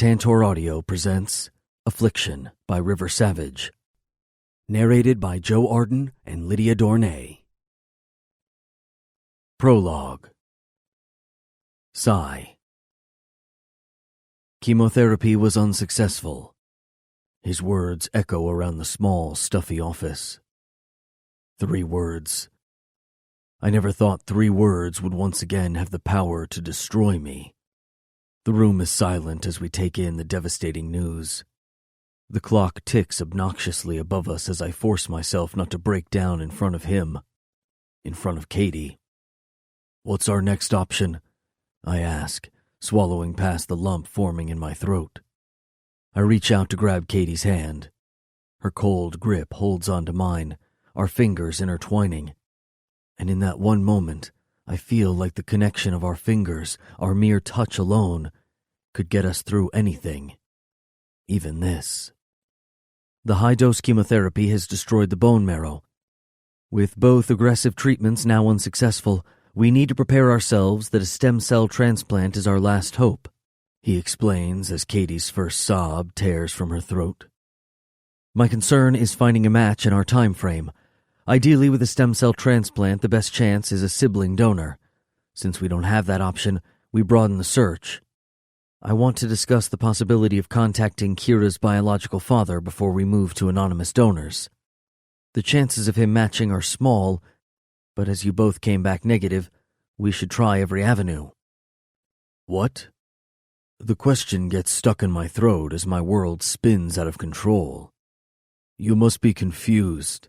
Tantor Audio presents Affliction by River Savage. Narrated by Joe Arden and Lydia Dornay. Prologue. Sigh. Chemotherapy was unsuccessful. His words echo around the small, stuffy office. 3 words. I never thought 3 words would once again have the power to destroy me. The room is silent as we take in the devastating news. The clock ticks obnoxiously above us as I force myself not to break down in front of him, in front of Katie. "What's our next option?" I ask, swallowing past the lump forming in my throat. I reach out to grab Katie's hand. Her cold grip holds onto mine, our fingers intertwining. And in that one moment, I feel like the connection of our fingers, our mere touch alone, could get us through anything. Even this. The high-dose chemotherapy has destroyed the bone marrow. With both aggressive treatments now unsuccessful, we need to prepare ourselves that a stem cell transplant is our last hope, he explains as Katie's first sob tears from her throat. My concern is finding a match in our time frame. Ideally, with a stem cell transplant, the best chance is a sibling donor. Since we don't have that option, we broaden the search. I want to discuss the possibility of contacting Kira's biological father before we move to anonymous donors. The chances of him matching are small, but as you both came back negative, we should try every avenue. What? The question gets stuck in my throat as my world spins out of control. You must be confused.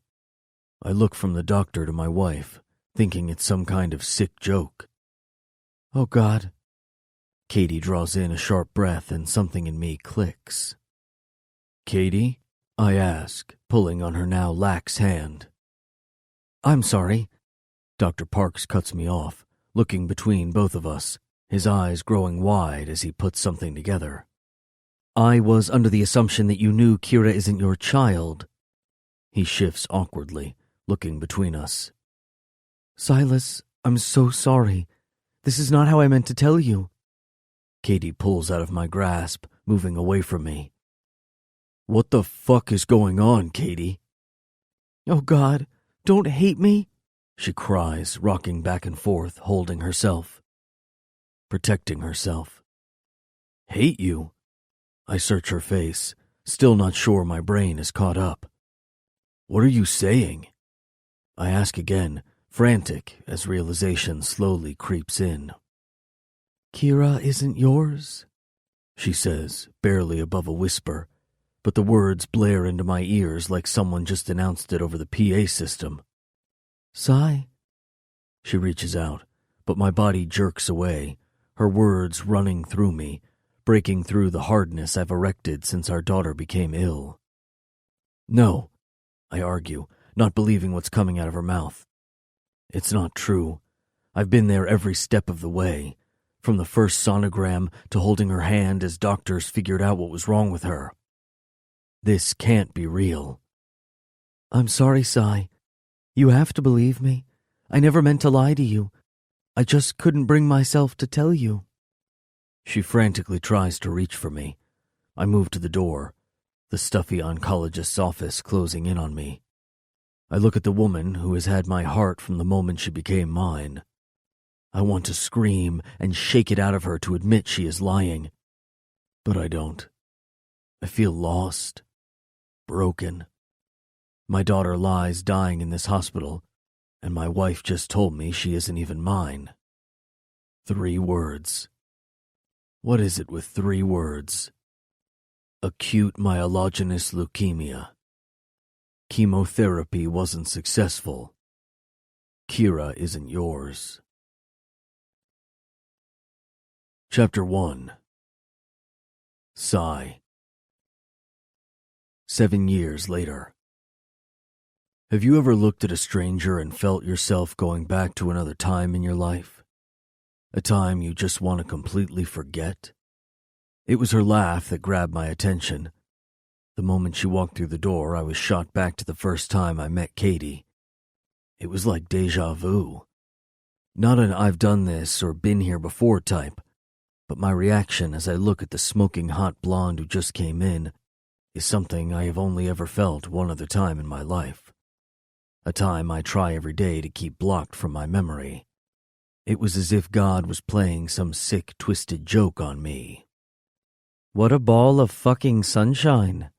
I look from the doctor to my wife, thinking it's some kind of sick joke. Oh, God. Katie draws in a sharp breath and something in me clicks. Katie? I ask, pulling on her now lax hand. I'm sorry. Dr. Parks cuts me off, looking between both of us, his eyes growing wide as he puts something together. I was under the assumption that you knew Kira isn't your child. He shifts awkwardly, looking between us. Silas, I'm so sorry. This is not how I meant to tell you. Katie pulls out of my grasp, moving away from me. What the fuck is going on, Katie? Oh, God, don't hate me, she cries, rocking back and forth, holding herself. Protecting herself. Hate you? I search her face, still not sure my brain is caught up. What are you saying? I ask again, frantic as realization slowly creeps in. Kira isn't yours, she says, barely above a whisper, but the words blare into my ears like someone just announced it over the PA system. Sigh. She reaches out, but my body jerks away, her words running through me, breaking through the hardness I've erected since our daughter became ill. No, I argue, not believing what's coming out of her mouth. It's not true. I've been there every step of the way, from the first sonogram to holding her hand as doctors figured out what was wrong with her. This can't be real. I'm sorry, Sai. You have to believe me. I never meant to lie to you. I just couldn't bring myself to tell you. She frantically tries to reach for me. I move to the door, the stuffy oncologist's office closing in on me. I look at the woman who has had my heart from the moment she became mine. I want to scream and shake it out of her to admit she is lying. But I don't. I feel lost. Broken. My daughter lies dying in this hospital, and my wife just told me she isn't even mine. 3 words. What is it with 3 words? Acute myelogenous leukemia. Chemotherapy wasn't successful. Kira isn't yours. Chapter 1. Sigh. 7 years later. Have you ever looked at a stranger and felt yourself going back to another time in your life? A time you just want to completely forget? It was her laugh that grabbed my attention. The moment she walked through the door, I was shot back to the first time I met Katie. It was like déjà vu. Not an I've done this or been here before type, but my reaction as I look at the smoking hot blonde who just came in is something I have only ever felt one other time in my life. A time I try every day to keep blocked from my memory. It was as if God was playing some sick, twisted joke on me. "What a ball of fucking sunshine."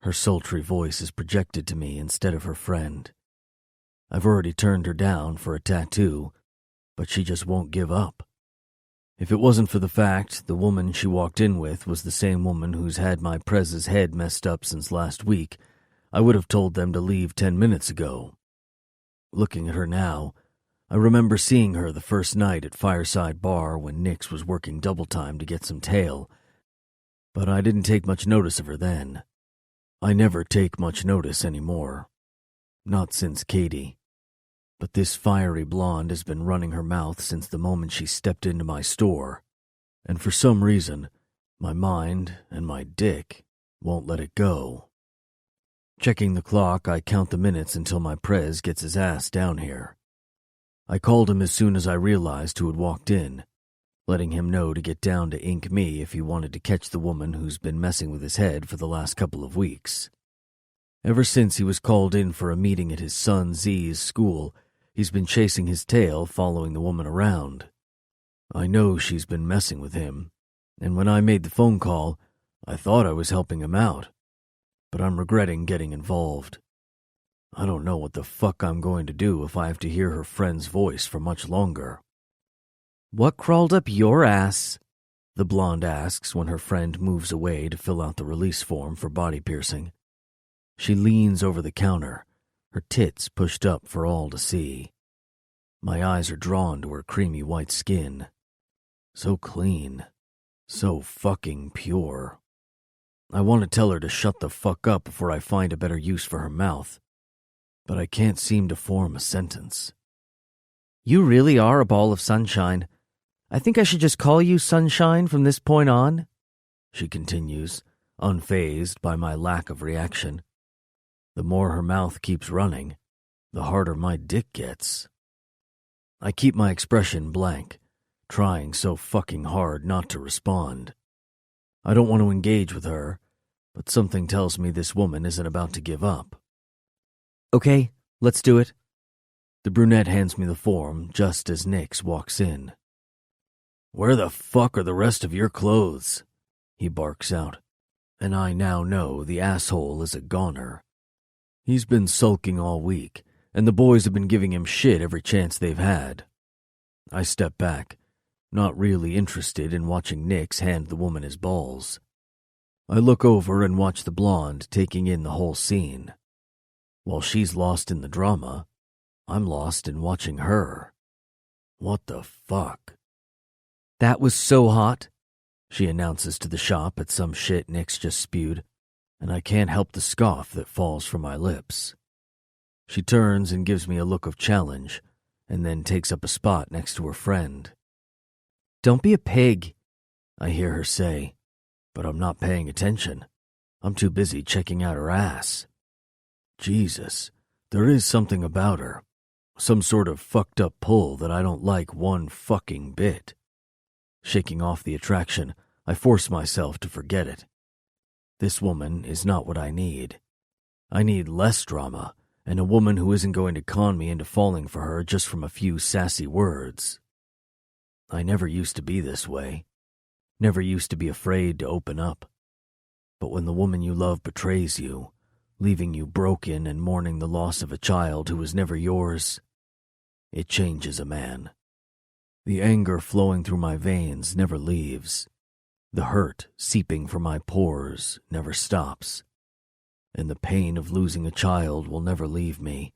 Her sultry voice is projected to me instead of her friend. I've already turned her down for a tattoo, but she just won't give up. If it wasn't for the fact the woman she walked in with was the same woman who's had my prez's head messed up since last week, I would have told them to leave 10 minutes ago. Looking at her now, I remember seeing her the first night at Fireside Bar when Nix was working double time to get some tail, but I didn't take much notice of her then. I never take much notice anymore. Not since Katie. But this fiery blonde has been running her mouth since the moment she stepped into my store, and for some reason, my mind and my dick won't let it go. Checking the clock, I count the minutes until my prez gets his ass down here. I called him as soon as I realized who had walked in, letting him know to get down to ink me if he wanted to catch the woman who's been messing with his head for the last couple of weeks. Ever since he was called in for a meeting at his son Z's school, he's been chasing his tail, following the woman around. I know she's been messing with him, and when I made the phone call, I thought I was helping him out, but I'm regretting getting involved. I don't know what the fuck I'm going to do if I have to hear her friend's voice for much longer. "What crawled up your ass?" the blonde asks when her friend moves away to fill out the release form for body piercing. She leans over the counter, her tits pushed up for all to see. My eyes are drawn to her creamy white skin. So clean. So fucking pure. I want to tell her to shut the fuck up before I find a better use for her mouth, but I can't seem to form a sentence. "You really are a ball of sunshine. I think I should just call you Sunshine from this point on," she continues, unfazed by my lack of reaction. The more her mouth keeps running, the harder my dick gets. I keep my expression blank, trying so fucking hard not to respond. I don't want to engage with her, but something tells me this woman isn't about to give up. "Okay, let's do it." The brunette hands me the form just as Nix walks in. "Where the fuck are the rest of your clothes?" he barks out, and I now know the asshole is a goner. He's been sulking all week, and the boys have been giving him shit every chance they've had. I step back, not really interested in watching Nix hand the woman his balls. I look over and watch the blonde taking in the whole scene. While she's lost in the drama, I'm lost in watching her. What the fuck? "That was so hot," she announces to the shop at some shit Nix just spewed, and I can't help the scoff that falls from my lips. She turns and gives me a look of challenge, and then takes up a spot next to her friend. "Don't be a pig," I hear her say, but I'm not paying attention. I'm too busy checking out her ass. Jesus, there is something about her, some sort of fucked up pull that I don't like one fucking bit. Shaking off the attraction, I force myself to forget it. This woman is not what I need. I need less drama, and a woman who isn't going to con me into falling for her just from a few sassy words. I never used to be this way. Never used to be afraid to open up. But when the woman you love betrays you, leaving you broken and mourning the loss of a child who was never yours, it changes a man. The anger flowing through my veins never leaves. The hurt seeping from my pores never stops. And the pain of losing a child will never leave me,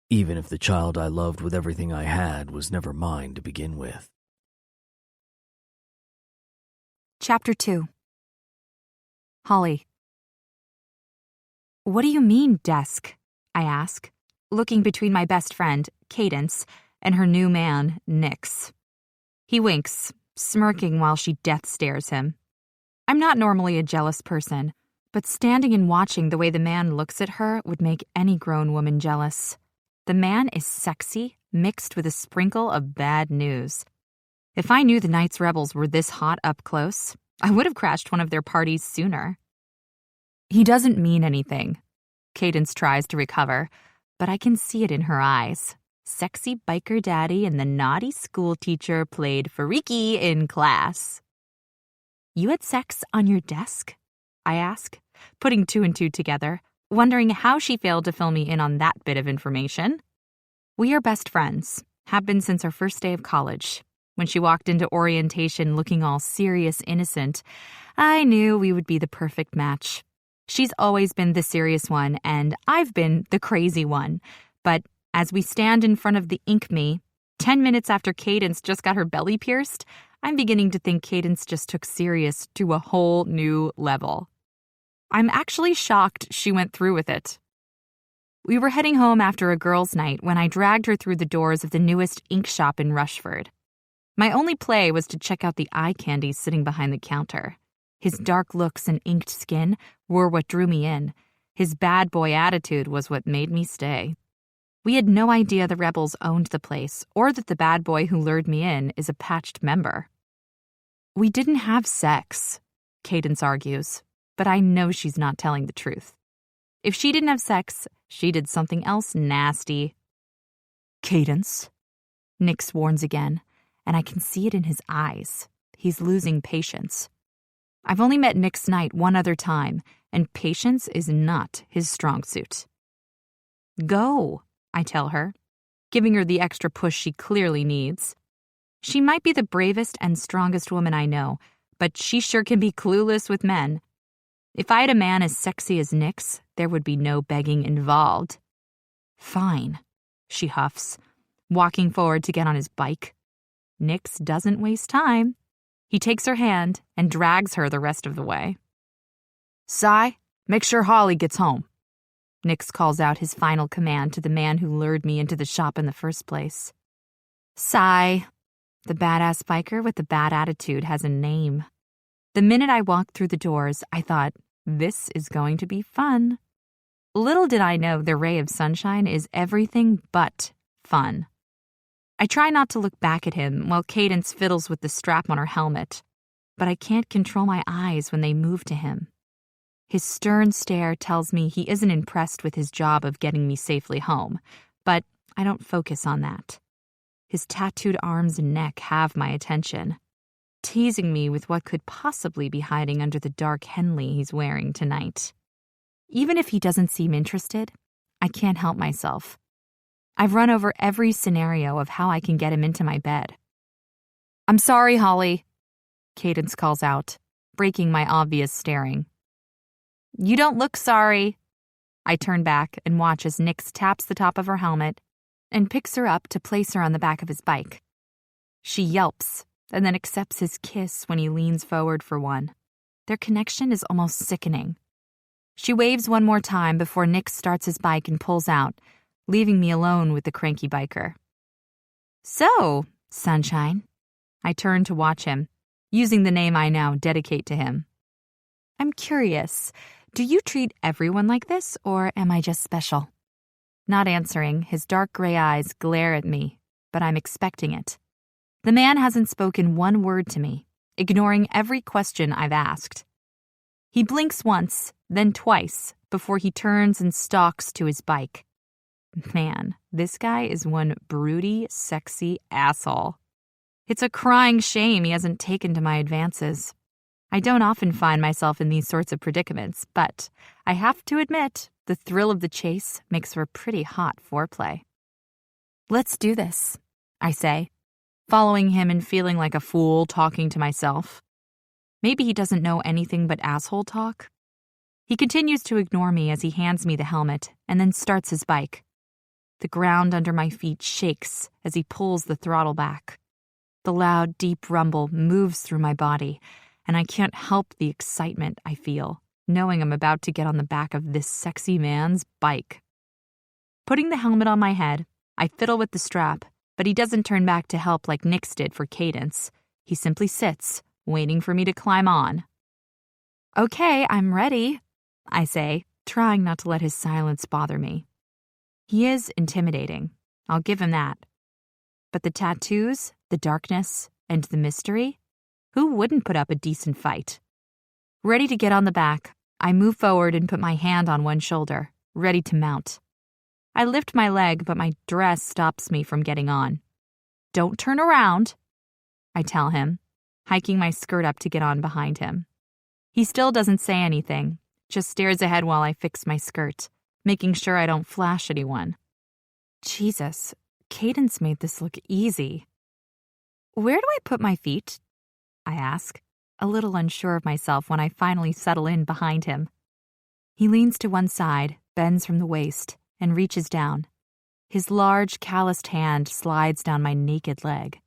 even if the child I loved with everything I had was never mine to begin with. Chapter 2. Holly. "What do you mean, desk?" I ask, looking between my best friend, Cadence, and her new man, Nix. He winks, smirking while she death stares him. I'm not normally a jealous person, but standing and watching the way the man looks at her would make any grown woman jealous. The man is sexy, mixed with a sprinkle of bad news. If I knew the Knights Rebels were this hot up close, I would have crashed one of their parties sooner. He doesn't mean anything. Cadence tries to recover, but I can see it in her eyes. Sexy biker daddy and the naughty school teacher played freaky in class. You had sex on your desk? I ask, putting two and two together, wondering how she failed to fill me in on that bit of information. We are best friends, have been since our first day of college. When she walked into orientation looking all serious innocent, I knew we would be the perfect match. She's always been the serious one, and I've been the crazy one. But as we stand in front of the Ink Me, 10 minutes after Cadence just got her belly pierced, I'm beginning to think Cadence just took serious to a whole new level. I'm actually shocked she went through with it. We were heading home after a girls' night when I dragged her through the doors of the newest ink shop in Rushford. My only play was to check out the eye candy sitting behind the counter. His dark looks and inked skin were what drew me in. His bad boy attitude was what made me stay. We had no idea the rebels owned the place or that the bad boy who lured me in is a patched member. We didn't have sex, Cadence argues, but I know she's not telling the truth. If she didn't have sex, she did something else nasty. Cadence, Nix warns again, and I can see it in his eyes. He's losing patience. I've only met Nix Knight one other time, and patience is not his strong suit. Go, I tell her, giving her the extra push she clearly needs. She might be the bravest and strongest woman I know, but she sure can be clueless with men. If I had a man as sexy as Nix, there would be no begging involved. Fine, she huffs, walking forward to get on his bike. Nix doesn't waste time. He takes her hand and drags her the rest of the way. Cy, make sure Holly gets home. Nix calls out his final command to the man who lured me into the shop in the first place. Cy, the badass biker with the bad attitude, has a name. The minute I walked through the doors, I thought, this is going to be fun. Little did I know the ray of sunshine is everything but fun. I try not to look back at him while Cadence fiddles with the strap on her helmet, but I can't control my eyes when they move to him. His stern stare tells me he isn't impressed with his job of getting me safely home, but I don't focus on that. His tattooed arms and neck have my attention, teasing me with what could possibly be hiding under the dark Henley he's wearing tonight. Even if he doesn't seem interested, I can't help myself. I've run over every scenario of how I can get him into my bed. I'm sorry, Holly, Cadence calls out, breaking my obvious staring. You don't look sorry. I turn back and watch as Nix taps the top of her helmet and picks her up to place her on the back of his bike. She yelps and then accepts his kiss when he leans forward for one. Their connection is almost sickening. She waves one more time before Nix starts his bike and pulls out, leaving me alone with the cranky biker. So, Sunshine. I turn to watch him, using the name I now dedicate to him. I'm curious, do you treat everyone like this, or am I just special? Not answering, his dark gray eyes glare at me, but I'm expecting it. The man hasn't spoken one word to me, ignoring every question I've asked. He blinks once, then twice, before he turns and stalks to his bike. Man, this guy is one broody, sexy asshole. It's a crying shame he hasn't taken to my advances. I don't often find myself in these sorts of predicaments, but I have to admit, the thrill of the chase makes for pretty hot foreplay. Let's do this, I say, following him and feeling like a fool talking to myself. Maybe he doesn't know anything but asshole talk. He continues to ignore me as he hands me the helmet and then starts his bike. The ground under my feet shakes as he pulls the throttle back. The loud, deep rumble moves through my body, and I can't help the excitement I feel, knowing I'm about to get on the back of this sexy man's bike. Putting the helmet on my head, I fiddle with the strap, but he doesn't turn back to help like Nix did for Cadence. He simply sits, waiting for me to climb on. Okay, I'm ready, I say, trying not to let his silence bother me. He is intimidating, I'll give him that. But the tattoos, the darkness, And the mystery? Who wouldn't put up a decent fight? Ready to get on the back, I move forward and put my hand on one shoulder, ready to mount. I lift my leg, but my dress stops me from getting on. "Don't turn around," I tell him, hiking my skirt up to get on behind him. He still doesn't say anything, just stares ahead while I fix my skirt, making sure I don't flash anyone. Jesus, Cadence made this look easy. "Where do I put my feet?" I ask, a little unsure of myself when I finally settle in behind him. He leans to one side, bends from the waist, and reaches down. His large, calloused hand slides down my naked leg.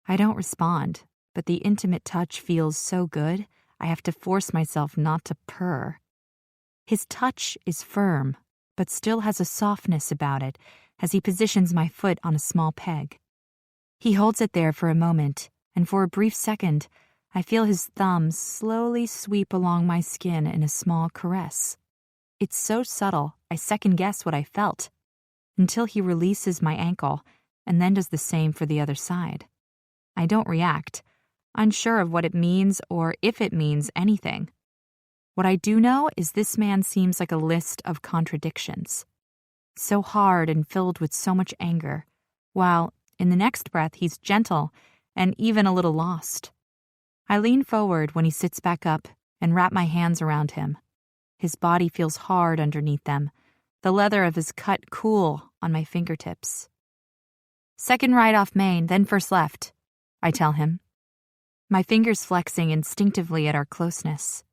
I don't respond, but the intimate touch feels so good, I have to force myself not to purr. His touch is firm, but still has a softness about it as he positions my foot on a small peg. He holds it there for a moment, and for a brief second, I feel his thumbs slowly sweep along my skin in a small caress. It's so subtle, I second-guess what I felt, until he releases my ankle and then does the same for the other side. I don't react, unsure of what it means or if it means anything. What I do know is this man seems like a list of contradictions. So hard and filled with so much anger, while in the next breath he's gentle and even a little lost. I lean forward when he sits back up and wrap my hands around him. His body feels hard underneath them, the leather of his cut cool on my fingertips. "Second right off main, then first left," I tell him, my fingers flexing instinctively at our closeness.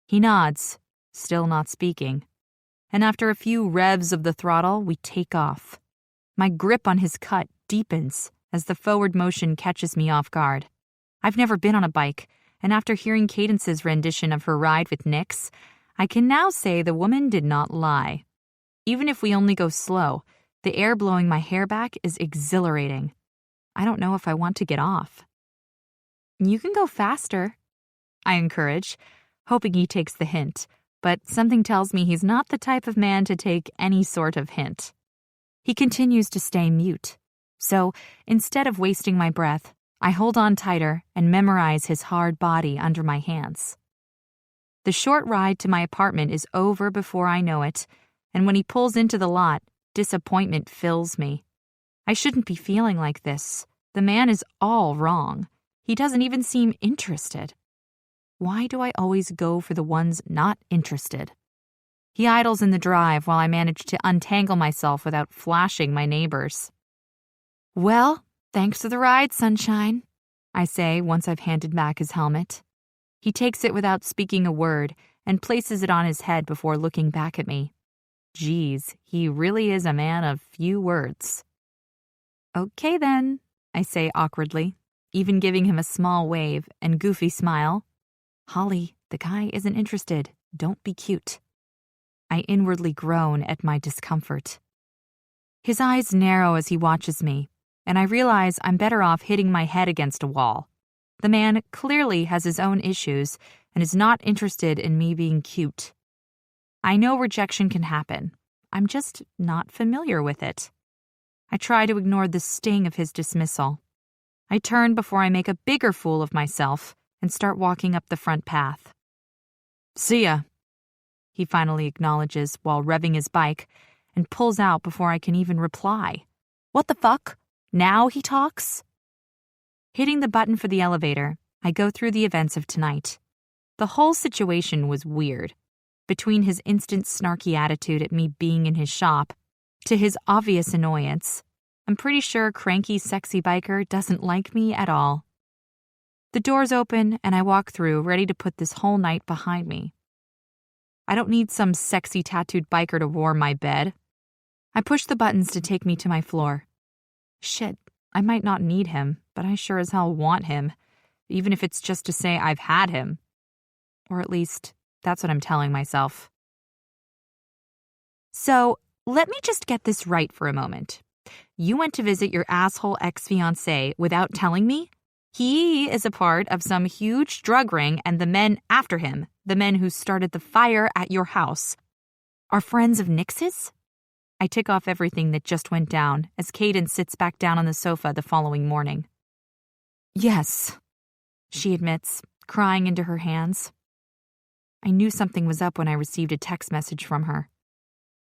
He nods, still not speaking, and after a few revs of the throttle, we take off. My grip on his cut deepens as the forward motion catches me off guard. I've never been on a bike, and after hearing Cadence's rendition of her ride with Nyx, I can now say the woman did not lie. Even if we only go slow, the air blowing my hair back is exhilarating. I don't know if I want to get off. "You can go faster," I encourage, hoping he takes the hint, but something tells me he's not the type of man to take any sort of hint. He continues to stay mute, so instead of wasting my breath, I hold on tighter and memorize his hard body under my hands. The short ride to my apartment is over before I know it, and when he pulls into the lot, disappointment fills me. I shouldn't be feeling like this. The man is all wrong. He doesn't even seem interested. Why do I always go for the ones not interested? He idles in the drive while I manage to untangle myself without flashing my neighbors. "Well, thanks for the ride, sunshine," I say once I've handed back his helmet. He takes it without speaking a word and places it on his head before looking back at me. Geez, he really is a man of few words. "Okay then," I say awkwardly, even giving him a small wave and goofy smile. "Holly, the guy isn't interested. Don't be cute." I inwardly groan at my discomfort. His eyes narrow as he watches me, and I realize I'm better off hitting my head against a wall. The man clearly has his own issues and is not interested in me being cute. I know rejection can happen. I'm just not familiar with it. I try to ignore the sting of his dismissal. I turn before I make a bigger fool of myself and start walking up the front path. "See ya," he finally acknowledges while revving his bike and pulls out before I can even reply. What the fuck? Now he talks? Hitting the button for the elevator, I go through the events of tonight. The whole situation was weird. Between his instant snarky attitude at me being in his shop to his obvious annoyance, I'm pretty sure cranky sexy biker doesn't like me at all. The doors open and I walk through, ready to put this whole night behind me. I don't need some sexy tattooed biker to warm my bed. I push the buttons to take me to my floor. Shit, I might not need him, but I sure as hell want him, even if it's just to say I've had him. Or at least, that's what I'm telling myself. So, let me just get this right for a moment. You went to visit your asshole ex-fiancé without telling me? He is a part of some huge drug ring, and the men after him, the men who started the fire at your house, are friends of Nyx's? I tick off everything that just went down as Cadence sits back down on the sofa the following morning. Yes, she admits, crying into her hands. I knew something was up when I received a text message from her.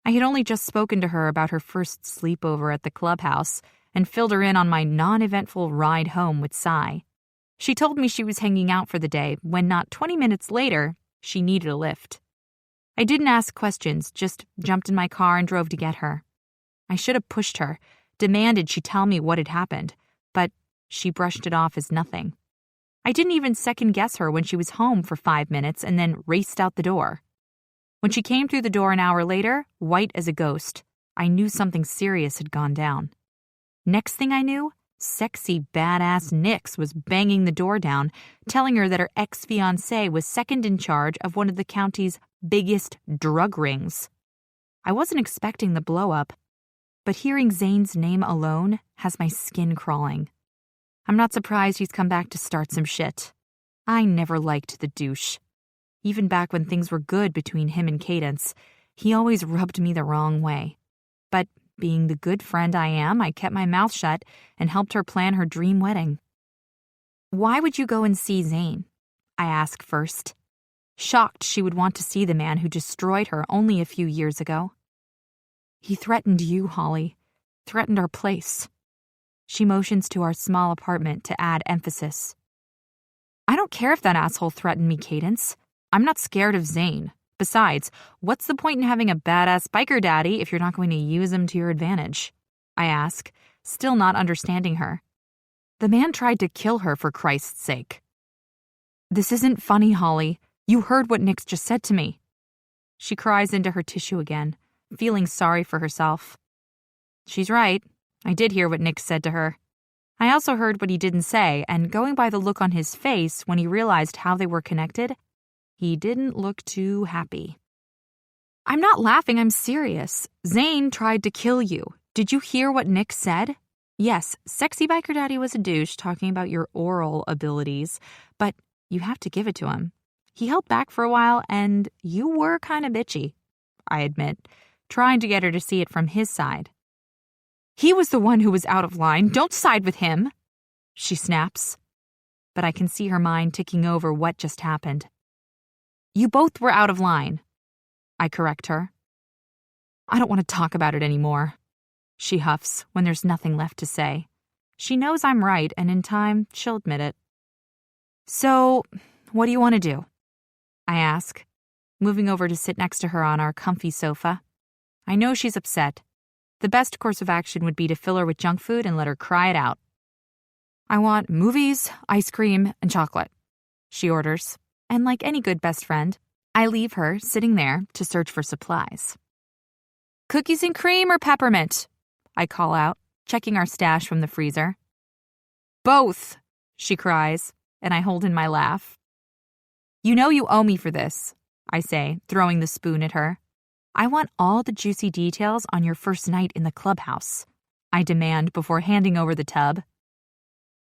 I had only just spoken to her about her first sleepover at the clubhouse and filled her in on my non-eventful ride home with Cy. She told me she was hanging out for the day when not 20 minutes later, she needed a lift. I didn't ask questions, just jumped in my car and drove to get her. I should have pushed her, demanded she tell me what had happened, but she brushed it off as nothing. I didn't even second-guess her when she was home for 5 minutes and then raced out the door. When she came through the door an hour later, white as a ghost, I knew something serious had gone down. Next thing I knew, sexy badass Nix was banging the door down, telling her that her ex-fiancé was second in charge of one of the county's biggest drug rings. I wasn't expecting the blow-up, but hearing Zane's name alone has my skin crawling. I'm not surprised he's come back to start some shit. I never liked the douche. Even back when things were good between him and Cadence, he always rubbed me the wrong way. But being the good friend I am, I kept my mouth shut and helped her plan her dream wedding. Why would you go and see Zane? I asked first, shocked she would want to see the man who destroyed her only a few years ago. He threatened you, Holly. Threatened our place. She motions to our small apartment to add emphasis. I don't care if that asshole threatened me, Cadence. I'm not scared of Zane. Besides, what's the point in having a badass biker daddy if you're not going to use him to your advantage? I ask, still not understanding her. The man tried to kill her for Christ's sake. This isn't funny, Holly. You heard what Nix just said to me. She cries into her tissue again, feeling sorry for herself. She's right. I did hear what Nix said to her. I also heard what he didn't say, and going by the look on his face when he realized how they were connected, he didn't look too happy. I'm not laughing, I'm serious. Zane tried to kill you. Did you hear what Nix said? Yes, sexy biker daddy was a douche talking about your oral abilities, but you have to give it to him. He held back for a while, and you were kind of bitchy, I admit, trying to get her to see it from his side. He was the one who was out of line. Don't side with him, she snaps. But I can see her mind ticking over what just happened. You both were out of line, I correct her. I don't want to talk about it anymore, she huffs when there's nothing left to say. She knows I'm right, and in time, she'll admit it. So, what do you want to do? I ask, moving over to sit next to her on our comfy sofa. I know she's upset. The best course of action would be to fill her with junk food and let her cry it out. I want movies, ice cream, and chocolate, she orders. And like any good best friend, I leave her sitting there to search for supplies. Cookies and cream or peppermint? I call out, checking our stash from the freezer. Both, she cries, and I hold in my laugh. You know you owe me for this, I say, throwing the spoon at her. I want all the juicy details on your first night in the clubhouse, I demand before handing over the tub.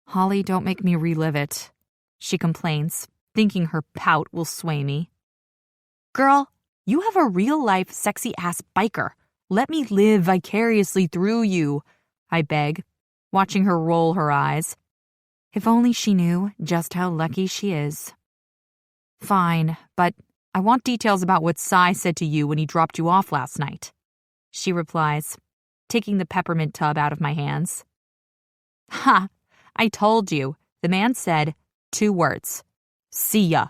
Holly, don't make me relive it, she complains, thinking her pout will sway me. Girl, you have a real-life sexy-ass biker. Let me live vicariously through you, I beg, watching her roll her eyes. If only she knew just how lucky she is. Fine, but I want details about what Cy said to you when he dropped you off last night, she replies, taking the peppermint tub out of my hands. Ha! I told you. The man said 2 words. See ya.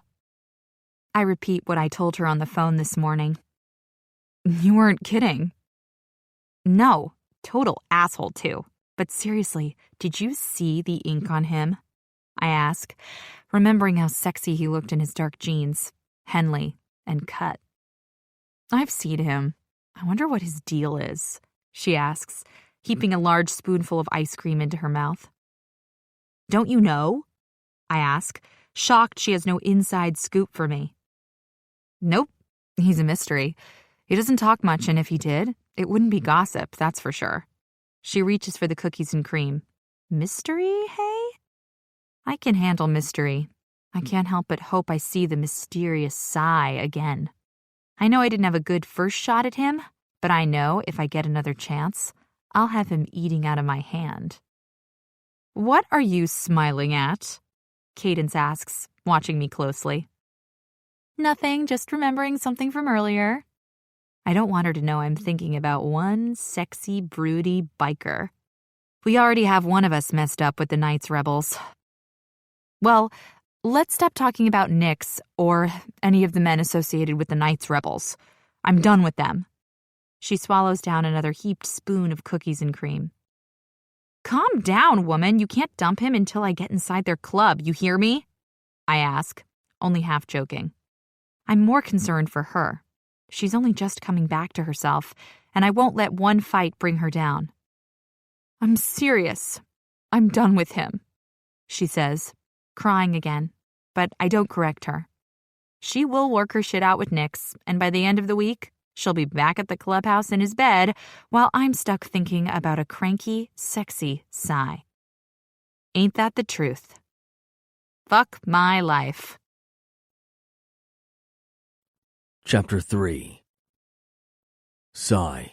I repeat what I told her on the phone this morning. You weren't kidding. No, total asshole too. But seriously, did you see the ink on him? I ask, remembering how sexy he looked in his dark jeans. Henley, and cut. I've seen him. I wonder what his deal is, she asks, heaping a large spoonful of ice cream into her mouth. Don't you know? I ask, shocked she has no inside scoop for me. Nope, he's a mystery. He doesn't talk much, and if he did, it wouldn't be gossip, that's for sure. She reaches for the cookies and cream. Mystery, hey? I can handle mystery. I can't help but hope I see the mysterious Cy again. I know I didn't have a good first shot at him, but I know if I get another chance, I'll have him eating out of my hand. What are you smiling at? Cadence asks, watching me closely. Nothing, just remembering something from earlier. I don't want her to know I'm thinking about one sexy, broody biker. We already have one of us messed up with the Knights Rebels. Well, let's stop talking about Nyx or any of the men associated with the Knights Rebels. I'm done with them. She swallows down another heaped spoon of cookies and cream. Calm down, woman. You can't dump him until I get inside their club. You hear me? I ask, only half joking. I'm more concerned for her. She's only just coming back to herself, and I won't let one fight bring her down. I'm serious. I'm done with him, she says, crying again, but I don't correct her. She will work her shit out with Nyx, and by the end of the week, she'll be back at the clubhouse in his bed while I'm stuck thinking about a cranky, sexy sigh. Ain't that the truth? Fuck my life. Chapter 3. Sigh.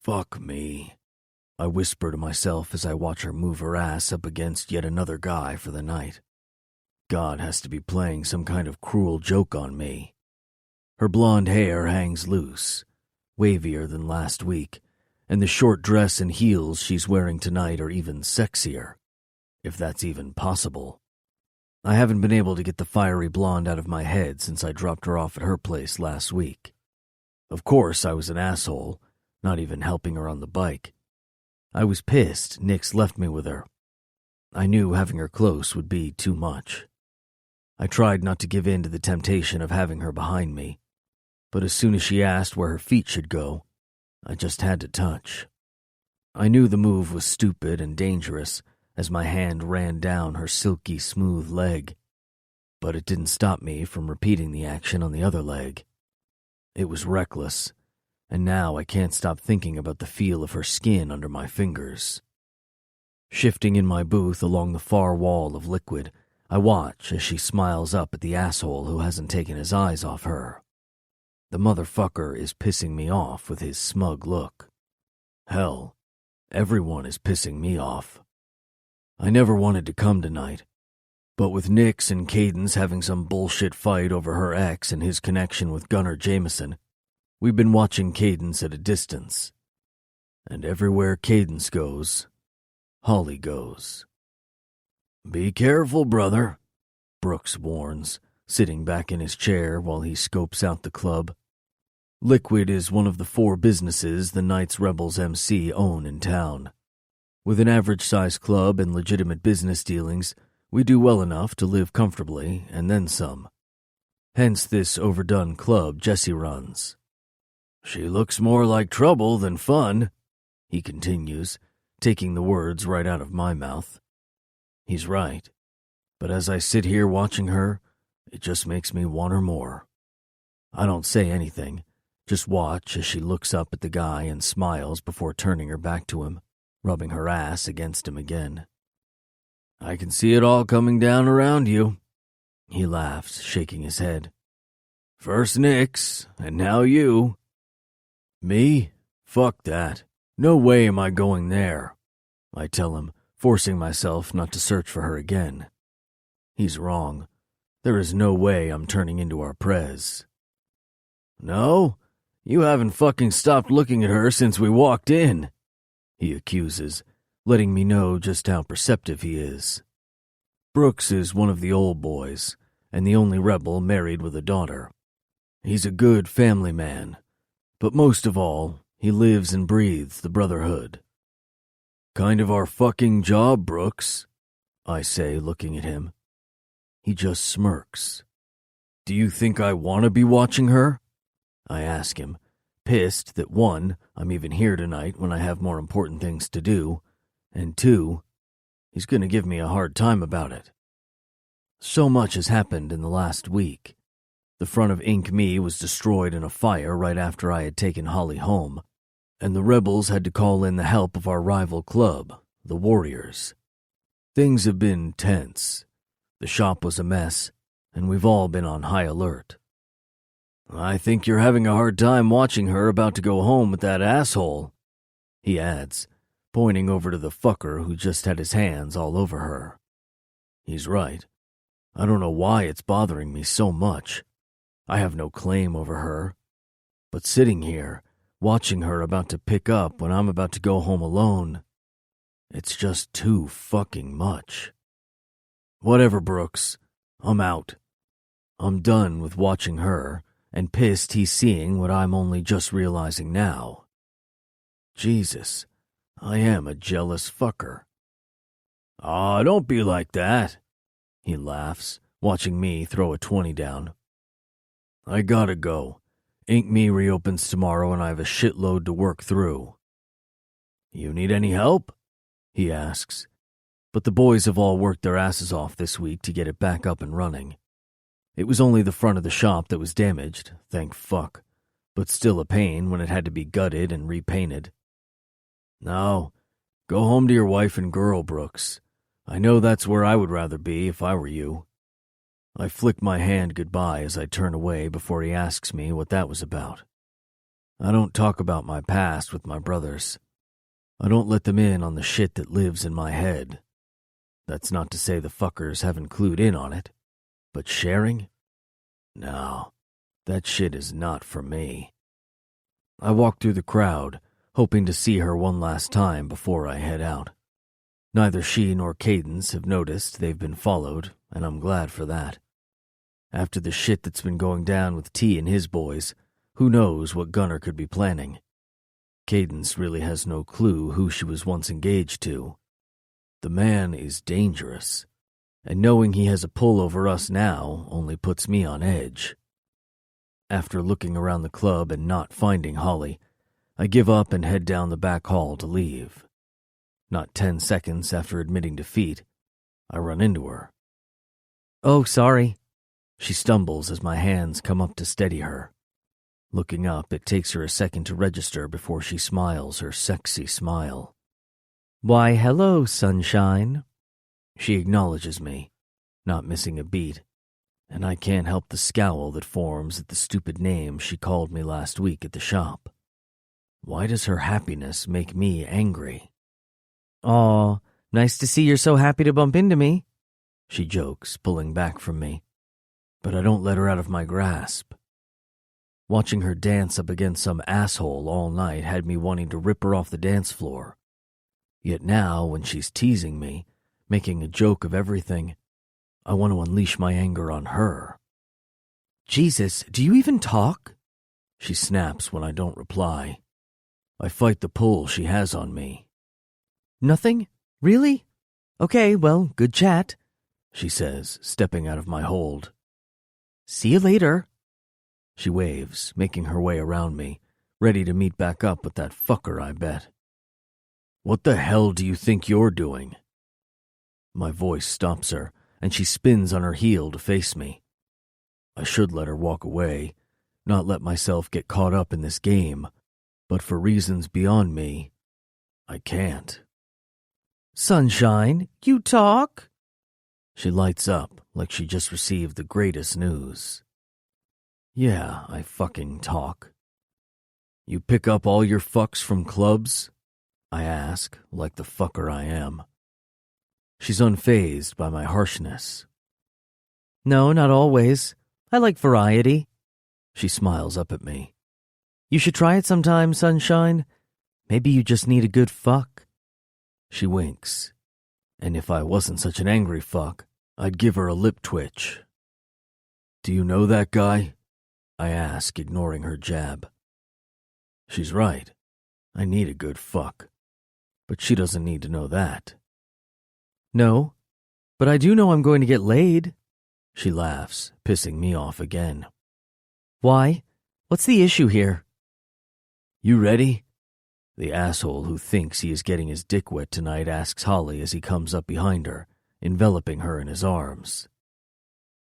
Fuck me, I whisper to myself as I watch her move her ass up against yet another guy for the night. God has to be playing some kind of cruel joke on me. Her blonde hair hangs loose, wavier than last week, and the short dress and heels she's wearing tonight are even sexier, if that's even possible. I haven't been able to get the fiery blonde out of my head since I dropped her off at her place last week. Of course, I was an asshole, not even helping her on the bike. I was pissed Nyx left me with her. I knew having her close would be too much. I tried not to give in to the temptation of having her behind me, but as soon as she asked where her feet should go, I just had to touch. I knew the move was stupid and dangerous as my hand ran down her silky smooth leg, but it didn't stop me from repeating the action on the other leg. It was reckless, and now I can't stop thinking about the feel of her skin under my fingers. Shifting in my booth along the far wall of liquid, I watch as she smiles up at the asshole who hasn't taken his eyes off her. The motherfucker is pissing me off with his smug look. Hell, everyone is pissing me off. I never wanted to come tonight, but with Nyx and Cadence having some bullshit fight over her ex and his connection with Gunnar Jameson, we've been watching Cadence at a distance. And everywhere Cadence goes, Holly goes. Be careful, brother, Brooks warns, sitting back in his chair while he scopes out the club. Liquid is one of the 4 businesses the Knights Rebels MC own in town. With an average-sized club and legitimate business dealings, we do well enough to live comfortably, and then some. Hence this overdone club Jesse runs. She looks more like trouble than fun, he continues, taking the words right out of my mouth. He's right, but as I sit here watching her, it just makes me want her more. I don't say anything, just watch as she looks up at the guy and smiles before turning her back to him, rubbing her ass against him again. I can see it all coming down around you, he laughs, shaking his head. First Nyx, and now you. Me? Fuck that. No way am I going there, I tell him, forcing myself not to search for her again. He's wrong. There is no way I'm turning into our prez. No? You haven't fucking stopped looking at her since we walked in, he accuses, letting me know just how perceptive he is. Brooks is one of the old boys, and the only rebel married with a daughter. He's a good family man, but most of all, he lives and breathes the brotherhood. Kind of our fucking job, Brooks, I say, looking at him. He just smirks. Do you think I want to be watching her? I ask him, pissed that 1, I'm even here tonight when I have more important things to do, and 2, he's going to give me a hard time about it. So much has happened in the last week. The front of Inc. Me was destroyed in a fire right after I had taken Holly home, and the rebels had to call in the help of our rival club, the Warriors. Things have been tense. The shop was a mess, and we've all been on high alert. I think you're having a hard time watching her about to go home with that asshole, he adds, pointing over to the fucker who just had his hands all over her. He's right. I don't know why it's bothering me so much. I have no claim over her. But sitting here, watching her about to pick up when I'm about to go home alone, it's just too fucking much. Whatever, Brooks. I'm out. I'm done with watching her, and pissed he's seeing what I'm only just realizing now. Jesus, I am a jealous fucker. Aw, don't be like that. He laughs, watching me throw a 20 down. I gotta go. Ink Me reopens tomorrow and I have a shitload to work through. You need any help? He asks. But the boys have all worked their asses off this week to get it back up and running. It was only the front of the shop that was damaged, thank fuck, but still a pain when it had to be gutted and repainted. No, go home to your wife and girl, Brooks. I know that's where I would rather be if I were you. I flick my hand goodbye as I turn away before he asks me what that was about. I don't talk about my past with my brothers. I don't let them in on the shit that lives in my head. That's not to say the fuckers haven't clued in on it. But sharing? No, that shit is not for me. I walk through the crowd, hoping to see her one last time before I head out. Neither she nor Cadence have noticed they've been followed, and I'm glad for that. After the shit that's been going down with T and his boys, who knows what Gunner could be planning? Cadence really has no clue who she was once engaged to. The man is dangerous, and knowing he has a pull over us now only puts me on edge. After looking around the club and not finding Holly, I give up and head down the back hall to leave. Not 10 seconds after admitting defeat, I run into her. Oh, sorry. She stumbles as my hands come up to steady her. Looking up, it takes her a second to register before she smiles her sexy smile. Why, hello, sunshine. She acknowledges me, not missing a beat, and I can't help the scowl that forms at the stupid name she called me last week at the shop. Why does her happiness make me angry? Aw, nice to see you're so happy to bump into me, she jokes, pulling back from me. But I don't let her out of my grasp. Watching her dance up against some asshole all night had me wanting to rip her off the dance floor. Yet now, when she's teasing me, making a joke of everything, I want to unleash my anger on her. Jesus, do you even talk? She snaps when I don't reply. I fight the pull she has on me. Nothing? Really? Okay, well, good chat, she says, stepping out of my hold. See you later. She waves, making her way around me, ready to meet back up with that fucker, I bet. What the hell do you think you're doing? My voice stops her, and she spins on her heel to face me. I should let her walk away, not let myself get caught up in this game, but for reasons beyond me, I can't. Sunshine, you talk? She lights up like she just received the greatest news. Yeah, I fucking talk. You pick up all your fucks from clubs? I ask, like the fucker I am. She's unfazed by my harshness. No, not always. I like variety. She smiles up at me. You should try it sometime, sunshine. Maybe you just need a good fuck. She winks. And if I wasn't such an angry fuck, I'd give her a lip twitch. Do you know that guy? I ask, ignoring her jab. She's right. I need a good fuck. But she doesn't need to know that. No, but I do know I'm going to get laid. She laughs, pissing me off again. Why? What's the issue here? You ready? The asshole who thinks he is getting his dick wet tonight asks Holly as he comes up behind her, enveloping her in his arms.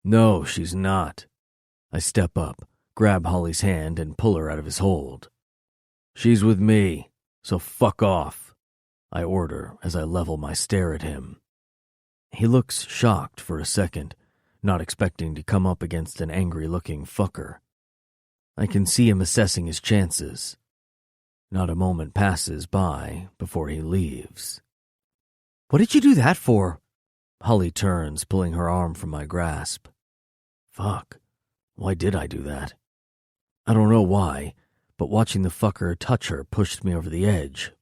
No, she's not. I step up, grab Holly's hand, and pull her out of his hold. She's with me, so fuck off, I order as I level my stare at him. He looks shocked for a second, not expecting to come up against an angry-looking fucker. I can see him assessing his chances. Not a moment passes by before he leaves. "What did you do that for?" Holly turns, pulling her arm from my grasp. Fuck. Why did I do that? I don't know why, but watching the fucker touch her pushed me over the edge.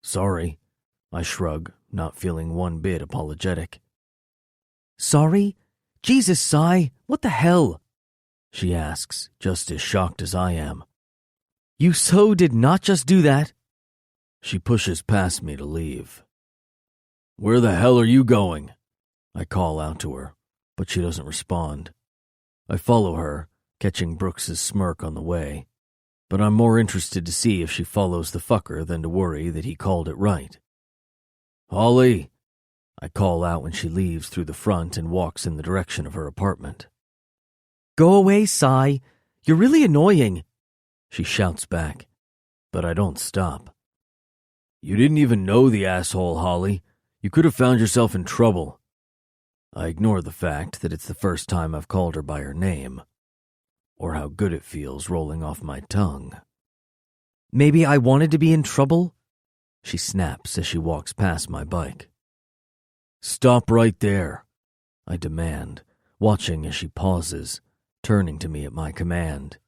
Sorry, I shrug, not feeling one bit apologetic. Sorry? Jesus, Sai, what the hell? She asks, just as shocked as I am. You so did not just do that? She pushes past me to leave. Where the hell are you going? I call out to her, but she doesn't respond. I follow her, catching Brooks's smirk on the way, but I'm more interested to see if she follows the fucker than to worry that he called it right. Holly! I call out when she leaves through the front and walks in the direction of her apartment. Go away, Sai. You're really annoying, she shouts back, but I don't stop. You didn't even know the asshole, Holly. You could have found yourself in trouble. I ignore the fact that it's the first time I've called her by her name, or how good it feels rolling off my tongue. Maybe I wanted to be in trouble? She snaps as she walks past my bike. Stop right there, I demand, watching as she pauses, turning to me at my command.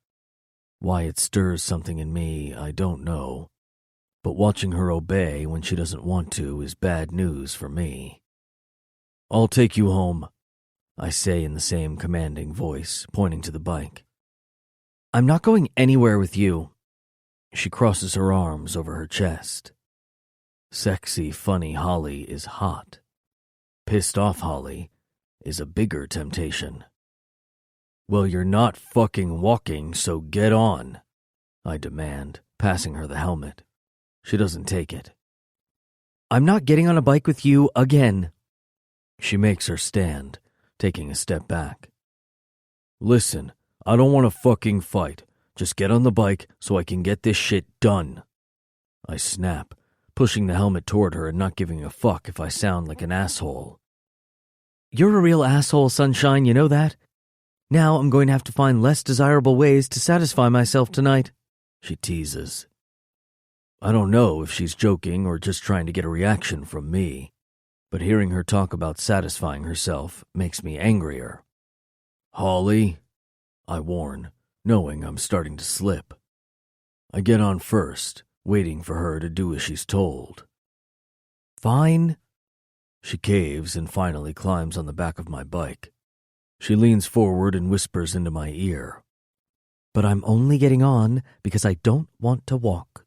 Why it stirs something in me, I don't know, but watching her obey when she doesn't want to is bad news for me. I'll take you home, I say in the same commanding voice, pointing to the bike. I'm not going anywhere with you. She crosses her arms over her chest. Sexy, funny Holly is hot. Pissed off Holly is a bigger temptation. Well, you're not fucking walking, so get on, I demand, passing her the helmet. She doesn't take it. I'm not getting on a bike with you again. She makes her stand, taking a step back. Listen, I don't want to fucking fight. Just get on the bike so I can get this shit done. I snap, pushing the helmet toward her and not giving a fuck if I sound like an asshole. You're a real asshole, Sunshine, you know that? Now I'm going to have to find less desirable ways to satisfy myself tonight, she teases. I don't know if she's joking or just trying to get a reaction from me, but hearing her talk about satisfying herself makes me angrier. Holly, I warn, knowing I'm starting to slip. I get on first, waiting for her to do as she's told. Fine. She caves and finally climbs on the back of my bike. She leans forward and whispers into my ear. But I'm only getting on because I don't want to walk.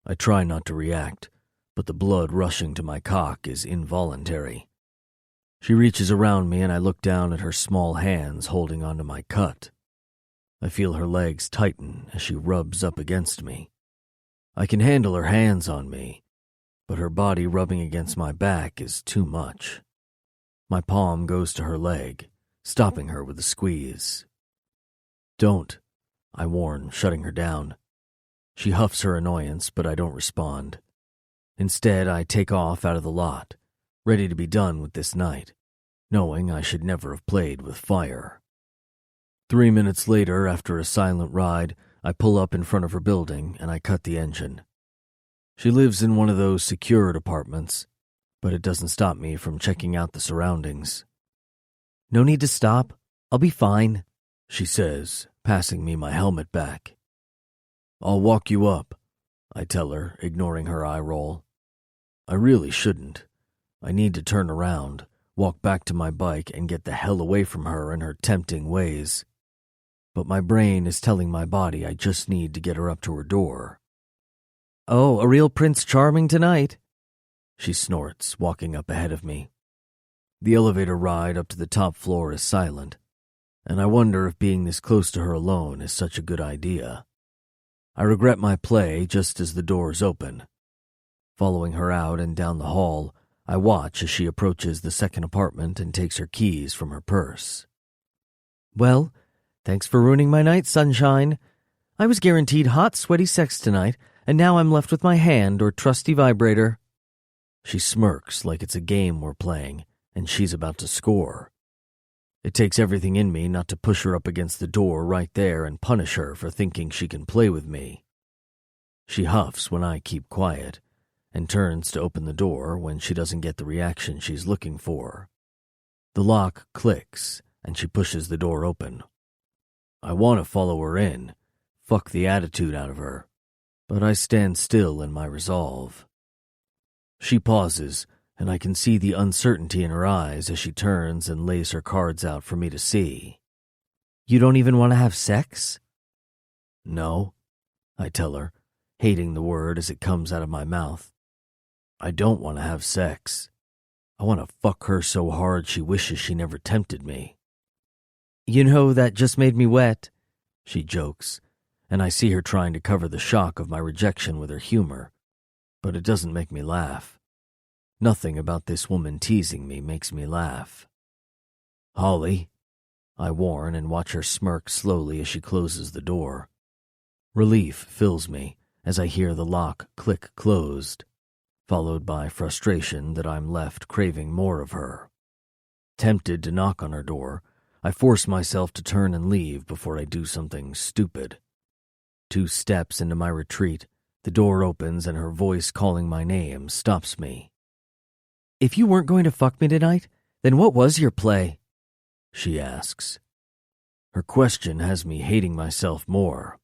I try not to react, but the blood rushing to my cock is involuntary. She reaches around me and I look down at her small hands holding onto my cut. I feel her legs tighten as she rubs up against me. I can handle her hands on me, but her body rubbing against my back is too much. My palm goes to her leg, stopping her with a squeeze. Don't, I warn, shutting her down. She huffs her annoyance, but I don't respond. Instead, I take off out of the lot, ready to be done with this night, knowing I should never have played with fire. 3 minutes later, after a silent ride, I pull up in front of her building and I cut the engine. She lives in one of those secured apartments, but it doesn't stop me from checking out the surroundings. No need to stop. I'll be fine, she says, passing me my helmet back. I'll walk you up, I tell her, ignoring her eye roll. I really shouldn't. I need to turn around, walk back to my bike, and get the hell away from her and her tempting ways. But my brain is telling my body I just need to get her up to her door. Oh, a real Prince Charming tonight, she snorts, walking up ahead of me. The elevator ride up to the top floor is silent, and I wonder if being this close to her alone is such a good idea. I regret my play just as the doors open. Following her out and down the hall, I watch as she approaches the second apartment and takes her keys from her purse. Well, thanks for ruining my night, Sunshine. I was guaranteed hot, sweaty sex tonight, and now I'm left with my hand or trusty vibrator. She smirks like it's a game we're playing, and she's about to score. It takes everything in me not to push her up against the door right there and punish her for thinking she can play with me. She huffs when I keep quiet and turns to open the door when she doesn't get the reaction she's looking for. The lock clicks and she pushes the door open. I want to follow her in, fuck the attitude out of her, but I stand still in my resolve. She pauses, and I can see the uncertainty in her eyes as she turns and lays her cards out for me to see. You don't even want to have sex? No, I tell her, hating the word as it comes out of my mouth. I don't want to have sex. I want to fuck her so hard she wishes she never tempted me. You know, that just made me wet, she jokes, and I see her trying to cover the shock of my rejection with her humor, but it doesn't make me laugh. Nothing about this woman teasing me makes me laugh. Holly, I warn and watch her smirk slowly as she closes the door. Relief fills me as I hear the lock click closed, followed by frustration that I'm left craving more of her. Tempted to knock on her door, I force myself to turn and leave before I do something stupid. 2 steps into my retreat, the door opens and her voice calling my name stops me. If you weren't going to fuck me tonight, then what was your play? She asks. Her question has me hating myself more.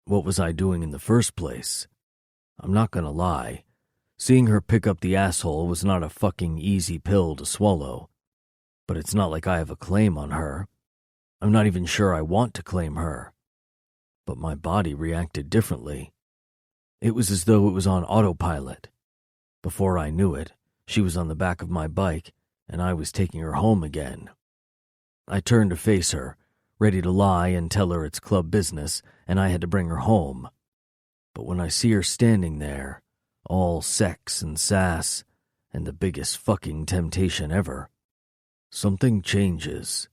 What was I doing in the first place? I'm not gonna lie. Seeing her pick up the asshole was not a fucking easy pill to swallow. But it's not like I have a claim on her. I'm not even sure I want to claim her. But my body reacted differently. It was as though it was on autopilot. Before I knew it, she was on the back of my bike, and I was taking her home again. I turned to face her, ready to lie and tell her it's club business and I had to bring her home. But when I see her standing there, all sex and sass, and the biggest fucking temptation ever, something changes.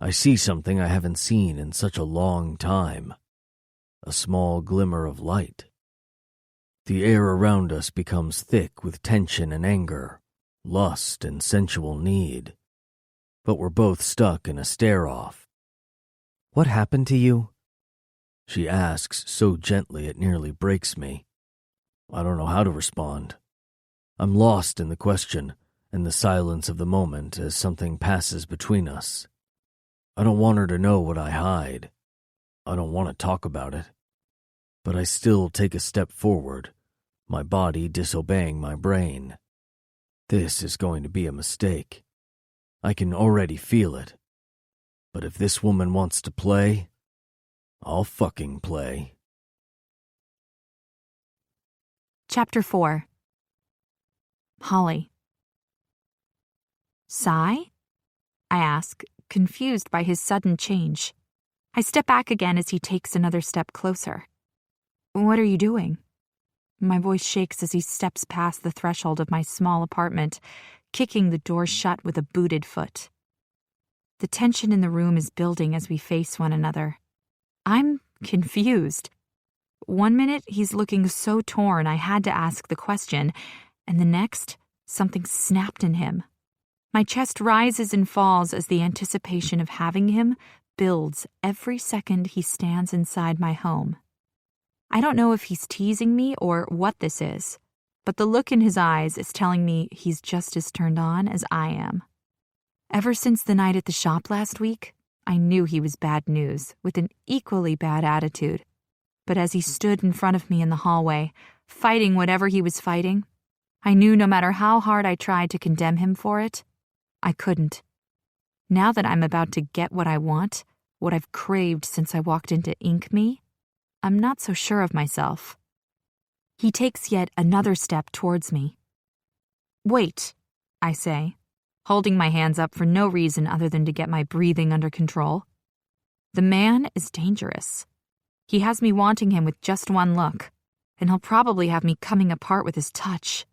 I see something I haven't seen in such a long time. A small glimmer of light. The air around us becomes thick with tension and anger, lust and sensual need. But we're both stuck in a stare-off. What happened to you? She asks so gently it nearly breaks me. I don't know how to respond. I'm lost in the question and the silence of the moment as something passes between us. I don't want her to know what I hide. I don't want to talk about it. But I still take a step forward, my body disobeying my brain. This is going to be a mistake. I can already feel it. But if this woman wants to play, I'll fucking play. Chapter 4. Holly. Sigh? I ask, confused by his sudden change. I step back again as he takes another step closer. What are you doing? My voice shakes as he steps past the threshold of my small apartment, kicking the door shut with a booted foot. The tension in the room is building as we face one another. I'm confused. 1 minute, he's looking so torn I had to ask the question, and the next, something snapped in him. My chest rises and falls as the anticipation of having him builds every second he stands inside my home. I don't know if he's teasing me or what this is, but the look in his eyes is telling me he's just as turned on as I am. Ever since the night at the shop last week, I knew he was bad news, with an equally bad attitude. But as he stood in front of me in the hallway, fighting whatever he was fighting, I knew no matter how hard I tried to condemn him for it, I couldn't. Now that I'm about to get what I want, what I've craved since I walked into Ink Me, I'm not so sure of myself. He takes yet another step towards me. Wait, I say, holding my hands up for no reason other than to get my breathing under control. The man is dangerous. He has me wanting him with just one look, and he'll probably have me coming apart with his touch.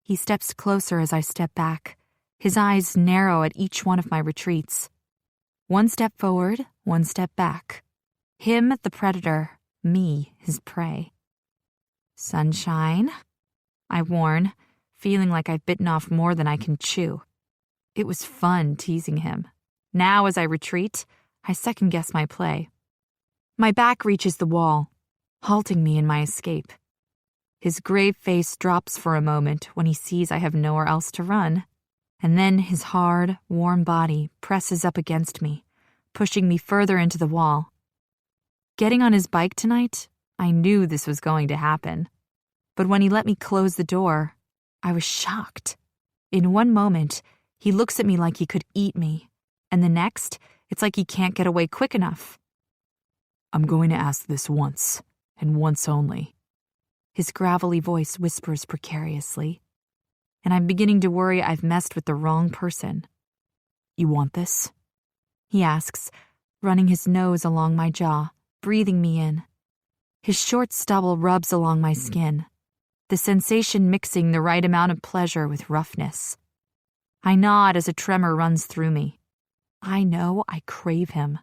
He steps closer as I step back, his eyes narrow at each one of my retreats. 1 step forward, 1 step back. Him, the predator, me, his prey. Sunshine, I warn, feeling like I've bitten off more than I can chew. It was fun teasing him. Now, as I retreat, I second-guess my play. My back reaches the wall. halting me in my escape. His grave face drops for a moment when he sees I have nowhere else to run, and then his hard, warm body presses up against me, pushing me further into the wall. Getting on his bike tonight, I knew this was going to happen. But when he let me close the door, I was shocked. In one moment, he looks at me like he could eat me, and the next, it's like he can't get away quick enough. "I'm going to ask this once, and once only." His gravelly voice whispers precariously, and I'm beginning to worry I've messed with the wrong person. "You want this?" he asks, running his nose along my jaw, breathing me in. His short stubble rubs along my skin, the sensation mixing the right amount of pleasure with roughness. I nod as a tremor runs through me. I know I crave him.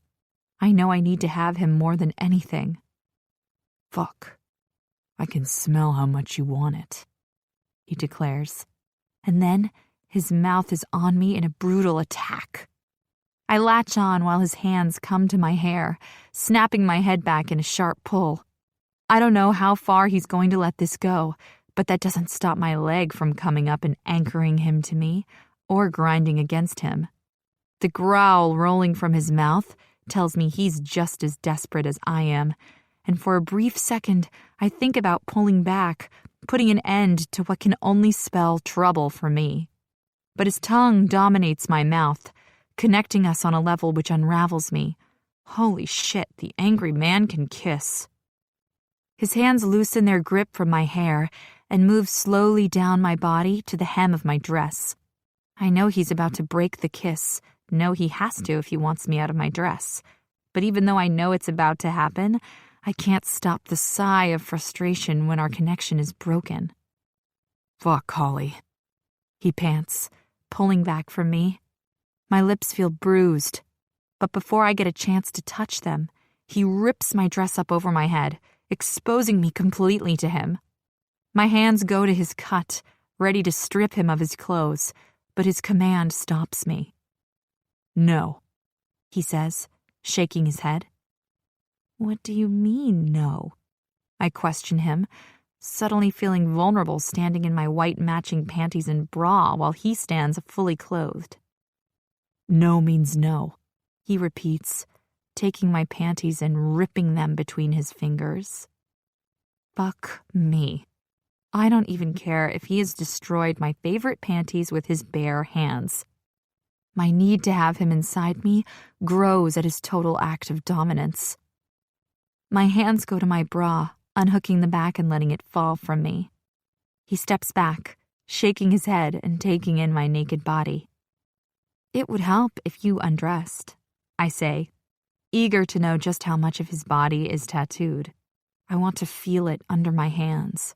I know I need to have him more than anything. "Fuck. I can smell how much you want it," he declares. And then his mouth is on me in a brutal attack. I latch on while his hands come to my hair, snapping my head back in a sharp pull. I don't know how far he's going to let this go, but that doesn't stop my leg from coming up and anchoring him to me, or grinding against him. The growl rolling from his mouth tells me he's just as desperate as I am, and for a brief second, I think about pulling back, putting an end to what can only spell trouble for me. But his tongue dominates my mouth, connecting us on a level which unravels me. Holy shit, the angry man can kiss. His hands loosen their grip from my hair and move slowly down my body to the hem of my dress. I know he's about to break the kiss. No, he has to if he wants me out of my dress. But even though I know it's about to happen, I can't stop the sigh of frustration when our connection is broken. "Fuck, Holly," he pants, pulling back from me. My lips feel bruised, but before I get a chance to touch them, he rips my dress up over my head, exposing me completely to him. My hands go to his cut, ready to strip him of his clothes, but his command stops me. "No," he says, shaking his head. "What do you mean, no?" I question him, suddenly feeling vulnerable standing in my white matching panties and bra while he stands fully clothed. "No means no," he repeats, taking my panties and ripping them between his fingers. Fuck me. I don't even care if he has destroyed my favorite panties with his bare hands. My need to have him inside me grows at his total act of dominance. My hands go to my bra, unhooking the back and letting it fall from me. He steps back, shaking his head and taking in my naked body. "It would help if you undressed," I say, eager to know just how much of his body is tattooed. I want to feel it under my hands.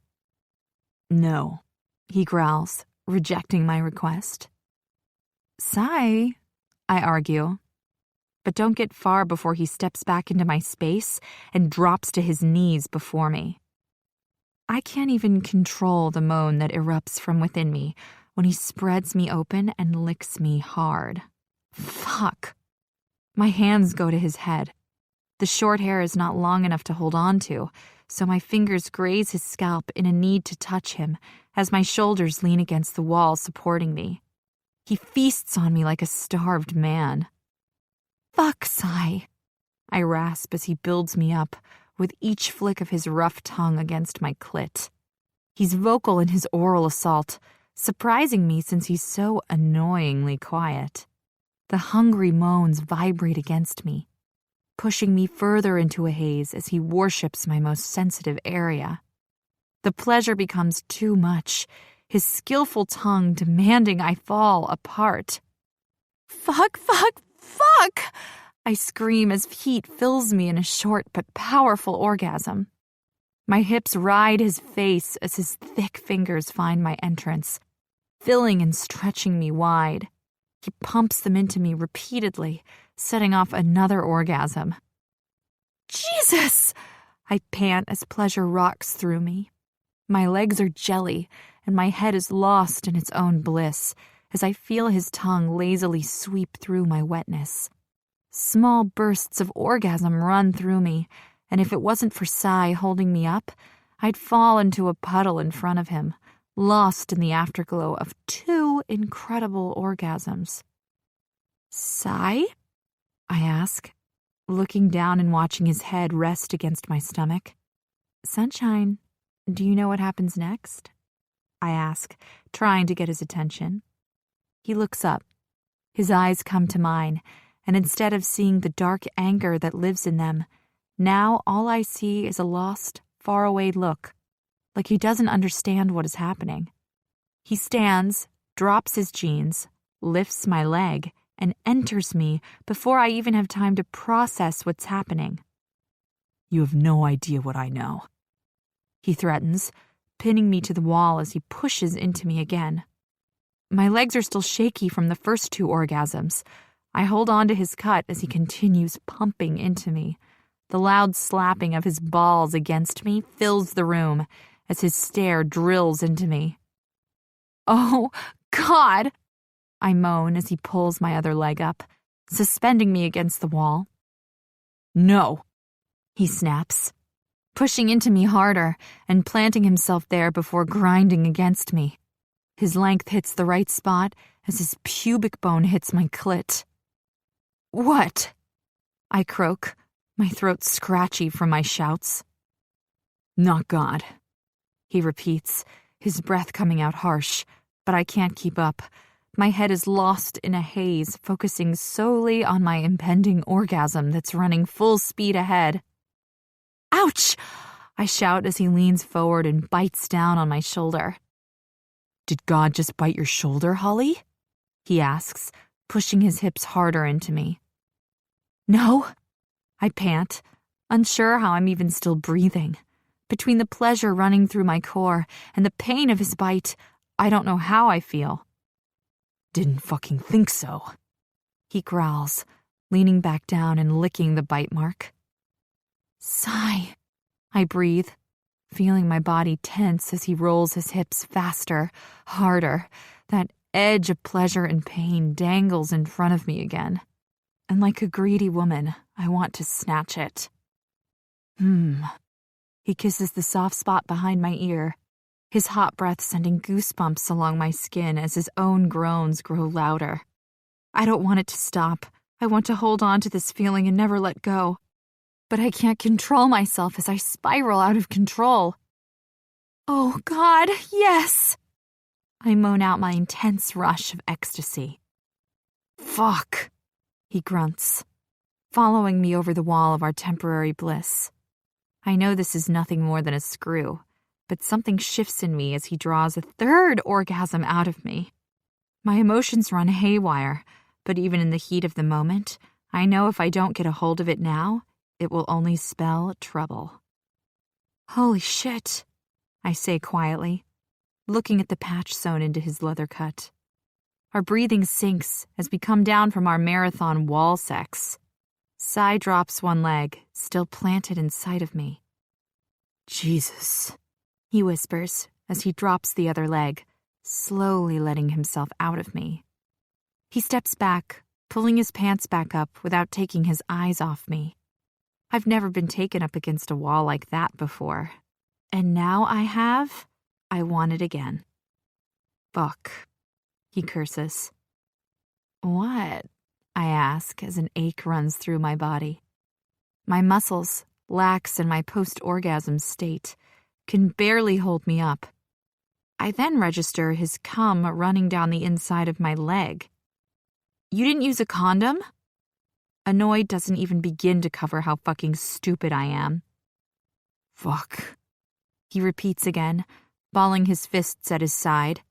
"No," he growls, rejecting my request. "Sigh," I argue, but don't get far before he steps back into my space and drops to his knees before me. I can't even control the moan that erupts from within me when he spreads me open and licks me hard. Fuck. My hands go to his head. The short hair is not long enough to hold on to, so my fingers graze his scalp in a need to touch him as my shoulders lean against the wall supporting me. He feasts on me like a starved man. "Fuck, Sai," I rasp as he builds me up, with each flick of his rough tongue against my clit. He's vocal in his oral assault, surprising me since he's so annoyingly quiet. The hungry moans vibrate against me, pushing me further into a haze as he worships my most sensitive area. The pleasure becomes too much, his skillful tongue demanding I fall apart. "Fuck, fuck, fuck!" I scream as heat fills me in a short but powerful orgasm. My hips ride his face as his thick fingers find my entrance, filling and stretching me wide. He pumps them into me repeatedly, setting off another orgasm. "Jesus!" I pant as pleasure rocks through me. My legs are jelly, and my head is lost in its own bliss as I feel his tongue lazily sweep through my wetness. Small bursts of orgasm run through me, and if it wasn't for Sai holding me up, I'd fall into a puddle in front of him, lost in the afterglow of 2 incredible orgasms. Sai? I ask, looking down and watching his head rest against my stomach. Sunshine, do you know what happens next? I ask, trying to get his attention. He looks up. His eyes come to mine, and instead of seeing the dark anger that lives in them, now all I see is a lost, faraway look, like he doesn't understand what is happening. He stands, drops his jeans, lifts my leg, and enters me before I even have time to process what's happening. You have no idea what I know, he threatens, pinning me to the wall as he pushes into me again. My legs are still shaky from the first 2 orgasms. I hold on to his cut as he continues pumping into me. The loud slapping of his balls against me fills the room as his stare drills into me. Oh, God! I moan as he pulls my other leg up, suspending me against the wall. No, he snaps, pushing into me harder and planting himself there before grinding against me. His length hits the right spot as his pubic bone hits my clit. What? I croak, my throat scratchy from my shouts. Not God, he repeats, his breath coming out harsh, but I can't keep up. My head is lost in a haze, focusing solely on my impending orgasm that's running full speed ahead. Ouch! I shout as he leans forward and bites down on my shoulder. Did God just bite your shoulder, Holly? He asks, pushing his hips harder into me. No, I pant, unsure how I'm even still breathing. Between the pleasure running through my core and the pain of his bite, I don't know how I feel. Didn't fucking think so, he growls, leaning back down and licking the bite mark. Sigh, I breathe, feeling my body tense as he rolls his hips faster, harder. That edge of pleasure and pain dangles in front of me again. And like a greedy woman, I want to snatch it. He kisses the soft spot behind my ear, his hot breath sending goosebumps along my skin as his own groans grow louder. I don't want it to stop. I want to hold on to this feeling and never let go. But I can't control myself as I spiral out of control. Oh, God, yes! I moan out my intense rush of ecstasy. Fuck, he grunts, following me over the wall of our temporary bliss. I know this is nothing more than a screw, but something shifts in me as he draws a 3rd orgasm out of me. My emotions run haywire, but even in the heat of the moment, I know if I don't get a hold of it now, it will only spell trouble. Holy shit, I say quietly, looking at the patch sewn into his leather cut. Our breathing sinks as we come down from our marathon wall sex. Sai drops one leg, still planted in sight of me. Jesus, he whispers as he drops the other leg, slowly letting himself out of me. He steps back, pulling his pants back up without taking his eyes off me. I've never been taken up against a wall like that before. And now I want it again. Fuck, he curses. What? I ask as an ache runs through my body. My muscles, lax in my post-orgasm state, can barely hold me up. I then register his cum running down the inside of my leg. You didn't use a condom? Annoyed doesn't even begin to cover how fucking stupid I am. Fuck, he repeats again, balling his fists at his side.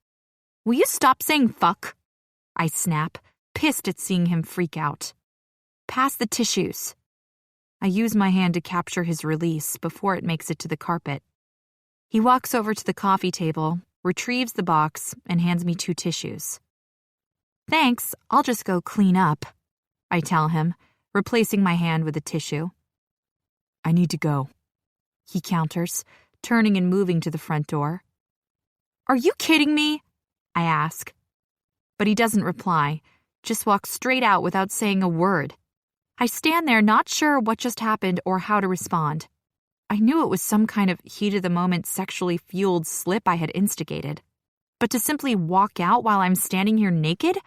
Will you stop saying fuck? I snap, pissed at seeing him freak out. Pass the tissues. I use my hand to capture his release before it makes it to the carpet. He walks over to the coffee table, retrieves the box, and hands me 2 tissues. Thanks, I'll just go clean up, I tell him, replacing my hand with a tissue. I need to go, he counters, turning and moving to the front door. Are you kidding me? I ask. But he doesn't reply, just walks straight out without saying a word. I stand there not sure what just happened or how to respond. I knew it was some kind of heat-of-the-moment sexually fueled slip I had instigated. But to simply walk out while I'm standing here naked?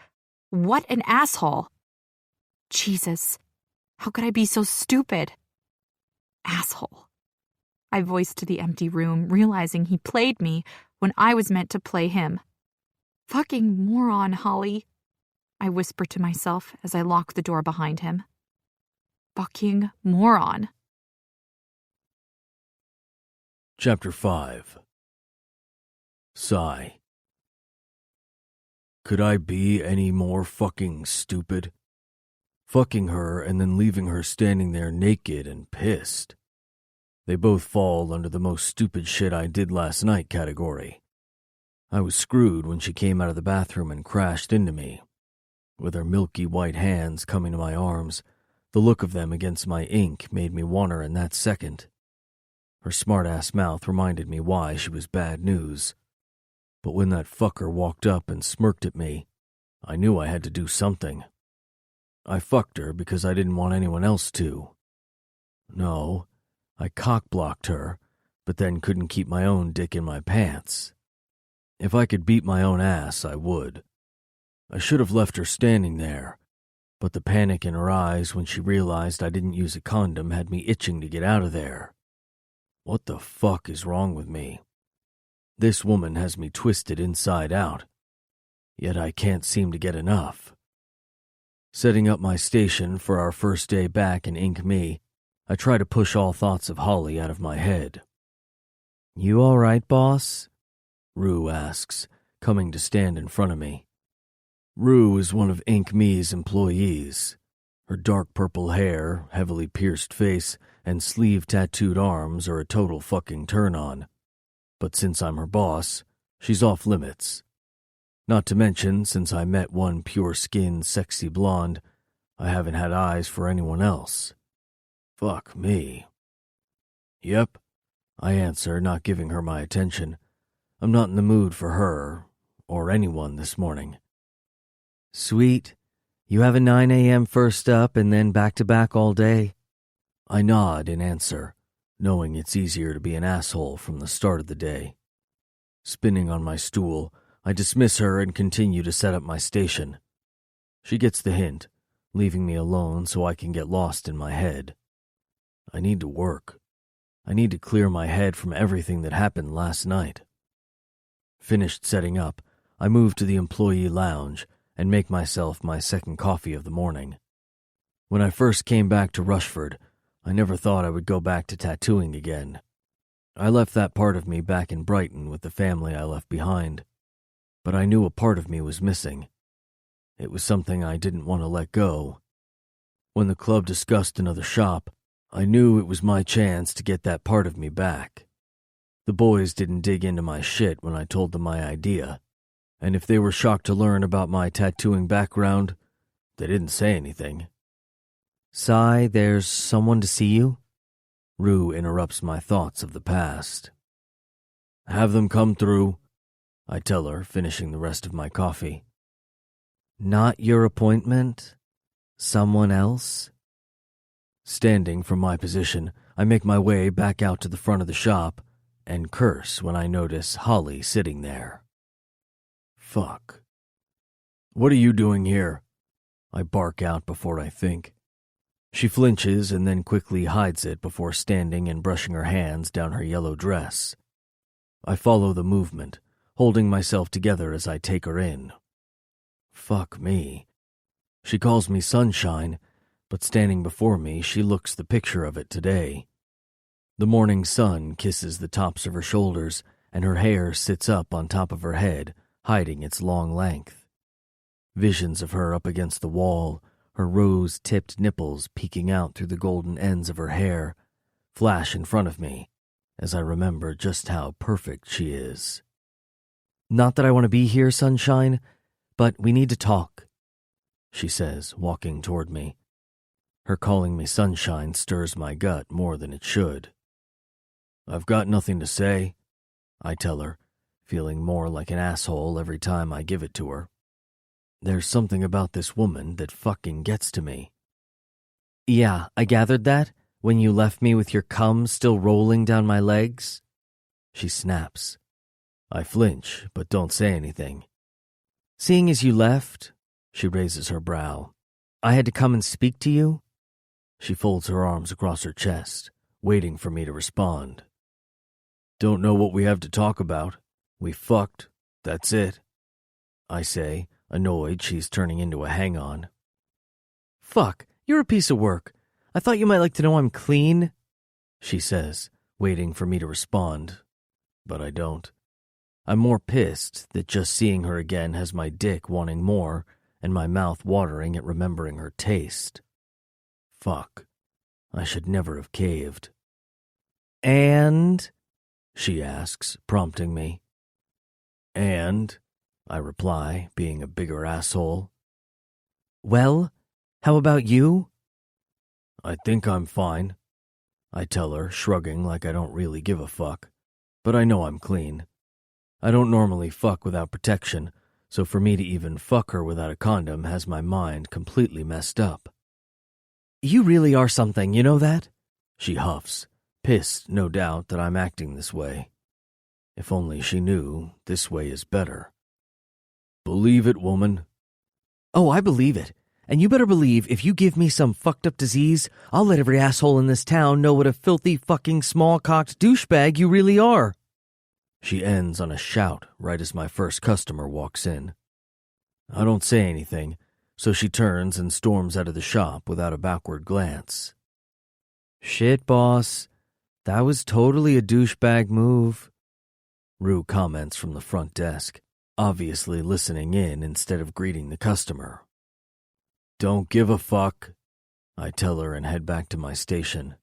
What an asshole. Jesus, how could I be so stupid? Asshole. I voiced to the empty room, realizing he played me when I was meant to play him. Fucking moron, Holly, I whispered to myself as I locked the door behind him. Fucking moron. Chapter 5. Sigh. Could I be any more fucking stupid? Fucking her and then leaving her standing there naked and pissed. They both fall under the most stupid shit I did last night category. I was screwed when she came out of the bathroom and crashed into me. With her milky white hands coming to my arms, the look of them against my ink made me want her in that second. Her smart-ass mouth reminded me why she was bad news. But when that fucker walked up and smirked at me, I knew I had to do something. I fucked her because I didn't want anyone else to. No, I cock-blocked her, but then couldn't keep my own dick in my pants. If I could beat my own ass, I would. I should have left her standing there, but the panic in her eyes when she realized I didn't use a condom had me itching to get out of there. What the fuck is wrong with me? This woman has me twisted inside out, yet I can't seem to get enough. Setting up my station for our first day back in Ink Me, I try to push all thoughts of Holly out of my head. You all right, boss? Rue asks, coming to stand in front of me. Rue is one of Ink Me's employees. Her dark purple hair, heavily pierced face, and sleeve-tattooed arms are a total fucking turn-on. But since I'm her boss, she's off limits. Not to mention, since I met one pure-skinned, sexy blonde, I haven't had eyes for anyone else. Fuck me. Yep, I answer, not giving her my attention. I'm not in the mood for her, or anyone this morning. Sweet. You have a 9 a.m. first up and then back-to-back all day? I nod in answer, knowing it's easier to be an asshole from the start of the day. Spinning on my stool, I dismiss her and continue to set up my station. She gets the hint, leaving me alone so I can get lost in my head. I need to work. I need to clear my head from everything that happened last night. Finished setting up, I move to the employee lounge and make myself my second coffee of the morning. When I first came back to Rushford, I never thought I would go back to tattooing again. I left that part of me back in Brighton with the family I left behind. But I knew a part of me was missing. It was something I didn't want to let go. When the club discussed another shop, I knew it was my chance to get that part of me back. The boys didn't dig into my shit when I told them my idea, and if they were shocked to learn about my tattooing background, they didn't say anything. Sigh, there's someone to see you? Rue interrupts my thoughts of the past. Have them come through, I tell her, finishing the rest of my coffee. Not your appointment? Someone else? Standing from my position, I make my way back out to the front of the shop and curse when I notice Holly sitting there. Fuck. What are you doing here? I bark out before I think. She flinches and then quickly hides it before standing and brushing her hands down her yellow dress. I follow the movement, holding myself together as I take her in. Fuck me. She calls me Sunshine, but standing before me, she looks the picture of it today. The morning sun kisses the tops of her shoulders, and her hair sits up on top of her head, hiding its long length. Visions of her up against the wall, her rose-tipped nipples peeking out through the golden ends of her hair, flash in front of me as I remember just how perfect she is. Not that I want to be here, Sunshine, but we need to talk, she says, walking toward me. Her calling me Sunshine stirs my gut more than it should. I've got nothing to say, I tell her, feeling more like an asshole every time I give it to her. There's something about this woman that fucking gets to me. Yeah, I gathered that when you left me with your cum still rolling down my legs. She snaps. I flinch, but don't say anything. Seeing as you left, she raises her brow. I had to come and speak to you? She folds her arms across her chest, waiting for me to respond. Don't know what we have to talk about. We fucked. That's it. I say, annoyed she's turning into a hang-on. Fuck, you're a piece of work. I thought you might like to know I'm clean, she says, waiting for me to respond. But I don't. I'm more pissed that just seeing her again has my dick wanting more and my mouth watering at remembering her taste. Fuck. I should never have caved. And? She asks, prompting me. And? I reply, being a bigger asshole. Well, how about you? I think I'm fine. I tell her, shrugging like I don't really give a fuck. But I know I'm clean. I don't normally fuck without protection, so for me to even fuck her without a condom has my mind completely messed up. You really are something, you know that? She huffs, pissed, no doubt, that I'm acting this way. If only she knew this way is better. Believe it, woman. Oh, I believe it. And you better believe if you give me some fucked up disease, I'll let every asshole in this town know what a filthy fucking small-cocked douchebag you really are. She ends on a shout right as my first customer walks in. I don't say anything, so she turns and storms out of the shop without a backward glance. Shit, boss. That was totally a douchebag move. Rue comments from the front desk, obviously listening in instead of greeting the customer. Don't give a fuck, I tell her and head back to my station.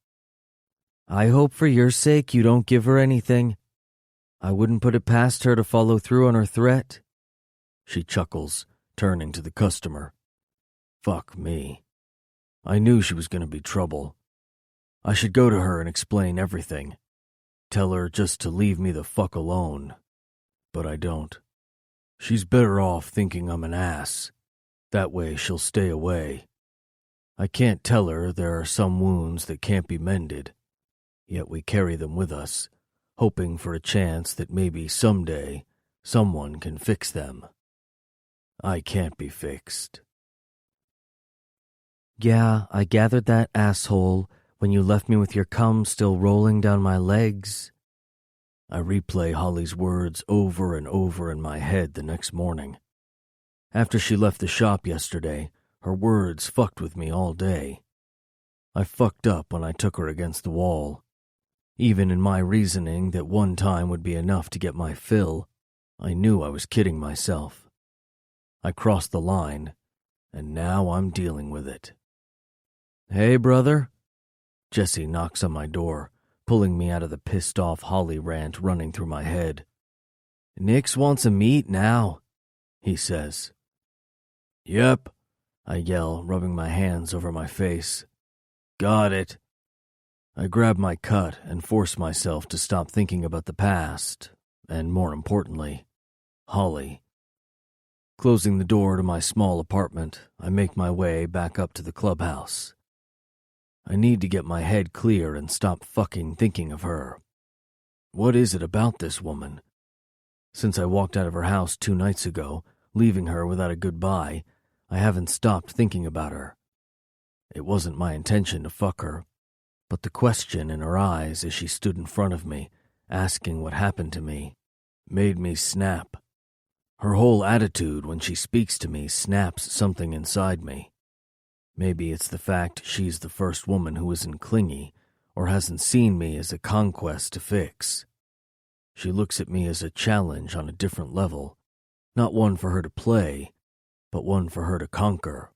I hope for your sake you don't give her anything. I wouldn't put it past her to follow through on her threat. She chuckles, turning to the customer. Fuck me. I knew she was going to be trouble. I should go to her and explain everything. Tell her just to leave me the fuck alone. But I don't. She's better off thinking I'm an ass. That way she'll stay away. I can't tell her there are some wounds that can't be mended, yet we carry them with us, hoping for a chance that maybe someday someone can fix them. I can't be fixed. Yeah, I gathered that, asshole, when you left me with your cum still rolling down my legs. I replay Holly's words over and over in my head the next morning. After she left the shop yesterday, her words fucked with me all day. I fucked up when I took her against the wall. Even in my reasoning that one time would be enough to get my fill, I knew I was kidding myself. I crossed the line, and now I'm dealing with it. Hey, brother. Jesse knocks on my door, pulling me out of the pissed-off Holly rant running through my head. Nix wants a meet now, he says. Yep, I yell, rubbing my hands over my face. Got it. I grab my cut and force myself to stop thinking about the past, and more importantly, Holly. Closing the door to my small apartment, I make my way back up to the clubhouse. I need to get my head clear and stop fucking thinking of her. What is it about this woman? Since I walked out of her house 2 nights ago, leaving her without a goodbye, I haven't stopped thinking about her. It wasn't my intention to fuck her, but the question in her eyes as she stood in front of me, asking what happened to me, made me snap. Her whole attitude when she speaks to me snaps something inside me. Maybe it's the fact she's the first woman who isn't clingy or hasn't seen me as a conquest to fix. She looks at me as a challenge on a different level, not one for her to play, but one for her to conquer.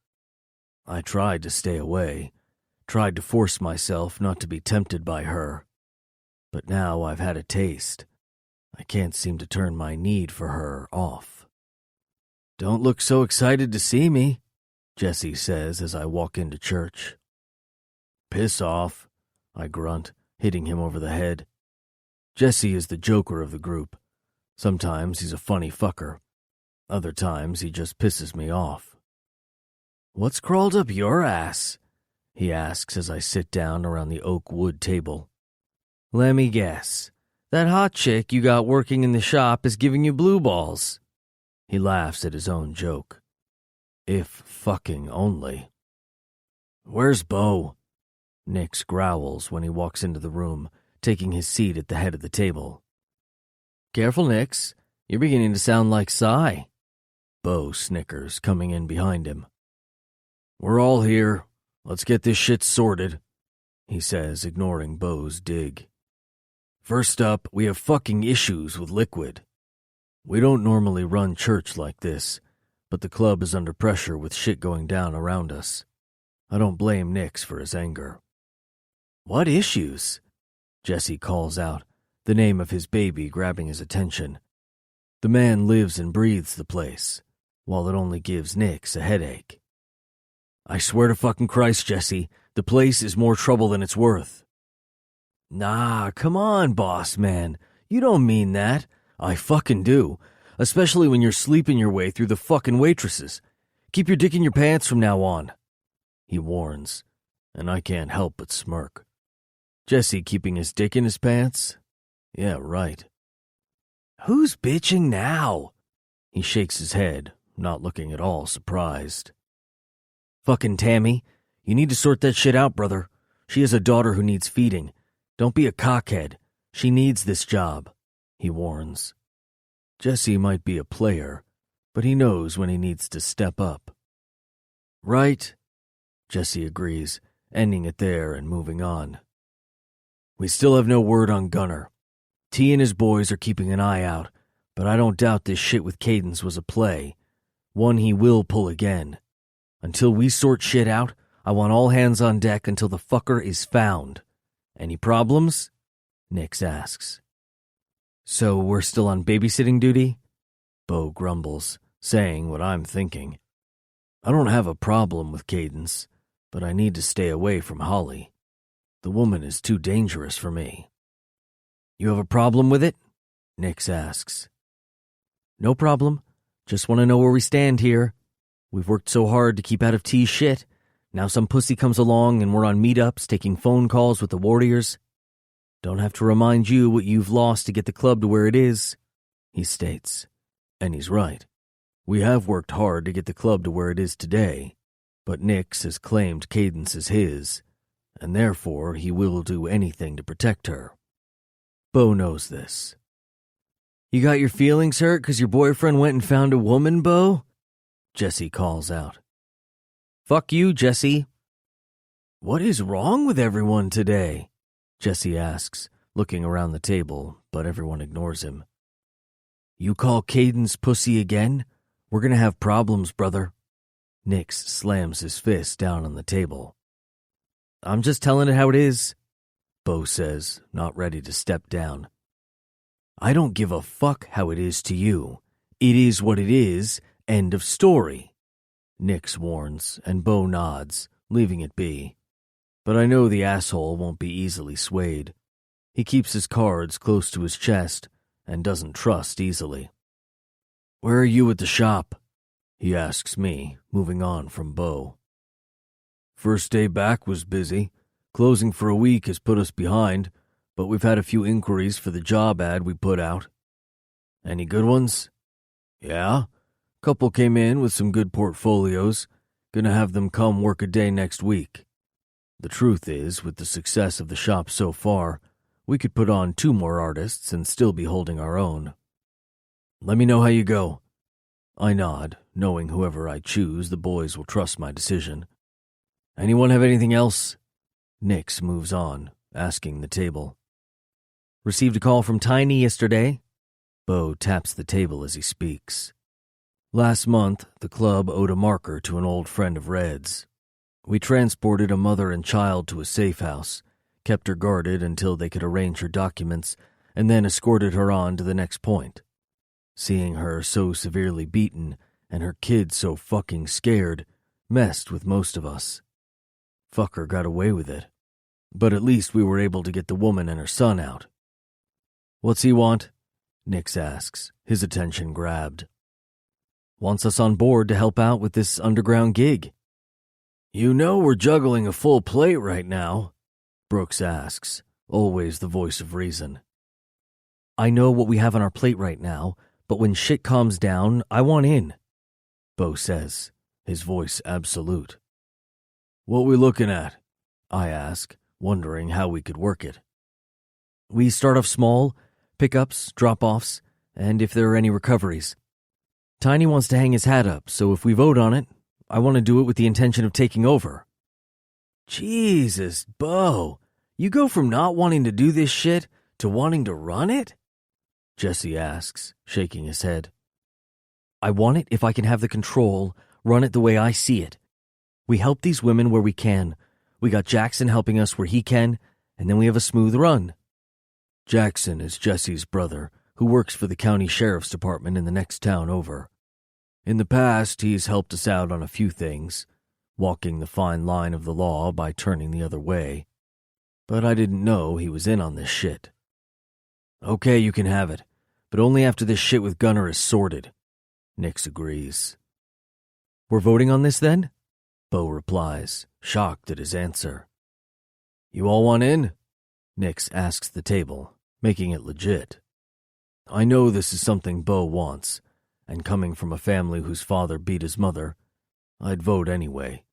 I tried to stay away, tried to force myself not to be tempted by her, but now I've had a taste. I can't seem to turn my need for her off. Don't look so excited to see me, Jesse says as I walk into church. Piss off, I grunt, hitting him over the head. Jesse is the joker of the group. Sometimes he's a funny fucker. Other times he just pisses me off. What's crawled up your ass? he asks as I sit down around the oak wood table. Let me guess. That hot chick you got working in the shop is giving you blue balls. He laughs at his own joke. If fucking only. Where's Bo? Nix growls when he walks into the room, taking his seat at the head of the table. Careful, Nix. You're beginning to sound like Cy. Bo snickers, coming in behind him. We're all here. Let's get this shit sorted, he says, ignoring Bo's dig. First up, we have fucking issues with Liquid. We don't normally run church like this, but the club is under pressure with shit going down around us. I don't blame Nix for his anger. What issues? Jesse calls out, the name of his baby grabbing his attention. The man lives and breathes the place, while it only gives Nix a headache. I swear to fucking Christ, Jesse, the place is more trouble than it's worth. Nah, come on, boss man. You don't mean that. I fucking do. Especially when you're sleeping your way through the fucking waitresses. Keep your dick in your pants from now on, he warns, and I can't help but smirk. Jesse keeping his dick in his pants? Yeah, right. Who's bitching now? He shakes his head, not looking at all surprised. Fucking Tammy, you need to sort that shit out, brother. She has a daughter who needs feeding. Don't be a cockhead. She needs this job, he warns. Jesse might be a player, but he knows when he needs to step up. Right, Jesse agrees, ending it there and moving on. We still have no word on Gunner. T and his boys are keeping an eye out, but I don't doubt this shit with Cadence was a play. One he will pull again. Until we sort shit out, I want all hands on deck until the fucker is found. Any problems? Nix asks. So we're still on babysitting duty? Bo grumbles, saying what I'm thinking. I don't have a problem with Cadence, but I need to stay away from Holly. The woman is too dangerous for me. You have a problem with it? Nix asks. No problem. Just want to know where we stand here. We've worked so hard to keep out of T's shit. Now some pussy comes along and we're on meetups taking phone calls with the Warriors. Don't have to remind you what you've lost to get the club to where it is, he states. And he's right. We have worked hard to get the club to where it is today, but Nix has claimed Cadence is his, and therefore he will do anything to protect her. Bo knows this. You got your feelings hurt because your boyfriend went and found a woman, Bo? Jesse calls out. Fuck you, Jesse. What is wrong with everyone today? Jesse asks, looking around the table, but everyone ignores him. You call Cadence pussy again? We're gonna have problems, brother. Nix slams his fist down on the table. I'm just telling it how it is, Bo says, not ready to step down. I don't give a fuck how it is to you. It is what it is, end of story. Nix warns, and Bo nods, leaving it be. But I know the asshole won't be easily swayed. He keeps his cards close to his chest and doesn't trust easily. Where are you at the shop? He asks me, moving on from Bo. First day back was busy. Closing for a week has put us behind, but we've had a few inquiries for the job ad we put out. Any good ones? Yeah. Couple came in with some good portfolios. Gonna have them come work a day next week. The truth is, with the success of the shop so far, we could put on 2 more artists and still be holding our own. Let me know how you go. I nod, knowing whoever I choose, the boys will trust my decision. Anyone have anything else? Nix moves on, asking the table. Received a call from Tiny yesterday. Bo taps the table as he speaks. Last month, the club owed a marker to an old friend of Red's. We transported a mother and child to a safe house, kept her guarded until they could arrange her documents, and then escorted her on to the next point. Seeing her so severely beaten and her kid so fucking scared messed with most of us. Fucker got away with it. But at least we were able to get the woman and her son out. What's he want? Nix asks, his attention grabbed. Wants us on board to help out with this underground gig. You know we're juggling a full plate right now, Brooks asks, always the voice of reason. I know what we have on our plate right now, but when shit calms down, I want in, Bo says, his voice absolute. What we looking at? I ask, wondering how we could work it. We start off small, pickups, drop-offs, and if there are any recoveries. Tiny wants to hang his hat up, so if we vote on it, I want to do it with the intention of taking over. Jesus, Bo, you go from not wanting to do this shit to wanting to run it? Jesse asks, shaking his head. I want it if I can have the control, run it the way I see it. We help these women where we can. We got Jackson helping us where he can, and then we have a smooth run. Jackson is Jesse's brother, who works for the county sheriff's department in the next town over. In the past, he's helped us out on a few things, walking the fine line of the law by turning the other way. But I didn't know he was in on this shit. Okay, you can have it, but only after this shit with Gunner is sorted. Nix agrees. We're voting on this then? Bo replies, shocked at his answer. You all want in? Nix asks the table, making it legit. I know this is something Bo wants, and coming from a family whose father beat his mother, I'd vote anyway.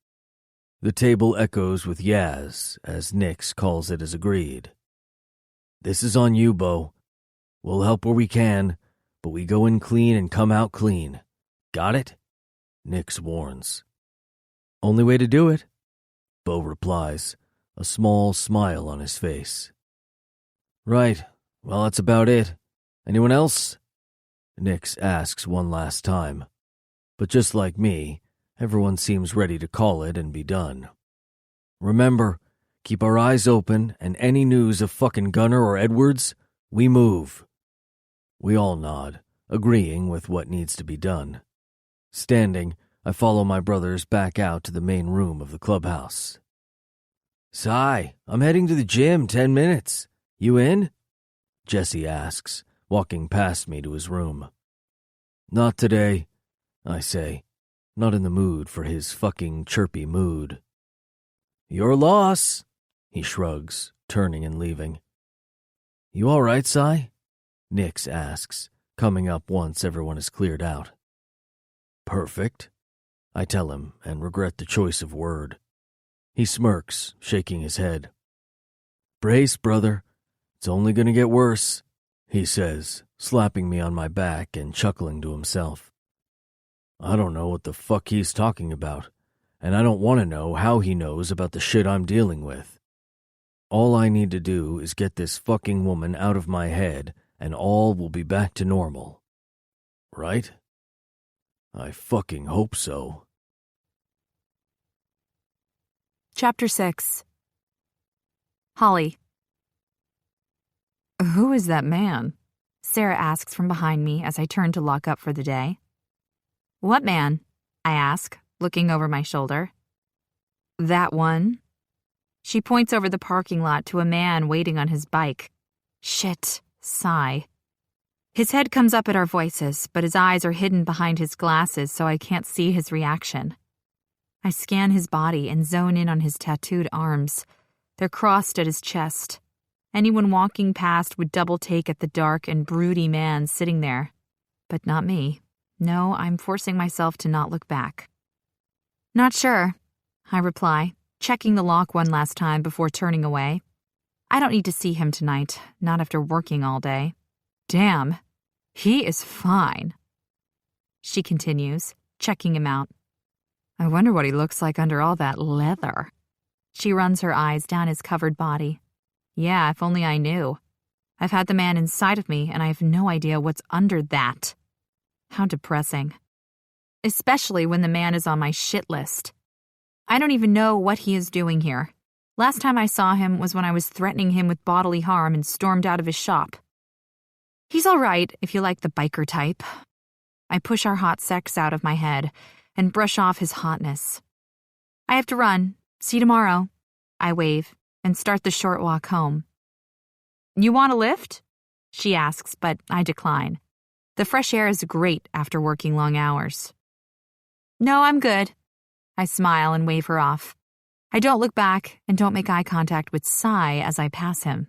The table echoes with Yaz, as Nix calls it as agreed. This is on you, Bo. We'll help where we can, but we go in clean and come out clean. Got it? Nix warns. Only way to do it, Bo replies, a small smile on his face. Right. Well, that's about it. Anyone else? Nix asks one last time. But just like me, everyone seems ready to call it and be done. Remember, keep our eyes open, and any news of fucking Gunner or Edwards, we move. We all nod, agreeing with what needs to be done. Standing, I follow my brothers back out to the main room of the clubhouse. Cy, I'm heading to the gym 10 minutes. You in? Jesse asks, walking past me to his room. Not today, I say, not in the mood for his fucking chirpy mood. Your loss, he shrugs, turning and leaving. You all right, Cy? Nix asks, coming up once everyone is cleared out. Perfect, I tell him and regret the choice of word. He smirks, shaking his head. Brace, brother. It's only gonna get worse, he says, slapping me on my back and chuckling to himself. I don't know what the fuck he's talking about, and I don't want to know how he knows about the shit I'm dealing with. All I need to do is get this fucking woman out of my head, and all will be back to normal. Right? I fucking hope so. Chapter 6. Holly. Who is that man? Sarah asks from behind me as I turn to lock up for the day. What man? I ask, looking over my shoulder. That one? She points over the parking lot to a man waiting on his bike. Shit, sigh. His head comes up at our voices, but his eyes are hidden behind his glasses so I can't see his reaction. I scan his body and zone in on his tattooed arms. They're crossed at his chest. Anyone walking past would double take at the dark and broody man sitting there. But not me. No, I'm forcing myself to not look back. Not sure, I reply, checking the lock one last time before turning away. I don't need to see him tonight, not after working all day. Damn, he is fine. She continues, checking him out. I wonder what he looks like under all that leather. She runs her eyes down his covered body. Yeah, if only I knew. I've had the man inside of me, and I have no idea what's under that. How depressing. Especially when the man is on my shit list. I don't even know what he is doing here. Last time I saw him was when I was threatening him with bodily harm and stormed out of his shop. He's all right if you like the biker type. I push our hot sex out of my head and brush off his hotness. I have to run. See you tomorrow. I wave and start the short walk home. You want a lift? She asks, but I decline. The fresh air is great after working long hours. No, I'm good. I smile and wave her off. I don't look back and don't make eye contact with Sai as I pass him.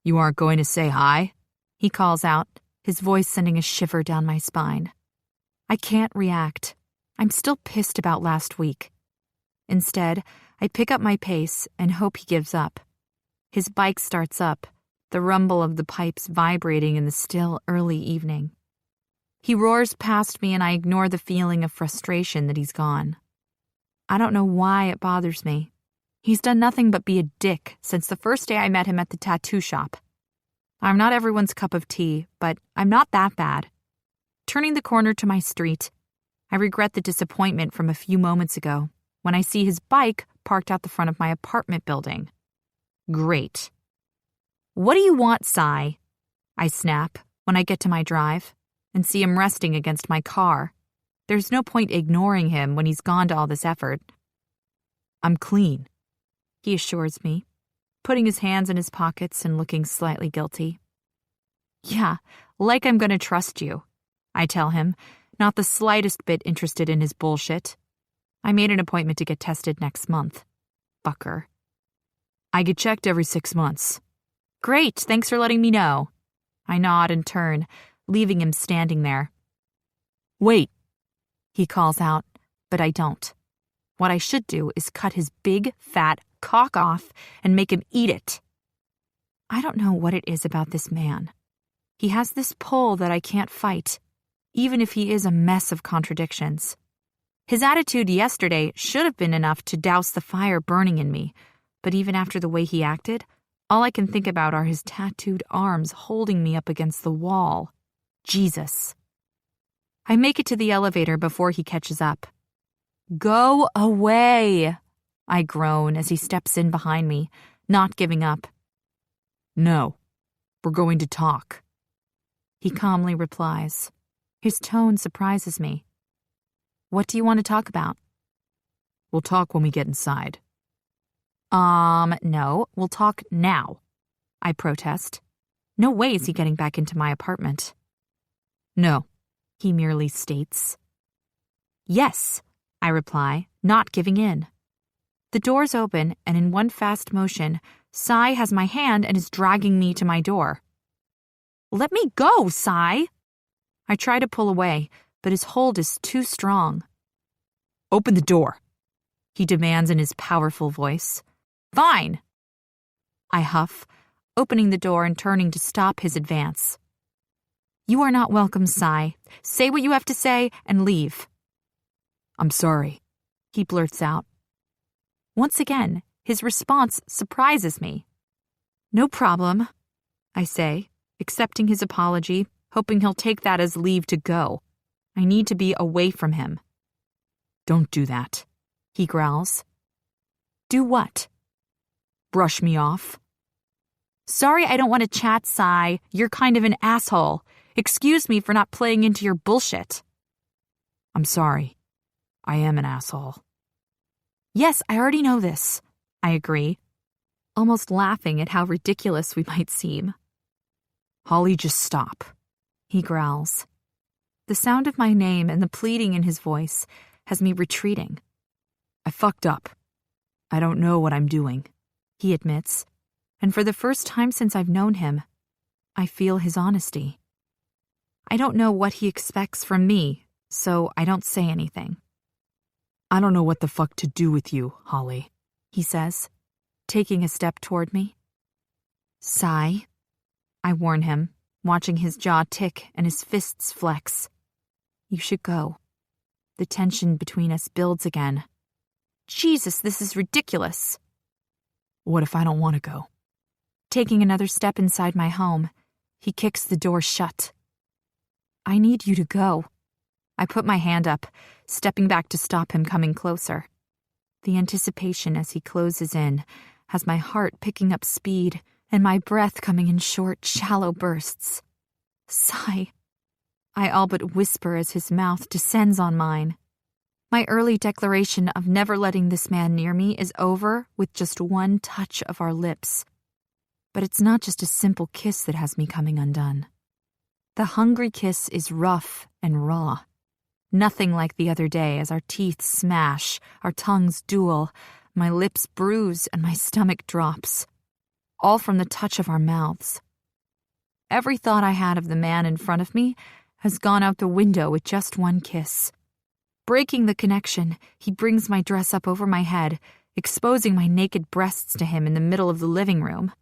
You aren't going to say hi? He calls out, his voice sending a shiver down my spine. I can't react. I'm still pissed about last week. Instead, I pick up my pace and hope he gives up. His bike starts up, the rumble of the pipes vibrating in the still early evening. He roars past me and I ignore the feeling of frustration that he's gone. I don't know why it bothers me. He's done nothing but be a dick since the first day I met him at the tattoo shop. I'm not everyone's cup of tea, but I'm not that bad. Turning the corner to my street, I regret the disappointment from a few moments ago when I see his bike parked out the front of my apartment building. Great. What do you want, Sai? I snap when I get to my drive and see him resting against my car. There's no point ignoring him when he's gone to all this effort. I'm clean, he assures me, putting his hands in his pockets and looking slightly guilty. Yeah, like I'm going to trust you, I tell him, not the slightest bit interested in his bullshit. I made an appointment to get tested next month. Fucker. I get checked every 6 months. Great, thanks for letting me know. I nod and turn, leaving him standing there. Wait, he calls out, but I don't. What I should do is cut his big, fat cock off and make him eat it. I don't know what it is about this man. He has this pull that I can't fight, even if he is a mess of contradictions. His attitude yesterday should have been enough to douse the fire burning in me, but even after the way he acted, all I can think about are his tattooed arms holding me up against the wall. Jesus. I make it to the elevator before he catches up. Go away, I groan as he steps in behind me, not giving up. No, we're going to talk. He calmly replies. His tone surprises me. What do you want to talk about? We'll talk when we get inside. No, we'll talk now, I protest. No way is he getting back into my apartment. No, he merely states. Yes, I reply, not giving in. The doors open, and in one fast motion, Sai has my hand and is dragging me to my door. Let me go, Sai! I try to pull away, but his hold is too strong. Open the door, he demands in his powerful voice. Fine! I huff, opening the door and turning to stop his advance. You are not welcome, Sai. Say what you have to say and leave. I'm sorry, he blurts out. Once again, his response surprises me. No problem, I say, accepting his apology, hoping he'll take that as leave to go. I need to be away from him. Don't do that, he growls. Do what? Brush me off. Sorry, I don't want to chat, Sai. You're kind of an asshole. Excuse me for not playing into your bullshit. I'm sorry. I am an asshole. Yes, I already know this, I agree, almost laughing at how ridiculous we might seem. Holly, just stop, he growls. The sound of my name and the pleading in his voice has me retreating. I fucked up. I don't know what I'm doing, he admits, and for the first time since I've known him, I feel his honesty. I don't know what he expects from me, so I don't say anything. I don't know what the fuck to do with you, Holly, he says, taking a step toward me. Sai, I warn him, watching his jaw tick and his fists flex. You should go. The tension between us builds again. Jesus, this is ridiculous. What if I don't want to go? Taking another step inside my home, he kicks the door shut. I need you to go. I put my hand up, stepping back to stop him coming closer. The anticipation as he closes in has my heart picking up speed and my breath coming in short, shallow bursts. Sigh. I all but whisper as his mouth descends on mine. My early declaration of never letting this man near me is over with just one touch of our lips. But it's not just a simple kiss that has me coming undone. The hungry kiss is rough and raw. Nothing like the other day as our teeth smash, our tongues duel, my lips bruise, and my stomach drops. All from the touch of our mouths. Every thought I had of the man in front of me has gone out the window with just one kiss. Breaking the connection, he brings my dress up over my head, exposing my naked breasts to him in the middle of the living room.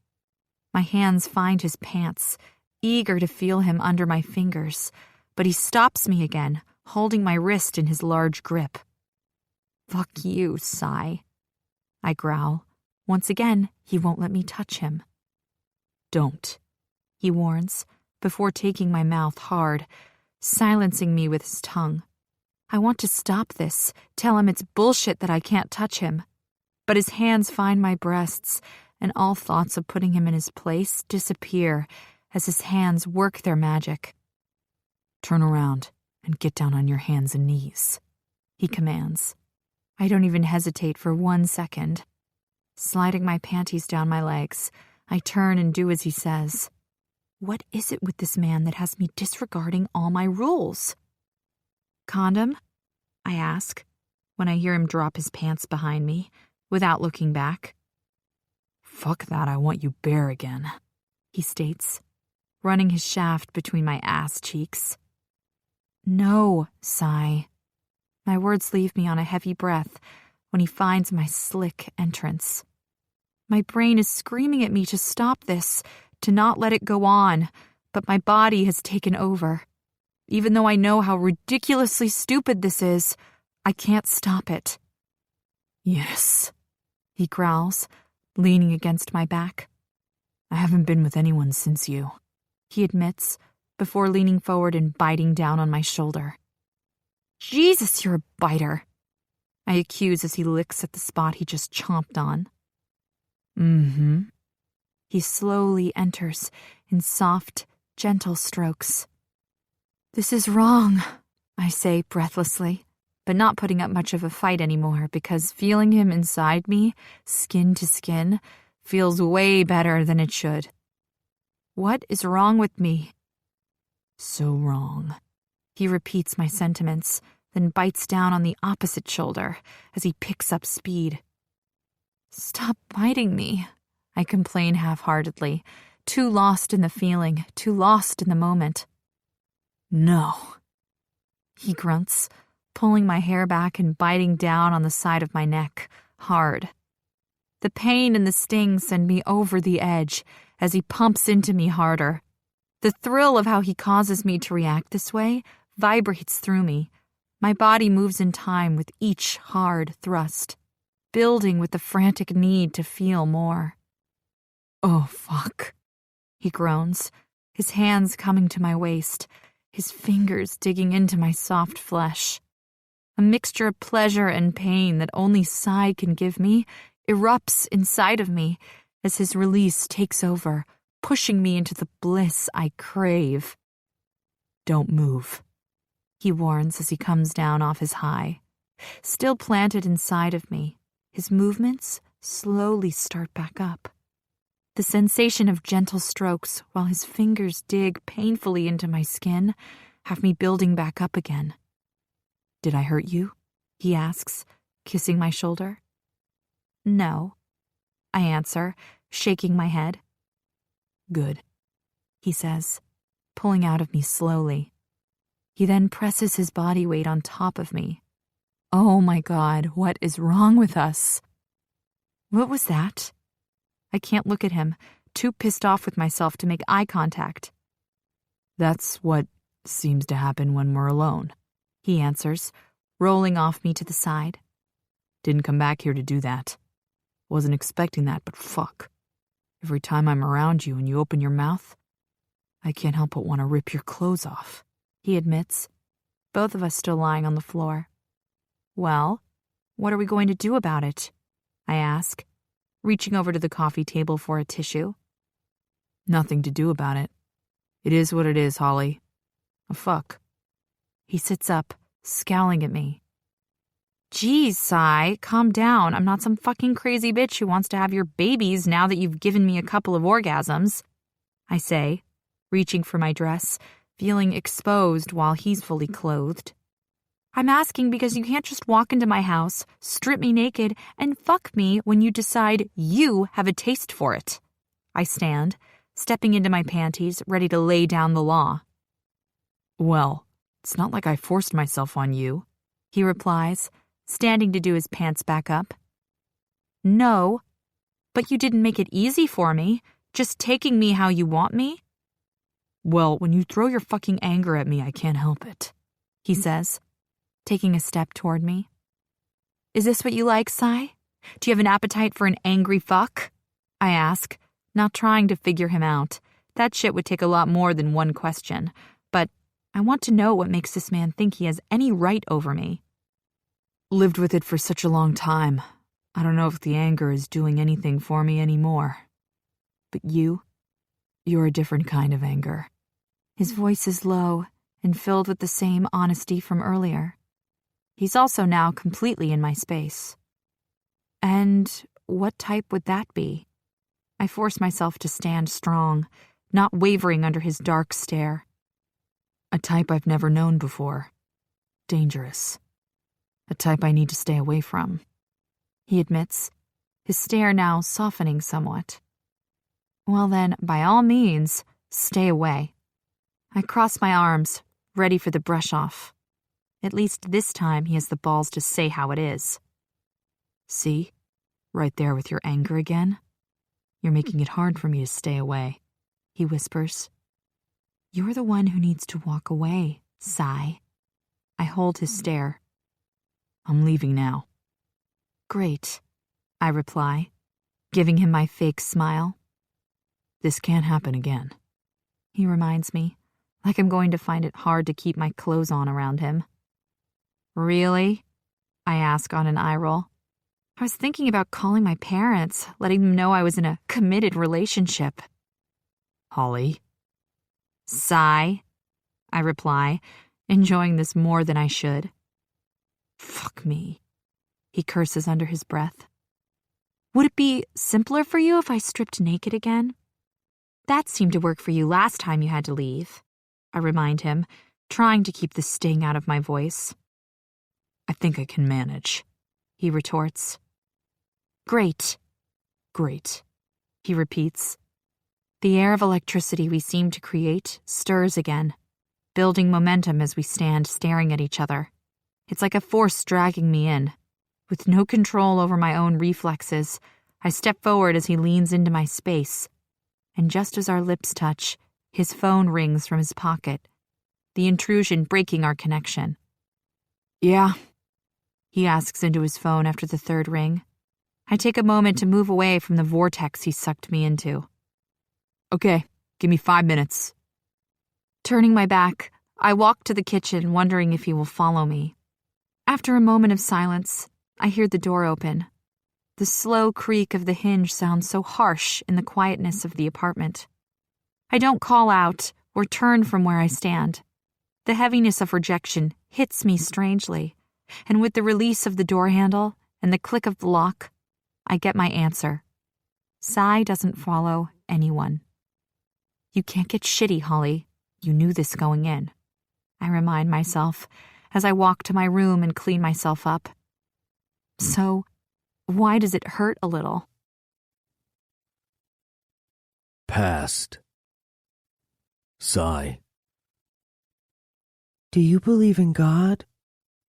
My hands find his pants, eager to feel him under my fingers, but he stops me again, holding my wrist in his large grip. "Fuck you, Sai," I growl. Once again, he won't let me touch him. "Don't," he warns, before taking my mouth hard, silencing me with his tongue. I want to stop this, tell him it's bullshit that I can't touch him. But his hands find my breasts, and all thoughts of putting him in his place disappear as his hands work their magic. "Turn around and get down on your hands and knees," he commands. I don't even hesitate for 1 second. Sliding my panties down my legs, I turn and do as he says. What is it with this man that has me disregarding all my rules? "Condom?" I ask, when I hear him drop his pants behind me, without looking back. "Fuck that, I want you bare again," he states, running his shaft between my ass cheeks. "No, Sai." My words leave me on a heavy breath when he finds my slick entrance. My brain is screaming at me to stop this, to not let it go on, but my body has taken over. Even though I know how ridiculously stupid this is, I can't stop it. "Yes," he growls, leaning against my back. "I haven't been with anyone since you," he admits, before leaning forward and biting down on my shoulder. "Jesus, you're a biter," I accuse as he licks at the spot he just chomped on. "Mm-hmm." He slowly enters in soft, gentle strokes. "This is wrong," I say breathlessly, but not putting up much of a fight anymore because feeling him inside me, skin to skin, feels way better than it should. What is wrong with me? "So wrong." He repeats my sentiments, then bites down on the opposite shoulder as he picks up speed. "Stop biting me," I complain half-heartedly, too lost in the feeling, too lost in the moment. "No," he grunts, pulling my hair back and biting down on the side of my neck, hard. The pain and the sting send me over the edge as he pumps into me harder. The thrill of how he causes me to react this way vibrates through me. My body moves in time with each hard thrust, building with the frantic need to feel more. "Oh, fuck," he groans, his hands coming to my waist, his fingers digging into my soft flesh. A mixture of pleasure and pain that only Sai can give me erupts inside of me as his release takes over, pushing me into the bliss I crave. "Don't move," he warns as he comes down off his high. Still planted inside of me, his movements slowly start back up. The sensation of gentle strokes while his fingers dig painfully into my skin have me building back up again. "Did I hurt you?" he asks, kissing my shoulder. "No," I answer, shaking my head. "Good," he says, pulling out of me slowly. He then presses his body weight on top of me. Oh my God, what is wrong with us? What was that? I can't look at him, too pissed off with myself to make eye contact. "That's what seems to happen when we're alone," he answers, rolling off me to the side. "Didn't come back here to do that. Wasn't expecting that, but fuck. Every time I'm around you and you open your mouth, I can't help but want to rip your clothes off," he admits, both of us still lying on the floor. "Well, what are we going to do about it?" I ask, reaching over to the coffee table for a tissue. "Nothing to do about it. It is what it is, Holly. A fuck." He sits up, scowling at me. "Geez, Sai, calm down. I'm not some fucking crazy bitch who wants to have your babies now that you've given me a couple of orgasms," I say, reaching for my dress, feeling exposed while he's fully clothed. I'm asking because you can't just walk into my house, strip me naked, and fuck me when you decide you have a taste for it. I stand, stepping into my panties, ready to lay down the law. Well, it's not like I forced myself on you, he replies, standing to do his pants back up. No, but you didn't make it easy for me, just taking me how you want me. Well, when you throw your fucking anger at me, I can't help it, he says, taking a step toward me. Is this what you like, Sai? Do you have an appetite for an angry fuck? I ask, not trying to figure him out. That shit would take a lot more than one question, but I want to know what makes this man think he has any right over me. Lived with it for such a long time. I don't know if the anger is doing anything for me anymore. But you're a different kind of anger. His voice is low and filled with the same honesty from earlier. He's also now completely in my space. And what type would that be? I force myself to stand strong, not wavering under his dark stare. A type I've never known before. Dangerous. A type I need to stay away from. He admits, his stare now softening somewhat. Well then, by all means, stay away. I cross my arms, ready for the brush-off. At least this time he has the balls to say how it is. See? Right there with your anger again? You're making it hard for me to stay away, he whispers. You're the one who needs to walk away, Sai. I hold his stare. I'm leaving now. Great, I reply, giving him my fake smile. This can't happen again, he reminds me, like I'm going to find it hard to keep my clothes on around him. Really? I ask on an eye roll. I was thinking about calling my parents, letting them know I was in a committed relationship. Holly? Sigh, I reply, enjoying this more than I should. Fuck me, he curses under his breath. Would it be simpler for you if I stripped naked again? That seemed to work for you last time you had to leave, I remind him, trying to keep the sting out of my voice. I think I can manage, he retorts. Great, he repeats. The air of electricity we seem to create stirs again, building momentum as we stand staring at each other. It's like a force dragging me in. With no control over my own reflexes, I step forward as he leans into my space. And just as our lips touch, his phone rings from his pocket, the intrusion breaking our connection. Yeah, he asks into his phone after the third ring. I take a moment to move away from the vortex he sucked me into. Okay, give me 5 minutes. Turning my back, I walk to the kitchen, wondering if he will follow me. After a moment of silence, I hear the door open. The slow creak of the hinge sounds so harsh in the quietness of the apartment. I don't call out or turn from where I stand. The heaviness of rejection hits me strangely, and with the release of the door handle and the click of the lock, I get my answer. Sai doesn't follow anyone. You can't get shitty, Holly. You knew this going in. I remind myself as I walk to my room and clean myself up. So, why does it hurt a little? Past. Sigh. Do you believe in God?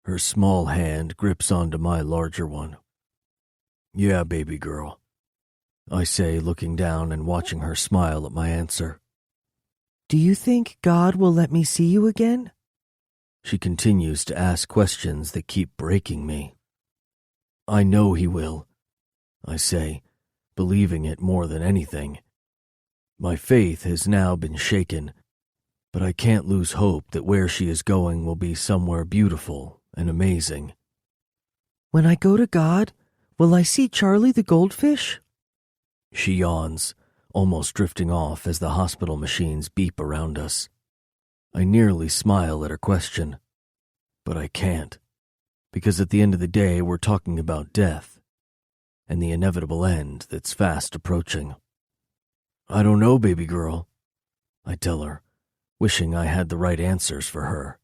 Her small hand grips onto my larger one. Yeah, baby girl, I say, looking down and watching her smile at my answer. Do you think God will let me see you again? She continues to ask questions that keep breaking me. I know he will, I say, believing it more than anything. My faith has now been shaken, but I can't lose hope that where she is going will be somewhere beautiful and amazing. When I go to God, will I see Charlie the goldfish? She yawns, almost drifting off as the hospital machines beep around us. I nearly smile at her question, but I can't, because at the end of the day we're talking about death, and the inevitable end that's fast approaching. I don't know, baby girl, I tell her, wishing I had the right answers for her.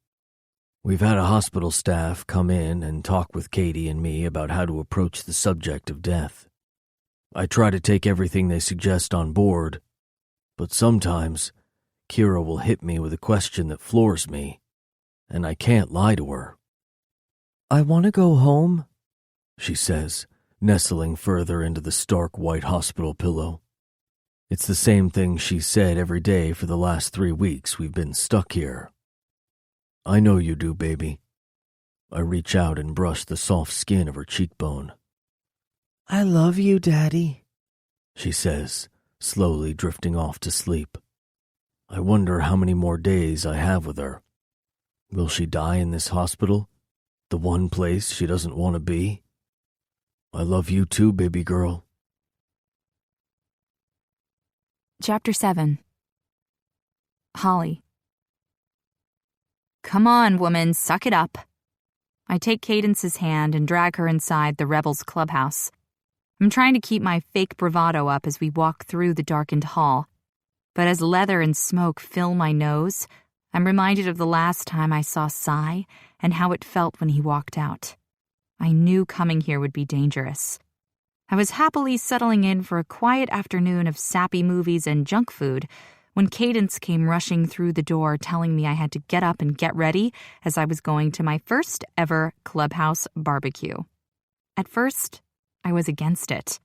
We've had a hospital staff come in and talk with Katie and me about how to approach the subject of death. I try to take everything they suggest on board, but sometimes Kira will hit me with a question that floors me, and I can't lie to her. "I want to go home," she says, nestling further into the stark white hospital pillow. It's the same thing she's said every day for the last 3 weeks we've been stuck here. "I know you do, baby." I reach out and brush the soft skin of her cheekbone. "I love you, Daddy," she says, slowly drifting off to sleep. I wonder how many more days I have with her. Will she die in this hospital? The one place she doesn't want to be? I love you too, baby girl. Chapter 7. Holly. "Come on, woman, suck it up." I take Cadence's hand and drag her inside the Rebels clubhouse. I'm trying to keep my fake bravado up as we walk through the darkened hall, but as leather and smoke fill my nose, I'm reminded of the last time I saw Sai and how it felt when he walked out. I knew coming here would be dangerous. I was happily settling in for a quiet afternoon of sappy movies and junk food when Cadence came rushing through the door telling me I had to get up and get ready as I was going to my first ever clubhouse barbecue. At first, I was against it.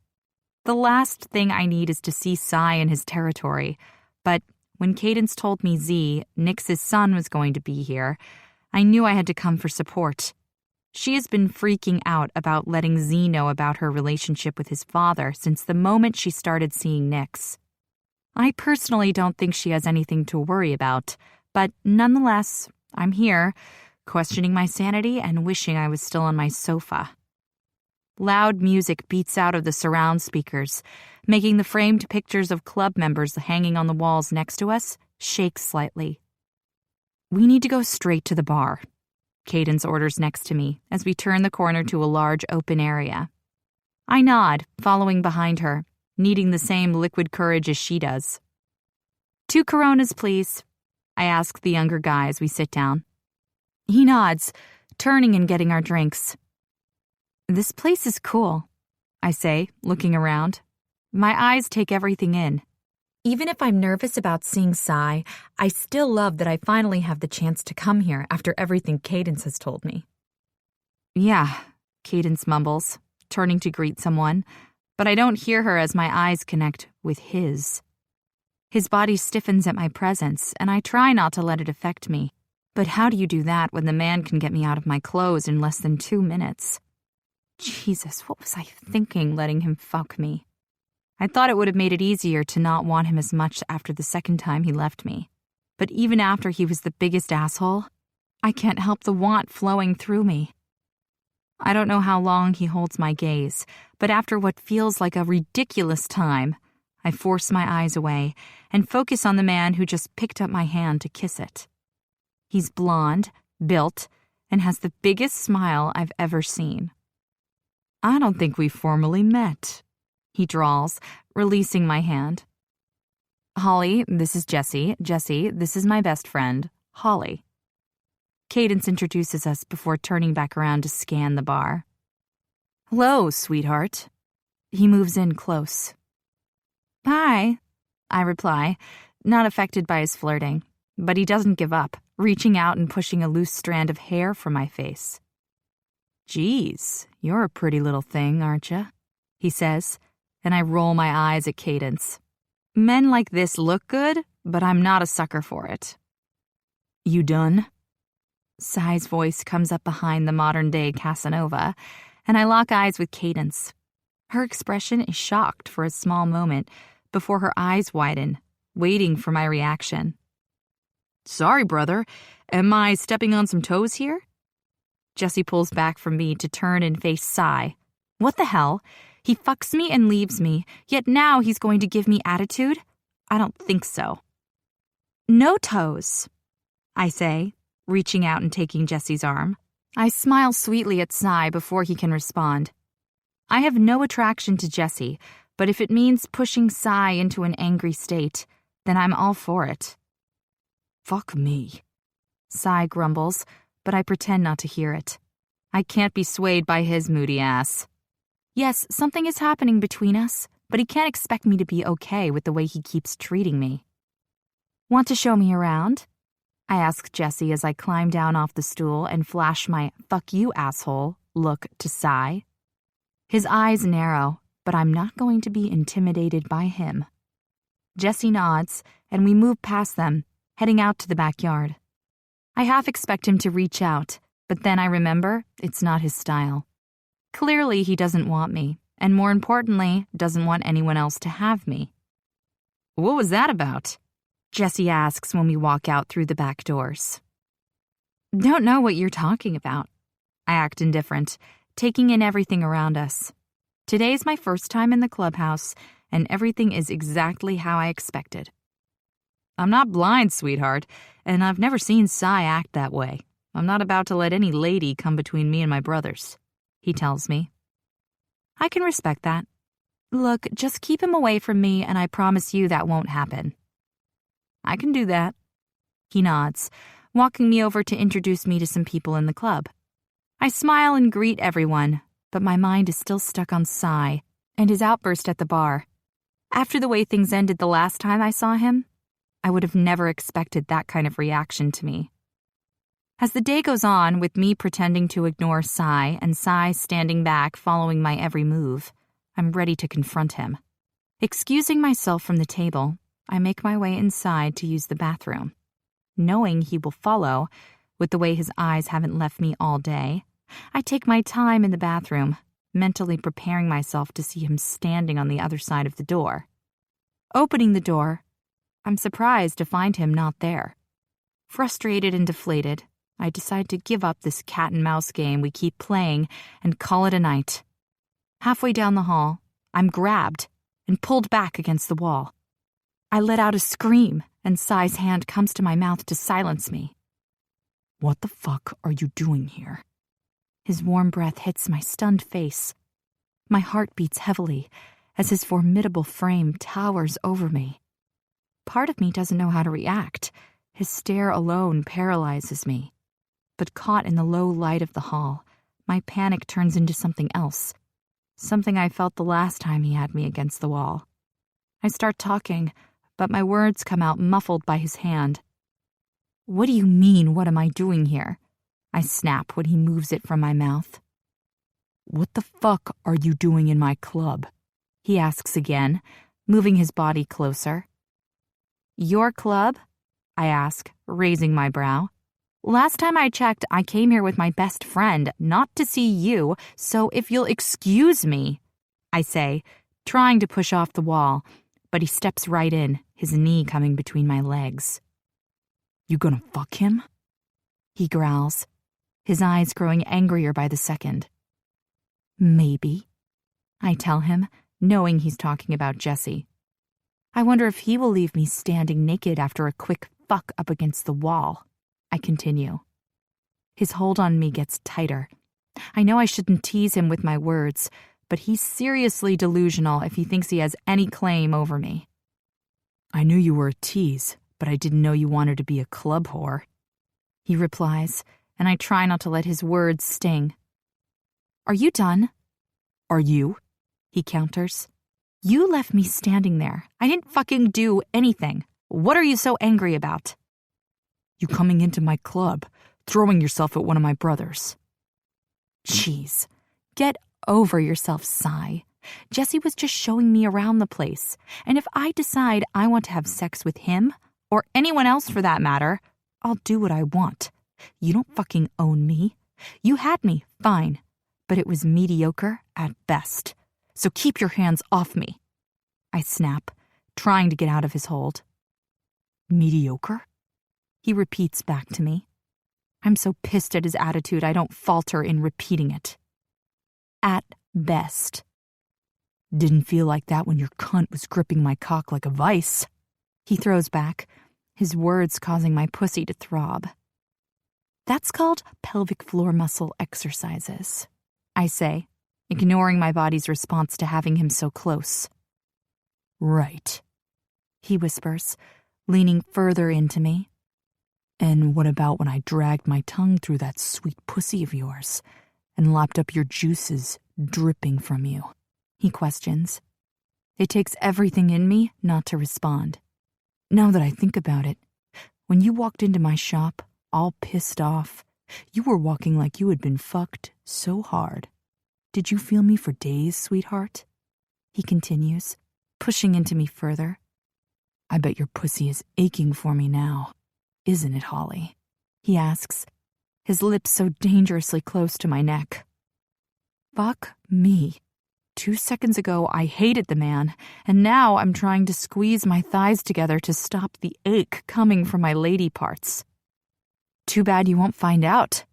The last thing I need is to see Sai in his territory, but when Cadence told me Z, Nix's son, was going to be here, I knew I had to come for support. She has been freaking out about letting Z know about her relationship with his father since the moment she started seeing Nix. I personally don't think she has anything to worry about, but nonetheless, I'm here, questioning my sanity and wishing I was still on my sofa. Loud music beats out of the surround speakers, making the framed pictures of club members hanging on the walls next to us shake slightly. "We need to go straight to the bar," Cadence orders next to me as we turn the corner to a large open area. I nod, following behind her, needing the same liquid courage as she does. "2 Coronas, please," I ask the younger guy as we sit down. He nods, turning and getting our drinks. "This place is cool," I say, looking around. My eyes take everything in. Even if I'm nervous about seeing Sai, I still love that I finally have the chance to come here after everything Cadence has told me. "Yeah," Cadence mumbles, turning to greet someone, but I don't hear her as my eyes connect with his. His body stiffens at my presence, and I try not to let it affect me. But how do you do that when the man can get me out of my clothes in less than 2 minutes? Jesus, what was I thinking letting him fuck me? I thought it would have made it easier to not want him as much after the second time he left me. But even after he was the biggest asshole, I can't help the want flowing through me. I don't know how long he holds my gaze, but after what feels like a ridiculous time, I force my eyes away and focus on the man who just picked up my hand to kiss it. He's blonde, built, and has the biggest smile I've ever seen. "I don't think we formally met," he drawls, releasing my hand. "Holly, this is Jessie. Jessie, this is my best friend, Holly." Cadence introduces us before turning back around to scan the bar. "Hello, sweetheart." He moves in close. "Hi," I reply, not affected by his flirting, but he doesn't give up, reaching out and pushing a loose strand of hair from my face. "Geez, you're a pretty little thing, aren't you?" he says, and I roll my eyes at Cadence. Men like this look good, but I'm not a sucker for it. "You done?" Sai's voice comes up behind the modern-day Casanova, and I lock eyes with Cadence. Her expression is shocked for a small moment before her eyes widen, waiting for my reaction. "Sorry, brother. Am I stepping on some toes here?" Jessie pulls back from me to turn and face Sai. What the hell? He fucks me and leaves me, yet now he's going to give me attitude? I don't think so. "No toes," I say, reaching out and taking Jessie's arm. I smile sweetly at Sai before he can respond. I have no attraction to Jessie, but if it means pushing Sai into an angry state, then I'm all for it. "Fuck me," Sai grumbles, but I pretend not to hear it. I can't be swayed by his moody ass. Yes, something is happening between us, but he can't expect me to be okay with the way he keeps treating me. Want to show me around? I ask Jesse as I climb down off the stool and flash my "fuck you, asshole" look to Cy. His eyes narrow, but I'm not going to be intimidated by him. Jesse nods, and we move past them, heading out to the backyard. I half expect him to reach out, but then I remember it's not his style. Clearly, he doesn't want me, and more importantly, doesn't want anyone else to have me. What was that about? Jesse asks when we walk out through the back doors. Don't know what you're talking about. I act indifferent, taking in everything around us. Today's my first time in the clubhouse, and everything is exactly how I expected. I'm not blind, sweetheart, and I've never seen Cy act that way. I'm not about to let any lady come between me and my brothers, he tells me. I can respect that. Look, just keep him away from me, and I promise you that won't happen. I can do that. He nods, walking me over to introduce me to some people in the club. I smile and greet everyone, but my mind is still stuck on Cy and his outburst at the bar. After the way things ended the last time I saw him, I would have never expected that kind of reaction to me. As the day goes on, with me pretending to ignore Cy and Cy standing back following my every move, I'm ready to confront him. Excusing myself from the table, I make my way inside to use the bathroom. Knowing he will follow, with the way his eyes haven't left me all day, I take my time in the bathroom, mentally preparing myself to see him standing on the other side of the door. Opening the door, I'm surprised to find him not there. Frustrated and deflated, I decide to give up this cat-and-mouse game we keep playing and call it a night. Halfway down the hall, I'm grabbed and pulled back against the wall. I let out a scream, and Cy's hand comes to my mouth to silence me. What the fuck are you doing here? His warm breath hits my stunned face. My heart beats heavily as his formidable frame towers over me. Part of me doesn't know how to react. His stare alone paralyzes me. But caught in the low light of the hall, my panic turns into something else. Something I felt the last time he had me against the wall. I start talking, but my words come out muffled by his hand. What do you mean, what am I doing here? I snap when he moves it from my mouth. What the fuck are you doing in my club? He asks again, moving his body closer. Your club? I ask, raising my brow. Last time I checked, I came here with my best friend, not to see you, so if you'll excuse me, I say, trying to push off the wall, but he steps right in, his knee coming between my legs. You gonna fuck him? He growls, his eyes growing angrier by the second. Maybe, I tell him, knowing he's talking about Jesse. I wonder if he will leave me standing naked after a quick fuck up against the wall. I continue. His hold on me gets tighter. I know I shouldn't tease him with my words, but he's seriously delusional if he thinks he has any claim over me. I knew you were a tease, but I didn't know you wanted to be a club whore, he replies, and I try not to let his words sting. Are you done? Are you? He counters. You left me standing there. I didn't fucking do anything. What are you so angry about? You coming into my club, throwing yourself at one of my brothers. Jeez, get over yourself, Cy. Jesse was just showing me around the place, and if I decide I want to have sex with him, or anyone else for that matter, I'll do what I want. You don't fucking own me. You had me, fine, but it was mediocre at best. So keep your hands off me. I snap, trying to get out of his hold. Mediocre? He repeats back to me. I'm so pissed at his attitude I don't falter in repeating it. At best. Didn't feel like that when your cunt was gripping my cock like a vice. He throws back, his words causing my pussy to throb. That's called pelvic floor muscle exercises, I say, ignoring my body's response to having him so close. Right, he whispers, leaning further into me. And what about when I dragged my tongue through that sweet pussy of yours and lapped up your juices dripping from you? He questions. It takes everything in me not to respond. Now that I think about it, when you walked into my shop, all pissed off, you were walking like you had been fucked so hard. Did you feel me for days, sweetheart? He continues, pushing into me further. I bet your pussy is aching for me now, isn't it, Holly? He asks, his lips so dangerously close to my neck. Fuck me. 2 seconds ago, I hated the man, and now I'm trying to squeeze my thighs together to stop the ache coming from my lady parts. Too bad you won't find out,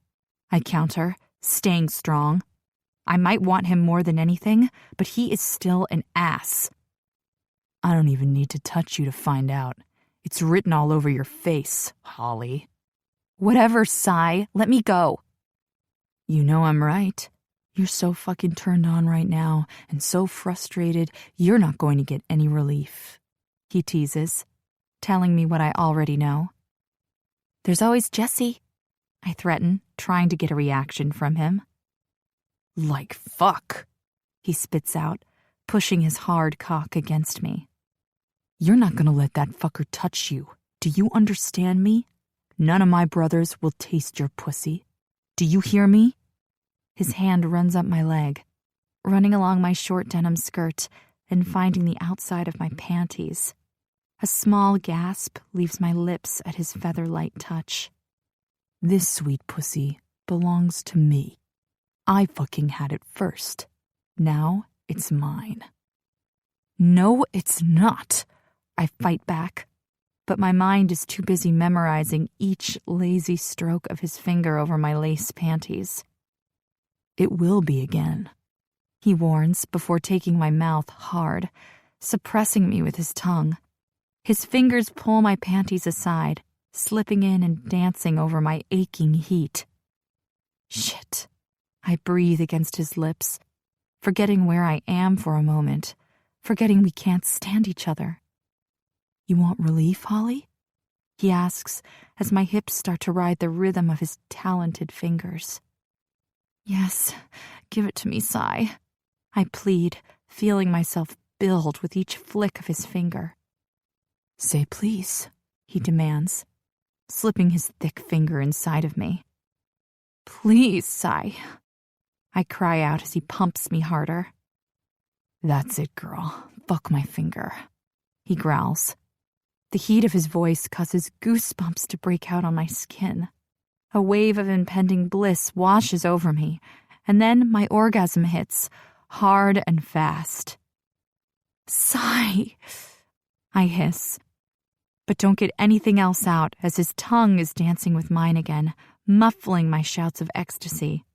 I counter, staying strong. I might want him more than anything, but he is still an ass. I don't even need to touch you to find out. It's written all over your face, Holly. Whatever, Sigh, let me go. You know I'm right. You're so fucking turned on right now and so frustrated, you're not going to get any relief. He teases, telling me what I already know. There's always Jessie, I threaten, trying to get a reaction from him. Like fuck, he spits out, pushing his hard cock against me. You're not gonna let that fucker touch you. Do you understand me? None of my brothers will taste your pussy. Do you hear me? His hand runs up my leg, running along my short denim skirt and finding the outside of my panties. A small gasp leaves my lips at his feather-light touch. This sweet pussy belongs to me. I fucking had it first. Now it's mine. No, it's not. I fight back, but my mind is too busy memorizing each lazy stroke of his finger over my lace panties. It will be again, he warns before taking my mouth hard, suppressing me with his tongue. His fingers pull my panties aside, slipping in and dancing over my aching heat. Shit. I breathe against his lips, forgetting where I am for a moment, forgetting we can't stand each other. You want relief, Holly? He asks as my hips start to ride the rhythm of his talented fingers. Yes, give it to me, Sigh. I plead, feeling myself build with each flick of his finger. Say please, he demands, slipping his thick finger inside of me. Please, Sigh. I cry out as he pumps me harder. That's it, girl. Fuck my finger, he growls. The heat of his voice causes goosebumps to break out on my skin. A wave of impending bliss washes over me, and then my orgasm hits, hard and fast. Sigh, I hiss, but don't get anything else out as his tongue is dancing with mine again, muffling my shouts of ecstasy.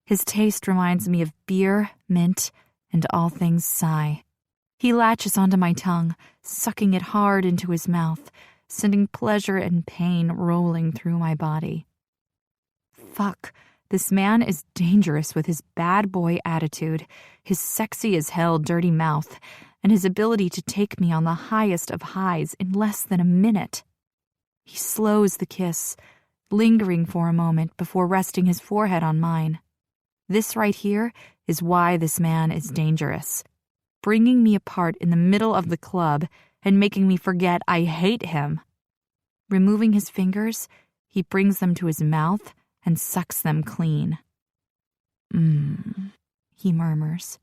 His taste reminds me of beer, mint, and all things Sigh. He latches onto my tongue, sucking it hard into his mouth, sending pleasure and pain rolling through my body. Fuck, this man is dangerous with his bad boy attitude, his sexy as hell dirty mouth, and his ability to take me on the highest of highs in less than a minute. He slows the kiss, lingering for a moment before resting his forehead on mine. This right here is why this man is dangerous, bringing me apart in the middle of the club and making me forget I hate him. Removing his fingers, he brings them to his mouth and sucks them clean. He murmurs.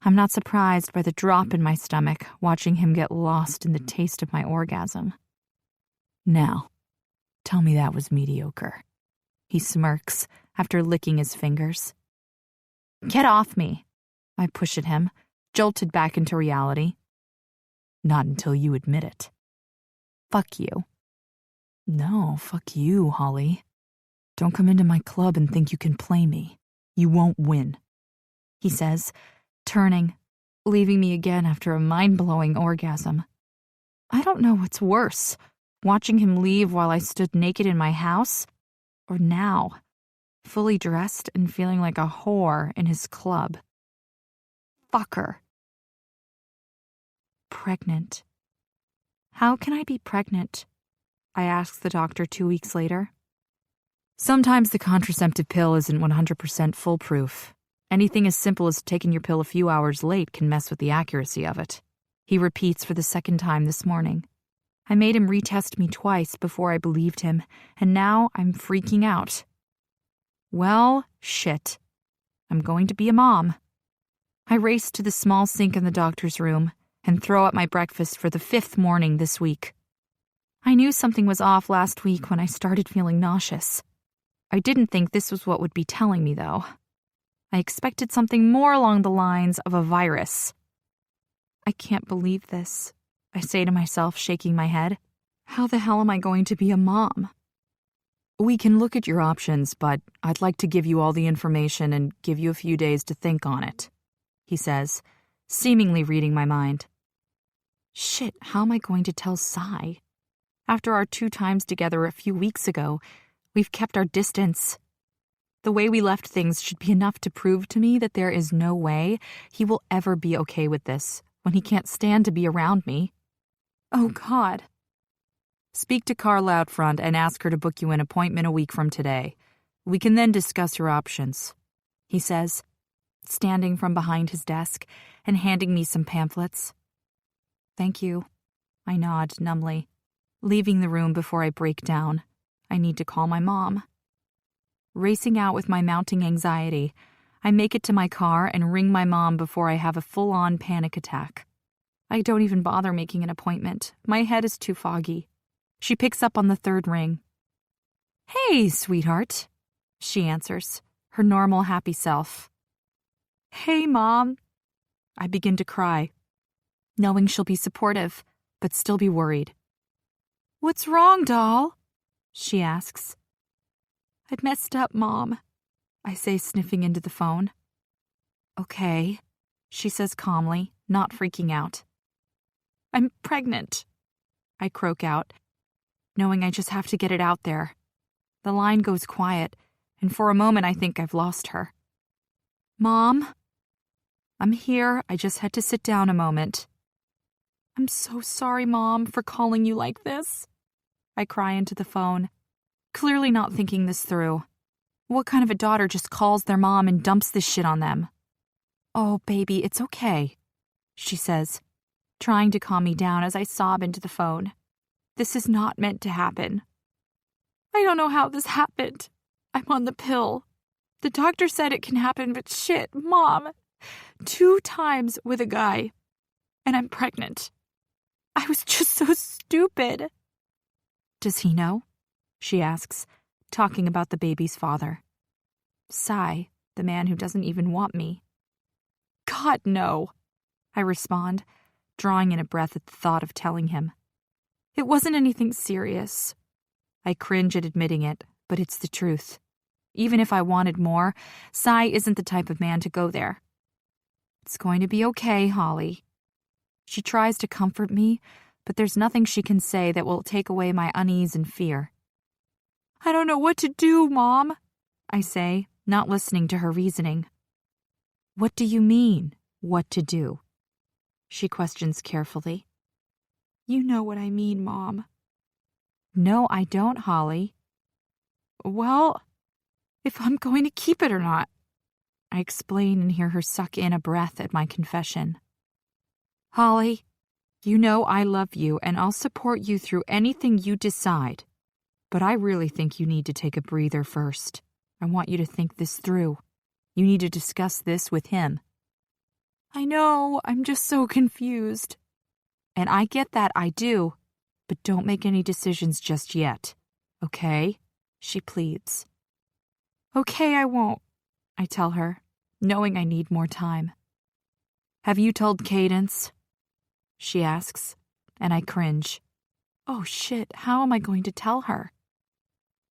I'm not surprised by the drop in my stomach watching him get lost in the taste of my orgasm. Now, tell me that was mediocre. He smirks after licking his fingers. Get off me, I push at him, jolted back into reality. Not until you admit it. Fuck you. No, fuck you, Holly. Don't come into my club and think you can play me. You won't win, he says, turning, leaving me again after a mind-blowing orgasm. I don't know what's worse, watching him leave while I stood naked in my house, or now, fully dressed and feeling like a whore in his club. Fucker. Pregnant. How can I be pregnant? I asked the doctor 2 weeks later. Sometimes the contraceptive pill isn't 100% foolproof. Anything as simple as taking your pill a few hours late can mess with the accuracy of it. He repeats for the second time this morning. I made him retest me twice before I believed him, and now I'm freaking out. Well, shit. I'm going to be a mom. I race to the small sink in the doctor's room and throw up my breakfast for the 5th morning this week. I knew something was off last week when I started feeling nauseous. I didn't think this was what would be telling me, though. I expected something more along the lines of a virus. I can't believe this, I say to myself, shaking my head. How the hell am I going to be a mom? We can look at your options, but I'd like to give you all the information and give you a few days to think on it, he says, seemingly reading my mind. Shit, how am I going to tell Sai? After our 2 times together a few weeks ago, we've kept our distance. The way we left things should be enough to prove to me that there is no way he will ever be okay with this when he can't stand to be around me. Oh, God. Speak to Carla out front and ask her to book you an appointment a week from today. We can then discuss your options, he says, standing from behind his desk and handing me some pamphlets. Thank you, I nod numbly, leaving the room before I break down. I need to call my mom. Racing out with my mounting anxiety, I make it to my car and ring my mom before I have a full-on panic attack. I don't even bother making an appointment. My head is too foggy. She picks up on the 3rd ring. Hey, sweetheart, she answers, her normal happy self. Hey, Mom. I begin to cry, knowing she'll be supportive, but still be worried. What's wrong, doll? She asks. I messed up, Mom, I say, sniffing into the phone. Okay, she says calmly, not freaking out. I'm pregnant, I croak out, knowing I just have to get it out there. The line goes quiet, and for a moment I think I've lost her. Mom? I'm here, I just had to sit down a moment. I'm so sorry, Mom, for calling you like this. I cry into the phone, clearly not thinking this through. What kind of a daughter just calls their mom and dumps this shit on them? Oh, baby, it's okay, she says, trying to calm me down as I sob into the phone. This is not meant to happen. I don't know how this happened. I'm on the pill. The doctor said it can happen, but shit, Mom. 2 times with a guy. And I'm pregnant. I was just so stupid. Does he know? She asks, talking about the baby's father. Sai, the man who doesn't even want me. God, no, I respond, drawing in a breath at the thought of telling him. It wasn't anything serious. I cringe at admitting it, but it's the truth. Even if I wanted more, Sai isn't the type of man to go there. It's going to be okay, Holly. She tries to comfort me, but there's nothing she can say that will take away my unease and fear. I don't know what to do, Mom, I say, not listening to her reasoning. What do you mean, what to do? She questions carefully. You know what I mean, Mom. No, I don't, Holly. Well, if I'm going to keep it or not. I explain and hear her suck in a breath at my confession. Holly, you know I love you and I'll support you through anything you decide. But I really think you need to take a breather first. I want you to think this through. You need to discuss this with him. I know, I'm just so confused. And I get that, I do. But don't make any decisions just yet. Okay? She pleads. Okay, I won't, I tell her, knowing I need more time. Have you told Cadence? She asks, and I cringe. Oh shit, how am I going to tell her?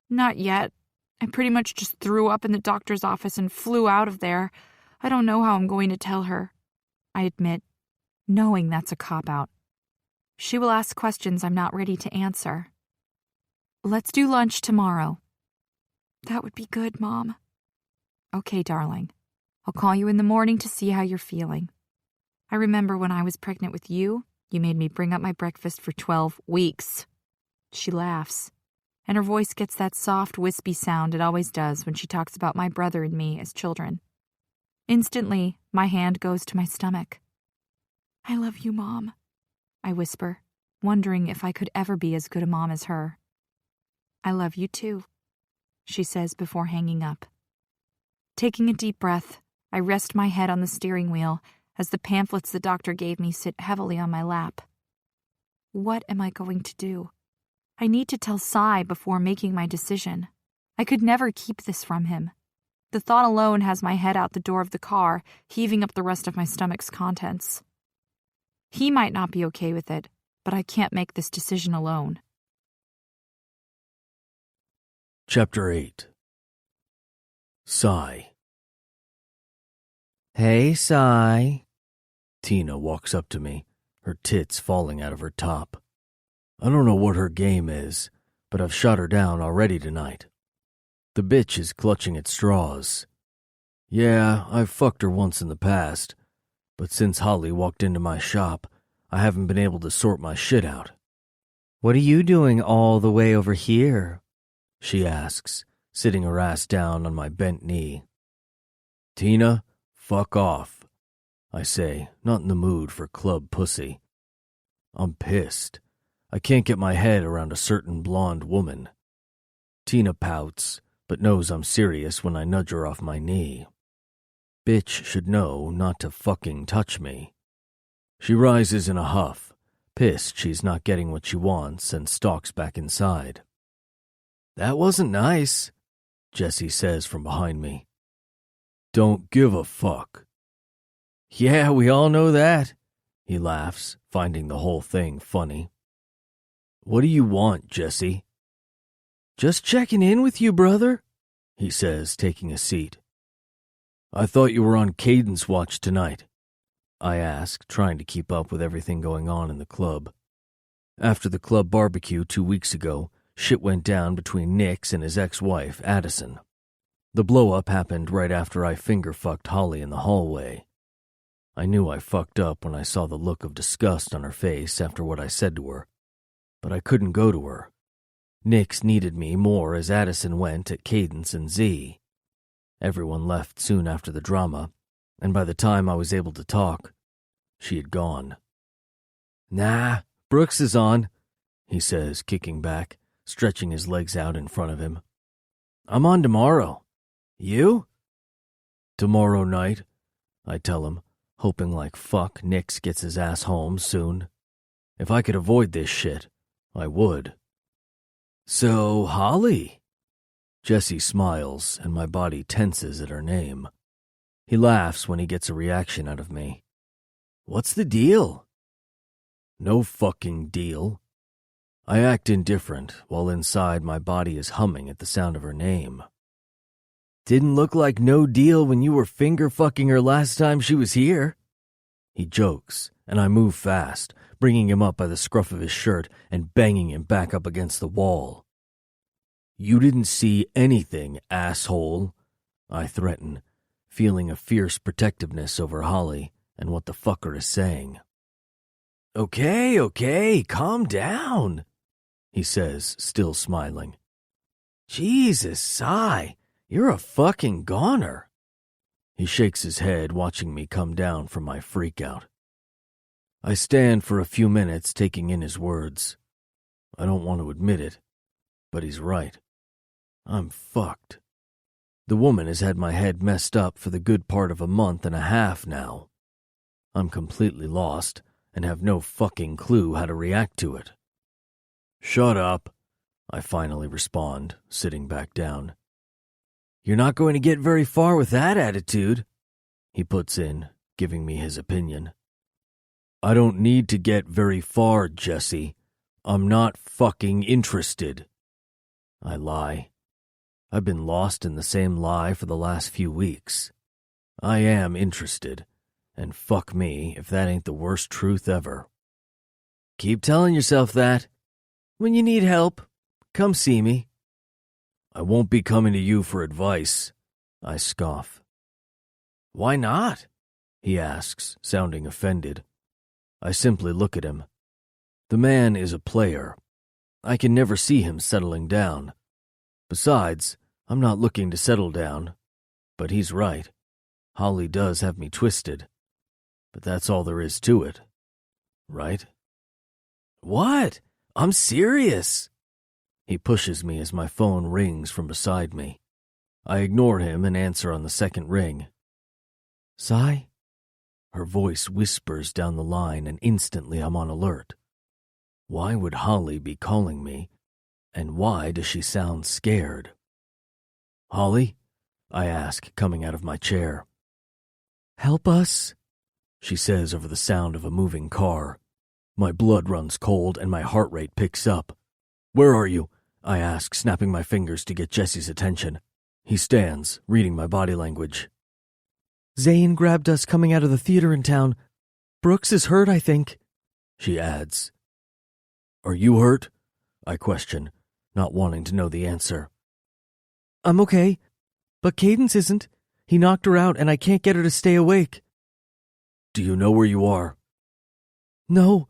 Not yet. I pretty much just threw up in the doctor's office and flew out of there. I don't know how I'm going to tell her, I admit, knowing that's a cop-out. She will ask questions I'm not ready to answer. Let's do lunch tomorrow. That would be good, Mom. Okay, darling. I'll call you in the morning to see how you're feeling. I remember when I was pregnant with you, you made me bring up my breakfast for 12 weeks. She laughs, and her voice gets that soft, wispy sound it always does when she talks about my brother and me as children. Instantly, my hand goes to my stomach. "I love you, Mom," I whisper, wondering if I could ever be as good a mom as her. "I love you too," she says before hanging up. Taking a deep breath, I rest my head on the steering wheel as the pamphlets the doctor gave me sit heavily on my lap. What am I going to do? I need to tell Cy before making my decision. I could never keep this from him. The thought alone has my head out the door of the car, heaving up the rest of my stomach's contents. He might not be okay with it, but I can't make this decision alone. Chapter 8. Cy. Hey, Cy. Tina walks up to me, her tits falling out of her top. I don't know what her game is, but I've shot her down already tonight. The bitch is clutching at straws. Yeah, I've fucked her once in the past, but since Holly walked into my shop, I haven't been able to sort my shit out. What are you doing all the way over here? She asks, sitting her ass down on my bent knee. Tina, fuck off, I say, not in the mood for club pussy. I'm pissed. I can't get my head around a certain blonde woman. Tina pouts, but knows I'm serious when I nudge her off my knee. Bitch should know not to fucking touch me. She rises in a huff, pissed she's not getting what she wants, and stalks back inside. That wasn't nice, Jessie says from behind me. Don't give a fuck. Yeah, we all know that, he laughs, finding the whole thing funny. What do you want, Jessie? Just checking in with you, brother, he says, taking a seat. I thought you were on Cadence watch tonight, I ask, trying to keep up with everything going on in the club. After the club barbecue 2 weeks ago, shit went down between Nix and his ex-wife, Addison. The blow-up happened right after I finger-fucked Holly in the hallway. I knew I fucked up when I saw the look of disgust on her face after what I said to her, but I couldn't go to her. Nix needed me more as Addison went at Cadence and Z. Everyone left soon after the drama, and by the time I was able to talk, she had gone. Nah, Brooks is on, he says, kicking back, stretching his legs out in front of him. I'm on tomorrow. You? Tomorrow night, I tell him, hoping like fuck Nix gets his ass home soon. If I could avoid this shit, I would. So, Holly? Jessie smiles, and my body tenses at her name. He laughs when he gets a reaction out of me. What's the deal? No fucking deal. I act indifferent, while inside my body is humming at the sound of her name. Didn't look like no deal when you were finger-fucking her last time she was here. He jokes, and I move fast, bringing him up by the scruff of his shirt and banging him back up against the wall. You didn't see anything, asshole, I threaten, feeling a fierce protectiveness over Holly and what the fucker is saying. Okay, calm down, he says, still smiling. Jesus, Cy, you're a fucking goner. He shakes his head, watching me come down from my freak-out. I stand for a few minutes taking in his words. I don't want to admit it, but he's right. I'm fucked. The woman has had my head messed up for the good part of a month and a half now. I'm completely lost and have no fucking clue how to react to it. Shut up, I finally respond, sitting back down. You're not going to get very far with that attitude, he puts in, giving me his opinion. I don't need to get very far, Jessie. I'm not fucking interested. I lie. I've been lost in the same lie for the last few weeks. I am interested, and fuck me if that ain't the worst truth ever. Keep telling yourself that. When you need help, come see me. I won't be coming to you for advice, I scoff. Why not? He asks, sounding offended. I simply look at him. The man is a player. I can never see him settling down. Besides, I'm not looking to settle down. But he's right. Holly does have me twisted. But that's all there is to it. Right? What? I'm serious. He pushes me as my phone rings from beside me. I ignore him and answer on the second ring. Sai? Her voice whispers down the line and instantly I'm on alert. Why would Holly be calling me? And why does she sound scared? Holly? I ask, coming out of my chair. Help us? She says over the sound of a moving car. My blood runs cold and my heart rate picks up. Where are you? I ask, snapping my fingers to get Jesse's attention. He stands, reading my body language. Zane grabbed us coming out of the theater in town. Brooks is hurt, I think, she adds. Are you hurt? I question, not wanting to know the answer. I'm okay, but Cadence isn't. He knocked her out and I can't get her to stay awake. Do you know where you are? No,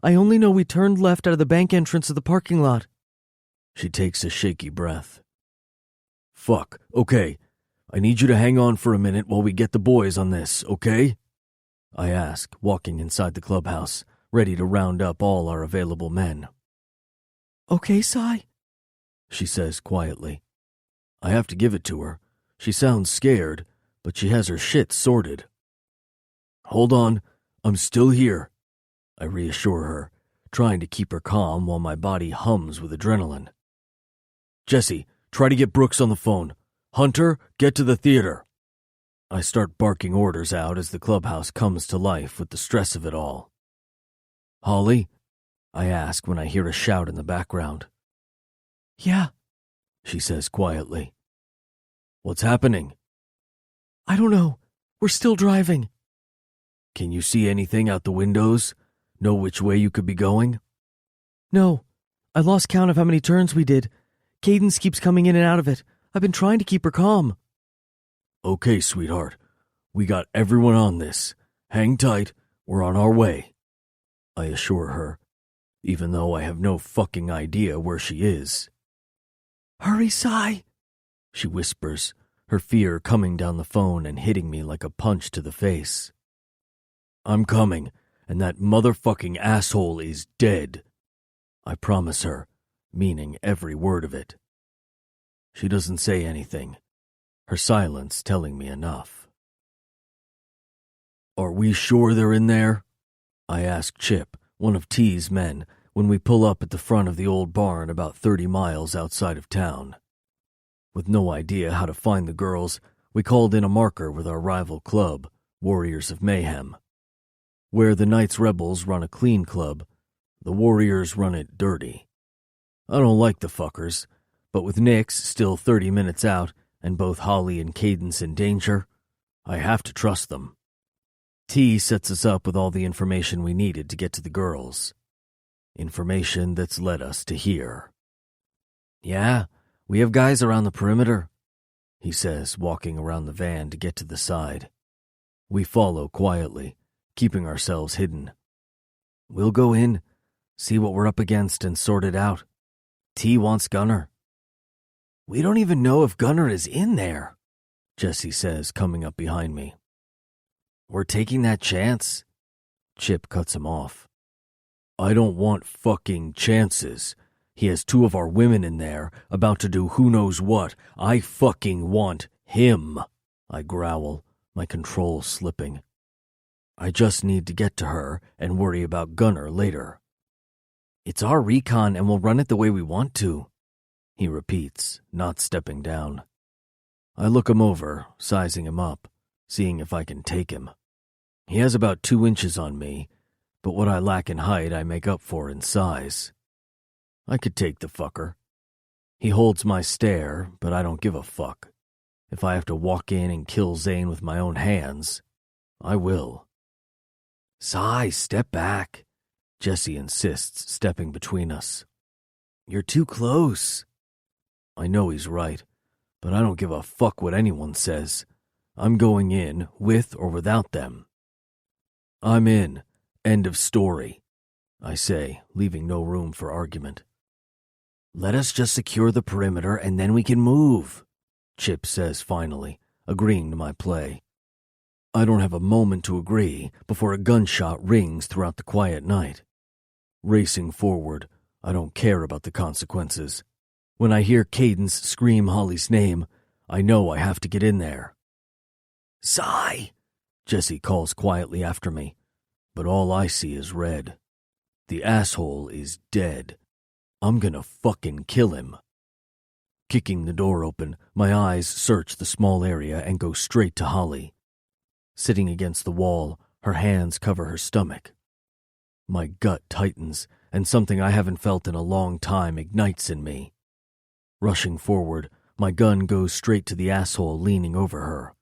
I only know we turned left out of the bank entrance of the parking lot. She takes a shaky breath. Fuck, okay. I need you to hang on for a minute while we get the boys on this, okay? I ask, walking inside the clubhouse, ready to round up all our available men. Okay, Sai? She says quietly. I have to give it to her. She sounds scared, but she has her shit sorted. Hold on, I'm still here, I reassure her, trying to keep her calm while my body hums with adrenaline. Jesse, try to get Brooks on the phone. Hunter, get to the theater. I start barking orders out as the clubhouse comes to life with the stress of it all. Holly? I ask when I hear a shout in the background. Yeah, she says quietly. What's happening? I don't know. We're still driving. Can you see anything out the windows? Know which way you could be going? No. I lost count of how many turns we did. Cadence keeps coming in and out of it. I've been trying to keep her calm. Okay, sweetheart. We got everyone on this. Hang tight. We're on our way. I assure her, even though I have no fucking idea where she is. Hurry, Sai, she whispers, her fear coming down the phone and hitting me like a punch to the face. I'm coming, and that motherfucking asshole is dead. I promise her, meaning every word of it. She doesn't say anything, her silence telling me enough. Are we sure they're in there? I ask Chip, one of T's men, when we pull up at the front of the old barn about 30 miles outside of town. With no idea how to find the girls, we called in a marker with our rival club, Warriors of Mayhem. Where the Knights Rebels run a clean club, the Warriors run it dirty. I don't like the fuckers, but with Nix still 30 minutes out and both Holly and Cadence in danger, I have to trust them. T sets us up with all the information we needed to get to the girls. Information that's led us to here. Yeah, we have guys around the perimeter, he says, walking around the van to get to the side. We follow quietly, keeping ourselves hidden. We'll go in, see what we're up against and sort it out. T wants Gunner. We don't even know if Gunner is in there, Jesse says, coming up behind me. We're taking that chance. Chip cuts him off. I don't want fucking chances. He has 2 of our women in there, about to do who knows what. I fucking want him, I growl, my control slipping. I just need to get to her and worry about Gunner later. It's our recon and we'll run it the way we want to, he repeats, not stepping down. I look him over, sizing him up, seeing if I can take him. He has about 2 inches on me, but what I lack in height I make up for in size. I could take the fucker. He holds my stare, but I don't give a fuck. If I have to walk in and kill Zane with my own hands, I will. Sai, step back, Jesse insists, stepping between us. You're too close. I know he's right, but I don't give a fuck what anyone says. I'm going in, with or without them. I'm in. End of story, I say, leaving no room for argument. Let us just secure the perimeter and then we can move, Chip says finally, agreeing to my play. I don't have a moment to agree before a gunshot rings throughout the quiet night. Racing forward, I don't care about the consequences. When I hear Cadence scream Holly's name, I know I have to get in there. "Sigh!" Jesse calls quietly after me, but all I see is red. The asshole is dead. I'm gonna fucking kill him. Kicking the door open, my eyes search the small area and go straight to Holly. Sitting against the wall, her hands cover her stomach. My gut tightens, and something I haven't felt in a long time ignites in me. Rushing forward, my gun goes straight to the asshole leaning over her.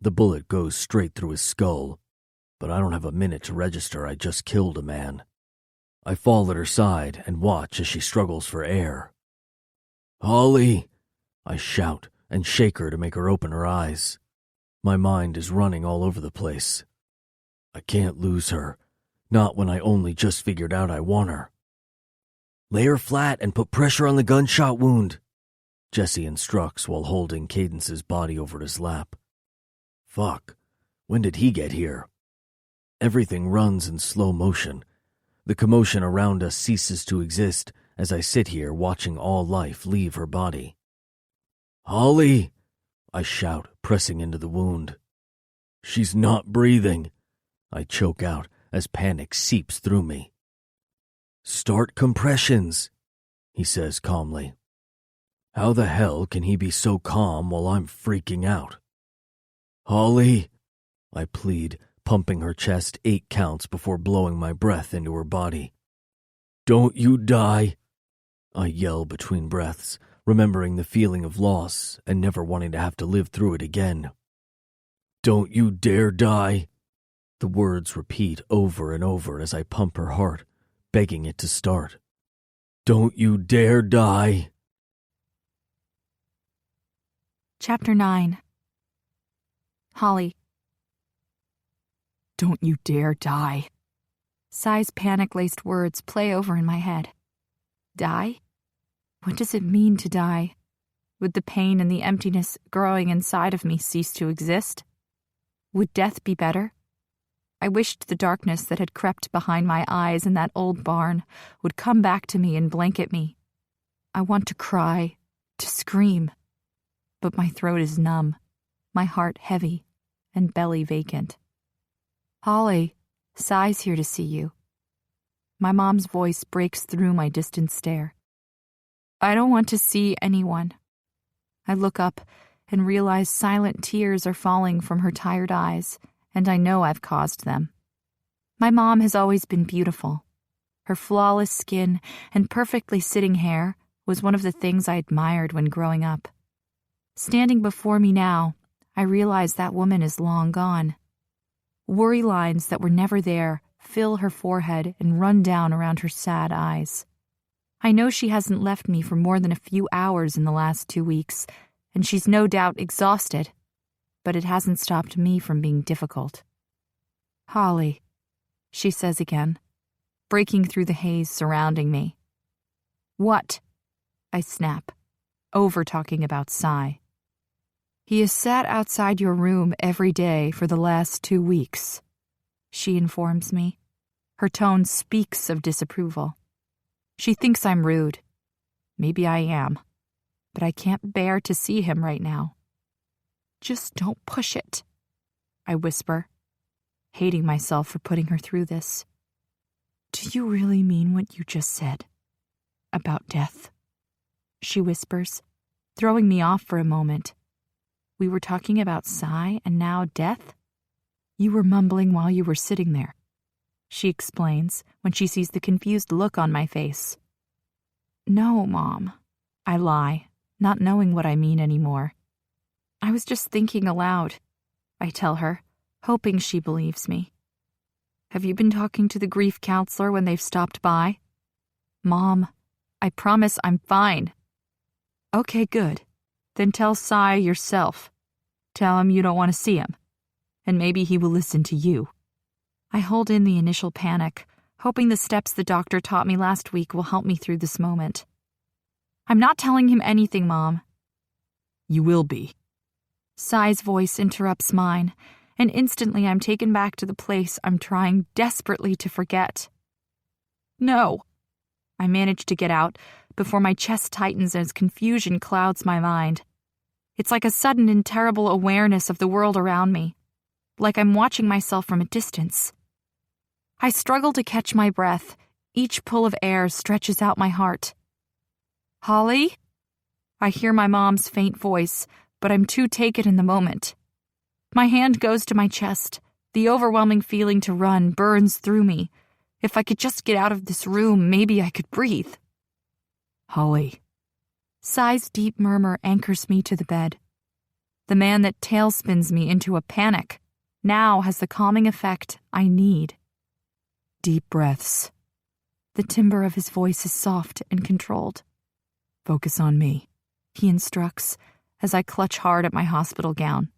The bullet goes straight through his skull, but I don't have a minute to register I just killed a man. I fall at her side and watch as she struggles for air. "Holly!" I shout and shake her to make her open her eyes. My mind is running all over the place. I can't lose her, not when I only just figured out I want her. "Lay her flat and put pressure on the gunshot wound," Jesse instructs while holding Cadence's body over his lap. Fuck, when did he get here? Everything runs in slow motion. The commotion around us ceases to exist as I sit here watching all life leave her body. "Holly!" I shout, pressing into the wound. "She's not breathing," I choke out as panic seeps through me. "Start compressions," he says calmly. How the hell can he be so calm while I'm freaking out? "Holly," I plead, pumping her chest 8 counts before blowing my breath into her body. "Don't you die," I yell between breaths, remembering the feeling of loss and never wanting to have to live through it again. "Don't you dare die." The words repeat over and over as I pump her heart, begging it to start. "Don't you dare die." Chapter 9. Holly. "Don't you dare die." Sai's panic-laced words play over in my head. Die? What does it mean to die? Would the pain and the emptiness growing inside of me cease to exist? Would death be better? I wished the darkness that had crept behind my eyes in that old barn would come back to me and blanket me. I want to cry, to scream, but my throat is numb, my heart heavy, and belly vacant. "Holly, Sai's here to see you." My mom's voice breaks through my distant stare. I don't want to see anyone. I look up and realize silent tears are falling from her tired eyes, and I know I've caused them. My mom has always been beautiful. Her flawless skin and perfectly sitting hair was one of the things I admired when growing up. Standing before me now, I realize that woman is long gone. Worry lines that were never there fill her forehead and run down around her sad eyes. I know she hasn't left me for more than a few hours in the last 2 weeks, and she's no doubt exhausted, but it hasn't stopped me from being difficult. "Holly," she says again, breaking through the haze surrounding me. "What?" I snap, over-talking about Sai. "He has sat outside your room every day for the last 2 weeks," she informs me. Her tone speaks of disapproval. She thinks I'm rude. Maybe I am, but I can't bear to see him right now. "Just don't push it," I whisper, hating myself for putting her through this. "Do you really mean what you just said? About death?" she whispers, throwing me off for a moment. We were talking about Sai and now death? "You were mumbling while you were sitting there," she explains when she sees the confused look on my face. "No, Mom," I lie, not knowing what I mean anymore. "I was just thinking aloud," I tell her, hoping she believes me. "Have you been talking to the grief counselor when they've stopped by?" "Mom, I promise I'm fine." "Okay, good. Then tell Sai yourself. Tell him you don't want to see him, and maybe he will listen to you." I hold in the initial panic, hoping the steps the doctor taught me last week will help me through this moment. I'm not telling him anything, Mom. You will be. Sai's voice interrupts mine, and instantly I'm taken back to the place I'm trying desperately to forget. No. I manage to get out before my chest tightens as confusion clouds my mind. It's like a sudden and terrible awareness of the world around me, like I'm watching myself from a distance. I struggle to catch my breath. Each pull of air stretches out my heart. Holly? I hear my mom's faint voice, but I'm too taken in the moment. My hand goes to my chest. The overwhelming feeling to run burns through me. If I could just get out of this room, maybe I could breathe. Holly. Sai's deep murmur anchors me to the bed. The man that tailspins me into a panic now has the calming effect I need. Deep breaths. The timbre of his voice is soft and controlled. Focus on me, he instructs as I clutch hard at my hospital gown.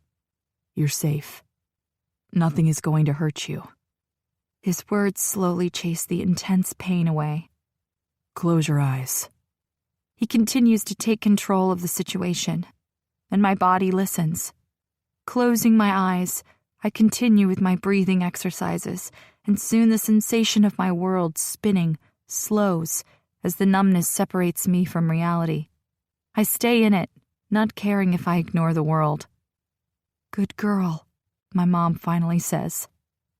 You're safe. Nothing is going to hurt you. His words slowly chase the intense pain away. Close your eyes. He continues to take control of the situation, and my body listens. Closing my eyes, I continue with my breathing exercises, and soon the sensation of my world spinning slows as the numbness separates me from reality. I stay in it, not caring if I ignore the world. Good girl, my mom finally says,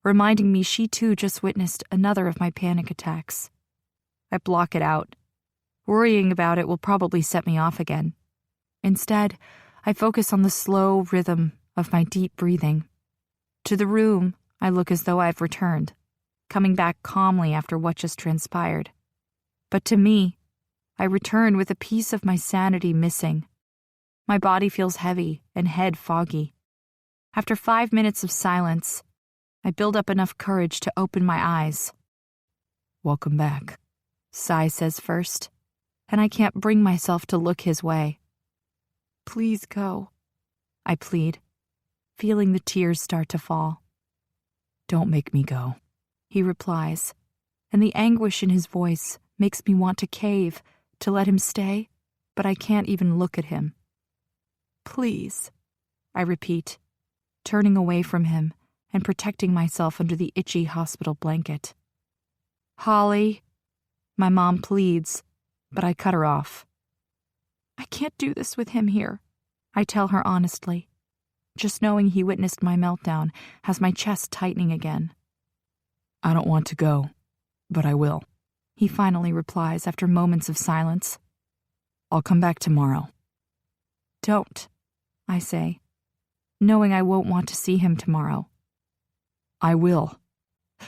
reminding me she too just witnessed another of my panic attacks. I block it out. Worrying about it will probably set me off again. Instead, I focus on the slow rhythm of my deep breathing. To the room, I look as though I've returned, coming back calmly after what just transpired. But to me, I return with a piece of my sanity missing. My body feels heavy and head foggy. After 5 minutes of silence, I build up enough courage to open my eyes. Welcome back, Sai says first, and I can't bring myself to look his way. Please go, I plead, feeling the tears start to fall. Don't make me go, he replies, and the anguish in his voice makes me want to cave, to let him stay, but I can't even look at him. Please, I repeat, turning away from him and protecting myself under the itchy hospital blanket. Holly, my mom pleads, but I cut her off. I can't do this with him here, I tell her honestly. Just knowing he witnessed my meltdown has my chest tightening again. I don't want to go, but I will, he finally replies after moments of silence. I'll come back tomorrow. Don't, I say, knowing I won't want to see him tomorrow. I will,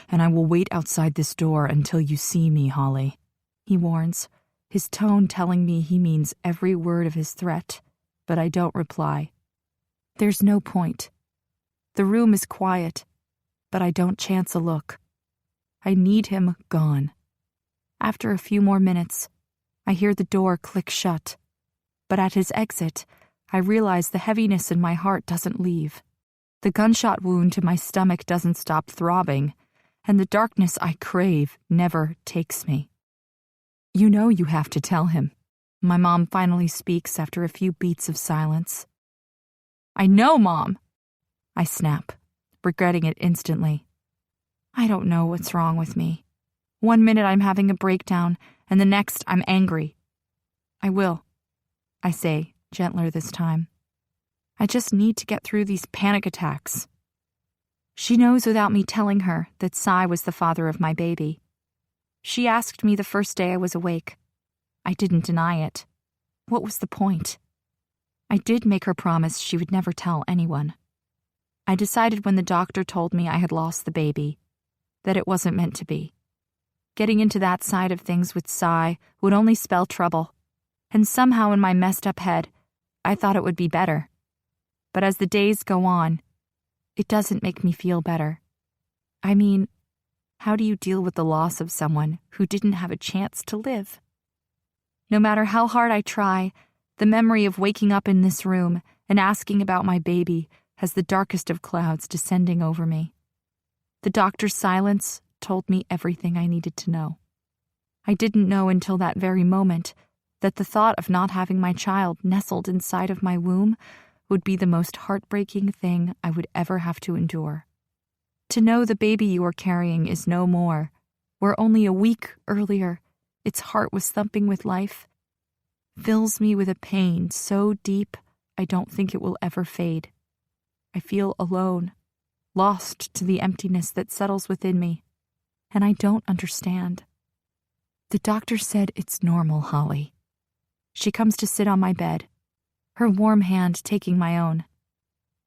and I will wait outside this door until you see me, Holly, he warns, his tone telling me he means every word of his threat, but I don't reply. There's no point. The room is quiet, but I don't chance a look. I need him gone. After a few more minutes, I hear the door click shut, but at his exit, I realize the heaviness in my heart doesn't leave. The gunshot wound to my stomach doesn't stop throbbing, and the darkness I crave never takes me. You know you have to tell him, my mom finally speaks after a few beats of silence. I know, Mom, I snap, regretting it instantly. I don't know what's wrong with me. 1 minute I'm having a breakdown, and the next I'm angry. I will, I say, gentler this time. I just need to get through these panic attacks. She knows without me telling her that Sai was the father of my baby. She asked me the first day I was awake. I didn't deny it. What was the point? I did make her promise she would never tell anyone. I decided when the doctor told me I had lost the baby that it wasn't meant to be. Getting into that side of things with Sai would only spell trouble, and somehow in my messed up head, I thought it would be better. But as the days go on, it doesn't make me feel better. I mean, how do you deal with the loss of someone who didn't have a chance to live? No matter how hard I try, the memory of waking up in this room and asking about my baby has the darkest of clouds descending over me. The doctor's silence told me everything I needed to know. I didn't know until that very moment that the thought of not having my child nestled inside of my womb would be the most heartbreaking thing I would ever have to endure. To know the baby you are carrying is no more, where only a week earlier its heart was thumping with life, fills me with a pain so deep I don't think it will ever fade. I feel alone, lost to the emptiness that settles within me, and I don't understand. The doctor said it's normal, Holly. She comes to sit on my bed, her warm hand taking my own.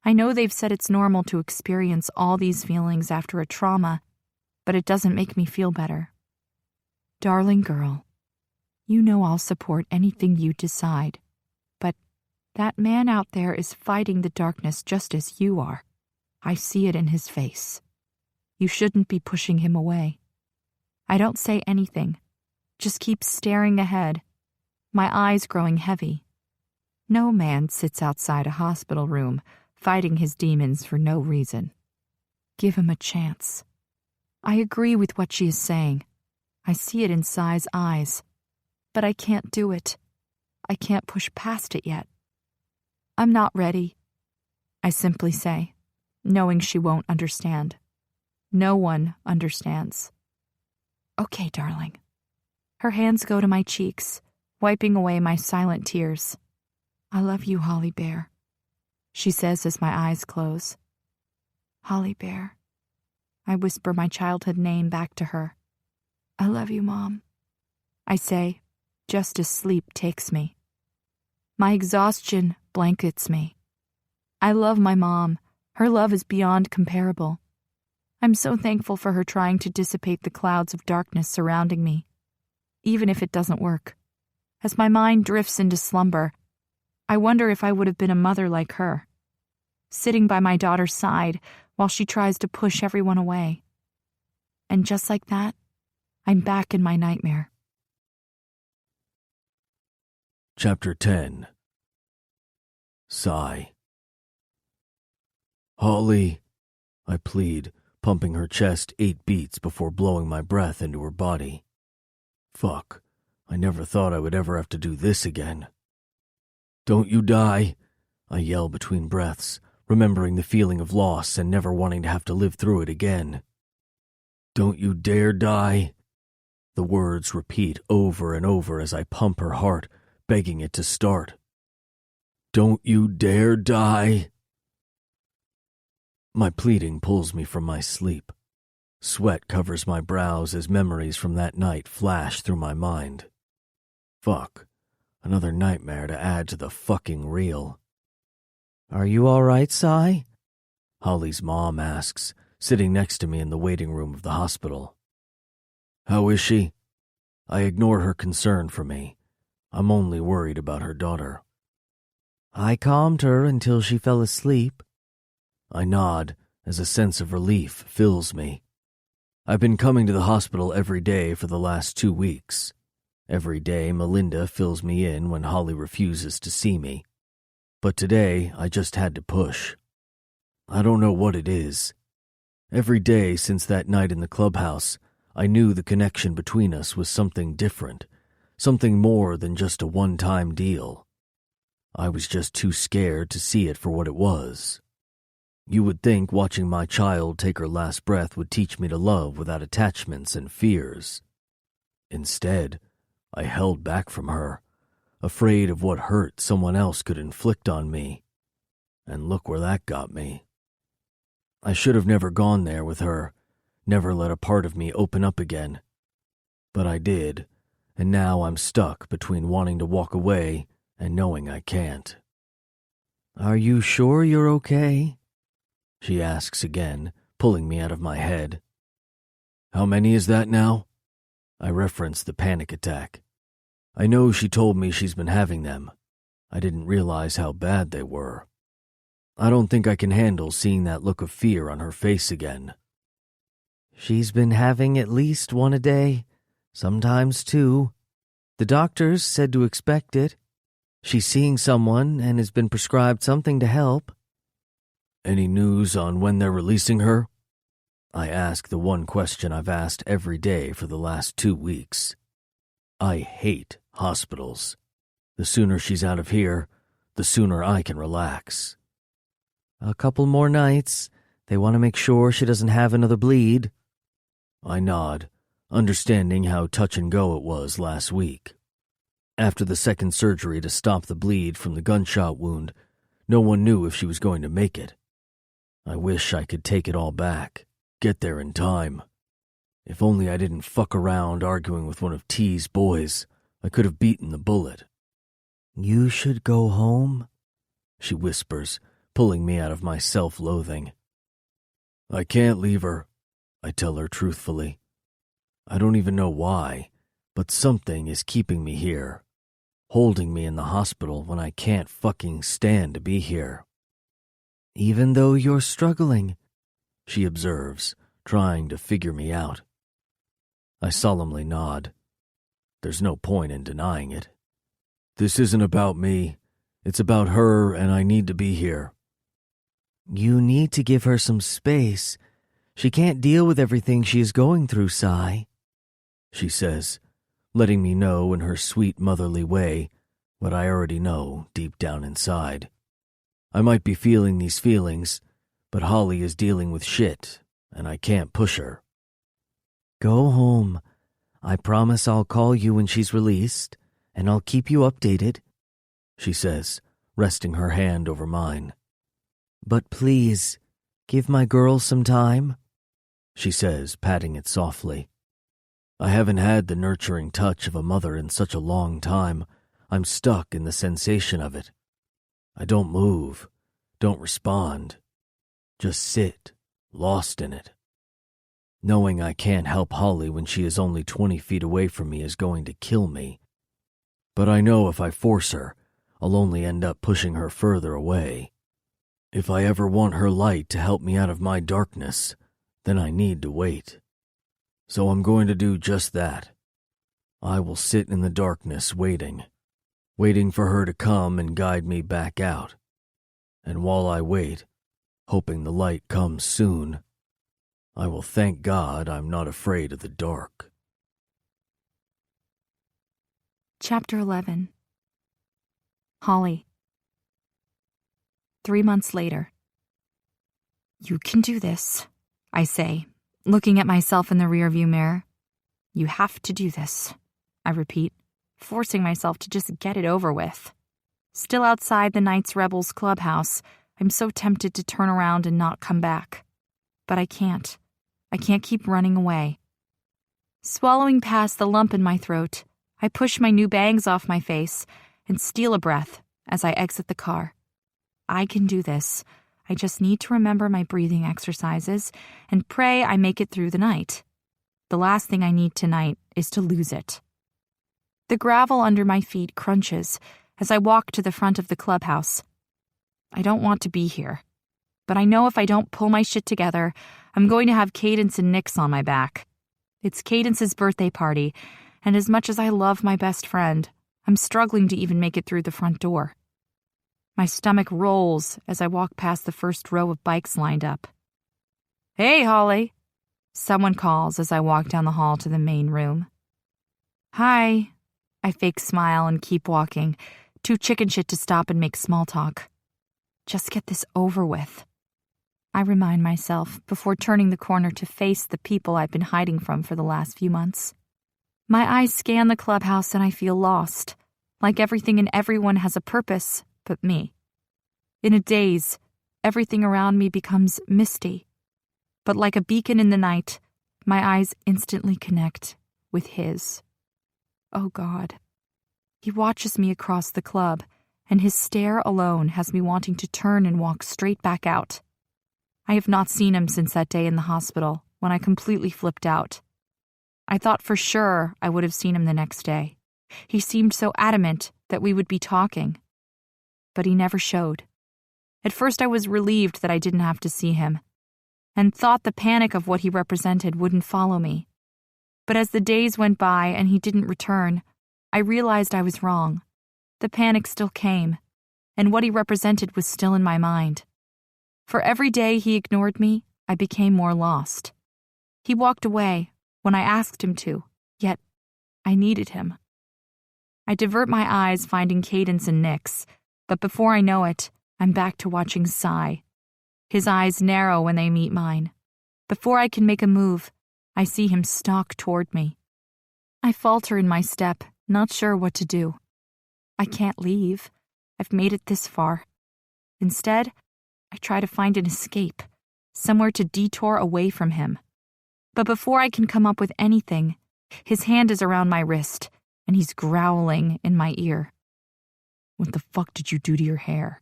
I know they've said it's normal to experience all these feelings after a trauma, but it doesn't make me feel better. Darling girl, you know I'll support anything you decide, but that man out there is fighting the darkness just as you are. I see it in his face. You shouldn't be pushing him away. I don't say anything, just keep staring ahead, my eyes growing heavy. No man sits outside a hospital room fighting his demons for no reason. Give him a chance. I agree with what she is saying. I see it in Sai's eyes, but I can't do it. I can't push past it yet. I'm not ready, I simply say, knowing she won't understand. No one understands. Okay, darling. Her hands go to my cheeks, wiping away my silent tears. I love you, Holly Bear, she says as my eyes close. Holly Bear. I whisper my childhood name back to her. I love you, Mom, I say, just as sleep takes me. My exhaustion blankets me. I love my mom. Her love is beyond comparable. I'm so thankful for her trying to dissipate the clouds of darkness surrounding me, even if it doesn't work. As my mind drifts into slumber, I wonder if I would have been a mother like her, sitting by my daughter's side while she tries to push everyone away. And just like that, I'm back in my nightmare. Chapter 10. Sigh. Holly, I plead, pumping her chest 8 beats before blowing my breath into her body. Fuck, I never thought I would ever have to do this again. Don't you die, I yell between breaths, remembering the feeling of loss and never wanting to have to live through it again. Don't you dare die. The words repeat over and over as I pump her heart, begging it to start. Don't you dare die. My pleading pulls me from my sleep. Sweat covers my brows as memories from that night flash through my mind. Fuck, another nightmare to add to the fucking reel. Are you all right, Sai? Holly's mom asks, sitting next to me in the waiting room of the hospital. How is she? I ignore her concern for me. I'm only worried about her daughter. I calmed her until she fell asleep. I nod as a sense of relief fills me. I've been coming to the hospital every day for the last 2 weeks. Every day Melinda fills me in when Holly refuses to see me. But today I just had to push. I don't know what it is. Every day since that night in the clubhouse, I knew the connection between us was something different, something more than just a one-time deal. I was just too scared to see it for what it was. You would think watching my child take her last breath would teach me to love without attachments and fears. Instead, I held back from her, afraid of what hurt someone else could inflict on me. And look where that got me. I should have never gone there with her, never let a part of me open up again. But I did, and now I'm stuck between wanting to walk away and knowing I can't. Are you sure you're okay? She asks again, pulling me out of my head. How many is that now? I reference the panic attack. I know she told me she's been having them. I didn't realize how bad they were. I don't think I can handle seeing that look of fear on her face again. She's been having at least 1 a day, sometimes 2. The doctors said to expect it. She's seeing someone and has been prescribed something to help. Any news on when they're releasing her? I ask the one question I've asked every day for the last 2 weeks. I hate hospitals. The sooner she's out of here, the sooner I can relax. A couple more nights. They want to make sure she doesn't have another bleed. I nod, understanding how touch and go it was last week. After the second surgery to stop the bleed from the gunshot wound, no one knew if she was going to make it. I wish I could take it all back, get there in time. If only I didn't fuck around arguing with one of T's boys, I could have beaten the bullet. You should go home, she whispers, pulling me out of my self-loathing. I can't leave her, I tell her truthfully. I don't even know why, but something is keeping me here, holding me in the hospital when I can't fucking stand to be here. Even though you're struggling, she observes, trying to figure me out. I solemnly nod. There's no point in denying it. This isn't about me. It's about her, and I need to be here. You need to give her some space. She can't deal with everything she is going through, Sai, she says, letting me know in her sweet motherly way what I already know deep down inside. I might be feeling these feelings, but Holly is dealing with shit, and I can't push her. Go home. I promise I'll call you when she's released, and I'll keep you updated, she says, resting her hand over mine. But please, give my girl some time, she says, patting it softly. I haven't had the nurturing touch of a mother in such a long time. I'm stuck in the sensation of it. I don't move, don't respond. Just sit, lost in it. Knowing I can't help Holly when she is only 20 feet away from me is going to kill me. But I know if I force her, I'll only end up pushing her further away. If I ever want her light to help me out of my darkness, then I need to wait. So I'm going to do just that. I will sit in the darkness waiting for her to come and guide me back out. And while I wait, hoping the light comes soon, I will thank God I'm not afraid of the dark. Chapter 11. Holly. 3 months later. You can do this, I say, looking at myself in the rearview mirror. You have to do this, I repeat, forcing myself to just get it over with. Still outside the Knights Rebels clubhouse, I'm so tempted to turn around and not come back. But I can't. I can't keep running away. Swallowing past the lump in my throat, I push my new bangs off my face and steal a breath as I exit the car. I can do this. I just need to remember my breathing exercises and pray I make it through the night. The last thing I need tonight is to lose it. The gravel under my feet crunches as I walk to the front of the clubhouse. I don't want to be here, but I know if I don't pull my shit together, I'm going to have Cadence and Nix on my back. It's Cadence's birthday party, and as much as I love my best friend, I'm struggling to even make it through the front door. My stomach rolls as I walk past the first row of bikes lined up. Hey, Holly, someone calls as I walk down the hall to the main room. Hi, I fake smile and keep walking, too chicken shit to stop and make small talk. Just get this over with, I remind myself before turning the corner to face the people I've been hiding from for the last few months. My eyes scan the clubhouse and I feel lost, like everything and everyone has a purpose but me. In a daze, everything around me becomes misty, but like a beacon in the night, my eyes instantly connect with his. Oh God. He watches me across the club, and his stare alone has me wanting to turn and walk straight back out. I have not seen him since that day in the hospital, when I completely flipped out. I thought for sure I would have seen him the next day. He seemed so adamant that we would be talking. But he never showed. At first I was relieved that I didn't have to see him, and thought the panic of what he represented wouldn't follow me. But as the days went by and he didn't return, I realized I was wrong. The panic still came, and what he represented was still in my mind. For every day he ignored me, I became more lost. He walked away when I asked him to, yet I needed him. I divert my eyes, finding Cadence and Nyx, but before I know it, I'm back to watching Sai. His eyes narrow when they meet mine. Before I can make a move, I see him stalk toward me. I falter in my step, not sure what to do. I can't leave. I've made it this far. Instead, I try to find an escape, somewhere to detour away from him. But before I can come up with anything, his hand is around my wrist, and he's growling in my ear. What the fuck did you do to your hair?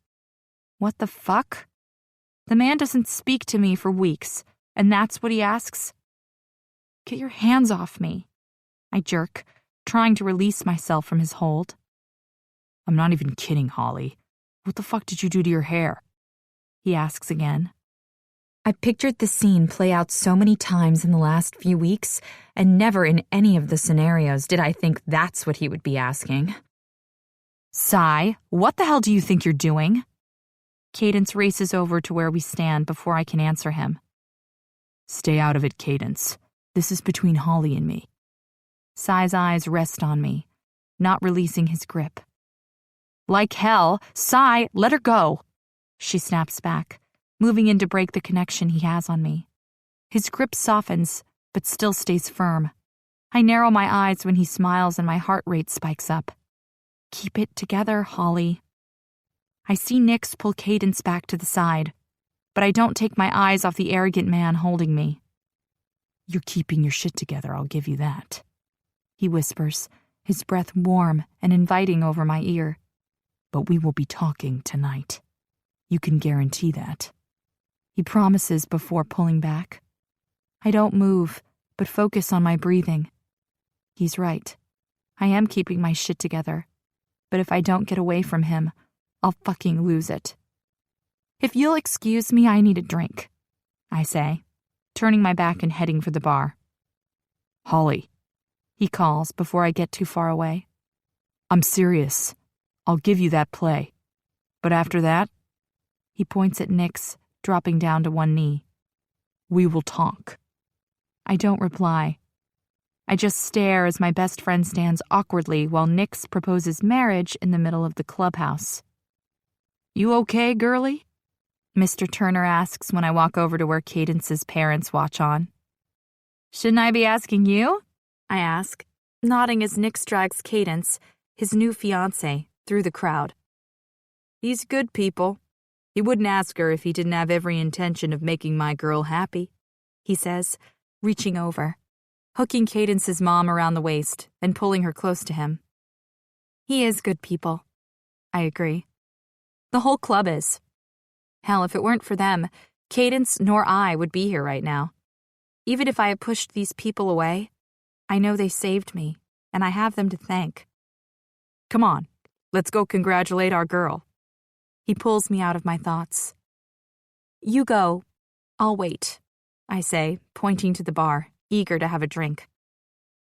What the fuck? The man doesn't speak to me for weeks, and that's what he asks? Get your hands off me. I jerk, trying to release myself from his hold. I'm not even kidding, Holly. What the fuck did you do to your hair? He asks again. I pictured the scene play out so many times in the last few weeks, and never in any of the scenarios did I think that's what he would be asking. Sai, what the hell do you think you're doing? Cadence races over to where we stand before I can answer him. Stay out of it, Cadence. This is between Holly and me. Sai's eyes rest on me, not releasing his grip. Like hell, Sai, let her go. She snaps back, moving in to break the connection he has on me. His grip softens, but still stays firm. I narrow my eyes when he smiles and my heart rate spikes up. Keep it together, Holly. I see Nyx pull Cadence back to the side, but I don't take my eyes off the arrogant man holding me. You're keeping your shit together, I'll give you that. He whispers, his breath warm and inviting over my ear. But we will be talking tonight. You can guarantee that. He promises before pulling back. I don't move, but focus on my breathing. He's right. I am keeping my shit together. But if I don't get away from him, I'll fucking lose it. If you'll excuse me, I need a drink, I say, turning my back and heading for the bar. Holly, he calls before I get too far away. I'm serious. I'll give you that play. But after that, he points at Nyx, dropping down to one knee. We will talk. I don't reply. I just stare as my best friend stands awkwardly while Nyx proposes marriage in the middle of the clubhouse. You okay, girlie? Mr. Turner asks when I walk over to where Cadence's parents watch on. Shouldn't I be asking you? I ask, nodding as Nyx drags Cadence, his new fiancé, through the crowd. He's good people. He wouldn't ask her if he didn't have every intention of making my girl happy, he says, reaching over, hooking Cadence's mom around the waist and pulling her close to him. He is good people. I agree. The whole club is. Hell, if it weren't for them, Cadence nor I would be here right now. Even if I had pushed these people away, I know they saved me, and I have them to thank. Come on, let's go congratulate our girl. He pulls me out of my thoughts. You go. I'll wait, I say, pointing to the bar, eager to have a drink.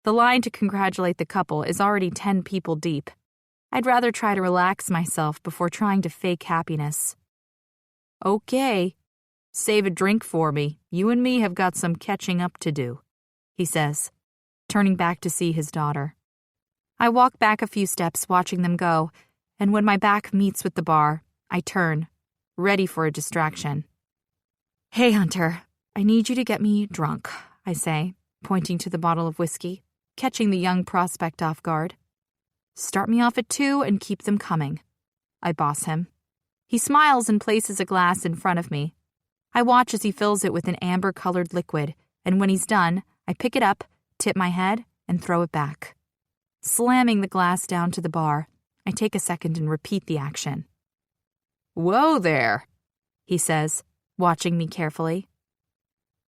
The line to congratulate the couple is already 10 people deep. I'd rather try to relax myself before trying to fake happiness. Okay, save a drink for me. You and me have got some catching up to do, he says, turning back to see his daughter. I walk back a few steps watching them go, and when my back meets with the bar, I turn, ready for a distraction. Hey, Hunter, I need you to get me drunk, I say, pointing to the bottle of whiskey, catching the young prospect off guard. Start me off at 2 and keep them coming. I boss him. He smiles and places a glass in front of me. I watch as he fills it with an amber-colored liquid, and when he's done, I pick it up, tip my head, and throw it back. Slamming the glass down to the bar, I take a second and repeat the action. Whoa there, he says, watching me carefully.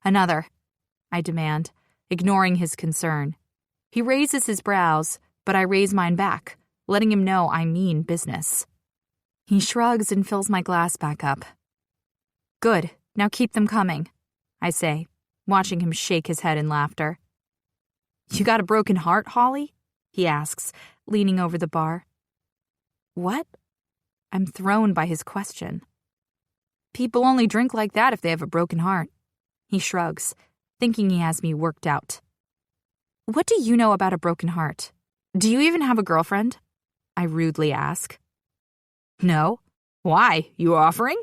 Another, I demand, ignoring his concern. He raises his brows, but I raise mine back, letting him know I mean business. He shrugs and fills my glass back up. Good, now keep them coming, I say, watching him shake his head in laughter. You got a broken heart, Holly? He asks, leaning over the bar. What? I'm thrown by his question. People only drink like that if they have a broken heart. He shrugs, thinking he has me worked out. What do you know about a broken heart? Do you even have a girlfriend? I rudely ask. No. Why? You offering?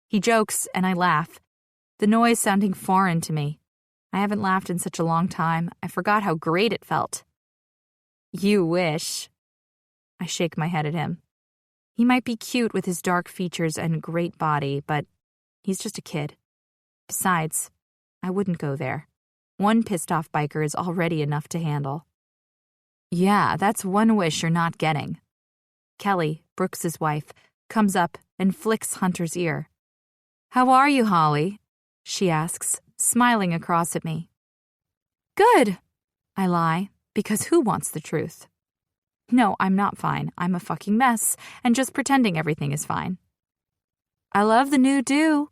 He jokes, and I laugh, the noise sounding foreign to me. I haven't laughed in such a long time, I forgot how great it felt. You wish. I shake my head at him. He might be cute with his dark features and great body, but he's just a kid. Besides, I wouldn't go there. One pissed-off biker is already enough to handle. Yeah, that's one wish you're not getting. Kelly, Brooks's wife, comes up and flicks Hunter's ear. How are you, Holly? She asks, smiling across at me. Good, I lie, because who wants the truth? No, I'm not fine. I'm a fucking mess, and just pretending everything is fine. I love the new do.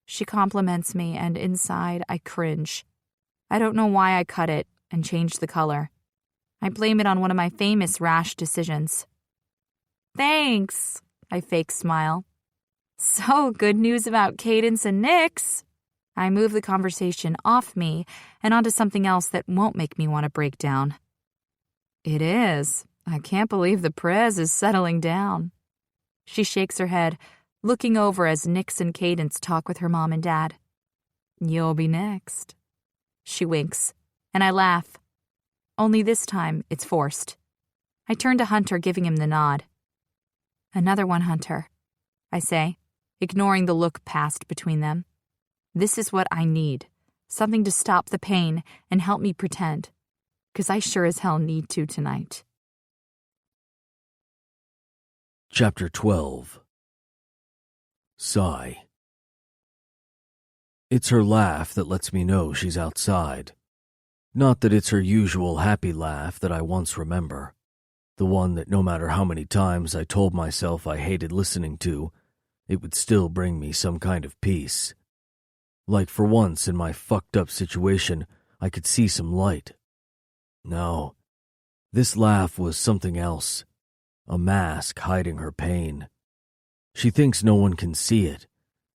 She compliments me, and inside I cringe. I don't know why I cut it and changed the color. I blame it on one of my famous rash decisions. Thanks, I fake smile. So, good news about Cadence and Nix. I move the conversation off me and onto something else that won't make me want to break down. It is. I can't believe the Prez is settling down. She shakes her head, looking over as Nix and Cadence talk with her mom and dad. You'll be next. She winks, and I laugh. Only this time, it's forced. I turn to Hunter, giving him the nod. Another one, Hunter, I say, ignoring the look passed between them. This is what I need, something to stop the pain and help me pretend, 'cause I sure as hell need to tonight. Chapter 12. Sigh. It's her laugh that lets me know she's outside. Not that it's her usual happy laugh that I once remember, the one that no matter how many times I told myself I hated listening to, it would still bring me some kind of peace. Like for once in my fucked up situation, I could see some light. No, this laugh was something else, a mask hiding her pain. She thinks no one can see it,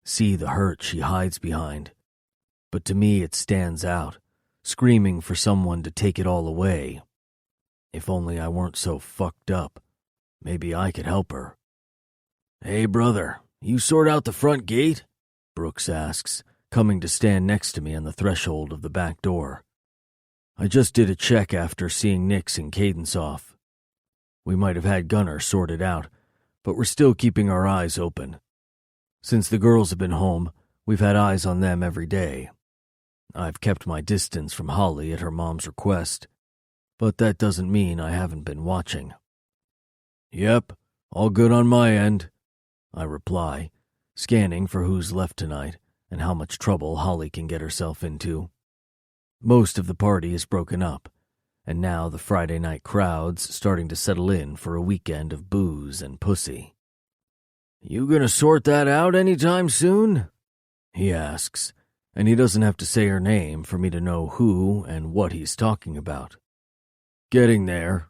see the hurt she hides behind. But to me it stands out, screaming for someone to take it all away. If only I weren't so fucked up, maybe I could help her. Hey brother, you sort out the front gate? Brooks asks, coming to stand next to me on the threshold of the back door. I just did a check after seeing Nix and Cadence off. We might have had Gunner sorted out, but we're still keeping our eyes open. Since the girls have been home, we've had eyes on them every day. I've kept my distance from Holly at her mom's request, but that doesn't mean I haven't been watching. Yep, all good on my end, I reply, scanning for who's left tonight and how much trouble Holly can get herself into. Most of the party is broken up, and now the Friday night crowd's starting to settle in for a weekend of booze and pussy. You gonna sort that out anytime soon? He asks, and he doesn't have to say her name for me to know who and what he's talking about. Getting there,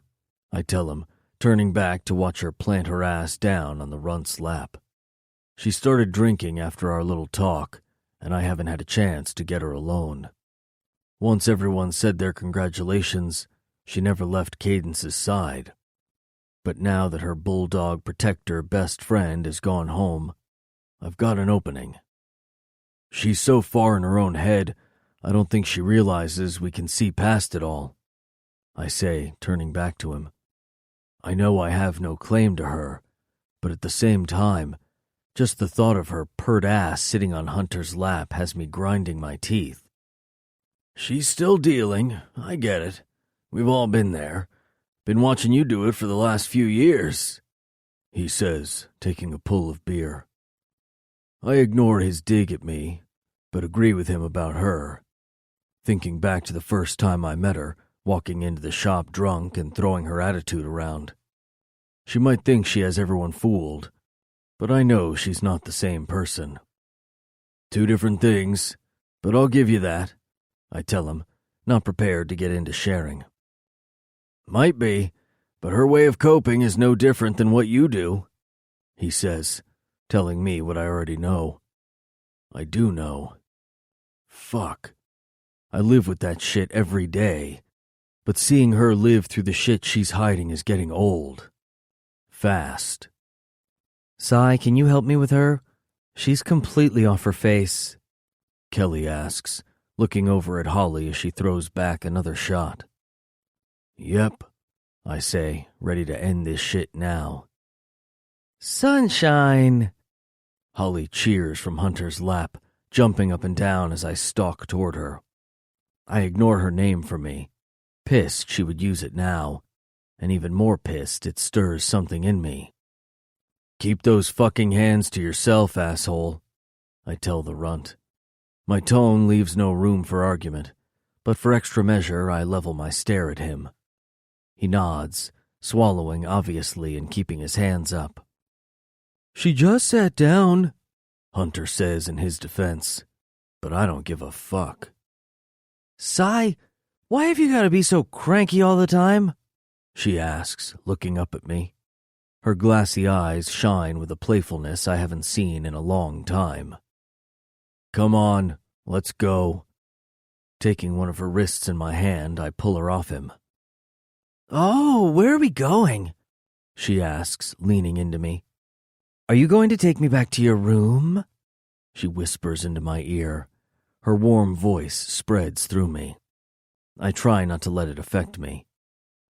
I tell him, turning back to watch her plant her ass down on the runt's lap. She started drinking after our little talk, and I haven't had a chance to get her alone. Once everyone said their congratulations, she never left Cadence's side. But now that her bulldog protector best friend has gone home, I've got an opening. She's so far in her own head, I don't think she realizes we can see past it all, I say, turning back to him. I know I have no claim to her, but at the same time, just the thought of her pert ass sitting on Hunter's lap has me grinding my teeth. She's still dealing, I get it. We've all been there. Been watching you do it for the last few years, he says, taking a pull of beer. I ignore his dig at me, but agree with him about her. Thinking back to the first time I met her, walking into the shop drunk and throwing her attitude around. She might think she has everyone fooled, but I know she's not the same person. Two different things, but I'll give you that, I tell him, not prepared to get into sharing. Might be, but her way of coping is no different than what you do, he says, telling me what I already know. I do know. Fuck. I live with that shit every day, but seeing her live through the shit she's hiding is getting old. fast. Sai, can you help me with her? She's completely off her face, Kelly asks, looking over at Holly as she throws back another shot. Yep, I say, ready to end this shit now. Sunshine! Holly cheers from Hunter's lap, jumping up and down as I stalk toward her. I ignore her name for me. Pissed she would use it now, and even more pissed it stirs something in me. Keep those fucking hands to yourself, asshole, I tell the runt. My tone leaves no room for argument, but for extra measure I level my stare at him. He nods, swallowing obviously and keeping his hands up. She just sat down, Hunter says in his defense, but I don't give a fuck. Sai, why have you got to be so cranky all the time? She asks, looking up at me. Her glassy eyes shine with a playfulness I haven't seen in a long time. Come on, let's go. Taking one of her wrists in my hand, I pull her off him. Oh, where are we going? She asks, leaning into me. Are you going to take me back to your room? She whispers into my ear. Her warm voice spreads through me. I try not to let it affect me.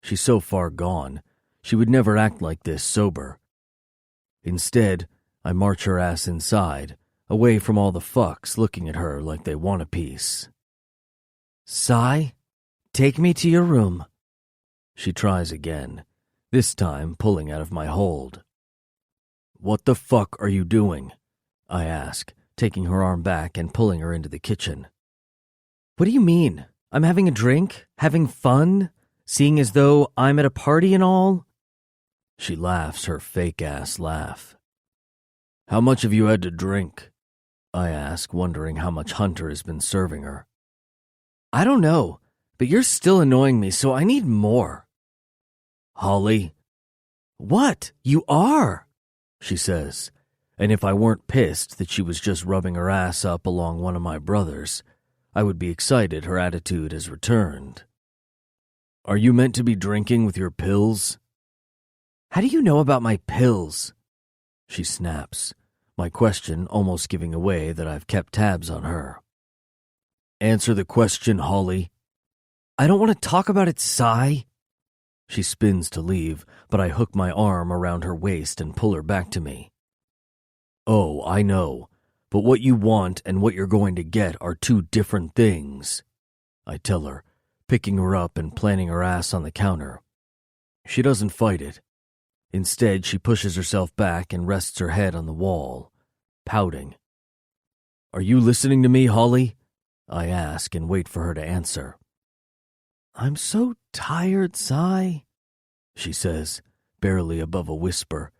She's so far gone, she would never act like this sober. Instead, I march her ass inside, away from all the fucks looking at her like they want a piece. Sai, take me to your room. She tries again, this time pulling out of my hold. What the fuck are you doing? I ask, taking her arm back and pulling her into the kitchen. What do you mean? I'm having a drink? Having fun? Seeing as though I'm at a party and all? She laughs her fake-ass laugh. How much have you had to drink? I ask, wondering how much Hunter has been serving her. I don't know, but you're still annoying me, so I need more. Holly? What? You are, she says, and if I weren't pissed that she was just rubbing her ass up along one of my brothers, I would be excited her attitude has returned. Are you meant to be drinking with your pills? How do you know about my pills? She snaps, my question almost giving away that I've kept tabs on her. Answer the question, Holly. I don't want to talk about it, Sai. She spins to leave, but I hook my arm around her waist and pull her back to me. Oh, I know, but what you want and what you're going to get are two different things, I tell her, picking her up and planting her ass on the counter. She doesn't fight it. Instead, she pushes herself back and rests her head on the wall, pouting. Are you listening to me, Holly? I ask and wait for her to answer. I'm so tired, Sai, she says, barely above a whisper,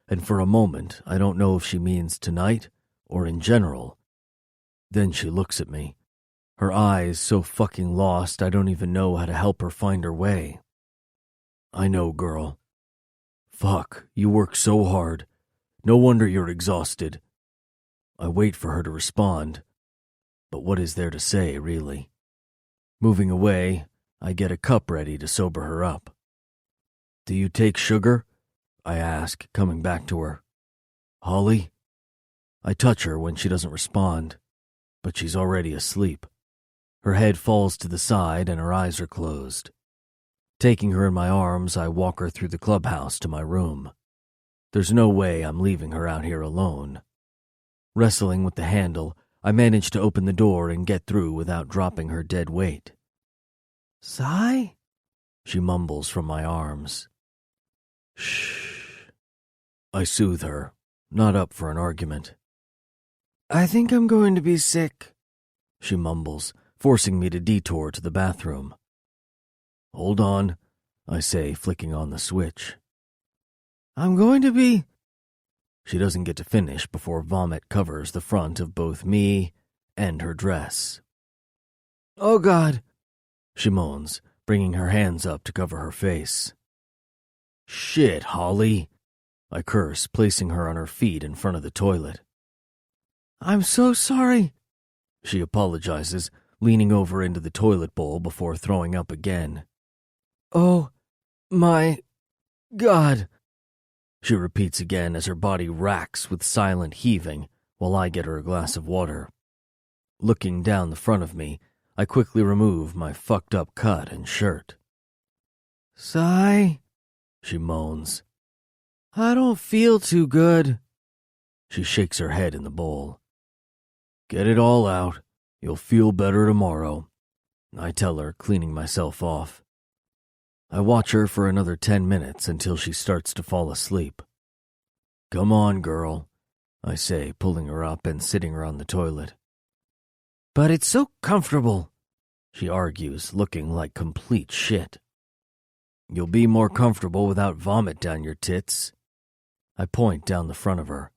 and for a moment I don't know if she means tonight or in general. Then she looks at me, her eyes so fucking lost I don't even know how to help her find her way. I know, girl. Fuck, you work so hard. No wonder you're exhausted. I wait for her to respond, but what is there to say, really? Moving away, I get a cup ready to sober her up. Do you take sugar? I ask, coming back to her. Holly? I touch her when she doesn't respond, but she's already asleep. Her head falls to the side and her eyes are closed. Taking her in my arms, I walk her through the clubhouse to my room. There's no way I'm leaving her out here alone. Wrestling with the handle, I manage to open the door and get through without dropping her dead weight. Sai? She mumbles from my arms. Shh. I soothe her, not up for an argument. I think I'm going to be sick, she mumbles, forcing me to detour to the bathroom. Hold on, I say, flicking on the switch. I'm going to be... She doesn't get to finish before vomit covers the front of both me and her dress. Oh, God, she moans, bringing her hands up to cover her face. Shit, Holly, I curse, placing her on her feet in front of the toilet. I'm so sorry, she apologizes, leaning over into the toilet bowl before throwing up again. Oh, my God. she repeats again as her body racks with silent heaving while I get her a glass of water. Looking down the front of me, I quickly remove my fucked up cut and shirt. "Sigh," she moans. "I don't feel too good." She shakes her head in the bowl. "Get it all out. You'll feel better tomorrow," I tell her, cleaning myself off. I watch her for another 10 minutes until she starts to fall asleep. "Come on, girl," I say, pulling her up and sitting her on the toilet. "But it's so comfortable," she argues, looking like complete shit. "You'll be more comfortable without vomit down your tits." I point down the front of her.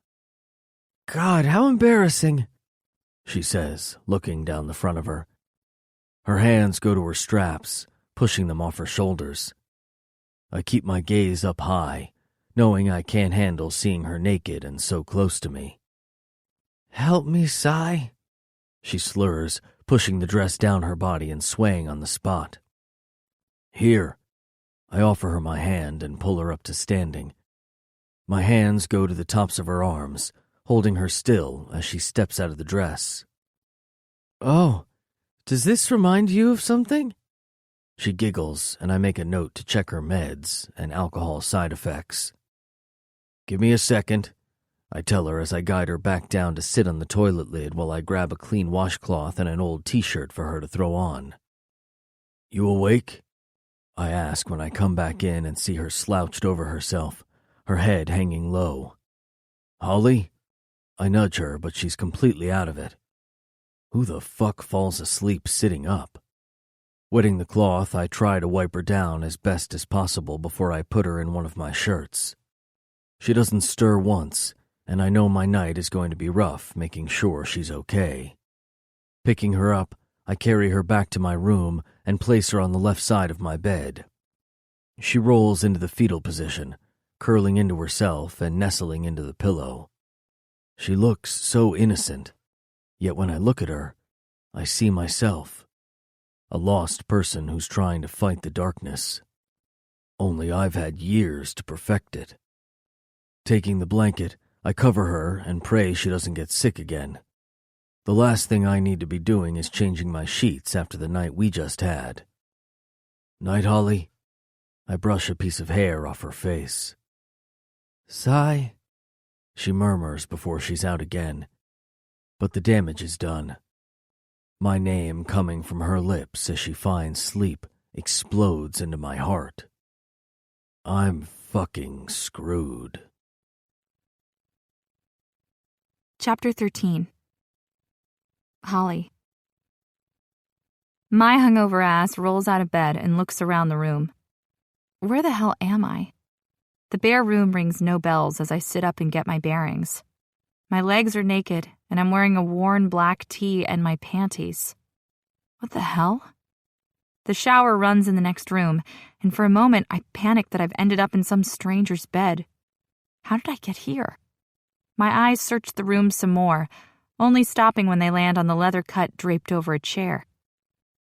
"God, how embarrassing," she says, looking down the front of her. Her hands go to her straps, pushing them off her shoulders. I keep my gaze up high, knowing I can't handle seeing her naked and so close to me. "Help me, Sigh," she slurs, pushing the dress down her body and swaying on the spot. "Here." I offer her my hand and pull her up to standing. My hands go to the tops of her arms, holding her still as she steps out of the dress. "Oh, does this remind you of something?" She giggles, and I make a note to check her meds and alcohol side effects. "Give me a second," I tell her as I guide her back down to sit on the toilet lid while I grab a clean washcloth and an old t-shirt for her to throw on. "You awake?" I ask when I come back in and see her slouched over herself, her head hanging low. "Holly?" I nudge her, but she's completely out of it. Who the fuck falls asleep sitting up? Wetting the cloth, I try to wipe her down as best as possible before I put her in one of my shirts. She doesn't stir once, and I know my night is going to be rough making sure she's okay. Picking her up, I carry her back to my room and place her on the left side of my bed. She rolls into the fetal position, curling into herself and nestling into the pillow. She looks so innocent, yet when I look at her, I see myself. A lost person who's trying to fight the darkness. Only I've had years to perfect it. Taking the blanket, I cover her and pray she doesn't get sick again. The last thing I need to be doing is changing my sheets after the night we just had. "Night, Holly." I brush a piece of hair off her face. "Sigh," she murmurs before she's out again. But the damage is done. My name coming from her lips as she finds sleep explodes into my heart. I'm fucking screwed. Chapter 13. Holly. My hungover ass rolls out of bed and looks around the room. Where the hell am I? The bare room rings no bells as I sit up and get my bearings. My legs are naked, and I'm wearing a worn black tee and my panties. What the hell? The shower runs in the next room, and for a moment I panic that I've ended up in some stranger's bed. How did I get here? My eyes search the room some more, only stopping when they land on the leather cut draped over a chair.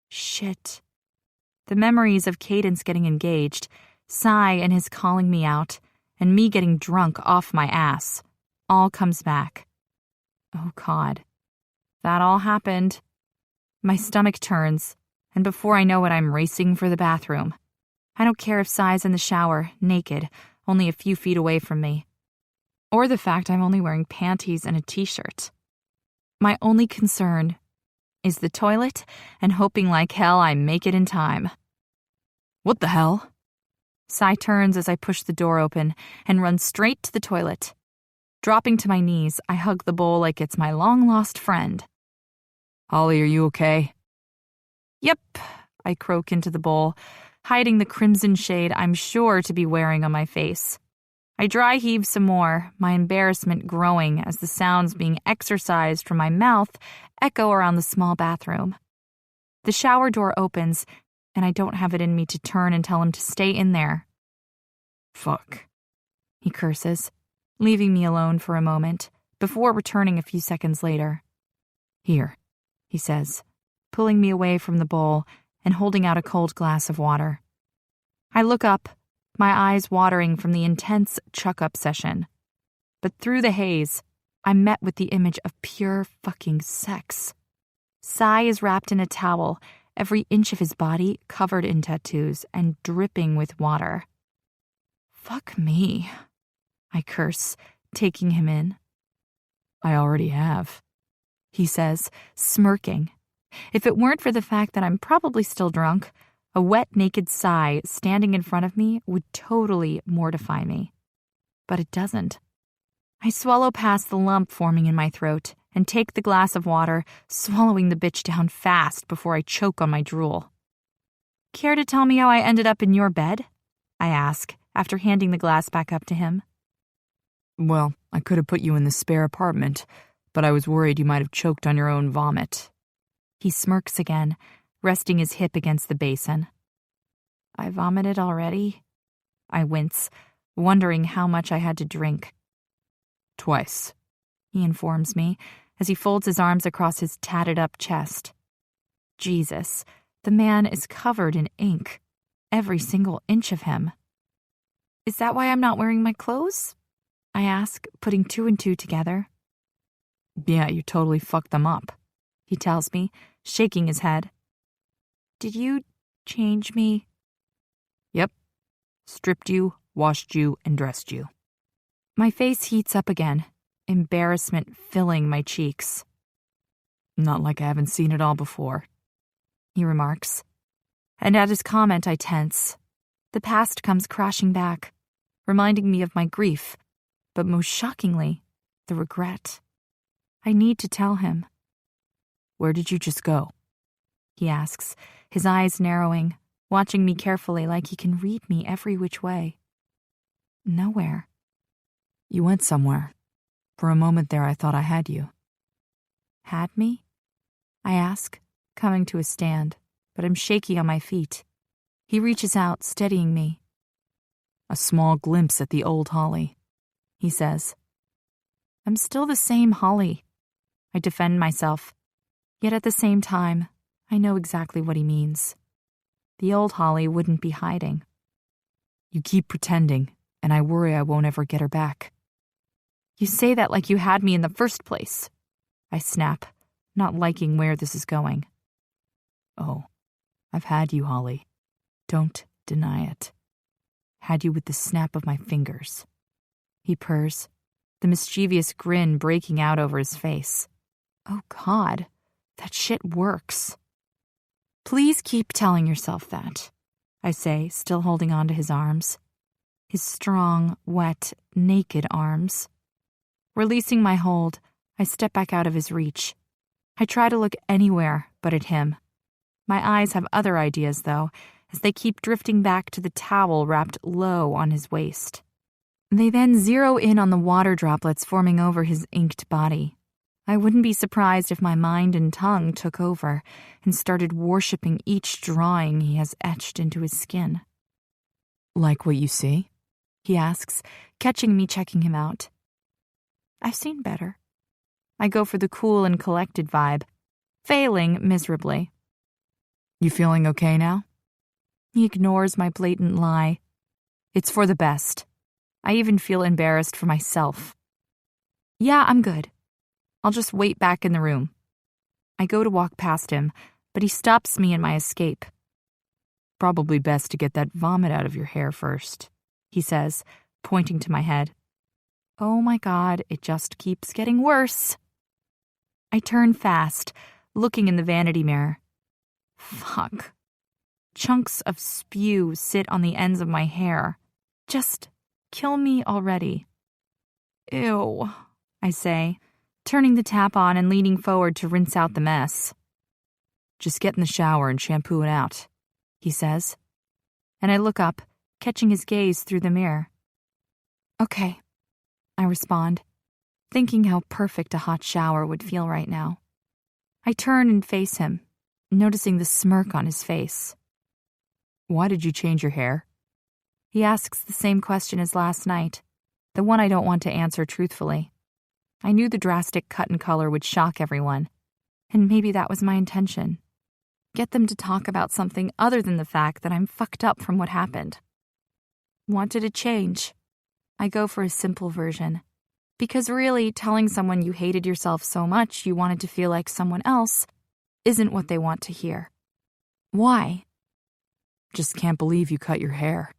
Shit. The memories of Cadence getting engaged, Cy and his calling me out, and me getting drunk off my ass, all comes back. Oh, God. That all happened. My stomach turns, and before I know it, I'm racing for the bathroom. I don't care if Cy's in the shower, naked, only a few feet away from me. Or the fact I'm only wearing panties and a t-shirt. My only concern is the toilet and hoping like hell I make it in time. What the hell? Cy turns as I push the door open and run straight to the toilet. Dropping to my knees, I hug the bowl like it's my long-lost friend. Holly, are you okay? Yep, I croak into the bowl, hiding the crimson shade I'm sure to be wearing on my face. I dry heave some more, my embarrassment growing as the sounds being exorcised from my mouth echo around the small bathroom. The shower door opens, and I don't have it in me to turn and tell him to stay in there. Fuck, he curses, leaving me alone for a moment, before returning a few seconds later. Here, he says, pulling me away from the bowl and holding out a cold glass of water. I look up, my eyes watering from the intense chuck-up session. But through the haze, I'm met with the image of pure fucking sex. Sai is wrapped in a towel, every inch of his body covered in tattoos and dripping with water. Fuck me, I curse, taking him in. I already have, he says, smirking. If it weren't for the fact that I'm probably still drunk, a wet, naked Sai standing in front of me would totally mortify me. But it doesn't. I swallow past the lump forming in my throat and take the glass of water, swallowing the bitch down fast before I choke on my drool. Care to tell me how I ended up in your bed? I ask, after handing the glass back up to him. Well, I could have put you in the spare apartment, but I was worried you might have choked on your own vomit. He smirks again, resting his hip against the basin. I vomited already? I wince, wondering how much I had to drink. Twice, he informs me, as he folds his arms across his tatted-up chest. Jesus, the man is covered in ink, every single inch of him. Is that why I'm not wearing my clothes? I ask, putting two and two together. Yeah, you totally fucked them up, he tells me, shaking his head. Did you change me? Yep. Stripped you, washed you, and dressed you. My face heats up again, embarrassment filling my cheeks. Not like I haven't seen it all before, he remarks. And at his comment, I tense. The past comes crashing back, reminding me of my grief, but most shockingly, the regret. I need to tell him. Where did you just go? He asks, his eyes narrowing, watching me carefully like he can read me every which way. Nowhere. You went somewhere. For a moment there, I thought I had you. Had me? I ask, coming to a stand, but I'm shaky on my feet. He reaches out, steadying me. A small glimpse at the old Holly, he says. I'm still the same Holly. I defend myself, yet at the same time, I know exactly what he means. The old Holly wouldn't be hiding. You keep pretending, and I worry I won't ever get her back. You say that like you had me in the first place. I snap, not liking where this is going. Oh, I've had you, Holly. Don't deny it. Had you with the snap of my fingers. He purrs, the mischievous grin breaking out over his face. Oh God, that shit works. Please keep telling yourself that, I say, still holding on to his arms. His strong, wet, naked arms. Releasing my hold, I step back out of his reach. I try to look anywhere but at him. My eyes have other ideas, though, as they keep drifting back to the towel wrapped low on his waist. They then zero in on the water droplets forming over his inked body. I wouldn't be surprised if my mind and tongue took over and started worshipping each drawing he has etched into his skin. Like what you see? He asks, catching me checking him out. I've seen better. I go for the cool and collected vibe, failing miserably. You feeling okay now? He ignores my blatant lie. It's for the best. I even feel embarrassed for myself. Yeah, I'm good. I'll just wait back in the room. I go to walk past him, but he stops me in my escape. Probably best to get that vomit out of your hair first, he says, pointing to my head. Oh my God, it just keeps getting worse. I turn fast, looking in the vanity mirror. Fuck. Chunks of spew sit on the ends of my hair. Just kill me already. Ew, I say, turning the tap on and leaning forward to rinse out the mess. Just get in the shower and shampoo it out, he says. And I look up, catching his gaze through the mirror. Okay, I respond, thinking how perfect a hot shower would feel right now. I turn and face him, noticing the smirk on his face. Why did you change your hair? He asks the same question as last night, the one I don't want to answer truthfully. I knew the drastic cut and color would shock everyone, and maybe that was my intention. Get them to talk about something other than the fact that I'm fucked up from what happened. Wanted a change. I go for a simple version. Because really, telling someone you hated yourself so much you wanted to feel like someone else isn't what they want to hear. Why? Just can't believe you cut your hair.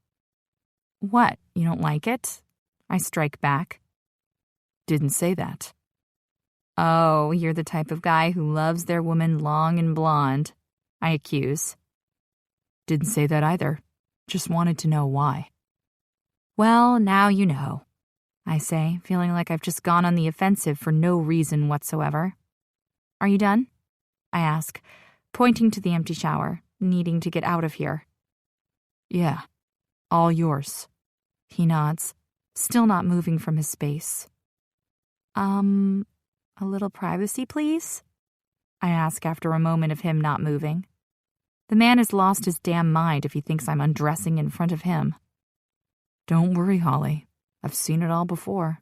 What, you don't like it? I strike back. Didn't say that. Oh, you're the type of guy who loves their woman long and blonde, I accuse. Didn't say that either. Just wanted to know why. Well, now you know, I say, feeling like I've just gone on the offensive for no reason whatsoever. Are you done? I ask, pointing to the empty shower, needing to get out of here. Yeah, all yours. He nods, still not moving from his space. A little privacy, please? I ask after a moment of him not moving. The man has lost his damn mind if he thinks I'm undressing in front of him. Don't worry, Holly. I've seen it all before.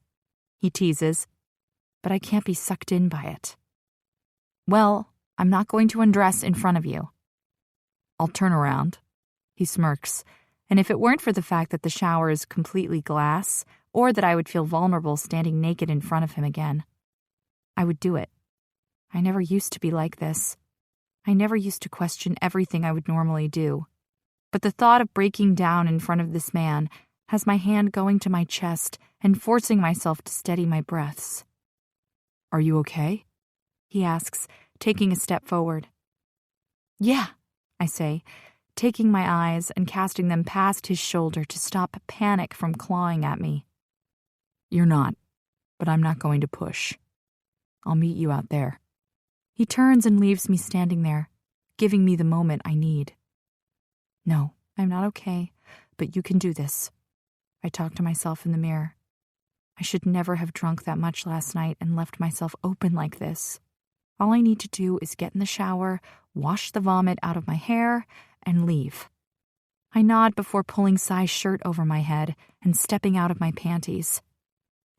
He teases, but I can't be sucked in by it. Well, I'm not going to undress in front of you. I'll turn around. He smirks, and if it weren't for the fact that the shower is completely glass, or that I would feel vulnerable standing naked in front of him again, I would do it. I never used to be like this. I never used to question everything I would normally do. But the thought of breaking down in front of this man has my hand going to my chest and forcing myself to steady my breaths. Are you okay? He asks, taking a step forward. Yeah, I say, taking my eyes and casting them past his shoulder to stop panic from clawing at me. You're not, but I'm not going to push. I'll meet you out there. He turns and leaves me standing there, giving me the moment I need. No, I'm not okay, but you can do this. I talk to myself in the mirror. I should never have drunk that much last night and left myself open like this. All I need to do is get in the shower, wash the vomit out of my hair, and leave. I nod before pulling Sai's shirt over my head and stepping out of my panties.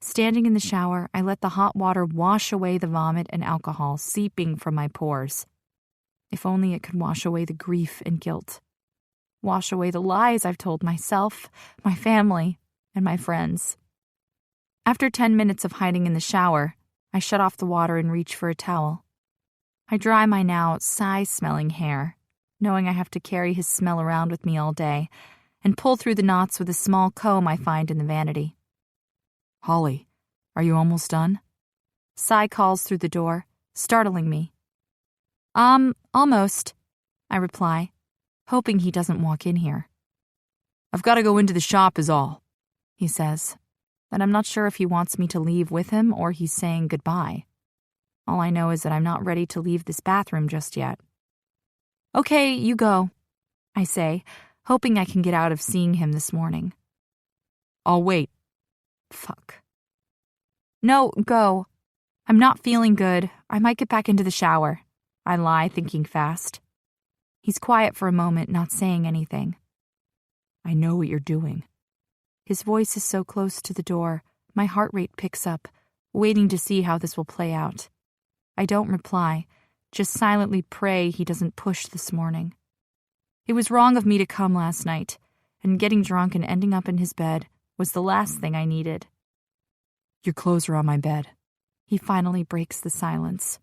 Standing in the shower, I let the hot water wash away the vomit and alcohol seeping from my pores. If only it could wash away the grief and guilt. Wash away the lies I've told myself, my family, and my friends. After 10 minutes of hiding in the shower, I shut off the water and reach for a towel. I dry my now Sai-smelling hair, knowing I have to carry his smell around with me all day, and pull through the knots with a small comb I find in the vanity. Holly, are you almost done? Sai calls through the door, startling me. Almost, I reply, hoping he doesn't walk in here. I've got to go into the shop is all, he says, but I'm not sure if he wants me to leave with him or he's saying goodbye. All I know is that I'm not ready to leave this bathroom just yet. Okay, you go, I say, hoping I can get out of seeing him this morning. I'll wait. Fuck. No, go. I'm not feeling good. I might get back into the shower. I lie, thinking fast. He's quiet for a moment, not saying anything. I know what you're doing. His voice is so close to the door, my heart rate picks up, waiting to see how this will play out. I don't reply, just silently pray he doesn't push this morning. It was wrong of me to come last night, and getting drunk and ending up in his bed was the last thing I needed. Your clothes are on my bed. He finally breaks the silence.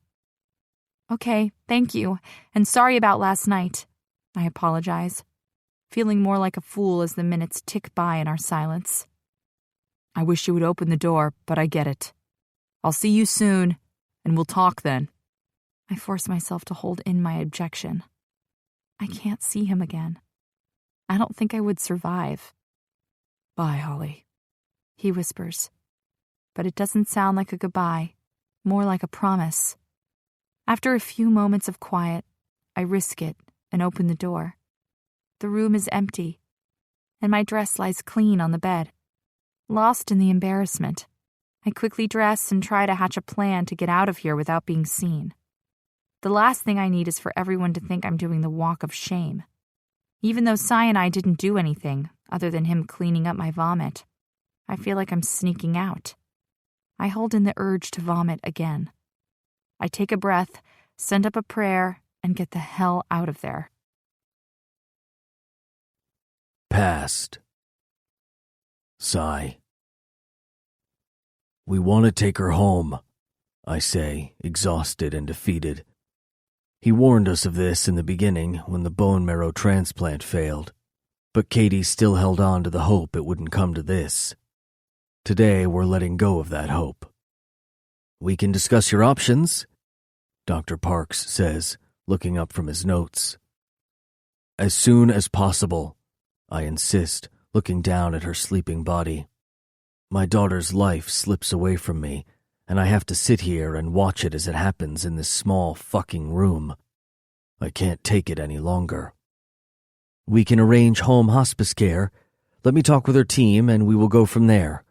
Okay, thank you, and sorry about last night. I apologize, feeling more like a fool as the minutes tick by in our silence. I wish you would open the door, but I get it. I'll see you soon, and we'll talk then. I force myself to hold in my objection. I can't see him again. I don't think I would survive. Bye, Holly, he whispers. But it doesn't sound like a goodbye, more like a promise. After a few moments of quiet, I risk it and open the door. The room is empty, and my dress lies clean on the bed. Lost in the embarrassment, I quickly dress and try to hatch a plan to get out of here without being seen. The last thing I need is for everyone to think I'm doing the walk of shame. Even though Sai and I didn't do anything other than him cleaning up my vomit, I feel like I'm sneaking out. I hold in the urge to vomit again. I take a breath, send up a prayer, and get the hell out of there. Past. Sigh. We want to take her home, I say, exhausted and defeated. He warned us of this in the beginning when the bone marrow transplant failed, but Katie still held on to the hope it wouldn't come to this. Today we're letting go of that hope. We can discuss your options, Dr. Parks says, looking up from his notes. As soon as possible, I insist, looking down at her sleeping body. My daughter's life slips away from me, and I have to sit here and watch it as it happens in this small fucking room. I can't take it any longer. We can arrange home hospice care. Let me talk with her team and we will go from there,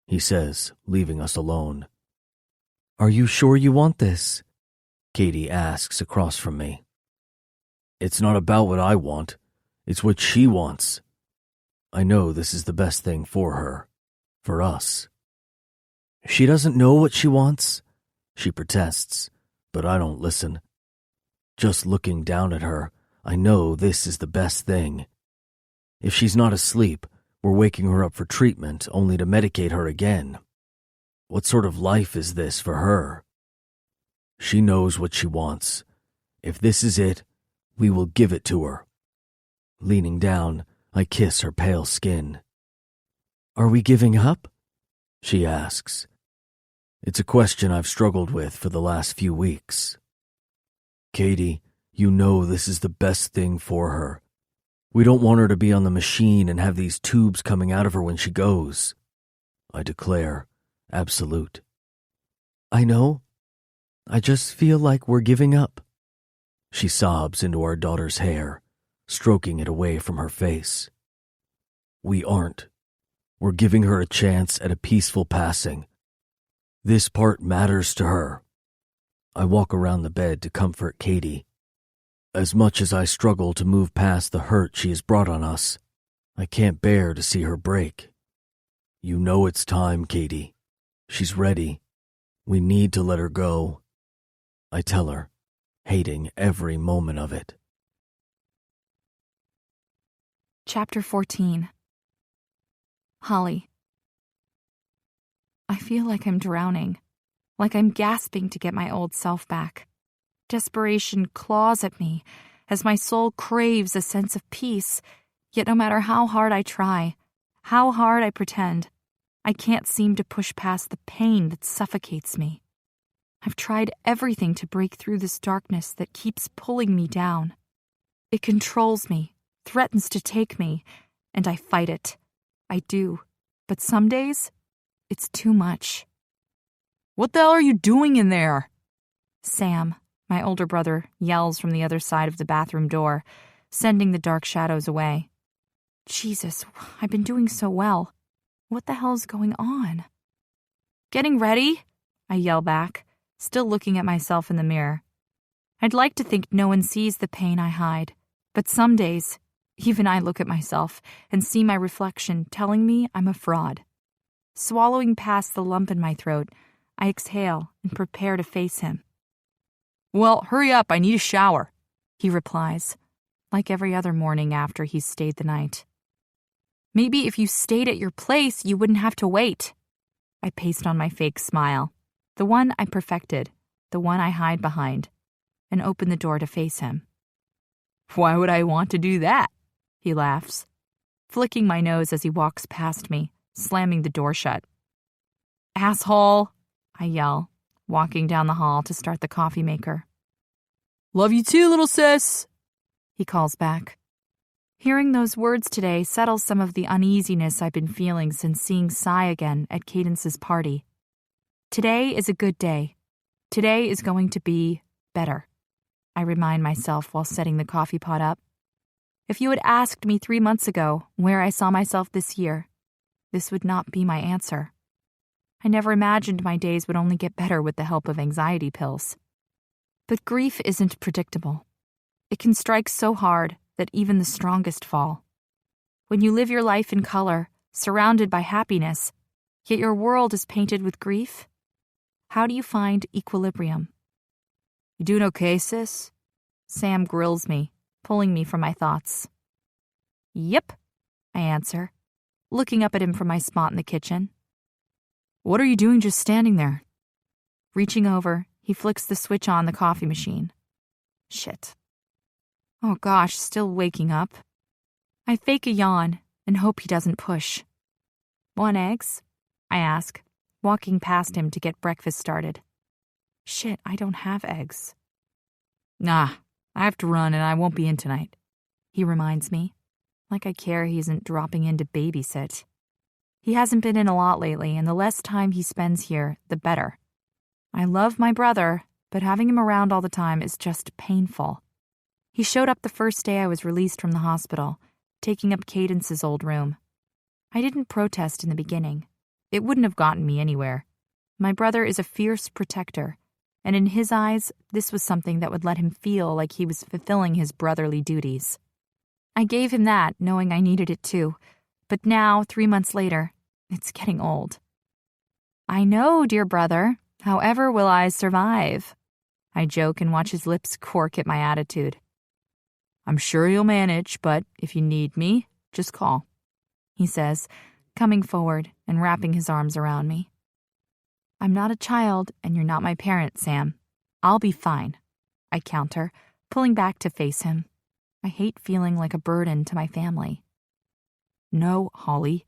he says, leaving us alone. Are you sure you want this? Katie asks across from me. It's not about what I want. It's what she wants. I know this is the best thing for her. For us. She doesn't know what she wants, she protests, but I don't listen. Just looking down at her, I know this is the best thing. If she's not asleep, we're waking her up for treatment only to medicate her again. What sort of life is this for her? She knows what she wants. If this is it, we will give it to her. Leaning down, I kiss her pale skin. Are we giving up? She asks. It's a question I've struggled with for the last few weeks. Katie, you know this is the best thing for her. We don't want her to be on the machine and have these tubes coming out of her when she goes. I declare, absolute. I know. I just feel like we're giving up. She sobs into our daughter's hair, stroking it away from her face. We aren't. We're giving her a chance at a peaceful passing. This part matters to her. I walk around the bed to comfort Katie. As much as I struggle to move past the hurt she has brought on us, I can't bear to see her break. You know it's time, Katie. She's ready. We need to let her go. I tell her, hating every moment of it. Chapter 14. Holly. I feel like I'm drowning, like I'm gasping to get my old self back. Desperation claws at me as my soul craves a sense of peace, yet no matter how hard I try, how hard I pretend, I can't seem to push past the pain that suffocates me. I've tried everything to break through this darkness that keeps pulling me down. It controls me, threatens to take me, and I fight it. I do, but some days, it's too much. What the hell are you doing in there? Sam, my older brother, yells from the other side of the bathroom door, sending the dark shadows away. Jesus, I've been doing so well. What the hell's going on? Getting ready? I yell back, still looking at myself in the mirror. I'd like to think no one sees the pain I hide, but some days, even I look at myself and see my reflection telling me I'm a fraud. Swallowing past the lump in my throat, I exhale and prepare to face him. Well, hurry up, I need a shower, he replies, like every other morning after he's stayed the night. Maybe if you stayed at your place, you wouldn't have to wait. I paste on my fake smile, the one I perfected, the one I hide behind, and open the door to face him. Why would I want to do that? He laughs, flicking my nose as he walks past me, slamming the door shut. Asshole, I yell, walking down the hall to start the coffee maker. Love you too, little sis, he calls back. Hearing those words today settles some of the uneasiness I've been feeling since seeing Cy again at Cadence's party. Today is a good day. Today is going to be better, I remind myself while setting the coffee pot up. If you had asked me 3 months ago where I saw myself this year, this would not be my answer. I never imagined my days would only get better with the help of anxiety pills. But grief isn't predictable. It can strike so hard that even the strongest fall. When you live your life in color, surrounded by happiness, yet your world is painted with grief, how do you find equilibrium? You doing okay, sis? Sam grills me, pulling me from my thoughts. Yep, I answer, looking up at him from my spot in the kitchen. "What are you doing just standing there?" Reaching over, he flicks the switch on the coffee machine. Shit. Oh gosh, still waking up. I fake a yawn and hope he doesn't push. "Want eggs?" I ask, walking past him to get breakfast started. Shit, I don't have eggs. "Nah, I have to run and I won't be in tonight," he reminds me, like I care he isn't dropping in to babysit. He hasn't been in a lot lately, and the less time he spends here, the better. I love my brother, but having him around all the time is just painful. He showed up the first day I was released from the hospital, taking up Cadence's old room. I didn't protest in the beginning. It wouldn't have gotten me anywhere. My brother is a fierce protector, and in his eyes, this was something that would let him feel like he was fulfilling his brotherly duties. I gave him that, knowing I needed it too, but now, 3 months later, it's getting old. "I know, dear brother. However will I survive?" I joke and watch his lips cork at my attitude. "I'm sure you'll manage, but if you need me, just call," he says, coming forward and wrapping his arms around me. "I'm not a child, and you're not my parent, Sam. I'll be fine," I counter, pulling back to face him. I hate feeling like a burden to my family. "No, Holly.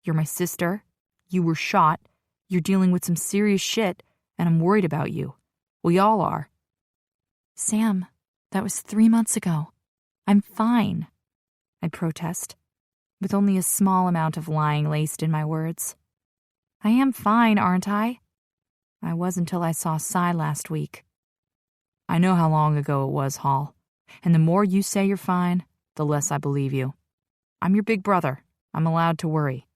You're my sister. You were shot. You're dealing with some serious shit, and I'm worried about you. We all are." "Sam, that was 3 months ago. I'm fine," I protest, with only a small amount of lying laced in my words. I am fine, aren't I? I was until I saw Cy last week. "I know how long ago it was, Hall, and the more you say you're fine, the less I believe you. I'm your big brother. I'm allowed to worry."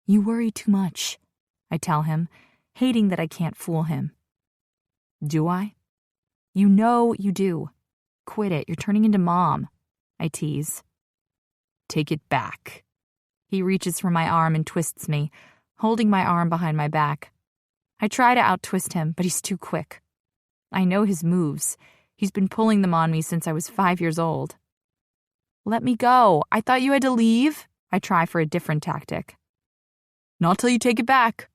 "You worry too much," I tell him, hating that I can't fool him. "Do I?" "You know you do. Quit it. You're turning into Mom," I tease. "Take it back." He reaches for my arm and twists me, holding my arm behind my back. I try to out-twist him, but he's too quick. I know his moves. He's been pulling them on me since I was 5 years old. "Let me go. I thought you had to leave." I try for a different tactic. "Not till you take it back."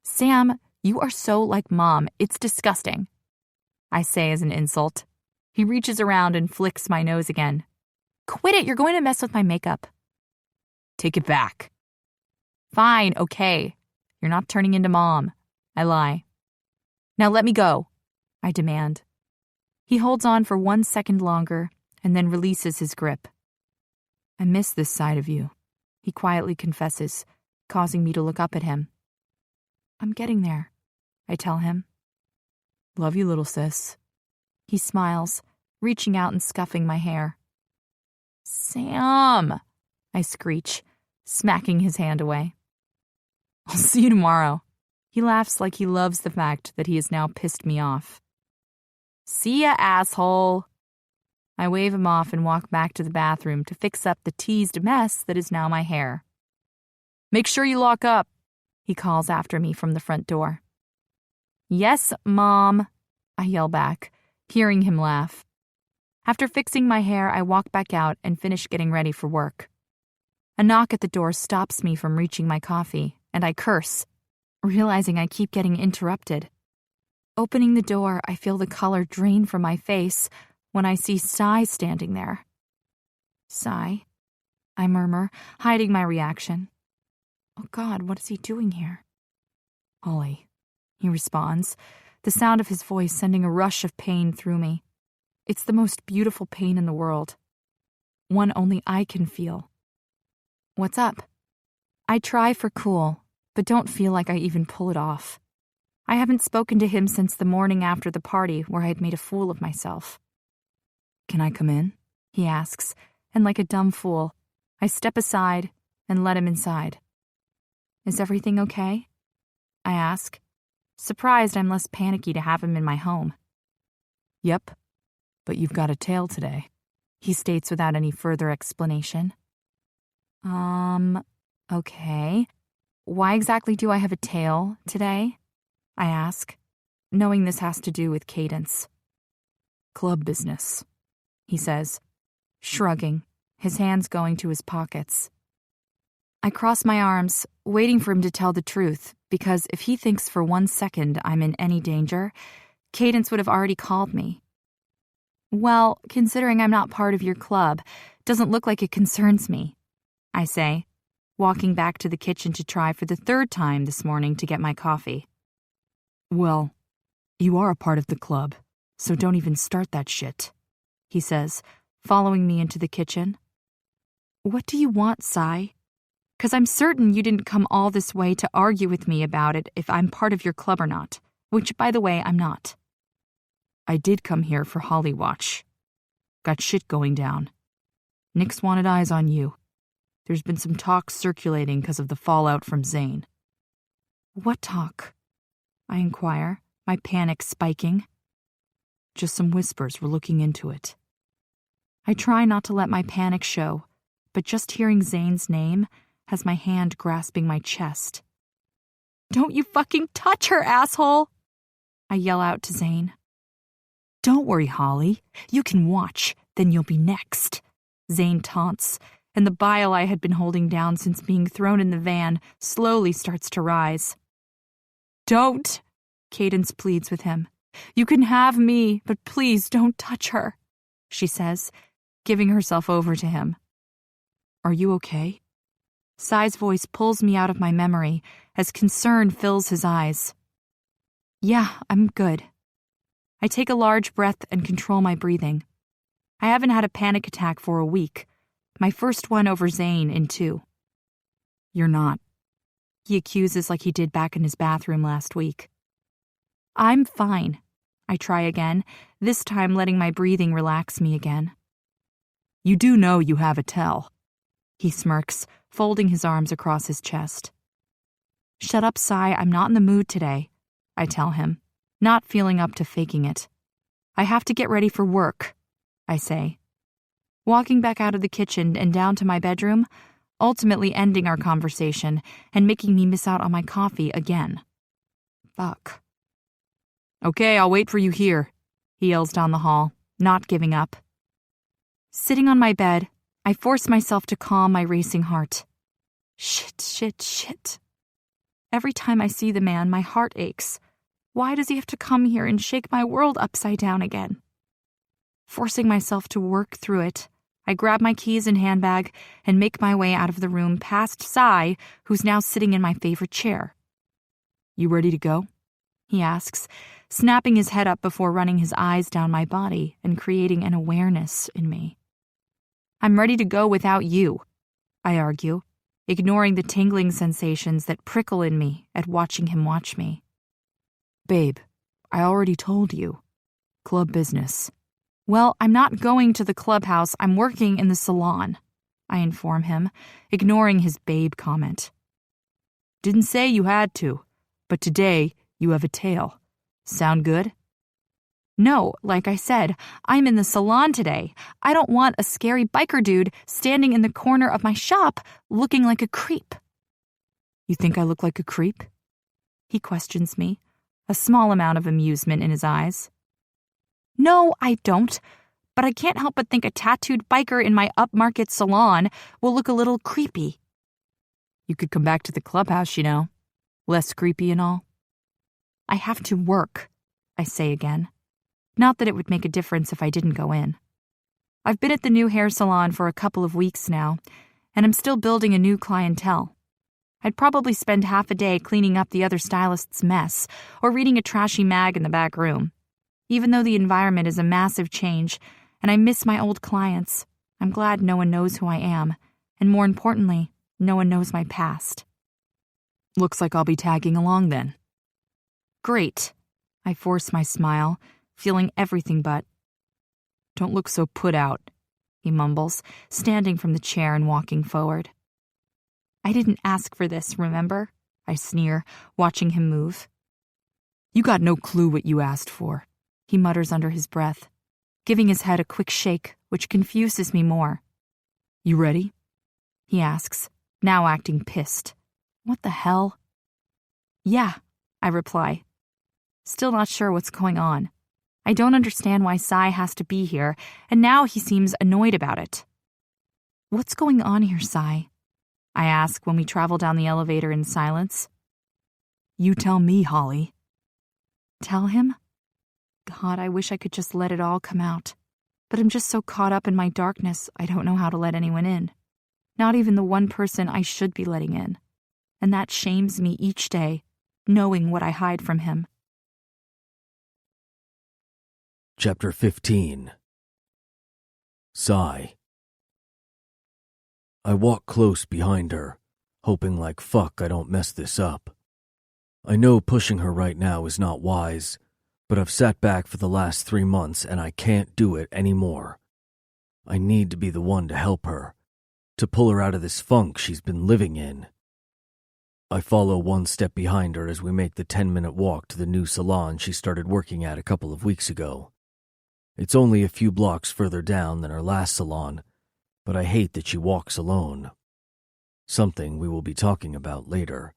"Sam, you are so like Mom. It's disgusting," I say as an insult. He reaches around and flicks my nose again. "Quit it. You're going to mess with my makeup." "Take it back." "Fine, okay. You're not turning into Mom." I lie. "Now let me go," I demand. He holds on for 1 second longer and then releases his grip. "I miss this side of you," he quietly confesses, causing me to look up at him. "I'm getting there," I tell him. "Love you, little sis." He smiles, reaching out and scuffing my hair. "Sam," I screech, smacking his hand away. "I'll see you tomorrow." He laughs like he loves the fact that he has now pissed me off. "See ya, asshole." I wave him off and walk back to the bathroom to fix up the teased mess that is now my hair. "Make sure you lock up," he calls after me from the front door. "Yes, Mom," I yell back, hearing him laugh. After fixing my hair, I walk back out and finish getting ready for work. A knock at the door stops me from reaching my coffee, and I curse, realizing I keep getting interrupted. Opening the door, I feel the color drain from my face when I see Cy standing there. "Cy," I murmur, hiding my reaction. "Oh God, what is he doing here?" "Holly," he responds, the sound of his voice sending a rush of pain through me. It's the most beautiful pain in the world. One only I can feel. "What's up?" I try for cool, but don't feel like I even pull it off. I haven't spoken to him since the morning after the party where I had made a fool of myself. "Can I come in?" he asks, and like a dumb fool, I step aside and let him inside. "Is everything okay?" I ask, surprised I'm less panicky to have him in my home. "Yep, but you've got a tail today," he states without any further explanation. Okay. Why exactly do I have a tail today?" I ask, knowing this has to do with Cadence. "Club business," he says, shrugging, his hands going to his pockets. I cross my arms, waiting for him to tell the truth, because if he thinks for 1 second I'm in any danger, Cadence would have already called me. Well, considering I'm not part of your club, doesn't look like it concerns me, I say, walking back to the kitchen to try for the 3rd time this morning to get my coffee. Well, you are a part of the club, so don't even start that shit, he says, following me into the kitchen. What do you want, Sai? 'Cause I'm certain you didn't come all this way to argue with me about it if I'm part of your club or not, which, by the way, I'm not. I did come here for Holly Watch. Got shit going down. Nix wanted eyes on you. There's been some talk circulating because of the fallout from Zane. What talk? I inquire, my panic spiking. Just some whispers. We're looking into it. I try not to let my panic show, but just hearing Zane's name has my hand grasping my chest. Don't you fucking touch her, asshole! I yell out to Zane. Don't worry, Holly. You can watch, then you'll be next, Zane taunts, and the bile I had been holding down since being thrown in the van slowly starts to rise. Don't, Cadence pleads with him. You can have me, but please don't touch her, she says, giving herself over to him. Are you okay? Sai's voice pulls me out of my memory as concern fills his eyes. Yeah, I'm good. I take a large breath and control my breathing. I haven't had a panic attack for a week, my first one over Zane in 2. You're not, he accuses like he did back in his bathroom last week. I'm fine. I try again, this time letting my breathing relax me again. You do know you have a tell, he smirks, folding his arms across his chest. Shut up, Sai, I'm not in the mood today, I tell him, not feeling up to faking it. I have to get ready for work, I say. Walking back out of the kitchen and down to my bedroom, ultimately ending our conversation and making me miss out on my coffee again. Fuck. Okay, I'll wait for you here, he yells down the hall, not giving up. Sitting on my bed, I force myself to calm my racing heart. Shit. Every time I see the man, my heart aches. Why does he have to come here and shake my world upside down again? Forcing myself to work through it, I grab my keys and handbag and make my way out of the room past Sai, who's now sitting in my favorite chair. You ready to go? He asks, snapping his head up before running his eyes down my body and creating an awareness in me. I'm ready to go without you, I argue, ignoring the tingling sensations that prickle in me at watching him watch me. Babe, I already told you. Club business. Well, I'm not going to the clubhouse, I'm working in the salon, I inform him, ignoring his babe comment. Didn't say you had to, but today you have a tail. Sound good? No, like I said, I'm in the salon today. I don't want a scary biker dude standing in the corner of my shop looking like a creep. You think I look like a creep? He questions me, a small amount of amusement in his eyes. No, I don't, but I can't help but think a tattooed biker in my upmarket salon will look a little creepy. You could come back to the clubhouse, you know. Less creepy and all. I have to work, I say again. Not that it would make a difference if I didn't go in. I've been at the new hair salon for a couple of weeks now, and I'm still building a new clientele. I'd probably spend half a day cleaning up the other stylist's mess or reading a trashy mag in the back room. Even though the environment is a massive change and I miss my old clients, I'm glad no one knows who I am, and more importantly, no one knows my past. Looks like I'll be tagging along then. Great. I force my smile, feeling everything but. Don't look so put out, he mumbles, standing from the chair and walking forward. I didn't ask for this, remember? I sneer, watching him move. You got no clue what you asked for, he mutters under his breath, giving his head a quick shake, which confuses me more. You ready? He asks, now acting pissed. What the hell? Yeah, I reply. Still not sure what's going on. I don't understand why Sai has to be here, and now he seems annoyed about it. What's going on here, Sai? I ask when we travel down the elevator in silence. You tell me, Holly. Tell him? God, I wish I could just let it all come out. But I'm just so caught up in my darkness, I don't know how to let anyone in. Not even the one person I should be letting in. And that shames me each day, knowing what I hide from him. Chapter 15. Sigh. I walk close behind her, hoping like fuck I don't mess this up. I know pushing her right now is not wise, but I've sat back for the last 3 months and I can't do it anymore. I need to be the one to help her, to pull her out of this funk she's been living in. I follow one step behind her as we make the 10-minute walk to the new salon she started working at a couple of weeks ago. It's only a few blocks further down than her last salon, but I hate that she walks alone. Something we will be talking about later.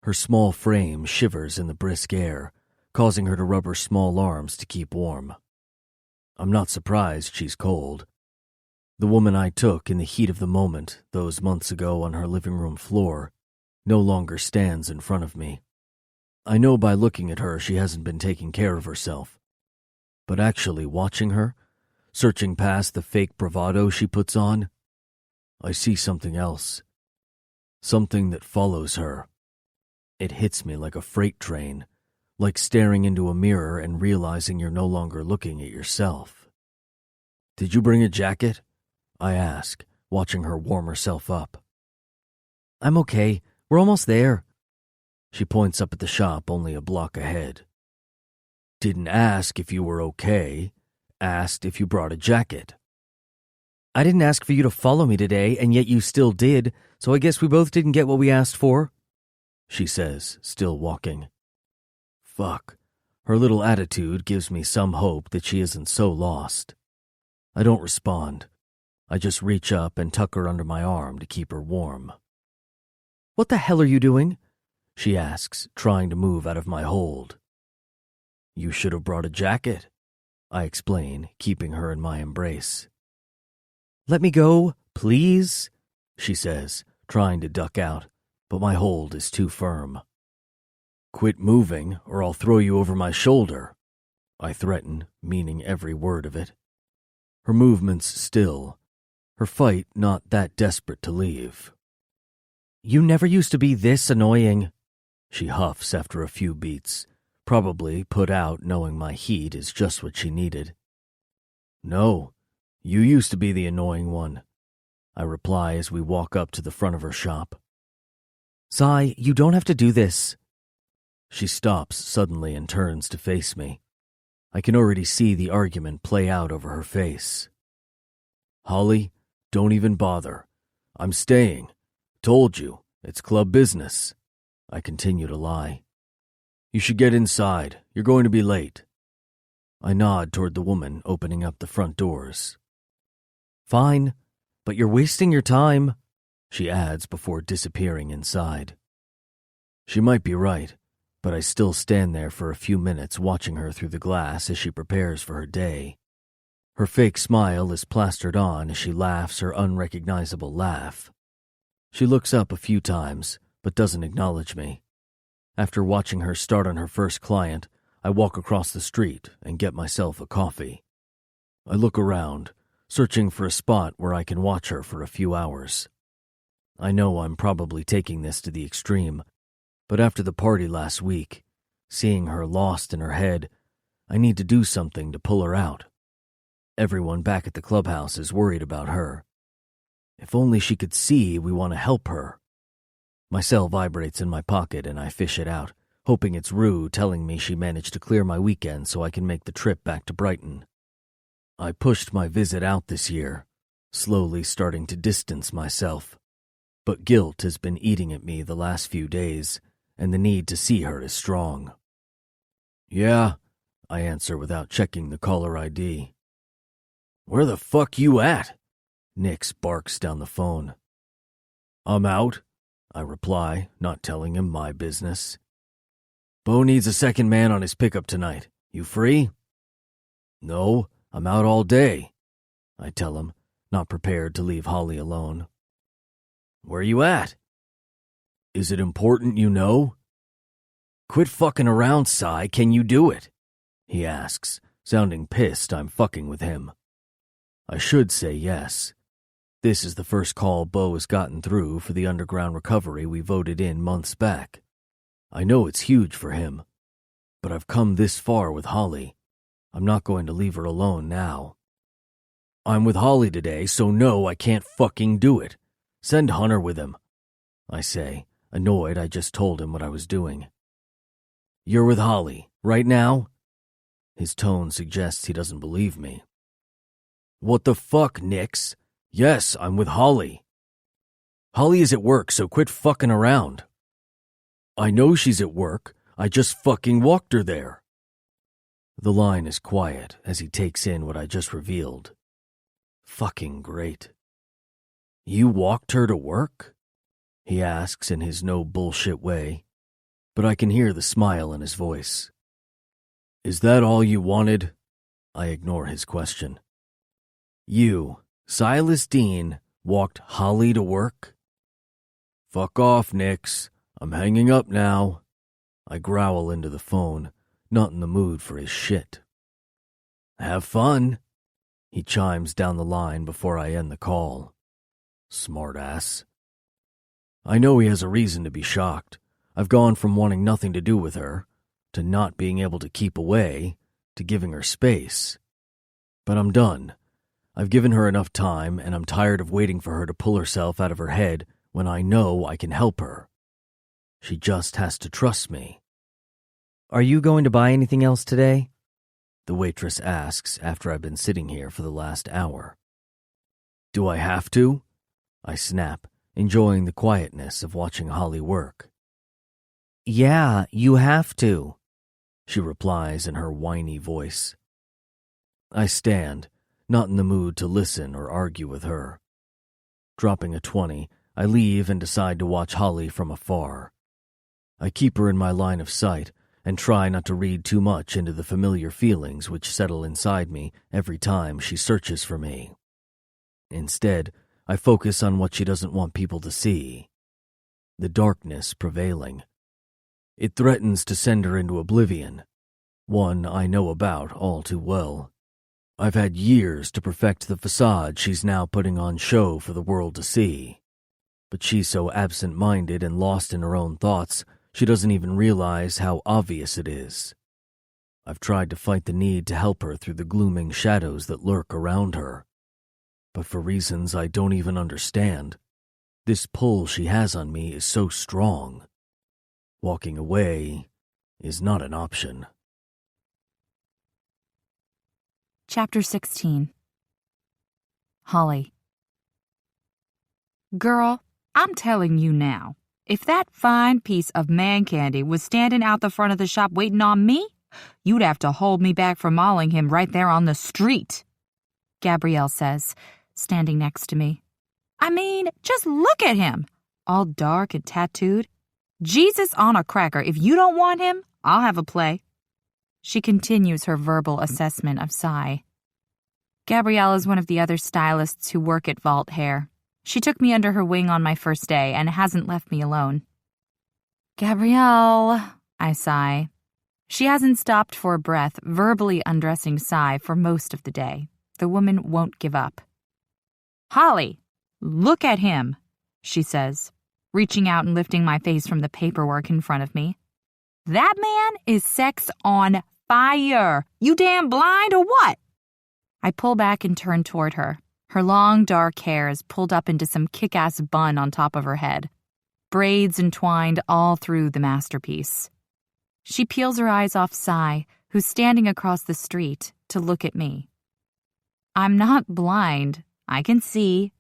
Her small frame shivers in the brisk air, causing her to rub her small arms to keep warm. I'm not surprised she's cold. The woman I took in the heat of the moment, those months ago on her living room floor, no longer stands in front of me. I know by looking at her she hasn't been taking care of herself. But actually watching her, searching past the fake bravado she puts on, I see something else. Something that follows her. It hits me like a freight train, like staring into a mirror and realizing you're no longer looking at yourself. "Did you bring a jacket?" I ask, watching her warm herself up. "I'm okay. We're almost there." She points up at the shop only a block ahead. "Didn't ask if you were okay. Asked if you brought a jacket." "I didn't ask for you to follow me today, and yet you still did, so I guess we both didn't get what we asked for," she says, still walking. Fuck. Her little attitude gives me some hope that she isn't so lost. I don't respond. I just reach up and tuck her under my arm to keep her warm. "What the hell are you doing?" she asks, trying to move out of my hold. "You should have brought a jacket," I explain, keeping her in my embrace. "Let me go, please," she says, trying to duck out, but my hold is too firm. "Quit moving, or I'll throw you over my shoulder," I threaten, meaning every word of it. Her movements still, her fight not that desperate to leave. "You never used to be this annoying," she huffs after a few beats, probably put out knowing my heat is just what she needed. "No, you used to be the annoying one," I reply as we walk up to the front of her shop. "Zai, you don't have to do this." She stops suddenly and turns to face me. I can already see the argument play out over her face. "Holly, don't even bother. I'm staying. Told you, it's club business." I continue to lie. "You should get inside. You're going to be late." I nod toward the woman opening up the front doors. "Fine, but you're wasting your time," she adds before disappearing inside. She might be right, but I still stand there for a few minutes watching her through the glass as she prepares for her day. Her fake smile is plastered on as she laughs her unrecognizable laugh. She looks up a few times, but doesn't acknowledge me. After watching her start on her first client, I walk across the street and get myself a coffee. I look around, searching for a spot where I can watch her for a few hours. I know I'm probably taking this to the extreme, but after the party last week, seeing her lost in her head, I need to do something to pull her out. Everyone back at the clubhouse is worried about her. If only she could see we want to help her. My cell vibrates in my pocket and I fish it out, hoping it's Rue telling me she managed to clear my weekend so I can make the trip back to Brighton. I pushed my visit out this year, slowly starting to distance myself. But guilt has been eating at me the last few days, and the need to see her is strong. "Yeah," I answer without checking the caller ID. "Where the fuck you at?" Nix barks down the phone. "I'm out," I reply, not telling him my business. "Bo needs a second man on his pickup tonight. You free?" "No, I'm out all day," I tell him, not prepared to leave Holly alone. Where you at? Is it important you know? Quit fucking around, Cy. Can you do it? He asks, sounding pissed I'm fucking with him. I should say yes. This is the first call Bo has gotten through for the underground recovery we voted in months back. I know it's huge for him, but I've come this far with Holly. I'm not going to leave her alone now. I'm with Holly today, so no, I can't fucking do it. Send Hunter with him, I say, annoyed I just told him what I was doing. You're with Holly, right now? His tone suggests he doesn't believe me. What the fuck, Nix? Yes, I'm with Holly. Holly is at work, so quit fucking around. I know she's at work. I just fucking walked her there. The line is quiet as he takes in what I just revealed. Fucking great. You walked her to work? He asks in his no bullshit way, but I can hear the smile in his voice. Is that all you wanted? I ignore his question. You, Silas Dean, walked Holly to work? Fuck off, Nix. I'm hanging up now. I growl into the phone, not in the mood for his shit. Have fun, he chimes down the line before I end the call. Smartass. I know he has a reason to be shocked. I've gone from wanting nothing to do with her, to not being able to keep away, to giving her space. But I'm done. I've given her enough time, and I'm tired of waiting for her to pull herself out of her head when I know I can help her. She just has to trust me. Are you going to buy anything else today? The waitress asks after I've been sitting here for the last hour. Do I have to? I snap, enjoying the quietness of watching Holly work. Yeah, you have to, she replies in her whiny voice. I stand, not in the mood to listen or argue with her. Dropping a 20, I leave and decide to watch Holly from afar. I keep her in my line of sight and try not to read too much into the familiar feelings which settle inside me every time she searches for me. Instead, I focus on what she doesn't want people to see. The darkness prevailing. It threatens to send her into oblivion, one I know about all too well. I've had years to perfect the facade she's now putting on show for the world to see. But she's so absent-minded and lost in her own thoughts, she doesn't even realize how obvious it is. I've tried to fight the need to help her through the glooming shadows that lurk around her. But for reasons I don't even understand, this pull she has on me is so strong. Walking away is not an option. Chapter 16. Holly. Girl, I'm telling you now, if that fine piece of man candy was standing out the front of the shop waiting on me, you'd have to hold me back from mauling him right there on the street, Gabrielle says, standing next to me. I mean, just look at him, all dark and tattooed. Jesus on a cracker, if you don't want him, I'll have a play. She continues her verbal assessment of Cy. Gabrielle is one of the other stylists who work at Vault Hair. She took me under her wing on my first day and hasn't left me alone. Gabrielle, I sigh. She hasn't stopped for a breath, verbally undressing Cy for most of the day. The woman won't give up. Holly, look at him, she says, reaching out and lifting my face from the paperwork in front of me. That man is sex on fire. You damn blind or what? I pull back and turn toward her. Her long, dark hair is pulled up into some kick-ass bun on top of her head. Braids entwined all through the masterpiece. She peels her eyes off Cy, who's standing across the street, to look at me. I'm not blind. I can see.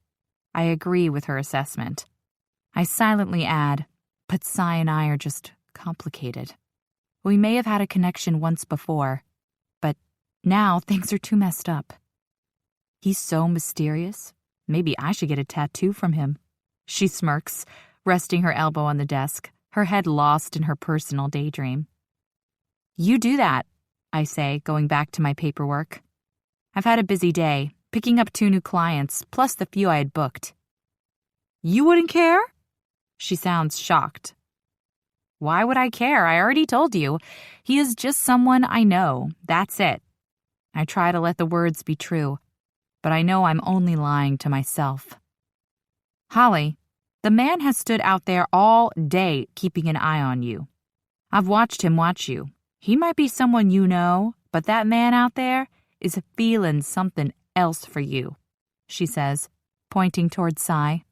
I agree with her assessment. I silently add, but Cy and I are just complicated. We may have had a connection once before, but now things are too messed up. He's so mysterious. Maybe I should get a tattoo from him. She smirks, resting her elbow on the desk, her head lost in her personal daydream. You do that, I say, going back to my paperwork. I've had a busy day, picking up 2 new clients, plus the few I had booked. You wouldn't care? She sounds shocked. Why would I care? I already told you. He is just someone I know. That's it. I try to let the words be true, but I know I'm only lying to myself. Holly, the man has stood out there all day keeping an eye on you. I've watched him watch you. He might be someone you know, but that man out there is feeling something else for you, she says, pointing toward Sai.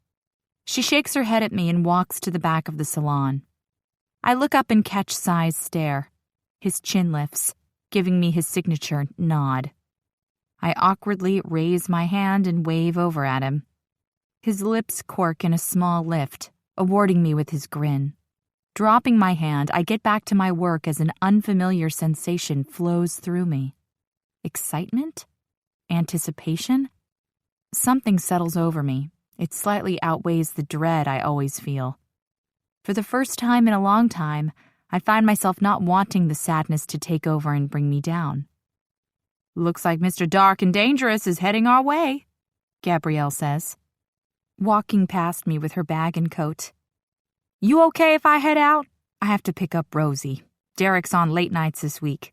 She shakes her head at me and walks to the back of the salon. I look up and catch Sai's stare. His chin lifts, giving me his signature nod. I awkwardly raise my hand and wave over at him. His lips cork in a small lift, awarding me with his grin. Dropping my hand, I get back to my work as an unfamiliar sensation flows through me. Excitement? Anticipation? Something settles over me. It slightly outweighs the dread I always feel. For the first time in a long time, I find myself not wanting the sadness to take over and bring me down. Looks like Mr. Dark and Dangerous is heading our way, Gabrielle says, walking past me with her bag and coat. You okay if I head out? I have to pick up Rosie. Derek's on late nights this week.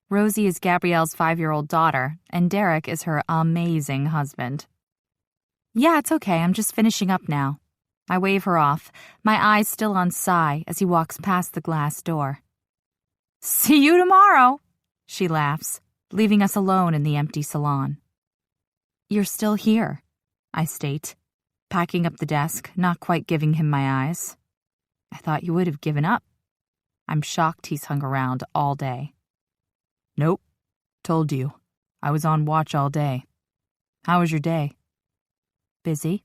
Rosie is Gabrielle's 5-year-old daughter, and Derek is her amazing husband. Yeah, it's okay. I'm just finishing up now. I wave her off, my eyes still on Sai as he walks past the glass door. See you tomorrow, she laughs, leaving us alone in the empty salon. You're still here, I state, packing up the desk, not quite giving him my eyes. I thought you would have given up. I'm shocked he's hung around all day. Nope, told you. I was on watch all day. How was your day? Busy,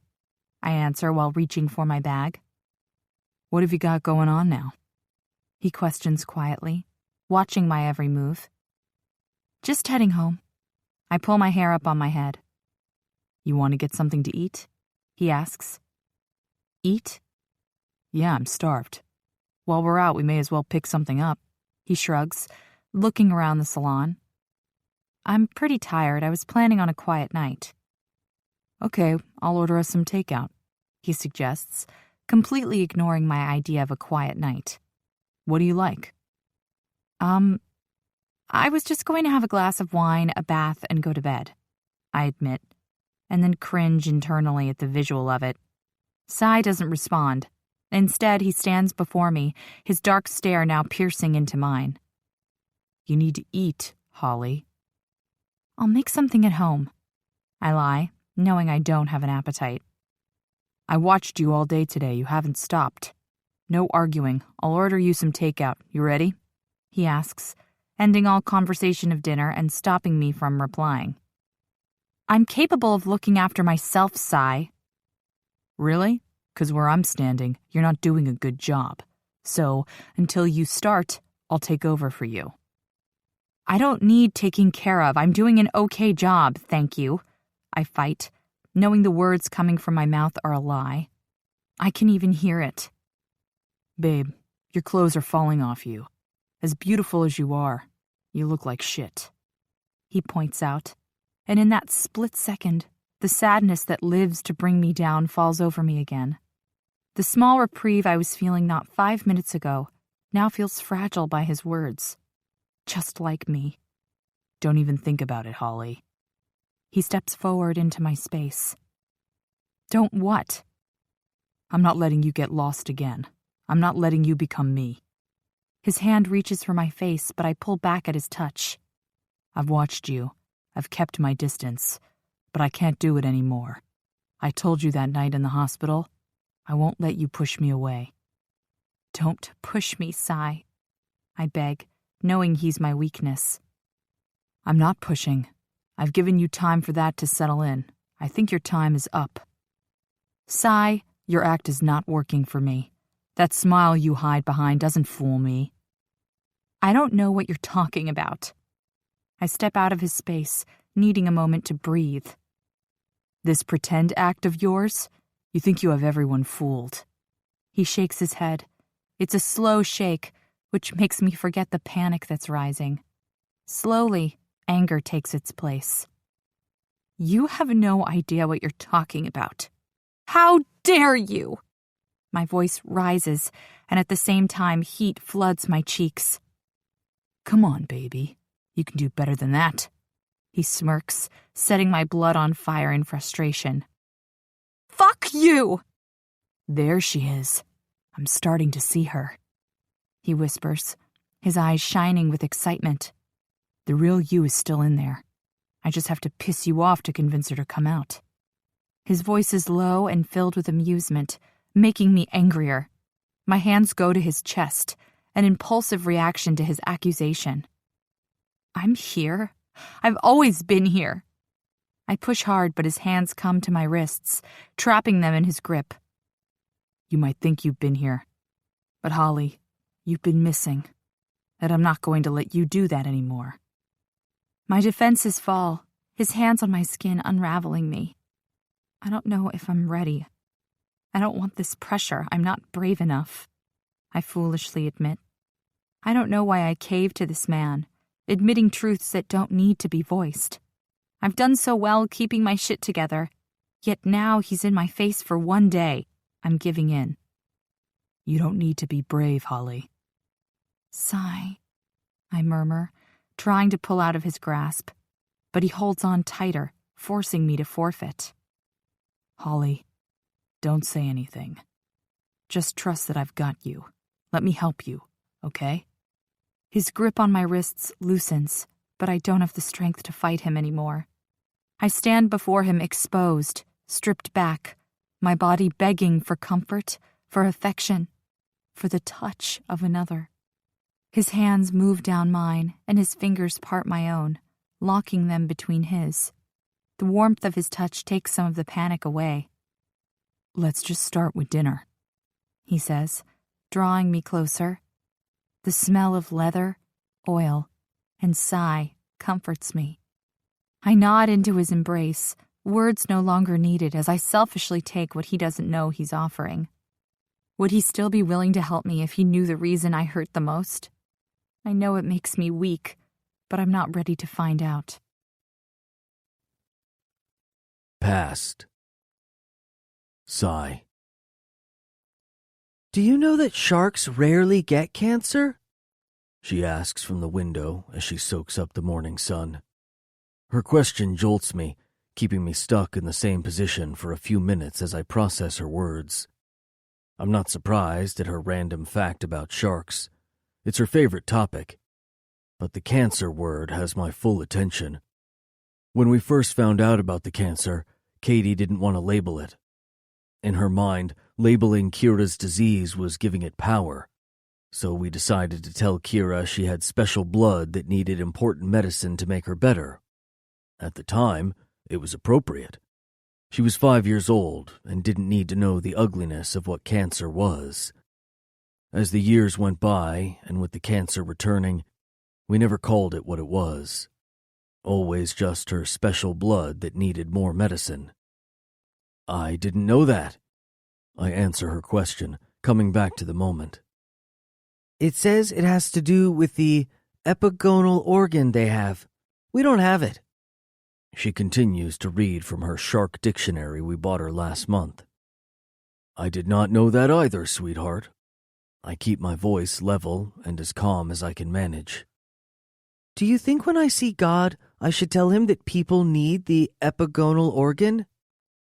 I answer while reaching for my bag. What have you got going on now? He questions quietly, watching my every move. Just heading home. I pull my hair up on my head. You want to get something to eat? He asks. Eat? Yeah, I'm starved. While we're out, we may as well pick something up. He shrugs, looking around the salon. I'm pretty tired. I was planning on a quiet night. Okay, I'll order us some takeout, he suggests, completely ignoring my idea of a quiet night. What do you like? I was just going to have a glass of wine, a bath, and go to bed, I admit, and then cringe internally at the visual of it. Sai doesn't respond. Instead, he stands before me, his dark stare now piercing into mine. You need to eat, Holly. I'll make something at home, I lie, knowing I don't have an appetite. I watched you all day today. You haven't stopped. No arguing. I'll order you some takeout. You ready? He asks, ending all conversation of dinner and stopping me from replying. I'm capable of looking after myself, Sai. Really? 'Cause where I'm standing, you're not doing a good job. So, until you start, I'll take over for you. I don't need taking care of. I'm doing an okay job, thank you. I fight, knowing the words coming from my mouth are a lie. I can even hear it. Babe, your clothes are falling off you. As beautiful as you are, you look like shit. He points out, and in that split second, the sadness that lives to bring me down falls over me again. The small reprieve I was feeling not 5 minutes ago now feels fragile by his words. Just like me. Don't even think about it, Holly. He steps forward into my space. Don't what? I'm not letting you get lost again. I'm not letting you become me. His hand reaches for my face, but I pull back at his touch. I've watched you. I've kept my distance, but I can't do it anymore. I told you that night in the hospital. I won't let you push me away. Don't push me, Sai. I beg, knowing he's my weakness. I'm not pushing. I've given you time for that to settle in. I think your time is up. Sai, your act is not working for me. That smile you hide behind doesn't fool me. I don't know what you're talking about. I step out of his space, needing a moment to breathe. This pretend act of yours? You think you have everyone fooled. He shakes his head. It's a slow shake, which makes me forget the panic that's rising. Slowly, anger takes its place. You have no idea what you're talking about. How dare you? My voice rises, and at the same time, heat floods my cheeks. Come on, baby. You can do better than that. He smirks, setting my blood on fire in frustration. Fuck you! There she is. I'm starting to see her. He whispers, his eyes shining with excitement. The real you is still in there. I just have to piss you off to convince her to come out. His voice is low and filled with amusement, making me angrier. My hands go to his chest, an impulsive reaction to his accusation. I'm here. I've always been here. I push hard, but his hands come to my wrists, trapping them in his grip. You might think you've been here, but Holly, you've been missing, and I'm not going to let you do that anymore. My defenses fall, his hands on my skin unraveling me. I don't know if I'm ready. I don't want this pressure. I'm not brave enough. I foolishly admit. I don't know why I cave to this man, admitting truths that don't need to be voiced. I've done so well keeping my shit together, yet now he's in my face for one day. I'm giving in. You don't need to be brave, Holly. Sigh, I murmur, trying to pull out of his grasp, but he holds on tighter, forcing me to forfeit. Holly, don't say anything. Just trust that I've got you. Let me help you, okay? His grip on my wrists loosens, but I don't have the strength to fight him anymore. I stand before him exposed, stripped back, my body begging for comfort, for affection, for the touch of another. His hands move down mine, and his fingers part my own, locking them between his. The warmth of his touch takes some of the panic away. Let's just start with dinner, he says, drawing me closer. The smell of leather, oil, and sigh comforts me. I nod into his embrace, words no longer needed as I selfishly take what he doesn't know he's offering. Would he still be willing to help me if he knew the reason I hurt the most? I know it makes me weak, but I'm not ready to find out. Past. Sigh. Do you know that sharks rarely get cancer? She asks from the window as she soaks up the morning sun. Her question jolts me, keeping me stuck in the same position for a few minutes as I process her words. I'm not surprised at her random fact about sharks. It's her favorite topic. But the cancer word has my full attention. When we first found out about the cancer, Katie didn't want to label it. In her mind, labeling Kira's disease was giving it power. So we decided to tell Kira she had special blood that needed important medicine to make her better. At the time, it was appropriate. She was 5 years old and didn't need to know the ugliness of what cancer was. As the years went by, and with the cancer returning, we never called it what it was. Always just her special blood that needed more medicine. I didn't know that. I answer her question, coming back to the moment. It says it has to do with the epigonal organ they have. We don't have it. She continues to read from her shark dictionary we bought her last month. I did not know that either, sweetheart. I keep my voice level and as calm as I can manage. Do you think when I see God, I should tell him that people need the epigonal organ?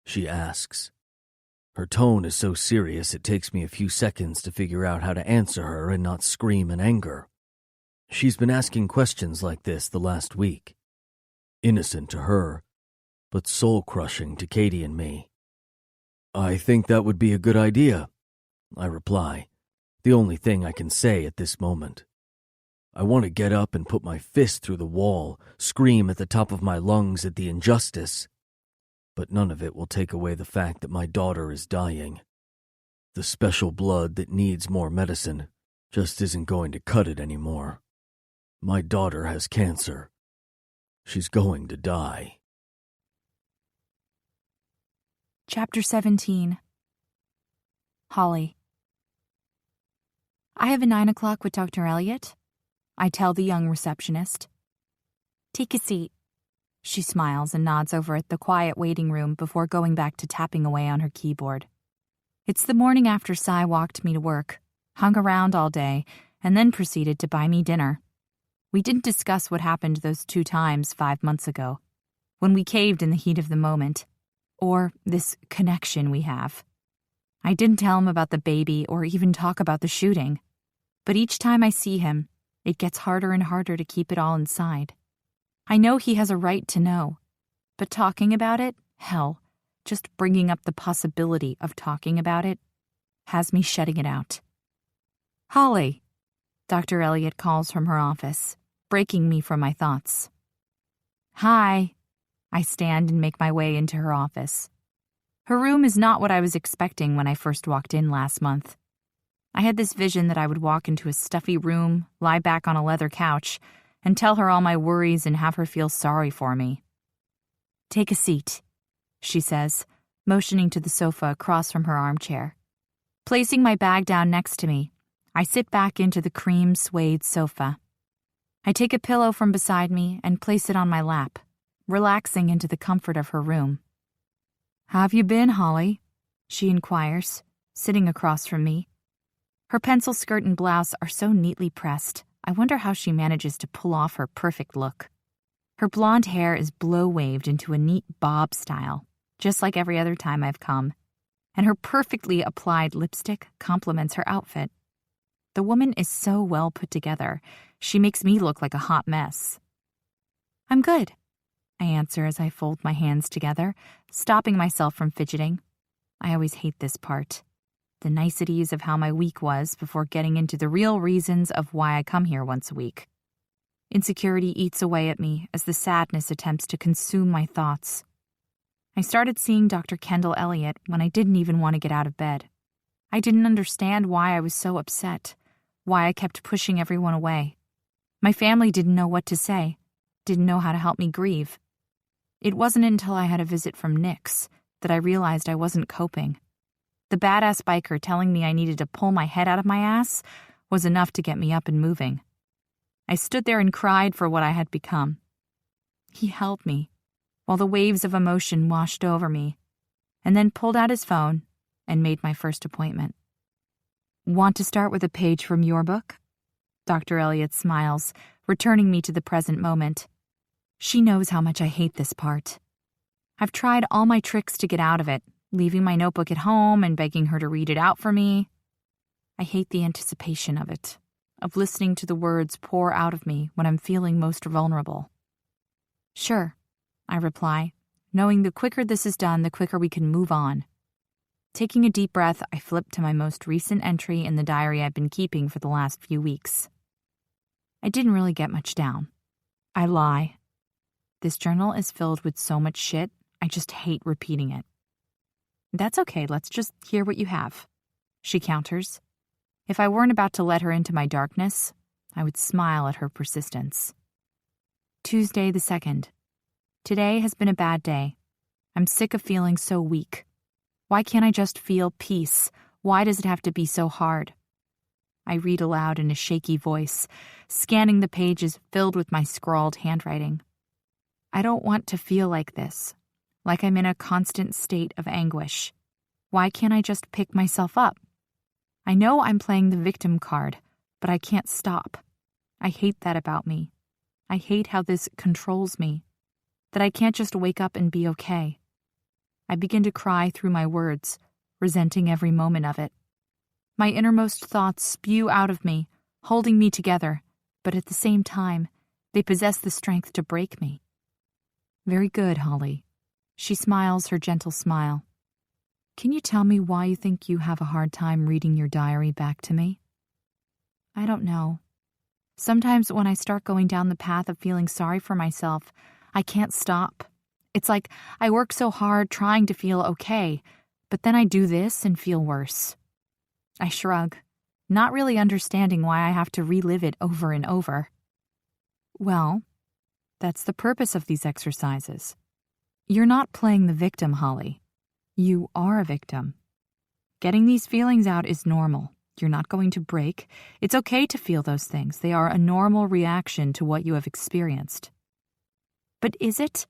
She asks. Her tone is so serious it takes me a few seconds to figure out how to answer her and not scream in anger. She's been asking questions like this the last week. Innocent to her, but soul-crushing to Katie and me. I think that would be a good idea, I reply, the only thing I can say at this moment. I want to get up and put my fist through the wall, scream at the top of my lungs at the injustice, but none of it will take away the fact that my daughter is dying. The special blood that needs more medicine just isn't going to cut it anymore. My daughter has cancer. She's going to die. Chapter 17. Holly. I have a 9 o'clock with Dr. Elliot. I tell the young receptionist. Take a seat. She smiles and nods over at the quiet waiting room before going back to tapping away on her keyboard. It's the morning after Cy walked me to work, hung around all day, and then proceeded to buy me dinner. We didn't discuss what happened those 2 times 5 months ago, when we caved in the heat of the moment, or this connection we have. I didn't tell him about the baby or even talk about the shooting, but each time I see him, it gets harder and harder to keep it all inside. I know he has a right to know, but talking about it, hell, just bringing up the possibility of talking about it, has me shutting it out. Holly, Dr. Elliot calls from her office, breaking me from my thoughts. Hi. I stand and make my way into her office. Her room is not what I was expecting when I first walked in last month. I had this vision that I would walk into a stuffy room, lie back on a leather couch, and tell her all my worries and have her feel sorry for me. Take a seat, she says, motioning to the sofa across from her armchair. Placing my bag down next to me, I sit back into the cream suede sofa. I take a pillow from beside me and place it on my lap, relaxing into the comfort of her room. How have you been, Holly? She inquires, sitting across from me. Her pencil skirt and blouse are so neatly pressed, I wonder how she manages to pull off her perfect look. Her blonde hair is blow-waved into a neat bob style, just like every other time I've come, and her perfectly applied lipstick complements her outfit. The woman is so well put together, she makes me look like a hot mess. I'm good, I answer as I fold my hands together, stopping myself from fidgeting. I always hate this part. The niceties of how my week was before getting into the real reasons of why I come here once a week. Insecurity eats away at me as the sadness attempts to consume my thoughts. I started seeing Dr. Kendall Elliott when I didn't even want to get out of bed. I didn't understand why I was so upset, why I kept pushing everyone away. My family didn't know what to say, didn't know how to help me grieve. It wasn't until I had a visit from Nix that I realized I wasn't coping. The badass biker telling me I needed to pull my head out of my ass was enough to get me up and moving. I stood there and cried for what I had become. He held me, while the waves of emotion washed over me, and then pulled out his phone and made my first appointment. Want to start with a page from your book? Dr. Elliot smiles, returning me to the present moment. She knows how much I hate this part. I've tried all my tricks to get out of it, leaving my notebook at home and begging her to read it out for me. I hate the anticipation of it, of listening to the words pour out of me when I'm feeling most vulnerable. Sure, I reply, knowing the quicker this is done, the quicker we can move on. Taking a deep breath, I flip to my most recent entry in the diary I've been keeping for the last few weeks. I didn't really get much down. I lie. This journal is filled with so much shit, I just hate repeating it. That's okay, let's just hear what you have, she counters. If I weren't about to let her into my darkness, I would smile at her persistence. Tuesday the 2nd. Today has been a bad day. I'm sick of feeling so weak. Why can't I just feel peace? Why does it have to be so hard? I read aloud in a shaky voice, scanning the pages filled with my scrawled handwriting. I don't want to feel like this, like I'm in a constant state of anguish. Why can't I just pick myself up? I know I'm playing the victim card, but I can't stop. I hate that about me. I hate how this controls me, that I can't just wake up and be okay. I begin to cry through my words, resenting every moment of it. My innermost thoughts spew out of me, holding me together, but at the same time, they possess the strength to break me. Very good, Holly. She smiles her gentle smile. Can you tell me why you think you have a hard time reading your diary back to me? I don't know. Sometimes when I start going down the path of feeling sorry for myself, I can't stop. It's like I work so hard trying to feel okay, but then I do this and feel worse. I shrug, not really understanding why I have to relive it over and over. Well, that's the purpose of these exercises. You're not playing the victim, Holly. You are a victim. Getting these feelings out is normal. You're not going to break. It's okay to feel those things. They are a normal reaction to what you have experienced. But is it?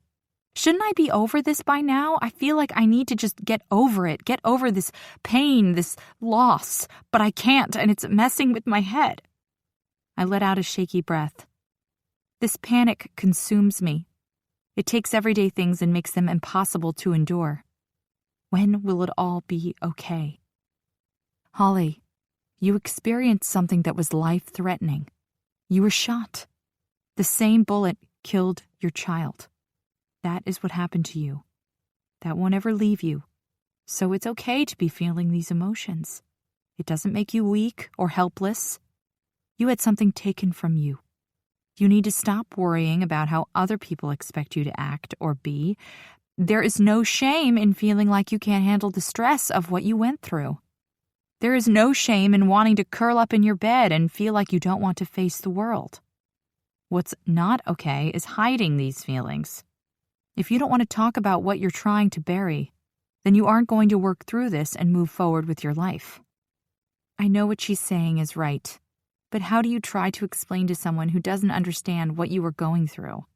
Shouldn't I be over this by now? I feel like I need to just get over it, get over this pain, this loss, but I can't, and it's messing with my head. I let out a shaky breath. This panic consumes me. It takes everyday things and makes them impossible to endure. When will it all be okay? Holly, you experienced something that was life-threatening. You were shot. The same bullet killed your child. That is what happened to you. That won't ever leave you. So it's okay to be feeling these emotions. It doesn't make you weak or helpless. You had something taken from you. You need to stop worrying about how other people expect you to act or be. There is no shame in feeling like you can't handle the stress of what you went through. There is no shame in wanting to curl up in your bed and feel like you don't want to face the world. What's not okay is hiding these feelings. If you don't want to talk about what you're trying to bury, then you aren't going to work through this and move forward with your life. I know what she's saying is right, but how do you try to explain to someone who doesn't understand what you are going through?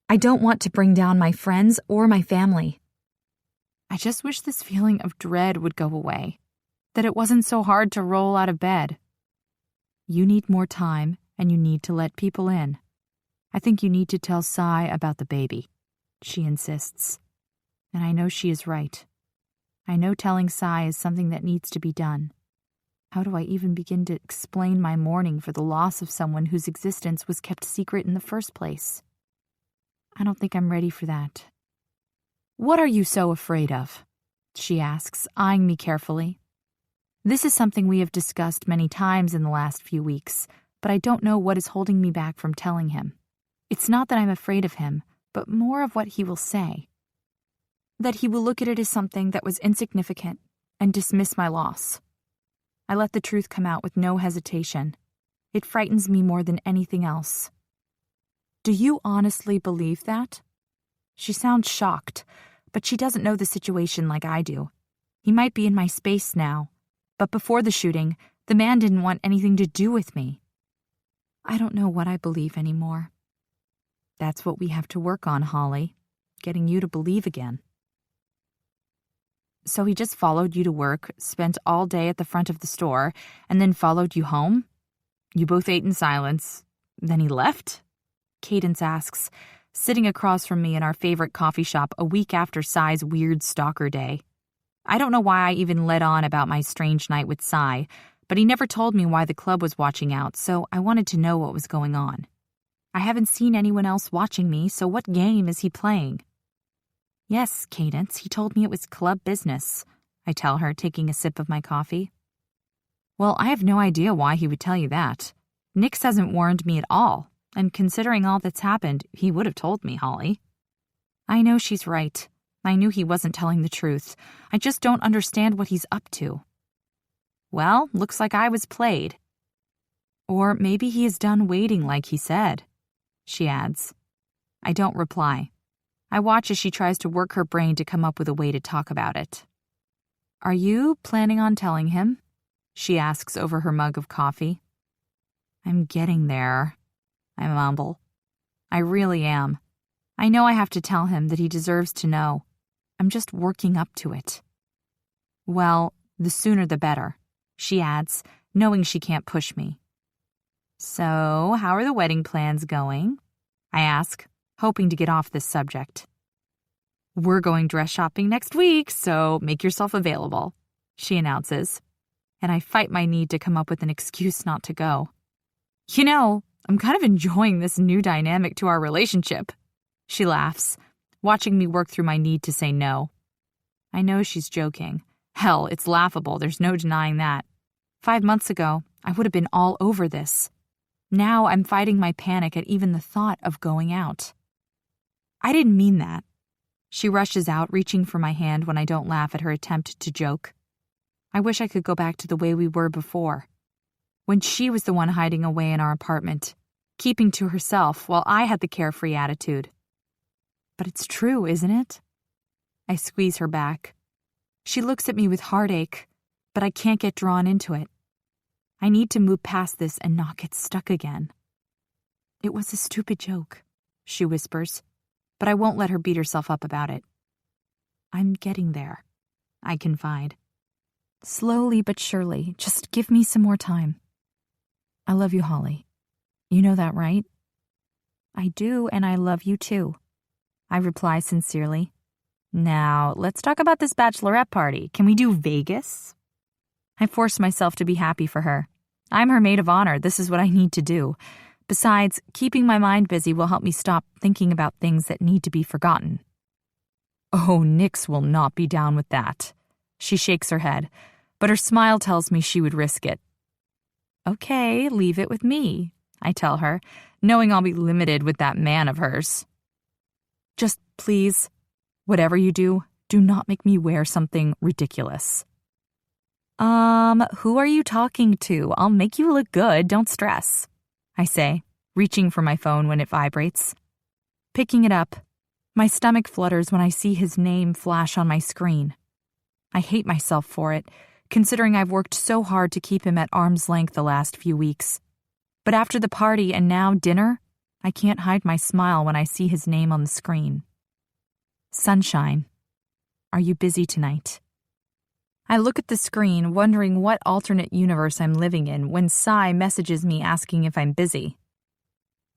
I don't want to bring down my friends or my family. I just wish this feeling of dread would go away, that it wasn't so hard to roll out of bed. You need more time, and you need to let people in. I think you need to tell Sai about the baby, she insists. And I know she is right. I know telling Sai is something that needs to be done. How do I even begin to explain my mourning for the loss of someone whose existence was kept secret in the first place? I don't think I'm ready for that. What are you so afraid of? She asks, eyeing me carefully. This is something we have discussed many times in the last few weeks, but I don't know what is holding me back from telling him. It's not that I'm afraid of him, but more of what he will say. That he will look at it as something that was insignificant and dismiss my loss. I let the truth come out with no hesitation. It frightens me more than anything else. Do you honestly believe that? She sounds shocked, but she doesn't know the situation like I do. He might be in my space now, but before the shooting, the man didn't want anything to do with me. I don't know what I believe anymore. That's what we have to work on, Holly, getting you to believe again. So he just followed you to work, spent all day at the front of the store, and then followed you home? You both ate in silence. Then he left? Cadence asks, sitting across from me in our favorite coffee shop a week after Sai's weird stalker day. I don't know why I even let on about my strange night with Sai, but he never told me why the club was watching out, so I wanted to know what was going on. I haven't seen anyone else watching me, so what game is he playing? Yes, Cadence, he told me it was club business, I tell her, taking a sip of my coffee. Well, I have no idea why he would tell you that. Nix hasn't warned me at all, and considering all that's happened, he would have told me, Holly. I know she's right. I knew he wasn't telling the truth. I just don't understand what he's up to. Well, looks like I was played. Or maybe he is done waiting like he said, she adds. I don't reply. I watch as she tries to work her brain to come up with a way to talk about it. Are you planning on telling him? She asks over her mug of coffee. I'm getting there, I mumble. I really am. I know I have to tell him that he deserves to know. I'm just working up to it. Well, the sooner the better, she adds, knowing she can't push me. So, how are the wedding plans going? I ask, hoping to get off this subject. We're going dress shopping next week, so make yourself available, she announces, and I fight my need to come up with an excuse not to go. You know, I'm kind of enjoying this new dynamic to our relationship, she laughs, watching me work through my need to say no. I know she's joking. Hell, it's laughable, there's no denying that. 5 months ago, I would have been all over this. Now I'm fighting my panic at even the thought of going out. I didn't mean that. She rushes out, reaching for my hand when I don't laugh at her attempt to joke. I wish I could go back to the way we were before, when she was the one hiding away in our apartment, keeping to herself while I had the carefree attitude. But it's true, isn't it? I squeeze her back. She looks at me with heartache, but I can't get drawn into it. I need to move past this and not get stuck again. It was a stupid joke, she whispers, but I won't let her beat herself up about it. I'm getting there, I confide. Slowly but surely, just give me some more time. I love you, Holly. You know that, right? I do, and I love you too, I reply sincerely. Now, let's talk about this bachelorette party. Can we do Vegas? I force myself to be happy for her. I'm her maid of honor. This is what I need to do. Besides, keeping my mind busy will help me stop thinking about things that need to be forgotten. Oh, Nix will not be down with that. She shakes her head, but her smile tells me she would risk it. Okay, leave it with me, I tell her, knowing I'll be limited with that man of hers. Just please, whatever you do, do not make me wear something ridiculous. Who are you talking to? I'll make you look good, don't stress, I say, reaching for my phone when it vibrates. Picking it up, my stomach flutters when I see his name flash on my screen. I hate myself for it, considering I've worked so hard to keep him at arm's length the last few weeks. But after the party and now dinner, I can't hide my smile when I see his name on the screen. Sunshine, are you busy tonight? I look at the screen, wondering what alternate universe I'm living in when Sai messages me asking if I'm busy.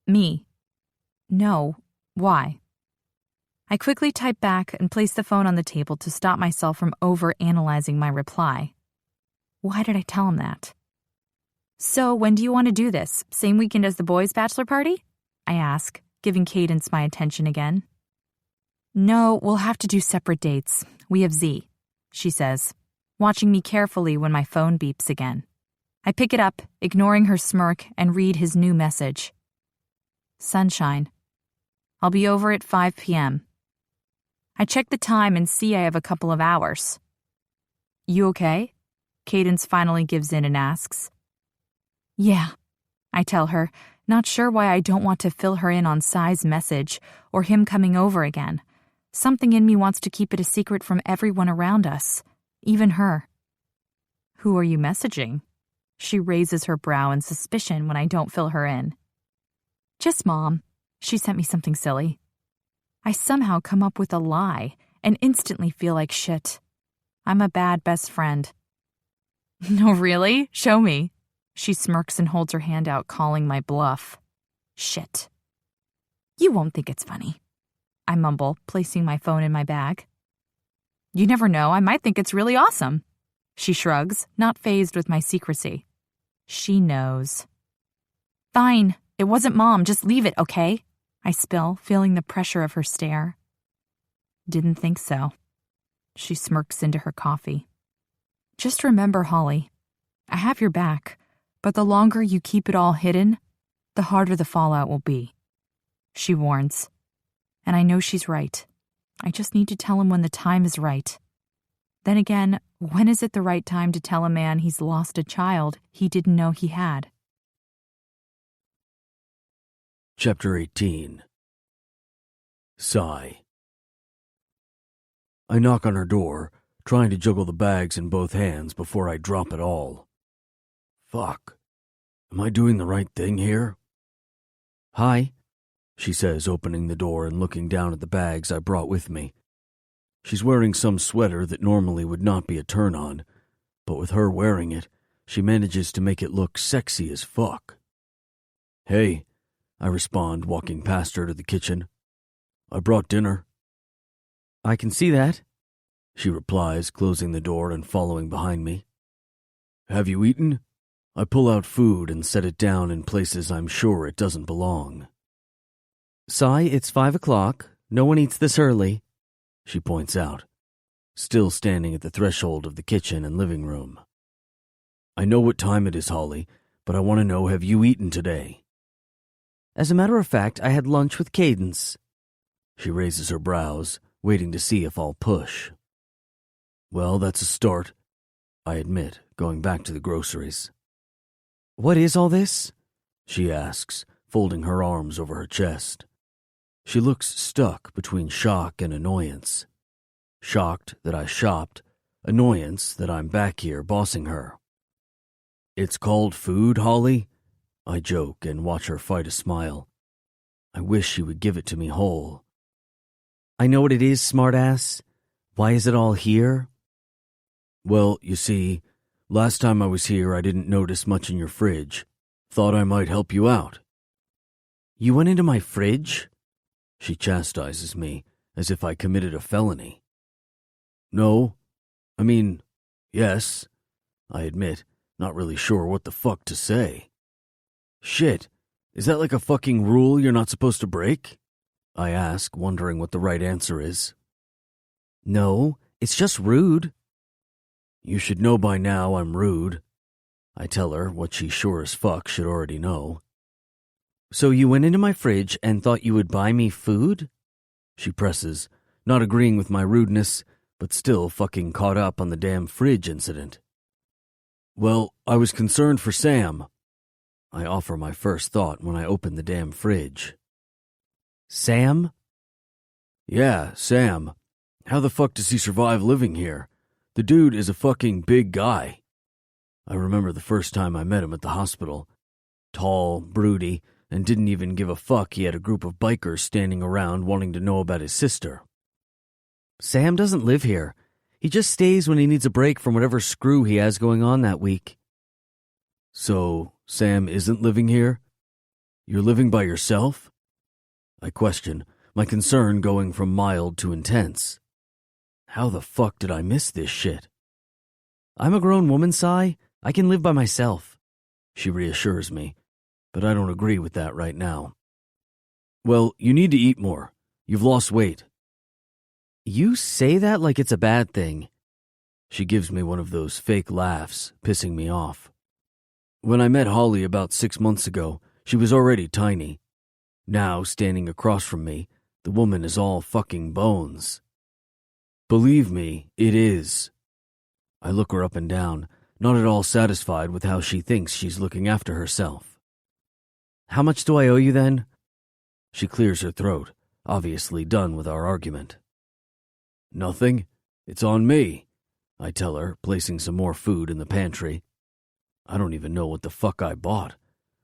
Me. No. Why? I quickly type back and place the phone on the table to stop myself from over-analyzing my reply. Why did I tell him that? So, when do you want to do this? Same weekend as the boys' bachelor party? I ask, giving Cadence my attention again. No, we'll have to do separate dates. We have Z, she says, watching me carefully when my phone beeps again. I pick it up, ignoring her smirk, and read his new message. Sunshine. I'll be over at 5 p.m. I check the time and see I have a couple of hours. You okay? Cadence finally gives in and asks. Yeah, I tell her, not sure why I don't want to fill her in on Sai's message or him coming over again. Something in me wants to keep it a secret from everyone around us, even her. Who are you messaging? She raises her brow in suspicion when I don't fill her in. Just Mom. She sent me something silly. I somehow come up with a lie and instantly feel like shit. I'm a bad best friend. No, really? Show me. She smirks and holds her hand out, calling my bluff. Shit. You won't think it's funny, I mumble, placing my phone in my bag. You never know, I might think it's really awesome. She shrugs, not fazed with my secrecy. She knows. Fine, it wasn't Mom, just leave it, okay? I spill, feeling the pressure of her stare. Didn't think so. She smirks into her coffee. Just remember, Holly, I have your back, but the longer you keep it all hidden, the harder the fallout will be. She warns. And I know she's right. I just need to tell him when the time is right. Then again, when is it the right time to tell a man he's lost a child he didn't know he had? Chapter 18. Sigh. I knock on her door, trying to juggle the bags in both hands before I drop it all. Fuck. Am I doing the right thing here? Hi, she says, opening the door and looking down at the bags I brought with me. She's wearing some sweater that normally would not be a turn-on, but with her wearing it, she manages to make it look sexy as fuck. Hey, I respond, walking past her to the kitchen. I brought dinner. I can see that, she replies, closing the door and following behind me. Have you eaten? I pull out food and set it down in places I'm sure it doesn't belong. Sai, it's 5 o'clock. No one eats this early, she points out, still standing at the threshold of the kitchen and living room. I know what time it is, Holly, but I want to know, have you eaten today? As a matter of fact, I had lunch with Cadence. She raises her brows, waiting to see if I'll push. Well, that's a start, I admit, going back to the groceries. What is all this? She asks, folding her arms over her chest. She looks stuck between shock and annoyance. Shocked that I shopped, annoyance that I'm back here bossing her. It's called food, Holly? I joke and watch her fight a smile. I wish she would give it to me whole. I know what it is, smartass. Why is it all here? Well, you see, last time I was here I didn't notice much in your fridge. Thought I might help you out. You went into my fridge? She chastises me as if I committed a felony. No. I mean, yes, I admit, not really sure what the fuck to say. Shit, is that like a fucking rule you're not supposed to break? I ask, wondering what the right answer is. No, it's just rude. You should know by now I'm rude. I tell her what she sure as fuck should already know. So you went into my fridge and thought you would buy me food? She presses, not agreeing with my rudeness, but still fucking caught up on the damn fridge incident. Well, I was concerned for Sam. I offer my first thought when I open the damn fridge. Sam? Yeah, Sam. How the fuck does he survive living here? The dude is a fucking big guy. I remember the first time I met him at the hospital. Tall, broody, and didn't even give a fuck he had a group of bikers standing around wanting to know about his sister. Sam doesn't live here. He just stays when he needs a break from whatever screw he has going on that week. So, Sam isn't living here? You're living by yourself? I question, my concern going from mild to intense. How the fuck did I miss this shit? I'm a grown woman, Sai. I can live by myself. She reassures me, but I don't agree with that right now. Well, you need to eat more. You've lost weight. You say that like it's a bad thing. She gives me one of those fake laughs, pissing me off. When I met Holly about 6 months ago, she was already tiny. Now, standing across from me, the woman is all fucking bones. Believe me, it is. I look her up and down, not at all satisfied with how she thinks she's looking after herself. How much do I owe you then? She clears her throat, obviously done with our argument. Nothing. It's on me, I tell her, placing some more food in the pantry. I don't even know what the fuck I bought.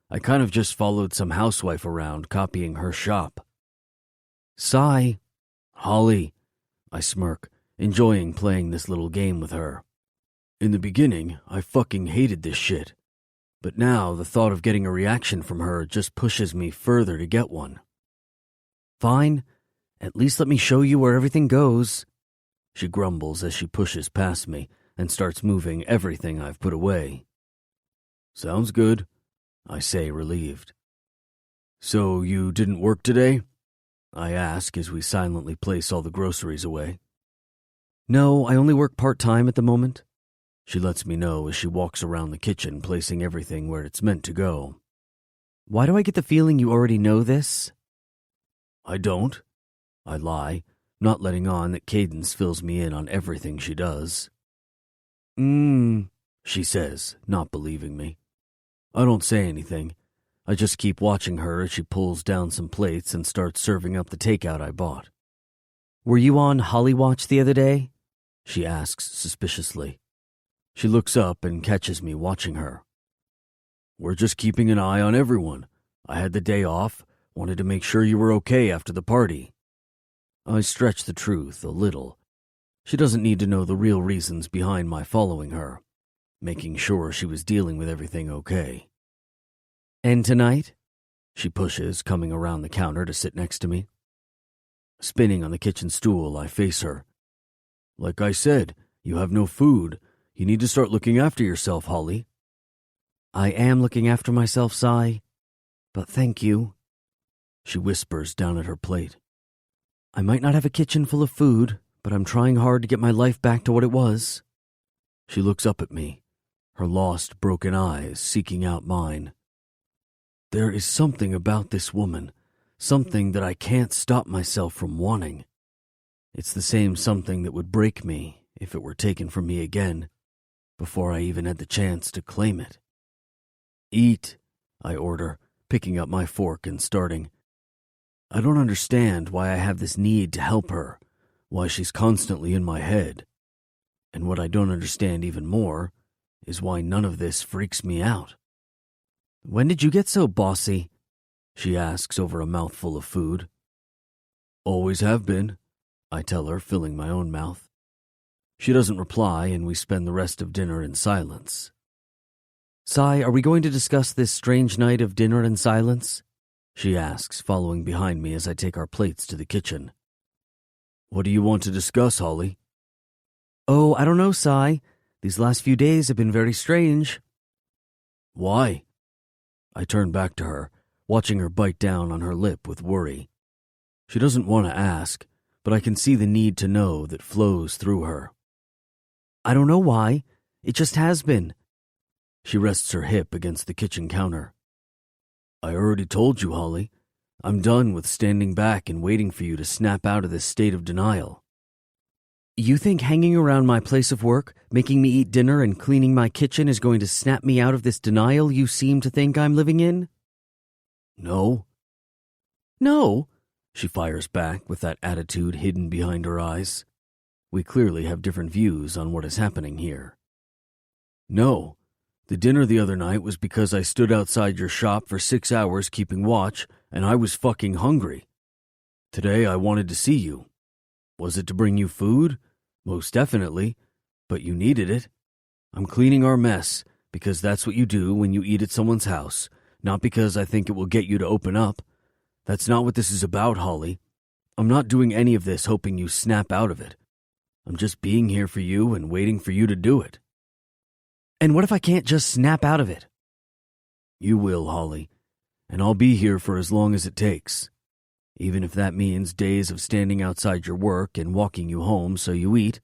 I kind of just followed some housewife around copying her shop. Sigh. Holly, I smirk, enjoying playing this little game with her. In the beginning, I fucking hated this shit. But now the thought of getting a reaction from her just pushes me further to get one. Fine. At least let me show you where everything goes. She grumbles as she pushes past me and starts moving everything I've put away. Sounds good, I say, relieved. So you didn't work today? I ask as we silently place all the groceries away. No, I only work part-time at the moment. She lets me know as she walks around the kitchen, placing everything where it's meant to go. Why do I get the feeling you already know this? I don't. I lie, not letting on that Cadence fills me in on everything she does. She says, not believing me. I don't say anything. I just keep watching her as she pulls down some plates and starts serving up the takeout I bought. Were you on Holly Watch the other day? She asks suspiciously. She looks up and catches me watching her. We're just keeping an eye on everyone. I had the day off, wanted to make sure you were okay after the party. I stretch the truth a little. She doesn't need to know the real reasons behind my following her, making sure she was dealing with everything okay. And tonight? She pushes, coming around the counter to sit next to me. Spinning on the kitchen stool, I face her. Like I said, you have no food. You need to start looking after yourself, Holly. I am looking after myself, Sai. But thank you. She whispers down at her plate. I might not have a kitchen full of food, but I'm trying hard to get my life back to what it was. She looks up at me, her lost, broken eyes seeking out mine. There is something about this woman, something that I can't stop myself from wanting. It's the same something that would break me if it were taken from me again, before I even had the chance to claim it. Eat, I order, picking up my fork and starting. I don't understand why I have this need to help her, why she's constantly in my head. And what I don't understand even more is why none of this freaks me out. When did you get so bossy? She asks over a mouthful of food. Always have been. I tell her, filling my own mouth. She doesn't reply, and we spend the rest of dinner in silence. Sai, are we going to discuss this strange night of dinner in silence? She asks, following behind me as I take our plates to the kitchen. What do you want to discuss, Holly? Oh, I don't know, Sai. These last few days have been very strange. Why? I turn back to her, watching her bite down on her lip with worry. She doesn't want to ask, but I can see the need to know that flows through her. I don't know why. It just has been. She rests her hip against the kitchen counter. I already told you, Holly. I'm done with standing back and waiting for you to snap out of this state of denial. You think hanging around my place of work, making me eat dinner and cleaning my kitchen is going to snap me out of this denial you seem to think I'm living in? No. No? She fires back with that attitude hidden behind her eyes. We clearly have different views on what is happening here. No. The dinner the other night was because I stood outside your shop for 6 hours keeping watch, and I was fucking hungry. Today I wanted to see you. Was it to bring you food? Most definitely, but you needed it. I'm cleaning our mess because that's what you do when you eat at someone's house, not because I think it will get you to open up. That's not what this is about, Holly. I'm not doing any of this hoping you snap out of it. I'm just being here for you and waiting for you to do it. And what if I can't just snap out of it? You will, Holly, and I'll be here for as long as it takes. Even if that means days of standing outside your work and walking you home so you eat,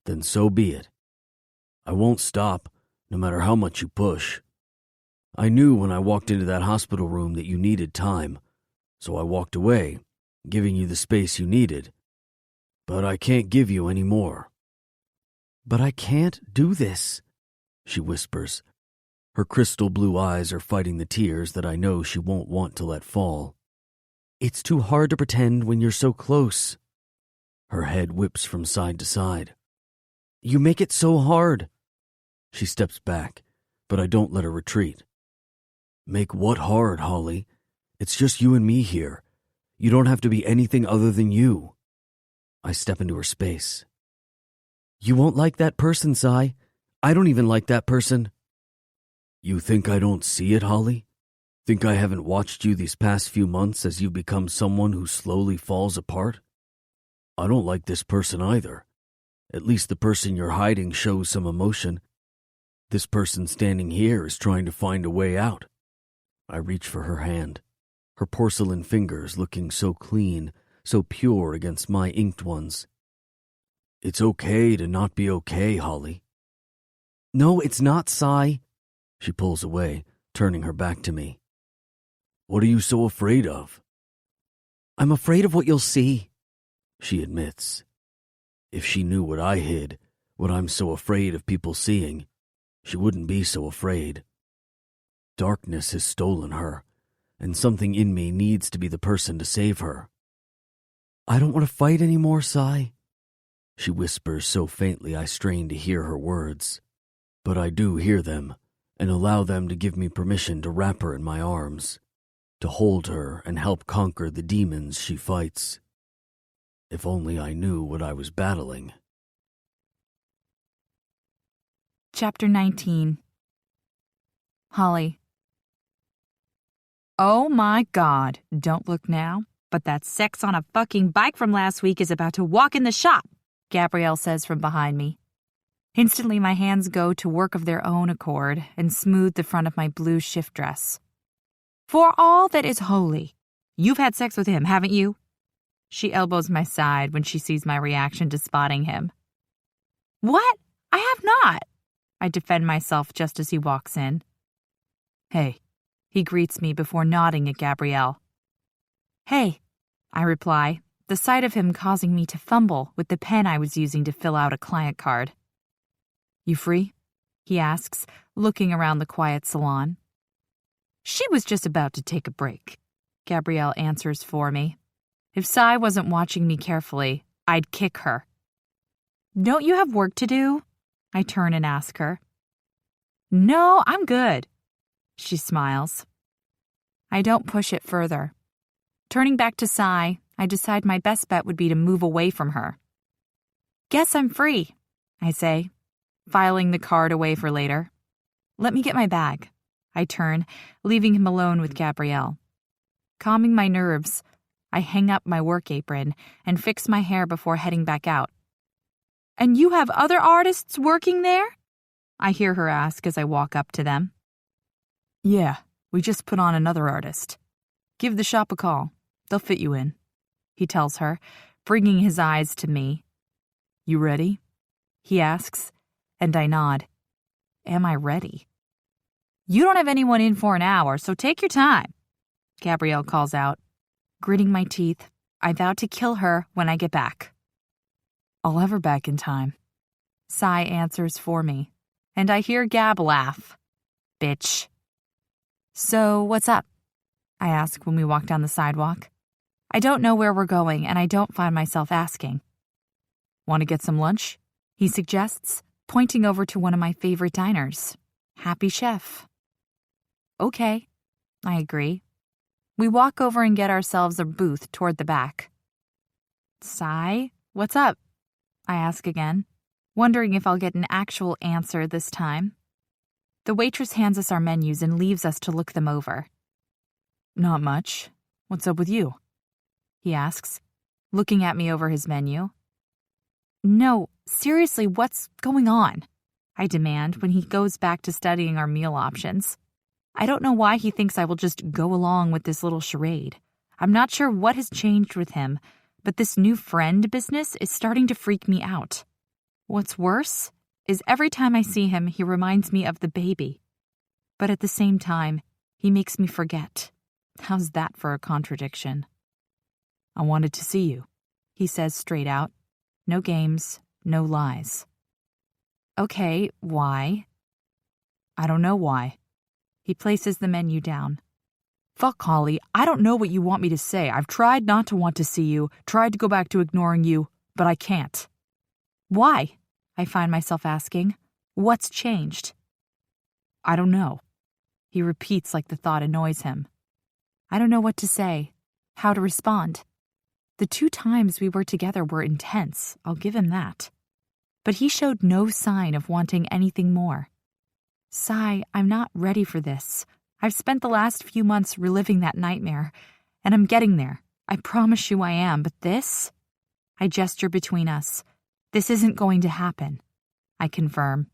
then so be it. I won't stop, no matter how much you push. I knew when I walked into that hospital room that you needed time, so I walked away, giving you the space you needed. But I can't give you any more. But I can't do this, she whispers. Her crystal blue eyes are fighting the tears that I know she won't want to let fall. It's too hard to pretend when you're so close. Her head whips from side to side. You make it so hard. She steps back, but I don't let her retreat. Make what hard, Holly? It's just you and me here. You don't have to be anything other than you. I step into her space. You won't like that person, Sai. I don't even like that person. You think I don't see it, Holly? Think I haven't watched you these past few months as you've become someone who slowly falls apart? I don't like this person either. At least the person you're hiding shows some emotion. This person standing here is trying to find a way out. I reach for her hand, her porcelain fingers looking so clean, so pure against my inked ones. It's okay to not be okay, Holly. No, it's not, Sai. She pulls away, turning her back to me. What are you so afraid of? I'm afraid of what you'll see, she admits. If she knew what I hid, what I'm so afraid of people seeing, she wouldn't be so afraid. Darkness has stolen her, and something in me needs to be the person to save her. I don't want to fight anymore, Sai. She whispers so faintly I strain to hear her words. But I do hear them, and allow them to give me permission to wrap her in my arms, to hold her and help conquer the demons she fights. If only I knew what I was battling. Chapter 19. Holly. Oh my God, don't look now, but that sex on a fucking bike from last week is about to walk in the shop, Gabrielle says from behind me. Instantly, my hands go to work of their own accord and smooth the front of my blue shift dress. For all that is holy, you've had sex with him, haven't you? She elbows my side when she sees my reaction to spotting him. What? I have not. I defend myself just as he walks in. Hey, he greets me before nodding at Gabrielle. Hey, I reply, the sight of him causing me to fumble with the pen I was using to fill out a client card. You free? He asks, looking around the quiet salon. She was just about to take a break, Gabrielle answers for me. If Sai wasn't watching me carefully, I'd kick her. Don't you have work to do? I turn and ask her. No, I'm good. She smiles. I don't push it further. Turning back to Sai, I decide my best bet would be to move away from her. Guess I'm free, I say, filing the card away for later. Let me get my bag. I turn, leaving him alone with Gabrielle. Calming my nerves, I hang up my work apron and fix my hair before heading back out. And you have other artists working there? I hear her ask as I walk up to them. Yeah, we just put on another artist. Give the shop a call. They'll fit you in, he tells her, bringing his eyes to me. You ready? He asks, and I nod. Am I ready? You don't have anyone in for an hour, so take your time, Gabrielle calls out. Gritting my teeth, I vow to kill her when I get back. I'll have her back in time. Sai answers for me, and I hear Gab laugh. Bitch. So, what's up? I ask when we walk down the sidewalk. I don't know where we're going, and I don't find myself asking. Want to get some lunch? He suggests, pointing over to one of my favorite diners, Happy Chef. Okay, I agree. We walk over and get ourselves a booth toward the back. Sai, what's up? I ask again, wondering if I'll get an actual answer this time. The waitress hands us our menus and leaves us to look them over. Not much. What's up with you? He asks, looking at me over his menu. No, seriously, what's going on? I demand when he goes back to studying our meal options. I don't know why he thinks I will just go along with this little charade. I'm not sure what has changed with him, but this new friend business is starting to freak me out. What's worse is every time I see him, he reminds me of the baby. But at the same time, he makes me forget. How's that for a contradiction? I wanted to see you, he says straight out. No games, no lies. Okay, why? I don't know why. He places the menu down. Fuck, Holly, I don't know what you want me to say. I've tried not to want to see you, tried to go back to ignoring you, but I can't. Why? I find myself asking. What's changed? I don't know. He repeats like the thought annoys him. I don't know what to say, how to respond. The 2 times we were together were intense, I'll give him that. But he showed no sign of wanting anything more. Sai, I'm not ready for this. I've spent the last few months reliving that nightmare, and I'm getting there. I promise you I am, but this? I gesture between us. This isn't going to happen, I confirm,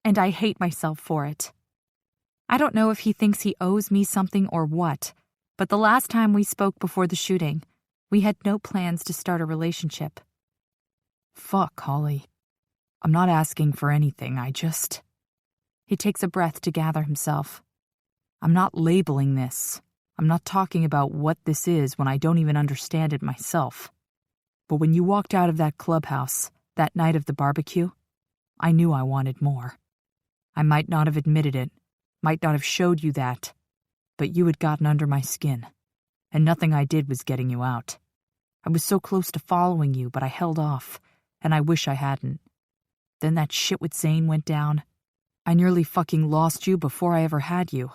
and I hate myself for it. I don't know if he thinks he owes me something or what, but the last time we spoke before the shooting, we had no plans to start a relationship. Fuck, Holly. I'm not asking for anything, He takes a breath to gather himself. I'm not labeling this. I'm not talking about what this is when I don't even understand it myself. But when you walked out of that clubhouse, that night of the barbecue, I knew I wanted more. I might not have admitted it, might not have showed you that, but you had gotten under my skin, and nothing I did was getting you out. I was so close to following you, but I held off, and I wish I hadn't. Then that shit with Zane went down. I nearly fucking lost you before I ever had you.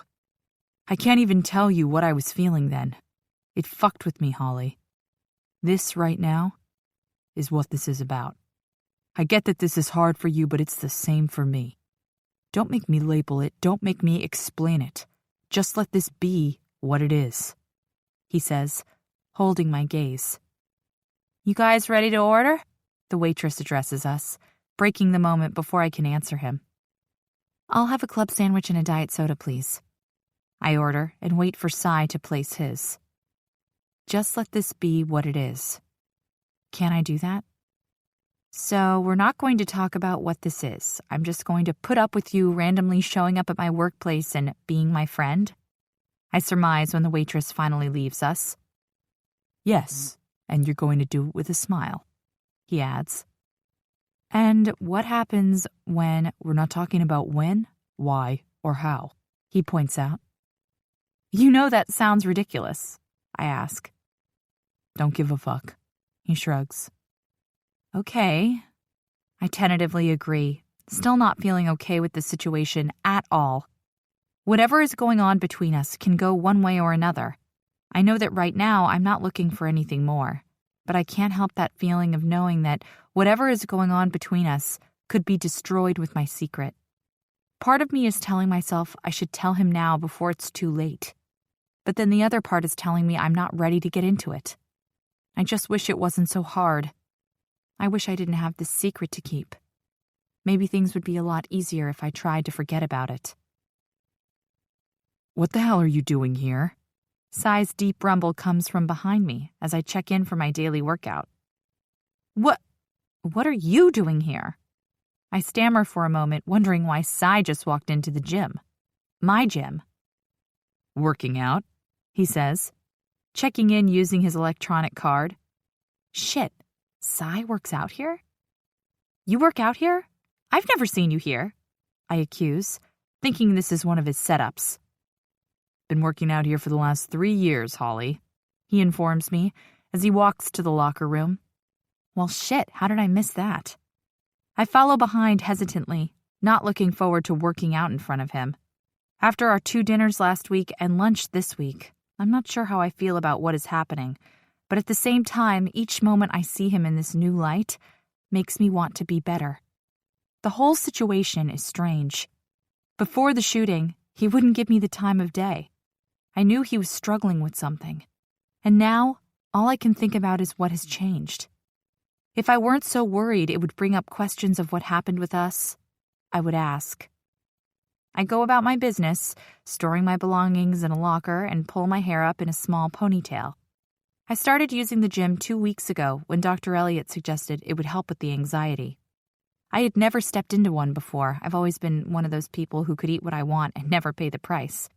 I can't even tell you what I was feeling then. It fucked with me, Holly. This right now is what this is about. I get that this is hard for you, but it's the same for me. Don't make me label it. Don't make me explain it. Just let this be what it is, he says, holding my gaze. You guys ready to order? The waitress addresses us, breaking the moment before I can answer him. I'll have a club sandwich and a diet soda, please. I order and wait for Sai to place his. Just let this be what it is. Can I do that? So we're not going to talk about what this is. I'm just going to put up with you randomly showing up at my workplace and being my friend? I surmise when the waitress finally leaves us. Yes, and you're going to do it with a smile, he adds. And what happens when we're not talking about when, why, or how, he points out. You know that sounds ridiculous, I ask. Don't give a fuck, he shrugs. Okay. I tentatively agree, still not feeling okay with the situation at all. Whatever is going on between us can go one way or another. I know that right now I'm not looking for anything more. but I can't help that feeling of knowing that whatever is going on between us could be destroyed with my secret. Part of me is telling myself I should tell him now before it's too late. But then the other part is telling me I'm not ready to get into it. I just wish it wasn't so hard. I wish I didn't have this secret to keep. Maybe things would be a lot easier if I tried to forget about it. What the hell are you doing here? Sai's deep rumble comes from behind me as I check in for my daily workout. What are you doing here? I stammer for a moment, wondering why Sai just walked into the gym. My gym. Working out, he says, checking in using his electronic card. Shit, Sai works out here? You work out here? I've never seen you here, I accuse, thinking this is one of his setups. Been working out here for the last 3 years, Holly, he informs me as he walks to the locker room. Well, shit, how did I miss that? I follow behind hesitantly, not looking forward to working out in front of him. After our 2 dinners last week and lunch this week, I'm not sure how I feel about what is happening, but at the same time, each moment I see him in this new light makes me want to be better. The whole situation is strange. Before the shooting, he wouldn't give me the time of day. I knew he was struggling with something. And now, all I can think about is what has changed. If I weren't so worried it would bring up questions of what happened with us, I would ask. I go about my business, storing my belongings in a locker and pull my hair up in a small ponytail. I started using the gym 2 weeks ago when Dr. Elliott suggested it would help with the anxiety. I had never stepped into one before. I've always been one of those people who could eat what I want and never pay the price.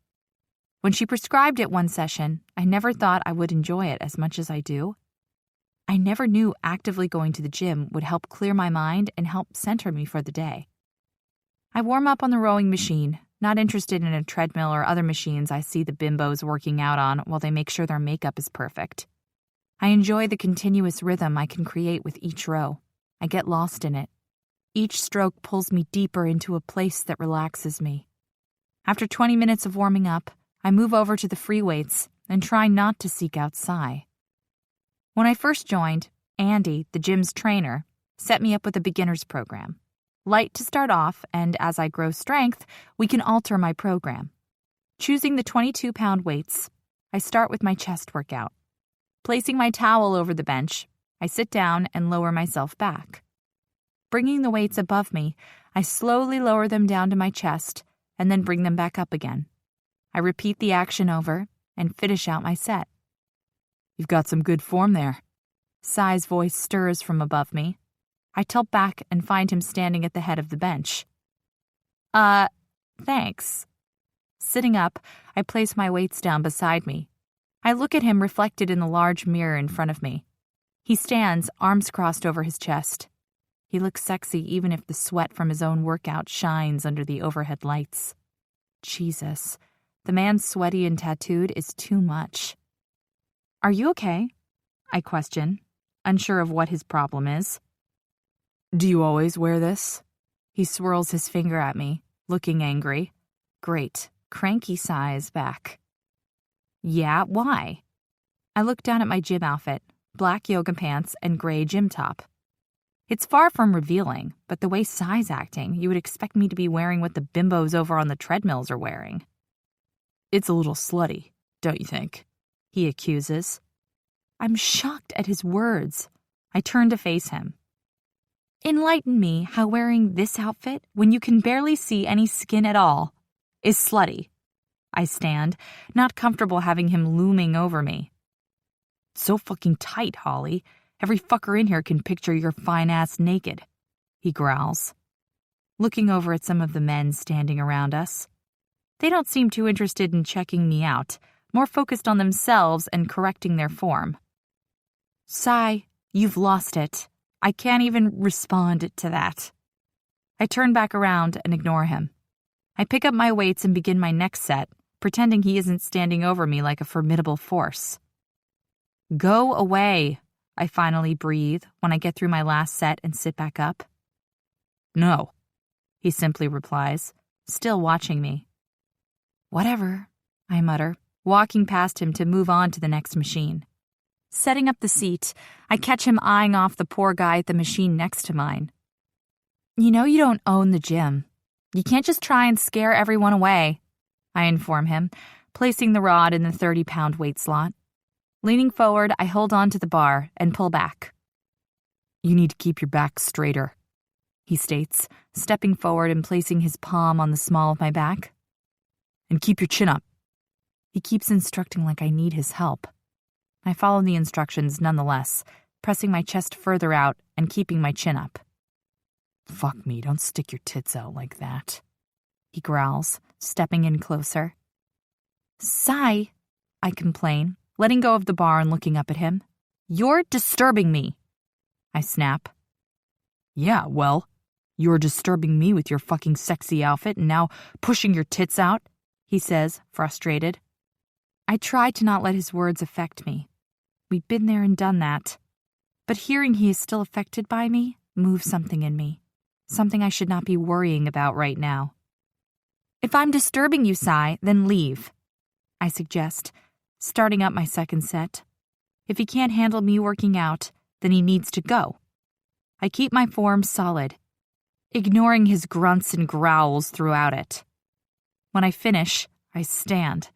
When she prescribed it one session, I never thought I would enjoy it as much as I do. I never knew actively going to the gym would help clear my mind and help center me for the day. I warm up on the rowing machine, not interested in a treadmill or other machines I see the bimbos working out on while they make sure their makeup is perfect. I enjoy the continuous rhythm I can create with each row. I get lost in it. Each stroke pulls me deeper into a place that relaxes me. After 20 minutes of warming up, I move over to the free weights and try not to seek out Sai. When I first joined, Andy, the gym's trainer, set me up with a beginner's program. Light to start off, and as I grow strength, we can alter my program. Choosing the 22-pound weights, I start with my chest workout. Placing my towel over the bench, I sit down and lower myself back. Bringing the weights above me, I slowly lower them down to my chest and then bring them back up again. I repeat the action over and finish out my set. You've got some good form there. Sai's voice stirs from above me. I tilt back and find him standing at the head of the bench. Thanks. Sitting up, I place my weights down beside me. I look at him reflected in the large mirror in front of me. He stands, arms crossed over his chest. He looks sexy even if the sweat from his own workout shines under the overhead lights. Jesus, the man sweaty and tattooed is too much. Are you okay? I question, unsure of what his problem is. Do you always wear this? He swirls his finger at me, looking angry. Great, cranky Sai is back. Yeah, why? I look down at my gym outfit, black yoga pants and gray gym top. It's far from revealing, but the way Sai's acting, you would expect me to be wearing what the bimbos over on the treadmills are wearing. It's a little slutty, don't you think? He accuses. I'm shocked at his words. I turn to face him. Enlighten me how wearing this outfit, when you can barely see any skin at all, is slutty. I stand, not comfortable having him looming over me. It's so fucking tight, Holly. Every fucker in here can picture your fine ass naked, he growls. Looking over at some of the men standing around us. They don't seem too interested in checking me out, more focused on themselves and correcting their form. Sai, you've lost it. I can't even respond to that. I turn back around and ignore him. I pick up my weights and begin my next set, pretending he isn't standing over me like a formidable force. Go away, I finally breathe when I get through my last set and sit back up. No, he simply replies, still watching me. Whatever, I mutter, walking past him to move on to the next machine. Setting up the seat, I catch him eyeing off the poor guy at the machine next to mine. You know you don't own the gym. You can't just try and scare everyone away, I inform him, placing the rod in the 30-pound weight slot. Leaning forward, I hold on to the bar and pull back. You need to keep your back straighter, he states, stepping forward and placing his palm on the small of my back. And keep your chin up. He keeps instructing like I need his help. I follow the instructions nonetheless, pressing my chest further out and keeping my chin up. Fuck me, don't stick your tits out like that, he growls, stepping in closer. Sigh, I complain, letting go of the bar and looking up at him. You're disturbing me, I snap. Yeah, well, you're disturbing me with your fucking sexy outfit and now pushing your tits out, he says, frustrated. I try to not let his words affect me. We've been there and done that. But hearing he is still affected by me moves something in me. Something I should not be worrying about right now. If I'm disturbing you, Sai, then leave, I suggest, starting up my second set. If he can't handle me working out, then he needs to go. I keep my form solid, ignoring his grunts and growls throughout it. When I finish, I stand,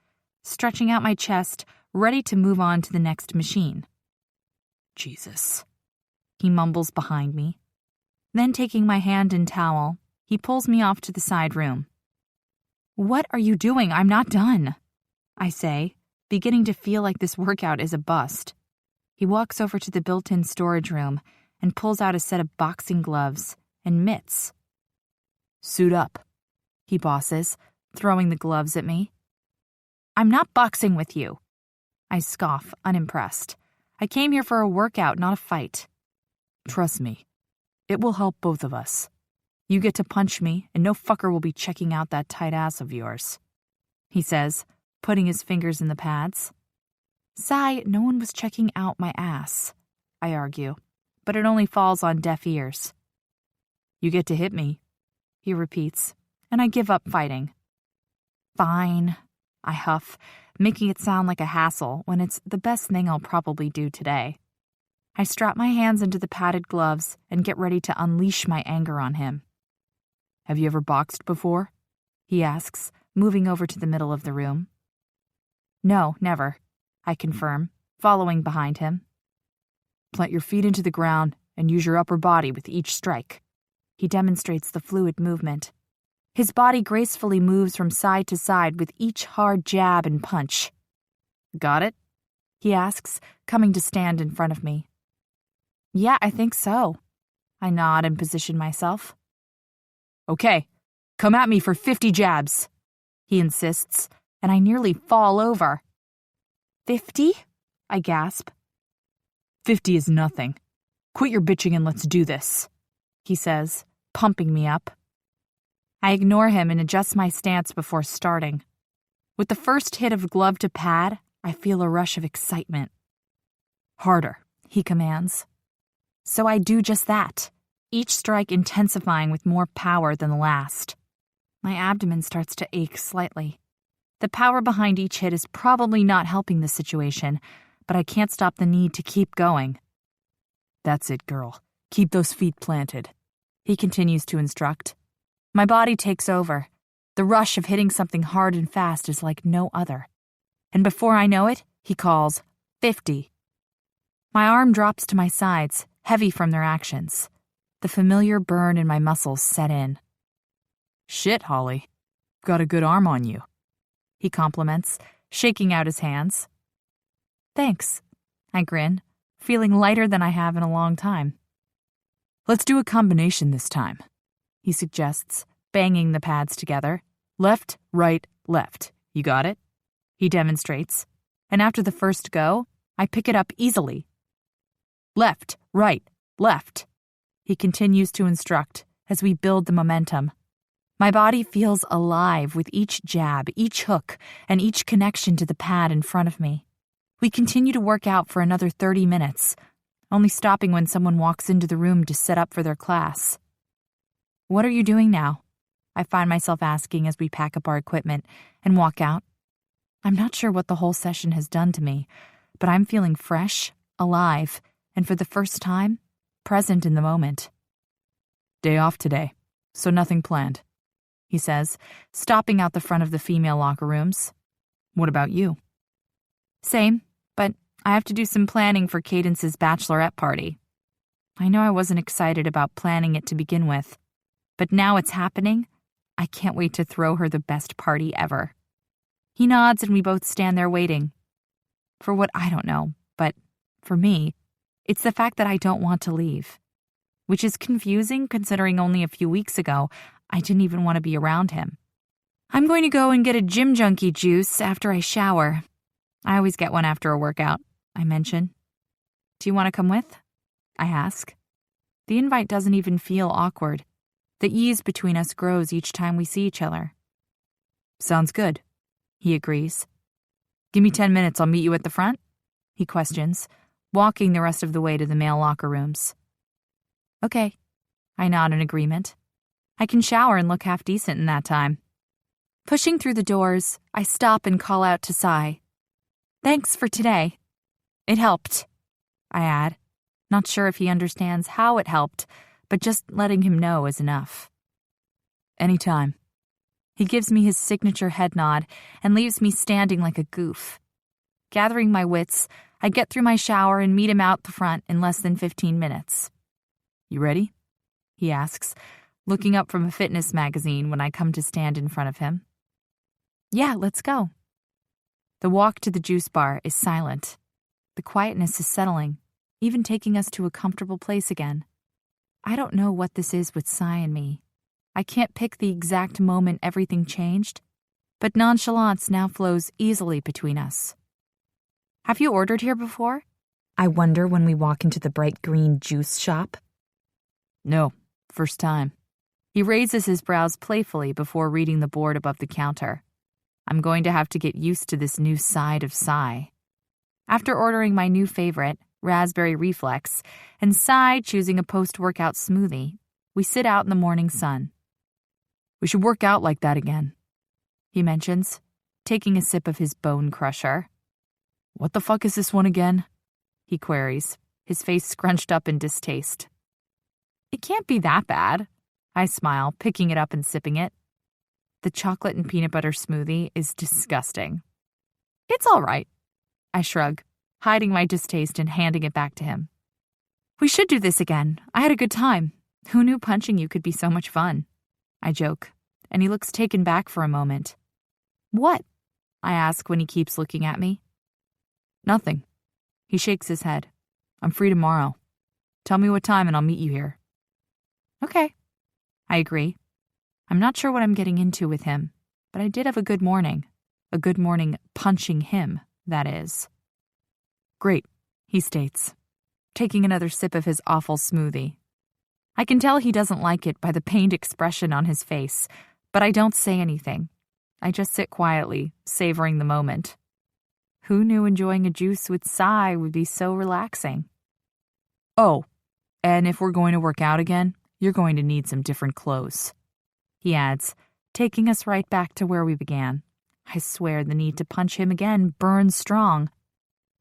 stretching out my chest, ready to move on to the next machine. Jesus, he mumbles behind me. Then taking my hand and towel, he pulls me off to the side room. What are you doing? I'm not done, I say, beginning to feel like this workout is a bust. He walks over to the built-in storage room and pulls out a set of boxing gloves and mitts. Suit up, he bosses, throwing the gloves at me. I'm not boxing with you, I scoff, unimpressed. I came here for a workout, not a fight. Trust me. It will help both of us. You get to punch me, and no fucker will be checking out that tight ass of yours, he says, putting his fingers in the pads. Sigh, no one was checking out my ass, I argue, but it only falls on deaf ears. You get to hit me, he repeats, and I give up fighting. Fine, I huff, making it sound like a hassle when it's the best thing I'll probably do today. I strap my hands into the padded gloves and get ready to unleash my anger on him. Have you ever boxed before? He asks, moving over to the middle of the room. No, never, I confirm, following behind him. Plant your feet into the ground and use your upper body with each strike. He demonstrates the fluid movement. His body gracefully moves from side to side with each hard jab and punch. Got it? He asks, coming to stand in front of me. Yeah, I think so. I nod and position myself. Okay, come at me for 50 jabs, he insists, and I nearly fall over. 50? I gasp. 50 is nothing. Quit your bitching and let's do this, he says, pumping me up. I ignore him and adjust my stance before starting. With the first hit of glove to pad, I feel a rush of excitement. Harder, he commands. So I do just that, each strike intensifying with more power than the last. My abdomen starts to ache slightly. The power behind each hit is probably not helping the situation, but I can't stop the need to keep going. That's it, girl. Keep those feet planted, he continues to instruct. My body takes over. The rush of hitting something hard and fast is like no other. And before I know it, he calls, 50. My arm drops to my sides, heavy from their actions. The familiar burn in my muscles set in. Shit, Holly. Got a good arm on you, he compliments, shaking out his hands. Thanks, I grin, feeling lighter than I have in a long time. Let's do a combination this time, he suggests, banging the pads together. Left, right, left. You got it? He demonstrates, and after the first go, I pick it up easily. Left, right, left. He continues to instruct as we build the momentum. My body feels alive with each jab, each hook, and each connection to the pad in front of me. We continue to work out for another 30 minutes, only stopping when someone walks into the room to set up for their class. What are you doing now? I find myself asking as we pack up our equipment and walk out. I'm not sure what the whole session has done to me, but I'm feeling fresh, alive, and for the first time, present in the moment. "Day off today, so nothing planned," he says, stopping out the front of the female locker rooms. "What about you?" "Same, but I have to do some planning for Cadence's bachelorette party. I know I wasn't excited about planning it to begin with, but now it's happening. I can't wait to throw her the best party ever." He nods and we both stand there waiting. For what, I don't know, but for me, it's the fact that I don't want to leave, which is confusing considering only a few weeks ago I didn't even want to be around him. "I'm going to go and get a gym junkie juice after I shower. I always get one after a workout," I mention. "Do you want to come with?" I ask. The invite doesn't even feel awkward. The ease between us grows each time we see each other. "Sounds good," he agrees. "Give me 10 minutes, I'll meet you at the front?" he questions, walking the rest of the way to the male locker rooms. "Okay," I nod in agreement. I can shower and look half decent in that time. Pushing through the doors, I stop and call out to Sai. "Thanks for today. It helped," I add, not sure if he understands how it helped, but just letting him know is enough. "Anytime." He gives me his signature head nod and leaves me standing like a goof. Gathering my wits, I get through my shower and meet him out the front in less than 15 minutes. "You ready?" he asks, looking up from a fitness magazine when I come to stand in front of him. "Yeah, let's go." The walk to the juice bar is silent. The quietness is settling, even taking us to a comfortable place again. I don't know what this is with Sai and me. I can't pick the exact moment everything changed, but nonchalance now flows easily between us. "Have you ordered here before?" I wonder when we walk into the bright green juice shop. "No, first time." He raises his brows playfully before reading the board above the counter. I'm going to have to get used to this new side of Sai. After ordering my new favorite, raspberry reflex, and Sai choosing a post-workout smoothie, we sit out in the morning sun. "We should work out like that again," he mentions, taking a sip of his bone crusher. "What the fuck is this one again?" he queries, his face scrunched up in distaste. "It can't be that bad," I smile, picking it up and sipping it. The chocolate and peanut butter smoothie is disgusting. "It's all right," I shrug, hiding my distaste and handing it back to him. "We should do this again. I had a good time. Who knew punching you could be so much fun?" I joke, and he looks taken back for a moment. "What?" I ask when he keeps looking at me. "Nothing." He shakes his head. "I'm free tomorrow. Tell me what time and I'll meet you here." "Okay." I agree. I'm not sure what I'm getting into with him, but I did have a good morning. A good morning punching him, that is. "Great," he states, taking another sip of his awful smoothie. I can tell he doesn't like it by the pained expression on his face, but I don't say anything. I just sit quietly, savoring the moment. Who knew enjoying a juice with Sai would be so relaxing? "Oh, and if we're going to work out again, you're going to need some different clothes," he adds, taking us right back to where we began. I swear the need to punch him again burns strong,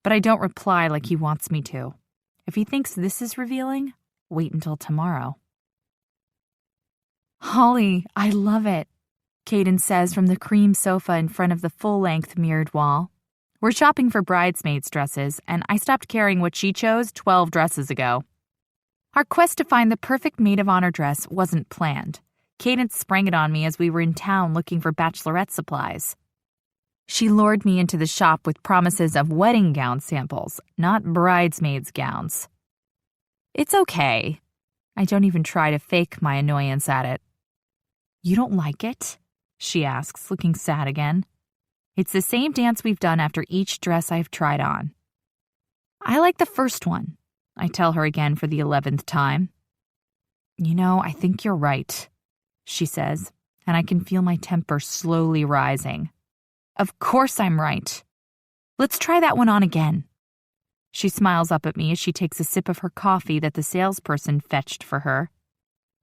but I don't reply like he wants me to. If he thinks this is revealing, wait until tomorrow. "Holly, I love it," Caden says from the cream sofa in front of the full-length mirrored wall. We're shopping for bridesmaids' dresses, and I stopped carrying what she chose 12 dresses ago. Our quest to find the perfect maid of honor dress wasn't planned. Cadence sprang it on me as we were in town looking for bachelorette supplies. She lured me into the shop with promises of wedding gown samples, not bridesmaids' gowns. It's okay. I don't even try to fake my annoyance at it. "You don't like it?" she asks, looking sad again. It's the same dance we've done after each dress I've tried on. "I like the first one," I tell her again for the 11th time. "You know, I think you're right," she says, and I can feel my temper slowly rising. "Of course I'm right. Let's try that one on again." She smiles up at me as she takes a sip of her coffee that the salesperson fetched for her.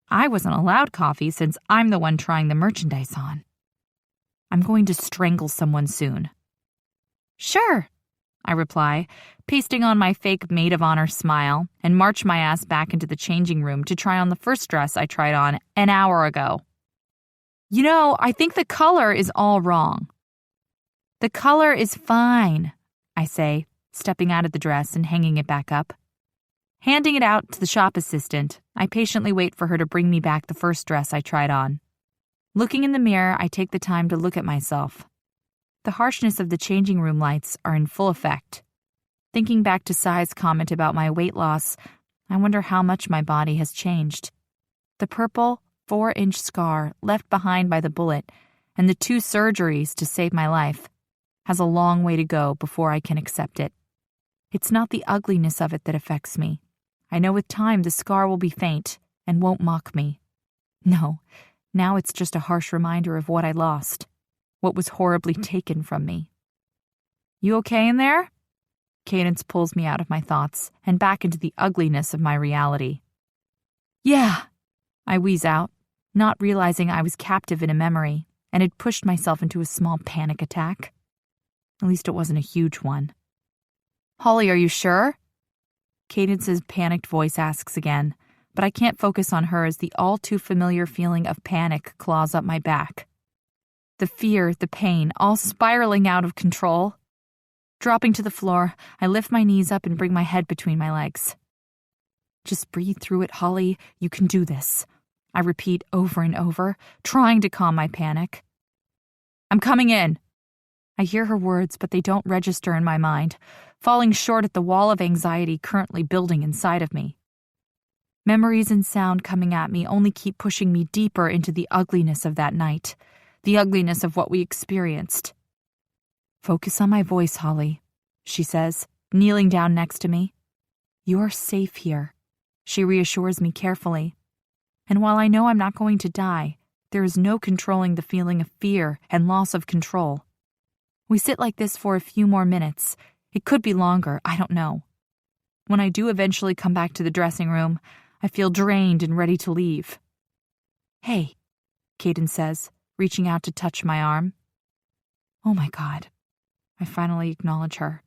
I wasn't allowed coffee since I'm the one trying the merchandise on. "I'm going to strangle someone soon." "Sure," I reply, pasting on my fake maid of honor smile, and march my ass back into the changing room to try on the first dress I tried on an hour ago. You know, I think the color is all wrong. The color is fine, I say, stepping out of the dress and hanging it back up. Handing it out to the shop assistant, I patiently wait for her to bring me back the first dress I tried on. Looking in the mirror, I take the time to look at myself. The harshness of the changing room lights are in full effect. Thinking back to Sai's comment about my weight loss, I wonder how much my body has changed. The purple, 4-inch scar left behind by the bullet and the 2 surgeries to save my life has a long way to go before I can accept it. It's not the ugliness of it that affects me. I know with time the scar will be faint and won't mock me. No, now it's just a harsh reminder of what I lost, what was horribly taken from me. You okay in there? Cadence pulls me out of my thoughts and back into the ugliness of my reality. Yeah, I wheeze out, not realizing I was captive in a memory and had pushed myself into a small panic attack. At least it wasn't a huge one. Holly, are you sure? Cadence's panicked voice asks again, but I can't focus on her as the all-too-familiar feeling of panic claws up my back. The fear, the pain, all spiraling out of control. Dropping to the floor, I lift my knees up and bring my head between my legs. Just breathe through it, Holly. You can do this. I repeat over and over, trying to calm my panic. I'm coming in. I hear her words, but they don't register in my mind, falling short at the wall of anxiety currently building inside of me. Memories and sound coming at me only keep pushing me deeper into the ugliness of that night, the ugliness of what we experienced. Focus on my voice, Holly, she says, kneeling down next to me. You're safe here, she reassures me carefully. And while I know I'm not going to die, there is no controlling the feeling of fear and loss of control. We sit like this for a few more minutes. It could be longer, I don't know. When I do eventually come back to the dressing room, I feel drained and ready to leave. Hey, Cadence says, reaching out to touch my arm. Oh my God. I finally acknowledge her.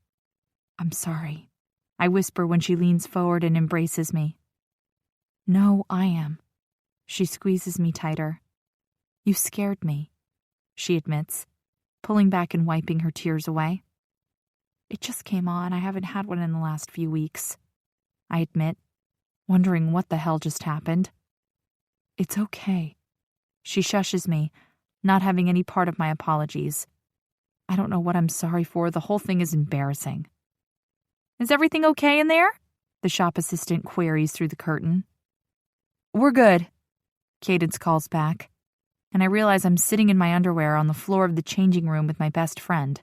I'm sorry, I whisper when she leans forward and embraces me. No, I am. She squeezes me tighter. You scared me, she admits, pulling back and wiping her tears away. It just came on. I haven't had one in the last few weeks, I admit, wondering what the hell just happened. It's okay. She shushes me, not having any part of my apologies. I don't know what I'm sorry for. The whole thing is embarrassing. Is everything okay in there? The shop assistant queries through the curtain. We're good, Cadence calls back, and I realize I'm sitting in my underwear on the floor of the changing room with my best friend.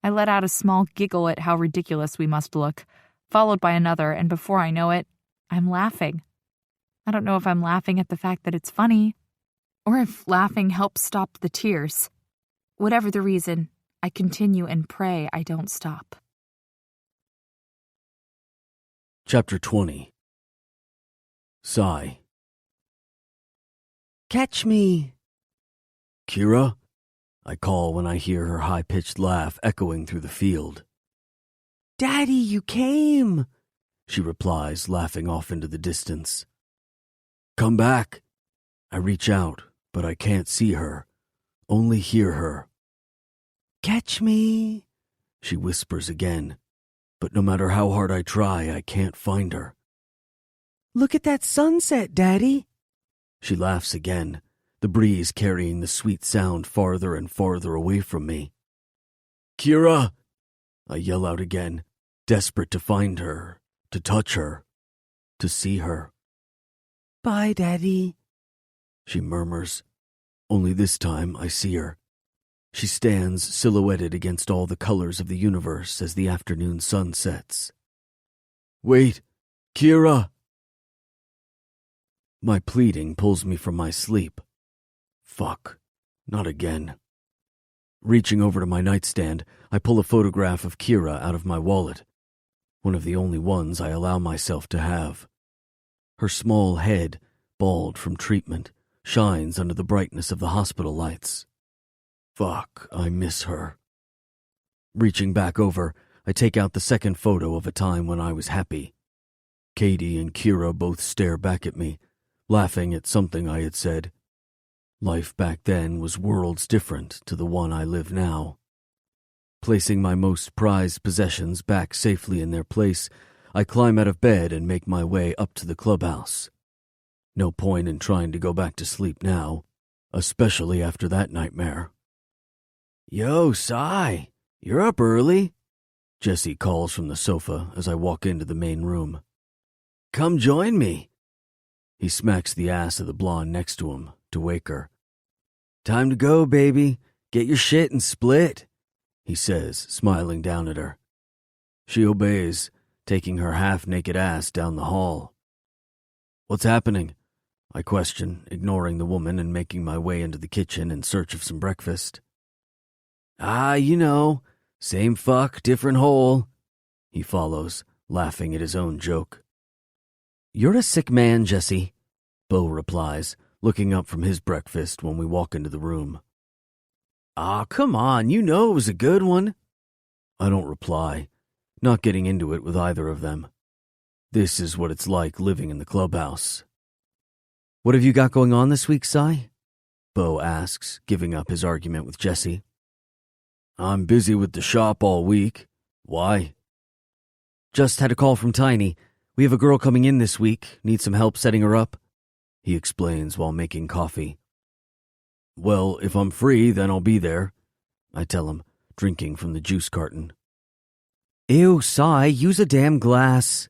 I let out a small giggle at how ridiculous we must look, followed by another, and before I know it, I'm laughing. I don't know if I'm laughing at the fact that it's funny, or if laughing helps stop the tears. Whatever the reason, I continue and pray I don't stop. Chapter 20. Sigh. Catch me. Kira? I call when I hear her high-pitched laugh echoing through the field. Daddy, you came, she replies, laughing off into the distance. Come back. I reach out, but I can't see her, only hear her. Catch me, she whispers again, but no matter how hard I try, I can't find her. Look at that sunset, Daddy. She laughs again, the breeze carrying the sweet sound farther and farther away from me. Kira! I yell out again, desperate to find her, to touch her, to see her. Bye, Daddy, she murmurs. Only this time I see her. She stands silhouetted against all the colors of the universe as the afternoon sun sets. Wait, Kira! My pleading pulls me from my sleep. Fuck, not again. Reaching over to my nightstand, I pull a photograph of Kira out of my wallet, one of the only ones I allow myself to have. Her small head, bald from treatment, shines under the brightness of the hospital lights. Fuck, I miss her. Reaching back over, I take out the second photo of a time when I was happy. Katie and Kira both stare back at me, laughing at something I had said. Life back then was worlds different to the one I live now. Placing my most prized possessions back safely in their place, I climb out of bed and make my way up to the clubhouse. No point in trying to go back to sleep now, especially after that nightmare. "Yo, Cy, you're up early," Jesse calls from the sofa as I walk into the main room. "Come join me." He smacks the ass of the blonde next to him to wake her. "Time to go, baby. Get your shit and split," he says, smiling down at her. She obeys, taking her half-naked ass down the hall. "What's happening?" I question, ignoring the woman and making my way into the kitchen in search of some breakfast. You know, same fuck, different hole," he follows, laughing at his own joke. "You're a sick man, Jesse," Bo replies, looking up from his breakfast when we walk into the room. Come on, you know it was a good one." I don't reply, not getting into it with either of them. This is what it's like living in the clubhouse. "What have you got going on this week, Cy?" Bo asks, giving up his argument with Jesse. "I'm busy with the shop all week. Why?" "Just had a call from Tiny. We have a girl coming in this week. Need some help setting her up," he explains while making coffee. "Well, if I'm free, then I'll be there," I tell him, drinking from the juice carton. "Ew, Cy, use a damn glass,"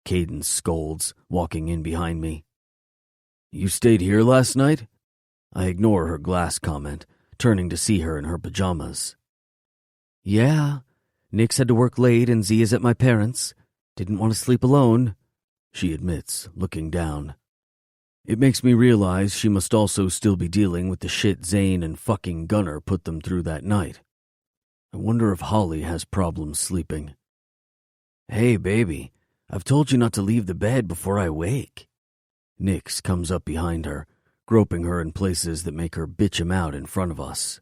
Cadence scolds, walking in behind me. "You stayed here last night?" I ignore her glass comment, turning to see her in her pajamas. "Yeah, Nix had to work late and Z is at my parents'. Didn't want to sleep alone," she admits, looking down. It makes me realize she must also still be dealing with the shit Zane and fucking Gunner put them through that night. I wonder if Holly has problems sleeping. "Hey, baby, I've told you not to leave the bed before I wake." Nix comes up behind her, groping her in places that make her bitch him out in front of us.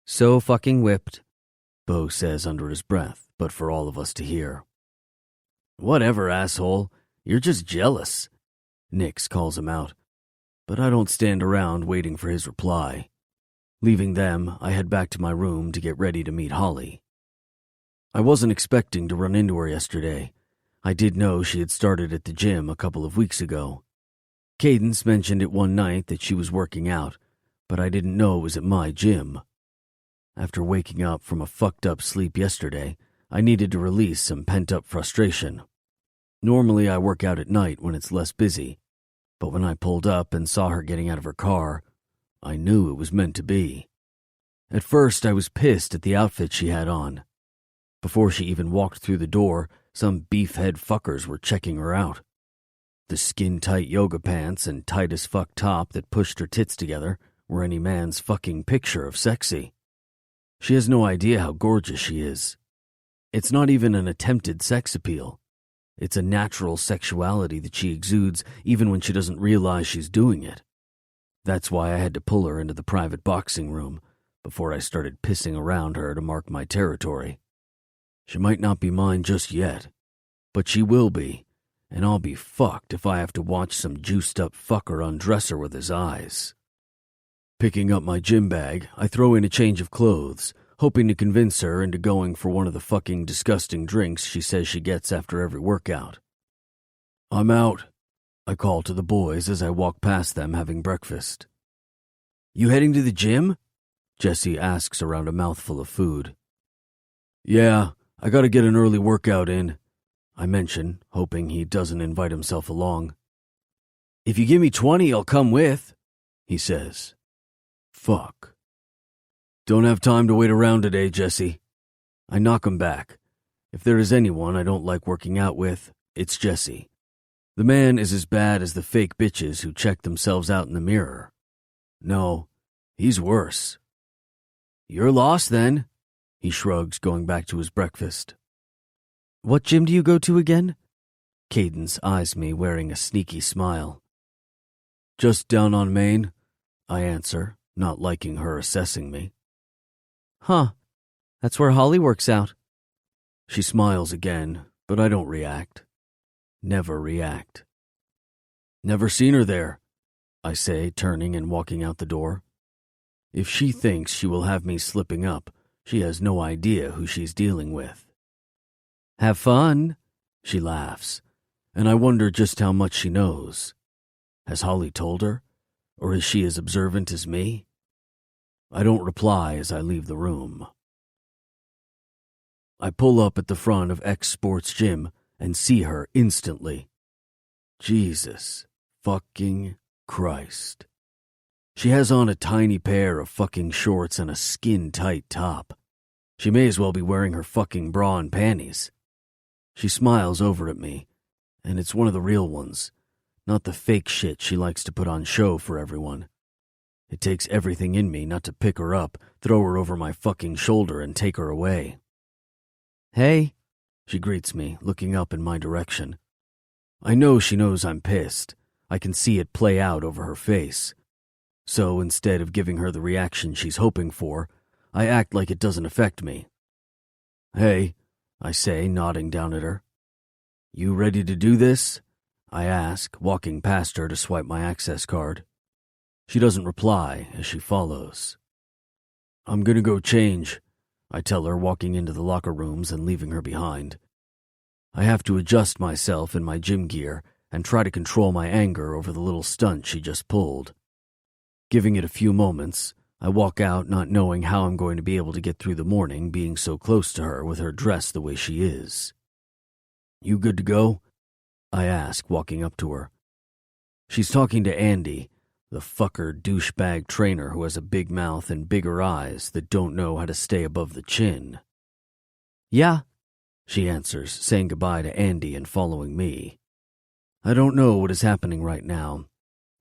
"So fucking whipped," Bo says under his breath, but for all of us to hear. "Whatever, asshole. You're just jealous," Nix calls him out, but I don't stand around waiting for his reply. Leaving them, I head back to my room to get ready to meet Holly. I wasn't expecting to run into her yesterday. I did know she had started at the gym a couple of weeks ago. Cadence mentioned it one night that she was working out, but I didn't know it was at my gym. After waking up from a fucked up sleep yesterday, I needed to release some pent-up frustration. Normally I work out at night when it's less busy, but when I pulled up and saw her getting out of her car, I knew it was meant to be. At first I was pissed at the outfit she had on. Before she even walked through the door, some beefhead fuckers were checking her out. The skin-tight yoga pants and tight-as-fuck top that pushed her tits together were any man's fucking picture of sexy. She has no idea how gorgeous she is. It's not even an attempted sex appeal. It's a natural sexuality that she exudes even when she doesn't realize she's doing it. That's why I had to pull her into the private boxing room before I started pissing around her to mark my territory. She might not be mine just yet, but she will be, and I'll be fucked if I have to watch some juiced-up fucker undress her with his eyes. Picking up my gym bag, I throw in a change of clothes, hoping to convince her into going for one of the fucking disgusting drinks she says she gets after every workout. "I'm out," I call to the boys as I walk past them having breakfast. "You heading to the gym?" Jesse asks around a mouthful of food. "Yeah, I gotta get an early workout in," I mention, hoping he doesn't invite himself along. "If you give me 20, I'll come with," he says. Fuck. "Don't have time to wait around today, Jesse." I knock him back. If there is anyone I don't like working out with, it's Jesse. The man is as bad as the fake bitches who check themselves out in the mirror. No, he's worse. "You're lost then," he shrugs, going back to his breakfast. "What gym do you go to again?" Cadence eyes me, wearing a sneaky smile. "Just down on Main," I answer, not liking her assessing me. "Huh, that's where Holly works out." She smiles again, but I don't react. Never react. Never seen her there, I say, turning and walking out the door. If she thinks she will have me slipping up, she has no idea who she's dealing with. Have fun, she laughs, and I wonder just how much she knows. Has Holly told her, or is she as observant as me? I don't reply as I leave the room. I pull up at the front of X Sports Gym and see her instantly. Jesus fucking Christ. She has on a tiny pair of fucking shorts and a skin-tight top. She may as well be wearing her fucking bra and panties. She smiles over at me, and it's one of the real ones, not the fake shit she likes to put on show for everyone. It takes everything in me not to pick her up, throw her over my fucking shoulder, and take her away. Hey, she greets me, looking up in my direction. I know she knows I'm pissed. I can see it play out over her face. So instead of giving her the reaction she's hoping for, I act like it doesn't affect me. Hey, I say, nodding down at her. You ready to do this? I ask, walking past her to swipe my access card. She doesn't reply as she follows. I'm gonna go change, I tell her, walking into the locker rooms and leaving her behind. I have to adjust myself in my gym gear and try to control my anger over the little stunt she just pulled. Giving it a few moments, I walk out not knowing how I'm going to be able to get through the morning being so close to her with her dress the way she is. You good to go? I ask, walking up to her. She's talking to Andy, the fucker douchebag trainer who has a big mouth and bigger eyes that don't know how to stay above the chin. Yeah, she answers, saying goodbye to Andy and following me. I don't know what is happening right now,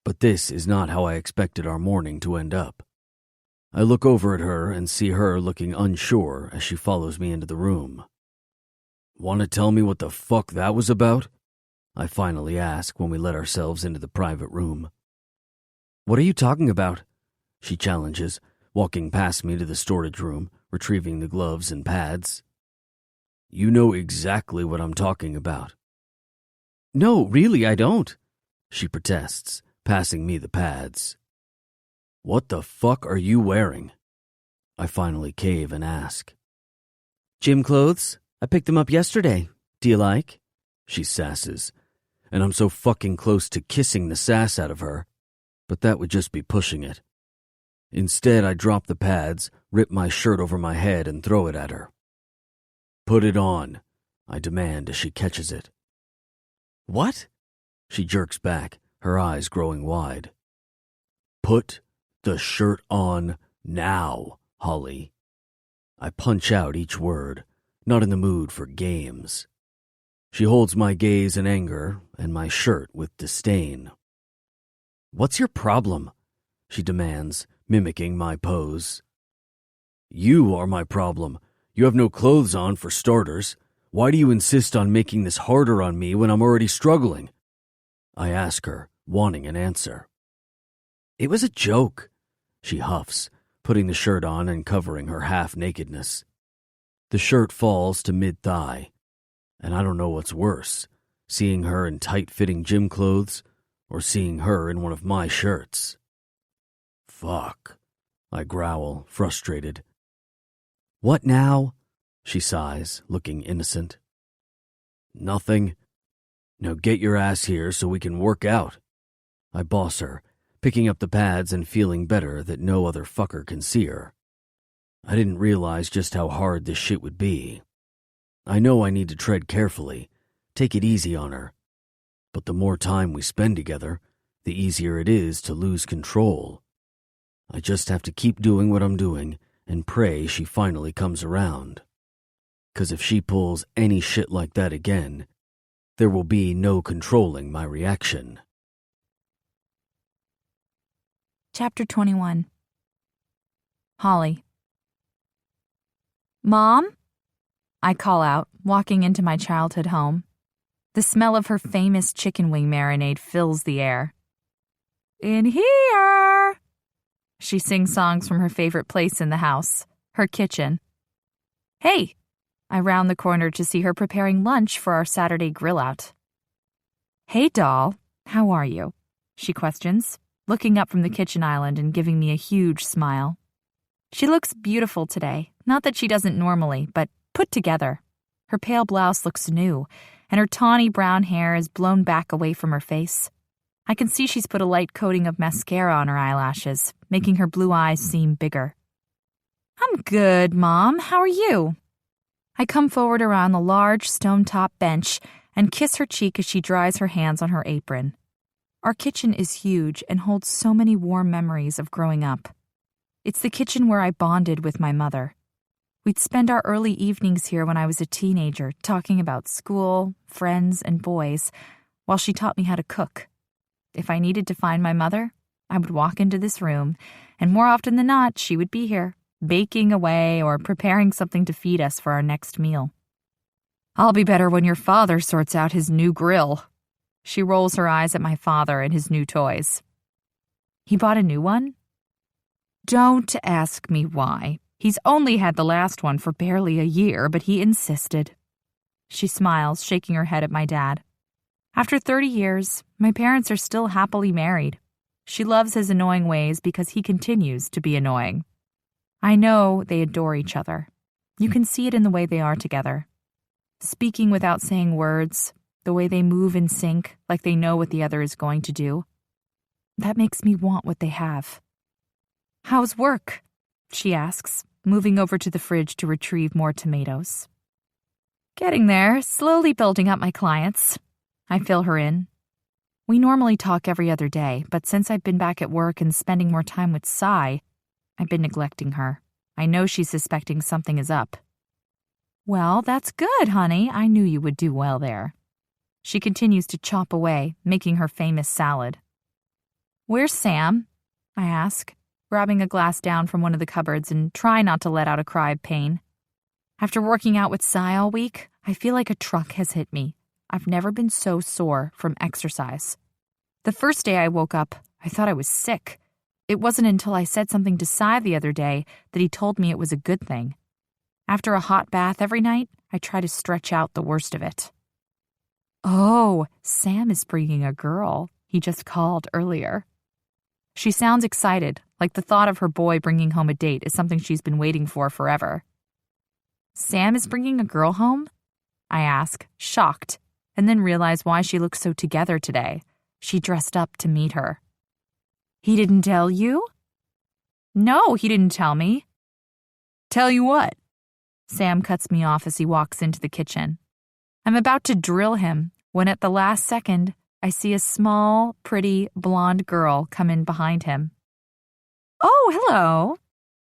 but this is not how I expected our morning to end up. I look over at her and see her looking unsure as she follows me into the room. Want to tell me what the fuck that was about? I finally ask when we let ourselves into the private room. What are you talking about? She challenges, walking past me to the storage room, retrieving the gloves and pads. You know exactly what I'm talking about. No, really, I don't, she protests, passing me the pads. What the fuck are you wearing? I finally cave and ask. Gym clothes. I picked them up yesterday. Do you like? She sasses, and I'm so fucking close to kissing the sass out of her, but that would just be pushing it. Instead, I drop the pads, rip my shirt over my head, and throw it at her. Put it on, I demand as she catches it. What? She jerks back, her eyes growing wide. Put the shirt on now, Holly. I punch out each word, not in the mood for games. She holds my gaze in anger and my shirt with disdain. What's your problem? She demands, mimicking my pose. You are my problem. You have no clothes on, for starters. Why do you insist on making this harder on me when I'm already struggling? I ask her, wanting an answer. It was a joke, she huffs, putting the shirt on and covering her half-nakedness. The shirt falls to mid-thigh, and I don't know what's worse, seeing her in tight-fitting gym clothes or seeing her in one of my shirts. Fuck, I growl, frustrated. What now? She sighs, looking innocent. Nothing. Now get your ass here so we can work out. I boss her, picking up the pads and feeling better that no other fucker can see her. I didn't realize just how hard this shit would be. I know I need to tread carefully, take it easy on her. But the more time we spend together, the easier it is to lose control. I just have to keep doing what I'm doing and pray she finally comes around. 'Cause if she pulls any shit like that again, there will be no controlling my reaction. Chapter 21. Holly. Mom? I call out, walking into my childhood home. The smell of her famous chicken wing marinade fills the air. In here! She sings songs from her favorite place in the house, her kitchen. Hey! I round the corner to see her preparing lunch for our Saturday grill-out. "Hey, doll, how are you?" she questions, looking up from the kitchen island and giving me a huge smile. She looks beautiful today, not that she doesn't normally, but put together. Her pale blouse looks new, and her tawny brown hair is blown back away from her face. I can see she's put a light coating of mascara on her eyelashes, making her blue eyes seem bigger. "I'm good, Mom. How are you?" I come forward around the large stone-top bench and kiss her cheek as she dries her hands on her apron. Our kitchen is huge and holds so many warm memories of growing up. It's the kitchen where I bonded with my mother. We'd spend our early evenings here when I was a teenager, talking about school, friends, and boys, while she taught me how to cook. If I needed to find my mother, I would walk into this room, and more often than not, she would be here, baking away or preparing something to feed us for our next meal. "I'll be better when your father sorts out his new grill." She rolls her eyes at my father and his new toys. "He bought a new one?" "Don't ask me why. He's only had the last one for barely a year, but he insisted." She smiles, shaking her head at my dad. After 30 years, my parents are still happily married. She loves his annoying ways because he continues to be annoying. I know they adore each other. You can see it in the way they are together. Speaking without saying words, the way they move in sync, like they know what the other is going to do. That makes me want what they have. "How's work?" she asks, moving over to the fridge to retrieve more tomatoes. "Getting there, slowly building up my clients." I fill her in. We normally talk every other day, but since I've been back at work and spending more time with Sai, I've been neglecting her. I know she's suspecting something is up. "Well, that's good, honey. I knew you would do well there." She continues to chop away, making her famous salad. "Where's Sam?" I ask, grabbing a glass down from one of the cupboards and try not to let out a cry of pain. After working out with Sai all week, I feel like a truck has hit me. I've never been so sore from exercise. The first day I woke up, I thought I was sick. It wasn't until I said something to Sai the other day that he told me it was a good thing. After a hot bath every night, I try to stretch out the worst of it. "Oh, Sam is bringing a girl. He just called earlier." She sounds excited, like the thought of her boy bringing home a date is something she's been waiting for forever. "Sam is bringing a girl home?" I ask, shocked, and then realize why she looks so together today. She dressed up to meet her. "He didn't tell you?" "No, he didn't tell me." "Tell you what?" Sam cuts me off as he walks into the kitchen. I'm about to drill him when at the last second, I see a small, pretty, blonde girl come in behind him. "Oh, hello."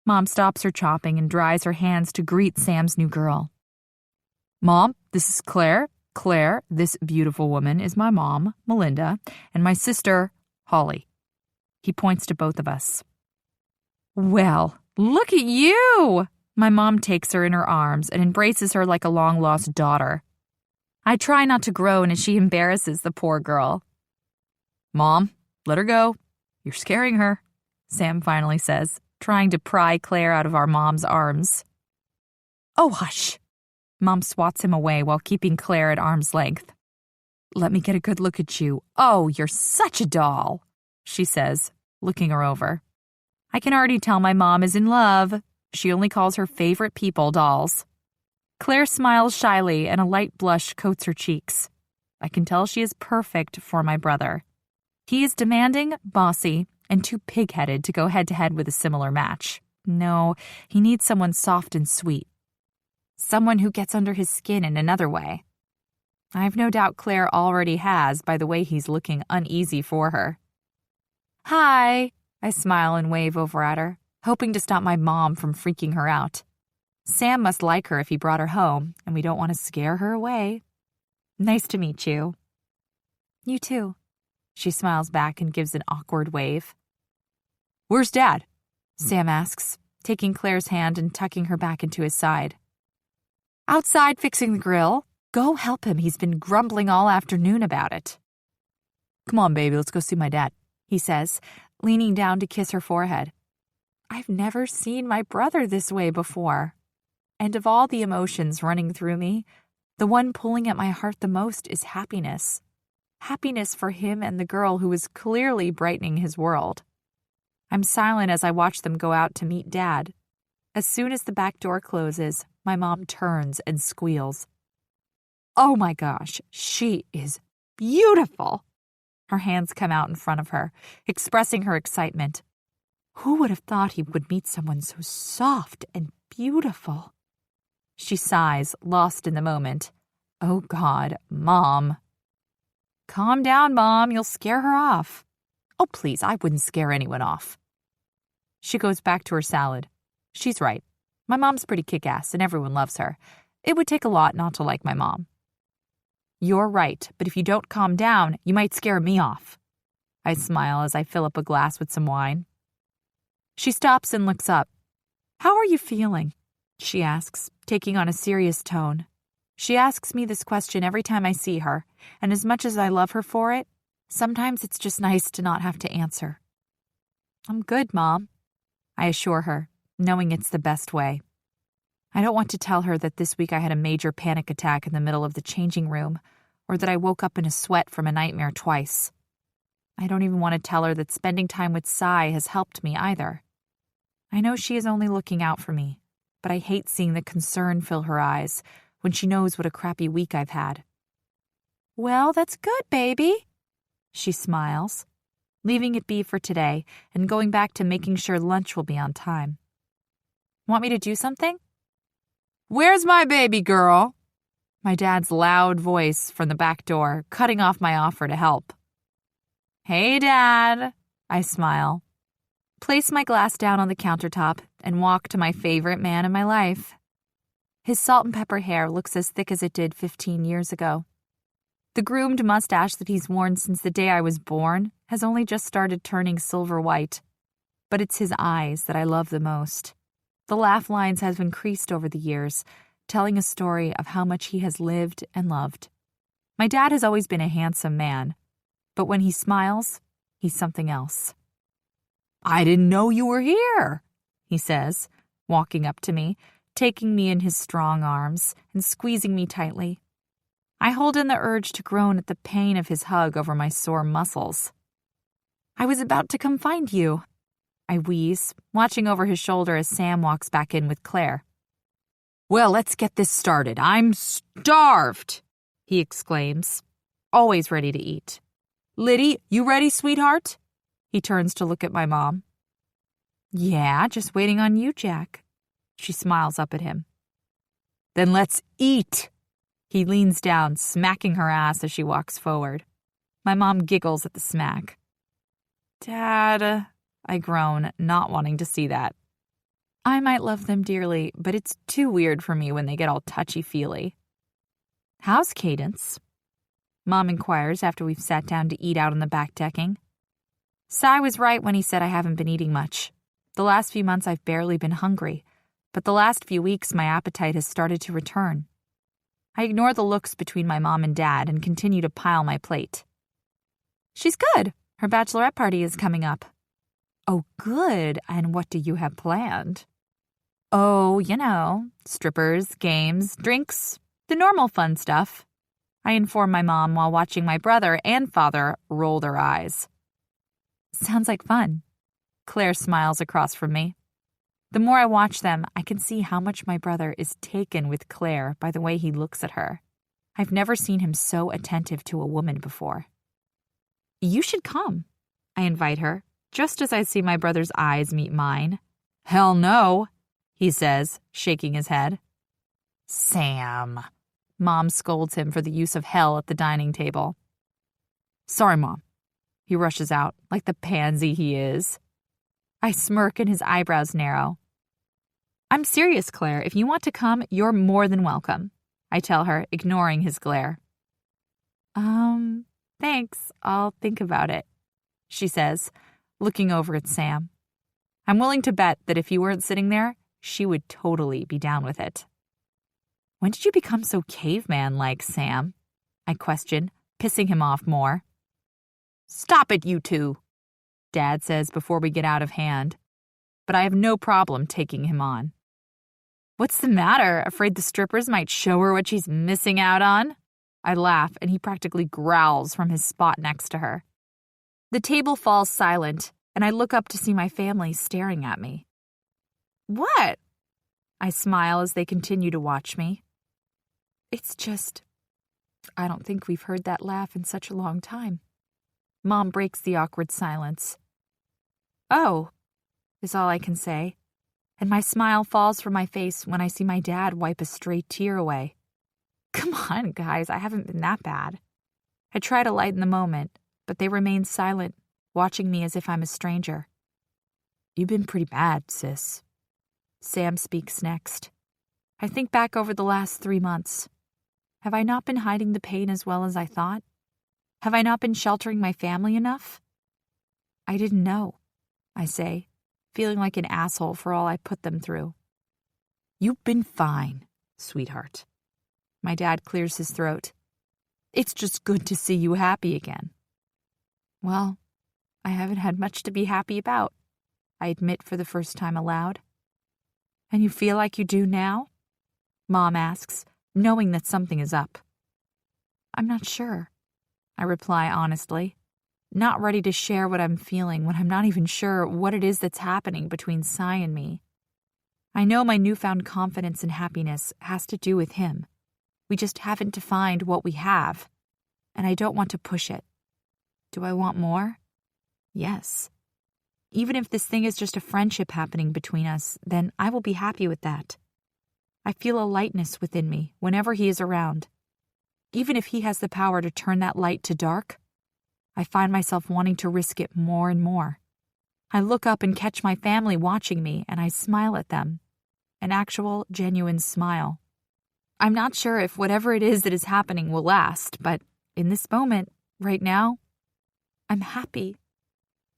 Mom stops her chopping and dries her hands to greet Sam's new girl. "Mom, this is Claire. Claire, this beautiful woman, is my mom, Melinda, and my sister, Holly." He points to both of us. "Well, look at you!" My mom takes her in her arms and embraces her like a long-lost daughter. I try not to groan as she embarrasses the poor girl. "Mom, let her go. You're scaring her," Sam finally says, trying to pry Claire out of our mom's arms. "Oh, hush." Mom swats him away while keeping Claire at arm's length. "Let me get a good look at you. Oh, you're such a doll," she says, looking her over. I can already tell my mom is in love. She only calls her favorite people dolls. Claire smiles shyly and a light blush coats her cheeks. I can tell she is perfect for my brother. He is demanding, bossy, and too pig-headed to go head-to-head with a similar match. No, he needs someone soft and sweet. Someone who gets under his skin in another way. I have no doubt Claire already has by the way he's looking uneasy for her. "Hi," I smile and wave over at her, hoping to stop my mom from freaking her out. Sam must like her if he brought her home, and we don't want to scare her away. "Nice to meet you." "You too." She smiles back and gives an awkward wave. "Where's Dad?" Sam asks, taking Claire's hand and tucking her back into his side. "Outside fixing the grill. Go help him. He's been grumbling all afternoon about it." "Come on, baby, let's go see my dad," he says, leaning down to kiss her forehead. I've never seen my brother this way before. And of all the emotions running through me, the one pulling at my heart the most is happiness. Happiness for him and the girl who is clearly brightening his world. I'm silent as I watch them go out to meet Dad. As soon as the back door closes, my mom turns and squeals. Oh my gosh, she is beautiful. Her hands come out in front of her, expressing her excitement. Who would have thought he would meet someone so soft and beautiful? She sighs, lost in the moment. Oh God, Mom. Calm down, Mom, you'll scare her off. Oh, please, I wouldn't scare anyone off. She goes back to her salad. She's right. My mom's pretty kick-ass and everyone loves her. It would take a lot not to like my mom. You're right, but if you don't calm down, you might scare me off. I smile as I fill up a glass with some wine. She stops and looks up. How are you feeling? She asks, taking on a serious tone. She asks me this question every time I see her, and as much as I love her for it, sometimes it's just nice to not have to answer. I'm good, Mom, I assure her, knowing it's the best way. I don't want to tell her that this week I had a major panic attack in the middle of the changing room, or that I woke up in a sweat from a nightmare twice. I don't even want to tell her that spending time with Sai has helped me either. I know she is only looking out for me, but I hate seeing the concern fill her eyes when she knows what a crappy week I've had. Well, that's good, baby. She smiles, leaving it be for today and going back to making sure lunch will be on time. Want me to do something? Where's my baby girl? My dad's loud voice from the back door, cutting off my offer to help. Hey, Dad, I smile. Place my glass down on the countertop and walk to my favorite man in my life. His salt and pepper hair looks as thick as it did 15 years ago. The groomed mustache that he's worn since the day I was born has only just started turning silver white. But it's his eyes that I love the most. The laugh lines have increased over the years, telling a story of how much he has lived and loved. My dad has always been a handsome man, but when he smiles, he's something else. I didn't know you were here, he says, walking up to me, taking me in his strong arms and squeezing me tightly. I hold in the urge to groan at the pain of his hug over my sore muscles. I was about to come find you, I wheeze, watching over his shoulder as Sam walks back in with Claire. Well, let's get this started. I'm starved, he exclaims, always ready to eat. Liddy, you ready, sweetheart? He turns to look at my mom. Yeah, just waiting on you, Jack. She smiles up at him. Then let's eat. He leans down, smacking her ass as she walks forward. My mom giggles at the smack. Dad, I groan, not wanting to see that. I might love them dearly, but it's too weird for me when they get all touchy-feely. How's Cadence? Mom inquires after we've sat down to eat out on the back decking. Sai was right when he said I haven't been eating much. The last few months I've barely been hungry, but the last few weeks my appetite has started to return. I ignore the looks between my mom and dad and continue to pile my plate. She's good. Her bachelorette party is coming up. Oh, good. And what do you have planned? Oh, you know, strippers, games, drinks, the normal fun stuff. I inform my mom while watching my brother and father roll their eyes. Sounds like fun. Claire smiles across from me. The more I watch them, I can see how much my brother is taken with Claire by the way he looks at her. I've never seen him so attentive to a woman before. You should come, I invite her, just as I see my brother's eyes meet mine. Hell no, he says, shaking his head. Sam. Mom scolds him for the use of hell at the dining table. Sorry, Mom. He rushes out, like the pansy he is. I smirk and his eyebrows narrow. I'm serious, Claire. If you want to come, you're more than welcome, I tell her, ignoring his glare. Thanks. I'll think about it, she says, looking over at Sam. I'm willing to bet that if you weren't sitting there, she would totally be down with it. When did you become so caveman-like, Sam? I question, pissing him off more. Stop it, you two, Dad says before we get out of hand, but I have no problem taking him on. What's the matter? Afraid the strippers might show her what she's missing out on? I laugh, and he practically growls from his spot next to her. The table falls silent, and I look up to see my family staring at me. What? I smile as they continue to watch me. It's just, I don't think we've heard that laugh in such a long time. Mom breaks the awkward silence. Oh, is all I can say, and my smile falls from my face when I see my dad wipe a stray tear away. Come on, guys, I haven't been that bad. I try to lighten the moment, but they remain silent, watching me as if I'm a stranger. You've been pretty bad, sis. Sam speaks next. I think back over the last 3 months. Have I not been hiding the pain as well as I thought? Have I not been sheltering my family enough? I didn't know, I say, feeling like an asshole for all I put them through. You've been fine, sweetheart. My dad clears his throat. It's just good to see you happy again. Well, I haven't had much to be happy about, I admit for the first time aloud. And you feel like you do now? Mom asks, knowing that something is up. I'm not sure, I reply honestly, not ready to share what I'm feeling when I'm not even sure what it is that's happening between Sai and me. I know my newfound confidence and happiness has to do with him. We just haven't defined what we have, and I don't want to push it. Do I want more? Yes. Even if this thing is just a friendship happening between us, then I will be happy with that. I feel a lightness within me whenever he is around. Even if he has the power to turn that light to dark, I find myself wanting to risk it more and more. I look up and catch my family watching me, and I smile at them. An actual, genuine smile. I'm not sure if whatever it is that is happening will last, but in this moment, right now, I'm happy.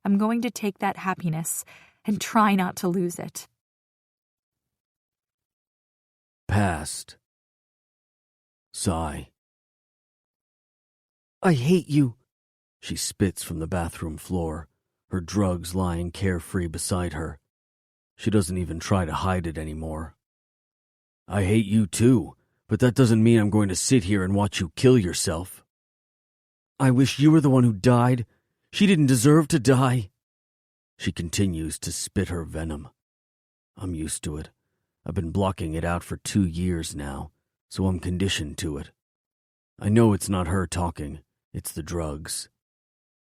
I'm going to take that happiness and try not to lose it. Past. Sigh. I hate you. She spits from the bathroom floor, her drugs lying carefree beside her. She doesn't even try to hide it anymore. I hate you too, but that doesn't mean I'm going to sit here and watch you kill yourself. I wish you were the one who died. She didn't deserve to die. She continues to spit her venom. I'm used to it. I've been blocking it out for 2 years now, so I'm conditioned to it. I know it's not her talking, it's the drugs.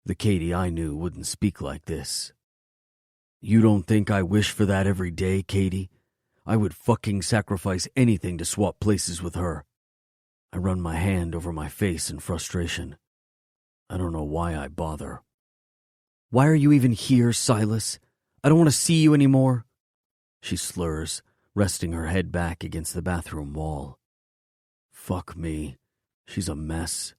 The Katie I knew wouldn't speak like this. You don't think I wish for that every day, Katie? I would fucking sacrifice anything to swap places with her. I run my hand over my face in frustration. I don't know why I bother. Why are you even here, Silas? I don't want to see you anymore. She slurs, resting her head back against the bathroom wall. Fuck me. She's a mess.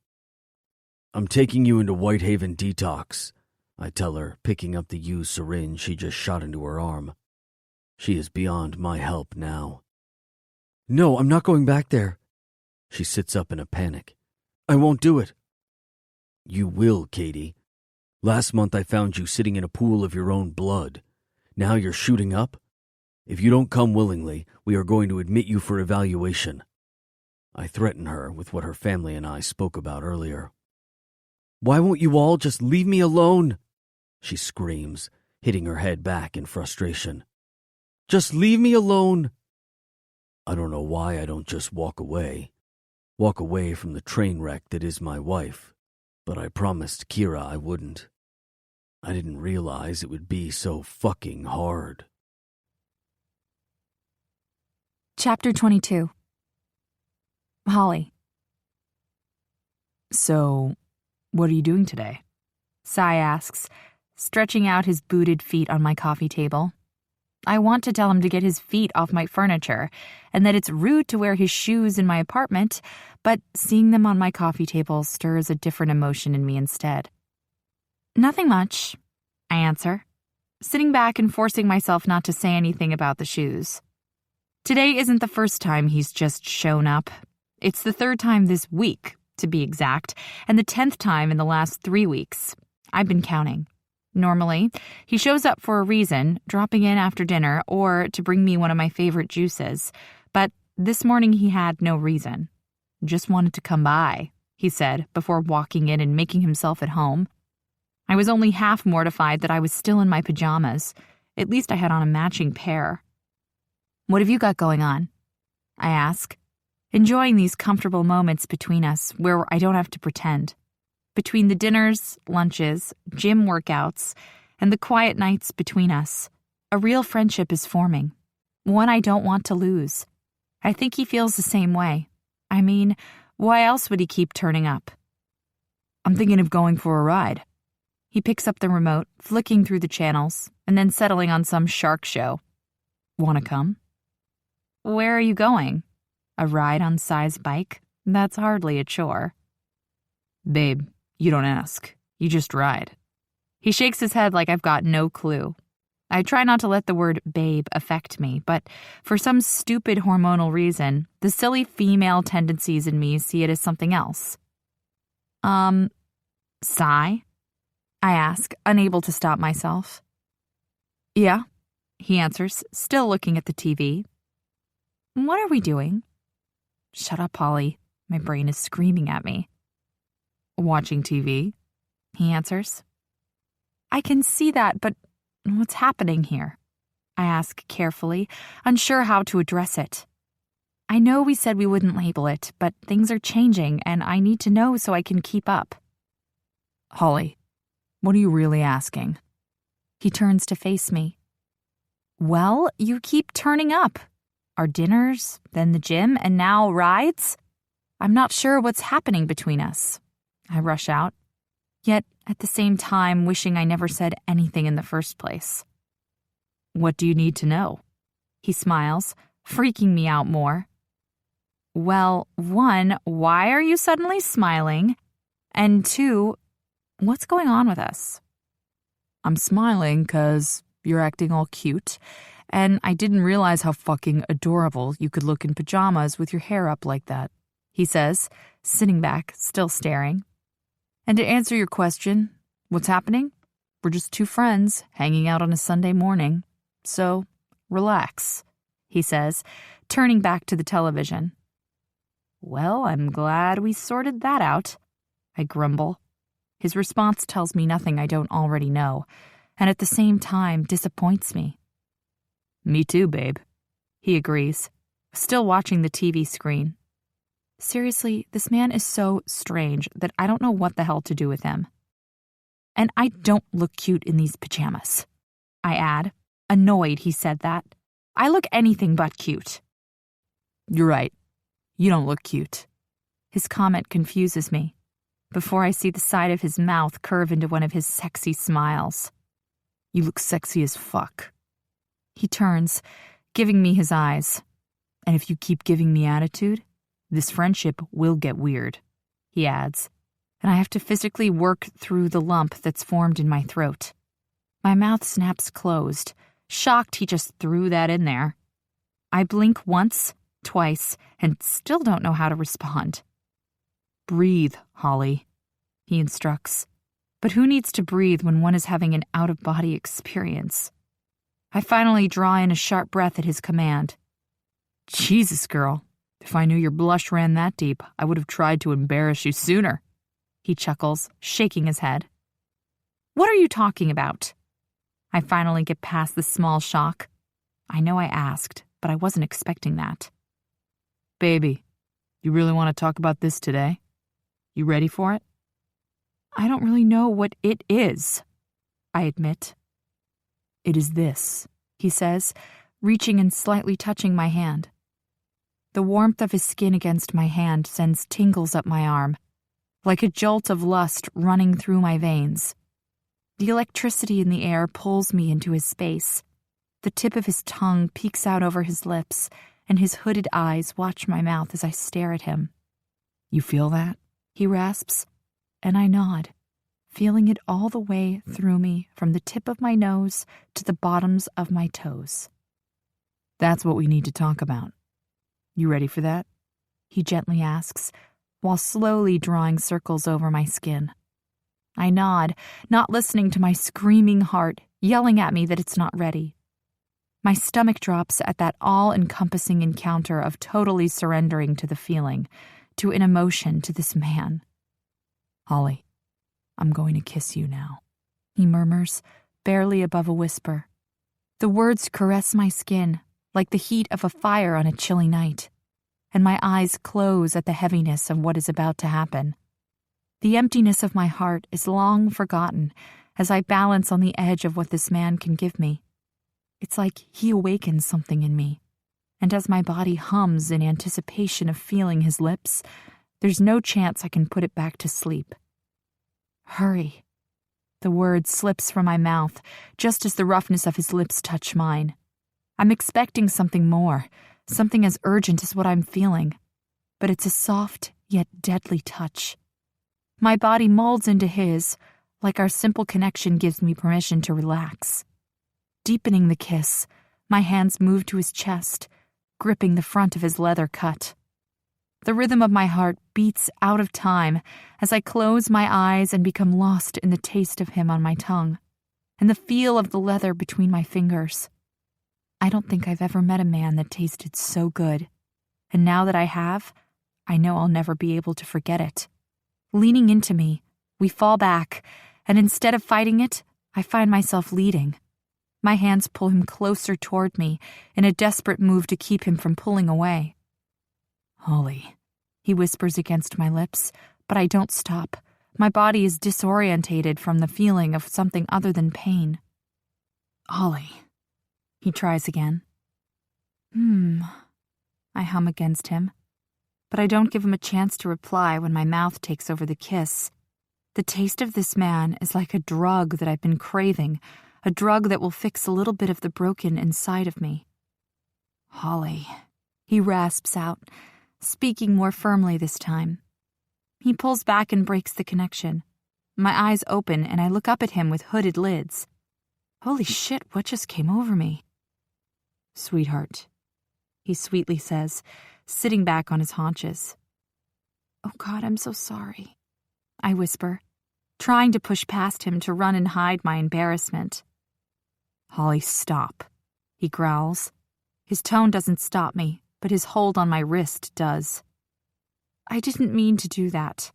I'm taking you into Whitehaven detox, I tell her, picking up the used syringe she just shot into her arm. She is beyond my help now. No, I'm not going back there. She sits up in a panic. I won't do it. You will, Katie. Last month I found you sitting in a pool of your own blood. Now you're shooting up? If you don't come willingly, we are going to admit you for evaluation. I threaten her with what her family and I spoke about earlier. Why won't you all just leave me alone? She screams, hitting her head back in frustration. Just leave me alone. I don't know why I don't just walk away. Walk away from the train wreck that is my wife. But I promised Kira I wouldn't. I didn't realize it would be so fucking hard. Chapter 22. Holly. So, what are you doing today? Sai asks, stretching out his booted feet on my coffee table. I want to tell him to get his feet off my furniture and that it's rude to wear his shoes in my apartment, but seeing them on my coffee table stirs a different emotion in me instead. Nothing much, I answer, sitting back and forcing myself not to say anything about the shoes. Today isn't the first time he's just shown up. It's the 3rd time this week, to be exact, and the 10th time in the last 3 weeks. I've been counting. Normally, he shows up for a reason, dropping in after dinner or to bring me one of my favorite juices. But This morning he had no reason. Just wanted to come by, he said, before walking in and making himself at home. I was only half mortified that I was still in my pajamas. At least I had on a matching pair. What have you got going on? I ask, enjoying these comfortable moments between us where I don't have to pretend. Between the dinners, lunches, gym workouts, and the quiet nights between us, a real friendship is forming, one I don't want to lose. I think he feels the same way. I mean, why else would he keep turning up? I'm thinking of going for a ride. He picks up the remote, flicking through the channels, and then settling on some shark show. Want to come? Where are you going? A ride on Sai's bike? That's hardly a chore. Babe, you don't ask. You just ride. He shakes his head like I've got no clue. I try not to let the word babe affect me, but for some stupid hormonal reason, the silly female tendencies in me see it as something else. Sai? I ask, unable to stop myself. Yeah, he answers, still looking at the TV. What are we doing? Shut up, Holly. My brain is screaming at me. Watching TV, he answers. I can see that, but what's happening here? I ask carefully, unsure how to address it. I know we said we wouldn't label it, but things are changing, and I need to know so I can keep up. Holly, what are you really asking? He turns to face me. Well, you keep turning up. Our dinners, then the gym, and now rides? I'm not sure what's happening between us. I rush out, yet at the same time wishing I never said anything in the first place. What do you need to know? He smiles, freaking me out more. Well, 1, why are you suddenly smiling? And 2, what's going on with us? I'm smiling 'cause you're acting all cute, and I didn't realize how fucking adorable you could look in pajamas with your hair up like that, he says, sitting back, still staring. And to answer your question, what's happening? We're just 2 friends hanging out on a Sunday morning. So, relax, he says, turning back to the television. Well, I'm glad we sorted that out, I grumble. His response tells me nothing I don't already know, and at the same time disappoints me. Me too, babe, he agrees, still watching the TV screen. Seriously, this man is so strange that I don't know what the hell to do with him. And I don't look cute in these pajamas, I add, annoyed he said that. I look anything but cute. You're right. You don't look cute. His comment confuses me, before I see the side of his mouth curve into one of his sexy smiles. You look sexy as fuck. He turns, giving me his eyes. And if you keep giving me attitude, this friendship will get weird, he adds, and I have to physically work through the lump that's formed in my throat. My mouth snaps closed, shocked he just threw that in there. I blink once, twice, and still don't know how to respond. Breathe, Holly, he instructs. But who needs to breathe when one is having an out-of-body experience? I finally draw in a sharp breath at his command. Jesus, girl. If I knew your blush ran that deep, I would have tried to embarrass you sooner, he chuckles, shaking his head. What are you talking about? I finally get past the small shock. I know I asked, but I wasn't expecting that. Baby, you really want to talk about this today? You ready for it? I don't really know what it is, I admit. It is this, he says, reaching and slightly touching my hand. The warmth of his skin against my hand sends tingles up my arm, like a jolt of lust running through my veins. The electricity in the air pulls me into his space. The tip of his tongue peeks out over his lips, and his hooded eyes watch my mouth as I stare at him. You feel that? He rasps, and I nod, feeling it all the way through me from the tip of my nose to the bottoms of my toes. That's what we need to talk about. You ready for that? He gently asks, while slowly drawing circles over my skin. I nod, not listening to my screaming heart, yelling at me that it's not ready. My stomach drops at that all-encompassing encounter of totally surrendering to the feeling, to an emotion, to this man. "Holly, I'm going to kiss you now," he murmurs, barely above a whisper. The words caress my skin, like the heat of a fire on a chilly night, and my eyes close at the heaviness of what is about to happen. The emptiness of my heart is long forgotten as I balance on the edge of what this man can give me. It's like he awakens something in me, and as my body hums in anticipation of feeling his lips, there's no chance I can put it back to sleep. "Hurry." The word slips from my mouth just as the roughness of his lips touch mine. I'm expecting something more, something as urgent as what I'm feeling, but it's a soft yet deadly touch. My body molds into his, like our simple connection gives me permission to relax. Deepening the kiss, my hands move to his chest, gripping the front of his leather cut. The rhythm of my heart beats out of time as I close my eyes and become lost in the taste of him on my tongue, and the feel of the leather between my fingers. I don't think I've ever met a man that tasted so good, and now that I have, I know I'll never be able to forget it. Leaning into me, we fall back, and instead of fighting it, I find myself leading. My hands pull him closer toward me in a desperate move to keep him from pulling away. "Holly," he whispers against my lips, but I don't stop. My body is disorientated from the feeling of something other than pain. "Holly," he tries again. I hum against him, but I don't give him a chance to reply when my mouth takes over the kiss. The taste of this man is like a drug that I've been craving, a drug that will fix a little bit of the broken inside of me. "Holly," he rasps out, speaking more firmly this time. He pulls back and breaks the connection. My eyes open and I look up at him with hooded lids. Holy shit, what just came over me? "Sweetheart," he sweetly says, sitting back on his haunches. "Oh God, I'm so sorry," I whisper, trying to push past him to run and hide my embarrassment. "Holly, stop," he growls. His tone doesn't stop me, but his hold on my wrist does. "I didn't mean to do that,"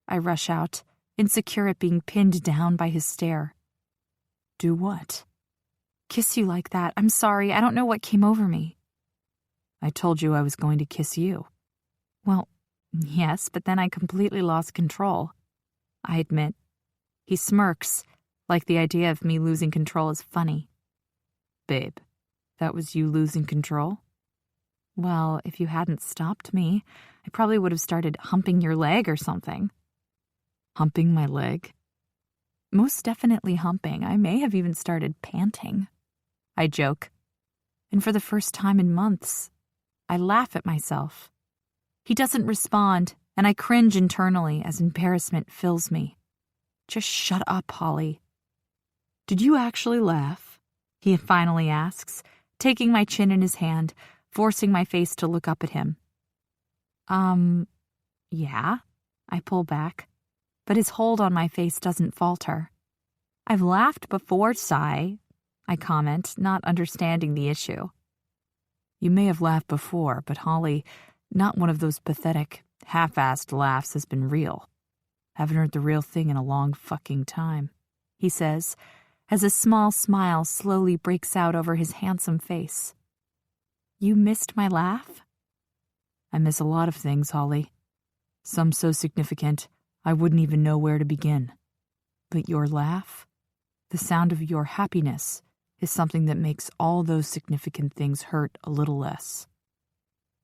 I rush out, insecure at being pinned down by his stare. "Do what?" "Kiss you like that. I'm sorry, I don't know what came over me." "I told you I was going to kiss you." "Well, yes, but then I completely lost control," I admit. He smirks, like the idea of me losing control is funny. "Babe, that was you losing control?" "Well, if you hadn't stopped me, I probably would have started humping your leg or something." "Humping my leg?" "Most definitely humping. I may have even started panting," I joke. And for the first time in months, I laugh at myself. He doesn't respond, and I cringe internally as embarrassment fills me. "Just shut up, Holly." "Did you actually laugh?" he finally asks, taking my chin in his hand, forcing my face to look up at him. Yeah, I pull back, but his hold on my face doesn't falter. "I've laughed before, Sai," I comment, not understanding the issue. "You may have laughed before, but Holly, not one of those pathetic, half-assed laughs has been real. Haven't heard the real thing in a long fucking time," he says, as a small smile slowly breaks out over his handsome face. "You missed my laugh?" "I miss a lot of things, Holly. Some so significant, I wouldn't even know where to begin. But your laugh, the sound of your happiness, is something that makes all those significant things hurt a little less."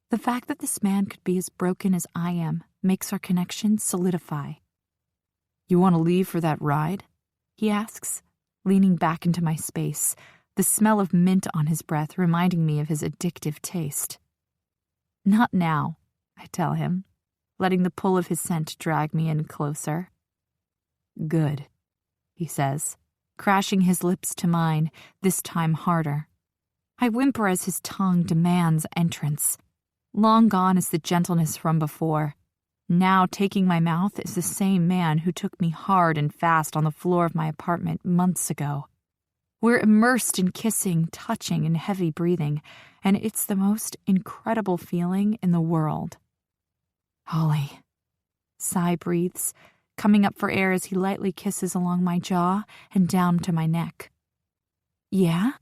The fact that this man could be as broken as I am makes our connection solidify. "You want to leave for that ride?" he asks, leaning back into my space, the smell of mint on his breath reminding me of his addictive taste. "Not now," I tell him, letting the pull of his scent drag me in closer. "Good," he says, crashing his lips to mine, this time harder. I whimper as his tongue demands entrance. Long gone is the gentleness from before. Now taking my mouth is the same man who took me hard and fast on the floor of my apartment months ago. We're immersed in kissing, touching, and heavy breathing, and it's the most incredible feeling in the world. Holly. Sigh breathes, coming up for air as he lightly kisses along my jaw and down to my neck. Yeah?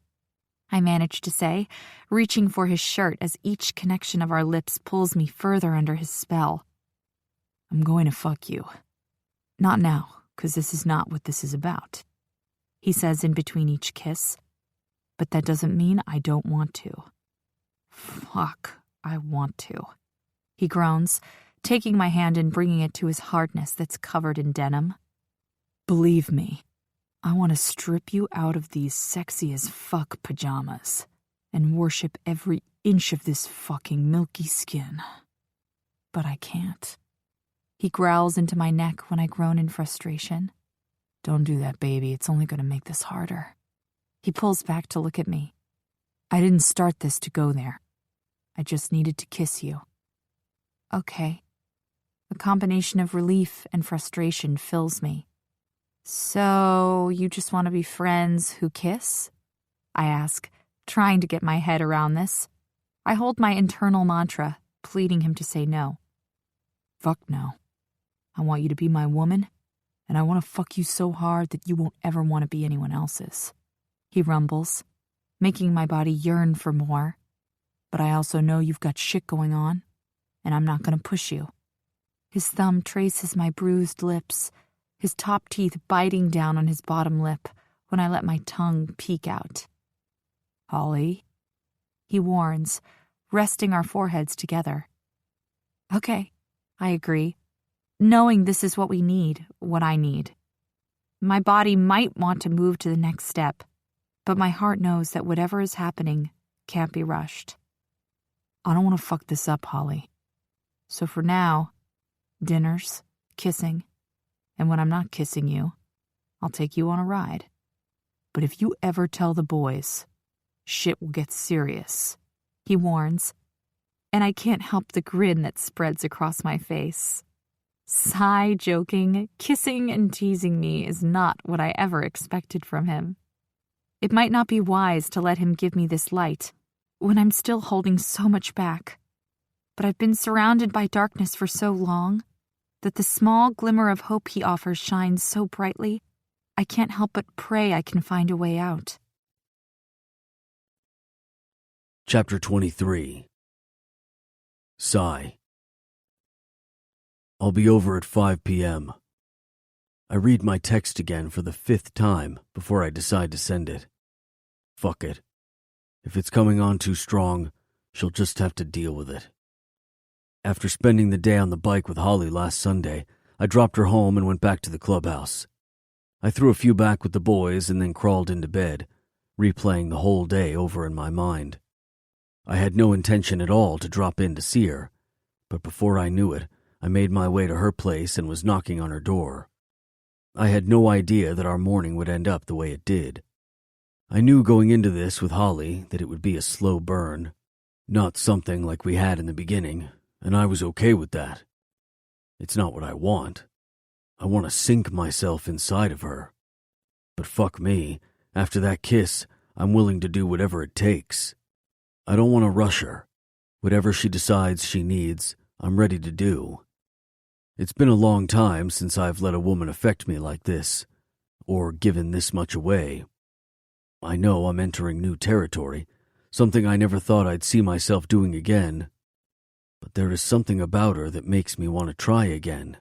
I manage to say, reaching for his shirt as each connection of our lips pulls me further under his spell. I'm going to fuck you. Not now, 'cause this is not what this is about, he says in between each kiss. But that doesn't mean I don't want to. Fuck, I want to. He groans, taking my hand and bringing it to his hardness that's covered in denim. Believe me, I want to strip you out of these sexy as fuck pajamas and worship every inch of this fucking milky skin. But I can't. He growls into my neck when I groan in frustration. Don't do that, baby. It's only going to make this harder. He pulls back to look at me. I didn't start this to go there. I just needed to kiss you. Okay. A combination of relief and frustration fills me. So, you just want to be friends who kiss? I ask, trying to get my head around this. I hold my internal mantra, pleading him to say no. Fuck no. I want you to be my woman, and I want to fuck you so hard that you won't ever want to be anyone else's. He rumbles, making my body yearn for more. But I also know you've got shit going on, and I'm not going to push you. His thumb traces my bruised lips, his top teeth biting down on his bottom lip when I let my tongue peek out. Holly, he warns, resting our foreheads together. Okay, I agree, knowing this is what we need, what I need. My body might want to move to the next step, but my heart knows that whatever is happening can't be rushed. I don't want to fuck this up, Holly. So for now, dinners, kissing, and when I'm not kissing you, I'll take you on a ride. But if you ever tell the boys, shit will get serious, he warns, and I can't help the grin that spreads across my face. Sigh joking, kissing and teasing me is not what I ever expected from him. It might not be wise to let him give me this light when I'm still holding so much back, but I've been surrounded by darkness for so long that the small glimmer of hope he offers shines so brightly, I can't help but pray I can find a way out. Chapter 23. Sigh. I'll be over at 5 p.m. I read my text again for the 5th time before I decide to send it. Fuck it. If it's coming on too strong, she'll just have to deal with it. After spending the day on the bike with Holly last Sunday, I dropped her home and went back to the clubhouse. I threw a few back with the boys and then crawled into bed, replaying the whole day over in my mind. I had no intention at all to drop in to see her, but before I knew it, I made my way to her place and was knocking on her door. I had no idea that our morning would end up the way it did. I knew going into this with Holly that it would be a slow burn, not something like we had in the beginning, and I was okay with that. It's not what I want. I want to sink myself inside of her. But fuck me, after that kiss, I'm willing to do whatever it takes. I don't want to rush her. Whatever she decides she needs, I'm ready to do. It's been a long time since I've let a woman affect me like this, or given this much away. I know I'm entering new territory, something I never thought I'd see myself doing again. But there is something about her that makes me want to try again.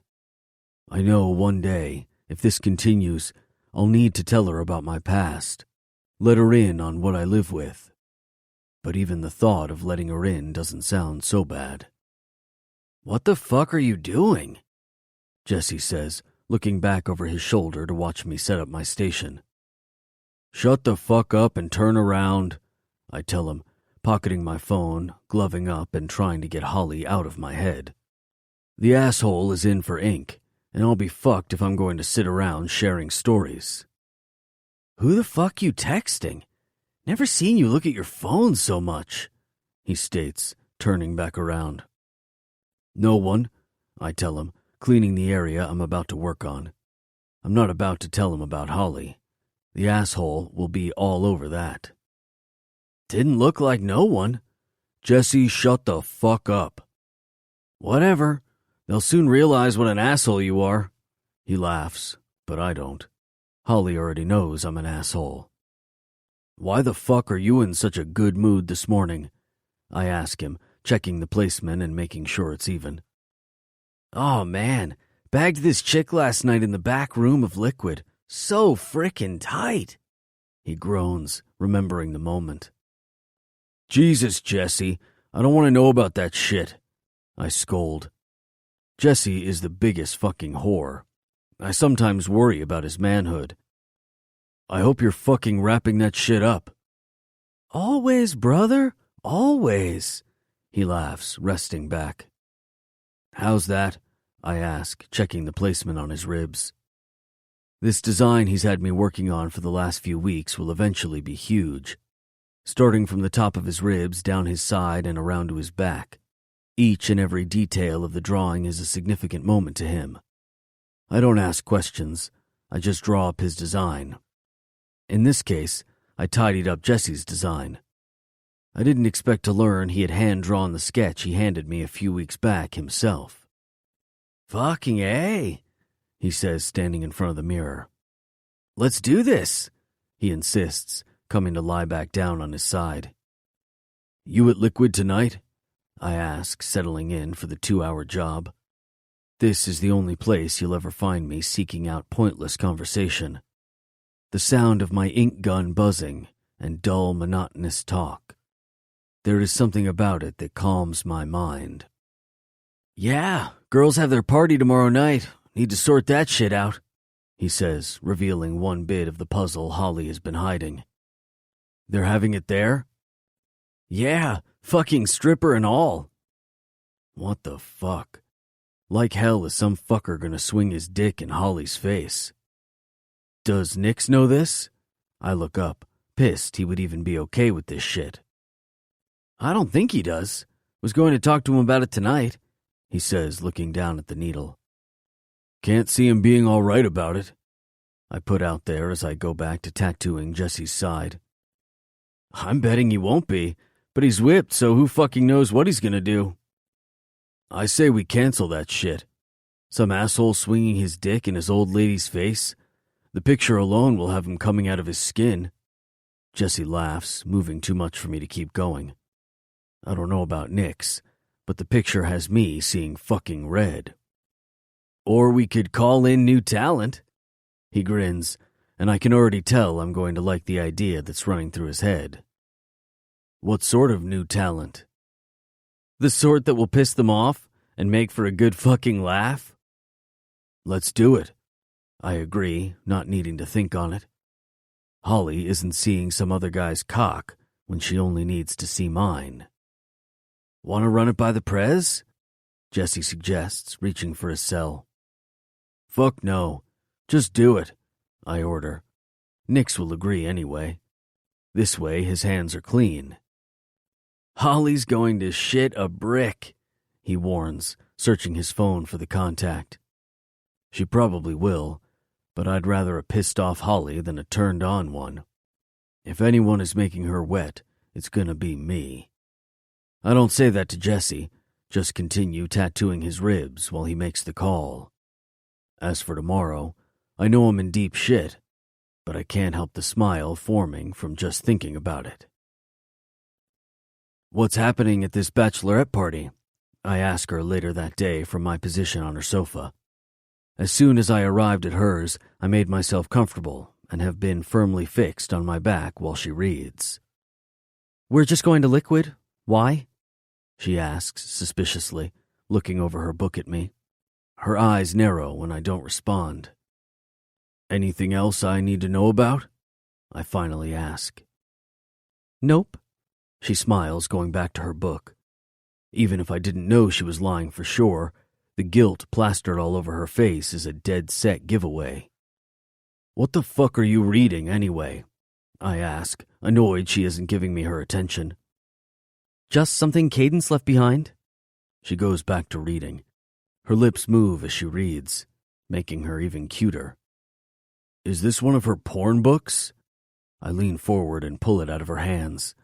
I know one day, if this continues, I'll need to tell her about my past, let her in on what I live with. But even the thought of letting her in doesn't sound so bad. "What the fuck are you doing?" Jesse says, looking back over his shoulder to watch me set up my station. "Shut the fuck up and turn around," I tell him, pocketing my phone, gloving up, and trying to get Holly out of my head. The asshole is in for ink, and I'll be fucked if I'm going to sit around sharing stories. "Who the fuck you texting? Never seen you look at your phone so much," he states, turning back around. "No one," I tell him, cleaning the area I'm about to work on. I'm not about to tell him about Holly. The asshole will be all over that. Didn't look like no one. Jesse, shut the fuck up. Whatever. They'll soon realize what an asshole you are. He laughs, but I don't. Holly already knows I'm an asshole. Why the fuck are you in such a good mood this morning? I ask him, checking the placement and making sure it's even. Oh man, bagged this chick last night in the back room of Liquid. So frickin' tight. He groans, remembering the moment. Jesus, Jesse, I don't want to know about that shit. I scold. Jesse is the biggest fucking whore. I sometimes worry about his manhood. I hope you're fucking wrapping that shit up. Always, brother, always. He laughs, resting back. How's that? I ask, checking the placement on his ribs. This design he's had me working on for the last few weeks will eventually be huge. Starting from the top of his ribs, down his side, and around to his back. Each and every detail of the drawing is a significant moment to him. I don't ask questions, I just draw up his design. In this case, I tidied up Jesse's design. I didn't expect to learn he had hand-drawn the sketch he handed me a few weeks back himself. Fucking A, he says, standing in front of the mirror. Let's do this, he insists, coming to lie back down on his side. You at Liquid tonight? I ask, settling in for the 2-hour job. This is the only place you'll ever find me seeking out pointless conversation. The sound of my ink gun buzzing and dull, monotonous talk. There is something about it that calms my mind. Yeah, girls have their party tomorrow night. Need to sort that shit out, he says, revealing one bit of the puzzle Holly has been hiding. They're having it there? Yeah, fucking stripper and all. What the fuck? Like hell is some fucker gonna swing his dick in Holly's face. Does Nix know this? I look up, pissed he would even be okay with this shit. I don't think he does. Was going to talk to him about it tonight, he says, looking down at the needle. Can't see him being all right about it, I put out there as I go back to tattooing Jesse's side. I'm betting he won't be, but he's whipped, so who fucking knows what he's gonna do. I say we cancel that shit. Some asshole swinging his dick in his old lady's face. The picture alone will have him coming out of his skin. Jesse laughs, moving too much for me to keep going. I don't know about Nix, but the picture has me seeing fucking red. Or we could call in new talent. He grins, and I can already tell I'm going to like the idea that's running through his head. What sort of new talent? The sort that will piss them off and make for a good fucking laugh? Let's do it, I agree, not needing to think on it. Holly isn't seeing some other guy's cock when she only needs to see mine. Want to run it by the prez? Jesse suggests, reaching for his cell. Fuck no. Just do it, I order. Nix will agree anyway. This way his hands are clean. Holly's going to shit a brick, he warns, searching his phone for the contact. She probably will, but I'd rather a pissed-off Holly than a turned-on one. If anyone is making her wet, it's gonna be me. I don't say that to Jesse, just continue tattooing his ribs while he makes the call. As for tomorrow, I know I'm in deep shit, but I can't help the smile forming from just thinking about it. What's happening at this bachelorette party? I ask her later that day from my position on her sofa. As soon as I arrived at hers, I made myself comfortable and have been firmly fixed on my back while she reads. We're just going to Liquid. Why? She asks suspiciously, looking over her book at me. Her eyes narrow when I don't respond. Anything else I need to know about? I finally ask. Nope. She smiles, going back to her book. Even if I didn't know she was lying for sure, the guilt plastered all over her face is a dead-set giveaway. What the fuck are you reading, anyway? I ask, annoyed she isn't giving me her attention. Just something Cadence left behind? She goes back to reading. Her lips move as she reads, making her even cuter. Is this one of her porn books? I lean forward and pull it out of her hands.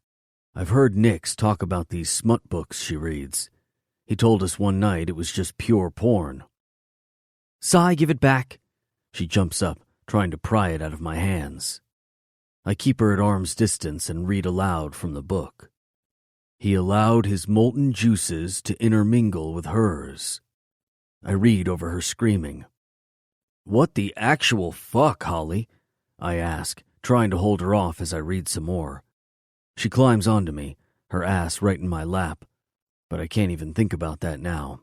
I've heard Nix talk about these smut books she reads. He told us one night it was just pure porn. Sai, give it back. She jumps up, trying to pry it out of my hands. I keep her at arm's distance and read aloud from the book. He allowed his molten juices to intermingle with hers. I read over her screaming. What the actual fuck, Holly? I ask, trying to hold her off as I read some more. She climbs onto me, her ass right in my lap, but I can't even think about that now.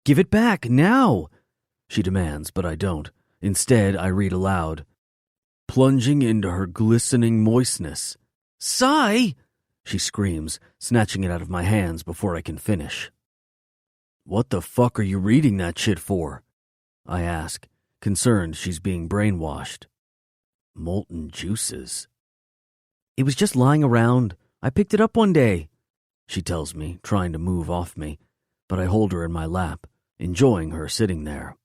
Give it back, now! She demands, but I don't. Instead, I read aloud. Plunging into her glistening moistness. Sai! She screams, snatching it out of my hands before I can finish. What the fuck are you reading that shit for? I ask, concerned she's being brainwashed. Molten juices. It was just lying around. I picked it up one day, she tells me, trying to move off me, but I hold her in my lap, enjoying her sitting there.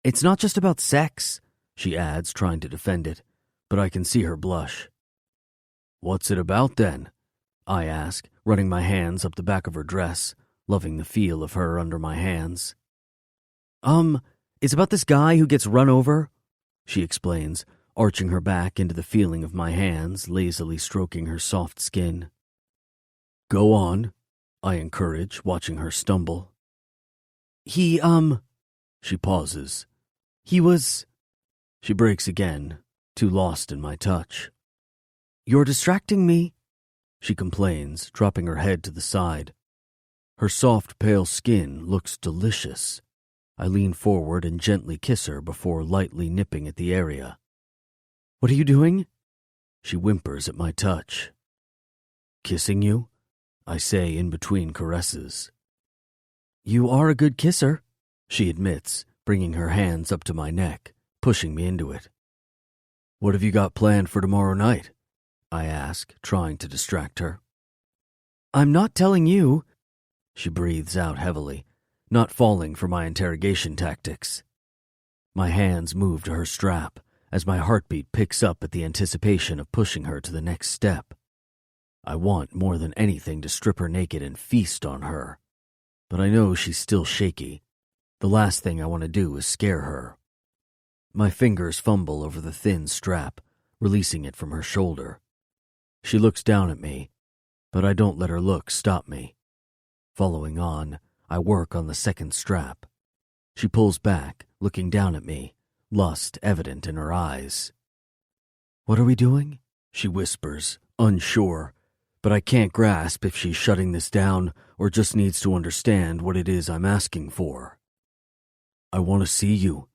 It's not just about sex, she adds, trying to defend it, but I can see her blush. What's it about then? I ask, running my hands up the back of her dress, loving the feel of her under my hands. It's about this guy who gets run over, she explains, arching her back into the feeling of my hands, lazily stroking her soft skin. Go on, I encourage, watching her stumble. She pauses. He was... She breaks again, too lost in my touch. You're distracting me, she complains, dropping her head to the side. Her soft, pale skin looks delicious. I lean forward and gently kiss her before lightly nipping at the area. What are you doing? She whimpers at my touch. Kissing you? I say in between caresses. You are a good kisser, she admits, bringing her hands up to my neck, pushing me into it. What have you got planned for tomorrow night? I ask, trying to distract her. I'm not telling you, she breathes out heavily, not falling for my interrogation tactics. My hands move to her strap as my heartbeat picks up at the anticipation of pushing her to the next step. I want more than anything to strip her naked and feast on her, but I know she's still shaky. The last thing I want to do is scare her. My fingers fumble over the thin strap, releasing it from her shoulder. She looks down at me, but I don't let her look stop me. Following on, I work on the second strap. She pulls back, looking down at me, lust evident in her eyes. What are we doing? She whispers, unsure, but I can't grasp if she's shutting this down or just needs to understand what it is I'm asking for. I want to see you,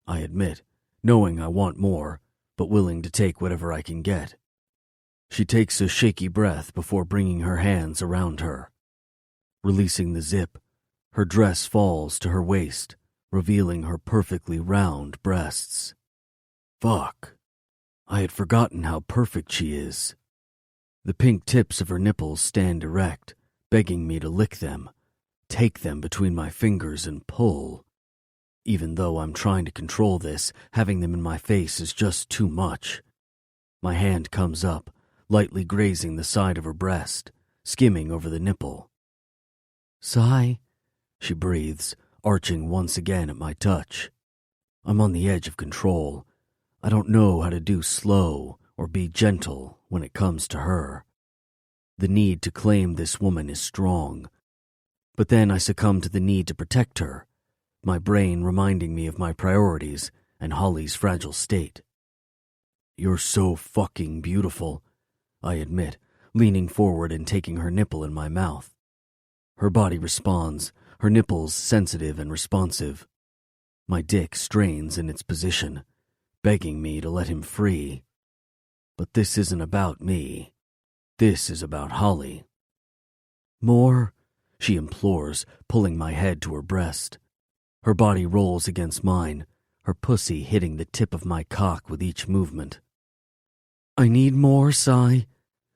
I admit, knowing I want more, but willing to take whatever I can get. She takes a shaky breath before bringing her hands around her. Releasing the zip, her dress falls to her waist, revealing her perfectly round breasts. Fuck. I had forgotten how perfect she is. The pink tips of her nipples stand erect, begging me to lick them, take them between my fingers and pull. Even though I'm trying to control this, having them in my face is just too much. My hand comes up, lightly grazing the side of her breast, skimming over the nipple. Sigh, she breathes, arching once again at my touch. I'm on the edge of control. I don't know how to do slow or be gentle when it comes to her. The need to claim this woman is strong. But then I succumb to the need to protect her, my brain reminding me of my priorities and Holly's fragile state. You're so fucking beautiful, I admit, leaning forward and taking her nipple in my mouth. Her body responds, her nipples sensitive and responsive. My dick strains in its position, begging me to let him free. But this isn't about me. This is about Holly. More, she implores, pulling my head to her breast. Her body rolls against mine, her pussy hitting the tip of my cock with each movement. I need more, Sai,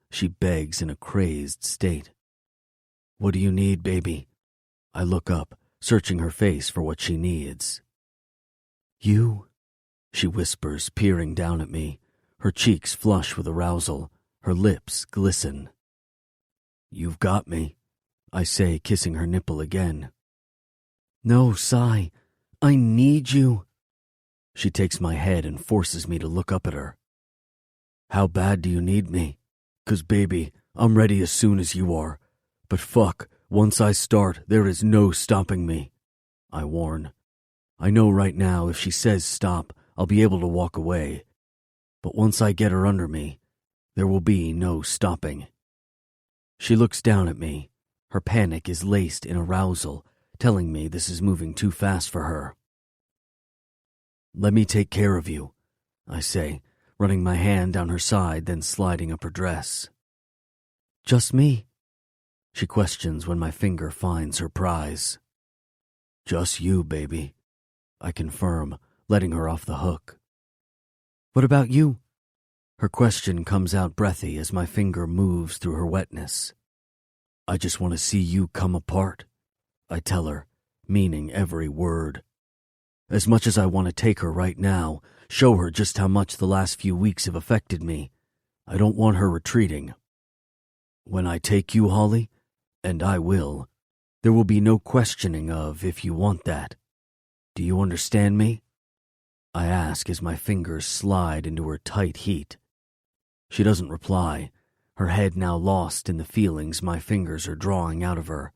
she begs in a crazed state. What do you need, baby? I look up, searching her face for what she needs. You, she whispers, peering down at me. Her cheeks flush with arousal. Her lips glisten. "You've got me," I say, kissing her nipple again. "No, Sai. I need you." She takes my head and forces me to look up at her. "How bad do you need me? 'Cause baby, I'm ready as soon as you are. But fuck, once I start, there is no stopping me," I warn. I know right now if she says stop, I'll be able to walk away. But once I get her under me, there will be no stopping. She looks down at me. Her panic is laced in arousal, telling me this is moving too fast for her. "Let me take care of you," I say, running my hand down her side, then sliding up her dress. "Just me?" she questions when my finger finds her prize. "Just you, baby," I confirm, letting her off the hook. "What about you?" Her question comes out breathy as my finger moves through her wetness. "I just want to see you come apart," I tell her, meaning every word. As much as I want to take her right now, show her just how much the last few weeks have affected me, I don't want her retreating. When I take you, Holly, and I will, there will be no questioning of if you want that. Do you understand me? I ask as my fingers slide into her tight heat. She doesn't reply, her head now lost in the feelings my fingers are drawing out of her.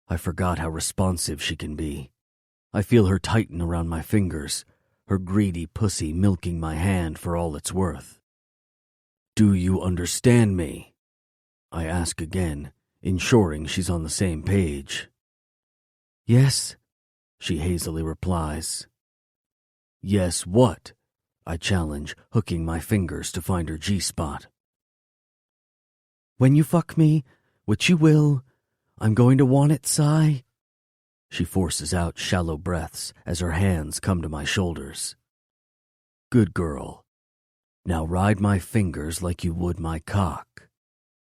I forgot how responsive she can be. I feel her tighten around my fingers, her greedy pussy milking my hand for all it's worth. "Do you understand me?" I ask again, ensuring she's on the same page. "Yes," she hazily replies. "Yes, what?" I challenge, hooking my fingers to find her G-spot. "When you fuck me, which you will, I'm going to want it, Sai." She forces out shallow breaths as her hands come to my shoulders. "Good girl. Now ride my fingers like you would my cock,"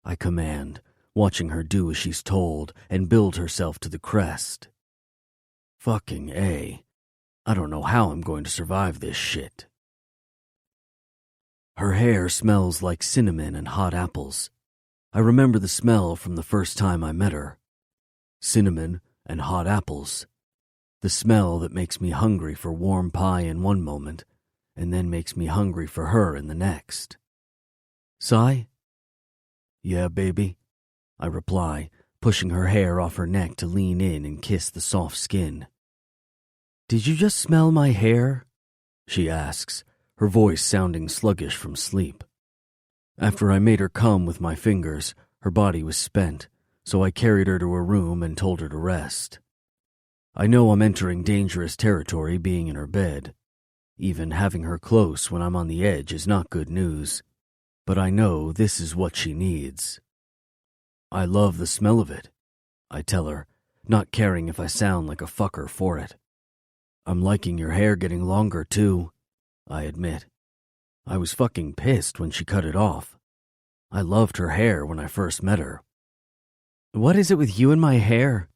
I command, watching her do as she's told and build herself to the crest. Fucking A. I don't know how I'm going to survive this shit. Her hair smells like cinnamon and hot apples. I remember the smell from the first time I met her. Cinnamon and hot apples. The smell that makes me hungry for warm pie in one moment, and then makes me hungry for her in the next. "Sai?" "Yeah, baby," I reply, pushing her hair off her neck to lean in and kiss the soft skin. "Did you just smell my hair?" she asks, her voice sounding sluggish from sleep. After I made her come with my fingers, her body was spent, so I carried her to her room and told her to rest. I know I'm entering dangerous territory being in her bed. Even having her close when I'm on the edge is not good news, but I know this is what she needs. "I love the smell of it," I tell her, not caring if I sound like a fucker for it. "I'm liking your hair getting longer, too," I admit. I was fucking pissed when she cut it off. I loved her hair when I first met her. "What is it with you and my hair?"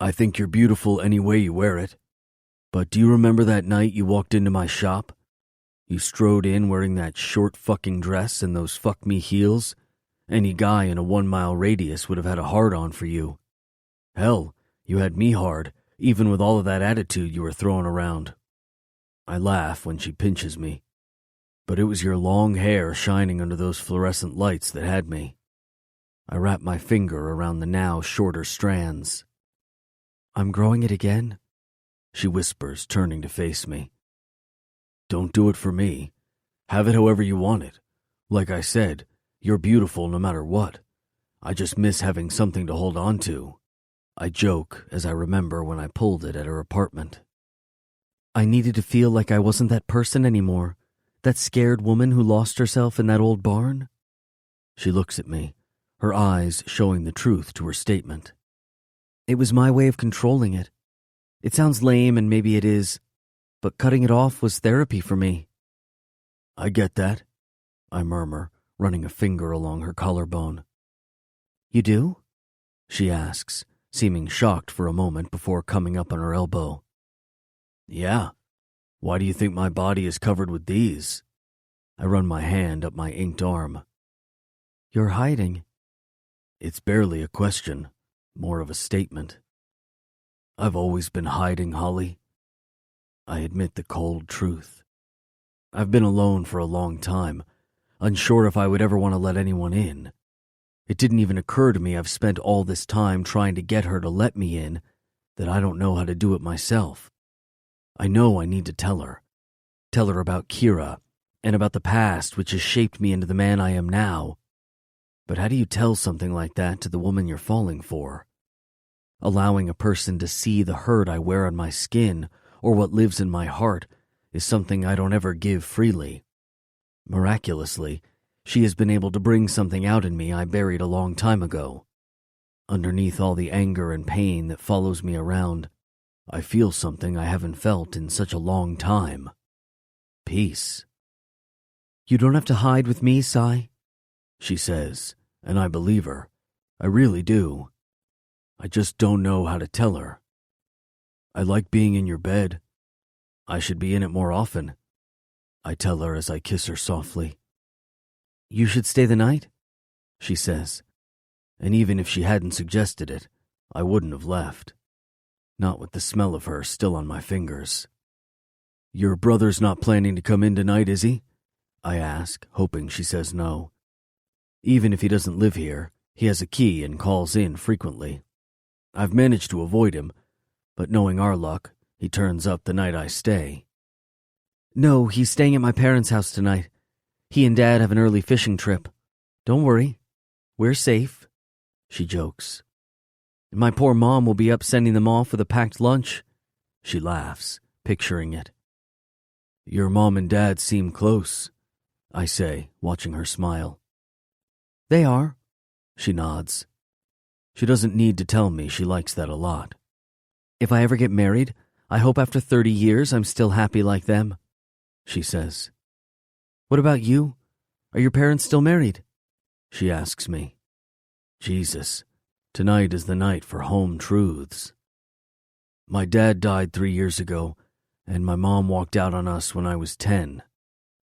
"I think you're beautiful any way you wear it. But do you remember that night you walked into my shop? You strode in wearing that short fucking dress and those fuck me heels? Any guy in a 1-mile radius would have had a hard-on for you. Hell, you had me hard, even with all of that attitude you were throwing around." I laugh when she pinches me. "But it was your long hair shining under those fluorescent lights that had me." I wrap my finger around the now shorter strands. "I'm growing it again?" she whispers, turning to face me. "Don't do it for me. Have it however you want it. Like I said, you're beautiful no matter what. I just miss having something to hold on to." I joke as I remember when I pulled it at her apartment. "I needed to feel like I wasn't that person anymore, that scared woman who lost herself in that old barn." She looks at me, her eyes showing the truth to her statement. "It was my way of controlling it. It sounds lame and maybe it is, but cutting it off was therapy for me." "I get that," I murmur, running a finger along her collarbone. "You do?" she asks, seeming shocked for a moment before coming up on her elbow. "Yeah. Why do you think my body is covered with these? I run my hand up my inked arm. You're hiding. It's barely a question, more of a statement. I've always been hiding, Holly. I admit the cold truth. I've been alone for a long time, unsure if I would ever want to let anyone in. It didn't even occur to me I've spent all this time trying to get her to let me in, that I don't know how to do it myself. I know I need to tell her. Tell her about Kira, and about the past which has shaped me into the man I am now. But how do you tell something like that to the woman you're falling for? Allowing a person to see the hurt I wear on my skin, or what lives in my heart, is something I don't ever give freely. Miraculously, she has been able to bring something out in me I buried a long time ago. Underneath all the anger and pain that follows me around, I feel something I haven't felt in such a long time. Peace. You don't have to hide with me, Sai, she says, and I believe her. I really do. I just don't know how to tell her. I like being in your bed. I should be in it more often, I tell her as I kiss her softly. You should stay the night, she says, and even if she hadn't suggested it, I wouldn't have left. Not with the smell of her still on my fingers. Your brother's not planning to come in tonight, is he? I ask, hoping she says no. Even if he doesn't live here, he has a key and calls in frequently. I've managed to avoid him, but knowing our luck, he turns up the night I stay. No, he's staying at my parents' house tonight. He and Dad have an early fishing trip. Don't worry. We're safe, she jokes. My poor mom will be up sending them off with a packed lunch. She laughs, picturing it. Your mom and dad seem close, I say, watching her smile. They are, she nods. She doesn't need to tell me she likes that a lot. If I ever get married, I hope after 30 years I'm still happy like them, she says. What about you? Are your parents still married? She asks me. Jesus, tonight is the night for home truths. My dad died 3 years ago, and my mom walked out on us when I was 10,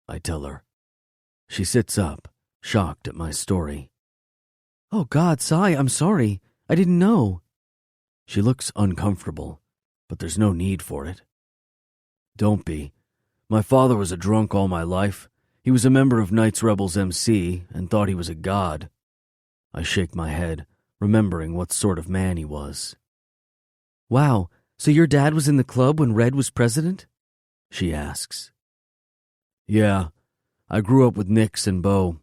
I tell her. She sits up, shocked at my story. Oh God, Sai, I'm sorry. I didn't know. She looks uncomfortable, but there's no need for it. Don't be. My father was a drunk all my life. He was a member of Knights Rebels MC and thought he was a god. I shake my head, remembering what sort of man he was. Wow, so your dad was in the club when Red was president? She asks. Yeah, I grew up with Nix and Bo.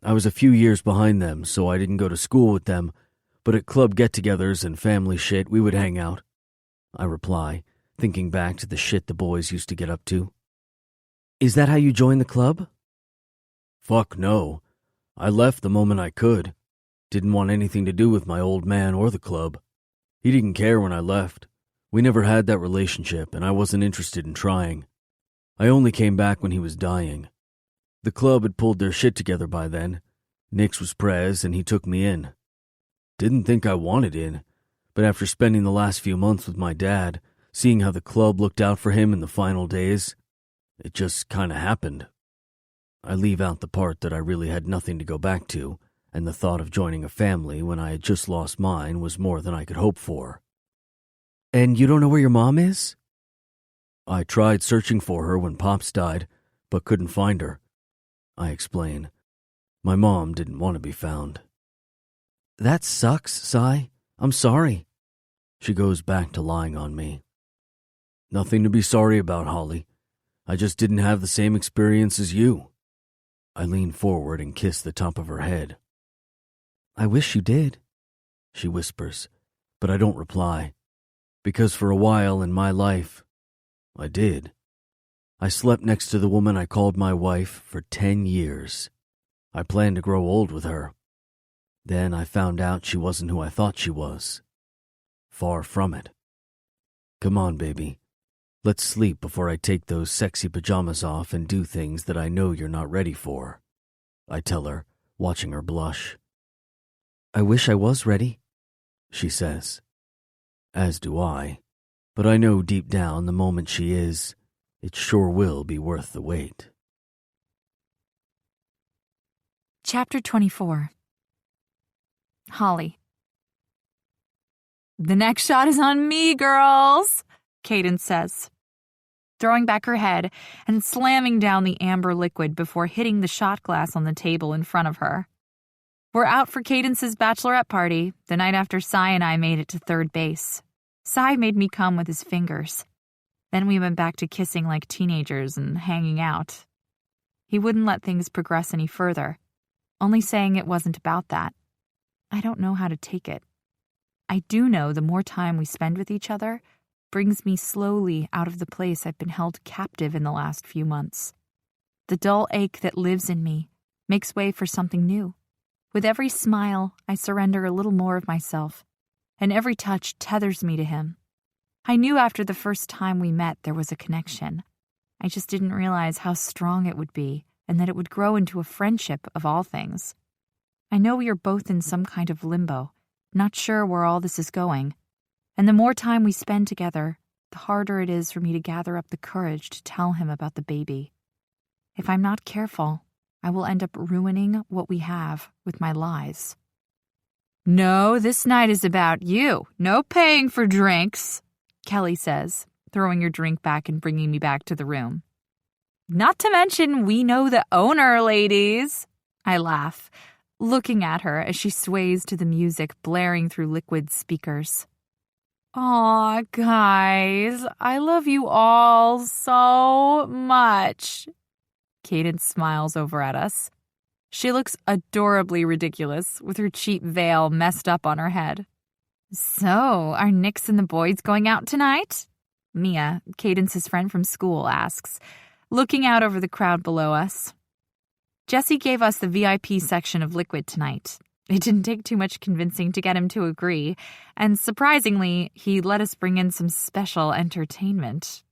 I was a few years behind them, so I didn't go to school with them, but at club get-togethers and family shit, we would hang out. I reply, thinking back to the shit the boys used to get up to. Is that how you joined the club? Fuck no. I left the moment I could. Didn't want anything to do with my old man or the club. He didn't care when I left. We never had that relationship, and I wasn't interested in trying. I only came back when he was dying. The club had pulled their shit together by then. Nix was prez, and he took me in. Didn't think I wanted in, but after spending the last few months with my dad, seeing how the club looked out for him in the final days, it just kinda happened. I leave out the part that I really had nothing to go back to, and the thought of joining a family when I had just lost mine was more than I could hope for. And you don't know where your mom is? I tried searching for her when Pops died, but couldn't find her. I explain. My mom didn't want to be found. That sucks, Sai. I'm sorry. She goes back to lying on me. Nothing to be sorry about, Holly. I just didn't have the same experience as you. I lean forward and kiss the top of her head. I wish you did, she whispers, but I don't reply. Because for a while in my life, I did. I slept next to the woman I called my wife for 10 years. I planned to grow old with her. Then I found out she wasn't who I thought she was. Far from it. Come on, baby. Let's sleep before I take those sexy pajamas off and do things that I know you're not ready for, I tell her, watching her blush. I wish I was ready, she says. As do I, but I know deep down the moment she is, It sure will be worth the wait. Chapter 24. Holly. "The next shot is on me, girls," Cadence says, throwing back her head and slamming down the amber liquid before hitting the shot glass on the table in front of her. We're out for Cadence's bachelorette party the night after Cy and I made it to third base. Cy made me come with his fingers. Then we went back to kissing like teenagers and hanging out. He wouldn't let things progress any further, only saying it wasn't about that. I don't know how to take it. I do know the more time we spend with each other brings me slowly out of the place I've been held captive in the last few months. The dull ache that lives in me makes way for something new. With every smile, I surrender a little more of myself, and every touch tethers me to him. I knew after the first time we met there was a connection. I just didn't realize how strong it would be, and that it would grow into a friendship of all things. I know we are both in some kind of limbo, not sure where all this is going, and the more time we spend together, the harder it is for me to gather up the courage to tell him about the baby. If I'm not careful, I will end up ruining what we have with my lies. "No, this night is about you. No paying for drinks," Kelly says, throwing her drink back and bringing me back to the room. "Not to mention, we know the owner, ladies." I laugh, looking at her as she sways to the music blaring through liquid speakers. "Aw, guys, I love you all so much." Cadence smiles over at us. She looks adorably ridiculous with her cheap veil messed up on her head. "So, are Nix and the boys going out tonight?" Mia, Cadence's friend from school, asks, looking out over the crowd below us. Jesse gave us the VIP section of Liquid tonight. It didn't take too much convincing to get him to agree, and surprisingly, he let us bring in some special entertainment.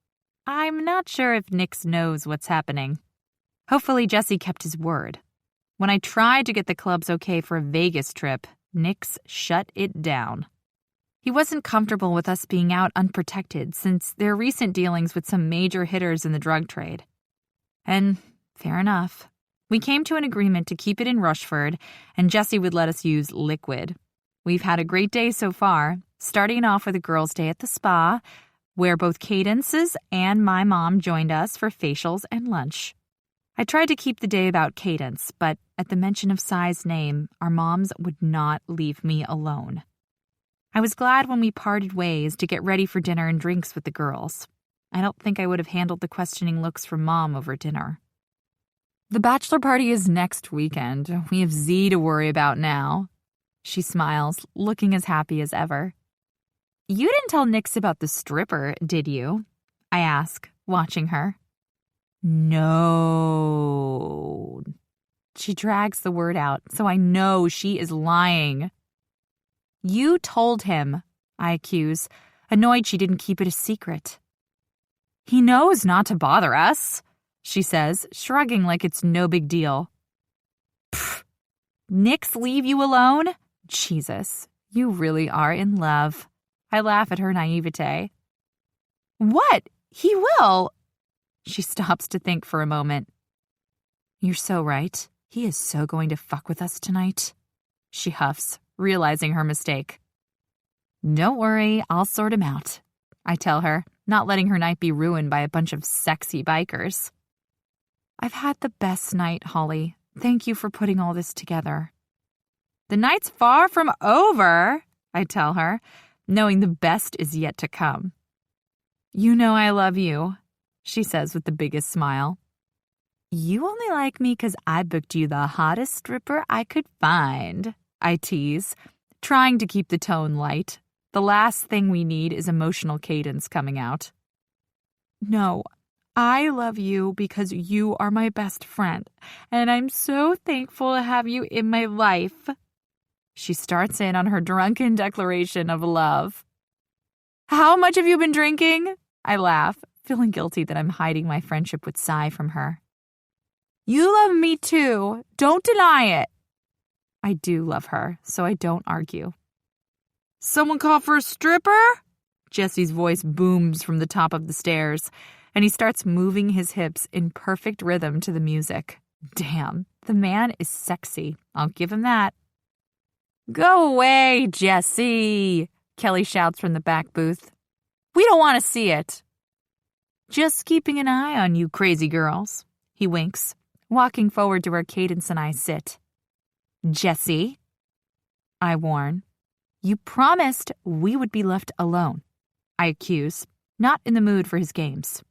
I'm not sure if Nix knows what's happening. Hopefully Jesse kept his word. When I tried to get the clubs okay for a Vegas trip, Nix shut it down. He wasn't comfortable with us being out unprotected since their recent dealings with some major hitters in the drug trade. And fair enough. We came to an agreement to keep it in Rushford, and Jesse would let us use Liquid. We've had a great day so far, starting off with a girls' day at the spa, where both Cadence's and my mom joined us for facials and lunch. I tried to keep the day about Cadence, but at the mention of Cy's name, our moms would not leave me alone. I was glad when we parted ways to get ready for dinner and drinks with the girls. I don't think I would have handled the questioning looks from Mom over dinner. The bachelor party is next weekend. We have Z to worry about now. She smiles, looking as happy as ever. You didn't tell Nix about the stripper, did you? I ask, watching her. No. She drags the word out, so I know she is lying. You told him, I accuse, annoyed she didn't keep it a secret. He knows not to bother us, she says, shrugging like it's no big deal. Pfft. Nix leave you alone? Jesus, you really are in love. I laugh at her naivete. What? He will? She stops to think for a moment. You're so right. He is so going to fuck with us tonight. She huffs, realizing her mistake. Don't worry, I'll sort him out, I tell her, not letting her night be ruined by a bunch of sexy bikers. I've had the best night, Holly. Thank you for putting all this together. The night's far from over, I tell her, knowing the best is yet to come. You know I love you, she says with the biggest smile. You only like me 'cause I booked you the hottest stripper I could find, I tease, trying to keep the tone light. The last thing we need is emotional Cadence coming out. No, I love you because you are my best friend, and I'm so thankful to have you in my life. She starts in on her drunken declaration of love. How much have you been drinking? I laugh, feeling guilty that I'm hiding my friendship with Cy from her. You love me too. Don't deny it. I do love her, so I don't argue. Someone call for a stripper? Jesse's voice booms from the top of the stairs, and he starts moving his hips in perfect rhythm to the music. Damn, the man is sexy. I'll give him that. "Go away, Jesse," Kelly shouts from the back booth. "We don't want to see it." "Just keeping an eye on you crazy girls," he winks, walking forward to where Cadence and I sit. "Jesse," I warn. "You promised we would be left alone," I accuse, not in the mood for his games.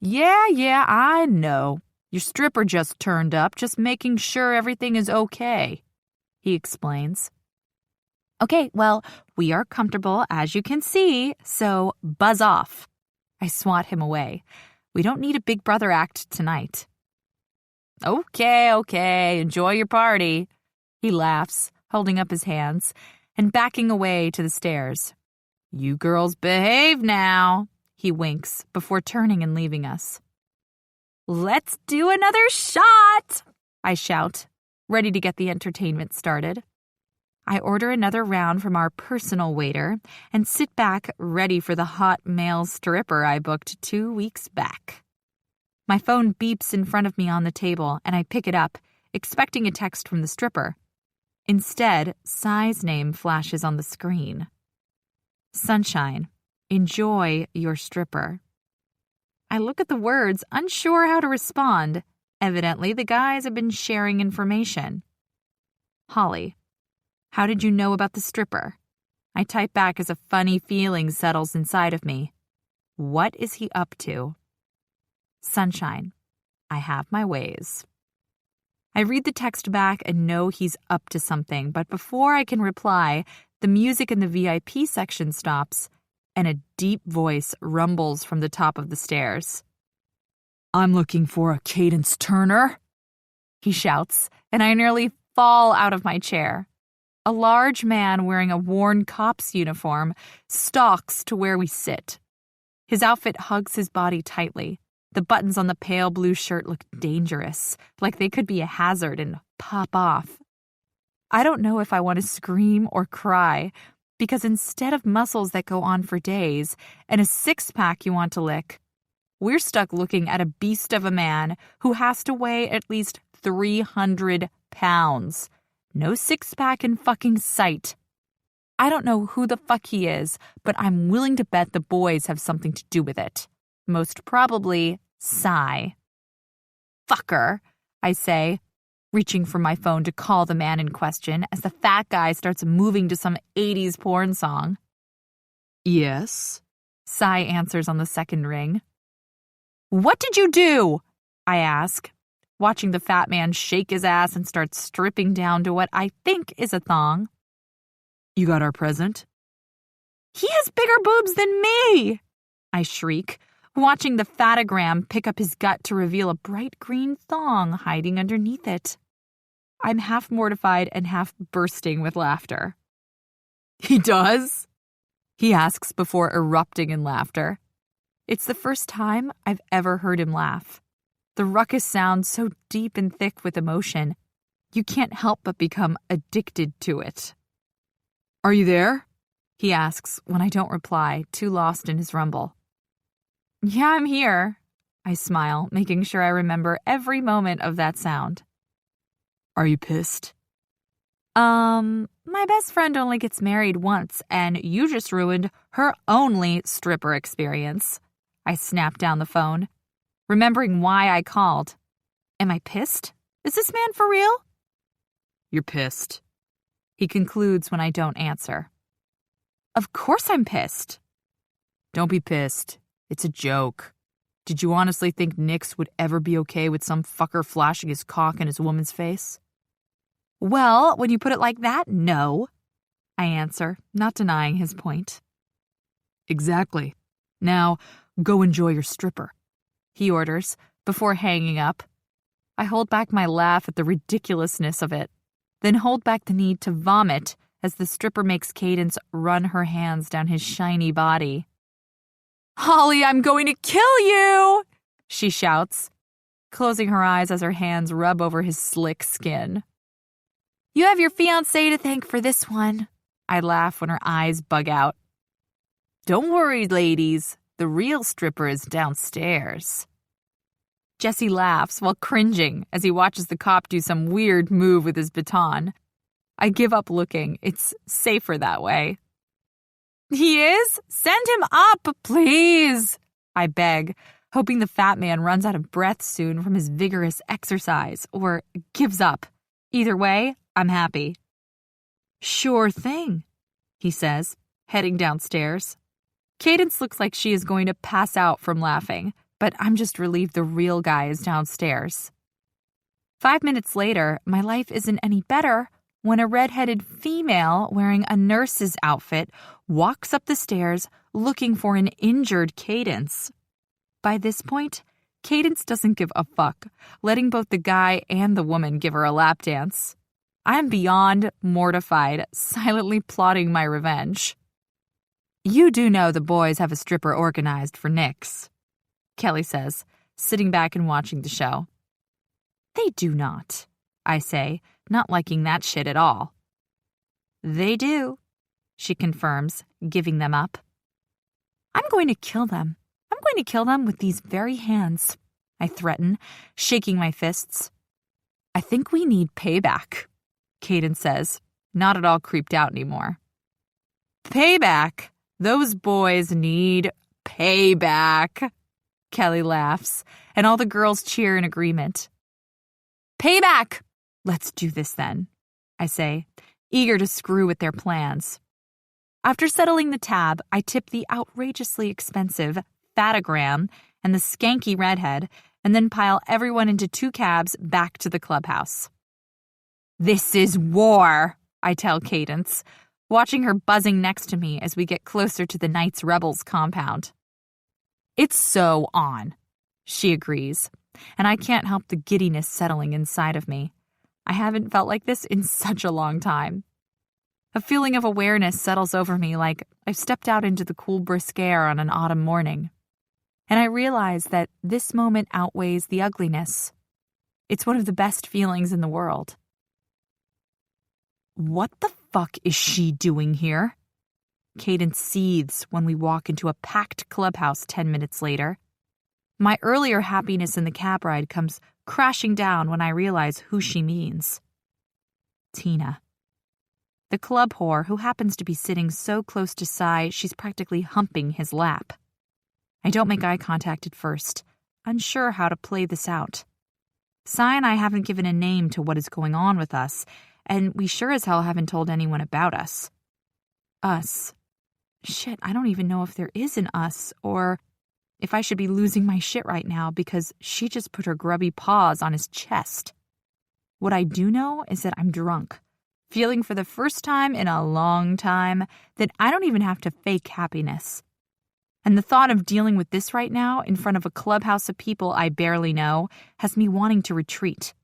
Yeah, I know. Your stripper just turned up, just making sure everything is okay," he explains. "Okay, well, we are comfortable, as you can see, so buzz off." I swat him away. We don't need a Big Brother act tonight. Okay, enjoy your party," he laughs, holding up his hands and backing away to the stairs. "You girls behave now," he winks before turning and leaving us. "Let's do another shot," I shout, ready to get the entertainment started. I order another round from our personal waiter and sit back ready for the hot male stripper I booked 2 weeks back. My phone beeps in front of me on the table, and I pick it up, expecting a text from the stripper. Instead, Sai's name flashes on the screen. "Sunshine, enjoy your stripper." I look at the words, unsure how to respond. Evidently, the guys have been sharing information. "Holly, how did you know about the stripper?" I type back as a funny feeling settles inside of me. What is he up to? "Sunshine, I have my ways." I read the text back and know he's up to something, but before I can reply, the music in the VIP section stops, and a deep voice rumbles from the top of the stairs. "I'm looking for a Cadence Turner," he shouts, and I nearly fall out of my chair. A large man wearing a worn cop's uniform stalks to where we sit. His outfit hugs his body tightly. The buttons on the pale blue shirt look dangerous, like they could be a hazard and pop off. I don't know if I want to scream or cry, because instead of muscles that go on for days and a six-pack you want to lick, we're stuck looking at a beast of a man who has to weigh at least 300 pounds. No six-pack in fucking sight. I don't know who the fuck he is, but I'm willing to bet the boys have something to do with it. Most probably Sai. "Fucker," I say, reaching for my phone to call the man in question as the fat guy starts moving to some 80s porn song. "Yes?" Sai answers on the second ring. "What did you do?" I ask, watching the fat man shake his ass and start stripping down to what I think is a thong. "You got our present?" "He has bigger boobs than me!" I shriek, watching the fatogram pick up his gut to reveal a bright green thong hiding underneath it. I'm half mortified and half bursting with laughter. "He does?" he asks before erupting in laughter. It's the first time I've ever heard him laugh. The ruckus sounds so deep and thick with emotion, you can't help but become addicted to it. "Are you there?" he asks when I don't reply, too lost in his rumble. "Yeah, I'm here," I smile, making sure I remember every moment of that sound. "Are you pissed?" My best friend only gets married once, and you just ruined her only stripper experience." I snap down the phone, remembering why I called. Am I pissed? Is this man for real? "You're pissed," he concludes when I don't answer. Of course I'm pissed. "Don't be pissed. It's a joke. Did you honestly think Nix would ever be okay with some fucker flashing his cock in his woman's face?" "Well, when you put it like that, no," I answer, not denying his point. "Exactly. Now, go enjoy your stripper," he orders, before hanging up. I hold back my laugh at the ridiculousness of it, then hold back the need to vomit as the stripper makes Cadence run her hands down his shiny body. "Holly, I'm going to kill you!" she shouts, closing her eyes as her hands rub over his slick skin. "You have your fiancé to thank for this one," I laugh when her eyes bug out. "Don't worry, ladies," The real stripper is downstairs. Jesse laughs while cringing as he watches the cop do some weird move with his baton. I give up looking. It's safer that way. He is? Send him up, please, I beg, hoping the fat man runs out of breath soon from his vigorous exercise or gives up. Either way, I'm happy. Sure thing, he says, heading downstairs. Cadence looks like she is going to pass out from laughing, but I'm just relieved the real guy is downstairs. 5 minutes later, my life isn't any better when a red-headed female wearing a nurse's outfit walks up the stairs looking for an injured Cadence. By this point, Cadence doesn't give a fuck, letting both the guy and the woman give her a lap dance. I am beyond mortified, silently plotting my revenge. You do know the boys have a stripper organized for Nick's, Kelly says, sitting back and watching the show. They do not, I say, not liking that shit at all. They do, she confirms, giving them up. I'm going to kill them. I'm going to kill them with these very hands, I threaten, shaking my fists. I think we need payback, Cadence says, not at all creeped out anymore. Payback? Those boys need payback, Kelly laughs, and all the girls cheer in agreement. Payback! Let's do this then, I say, eager to screw with their plans. After settling the tab, I tip the outrageously expensive Fatagram and the skanky redhead, and then pile everyone into 2 cabs back to the clubhouse. This is war, I tell Cadence, watching her buzzing next to me as we get closer to the Knights Rebels compound. It's so on, she agrees, and I can't help the giddiness settling inside of me. I haven't felt like this in such a long time. A feeling of awareness settles over me like I've stepped out into the cool brisk air on an autumn morning. And I realize that this moment outweighs the ugliness. It's one of the best feelings in the world. What the fuck is she doing here? Cadence seethes when we walk into a packed clubhouse 10 minutes later. My earlier happiness in the cab ride comes crashing down when I realize who she means. Tina. The club whore who happens to be sitting so close to Cy she's practically humping his lap. I don't make eye contact at first, unsure how to play this out. Cy and I haven't given a name to what is going on with us, and we sure as hell haven't told anyone about us. Us. Shit, I don't even know if there is an us, or if I should be losing my shit right now because she just put her grubby paws on his chest. What I do know is that I'm drunk, feeling for the first time in a long time that I don't even have to fake happiness. And the thought of dealing with this right now in front of a clubhouse of people I barely know has me wanting to retreat.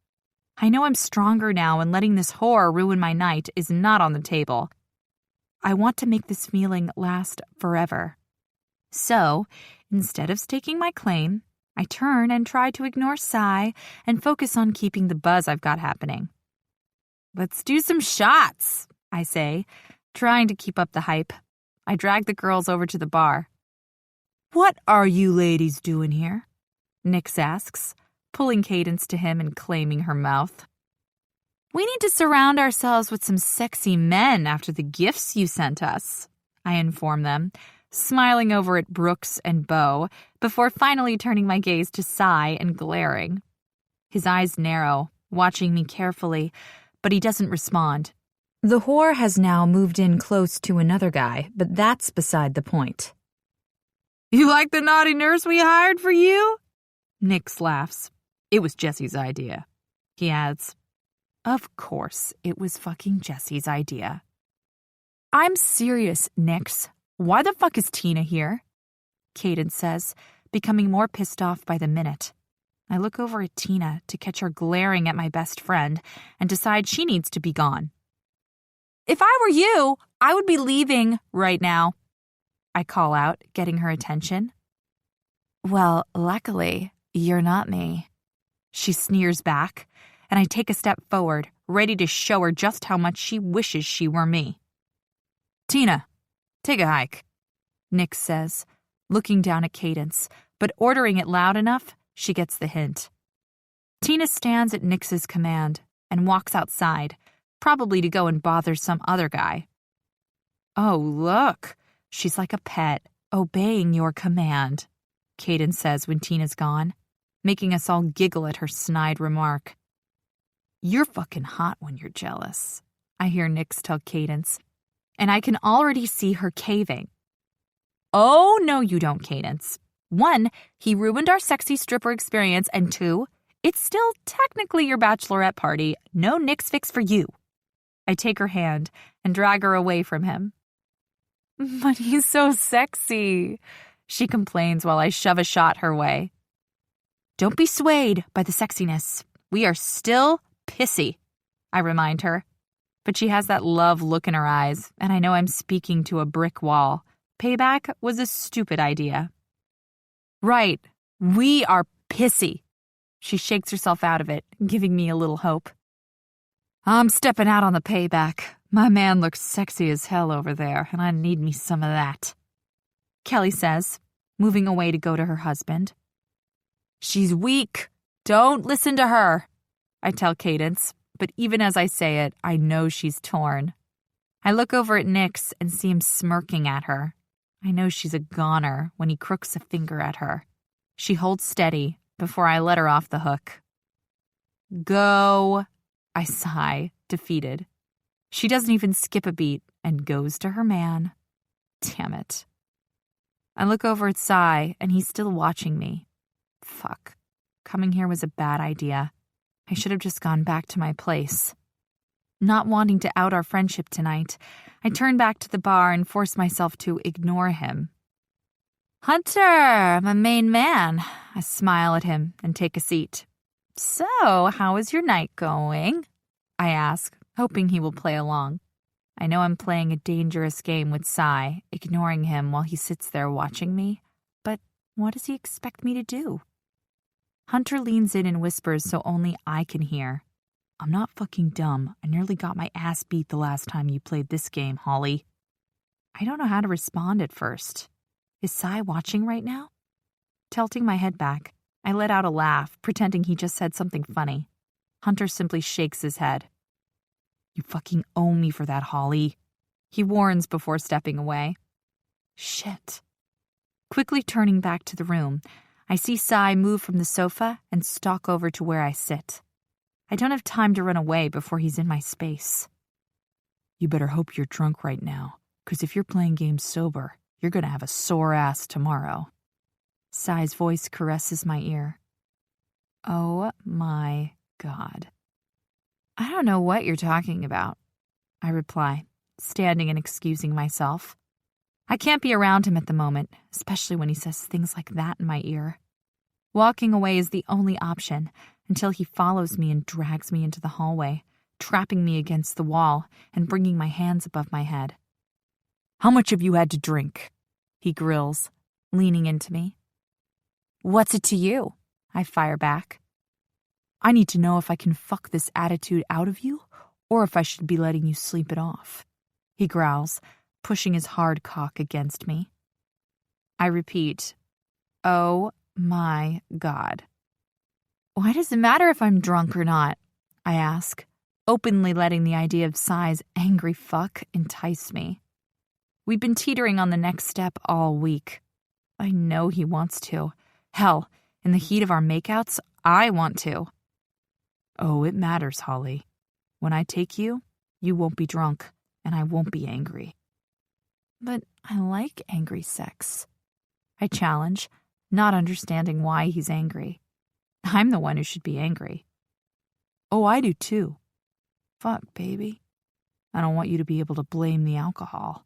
I know I'm stronger now and letting this whore ruin my night is not on the table. I want to make this feeling last forever. So, instead of staking my claim, I turn and try to ignore Cy and focus on keeping the buzz I've got happening. Let's do some shots, I say, trying to keep up the hype. I drag the girls over to the bar. What are you ladies doing here? Nix asks, pulling Cadence to him and claiming her mouth. We need to surround ourselves with some sexy men after the gifts you sent us, I inform them, smiling over at Brooks and Beau, before finally turning my gaze to Cy and glaring. His eyes narrow, watching me carefully, but he doesn't respond. The whore has now moved in close to another guy, but that's beside the point. You like the naughty nurse we hired for you? Nix laughs. It was Jesse's idea. He adds, of course it was fucking Jesse's idea. I'm serious, Nix. Why the fuck is Tina here? Cadence says, becoming more pissed off by the minute. I look over at Tina to catch her glaring at my best friend and decide she needs to be gone. If I were you, I would be leaving right now, I call out, getting her attention. Well, luckily, you're not me. She sneers back, and I take a step forward, ready to show her just how much she wishes she were me. Tina, take a hike, Nix says, looking down at Cadence, but ordering it loud enough, she gets the hint. Tina stands at Nix's command and walks outside, probably to go and bother some other guy. Oh, look, she's like a pet, obeying your command, Cadence says when Tina's gone, making us all giggle at her snide remark. You're fucking hot when you're jealous, I hear Nix tell Cadence, and I can already see her caving. Oh, no, you don't, Cadence. 1, he ruined our sexy stripper experience, and 2, it's still technically your bachelorette party. No Nix fix for you. I take her hand and drag her away from him. But he's so sexy, she complains while I shove a shot her way. Don't be swayed by the sexiness. We are still pissy, I remind her. But she has that love look in her eyes, and I know I'm speaking to a brick wall. Payback was a stupid idea. Right, we are pissy. She shakes herself out of it, giving me a little hope. I'm stepping out on the payback. My man looks sexy as hell over there, and I need me some of that, Kelly says, moving away to go to her husband. She's weak. Don't listen to her, I tell Cadence, but even as I say it, I know she's torn. I look over at Nix and see him smirking at her. I know she's a goner when he crooks a finger at her. She holds steady before I let her off the hook. Go, I sigh, defeated. She doesn't even skip a beat and goes to her man. Damn it. I look over at Sai, and he's still watching me. Fuck. Coming here was a bad idea. I should have just gone back to my place. Not wanting to out our friendship tonight, I turn back to the bar and force myself to ignore him. Hunter, my main man. I smile at him and take a seat. So, how is your night going? I ask, hoping he will play along. I know I'm playing a dangerous game with Sai, ignoring him while he sits there watching me. But what does he expect me to do? Hunter leans in and whispers so only I can hear. I'm not fucking dumb. I nearly got my ass beat the last time you played this game, Holly. I don't know how to respond at first. Is Sai watching right now? Tilting my head back, I let out a laugh, pretending he just said something funny. Hunter simply shakes his head. You fucking owe me for that, Holly, he warns before stepping away. Shit. Quickly turning back to the room, I see Sai move from the sofa and stalk over to where I sit. I don't have time to run away before he's in my space. You better hope you're drunk right now, because if you're playing games sober, you're going to have a sore ass tomorrow. Sai's voice caresses my ear. Oh my God. I don't know what you're talking about, I reply, standing and excusing myself. I can't be around him at the moment, especially when he says things like that in my ear. Walking away is the only option until he follows me and drags me into the hallway, trapping me against the wall and bringing my hands above my head. How much have you had to drink? He grills, leaning into me. What's it to you? I fire back. I need to know if I can fuck this attitude out of you or if I should be letting you sleep it off. He growls, pushing his hard cock against me. I repeat, oh my God. Why does it matter if I'm drunk or not? I ask, openly letting the idea of Sai's angry fuck entice me. We've been teetering on the next step all week. I know he wants to. Hell, in the heat of our makeouts, I want to. Oh, it matters, Holly. When I take you, you won't be drunk, and I won't be angry. But I like angry sex. I challenge, not understanding why he's angry. I'm the one who should be angry. Oh, I do too. Fuck, baby. I don't want you to be able to blame the alcohol.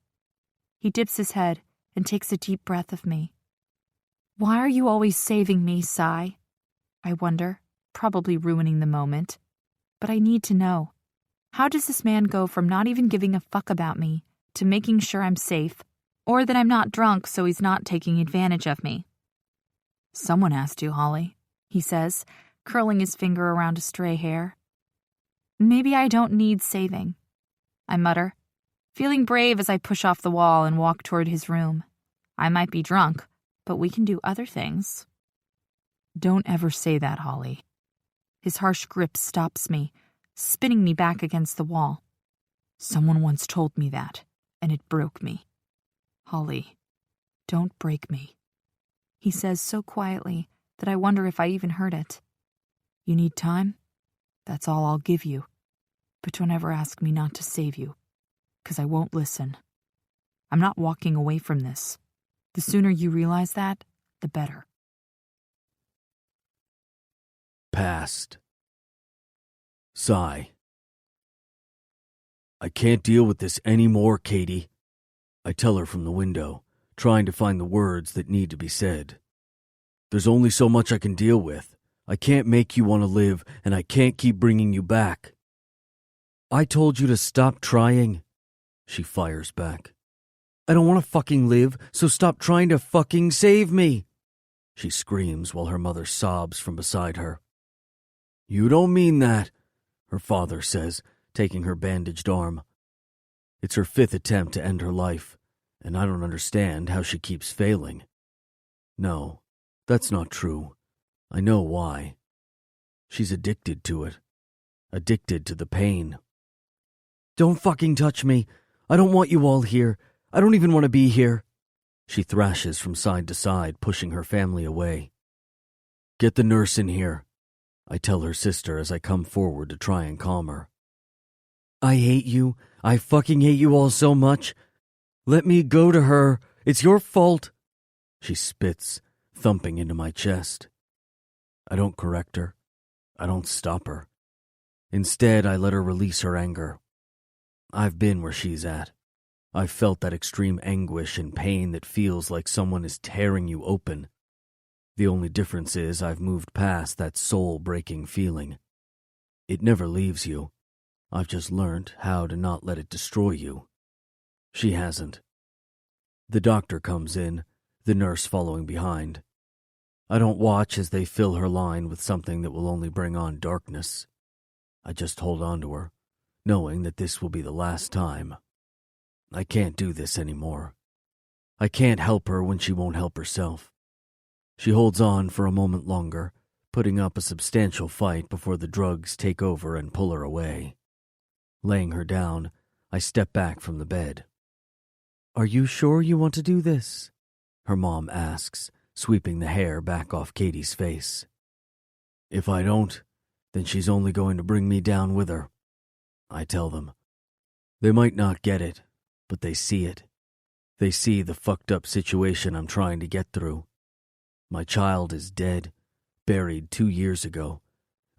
He dips his head and takes a deep breath of me. Why are you always saving me, Sai? I wonder, probably ruining the moment. But I need to know. How does this man go from not even giving a fuck about me to making sure I'm safe, or that I'm not drunk so he's not taking advantage of me? Someone has to, Holly, he says, curling his finger around a stray hair. Maybe I don't need saving, I mutter, feeling brave as I push off the wall and walk toward his room. I might be drunk, but we can do other things. Don't ever say that, Holly. His harsh grip stops me, spinning me back against the wall. Someone once told me that, and it broke me. Holly, don't break me. He says so quietly that I wonder if I even heard it. You need time? That's all I'll give you. But don't ever ask me not to save you, 'cause I won't listen. I'm not walking away from this. The sooner you realize that, the better. Past. Sigh. I can't deal with this anymore, Katie. I tell her from the window, trying to find the words that need to be said. There's only so much I can deal with. I can't make you want to live, and I can't keep bringing you back. I told you to stop trying, she fires back. I don't want to fucking live, so stop trying to fucking save me, she screams while her mother sobs from beside her. You don't mean that, her father says, taking her bandaged arm. It's her 5th attempt to end her life, and I don't understand how she keeps failing. No, that's not true. I know why. She's addicted to it. Addicted to the pain. Don't fucking touch me. I don't want you all here. I don't even want to be here. She thrashes from side to side, pushing her family away. Get the nurse in here, I tell her sister as I come forward to try and calm her. I hate you. I fucking hate you all so much. Let me go to her. It's your fault. She spits, thumping into my chest. I don't correct her. I don't stop her. Instead, I let her release her anger. I've been where she's at. I've felt that extreme anguish and pain that feels like someone is tearing you open. The only difference is I've moved past that soul-breaking feeling. It never leaves you. I've just learned how to not let it destroy you. She hasn't. The doctor comes in, the nurse following behind. I don't watch as they fill her line with something that will only bring on darkness. I just hold on to her, knowing that this will be the last time. I can't do this anymore. I can't help her when she won't help herself. She holds on for a moment longer, putting up a substantial fight before the drugs take over and pull her away. Laying her down, I step back from the bed. Are you sure you want to do this? Her mom asks, sweeping the hair back off Katie's face. If I don't, then she's only going to bring me down with her, I tell them. They might not get it, but they see it. They see the fucked up situation I'm trying to get through. My child is dead, buried 2 years ago.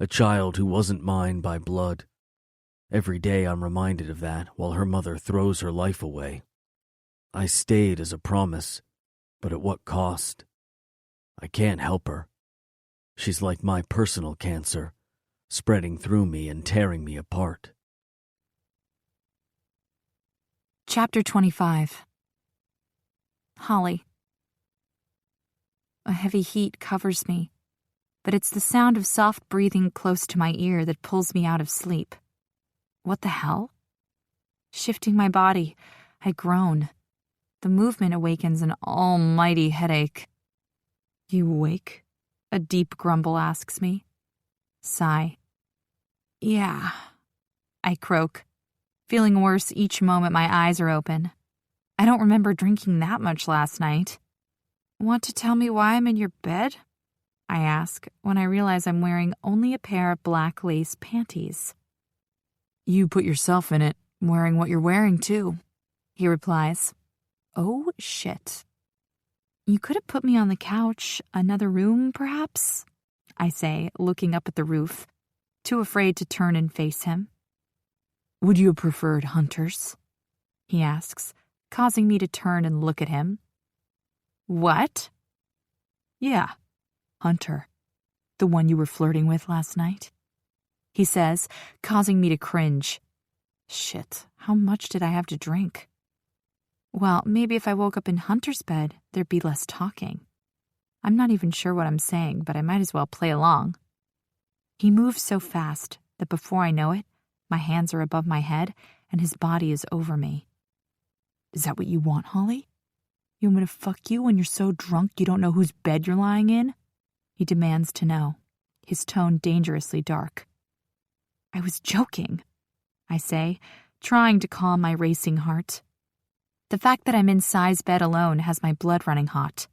A child who wasn't mine by blood. Every day I'm reminded of that while her mother throws her life away. I stayed as a promise, but at what cost? I can't help her. She's like my personal cancer, spreading through me and tearing me apart. Chapter 25. Holly. A heavy heat covers me, but it's the sound of soft breathing close to my ear that pulls me out of sleep. What the hell? Shifting my body, I groan. The movement awakens an almighty headache. You awake? A deep grumble asks me. Sigh. Yeah, I croak, feeling worse each moment my eyes are open. I don't remember drinking that much last night. Want to tell me why I'm in your bed? I ask when I realize I'm wearing only a pair of black lace panties. You put yourself in it, wearing what you're wearing too, he replies. Oh, shit. You could have put me on the couch, another room, perhaps? I say, looking up at the roof, too afraid to turn and face him. Would you have preferred hunters? He asks, causing me to turn and look at him. What? Yeah, Hunter. The one you were flirting with last night? He says, causing me to cringe. Shit, how much did I have to drink? Well, maybe if I woke up in Hunter's bed, there'd be less talking. I'm not even sure what I'm saying, but I might as well play along. He moves so fast that before I know it, my hands are above my head and his body is over me. Is that what you want, Holly? You want me to fuck you when you're so drunk you don't know whose bed you're lying in? He demands to know, his tone dangerously dark. I was joking, I say, trying to calm my racing heart. The fact that I'm in Sai's bed alone has my blood running hot.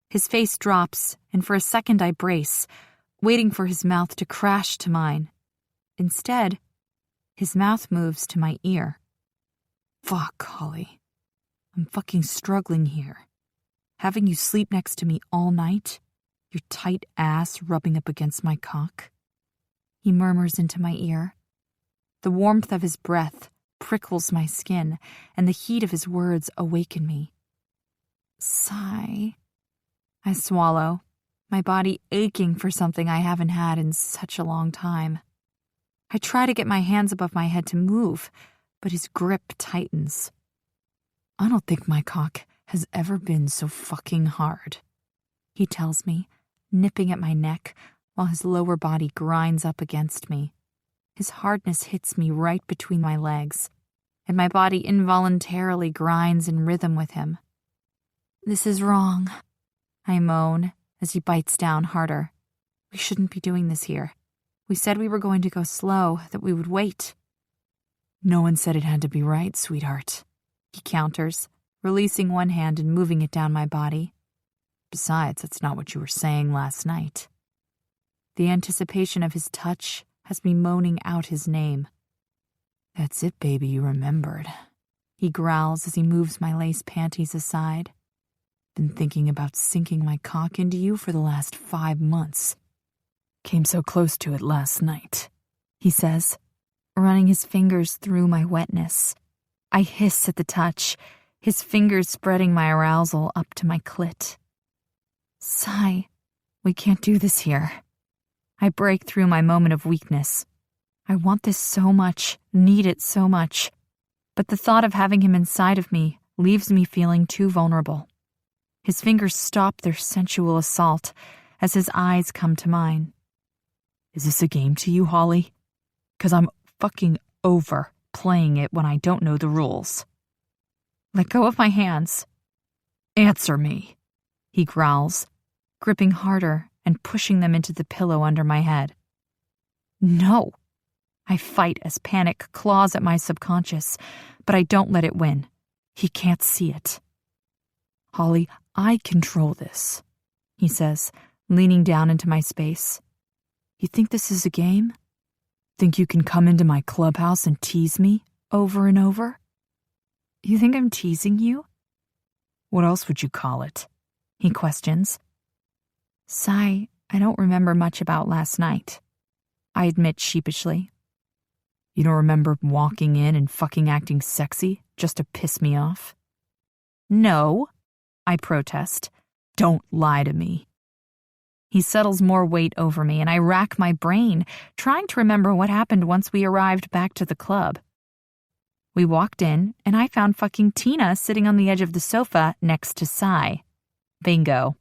His face drops, and for a second I brace, waiting for his mouth to crash to mine. Instead, his mouth moves to my ear. Fuck, Holly. I'm fucking struggling here. Having you sleep next to me all night, your tight ass rubbing up against my cock. He murmurs into my ear. The warmth of his breath prickles my skin, and the heat of his words awaken me. Sigh. I swallow, my body aching for something I haven't had in such a long time. I try to get my hands above my head to move, but his grip tightens. I don't think my cock has ever been so fucking hard, he tells me, nipping at my neck while his lower body grinds up against me. His hardness hits me right between my legs, and my body involuntarily grinds in rhythm with him. This is wrong, I moan as he bites down harder. We shouldn't be doing this here. We said we were going to go slow, that we would wait. No one said it had to be right, sweetheart, he counters, releasing one hand and moving it down my body. Besides, that's not what you were saying last night. The anticipation of his touch has me moaning out his name. That's it, baby, you remembered, he growls as he moves my lace panties aside. Been thinking about sinking my cock into you for the last 5 months. Came so close to it last night, he says, running his fingers through my wetness. I hiss at the touch, his fingers spreading my arousal up to my clit. Sigh, we can't do this here. I break through my moment of weakness. I want this so much, need it so much, but the thought of having him inside of me leaves me feeling too vulnerable. His fingers stop their sensual assault as his eyes come to mine. Is this a game to you, Holly? 'Cause I'm fucking over playing it when I don't know the rules. Let go of my hands. Answer me, he growls, gripping harder and pushing them into the pillow under my head. No. I fight as panic claws at my subconscious, but I don't let it win. He can't see it. Holly, I control this, he says, leaning down into my space. You think this is a game? Think you can come into my clubhouse and tease me over and over? You think I'm teasing you? What else would you call it? He questions. Sigh, I don't remember much about last night, I admit sheepishly. You don't remember walking in and fucking acting sexy just to piss me off? No, I protest. Don't lie to me. He settles more weight over me, and I rack my brain, trying to remember what happened once we arrived back to the club. We walked in, and I found fucking Tina sitting on the edge of the sofa next to Sai. Bingo.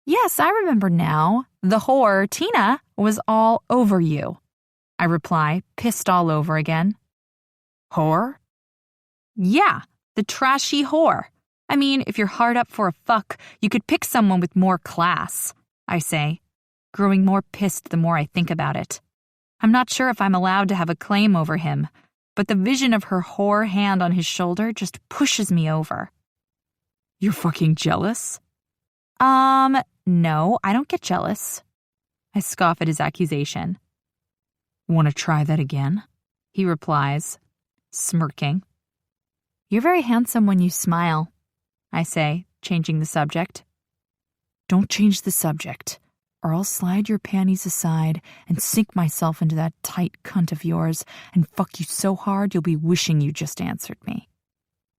Yes, I remember now. The whore, Tina, was all over you, I reply, pissed all over again. Whore? Yeah, the trashy whore. I mean, if you're hard up for a fuck, you could pick someone with more class, I say, growing more pissed the more I think about it. I'm not sure if I'm allowed to have a claim over him, but the vision of her whore hand on his shoulder just pushes me over. You're fucking jealous? No, I don't get jealous. I scoff at his accusation. Want to try that again? He replies, smirking. You're very handsome when you smile, I say, changing the subject. Don't change the subject, or I'll slide your panties aside and sink myself into that tight cunt of yours and fuck you so hard you'll be wishing you just answered me.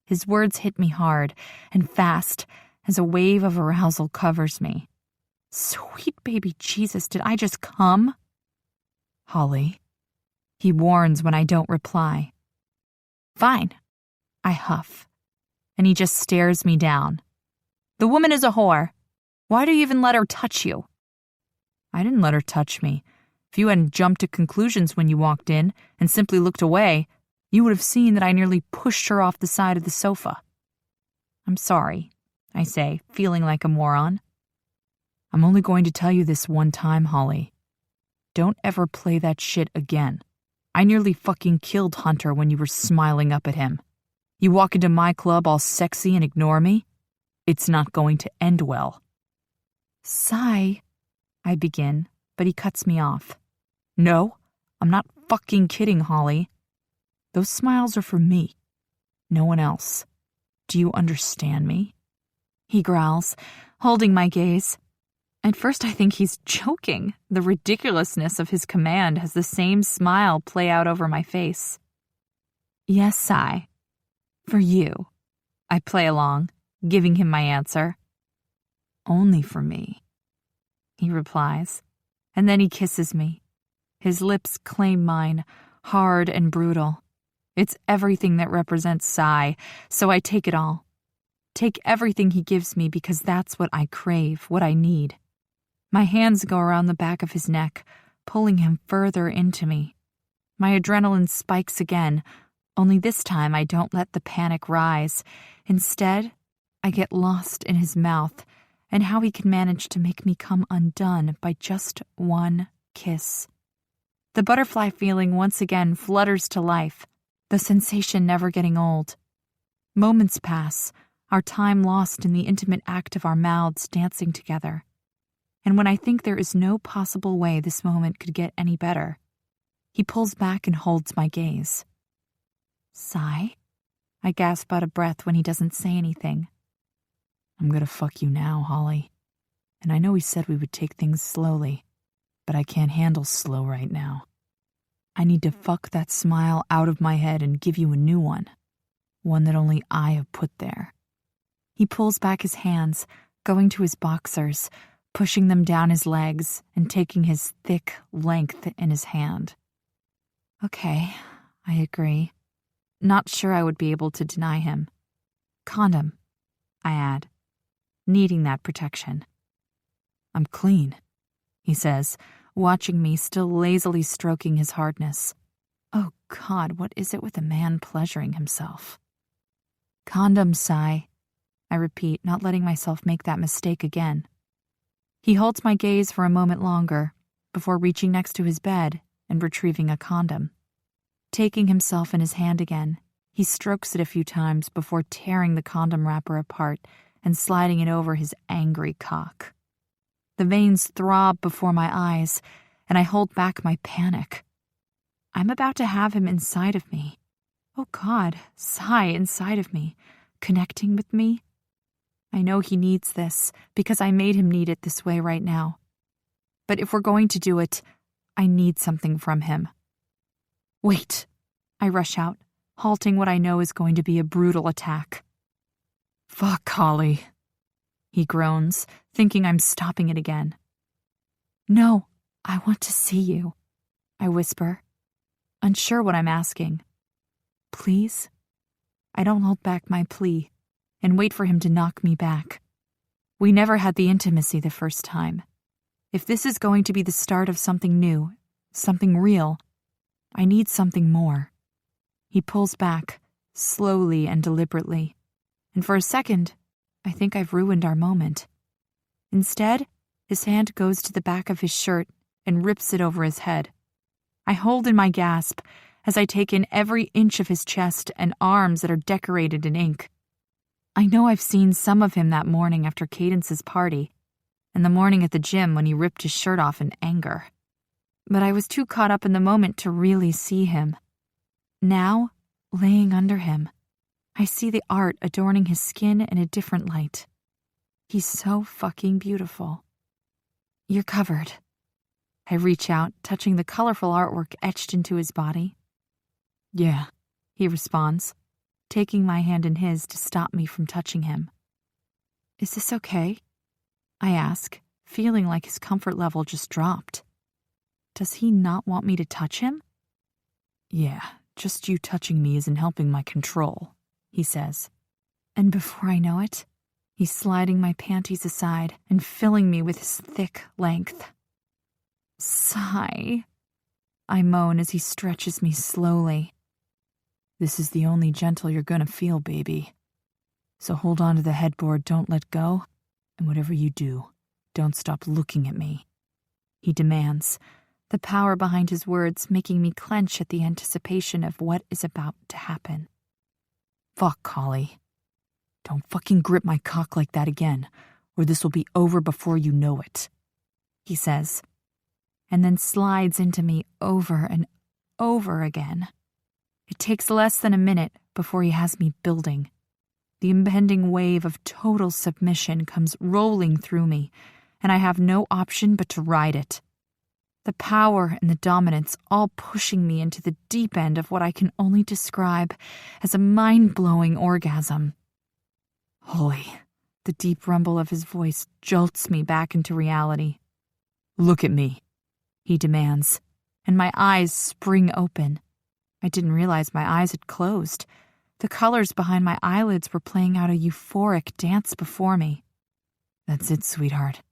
His words hit me hard and fast as a wave of arousal covers me. Sweet baby Jesus, did I just come? Holly, he warns when I don't reply. Fine, I huff, and he just stares me down. The woman is a whore. Why do you even let her touch you? I didn't let her touch me. If you hadn't jumped to conclusions when you walked in and simply looked away, you would have seen that I nearly pushed her off the side of the sofa. I'm sorry, I say, feeling like a moron. I'm only going to tell you this one time, Holly. Don't ever play that shit again. I nearly fucking killed Hunter when you were smiling up at him. You walk into my club all sexy and ignore me? It's not going to end well. Sigh, I begin, but he cuts me off. No, I'm not fucking kidding, Holly. Those smiles are for me. No one else. Do you understand me? He growls, holding my gaze. At first I think he's joking. The ridiculousness of his command has the same smile play out over my face. Yes, Sigh. For you. I play along, giving him my answer. Only for me, he replies, and then he kisses me. His lips claim mine, hard and brutal. It's everything that represents Sigh, so I take it all. Take everything he gives me because that's what I crave, what I need. My hands go around the back of his neck, pulling him further into me. My adrenaline spikes again, only this time I don't let the panic rise. Instead, I get lost in his mouth and how he can manage to make me come undone by just one kiss. The butterfly feeling once again flutters to life, the sensation never getting old. Moments pass, our time lost in the intimate act of our mouths dancing together. And when I think there is no possible way this moment could get any better, he pulls back and holds my gaze. Sigh? I gasp out of breath when he doesn't say anything. I'm gonna fuck you now, Holly. And I know we said we would take things slowly, but I can't handle slow right now. I need to fuck that smile out of my head and give you a new one that only I have put there. He pulls back his hands, going to his boxers, pushing them down his legs and taking his thick length in his hand. Okay, I agree. Not sure I would be able to deny him. Condom, I add, needing that protection. I'm clean, he says, watching me still lazily stroking his hardness. Oh God, what is it with a man pleasuring himself? Condom, Sigh, I repeat, not letting myself make that mistake again. He holds my gaze for a moment longer before reaching next to his bed and retrieving a condom. Taking himself in his hand again, he strokes it a few times before tearing the condom wrapper apart and sliding it over his angry cock. The veins throb before my eyes, and I hold back my panic. I'm about to have him inside of me. Oh God, Sigh inside of me, connecting with me. I know he needs this because I made him need it this way right now. But if we're going to do it, I need something from him. Wait, I rush out, halting what I know is going to be a brutal attack. Fuck, Holly, he groans, thinking I'm stopping it again. No, I want to see you, I whisper, unsure what I'm asking. Please? I don't hold back my plea and wait for him to knock me back. We never had the intimacy the first time. If this is going to be the start of something new, something real, I need something more. He pulls back, slowly and deliberately, and for a second, I think I've ruined our moment. Instead, his hand goes to the back of his shirt and rips it over his head. I hold in my gasp as I take in every inch of his chest and arms that are decorated in ink. I know I've seen some of him that morning after Cadence's party, and the morning at the gym when he ripped his shirt off in anger. But I was too caught up in the moment to really see him. Now, laying under him, I see the art adorning his skin in a different light. He's so fucking beautiful. You're covered. I reach out, touching the colorful artwork etched into his body. Yeah, he responds, taking my hand in his to stop me from touching him. Is this okay? I ask, feeling like his comfort level just dropped. Does he not want me to touch him? Yeah, just you touching me isn't helping my control, he says. And before I know it, he's sliding my panties aside and filling me with his thick length. Sigh, I moan as he stretches me slowly. This is the only gentle you're gonna feel, baby. So hold on to the headboard, don't let go, and whatever you do, don't stop looking at me," he demands, the power behind his words making me clench at the anticipation of what is about to happen. "Fuck, Holly. Don't fucking grip my cock like that again, or this will be over before you know it," he says, and then slides into me over and over again. It takes less than a minute before he has me building. The impending wave of total submission comes rolling through me, and I have no option but to ride it. The power and the dominance all pushing me into the deep end of what I can only describe as a mind-blowing orgasm. "Holy," the deep rumble of his voice jolts me back into reality. "Look at me," he demands, and my eyes spring open. I didn't realize my eyes had closed. The colors behind my eyelids were playing out a euphoric dance before me. "That's it, sweetheart.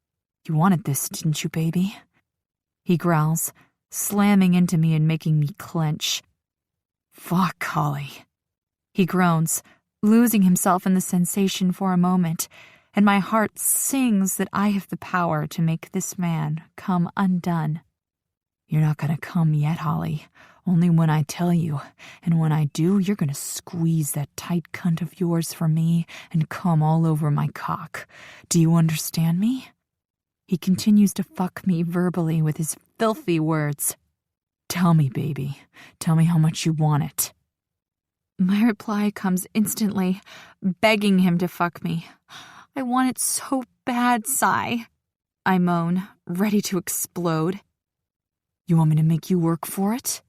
You wanted this, didn't you, baby?" he growls, slamming into me and making me clench. "Fuck, Holly," he groans, losing himself in the sensation for a moment, and my heart sings that I have the power to make this man come undone. "You're not gonna come yet, Holly. Only when I tell you, and when I do, you're gonna squeeze that tight cunt of yours for me and come all over my cock. Do you understand me?" He continues to fuck me verbally with his filthy words. "Tell me, baby. Tell me how much you want it." My reply comes instantly, begging him to fuck me. "I want it so bad, Sai," I moan, ready to explode. "You want me to make you work for it?"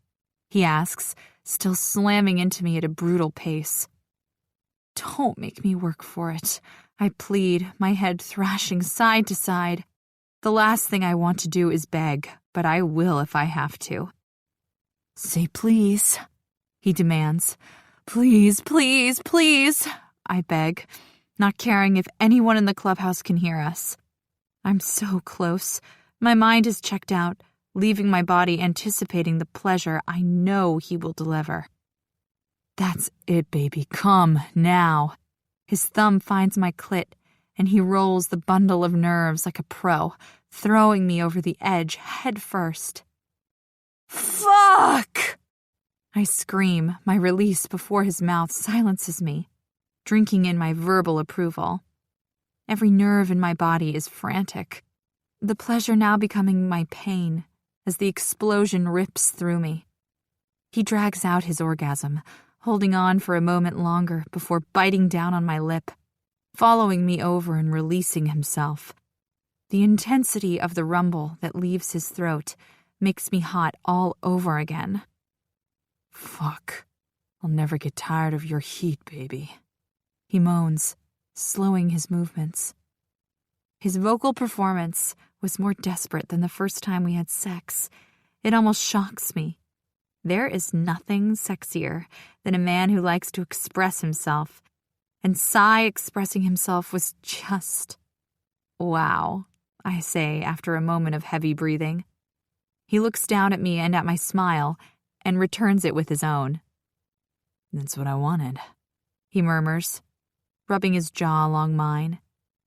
he asks, still slamming into me at a brutal pace. "Don't make me work for it," I plead, my head thrashing side to side. The last thing I want to do is beg, but I will if I have to. "Say please," he demands. "Please, please, please," I beg, not caring if anyone in the clubhouse can hear us. I'm so close. My mind is checked out, leaving my body anticipating the pleasure I know he will deliver. "That's it, baby. Come, now." His thumb finds my clit, and he rolls the bundle of nerves like a pro, throwing me over the edge head first. "Fuck!" I scream, my release before his mouth silences me, drinking in my verbal approval. Every nerve in my body is frantic, the pleasure now becoming my pain as the explosion rips through me. He drags out his orgasm, holding on for a moment longer before biting down on my lip, following me over and releasing himself. The intensity of the rumble that leaves his throat makes me hot all over again. "Fuck, I'll never get tired of your heat, baby," he moans, slowing his movements. His vocal performance was more desperate than the first time we had sex. It almost shocks me. There is nothing sexier than a man who likes to express himself, and Sai expressing himself was just... wow, I say after a moment of heavy breathing. He looks down at me and at my smile, and returns it with his own. "That's what I wanted," he murmurs, rubbing his jaw along mine,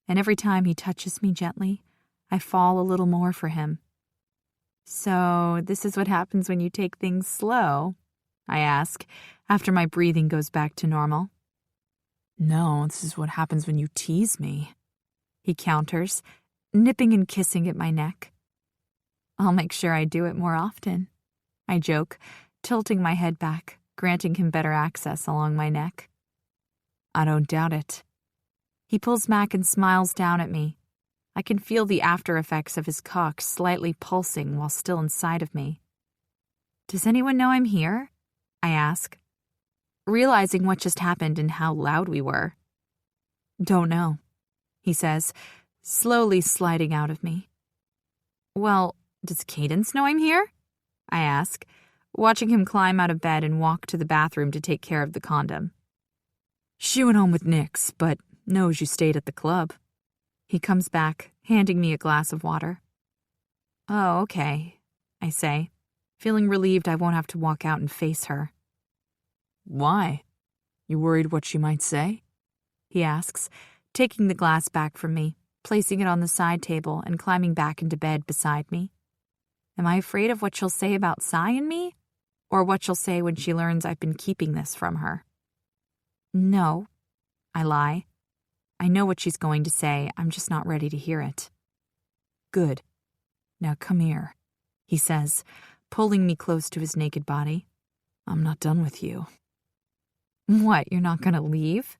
and every time he touches me gently, I fall a little more for him. "So, this is what happens when you take things slow?" I ask, after my breathing goes back to normal. "No, this is what happens when you tease me," he counters, nipping and kissing at my neck. "I'll make sure I do it more often," I joke, tilting my head back, granting him better access along my neck. "I don't doubt it." He pulls back and smiles down at me. I can feel the after effects of his cock slightly pulsing while still inside of me. "Does anyone know I'm here?" I ask, realizing what just happened and how loud we were. "Don't know," he says, slowly sliding out of me. "Well, does Cadence know I'm here?" I ask, watching him climb out of bed and walk to the bathroom to take care of the condom. "She went home with Nix, but knows you stayed at the club." He comes back, handing me a glass of water. "Oh, okay," I say, feeling relieved I won't have to walk out and face her. "Why? You worried what she might say?" he asks, taking the glass back from me, placing it on the side table, and climbing back into bed beside me. Am I afraid of what she'll say about Cy and me? Or what she'll say when she learns I've been keeping this from her? No, I lie. I know what she's going to say, I'm just not ready to hear it. Good. Now come here, he says, pulling me close to his naked body. I'm not done with you. What, you're not going to leave?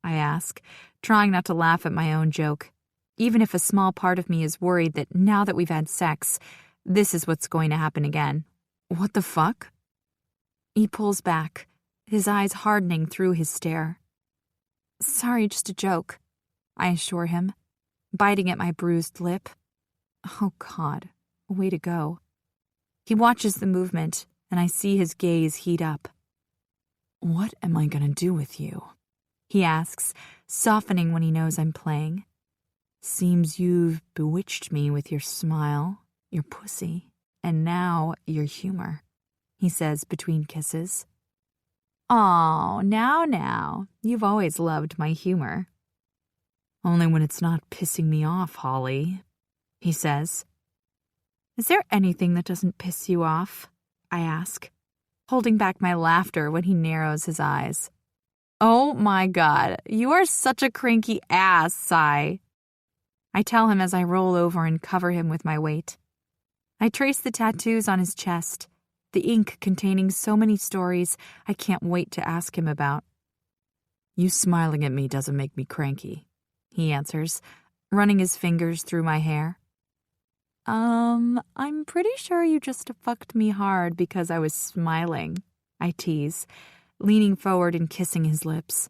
I ask, trying not to laugh at my own joke, even if a small part of me is worried that now that we've had sex, this is what's going to happen again. What the fuck? He pulls back, his eyes hardening through his stare. Sorry, just a joke, I assure him, biting at my bruised lip. Oh, God, way to go. He watches the movement, and I see his gaze heat up. What am I going to do with you? He asks, softening when he knows I'm playing. Seems you've bewitched me with your smile, your pussy, and now your humor, he says between kisses. Aw, now, you've always loved my humor. Only when it's not pissing me off, Holly, he says. Is there anything that doesn't piss you off? I ask, holding back my laughter when he narrows his eyes. Oh my God, you are such a cranky ass, Cy. I tell him as I roll over and cover him with my weight. I trace the tattoos on his chest, the ink containing so many stories I can't wait to ask him about. You smiling at me doesn't make me cranky, he answers, running his fingers through my hair. I'm pretty sure you just fucked me hard because I was smiling, I tease, leaning forward and kissing his lips.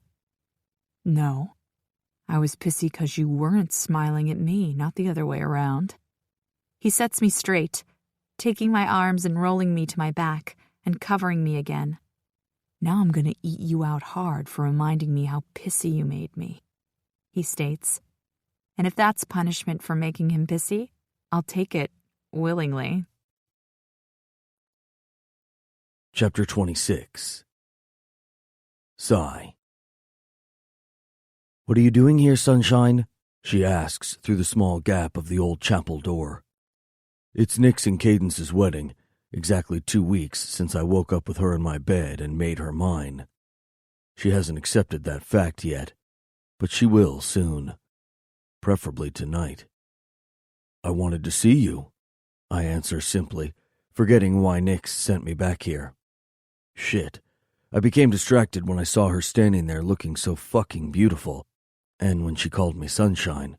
No, I was pissy because you weren't smiling at me, not the other way around. He sets me straight, taking my arms and rolling me to my back and covering me again. Now I'm going to eat you out hard for reminding me how pissy you made me, he states. And if that's punishment for making him pissy, I'll take it willingly. Chapter 26. Sigh. What are you doing here, sunshine? She asks through the small gap of the old chapel door. It's Nick's and Cadence's wedding, exactly 2 weeks since I woke up with her in my bed and made her mine. She hasn't accepted that fact yet, but she will soon. Preferably tonight. I wanted to see you, I answer simply, forgetting why Nix sent me back here. Shit. I became distracted when I saw her standing there looking so fucking beautiful, and when she called me Sunshine.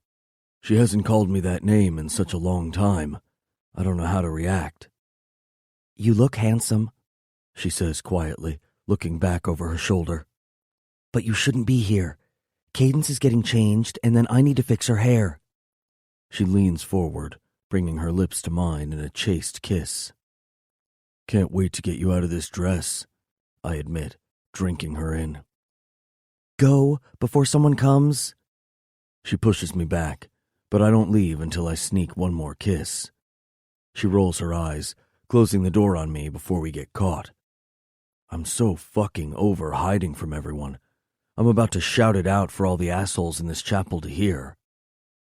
She hasn't called me that name in such a long time. I don't know how to react. You look handsome, she says quietly, looking back over her shoulder. But you shouldn't be here. Cadence is getting changed, and then I need to fix her hair. She leans forward, bringing her lips to mine in a chaste kiss. Can't wait to get you out of this dress, I admit, drinking her in. Go, before someone comes. She pushes me back, but I don't leave until I sneak one more kiss. She rolls her eyes, closing the door on me before we get caught. I'm so fucking over hiding from everyone. I'm about to shout it out for all the assholes in this chapel to hear.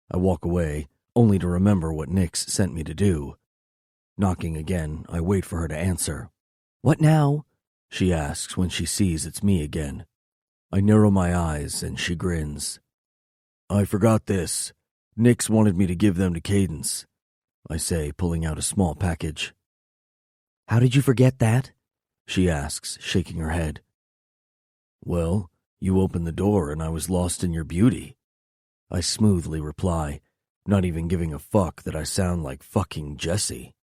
I walk away, only to remember what Nix sent me to do. Knocking again, I wait for her to answer. What now? She asks when she sees it's me again. I narrow my eyes and she grins. I forgot this. Nix wanted me to give them to Cadence, I say, pulling out a small package. How did you forget that? She asks, shaking her head. Well, you opened the door and I was lost in your beauty. I smoothly reply, not even giving a fuck that I sound like fucking Jesse.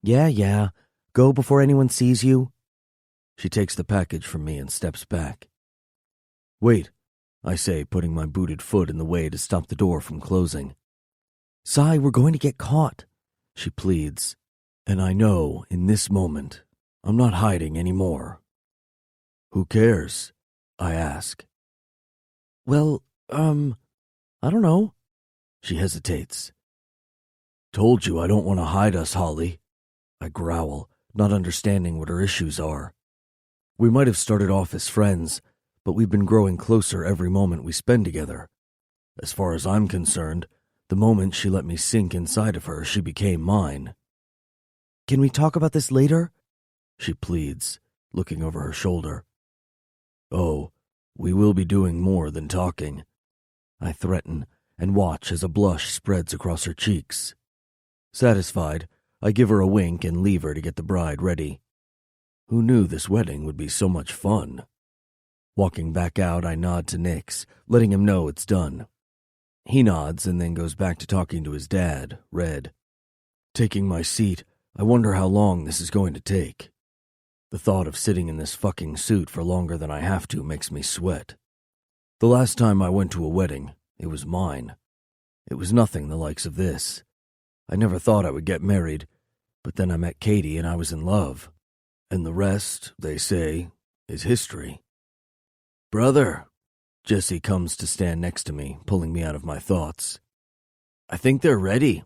Yeah, go before anyone sees you. She takes the package from me and steps back. Wait, I say, putting my booted foot in the way to stop the door from closing. Cy, we're going to get caught, she pleads, and I know, in this moment, I'm not hiding anymore. Who cares? I ask. Well, I don't know. She hesitates. Told you I don't want to hide us, Holly. I growl, not understanding what her issues are. We might have started off as friends, but we've been growing closer every moment we spend together. As far as I'm concerned, the moment she let me sink inside of her, she became mine. Can we talk about this later? She pleads, looking over her shoulder. Oh, we will be doing more than talking. I threaten and watch as a blush spreads across her cheeks. Satisfied, I give her a wink and leave her to get the bride ready. Who knew this wedding would be so much fun? Walking back out, I nod to Nix, letting him know it's done. He nods and then goes back to talking to his dad, Red. Taking my seat, I wonder how long this is going to take. The thought of sitting in this fucking suit for longer than I have to makes me sweat. The last time I went to a wedding, it was mine. It was nothing the likes of this. I never thought I would get married, but then I met Katie and I was in love. And the rest, they say, is history. Brother, Jesse comes to stand next to me, pulling me out of my thoughts. I think they're ready,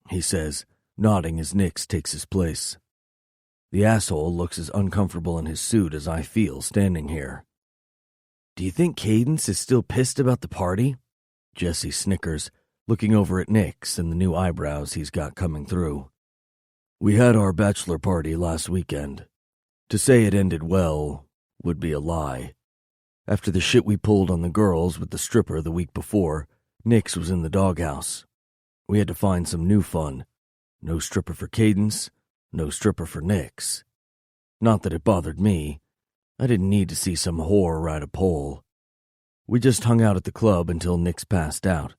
he says, nodding as Nix takes his place. The asshole looks as uncomfortable in his suit as I feel standing here. Do you think Cadence is still pissed about the party? Jesse snickers, looking over at Nix and the new eyebrows he's got coming through. We had our bachelor party last weekend. To say it ended well would be a lie. After the shit we pulled on the girls with the stripper the week before, Nix was in the doghouse. We had to find some new fun. No stripper for Cadence, no stripper for Nix. Not that it bothered me. I didn't need to see some whore ride a pole. We just hung out at the club until Nix passed out.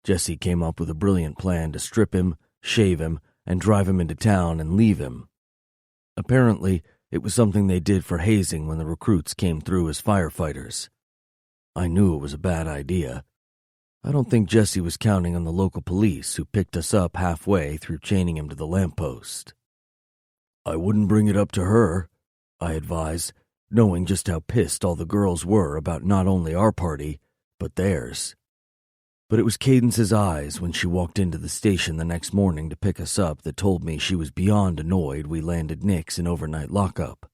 Jesse came up with a brilliant plan to strip him, shave him, and drive him into town and leave him. Apparently, it was something they did for hazing when the recruits came through as firefighters. I knew it was a bad idea. I don't think Jesse was counting on the local police who picked us up halfway through chaining him to the lamppost. I wouldn't bring it up to her, I advised, knowing just how pissed all the girls were about not only our party, but theirs. But it was Cadence's eyes when she walked into the station the next morning to pick us up that told me she was beyond annoyed we landed Nix in overnight lockup.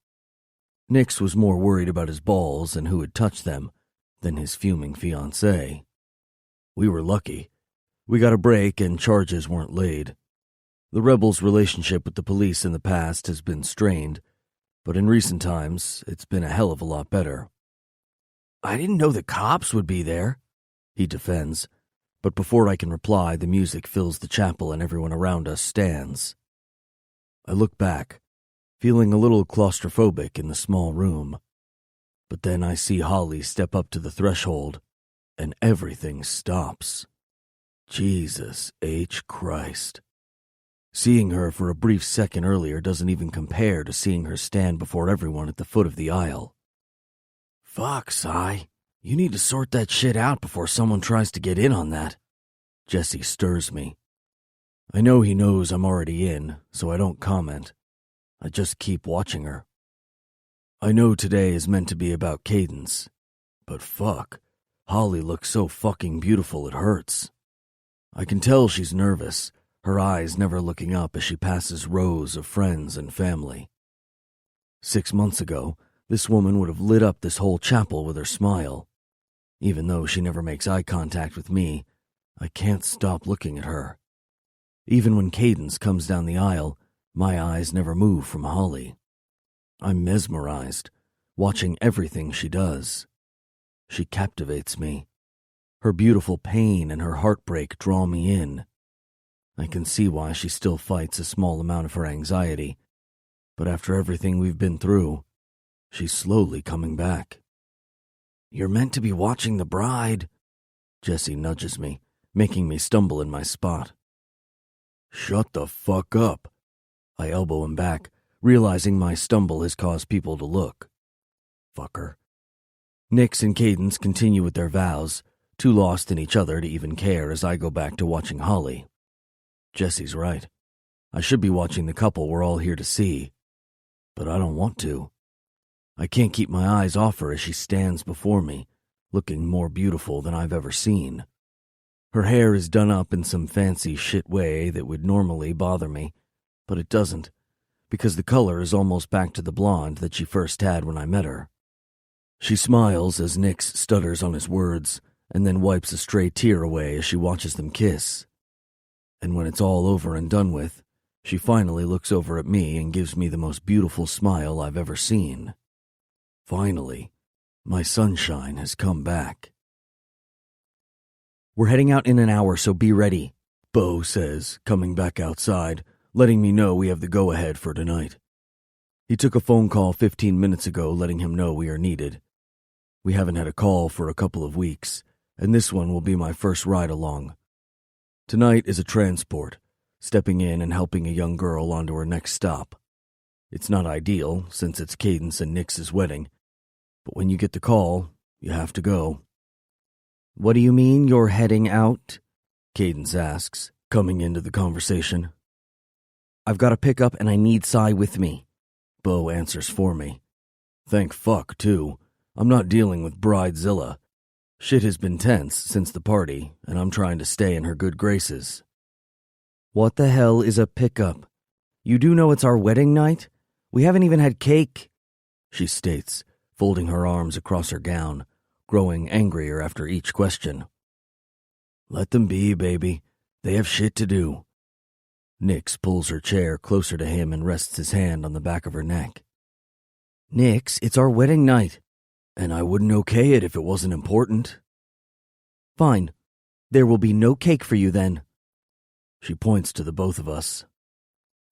Nix was more worried about his balls and who had touched them than his fuming fiancée. We were lucky. We got a break and charges weren't laid. The rebels' relationship with the police in the past has been strained, but in recent times, it's been a hell of a lot better. I didn't know the cops would be there, he defends, but before I can reply, the music fills the chapel and everyone around us stands. I look back, feeling a little claustrophobic in the small room, but then I see Holly step up to the threshold, and everything stops. Jesus H. Christ. Seeing her for a brief second earlier doesn't even compare to seeing her stand before everyone at the foot of the aisle. Fuck, Cy. You need to sort that shit out before someone tries to get in on that. Jesse stirs me. I know he knows I'm already in, so I don't comment. I just keep watching her. I know today is meant to be about Cadence, but fuck, Holly looks so fucking beautiful it hurts. I can tell she's nervous, her eyes never looking up as she passes rows of friends and family. 6 months ago, this woman would have lit up this whole chapel with her smile. Even though she never makes eye contact with me, I can't stop looking at her. Even when Cadence comes down the aisle, my eyes never move from Holly. I'm mesmerized, watching everything she does. She captivates me. Her beautiful pain and her heartbreak draw me in. I can see why she still fights a small amount of her anxiety, but after everything we've been through, she's slowly coming back. You're meant to be watching the bride. Jesse nudges me, making me stumble in my spot. Shut the fuck up. I elbow him back, realizing my stumble has caused people to look. Fucker. Nix and Cadence continue with their vows, too lost in each other to even care as I go back to watching Holly. Jesse's right. I should be watching the couple we're all here to see, but I don't want to. I can't keep my eyes off her as she stands before me, looking more beautiful than I've ever seen. Her hair is done up in some fancy shit way that would normally bother me, but it doesn't, because the color is almost back to the blonde that she first had when I met her. She smiles as Nix stutters on his words and then wipes a stray tear away as she watches them kiss. And when it's all over and done with, she finally looks over at me and gives me the most beautiful smile I've ever seen. Finally, my sunshine has come back. We're heading out in an hour, so be ready, Bo says, coming back outside, letting me know we have the go-ahead for tonight. He took a phone call 15 minutes ago letting him know we are needed. We haven't had a call for a couple of weeks, and this one will be my first ride along. Tonight is a transport, stepping in and helping a young girl onto her next stop. It's not ideal, since it's Cadence and Nix's wedding, but when you get the call, you have to go. What do you mean you're heading out? Cadence asks, coming into the conversation. I've got a pickup and I need Cy with me. Bo answers for me. Thank fuck, too. I'm not dealing with Bridezilla. Shit has been tense since the party, and I'm trying to stay in her good graces. What the hell is a pickup? You do know it's our wedding night? We haven't even had cake, she states, folding her arms across her gown, growing angrier after each question. Let them be, baby. They have shit to do. Nix pulls her chair closer to him and rests his hand on the back of her neck. Nix, it's our wedding night. And I wouldn't okay it if it wasn't important. Fine. There will be no cake for you then. She points to the both of us.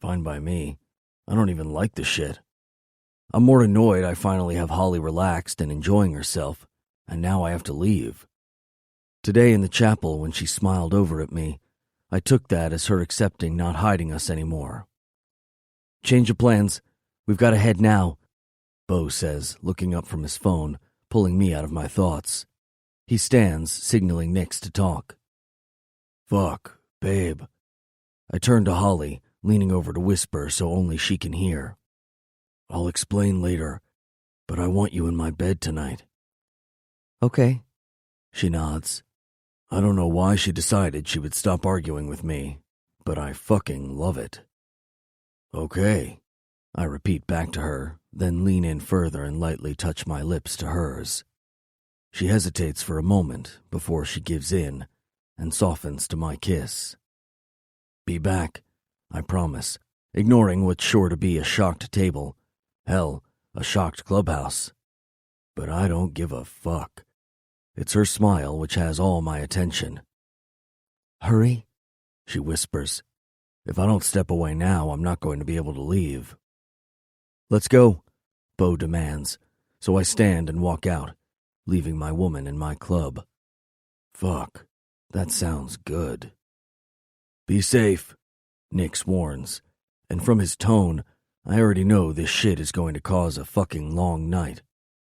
Fine by me. I don't even like the shit. I'm more annoyed I finally have Holly relaxed and enjoying herself, and now I have to leave. Today in the chapel, when she smiled over at me, I took that as her accepting not hiding us anymore. Change of plans. We've got to head now, Bo says, looking up from his phone, pulling me out of my thoughts. He stands, signaling Nix to talk. Fuck, babe. I turn to Holly, leaning over to whisper so only she can hear. I'll explain later, but I want you in my bed tonight. Okay. She nods. I don't know why she decided she would stop arguing with me, but I fucking love it. Okay, I repeat back to her, then lean in further and lightly touch my lips to hers. She hesitates for a moment before she gives in and softens to my kiss. Be back, I promise, ignoring what's sure to be a shocked table. Hell, a shocked clubhouse. But I don't give a fuck. It's her smile which has all my attention. Hurry, she whispers. If I don't step away now, I'm not going to be able to leave. Let's go, Bo demands, so I stand and walk out, leaving my woman in my club. Fuck, that sounds good. Be safe, Nix warns, and from his tone, I already know this shit is going to cause a fucking long night,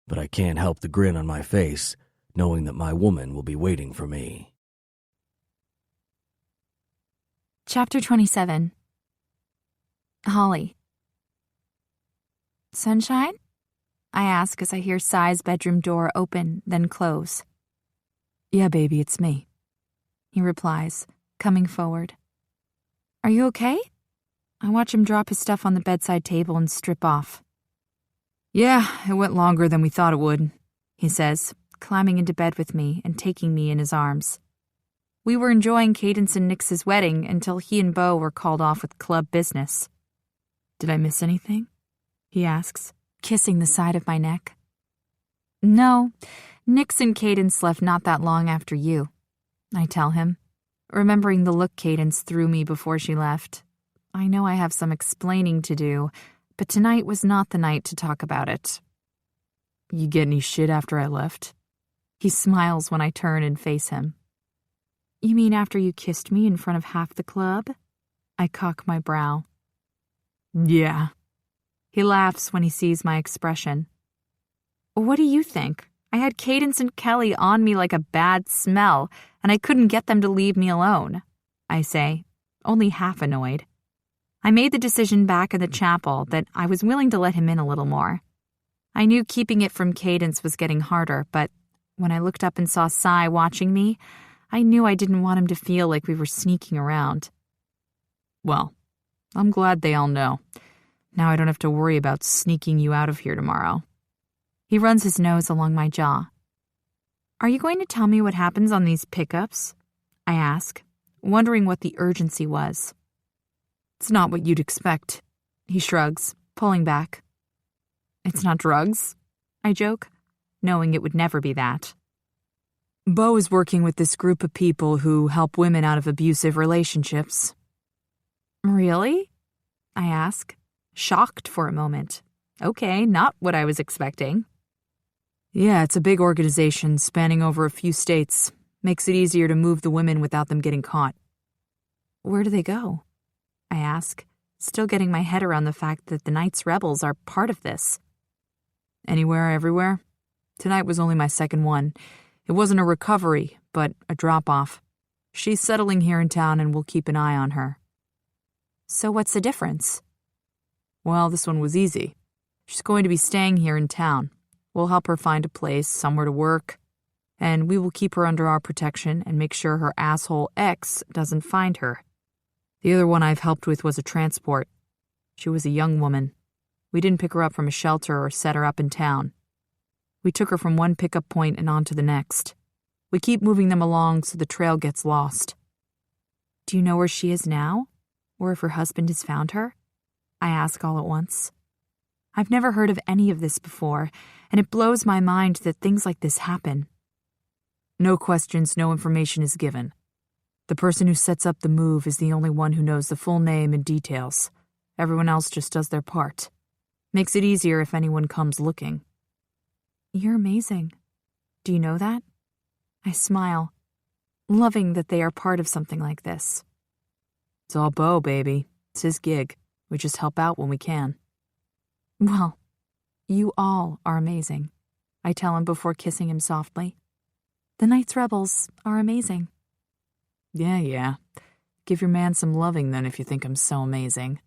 but I can't help the grin on my face, knowing that my woman will be waiting for me. Chapter 27. Holly. Sunshine? I ask as I hear Cy's bedroom door open, then close. Yeah, baby, it's me, he replies, coming forward. Are you okay? I watch him drop his stuff on the bedside table and strip off. Yeah, it went longer than we thought it would, he says, climbing into bed with me and taking me in his arms. We were enjoying Cadence and Nix's wedding until he and Bo were called off with club business. Did I miss anything? He asks, kissing the side of my neck. No, Nix and Cadence left not that long after you, I tell him, remembering the look Cadence threw me before she left. I know I have some explaining to do, but tonight was not the night to talk about it. You get any shit after I left? He smiles when I turn and face him. You mean after you kissed me in front of half the club? I cock my brow. Yeah. He laughs when he sees my expression. What do you think? I had Cadence and Kelly on me like a bad smell, and I couldn't get them to leave me alone, I say, only half annoyed. I made the decision back in the chapel that I was willing to let him in a little more. I knew keeping it from Cadence was getting harder, but when I looked up and saw Cy watching me, I knew I didn't want him to feel like we were sneaking around. Well, I'm glad they all know. Now I don't have to worry about sneaking you out of here tomorrow. He runs his nose along my jaw. Are you going to tell me what happens on these pickups? I ask, wondering what the urgency was. It's not what you'd expect. He shrugs, pulling back. It's not drugs, I joke, knowing it would never be that. Bo is working with this group of people who help women out of abusive relationships. Really? I ask, shocked for a moment. Okay, not what I was expecting. Yeah, it's a big organization spanning over a few states. Makes it easier to move the women without them getting caught. Where do they go? I ask, still getting my head around the fact that the Knights Rebels are part of this. Anywhere, everywhere. Tonight was only my second one. It wasn't a recovery, but a drop-off. She's settling here in town and we'll keep an eye on her. So what's the difference? Well, this one was easy. She's going to be staying here in town. We'll help her find a place, somewhere to work, and we will keep her under our protection and make sure her asshole ex doesn't find her. The other one I've helped with was a transport. She was a young woman. We didn't pick her up from a shelter or set her up in town. We took her from one pickup point and on to the next. We keep moving them along so the trail gets lost. Do you know where she is now? Or if her husband has found her? I ask all at once. I've never heard of any of this before, and it blows my mind that things like this happen. No questions, no information is given. The person who sets up the move is the only one who knows the full name and details. Everyone else just does their part. Makes it easier if anyone comes looking. You're amazing. Do you know that? I smile, loving that they are part of something like this. It's all Bo, baby. It's his gig. We just help out when we can. Well, you all are amazing, I tell him before kissing him softly. The Knights Rebels are amazing. Yeah. Give your man some loving then if you think I'm so amazing.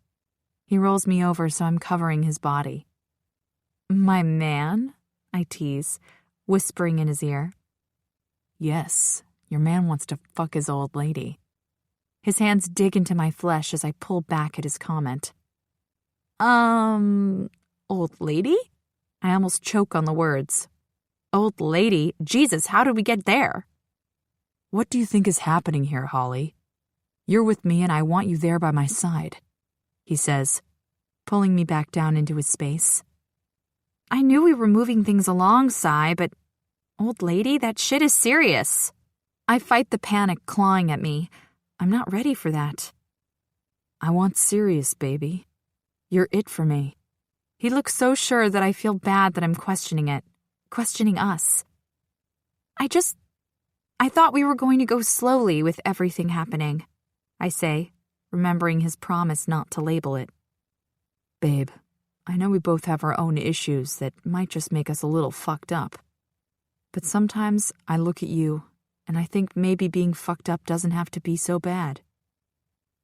He rolls me over so I'm covering his body. My man? I tease, whispering in his ear. Yes, your man wants to fuck his old lady. His hands dig into my flesh as I pull back at his comment. Old lady? I almost choke on the words. Old lady? Jesus, how did we get there? What do you think is happening here, Holly? You're with me and I want you there by my side, he says, pulling me back down into his space. I knew we were moving things along, Sai, but old lady, that shit is serious. I fight the panic clawing at me. I'm not ready for that. I want serious, baby. You're it for me. He looks so sure that I feel bad that I'm questioning it, questioning us. I thought we were going to go slowly with everything happening, I say, remembering his promise not to label it. Babe, I know we both have our own issues that might just make us a little fucked up. But sometimes I look at you, and I think maybe being fucked up doesn't have to be so bad.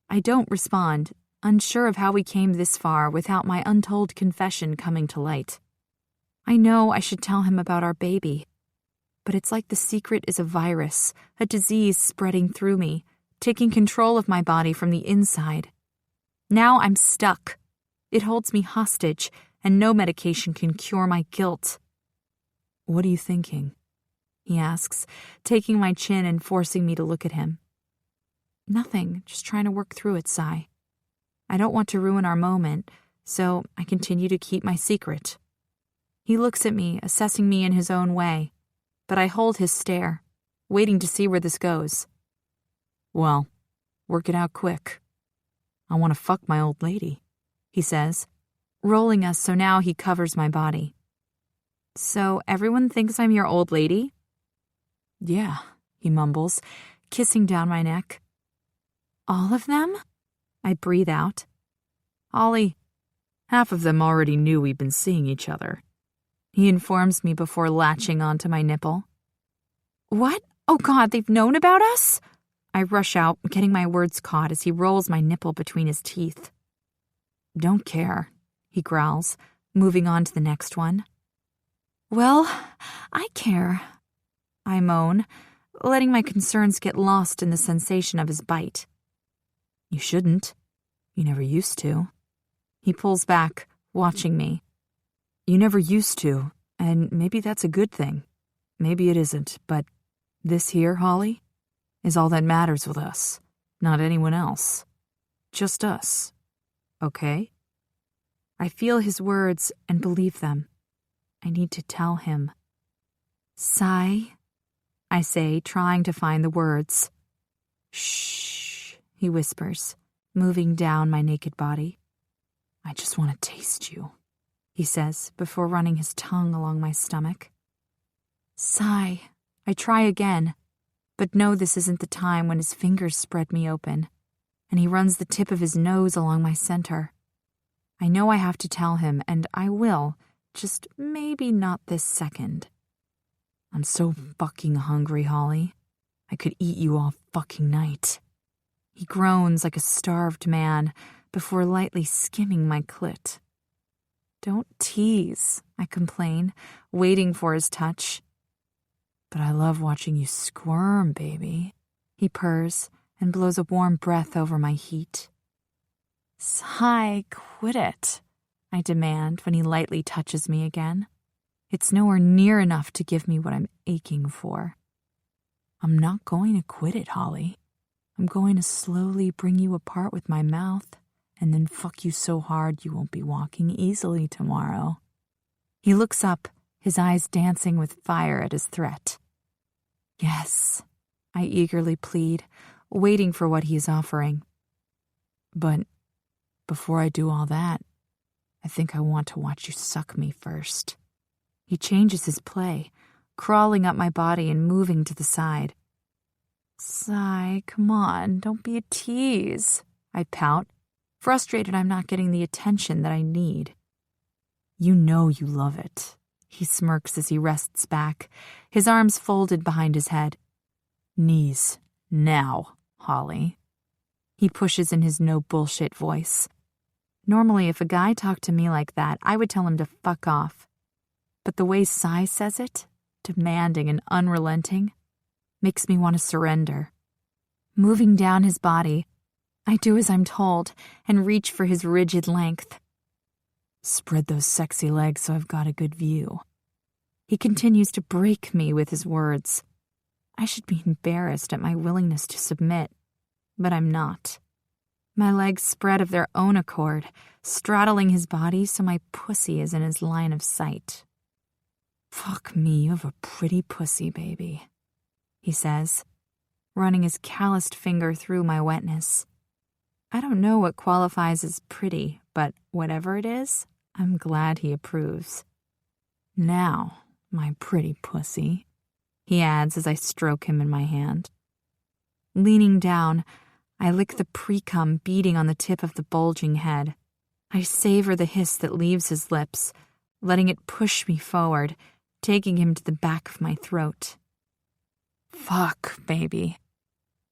I don't respond, unsure of how we came this far without my untold confession coming to light. I know I should tell him about our baby, but it's like the secret is a virus, a disease spreading through me, taking control of my body from the inside. Now I'm stuck. It holds me hostage, and no medication can cure my guilt. What are you thinking? He asks, taking my chin and forcing me to look at him. Nothing, just trying to work through it, Sai. I don't want to ruin our moment, so I continue to keep my secret. He looks at me, assessing me in his own way, but I hold his stare, waiting to see where this goes. Well, work it out quick. I want to fuck my old lady, he says, rolling us so now he covers my body. So everyone thinks I'm your old lady? Yeah, he mumbles, kissing down my neck. All of them? I breathe out. Ollie, half of them already knew we'd been seeing each other. He informs me before latching onto my nipple. What? Oh God, they've known about us? I rush out, getting my words caught as he rolls my nipple between his teeth. Don't care, he growls, moving on to the next one. Well, I care, I moan, letting my concerns get lost in the sensation of his bite. You shouldn't. You never used to. He pulls back, watching me. You never used to, And maybe that's a good thing. Maybe it isn't, but this here, Holly, is all that matters with us. Not anyone else. Just us. Okay? I feel his words and believe them. I need to tell him. Sigh, I say, trying to find the words. Shh, he whispers, moving down my naked body. I just want to taste you, he says, before running his tongue along my stomach. Sigh, I try again, but know this isn't the time when his fingers spread me open, and he runs the tip of his nose along my center. I know I have to tell him, and I will, just maybe not this second. I'm so fucking hungry, Holly. I could eat you all fucking night. He groans like a starved man before lightly skimming my clit. Don't tease, I complain, waiting for his touch. But I love watching you squirm, baby. He purrs and blows a warm breath over my heat. Sigh, quit it, I demand when he lightly touches me again. It's nowhere near enough to give me what I'm aching for. I'm not going to quit it, Holly. I'm going to slowly bring you apart with my mouth and then fuck you so hard you won't be walking easily tomorrow. He looks up, his eyes dancing with fire at his threat. Yes, I eagerly plead, waiting for what he is offering. But before I do all that, I think I want to watch you suck me first. He changes his play, crawling up my body and moving to the side. Sigh, come on, don't be a tease, I pout, frustrated I'm not getting the attention that I need. You know you love it, he smirks as he rests back, his arms folded behind his head. Knees, now, Holly. He pushes in his no bullshit voice. Normally, if a guy talked to me like that, I would tell him to fuck off. But the way Sai says it, demanding and unrelenting, makes me want to surrender. Moving down his body, I do as I'm told and reach for his rigid length. Spread those sexy legs so I've got a good view. He continues to break me with his words. I should be embarrassed at my willingness to submit, but I'm not. My legs spread of their own accord, straddling his body so my pussy is in his line of sight. Fuck me, you have a pretty pussy, baby, he says, running his calloused finger through my wetness. I don't know what qualifies as pretty, but whatever it is, I'm glad he approves. Now, my pretty pussy, he adds as I stroke him in my hand. Leaning down, I lick the pre-cum beating on the tip of the bulging head. I savor the hiss that leaves his lips, letting it push me forward, taking him to the back of my throat. Fuck, baby.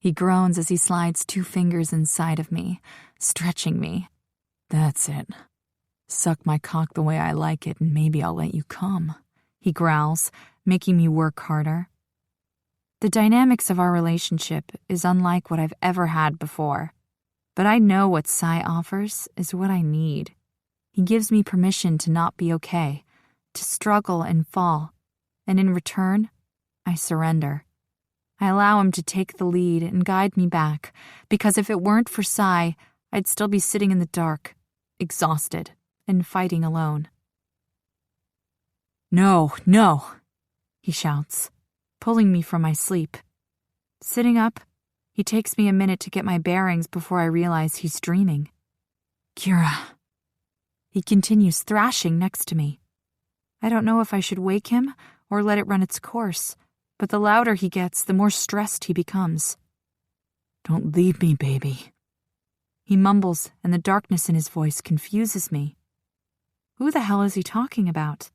He groans as he slides 2 fingers inside of me, stretching me. That's it. Suck my cock the way I like it and maybe I'll let you come, he growls, making me work harder. The dynamics of our relationship is unlike what I've ever had before, but I know what Sai offers is what I need. He gives me permission to not be okay, to struggle and fall, and in return, I surrender. I allow him to take the lead and guide me back, because if it weren't for Sai, I'd still be sitting in the dark, exhausted, and fighting alone. No, no, he shouts, pulling me from my sleep. Sitting up, he takes me a minute to get my bearings before I realize he's dreaming. Kira. He continues thrashing next to me. I don't know if I should wake him or let it run its course, but the louder he gets, the more stressed he becomes. Don't leave me, baby. He mumbles, and the darkness in his voice confuses me. Who the hell is he talking about?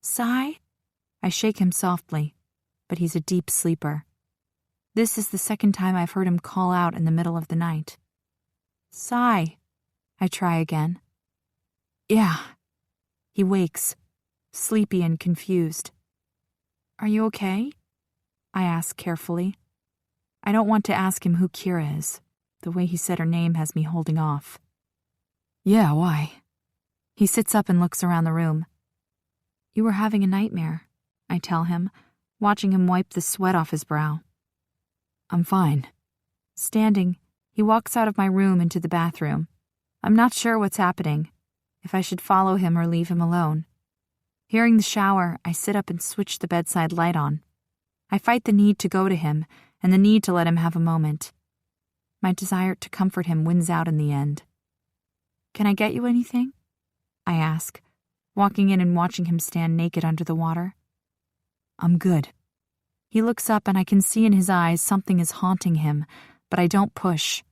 Sai? I shake him softly, but he's a deep sleeper. This is the second time I've heard him call out in the middle of the night. Sai. I try again. Yeah. He wakes, sleepy and confused. Are you okay? I ask carefully. I don't want to ask him who Kira is. The way he said her name has me holding off. Yeah, why? He sits up and looks around the room. You were having a nightmare, I tell him, watching him wipe the sweat off his brow. I'm fine. Standing, he walks out of my room into the bathroom. I'm not sure what's happening, if I should follow him or leave him alone. Hearing the shower, I sit up and switch the bedside light on. I fight the need to go to him and the need to let him have a moment. My desire to comfort him wins out in the end. Can I get you anything? I ask, walking in and watching him stand naked under the water. I'm good. He looks up and I can see in his eyes something is haunting him, but I don't push.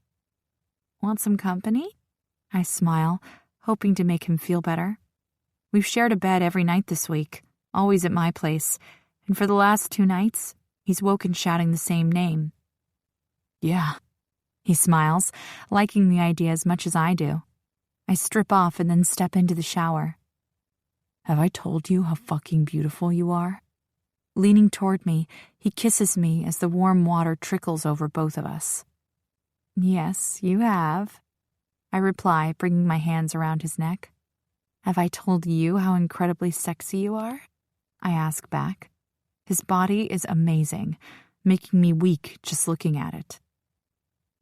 Want some company? I smile, hoping to make him feel better. We've shared a bed every night this week, always at my place, and for the last 2 nights, he's woken shouting the same name. Yeah. He smiles, liking the idea as much as I do. I strip off and then step into the shower. Have I told you how fucking beautiful you are? Leaning toward me, he kisses me as the warm water trickles over both of us. Yes, you have, I reply, bringing my hands around his neck. Have I told you how incredibly sexy you are? I ask back. His body is amazing, making me weak just looking at it.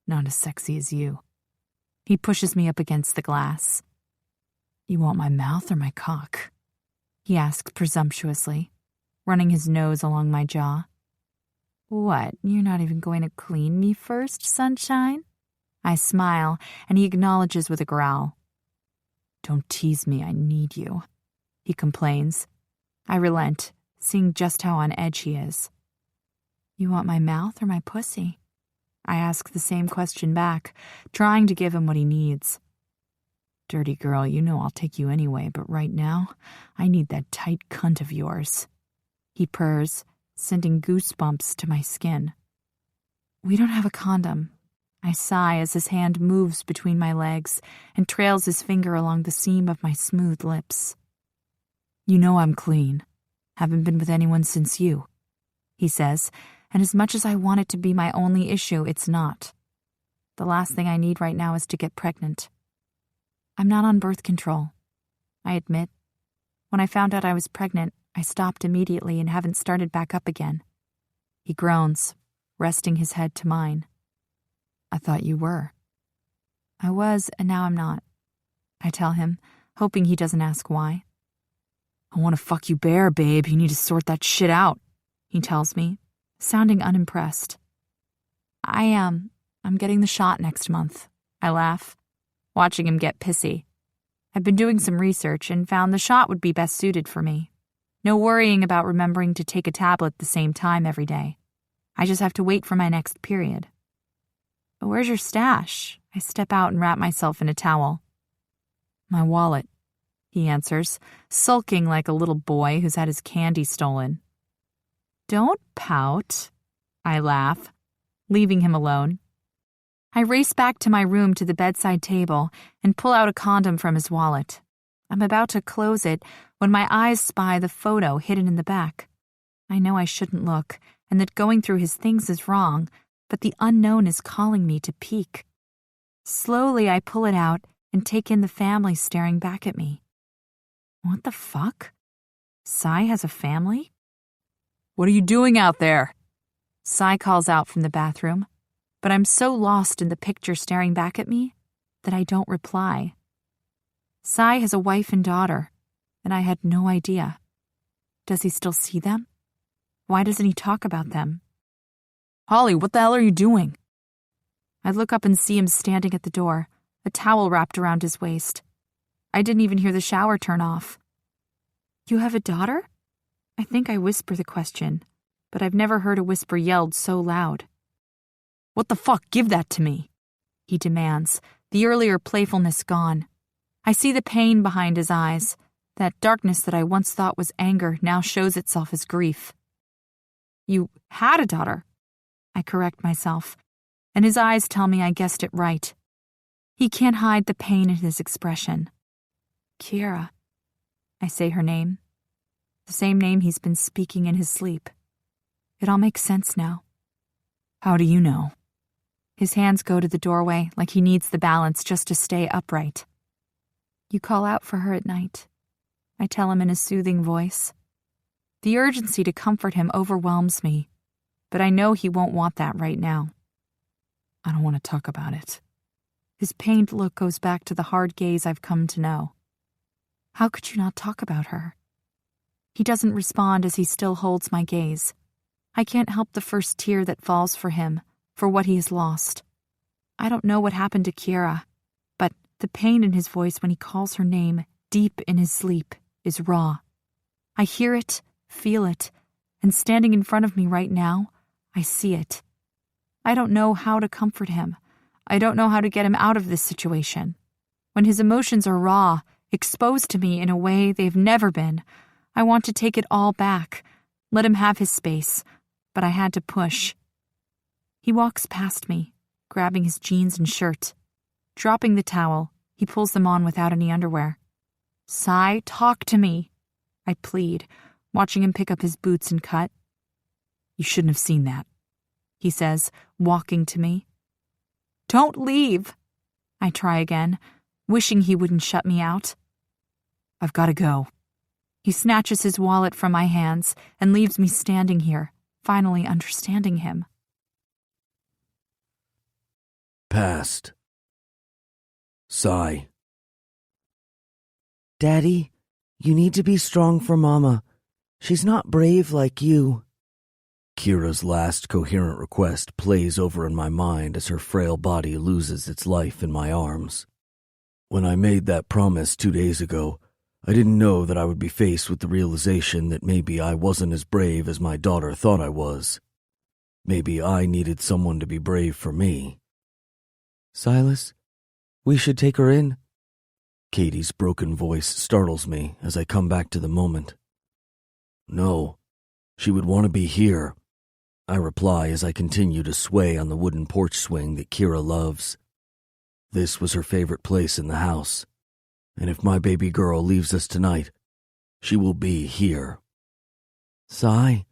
Not as sexy as you. He pushes me up against the glass. You want my mouth or my cock? He asks presumptuously, running his nose along my jaw. What, you're not even going to clean me first, sunshine? I smile, and he acknowledges with a growl. Don't tease me, I need you, he complains. I relent, seeing just how on edge he is. You want my mouth or my pussy? I ask the same question back, trying to give him what he needs. Dirty girl, you know I'll take you anyway, but right now, I need that tight cunt of yours. He purrs, sending goosebumps to my skin. We don't have a condom. I sigh as his hand moves between my legs and trails his finger along the seam of my smooth lips. You know I'm clean. Haven't been with anyone since you, he says, and as much as I want it to be my only issue, it's not. The last thing I need right now is to get pregnant. I'm not on birth control, I admit. When I found out I was pregnant, I stopped immediately and haven't started back up again. He groans, resting his head to mine. I thought you were. I was, and now I'm not, I tell him, hoping he doesn't ask why. I want to fuck you bare, babe. You need to sort that shit out, he tells me, sounding unimpressed. I'm getting the shot next month, I laugh, watching him get pissy. I've been doing some research and found the shot would be best suited for me. No worrying about remembering to take a tablet the same time every day. I just have to wait for my next period. But where's your stash? I step out and wrap myself in a towel. My wallet, he answers, sulking like a little boy who's had his candy stolen. Don't pout, I laugh, leaving him alone. I race back to my room to the bedside table and pull out a condom from his wallet. I'm about to close it when my eyes spy the photo hidden in the back. I know I shouldn't look and that going through his things is wrong, but the unknown is calling me to peek. Slowly, I pull it out and take in the family staring back at me. What the fuck? Sai has a family? What are you doing out there? Sai calls out from the bathroom, but I'm so lost in the picture staring back at me that I don't reply. Sai has a wife and daughter, and I had no idea. Does he still see them? Why doesn't he talk about them? Holly, what the hell are you doing? I look up and see him standing at the door, a towel wrapped around his waist. I didn't even hear the shower turn off. You have a daughter? I think I whisper the question, but I've never heard a whisper yelled so loud. What the fuck? Give that to me, he demands, the earlier playfulness gone. I see the pain behind his eyes. That darkness that I once thought was anger now shows itself as grief. You had a daughter, I correct myself, and his eyes tell me I guessed it right. He can't hide the pain in his expression. Kiera. I say her name. The same name he's been speaking in his sleep. It all makes sense now. How do you know? His hands go to the doorway like he needs the balance just to stay upright. You call out for her at night. I tell him in a soothing voice. The urgency to comfort him overwhelms me, but I know he won't want that right now. I don't want to talk about it. His pained look goes back to the hard gaze I've come to know. How could you not talk about her? He doesn't respond as he still holds my gaze. I can't help the first tear that falls for him, for what he has lost. I don't know what happened to Kira, but the pain in his voice when he calls her name, deep in his sleep, is raw. I hear it, feel it, and standing in front of me right now, I see it. I don't know how to comfort him. I don't know how to get him out of this situation. When his emotions are raw, exposed to me in a way they've never been, I want to take it all back, let him have his space, but I had to push. He walks past me, grabbing his jeans and shirt. Dropping the towel, he pulls them on without any underwear. Sai, talk to me, I plead, watching him pick up his boots and cut. You shouldn't have seen that, he says, walking to me. Don't leave, I try again, wishing he wouldn't shut me out. I've got to go. He snatches his wallet from my hands and leaves me standing here, finally understanding him. Past. Sigh. Daddy, you need to be strong for Mama. She's not brave like you. Kira's last coherent request plays over in my mind as her frail body loses its life in my arms. When I made that promise 2 days ago, I didn't know that I would be faced with the realization that maybe I wasn't as brave as my daughter thought I was. Maybe I needed someone to be brave for me. Silas, we should take her in. Katie's broken voice startles me as I come back to the moment. No, she would want to be here, I reply as I continue to sway on the wooden porch swing that Kira loves. This was her favorite place in the house, and if my baby girl leaves us tonight, she will be here. Sai.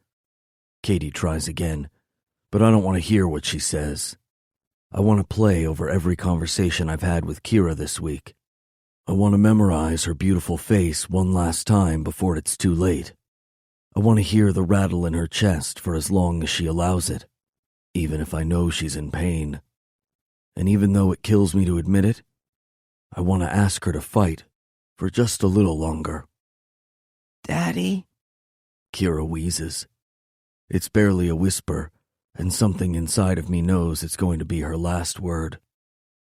Katie tries again, but I don't want to hear what she says. I want to play over every conversation I've had with Kira this week. I want to memorize her beautiful face one last time before it's too late. I want to hear the rattle in her chest for as long as she allows it, even if I know she's in pain. And even though it kills me to admit it, I want to ask her to fight for just a little longer. Daddy? Kira wheezes. It's barely a whisper, and something inside of me knows it's going to be her last word.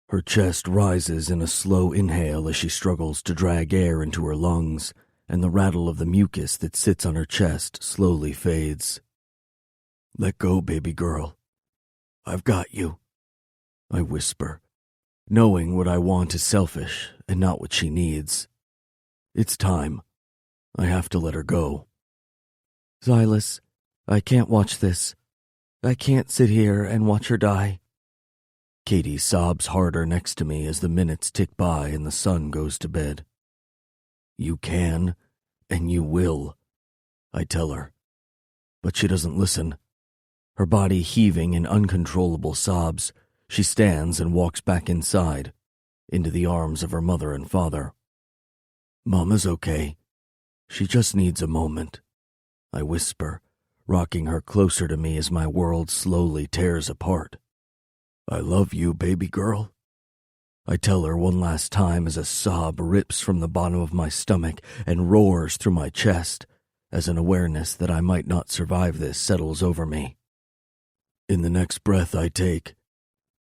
Her chest rises in a slow inhale as she struggles to drag air into her lungs, and the rattle of the mucus that sits on her chest slowly fades. Let go, baby girl. I've got you, I whisper, knowing what I want is selfish and not what she needs. It's time. I have to let her go. Silas, I can't watch this. I can't sit here and watch her die. Katie sobs harder next to me as the minutes tick by and the sun goes to bed. You can, and you will, I tell her. But she doesn't listen. Her body heaving in uncontrollable sobs, she stands and walks back inside, into the arms of her mother and father. Mama's okay. She just needs a moment, I whisper, rocking her closer to me as my world slowly tears apart. I love you, baby girl. I tell her one last time as a sob rips from the bottom of my stomach and roars through my chest as an awareness that I might not survive this settles over me. In the next breath I take,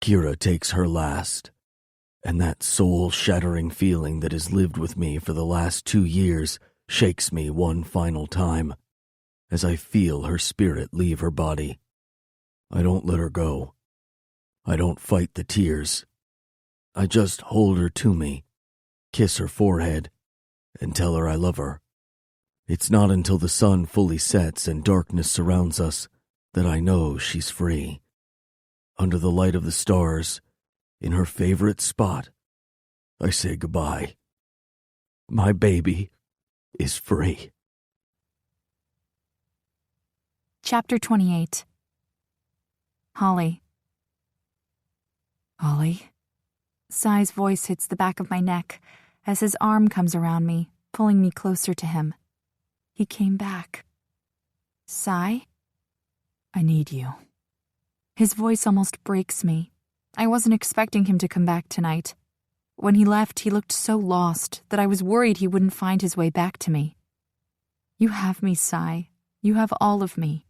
Kira takes her last, and that soul-shattering feeling that has lived with me for the last 2 years shakes me one final time as I feel her spirit leave her body. I don't let her go. I don't fight the tears. I just hold her to me, kiss her forehead, and tell her I love her. It's not until the sun fully sets and darkness surrounds us that I know she's free. Under the light of the stars, in her favorite spot, I say goodbye. My baby is free. Chapter 28. Holly. Holly? Sai's voice hits the back of my neck as his arm comes around me, pulling me closer to him. He came back. Sai? I need you. His voice almost breaks me. I wasn't expecting him to come back tonight. When he left, he looked so lost that I was worried he wouldn't find his way back to me. You have me, Sai. You have all of me,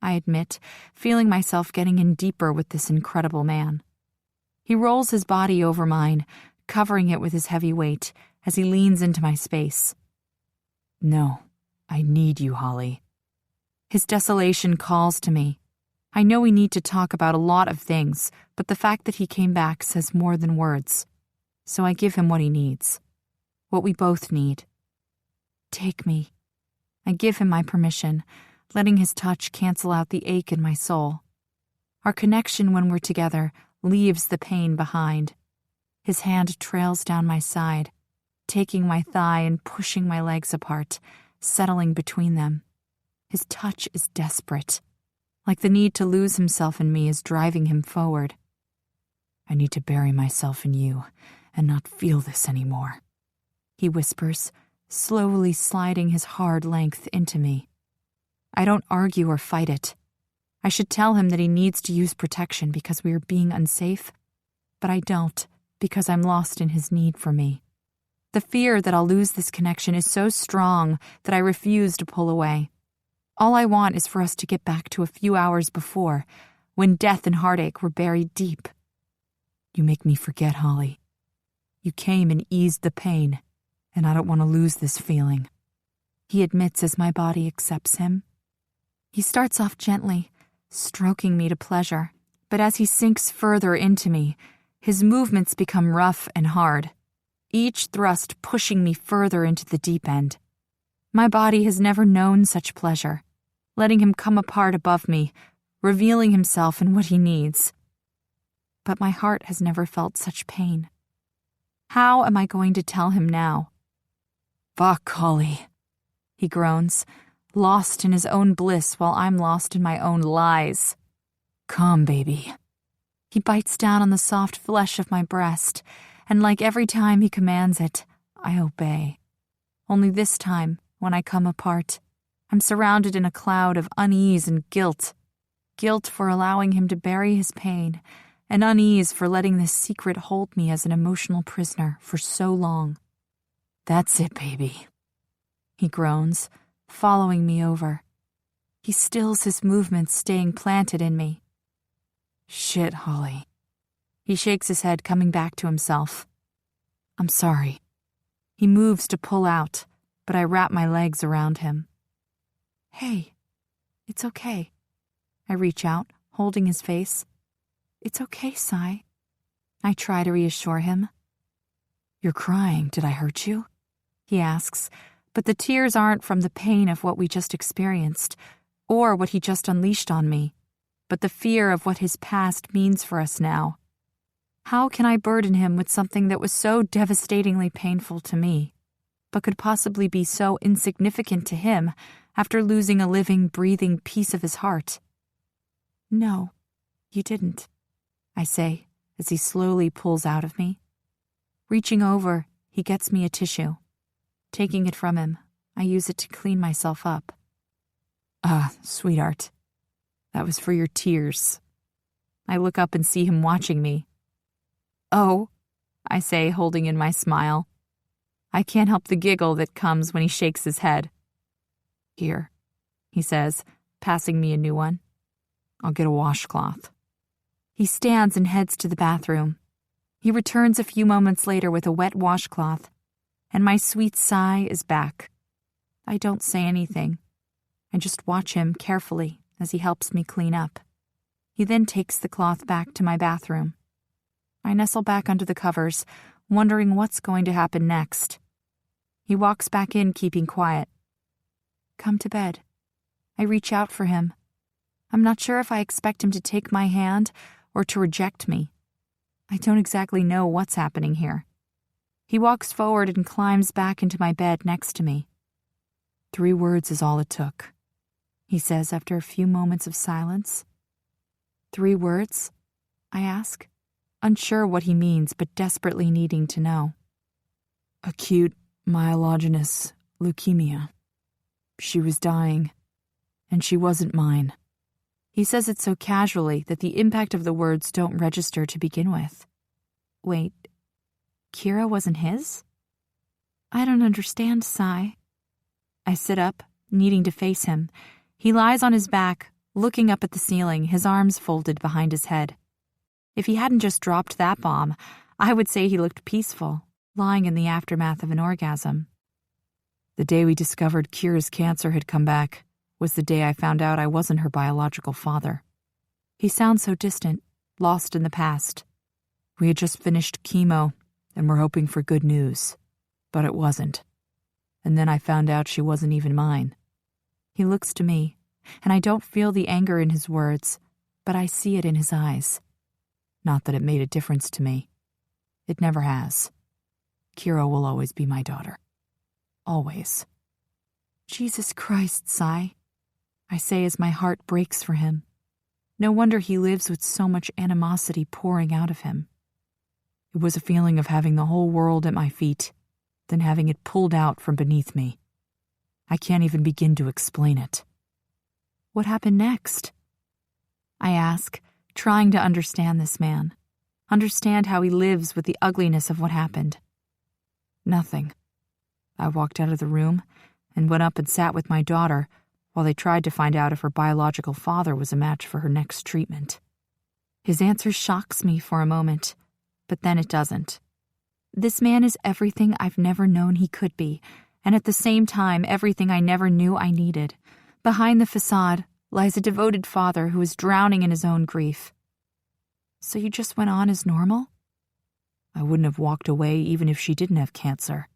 I admit, feeling myself getting in deeper with this incredible man. He rolls his body over mine, covering it with his heavy weight as he leans into my space. No, I need you, Holly. His desolation calls to me. I know we need to talk about a lot of things, but the fact that he came back says more than words. So I give him what he needs. What we both need. Take me. I give him my permission, letting his touch cancel out the ache in my soul. Our connection when we're together leaves the pain behind. His hand trails down my side, taking my thigh and pushing my legs apart, settling between them. His touch is desperate, like the need to lose himself in me is driving him forward. I need to bury myself in you and not feel this anymore, he whispers, slowly sliding his hard length into me. I don't argue or fight it. I should tell him that he needs to use protection because we are being unsafe, but I don't because I'm lost in his need for me. The fear that I'll lose this connection is so strong that I refuse to pull away. All I want is for us to get back to a few hours before, when death and heartache were buried deep. You make me forget, Holly. You came and eased the pain, and I don't want to lose this feeling, he admits as my body accepts him. He starts off gently, stroking me to pleasure, but as he sinks further into me, his movements become rough and hard, each thrust pushing me further into the deep end. My body has never known such pleasure, letting him come apart above me, revealing himself and what he needs. But my heart has never felt such pain. How am I going to tell him now? Fuck, Holly, he groans, lost in his own bliss while I'm lost in my own lies. Come, baby. He bites down on the soft flesh of my breast, and like every time he commands it, I obey. Only this time, when I come apart, I'm surrounded in a cloud of unease and guilt. Guilt for allowing him to bury his pain, and unease for letting this secret hold me as an emotional prisoner for so long. That's it, baby, he groans, following me over. He stills his movements, staying planted in me. Shit, Holly. He shakes his head, coming back to himself. I'm sorry. He moves to pull out, but I wrap my legs around him. Hey, it's okay. I reach out, holding his face. It's okay, Sai. I try to reassure him. You're crying. Did I hurt you? He asks, but the tears aren't from the pain of what we just experienced, or what he just unleashed on me, but the fear of what his past means for us now. How can I burden him with something that was so devastatingly painful to me, but could possibly be so insignificant to him after losing a living, breathing piece of his heart? No, you didn't, I say as he slowly pulls out of me. Reaching over, he gets me a tissue. Taking it from him, I use it to clean myself up. Sweetheart, that was for your tears. I look up and see him watching me. Oh, I say, holding in my smile. I can't help the giggle that comes when he shakes his head. Here, he says, passing me a new one. I'll get a washcloth. He stands and heads to the bathroom. He returns a few moments later with a wet washcloth, and my sweet Sai is back. I don't say anything. I just watch him carefully as he helps me clean up. He then takes the cloth back to my bathroom. I nestle back under the covers, wondering what's going to happen next. He walks back in, keeping quiet. Come to bed. I reach out for him. I'm not sure if I expect him to take my hand or to reject me. I don't exactly know what's happening here. He walks forward and climbs back into my bed next to me. 3 words is all it took, he says after a few moments of silence. 3 words? I ask, unsure what he means but desperately needing to know. Acute Myelogenous leukemia. She was dying, and she wasn't mine. He says it so casually that the impact of the words don't register to begin with. Wait, Kira wasn't his? I don't understand, Sai. I sit up, needing to face him. He lies on his back, looking up at the ceiling, his arms folded behind his head. If he hadn't just dropped that bomb, I would say he looked peaceful, lying in the aftermath of an orgasm. The day we discovered Kira's cancer had come back was the day I found out I wasn't her biological father. He sounds so distant, lost in the past. We had just finished chemo and were hoping for good news, but it wasn't. And then I found out she wasn't even mine. He looks to me, and I don't feel the anger in his words, but I see it in his eyes. Not that it made a difference to me. It never has. Kira will always be my daughter. Always. Jesus Christ, Sai, I say as my heart breaks for him. No wonder he lives with so much animosity pouring out of him. It was a feeling of having the whole world at my feet, then having it pulled out from beneath me. I can't even begin to explain it. What happened next? I ask, trying to understand this man, understand how he lives with the ugliness of what happened. Nothing. I walked out of the room and went up and sat with my daughter while they tried to find out if her biological father was a match for her next treatment. His answer shocks me for a moment, but then it doesn't. This man is everything I've never known he could be, and at the same time everything I never knew I needed. Behind the facade lies a devoted father who is drowning in his own grief. So you just went on as normal? I wouldn't have walked away even if she didn't have cancer,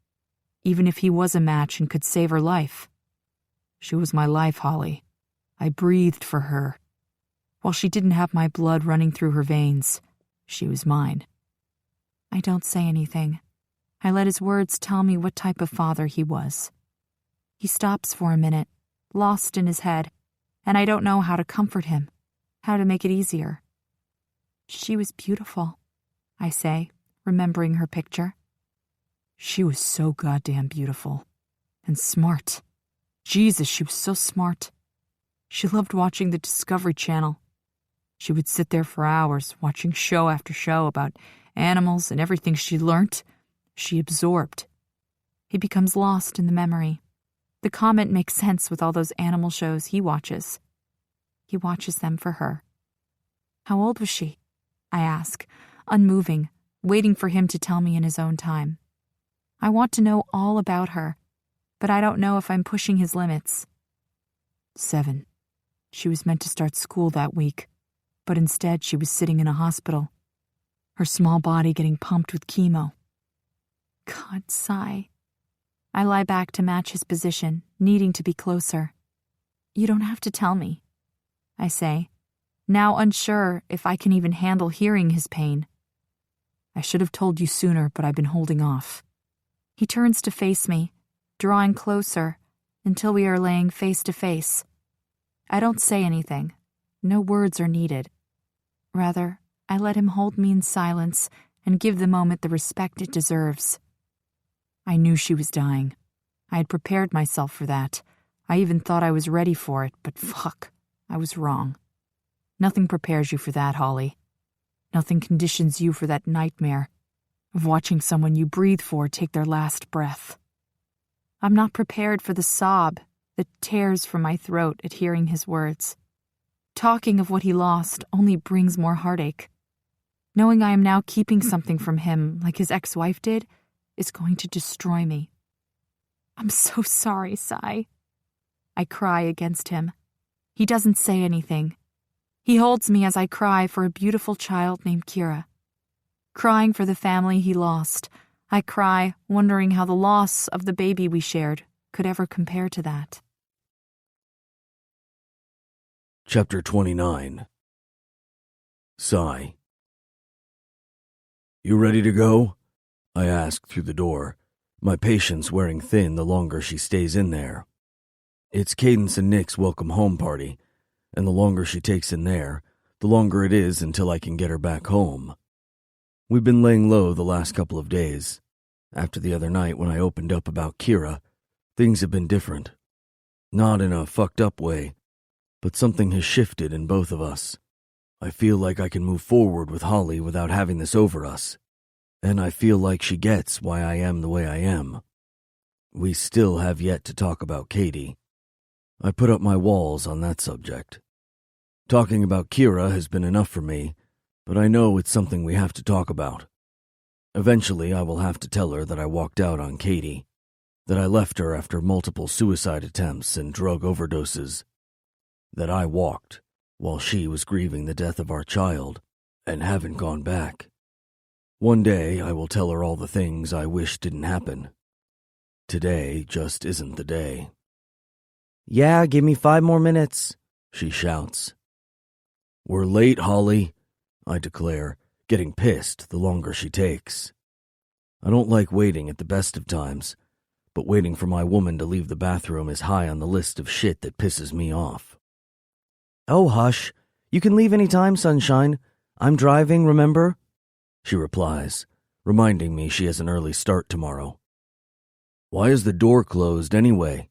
even if he was a match and could save her life. She was my life, Holly. I breathed for her. While she didn't have my blood running through her veins, she was mine. I don't say anything. I let his words tell me what type of father he was. He stops for a minute, lost in his head, and I don't know how to comfort him, how to make it easier. She was beautiful, I say, remembering her picture. She was so goddamn beautiful. And smart. Jesus, she was so smart. She loved watching the Discovery Channel. She would sit there for hours, watching show after show about animals and everything she learnt, she absorbed. He becomes lost in the memory. The comment makes sense with all those animal shows he watches. He watches them for her. How old was she? I ask, unmoving, waiting for him to tell me in his own time. I want to know all about her, but I don't know if I'm pushing his limits. 7. She was meant to start school that week, but instead she was sitting in a hospital, her small body getting pumped with chemo. God, sigh. I lie back to match his position, needing to be closer. You don't have to tell me, I say, now unsure if I can even handle hearing his pain. I should have told you sooner, but I've been holding off. He turns to face me, drawing closer until we are laying face to face. I don't say anything. No words are needed. Rather, I let him hold me in silence and give the moment the respect it deserves. I knew she was dying. I had prepared myself for that. I even thought I was ready for it, but fuck, I was wrong. Nothing prepares you for that, Holly. Nothing conditions you for that nightmare of watching someone you breathe for take their last breath. I'm not prepared for the sob that tears from my throat at hearing his words. Talking of what he lost only brings more heartache. Knowing I am now keeping something from him like his ex-wife did is going to destroy me. I'm so sorry, Sai. I cry against him. He doesn't say anything. He holds me as I cry for a beautiful child named Kira. Crying for the family he lost, I cry, wondering how the loss of the baby we shared could ever compare to that. Chapter 29. Sigh. You ready to go? I ask through the door, my patience wearing thin the longer she stays in there. It's Cadence and Nick's welcome home party, and the longer she takes in there, the longer it is until I can get her back home. We've been laying low the last couple of days. After the other night when I opened up about Kira, things have been different. Not in a fucked up way, but something has shifted in both of us. I feel like I can move forward with Holly without having this over us. And I feel like she gets why I am the way I am. We still have yet to talk about Katie. I put up my walls on that subject. Talking about Kira has been enough for me, but I know it's something we have to talk about. Eventually, I will have to tell her that I walked out on Katie, that I left her after multiple suicide attempts and drug overdoses, that I walked while she was grieving the death of our child and haven't gone back. One day, I will tell her all the things I wish didn't happen. Today just isn't the day. Yeah, give me 5 more minutes, she shouts. We're late, Holly, I declare, getting pissed the longer she takes. I don't like waiting at the best of times, but waiting for my woman to leave the bathroom is high on the list of shit that pisses me off. Oh, hush. You can leave any time, sunshine. I'm driving, remember? She replies, reminding me she has an early start tomorrow. Why is the door closed anyway?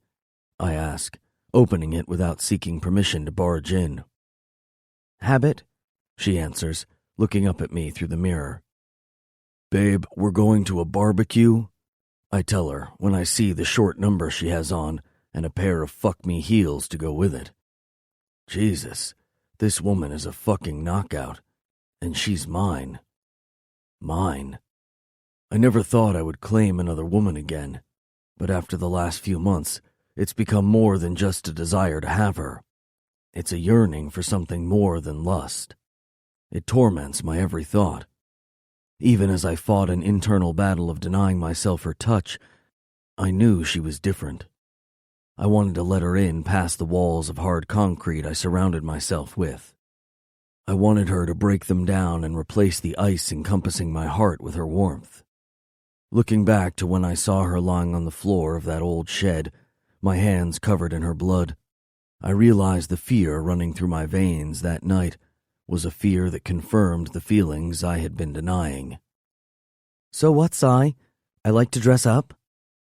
I ask, opening it without seeking permission to barge in. Habit, she answers, looking up at me through the mirror. Babe, we're going to a barbecue, I tell her when I see the short number she has on and a pair of fuck-me heels to go with it. Jesus, this woman is a fucking knockout, and she's mine. Mine. I never thought I would claim another woman again, but after the last few months, it's become more than just a desire to have her. It's a yearning for something more than lust. It torments my every thought. Even as I fought an internal battle of denying myself her touch, I knew she was different. I wanted to let her in past the walls of hard concrete I surrounded myself with. I wanted her to break them down and replace the ice encompassing my heart with her warmth. Looking back to when I saw her lying on the floor of that old shed, my hands covered in her blood, I realized the fear running through my veins that night was a fear that confirmed the feelings I had been denying. So what, Si? I like to dress up?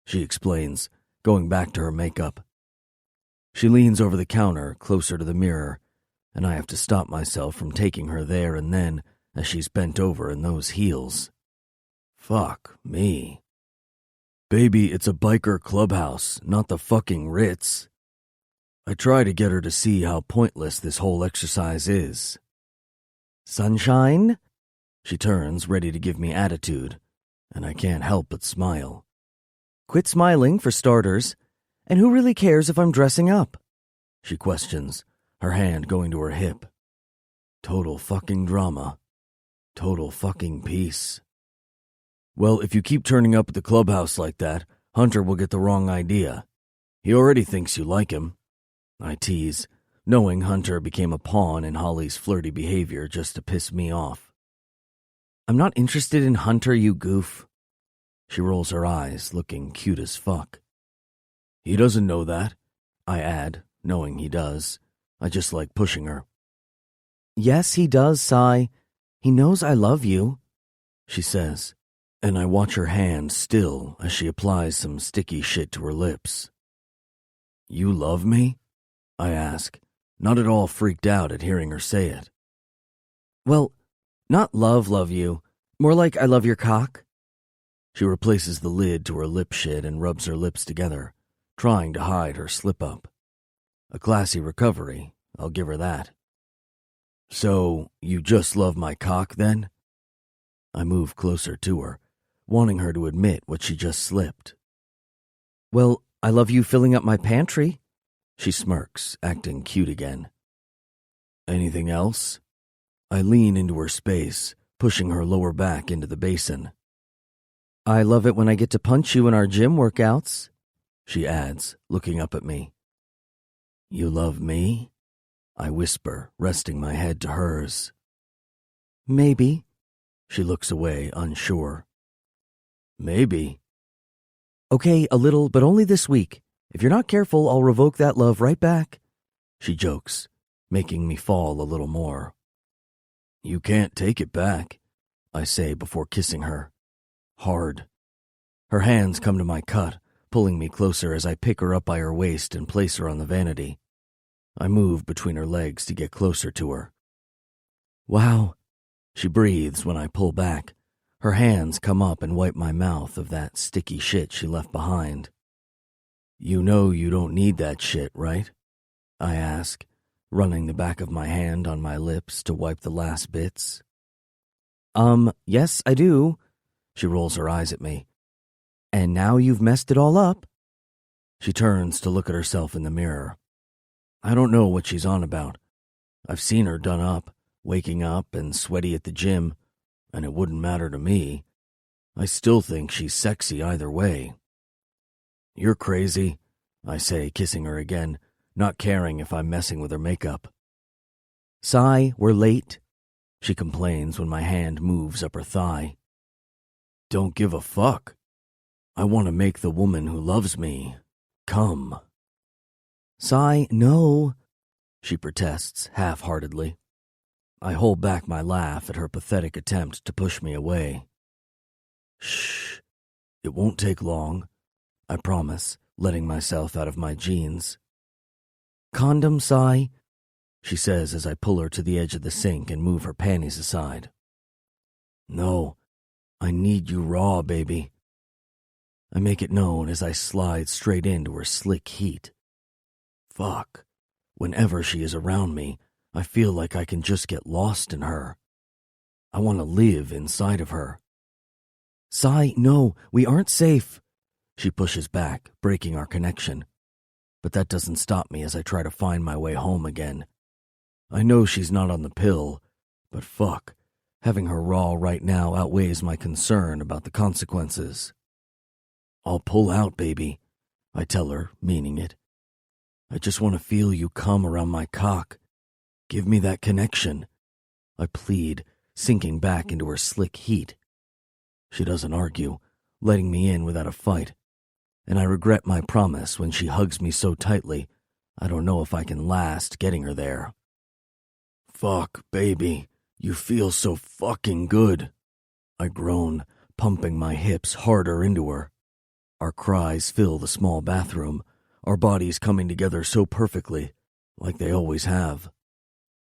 She explains, going back to her makeup. She leans over the counter, closer to the mirror, and I have to stop myself from taking her there and then as she's bent over in those heels. Fuck me. Baby, it's a biker clubhouse, not the fucking Ritz. I try to get her to see how pointless this whole exercise is. Sunshine? She turns, ready to give me attitude, and I can't help but smile. Quit smiling, for starters. And who really cares if I'm dressing up? She questions, her hand going to her hip. Total fucking drama. Total fucking peace. Well, if you keep turning up at the clubhouse like that, Hunter will get the wrong idea. He already thinks you like him. I tease, knowing Hunter became a pawn in Holly's flirty behavior just to piss me off. I'm not interested in Hunter, you goof. She rolls her eyes, looking cute as fuck. He doesn't know that, I add, knowing he does. I just like pushing her. Yes, he does, Si. He knows I love you, she says, and I watch her hand still as she applies some sticky shit to her lips. You love me? I ask, not at all freaked out at hearing her say it. Well, not love you. More like I love your cock. She replaces the lid to her lip shit and rubs her lips together, trying to hide her slip-up. A classy recovery, I'll give her that. So, you just love my cock, then? I move closer to her, wanting her to admit what she just slipped. Well, I love you filling up my pantry. She smirks, acting cute again. Anything else? I lean into her space, pushing her lower back into the basin. I love it when I get to punch you in our gym workouts, she adds, looking up at me. You love me? I whisper, resting my head to hers. Maybe. She looks away, unsure. Maybe. Okay, a little, but only this week. If you're not careful, I'll revoke that love right back, she jokes, making me fall a little more. You can't take it back, I say before kissing her. Hard. Her hands come to my cut, pulling me closer as I pick her up by her waist and place her on the vanity. I move between her legs to get closer to her. "Wow," she breathes when I pull back. Her hands come up and wipe my mouth of that sticky shit she left behind. "You know you don't need that shit, right?" I ask, running the back of my hand on my lips to wipe the last bits. Yes, I do." She rolls her eyes at me. "And now you've messed it all up." She turns to look at herself in the mirror. I don't know what she's on about. I've seen her done up, waking up and sweaty at the gym, and it wouldn't matter to me. I still think she's sexy either way. "You're crazy," I say, kissing her again, not caring if I'm messing with her makeup. "Sigh, we're late," she complains when my hand moves up her thigh. "Don't give a fuck. I want to make the woman who loves me come." "Sigh, no," she protests half-heartedly. I hold back my laugh at her pathetic attempt to push me away. "Shh. It won't take long," I promise, letting myself out of my jeans. "Condom, Sigh," she says as I pull her to the edge of the sink and move her panties aside. "No, I need you raw, baby." I make it known as I slide straight into her slick heat. Fuck. Whenever she is around me, I feel like I can just get lost in her. I want to live inside of her. "Sigh, no, we aren't safe." She pushes back, breaking our connection. But that doesn't stop me as I try to find my way home again. I know she's not on the pill, but fuck, having her raw right now outweighs my concern about the consequences. "I'll pull out, baby," I tell her, meaning it. "I just want to feel you come around my cock. Give me that connection," I plead, sinking back into her slick heat. She doesn't argue, letting me in without a fight, and I regret my promise when she hugs me so tightly, I don't know if I can last getting her there. "Fuck, baby, you feel so fucking good," I groan, pumping my hips harder into her. Our cries fill the small bathroom, our bodies coming together so perfectly, like they always have.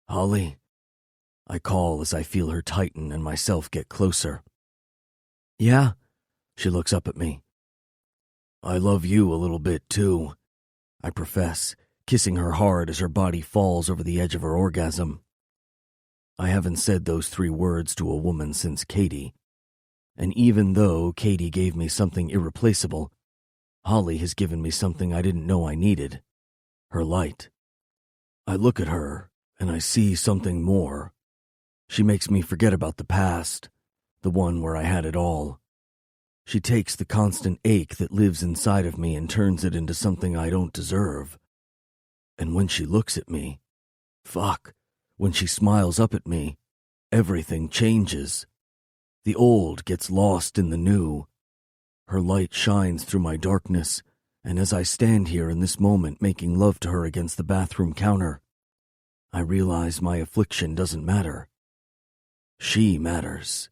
"Holly," I call as I feel her tighten and myself get closer. "Yeah," she looks up at me. "I love you a little bit too," I profess, kissing her hard as her body falls over the edge of her orgasm. I haven't said those 3 words to a woman since Katie, and even though Katie gave me something irreplaceable, Holly has given me something I didn't know I needed, her light. I look at her, and I see something more. She makes me forget about the past, the one where I had it all. She takes the constant ache that lives inside of me and turns it into something I don't deserve. And when she looks at me, fuck, when she smiles up at me, everything changes. The old gets lost in the new. Her light shines through my darkness, and as I stand here in this moment making love to her against the bathroom counter, I realize my affliction doesn't matter. She matters.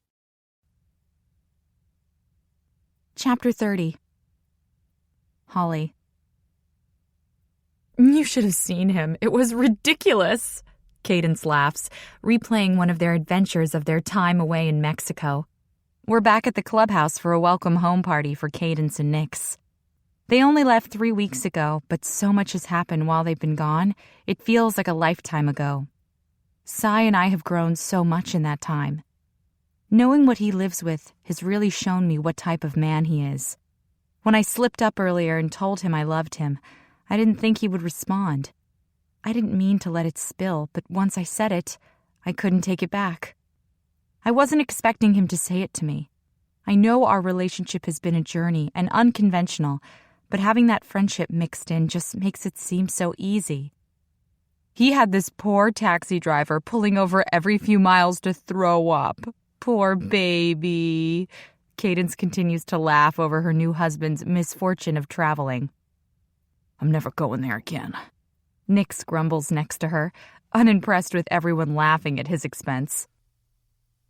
Chapter 30. Holly. You should have seen him. It was ridiculous. Cadence laughs, replaying one of their adventures of their time away in Mexico. We're back at the clubhouse for a welcome home party for Cadence and Nix. They only left 3 weeks ago, but so much has happened while they've been gone, it feels like a lifetime ago. Cy and I have grown so much in that time. Knowing what he lives with has really shown me what type of man he is. When I slipped up earlier and told him I loved him, I didn't think he would respond. I didn't mean to let it spill, but once I said it, I couldn't take it back. I wasn't expecting him to say it to me. I know our relationship has been a journey and unconventional, but having that friendship mixed in just makes it seem so easy. He had this poor taxi driver pulling over every few miles to throw up. Poor baby. Cadence continues to laugh over her new husband's misfortune of traveling. I'm never going there again. Nix grumbles next to her, unimpressed with everyone laughing at his expense.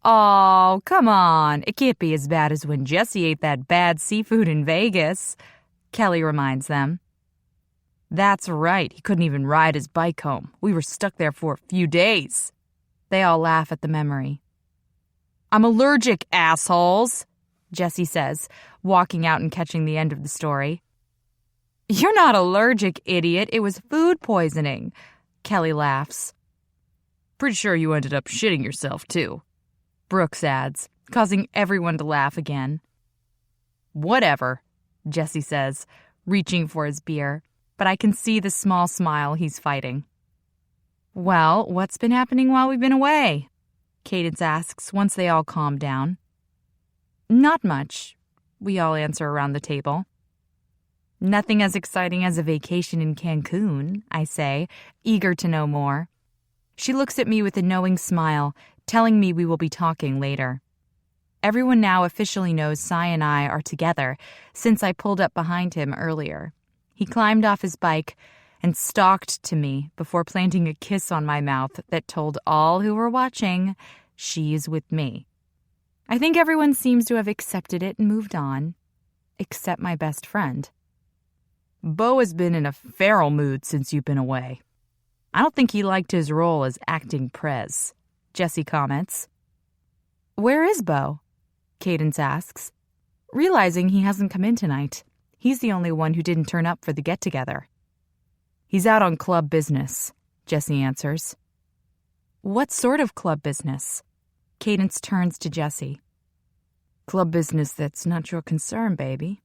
Oh, come on. It can't be as bad as when Jesse ate that bad seafood in Vegas, Kelly reminds them. That's right. He couldn't even ride his bike home. We were stuck there for a few days. They all laugh at the memory. I'm allergic, assholes, Jesse says, walking out and catching the end of the story. You're not allergic, idiot. It was food poisoning, Kelly laughs. Pretty sure you ended up shitting yourself, too, Brooks adds, causing everyone to laugh again. Whatever, Jesse says, reaching for his beer, but I can see the small smile he's fighting. Well, what's been happening while we've been away? Cadence asks once they all calm down. Not much, we all answer around the table. Nothing as exciting as a vacation in Cancun, I say, eager to know more. She looks at me with a knowing smile, telling me we will be talking later. Everyone now officially knows Cy and I are together since I pulled up behind him earlier. He climbed off his bike and stalked to me before planting a kiss on my mouth that told all who were watching, she's with me. I think everyone seems to have accepted it and moved on, except my best friend. Beau has been in a feral mood since you've been away. I don't think he liked his role as acting prez, Jesse comments. Where is Beau? Cadence asks, realizing he hasn't come in tonight. He's the only one who didn't turn up for the get-together. He's out on club business, Jesse answers. What sort of club business? Cadence turns to Jesse. Club business that's not your concern, baby.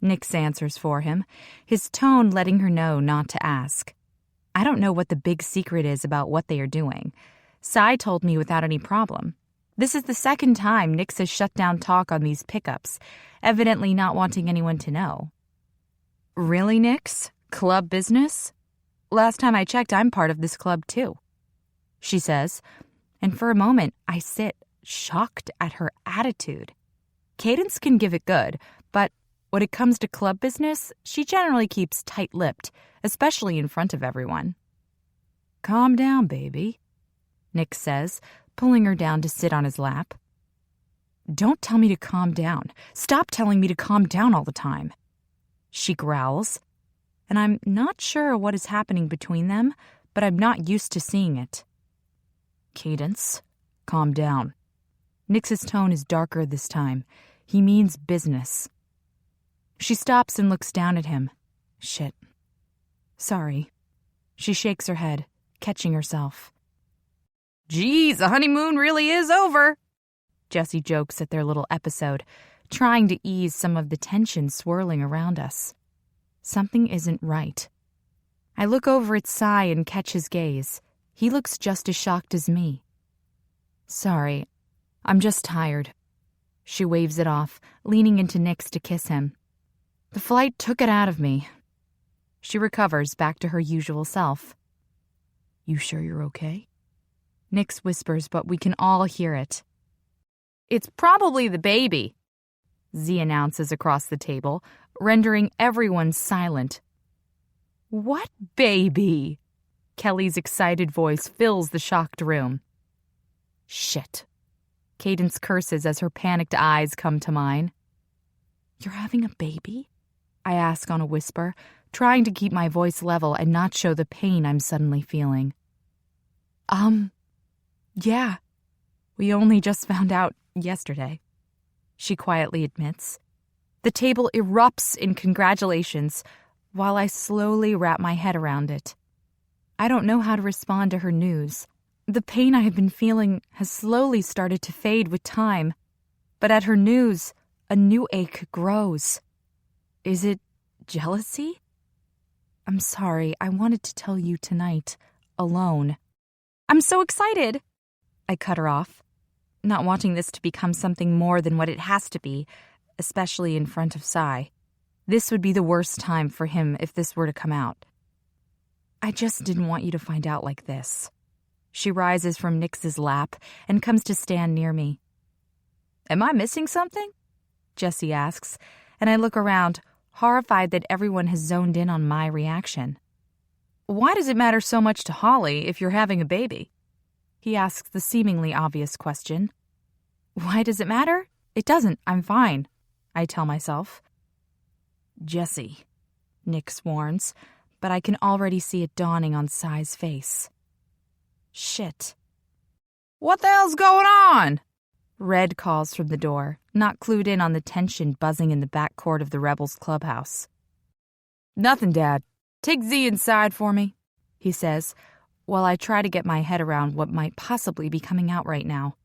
Nix answers for him, his tone letting her know not to ask. I don't know what the big secret is about what they are doing. Cy told me without any problem. This is the second time Nix has shut down talk on these pickups, evidently not wanting anyone to know. Really, Nix? Club business? Last time I checked, I'm part of this club too, she says, and for a moment I sit shocked at her attitude. Cadence can give it good, but when it comes to club business, she generally keeps tight-lipped, especially in front of everyone. Calm down, baby, Nix says, pulling her down to sit on his lap. Don't tell me to calm down. Stop telling me to calm down all the time. She growls, and I'm not sure what is happening between them, but I'm not used to seeing it. Cadence, calm down. Nix's tone is darker this time. He means business. She stops and looks down at him. Shit. Sorry. She shakes her head, catching herself. Geez, the honeymoon really is over, Jesse jokes at their little episode, trying to ease some of the tension swirling around us. Something isn't right. I look over at Cy and catch his gaze. He looks just as shocked as me. Sorry, I'm just tired. She waves it off, leaning into Nix to kiss him. The flight took it out of me. She recovers back to her usual self. You sure you're okay? Nix whispers, but we can all hear it. It's probably the baby, Z announces across the table, rendering everyone silent. What baby? Kelly's excited voice fills the shocked room. Shit. Cadence curses as her panicked eyes come to mine. You're having a baby? I ask on a whisper, trying to keep my voice level and not show the pain I'm suddenly feeling. Yeah. We only just found out yesterday, she quietly admits. The table erupts in congratulations while I slowly wrap my head around it. I don't know how to respond to her news. The pain I have been feeling has slowly started to fade with time, but at her news, a new ache grows. Is it jealousy? I'm sorry, I wanted to tell you tonight, alone. I'm so excited! I cut her off, not wanting this to become something more than what it has to be, especially in front of Cy. This would be the worst time for him if this were to come out. I just didn't want you to find out like this. She rises from Nix's lap and comes to stand near me. Am I missing something? Jesse asks, and I look around, horrified that everyone has zoned in on my reaction. Why does it matter so much to Holly if you're having a baby? He asks the seemingly obvious question. Why does it matter? It doesn't. I'm fine, I tell myself. Jesse, Nix warns, but I can already see it dawning on Sai's face. Shit. What the hell's going on? Red calls from the door, not clued in on the tension buzzing in the back court of the Rebels clubhouse. Nothing, Dad. Take Z inside for me, he says, while I try to get my head around what might possibly be coming out right now.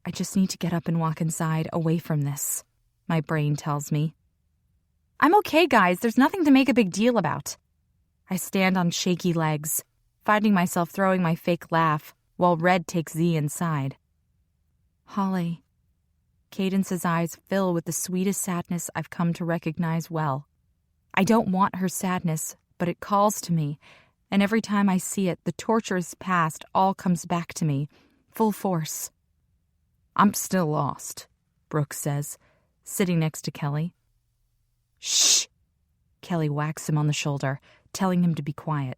I just need to get up and walk inside, away from this, my brain tells me. I'm okay, guys. There's nothing to make a big deal about. I stand on shaky legs, finding myself throwing my fake laugh while Red takes Z inside. Holly. Cadence's eyes fill with the sweetest sadness I've come to recognize well. I don't want her sadness, but it calls to me, and every time I see it, the torturous past all comes back to me, full force. I'm still lost, Brooke says, sitting next to Kelly. Shh! Kelly whacks him on the shoulder, telling him to be quiet.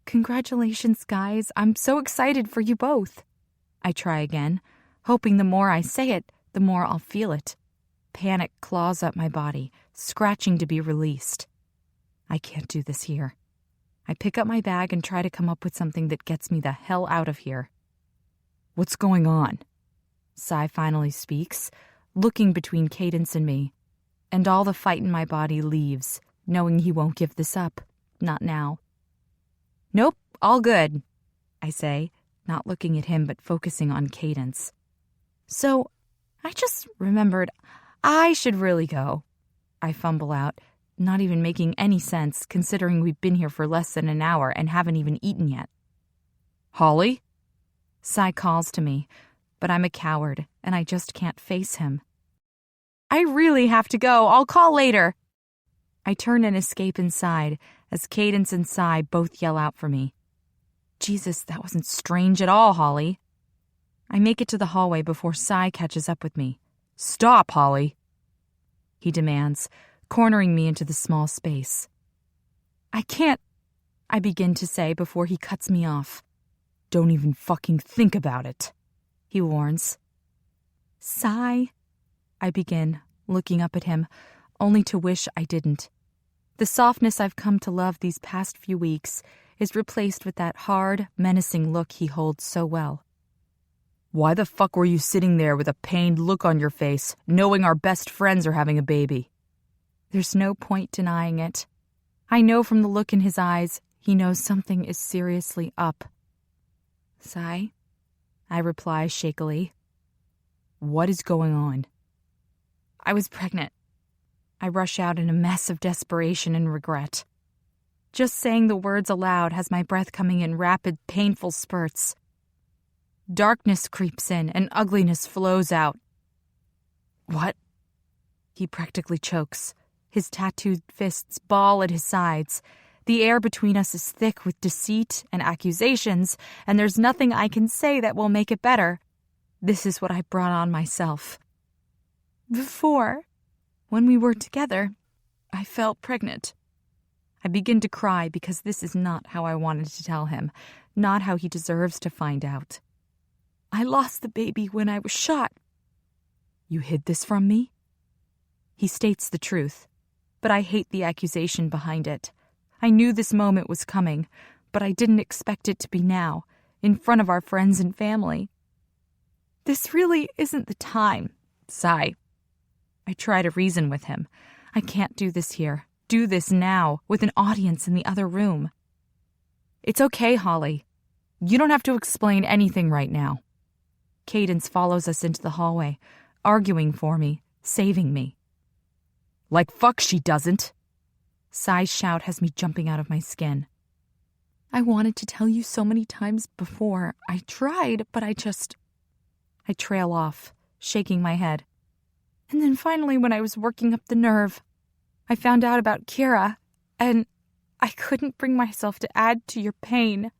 Congratulations, guys. I'm so excited for you both. I try again, hoping the more I say it, the more I'll feel it. Panic claws up my body, scratching to be released. I can't do this here. I pick up my bag and try to come up with something that gets me the hell out of here. What's going on? Sai finally speaks, looking between Cadence and me, and all the fight in my body leaves, knowing he won't give this up. Not now. Nope, all good, I say, not looking at him but focusing on Cadence. So, I just remembered I should really go. I fumble out, not even making any sense considering we've been here for less than an hour and haven't even eaten yet. Holly? Sai calls to me, but I'm a coward and I just can't face him. I really have to go. I'll call later. I turn and escape inside as Cadence and Sai both yell out for me. Jesus, that wasn't strange at all, Holly. I make it to the hallway before Sai catches up with me. Stop, Holly, he demands, cornering me into the small space. I can't, I begin to say before he cuts me off. Don't even fucking think about it, he warns. Sai, I begin, looking up at him, only to wish I didn't. The softness I've come to love these past few weeks is replaced with that hard, menacing look he holds so well. Why the fuck were you sitting there with a pained look on your face, knowing our best friends are having a baby? There's no point denying it. I know from the look in his eyes, he knows something is seriously up. Sai, I reply shakily. What is going on? I was pregnant. I rush out in a mess of desperation and regret. Just saying the words aloud has my breath coming in rapid, painful spurts. Darkness creeps in and ugliness flows out. What? He practically chokes. His tattooed fists ball at his sides. The air between us is thick with deceit and accusations, and there's nothing I can say that will make it better. This is what I brought on myself. Before, when we were together, I felt pregnant. I begin to cry because this is not how I wanted to tell him, not how he deserves to find out. I lost the baby when I was shot. You hid this from me? He states the truth, but I hate the accusation behind it. I knew this moment was coming, but I didn't expect it to be now, in front of our friends and family. This really isn't the time, Sai. I try to reason with him. I can't do this here. Do this now, with an audience in the other room. It's okay, Holly. You don't have to explain anything right now. Cadence follows us into the hallway, arguing for me, saving me. Like fuck she doesn't. Sai's shout has me jumping out of my skin. I wanted to tell you so many times before. I tried, but I trail off, shaking my head. And then finally, when I was working up the nerve, I found out about Kira, and I couldn't bring myself to add to your pain.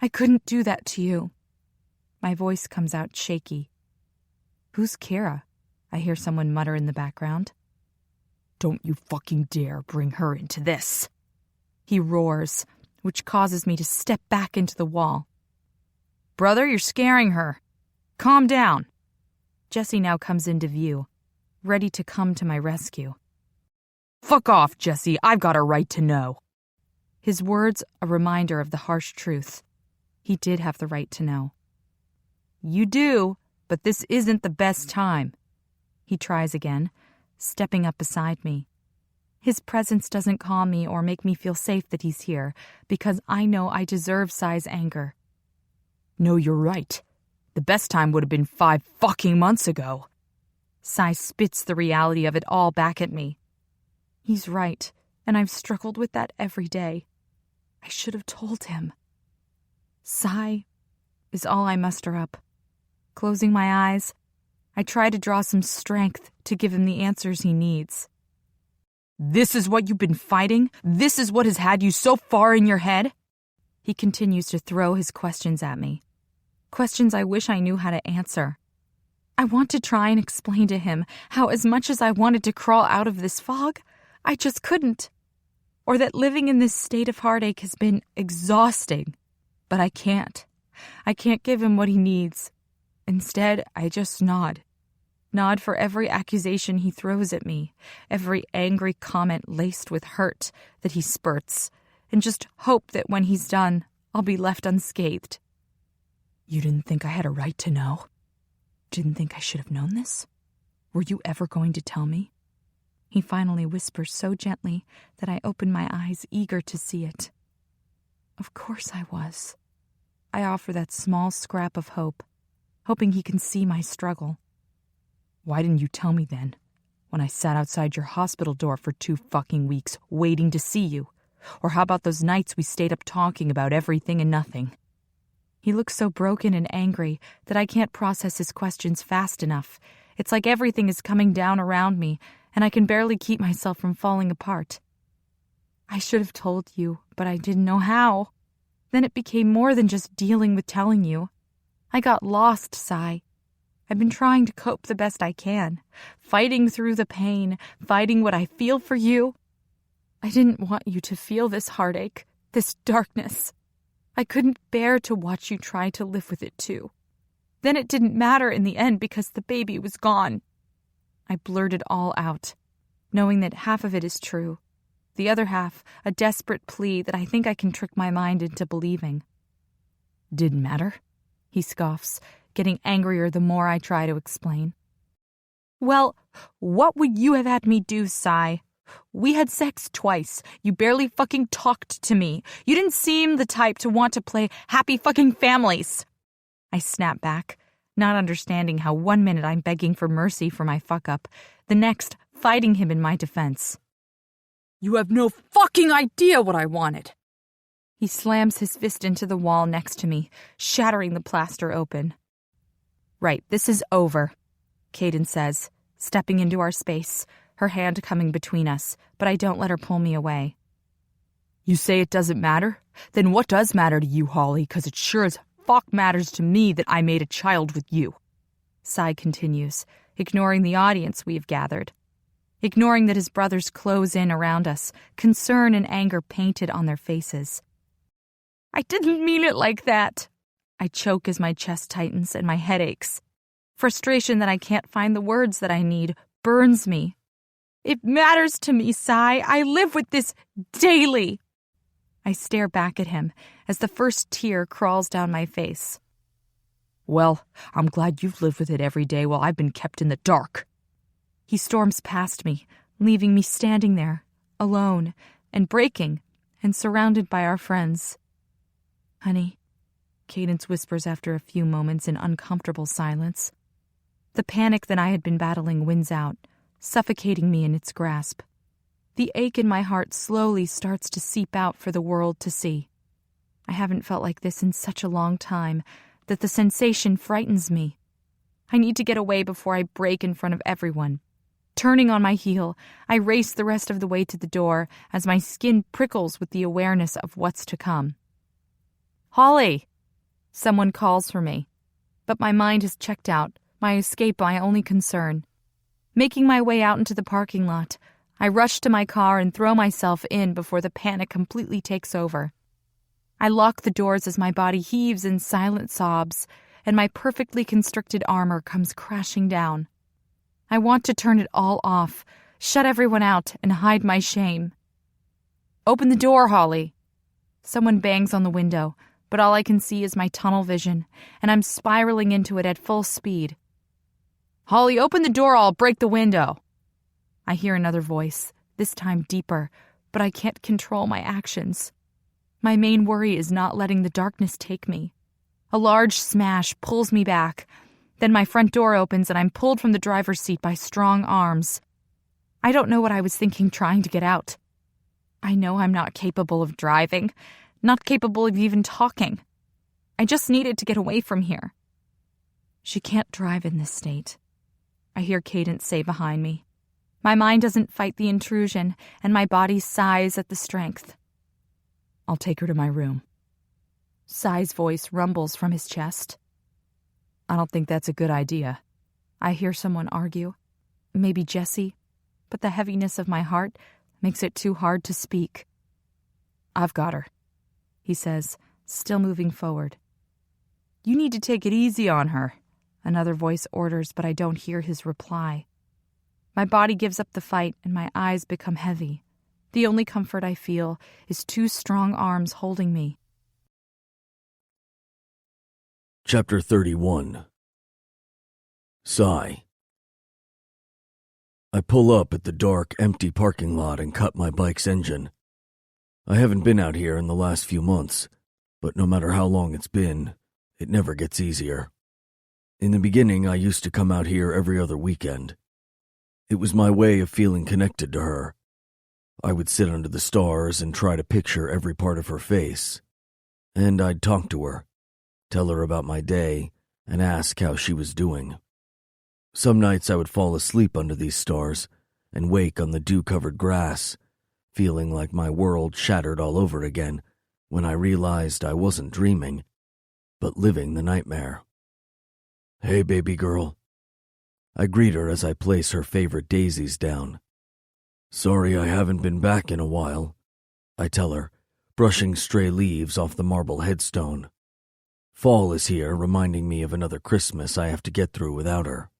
I couldn't do that to you. My voice comes out shaky. Who's Kira? I hear someone mutter in the background. Don't you fucking dare bring her into this. He roars, which causes me to step back into the wall. Brother, you're scaring her. Calm down. Jesse now comes into view, ready to come to my rescue. "Fuck off, Jesse. I've got a right to know." His words a reminder of the harsh truth. He did have the right to know. "You do, but this isn't the best time." He tries again, stepping up beside me. His presence doesn't calm me or make me feel safe that he's here, because I know I deserve Sai's anger. "No, you're right. The best time would have been 5 fucking months ago." Sai spits the reality of it all back at me. He's right, and I've struggled with that every day. I should have told him. Sai is all I muster up. Closing my eyes, I try to draw some strength to give him the answers he needs. "This is what you've been fighting? This is what has had you so far in your head?" He continues to throw his questions at me. Questions I wish I knew how to answer. I want to try and explain to him how, as much as I wanted to crawl out of this fog, I just couldn't. Or that living in this state of heartache has been exhausting. But I can't. I can't give him what he needs. Instead, I just nod. Nod for every accusation he throws at me, every angry comment laced with hurt that he spurts, and just hope that when he's done, I'll be left unscathed. "You didn't think I had a right to know? Didn't think I should have known this? Were you ever going to tell me?" He finally whispers so gently that I open my eyes, eager to see it. Of course I was. I offer that small scrap of hope, hoping he can see my struggle. "Why didn't you tell me then, when I sat outside your hospital door for 2 fucking weeks waiting to see you? Or how about those nights we stayed up talking about everything and nothing?" He looks so broken and angry that I can't process his questions fast enough. It's like everything is coming down around me, and I can barely keep myself from falling apart. "I should have told you, but I didn't know how. Then it became more than just dealing with telling you. I got lost, Sai. I've been trying to cope the best I can, fighting through the pain, fighting what I feel for you. I didn't want you to feel this heartache, this darkness. I couldn't bear to watch you try to live with it too. Then it didn't matter in the end because the baby was gone." I blurted all out, knowing that half of it is true, the other half a desperate plea that I think I can trick my mind into believing. "Didn't matter?" he scoffs, getting angrier the more I try to explain. "Well, what would you have had me do, Sai? We had sex twice. You barely fucking talked to me. You didn't seem the type to want to play happy fucking families." I snap back, not understanding how 1 minute I'm begging for mercy for my fuck-up, the next fighting him in my defense. "You have no fucking idea what I wanted." He slams his fist into the wall next to me, shattering the plaster open. "Right, this is over," Kaden says, stepping into our space, her hand coming between us, but I don't let her pull me away. "You say it doesn't matter? Then what does matter to you, Holly? 'Cause it sure as fuck matters to me that I made a child with you." Sai continues, ignoring the audience we have gathered. Ignoring that his brothers close in around us, concern and anger painted on their faces. "I didn't mean it like that." I choke as my chest tightens and my head aches. Frustration that I can't find the words that I need burns me. "It matters to me, Sai. I live with this daily." I stare back at him as the first tear crawls down my face. "Well, I'm glad you've lived with it every day while I've been kept in the dark." He storms past me, leaving me standing there, alone and breaking and surrounded by our friends. "Honey," Cadence whispers after a few moments in uncomfortable silence. The panic that I had been battling wins out, suffocating me in its grasp. The ache in my heart slowly starts to seep out for the world to see. I haven't felt like this in such a long time that the sensation frightens me. I need to get away before I break in front of everyone. Turning on my heel, I race the rest of the way to the door as my skin prickles with the awareness of what's to come. "Holly!" Someone calls for me, but my mind has checked out, my escape my only concern. Making my way out into the parking lot, I rush to my car and throw myself in before the panic completely takes over. I lock the doors as my body heaves in silent sobs, and my perfectly constricted armor comes crashing down. I want to turn it all off, shut everyone out, and hide my shame. "Open the door, Holly." Someone bangs on the window, but all I can see is my tunnel vision, and I'm spiraling into it at full speed. "Holly, open the door or I'll break the window." I hear another voice, this time deeper, but I can't control my actions. My main worry is not letting the darkness take me. A large smash pulls me back. Then my front door opens and I'm pulled from the driver's seat by strong arms. I don't know what I was thinking trying to get out. I know I'm not capable of driving, not capable of even talking. I just needed to get away from here. "She can't drive in this state," I hear Cadence say behind me. My mind doesn't fight the intrusion, and my body sighs at the strength. "I'll take her to my room." Sai's voice rumbles from his chest. "I don't think that's a good idea," I hear someone argue. Maybe Jesse, but the heaviness of my heart makes it too hard to speak. "I've got her," he says, still moving forward. "You need to take it easy on her," another voice orders, but I don't hear his reply. My body gives up the fight and my eyes become heavy. The only comfort I feel is two strong arms holding me. Chapter 31. Sigh. I pull up at the dark, empty parking lot and cut my bike's engine. I haven't been out here in the last few months, but no matter how long it's been, it never gets easier. In the beginning, I used to come out here every other weekend. It was my way of feeling connected to her. I would sit under the stars and try to picture every part of her face. And I'd talk to her, tell her about my day, and ask how she was doing. Some nights I would fall asleep under these stars and wake on the dew-covered grass, feeling like my world shattered all over again when I realized I wasn't dreaming, but living the nightmare. "Hey, baby girl." I greet her as I place her favorite daisies down. "Sorry I haven't been back in a while," I tell her, brushing stray leaves off the marble headstone. Fall is here, reminding me of another Christmas I have to get through without her.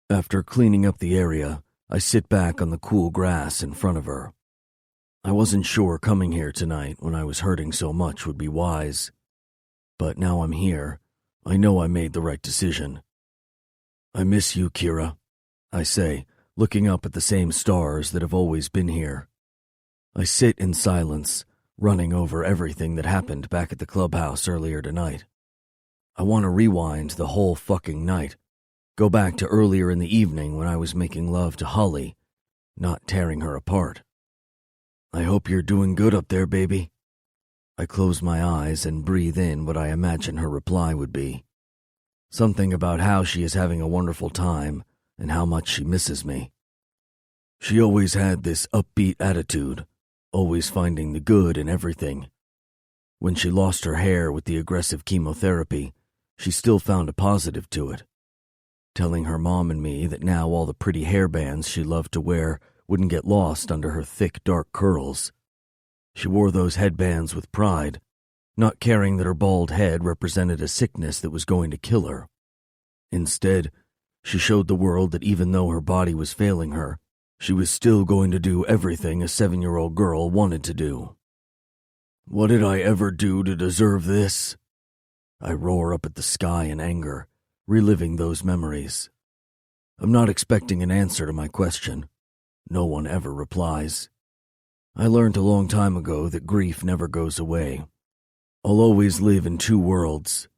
After cleaning up the area, I sit back on the cool grass in front of her. I wasn't sure coming here tonight when I was hurting so much would be wise. But now I'm here, I know I made the right decision. "I miss you, Kira," I say, looking up at the same stars that have always been here. I sit in silence, running over everything that happened back at the clubhouse earlier tonight. I want to rewind the whole fucking night. Go back to earlier in the evening when I was making love to Holly, not tearing her apart. "I hope you're doing good up there, baby." I close my eyes and breathe in what I imagine her reply would be. Something about how she is having a wonderful time and how much she misses me. She always had this upbeat attitude, always finding the good in everything. When she lost her hair with the aggressive chemotherapy, she still found a positive to it. Telling her mom and me that now all the pretty hairbands she loved to wear wouldn't get lost under her thick, dark curls. She wore those headbands with pride, not caring that her bald head represented a sickness that was going to kill her. Instead, she showed the world that even though her body was failing her, she was still going to do everything a 7-year-old girl wanted to do. What did I ever do to deserve this? I roar up at the sky in anger, reliving those memories. I'm not expecting an answer to my question. No one ever replies. I learned a long time ago that grief never goes away. I'll always live in two worlds,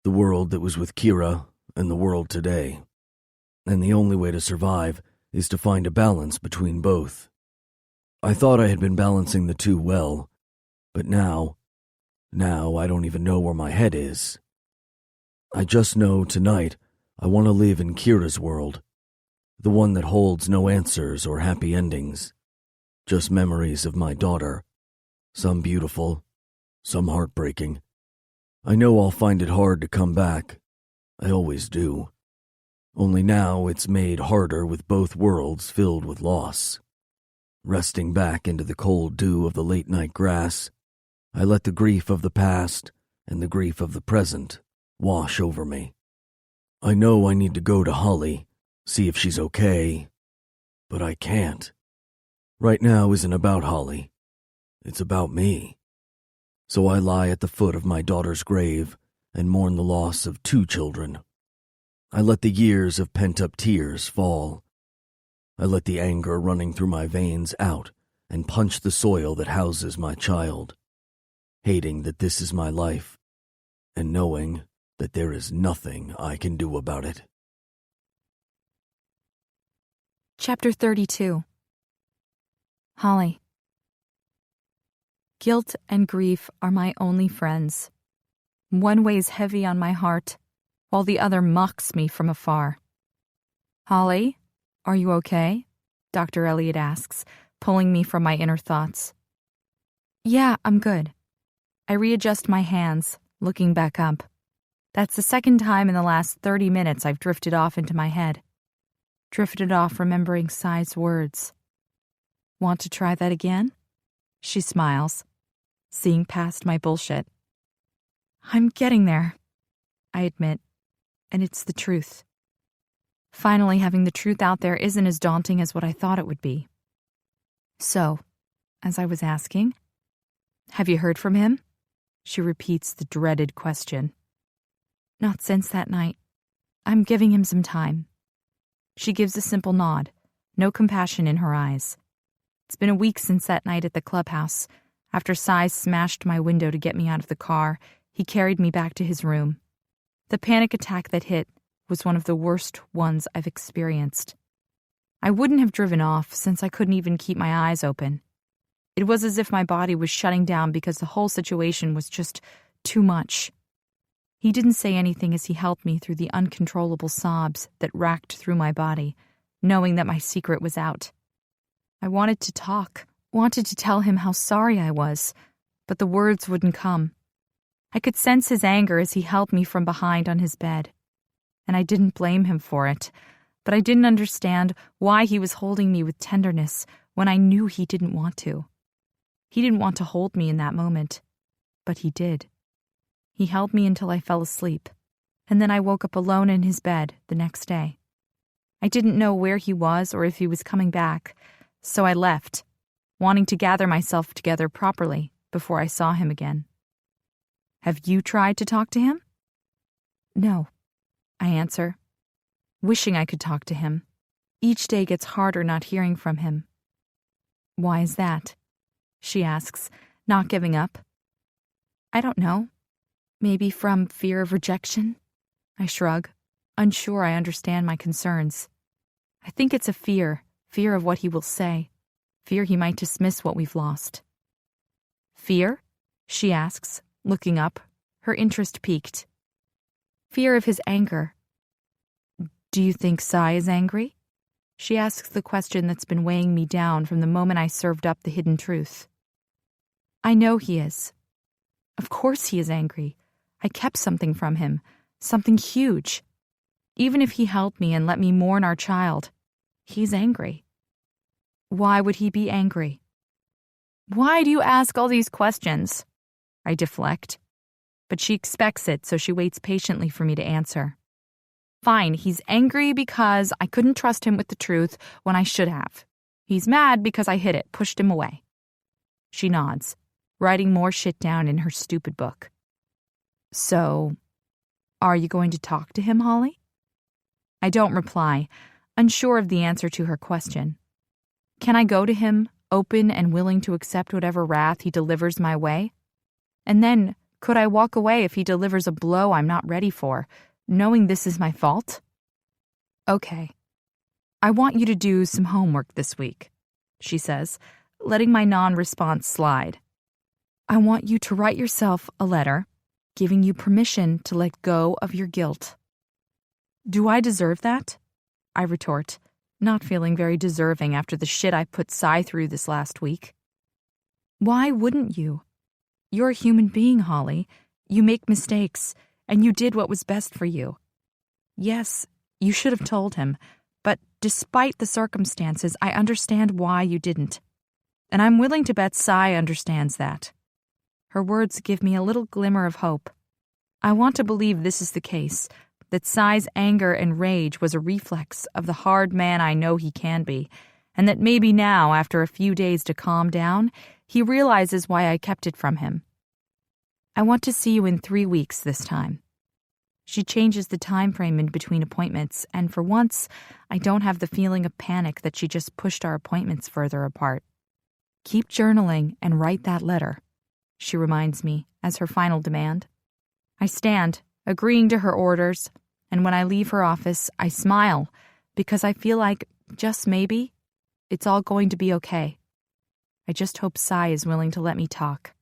the world that was with Kira and the world today. And the only way to survive is to find a balance between both. I thought I had been balancing the two well, but now I don't even know where my head is. I just know tonight I want to live in Kira's world, the one that holds no answers or happy endings, just memories of my daughter, some beautiful, some heartbreaking. I know I'll find it hard to come back. I always do. Only now it's made harder with both worlds filled with loss. Resting back into the cold dew of the late-night grass, I let the grief of the past and the grief of the present wash over me. I know I need to go to Holly, see if she's okay, but I can't. Right now isn't about Holly. It's about me. So I lie at the foot of my daughter's grave and mourn the loss of 2 children. I let the years of pent-up tears fall. I let the anger running through my veins out and punch the soil that houses my child, hating that this is my life and knowing that there is nothing I can do about it. Chapter 32. Holly. Guilt and grief are my only friends. One weighs heavy on my heart, while the other mocks me from afar. Holly, are you okay? Dr. Elliot asks, pulling me from my inner thoughts. Yeah, I'm good. I readjust my hands, looking back up. That's the second time in the last 30 minutes I've drifted off into my head. Drifted off remembering Sai's words. Want to try that again? She smiles, seeing past my bullshit. I'm getting there, I admit, and it's the truth. Finally, having the truth out there isn't as daunting as what I thought it would be. So, as I was asking, have you heard from him? She repeats the dreaded question. Not since that night. I'm giving him some time. She gives a simple nod, no compassion in her eyes. It's been a week since that night at the clubhouse. After Sai smashed my window to get me out of the car, he carried me back to his room. The panic attack that hit was one of the worst ones I've experienced. I wouldn't have driven off since I couldn't even keep my eyes open. It was as if my body was shutting down because the whole situation was just too much. He didn't say anything as he helped me through the uncontrollable sobs that racked through my body, knowing that my secret was out. I wanted to talk, wanted to tell him how sorry I was, but the words wouldn't come. I could sense his anger as he held me from behind on his bed. And I didn't blame him for it, but I didn't understand why he was holding me with tenderness when I knew he didn't want to. He didn't want to hold me in that moment, but he did. He held me until I fell asleep, and then I woke up alone in his bed the next day. I didn't know where he was or if he was coming back, so I left, wanting to gather myself together properly before I saw him again. Have you tried to talk to him? No, I answer, wishing I could talk to him. Each day gets harder not hearing from him. Why is that? She asks, not giving up. I don't know. Maybe from fear of rejection? I shrug, unsure I understand my concerns. I think it's a fear of what he will say, fear he might dismiss what we've lost. Fear? She asks, looking up, her interest piqued. Fear of his anger. Do you think Sai is angry? She asks the question that's been weighing me down from the moment I served up the hidden truth. I know he is. Of course he is angry. I kept something from him, something huge. Even if he helped me and let me mourn our child, he's angry. Why would he be angry? Why do you ask all these questions? I deflect. But she expects it, so she waits patiently for me to answer. Fine, he's angry because I couldn't trust him with the truth when I should have. He's mad because I hid it, pushed him away. She nods, writing more shit down in her stupid book. So, are you going to talk to him, Holly? I don't reply, unsure of the answer to her question. Can I go to him, open and willing to accept whatever wrath he delivers my way? And then, could I walk away if he delivers a blow I'm not ready for, knowing this is my fault? Okay. I want you to do some homework this week, she says, letting my non-response slide. I want you to write yourself a letter, giving you permission to let go of your guilt. Do I deserve that? I retort, not feeling very deserving after the shit I put Sai through this last week. Why wouldn't you? You're a human being, Holly. You make mistakes, and you did what was best for you. Yes, you should have told him, but despite the circumstances, I understand why you didn't. And I'm willing to bet Sai understands that. Her words give me a little glimmer of hope. I want to believe this is the case, that Sai's anger and rage was a reflex of the hard man I know he can be, and that maybe now, after a few days to calm down, he realizes why I kept it from him. I want to see you in 3 weeks this time. She changes the time frame in between appointments, and for once, I don't have the feeling of panic that she just pushed our appointments further apart. Keep journaling and write that letter, she reminds me as her final demand. I stand, agreeing to her orders, and when I leave her office, I smile because I feel like, just maybe, it's all going to be okay. I just hope Sai is willing to let me talk.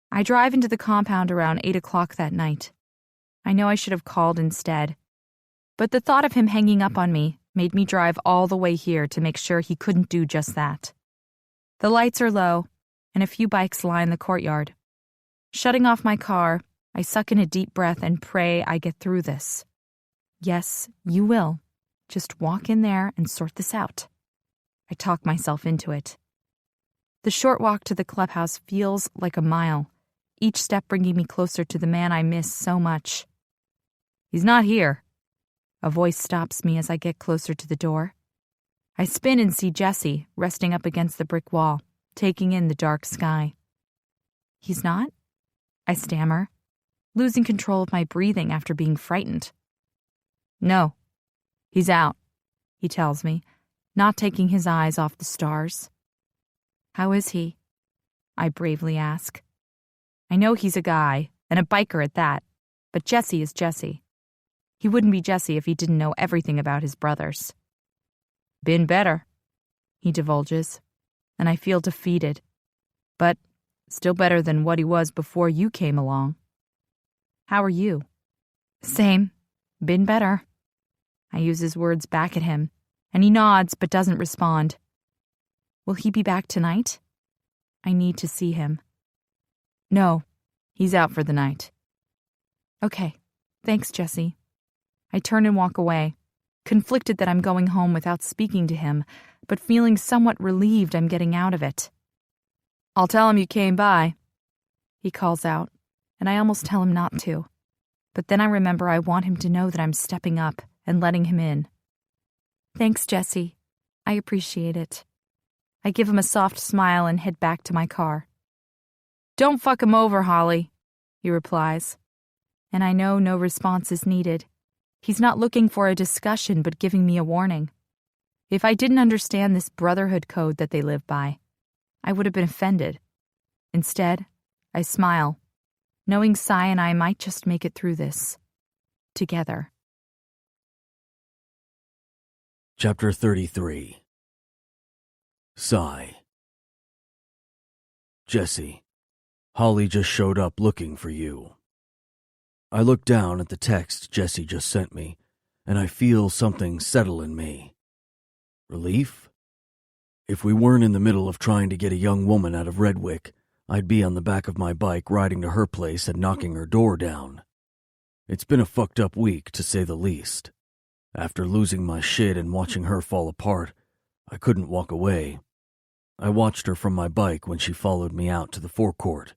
I drive into the compound around 8 o'clock that night. I know I should have called instead, but the thought of him hanging up on me made me drive all the way here to make sure he couldn't do just that. The lights are low, and a few bikes line the courtyard. Shutting off my car, I suck in a deep breath and pray I get through this. Yes, you will. Just walk in there and sort this out. I talk myself into it. The short walk to the clubhouse feels like a mile, each step bringing me closer to the man I miss so much. He's not here. A voice stops me as I get closer to the door. I spin and see Jesse resting up against the brick wall, taking in the dark sky. He's not? I stammer, losing control of my breathing after being frightened. No, he's out, he tells me, not taking his eyes off the stars. How is he? I bravely ask. I know he's a guy, and a biker at that, but Jesse is Jesse. He wouldn't be Jesse if he didn't know everything about his brothers. Been better, he divulges, and I feel defeated, but still better than what he was before you came along. How are you? Same. Been better. I use his words back at him, and he nods but doesn't respond. Will he be back tonight? I need to see him. No, he's out for the night. Okay, thanks, Jesse. I turn and walk away, conflicted that I'm going home without speaking to him, but feeling somewhat relieved I'm getting out of it. I'll tell him you came by, he calls out, and I almost tell him not to. But then I remember I want him to know that I'm stepping up and letting him in. Thanks, Jesse. I appreciate it. I give him a soft smile and head back to my car. Don't fuck him over, Holly, he replies. And I know no response is needed. He's not looking for a discussion but giving me a warning. If I didn't understand this brotherhood code that they live by, I would have been offended. Instead, I smile, knowing Sai and I might just make it through this. Together. Chapter 33. Sai. Jesse, Holly just showed up looking for you. I look down at the text Jesse just sent me, and I feel something settle in me. Relief? If we weren't in the middle of trying to get a young woman out of Redwick, I'd be on the back of my bike riding to her place and knocking her door down. It's been a fucked up week, to say the least. After losing my shit and watching her fall apart, I couldn't walk away. I watched her from my bike when she followed me out to the forecourt.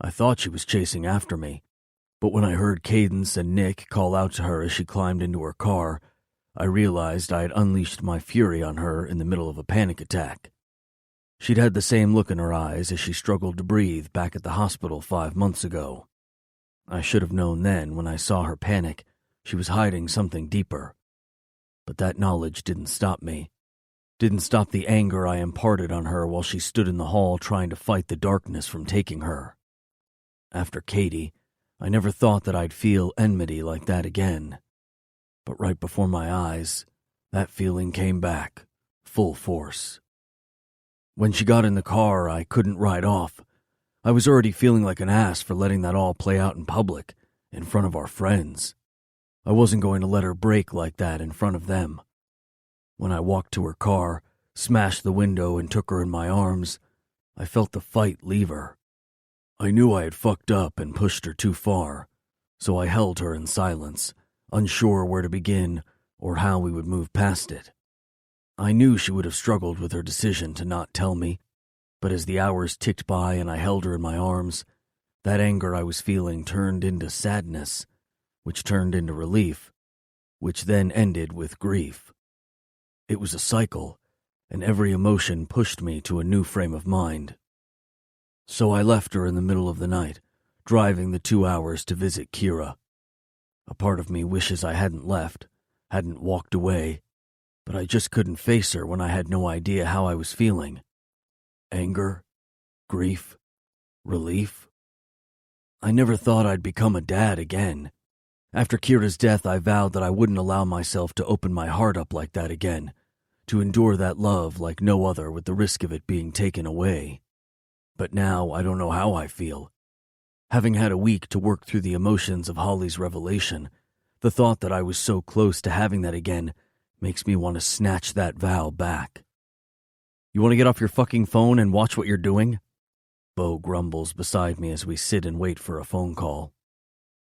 I thought she was chasing after me, but when I heard Cadence and Nick call out to her as she climbed into her car, I realized I had unleashed my fury on her in the middle of a panic attack. She'd had the same look in her eyes as she struggled to breathe back at the hospital 5 months ago. I should have known then, when I saw her panic, she was hiding something deeper. But that knowledge didn't stop me. Didn't stop the anger I imparted on her while she stood in the hall trying to fight the darkness from taking her. After Katie, I never thought that I'd feel enmity like that again. But right before my eyes, that feeling came back, full force. When she got in the car, I couldn't ride off. I was already feeling like an ass for letting that all play out in public, in front of our friends. I wasn't going to let her break like that in front of them. When I walked to her car, smashed the window and took her in my arms, I felt the fight leave her. I knew I had fucked up and pushed her too far, so I held her in silence, unsure where to begin or how we would move past it. I knew she would have struggled with her decision to not tell me, but as the hours ticked by and I held her in my arms, That anger I was feeling turned into sadness, which turned into relief, which then ended with grief. It was a cycle, and every emotion pushed me to a new frame of mind. So I left her in the middle of the night, driving the 2 hours to visit Kira. A part of me wishes I hadn't left, hadn't walked away, but I just couldn't face her when I had no idea how I was feeling. Anger, grief, relief. I never thought I'd become a dad again. After Kira's death, I vowed that I wouldn't allow myself to open my heart up like that again, to endure that love like no other with the risk of it being taken away. But now I don't know how I feel. Having had a week to work through the emotions of Holly's revelation, the thought that I was so close to having that again makes me want to snatch that vow back. You want to get off your fucking phone and watch what you're doing? Bo grumbles beside me as we sit and wait for a phone call.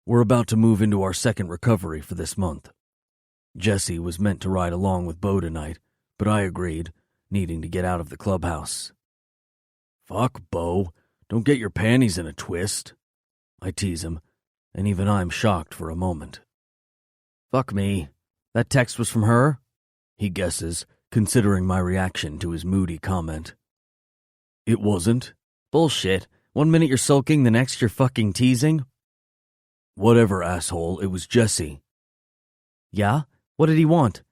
We're about to move into our second recovery for this month. Jesse was meant to ride along with Bo tonight, but I agreed, needing to get out of the clubhouse. Fuck, Bo. Don't get your panties in a twist. I tease him, and even I'm shocked for a moment. Fuck me. That text was from her? He guesses, considering my reaction to his moody comment. It wasn't. Bullshit. 1 minute you're sulking, the next you're fucking teasing? Whatever, asshole. It was Jesse. Yeah? What did he want?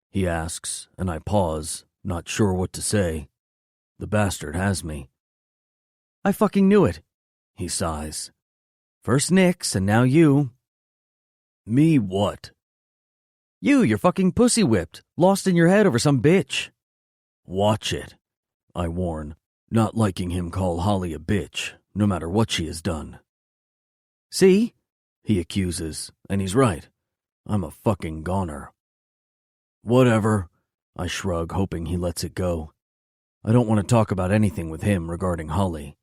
He asks, and I pause, not sure what to say. The bastard has me. I fucking knew it, he sighs. First Nix, and now you. Me what? You're fucking pussy whipped, lost in your head over some bitch. Watch it, I warn, not liking him call Holly a bitch, no matter what she has done. See? He accuses, and he's right. I'm a fucking goner. Whatever, I shrug, hoping he lets it go. I don't want to talk about anything with him regarding Holly.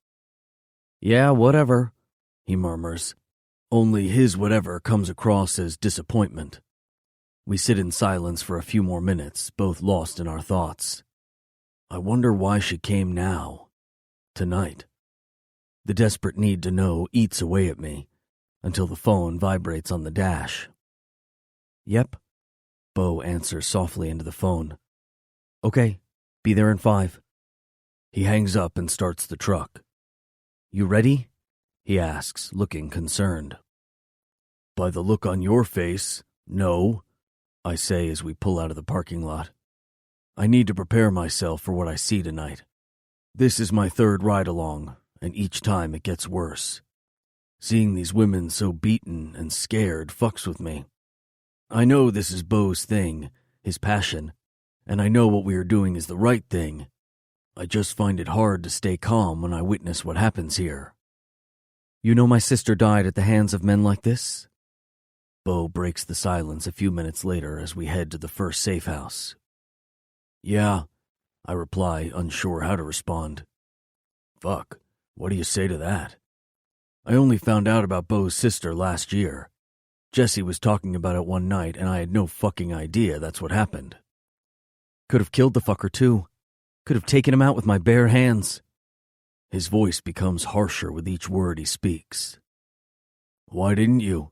Yeah, whatever, he murmurs. Only his whatever comes across as disappointment. We sit in silence for a few more minutes, both lost in our thoughts. I wonder why she came now, tonight. The desperate need to know eats away at me, until the phone vibrates on the dash. Yep, Bo answers softly into the phone. Okay, be there in 5. He hangs up and starts the truck. You ready? He asks, looking concerned. By the look on your face, no, I say as we pull out of the parking lot. I need to prepare myself for what I see tonight. This is my 3rd ride-along, and each time it gets worse. Seeing these women so beaten and scared fucks with me. I know this is Bo's thing, his passion, and I know what we are doing is the right thing. I just find it hard to stay calm when I witness what happens here. You know my sister died at the hands of men like this? Bo breaks the silence a few minutes later as we head to the first safe house. Yeah, I reply, unsure how to respond. Fuck, what do you say to that? I only found out about Bo's sister last year. Jesse was talking about it one night and I had no fucking idea that's what happened. Could have killed the fucker too. Could have taken him out with my bare hands. His voice becomes harsher with each word he speaks. Why didn't you?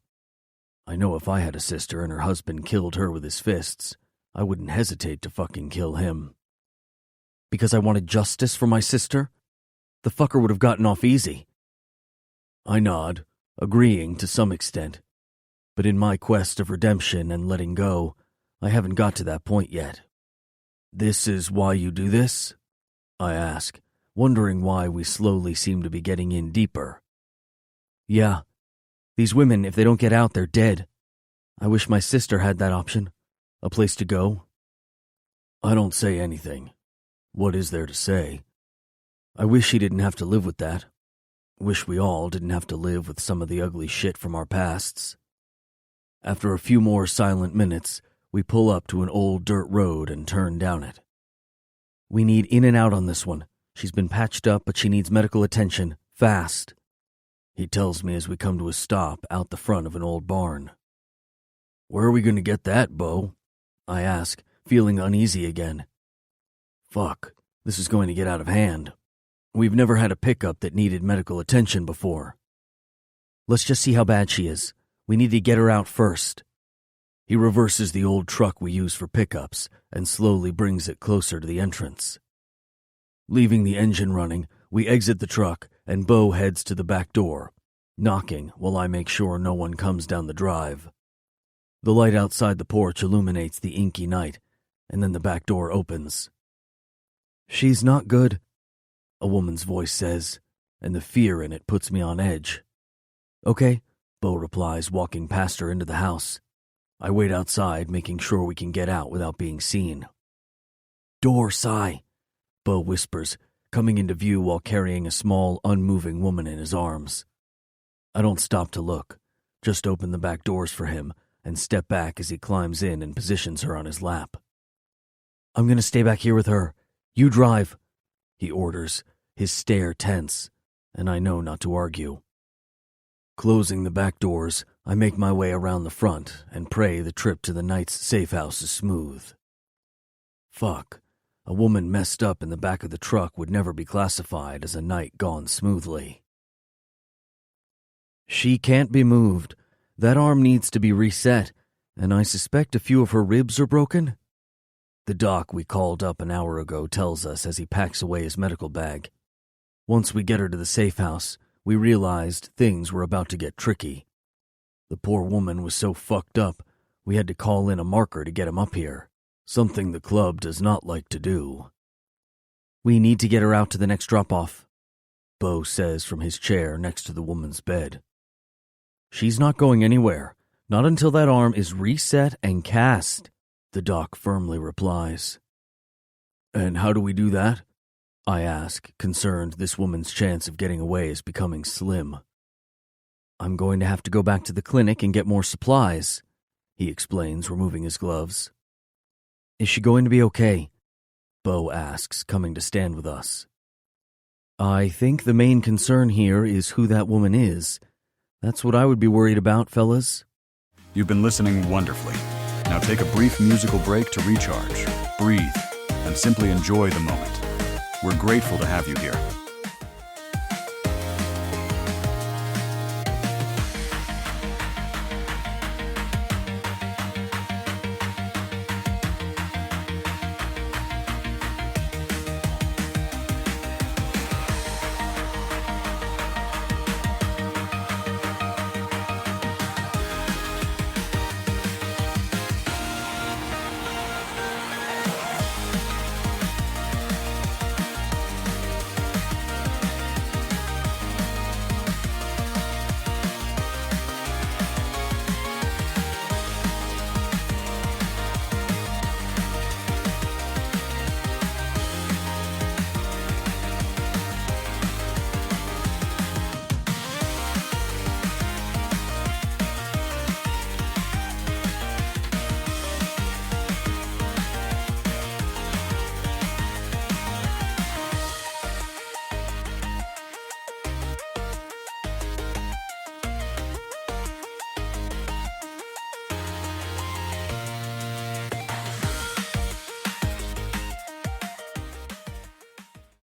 I know if I had a sister and her husband killed her with his fists, I wouldn't hesitate to fucking kill him. Because I wanted justice for my sister? The fucker would have gotten off easy. I nod, agreeing to some extent. But in my quest of redemption and letting go, I haven't got to that point yet. This is why you do this? I ask, wondering why we slowly seem to be getting in deeper. Yeah. These women, if they don't get out, they're dead. I wish my sister had that option. A place to go. I don't say anything. What is there to say? I wish she didn't have to live with that. Wish we all didn't have to live with some of the ugly shit from our pasts. After a few more silent minutes, we pull up to an old dirt road and turn down it. We need in and out on this one. She's been patched up, but she needs medical attention, fast. He tells me as we come to a stop out the front of an old barn. Where are we going to get that, Bo? I ask, feeling uneasy again. Fuck, this is going to get out of hand. We've never had a pickup that needed medical attention before. Let's just see how bad she is. We need to get her out first. He reverses the old truck we use for pickups and slowly brings it closer to the entrance. Leaving the engine running, we exit the truck and Bo heads to the back door, knocking while I make sure no one comes down the drive. The light outside the porch illuminates the inky night, and then the back door opens. She's not good, a woman's voice says, and the fear in it puts me on edge. Okay, Bo replies, walking past her into the house. I wait outside, making sure we can get out without being seen. Door, Cy, Bo whispers, coming into view while carrying a small, unmoving woman in his arms. I don't stop to look, just open the back doors for him and step back as he climbs in and positions her on his lap. I'm going to stay back here with her. You drive, he orders, his stare tense, and I know not to argue. Closing the back doors, I make my way around the front and pray the trip to the night's safe house is smooth. Fuck, a woman messed up in the back of the truck would never be classified as a night gone smoothly. She can't be moved. That arm needs to be reset, and I suspect a few of her ribs are broken. The doc we called up an hour ago tells us as he packs away his medical bag. Once we get her to the safe house, we realized things were about to get tricky. The poor woman was so fucked up, we had to call in a marker to get him up here, something the club does not like to do. We need to get her out to the next drop-off, Bo says from his chair next to the woman's bed. She's not going anywhere, not until that arm is reset and cast, the doc firmly replies. And how do we do that? I ask, concerned this woman's chance of getting away is becoming slim. I'm going to have to go back to the clinic and get more supplies, he explains, removing his gloves. Is she going to be okay? Bo asks, coming to stand with us. I think the main concern here is who that woman is. That's what I would be worried about, fellas. You've been listening wonderfully. Now take a brief musical break to recharge, breathe, and simply enjoy the moment. We're grateful to have you here.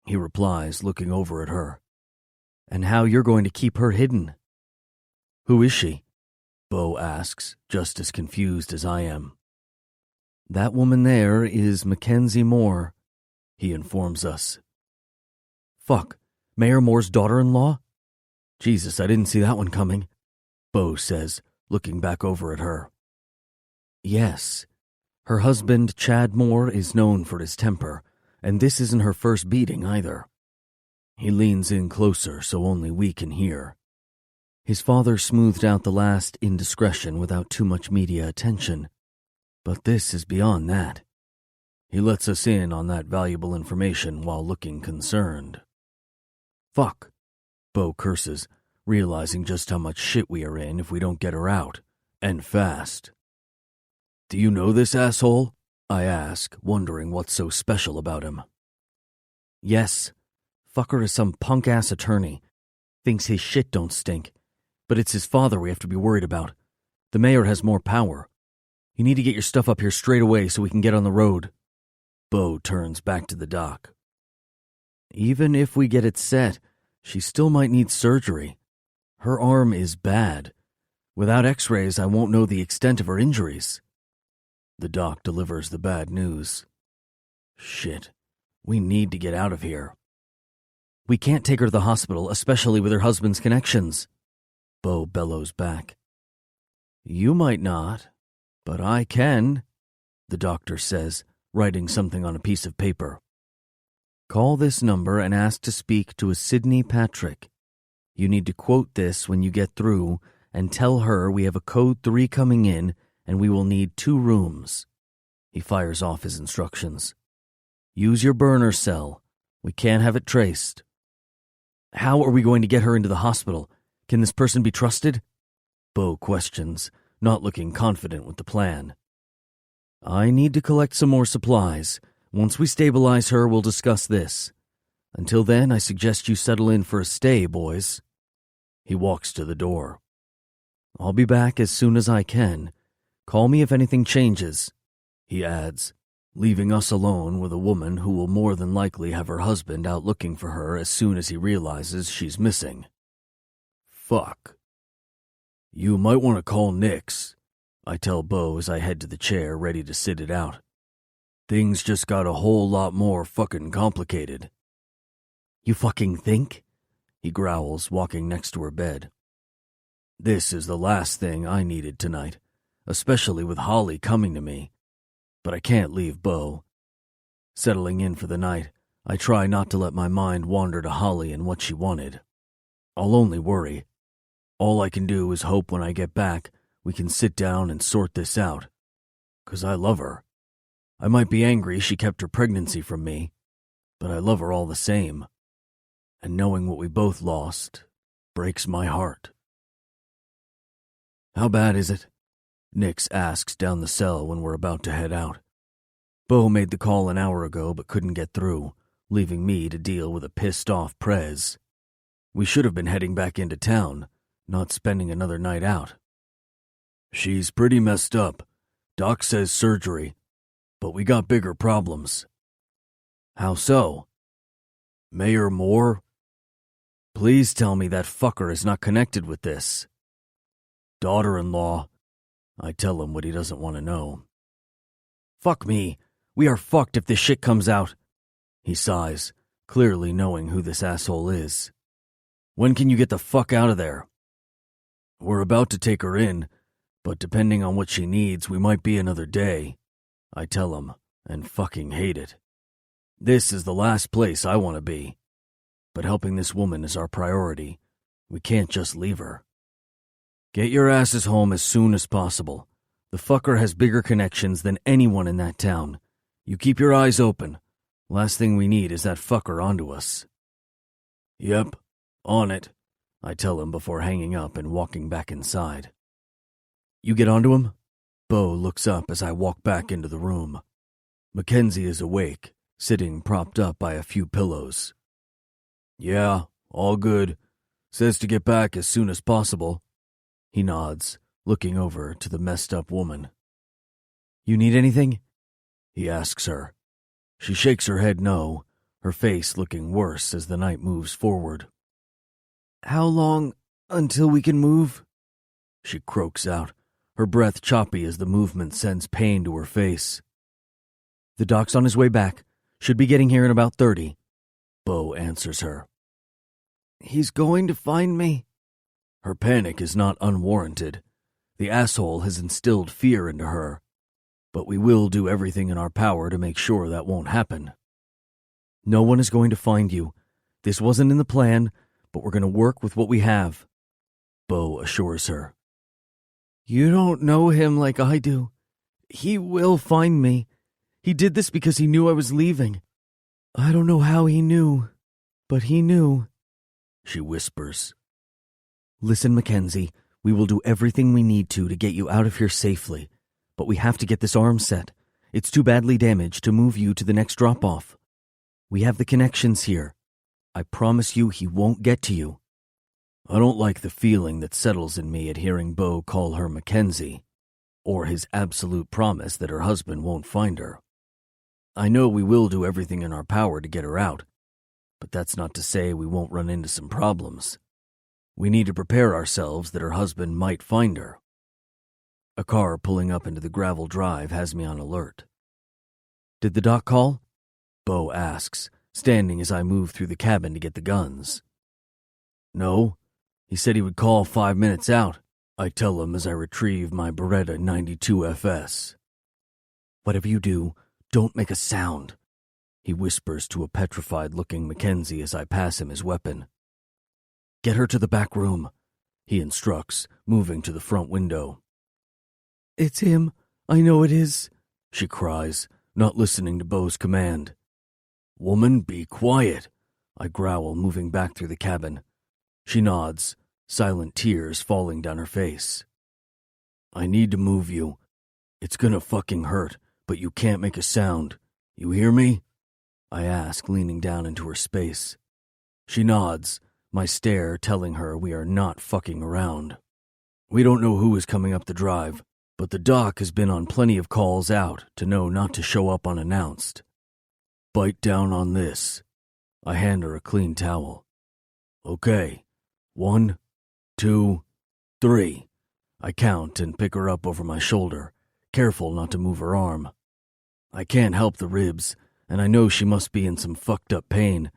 He replies, looking over at her. And how you're going to keep her hidden. Who is she? Bo asks, just as confused as I am. That woman there is Mackenzie Moore, he informs us. Fuck, Mayor Moore's daughter-in-law? Jesus, I didn't see that one coming, Bo says, looking back over at her. Yes. Her husband, Chad Moore, is known for his temper, and this isn't her first beating either. He leans in closer so only we can hear. His father smoothed out the last indiscretion without too much media attention, but this is beyond that. He lets us in on that valuable information while looking concerned. Fuck, Bo curses, realizing just how much shit we are in if we don't get her out, and fast. Do you know this asshole? I ask, wondering what's so special about him. Yes. Fucker is some punk-ass attorney. Thinks his shit don't stink. But it's his father we have to be worried about. The mayor has more power. You need to get your stuff up here straight away so we can get on the road. Bo turns back to the doc. Even if we get it set, she still might need surgery. Her arm is bad. Without x-rays, I won't know the extent of her injuries. The doc delivers the bad news. Shit. We need to get out of here. We can't take her to the hospital, especially with her husband's connections. Bo bellows back. You might not, but I can, the doctor says, writing something on a piece of paper. Call this number and ask to speak to a Sydney Patrick. You need to quote this when you get through and tell her we have a code 3 coming in and we will need 2 rooms. He fires off his instructions. Use your burner cell. We can't have it traced. How are we going to get her into the hospital? Can this person be trusted? Bo questions, not looking confident with the plan. I need to collect some more supplies. Once we stabilize her, we'll discuss this. Until then, I suggest you settle in for a stay, boys. He walks to the door. I'll be back as soon as I can. Call me if anything changes, he adds, leaving us alone with a woman who will more than likely have her husband out looking for her as soon as he realizes she's missing. Fuck. You might want to call Nix, I tell Bo as I head to the chair ready to sit it out. Things just got a whole lot more fucking complicated. You fucking think? He growls, walking next to her bed. This is the last thing I needed tonight, especially with Holly coming to me. But I can't leave Bo. Settling in for the night, I try not to let my mind wander to Holly and what she wanted. I'll only worry. All I can do is hope when I get back, we can sit down and sort this out. 'Cause I love her. I might be angry she kept her pregnancy from me, but I love her all the same. And knowing what we both lost breaks my heart. How bad is it? Nix asks down the cell when we're about to head out. Bo made the call an hour ago but couldn't get through, leaving me to deal with a pissed-off Prez. We should have been heading back into town, not spending another night out. She's pretty messed up. Doc says surgery, but we got bigger problems. How so? Mayor Moore? Please tell me that fucker is not connected with this. Daughter-in-law. I tell him what he doesn't want to know. Fuck me. We are fucked if this shit comes out. He sighs, clearly knowing who this asshole is. When can you get the fuck out of there? We're about to take her in, but depending on what she needs, we might be another day. I tell him, and fucking hate it. This is the last place I want to be. But helping this woman is our priority. We can't just leave her. Get your asses home as soon as possible. The fucker has bigger connections than anyone in that town. You keep your eyes open. Last thing we need is that fucker onto us. Yep, on it, I tell him before hanging up and walking back inside. You get onto him? Bo looks up as I walk back into the room. Mackenzie is awake, sitting propped up by a few pillows. Yeah, all good. Says to get back as soon as possible. He nods, looking over to the messed-up woman. You need anything? He asks her. She shakes her head no, her face looking worse as the night moves forward. How long until we can move? She croaks out, her breath choppy as the movement sends pain to her face. The doc's on his way back. Should be getting here in about 30. Bo answers her. He's going to find me? Her panic is not unwarranted. The asshole has instilled fear into her. But we will do everything in our power to make sure that won't happen. No one is going to find you. This wasn't in the plan, but we're going to work with what we have. Bo assures her. You don't know him like I do. He will find me. He did this because he knew I was leaving. I don't know how he knew, but he knew, she whispers. Listen, Mackenzie, we will do everything we need to get you out of here safely, but we have to get this arm set. It's too badly damaged to move you to the next drop-off. We have the connections here. I promise you he won't get to you. I don't like the feeling that settles in me at hearing Bo call her Mackenzie, or his absolute promise that her husband won't find her. I know we will do everything in our power to get her out, but that's not to say we won't run into some problems. We need to prepare ourselves that her husband might find her. A car pulling up into the gravel drive has me on alert. Did the doc call? Bo asks, standing as I move through the cabin to get the guns. No, he said he would call 5 minutes out, I tell him as I retrieve my Beretta 92 FS. Whatever you do, don't make a sound, he whispers to a petrified-looking Mackenzie as I pass him his weapon. Get her to the back room, he instructs, moving to the front window. It's him. I know it is, she cries, not listening to Bo's command. Woman, be quiet, I growl, moving back through the cabin. She nods, silent tears falling down her face. I need to move you. It's gonna fucking hurt, but you can't make a sound. You hear me? I ask, leaning down into her space. She nods, my stare telling her we are not fucking around. We don't know who is coming up the drive, but the doc has been on plenty of calls out to know not to show up unannounced. Bite down on this. I hand her a clean towel. Okay. 1, 2, 3. I count and pick her up over my shoulder, careful not to move her arm. I can't help the ribs, and I know she must be in some fucked up pain,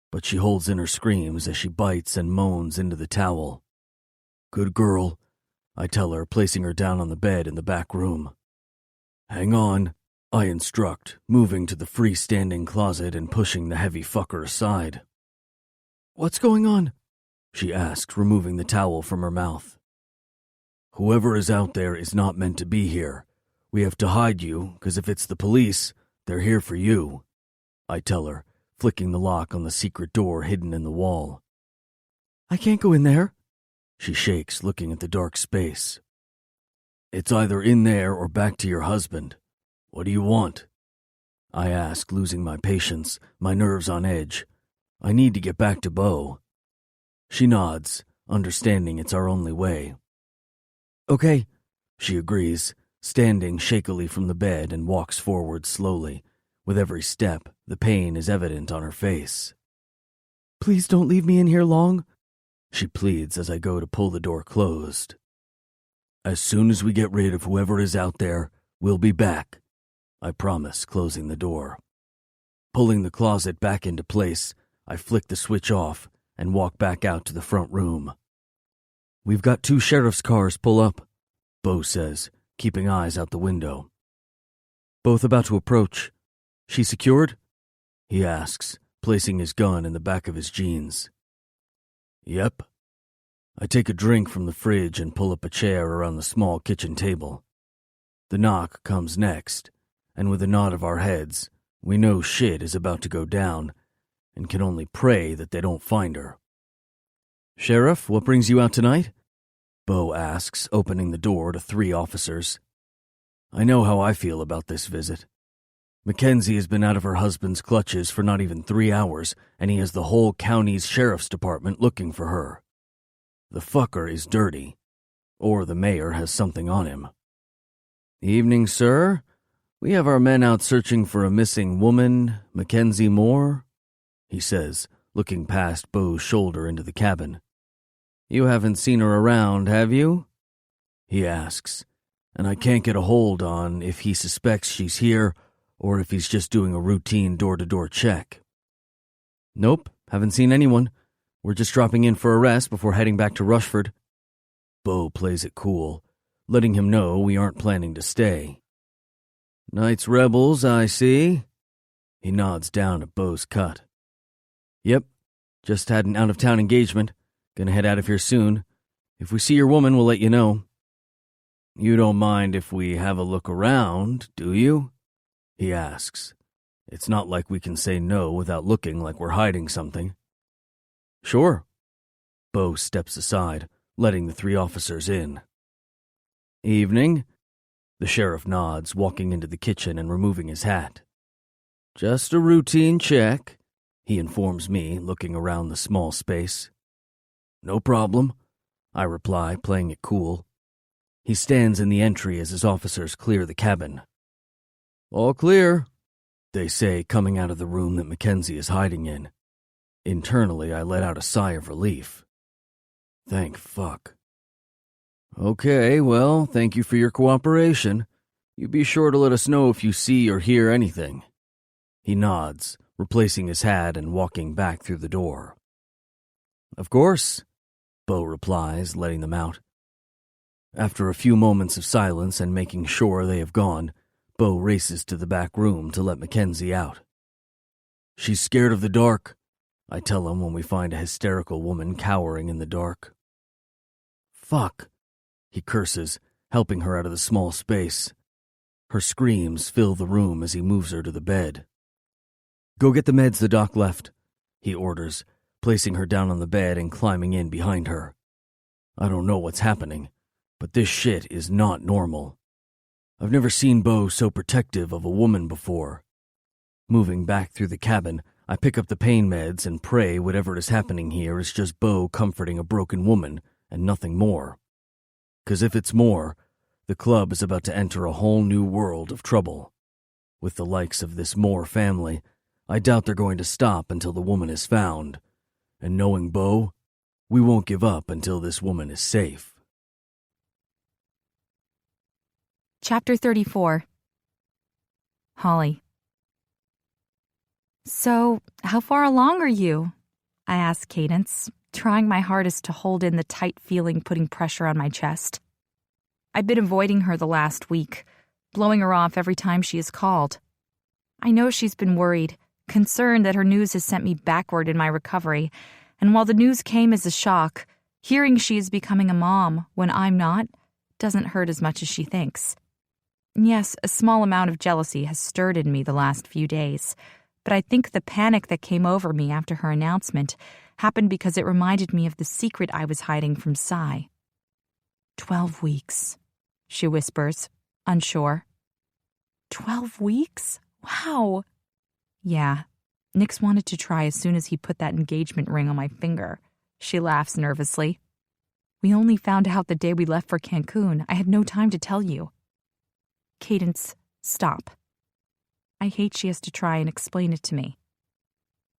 but she holds in her screams as she bites and moans into the towel. Good girl, I tell her, placing her down on the bed in the back room. Hang on, I instruct, moving to the freestanding closet and pushing the heavy fucker aside. What's going on? She asks, removing the towel from her mouth. Whoever is out there is not meant to be here. We have to hide you, because if it's the police, they're here for you, I tell her, flicking the lock on the secret door hidden in the wall. I can't go in there. She shakes, looking at the dark space. It's either in there or back to your husband. What do you want? I ask, losing my patience, my nerves on edge. I need to get back to Bo. She nods, understanding it's our only way. Okay, she agrees, standing shakily from the bed and walks forward slowly. With every step, the pain is evident on her face. Please don't leave me in here long, she pleads as I go to pull the door closed. As soon as we get rid of whoever is out there, we'll be back, I promise, closing the door. Pulling the closet back into place, I flick the switch off and walk back out to the front room. We've got 2 sheriff's cars pull up, Bo says, keeping eyes out the window. Both about to approach. She secured? He asks, placing his gun in the back of his jeans. Yep. I take a drink from the fridge and pull up a chair around the small kitchen table. The knock comes next, and with a nod of our heads, we know shit is about to go down, and can only pray that they don't find her. Sheriff, what brings you out tonight? Bo asks, opening the door to 3 officers. I know how I feel about this visit. Mackenzie has been out of her husband's clutches for not even 3 hours, and he has the whole county's sheriff's department looking for her. The fucker is dirty, or the mayor has something on him. Evening, sir. We have our men out searching for a missing woman, Mackenzie Moore, he says, looking past Bo's shoulder into the cabin. You haven't seen her around, have you? He asks, and I can't get a hold on if he suspects she's here or if he's just doing a routine door-to-door check. Nope, haven't seen anyone. We're just dropping in for a rest before heading back to Rushford. Bo plays it cool, letting him know we aren't planning to stay. Knights Rebels, I see. He nods down at Bo's cut. Yep, just had an out-of-town engagement. Gonna head out of here soon. If we see your woman, we'll let you know. You don't mind if we have a look around, do you? He asks. It's not like we can say no without looking like we're hiding something. Sure. Bo steps aside, letting the 3 officers in. Evening. The sheriff nods, walking into the kitchen and removing his hat. Just a routine check, he informs me, looking around the small space. No problem, I reply, playing it cool. He stands in the entry as his officers clear the cabin. All clear, they say, coming out of the room that Mackenzie is hiding in. Internally, I let out a sigh of relief. Thank fuck. Okay, well, thank you for your cooperation. You be sure to let us know if you see or hear anything. He nods, replacing his hat and walking back through the door. Of course, Bo replies, letting them out. After a few moments of silence and making sure they have gone, Bo races to the back room to let Mackenzie out. She's scared of the dark, I tell him when we find a hysterical woman cowering in the dark. Fuck, he curses, helping her out of the small space. Her screams fill the room as he moves her to the bed. Go get the meds the doc left, he orders, placing her down on the bed and climbing in behind her. I don't know what's happening, but this shit is not normal. I've never seen Bo so protective of a woman before. Moving back through the cabin, I pick up the pain meds and pray whatever is happening here is just Bo comforting a broken woman and nothing more. 'Cause if it's more, the club is about to enter a whole new world of trouble. With the likes of this Moore family, I doubt they're going to stop until the woman is found. And knowing Bo, we won't give up until this woman is safe. Chapter 34. Holly. So, how far along are you? I asked Cadence, trying my hardest to hold in the tight feeling putting pressure on my chest. I've been avoiding her the last week, blowing her off every time she is called. I know she's been worried, concerned that her news has sent me backward in my recovery, and while the news came as a shock, hearing she is becoming a mom when I'm not doesn't hurt as much as she thinks. Yes, a small amount of jealousy has stirred in me the last few days, but I think the panic that came over me after her announcement happened because it reminded me of the secret I was hiding from Sai. 12 weeks, she whispers, unsure. 12 weeks? Wow. Yeah, Nix wanted to try as soon as he put that engagement ring on my finger. She laughs nervously. We only found out the day we left for Cancun. I had no time to tell you. Cadence, stop. I hate she has to try and explain it to me.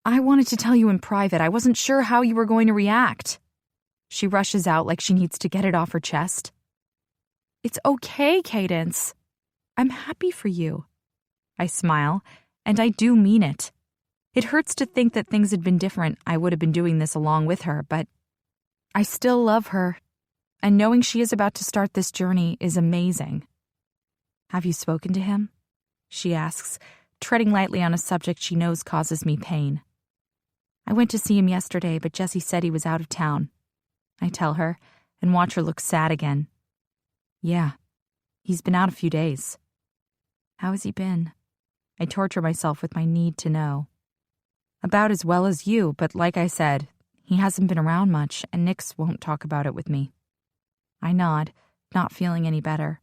I wanted to tell you in private. I wasn't sure how you were going to react. She rushes out like she needs to get it off her chest. It's okay, Cadence. I'm happy for you. I smile, and I do mean it. It hurts to think that things had been different. I would have been doing this along with her, but I still love her, and knowing she is about to start this journey is amazing. Have you spoken to him? She asks, treading lightly on a subject she knows causes me pain. I went to see him yesterday, but Jesse said he was out of town. I tell her, and watch her look sad again. Yeah, he's been out a few days. How has he been? I torture myself with my need to know. About as well as you, but like I said, he hasn't been around much, and Nix won't talk about it with me. I nod, not feeling any better.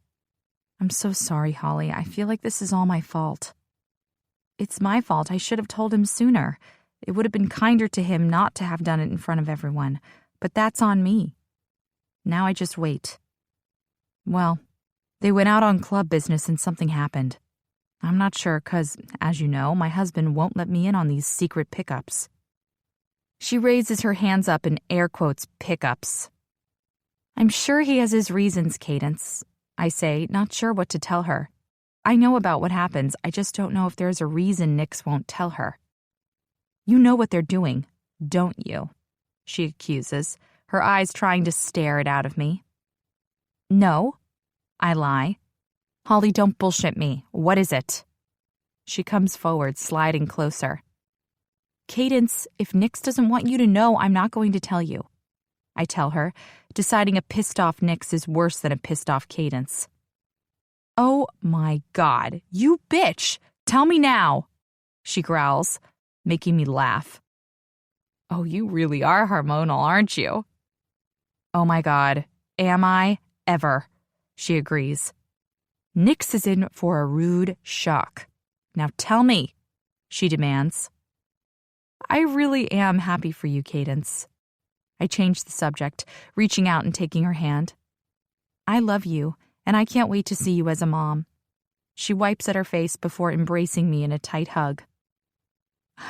I'm so sorry, Holly. I feel like this is all my fault. It's my fault. I should have told him sooner. It would have been kinder to him not to have done it in front of everyone, but that's on me. Now I just wait. Well, they went out on club business and something happened. I'm not sure because, as you know, my husband won't let me in on these secret pickups. She raises her hands up in air quotes pickups. I'm sure he has his reasons, Cadence. I say, not sure what to tell her. I know about what happens, I just don't know if there's a reason Nix won't tell her. You know what they're doing, don't you? She accuses, her eyes trying to stare it out of me. No, I lie. Holly, don't bullshit me. What is it? She comes forward, sliding closer. Cadence, if Nix doesn't want you to know, I'm not going to tell you. I tell her, deciding a pissed-off Nix is worse than a pissed-off Cadence. Oh my God, you bitch! Tell me now! She growls, making me laugh. Oh, you really are hormonal, aren't you? Oh my God, am I? Ever. She agrees. Nix is in for a rude shock. Now tell me, she demands. I really am happy for you, Cadence. I change the subject, reaching out and taking her hand. I love you, and I can't wait to see you as a mom. She wipes at her face before embracing me in a tight hug.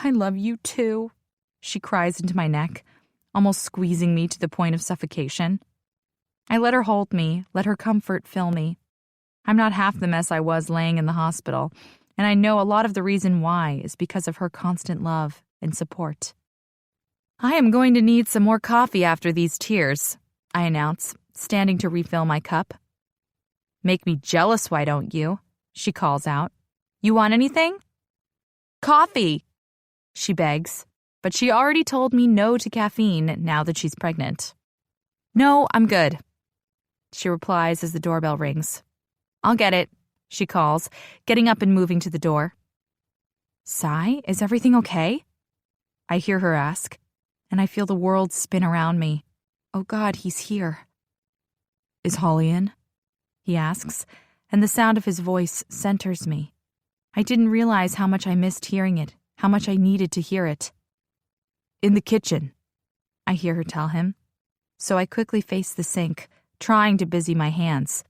I love you too, she cries into my neck, almost squeezing me to the point of suffocation. I let her hold me, let her comfort fill me. I'm not half the mess I was laying in the hospital, and I know a lot of the reason why is because of her constant love and support. I am going to need some more coffee after these tears, I announce, standing to refill my cup. Make me jealous, why don't you? She calls out. You want anything? Coffee, she begs, but she already told me no to caffeine now that she's pregnant. No, I'm good, she replies as the doorbell rings. I'll get it, she calls, getting up and moving to the door. Sai, is everything okay? I hear her ask, and I feel the world spin around me. Oh God, he's here. Is Holly in? He asks, and the sound of his voice centers me. I didn't realize how much I missed hearing it, how much I needed to hear it. In the kitchen, I hear her tell him. So I quickly face the sink, trying to busy my hands.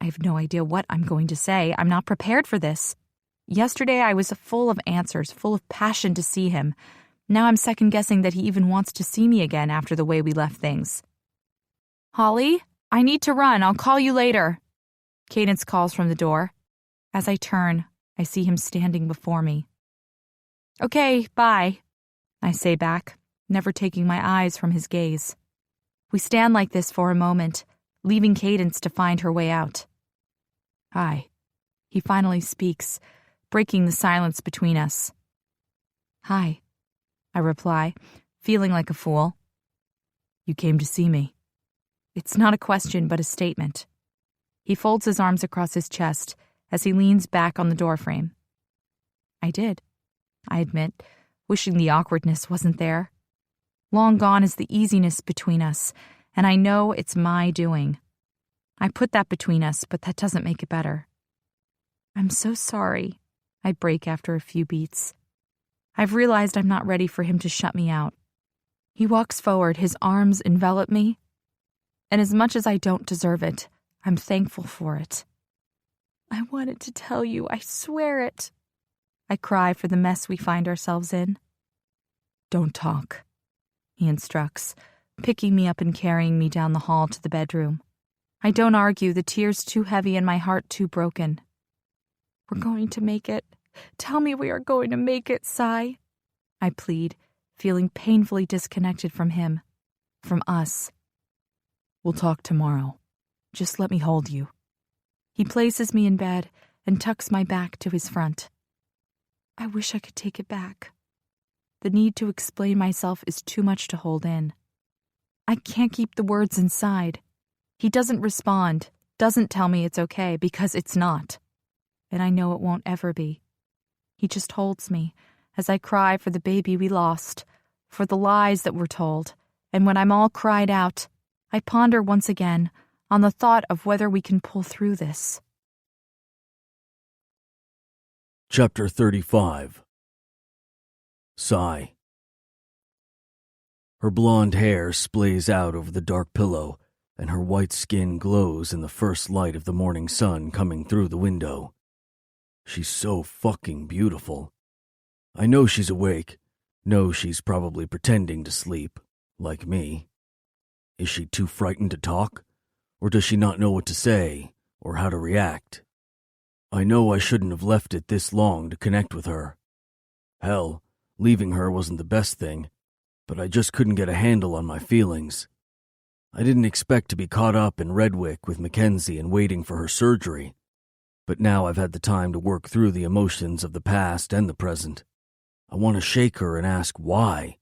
I have no idea what I'm going to say. I'm not prepared for this. Yesterday I was full of answers, full of passion to see him. Now I'm second-guessing that he even wants to see me again after the way we left things. Holly, I need to run. I'll call you later. Cadence calls from the door. As I turn, I see him standing before me. Okay, bye, I say back, never taking my eyes from his gaze. We stand like this for a moment, leaving Cadence to find her way out. Hi, he finally speaks, breaking the silence between us. Hi, I reply, feeling like a fool. You came to see me. It's not a question, but a statement. He folds his arms across his chest as he leans back on the doorframe. I did, I admit, wishing the awkwardness wasn't there. Long gone is the easiness between us, and I know it's my doing. I put that between us, but that doesn't make it better. I'm so sorry, I break after a few beats. I've realized I'm not ready for him to shut me out. He walks forward, his arms envelop me, and as much as I don't deserve it, I'm thankful for it. I wanted to tell you, I swear it. I cry for the mess we find ourselves in. Don't talk, he instructs, picking me up and carrying me down the hall to the bedroom. I don't argue, the tears too heavy and my heart too broken. We're going to make it. Tell me we are going to make it, Sai. I plead, feeling painfully disconnected from him, from us. We'll talk tomorrow. Just let me hold you. He places me in bed and tucks my back to his front. I wish I could take it back. The need to explain myself is too much to hold in. I can't keep the words inside. He doesn't respond, doesn't tell me it's okay because it's not. And I know it won't ever be. He just holds me as I cry for the baby we lost, for the lies that were told, and when I'm all cried out, I ponder once again on the thought of whether we can pull through this. Chapter 35. Sigh. Her blonde hair splays out over the dark pillow, and her white skin glows in the first light of the morning sun coming through the window. She's so fucking beautiful. I know she's awake, know she's probably pretending to sleep, like me. Is she too frightened to talk? Or does she not know what to say, or how to react? I know I shouldn't have left it this long to connect with her. Hell, leaving her wasn't the best thing, but I just couldn't get a handle on my feelings. I didn't expect to be caught up in Redwick with Mackenzie and waiting for her surgery, but now I've had the time to work through the emotions of the past and the present. I want to shake her and ask why.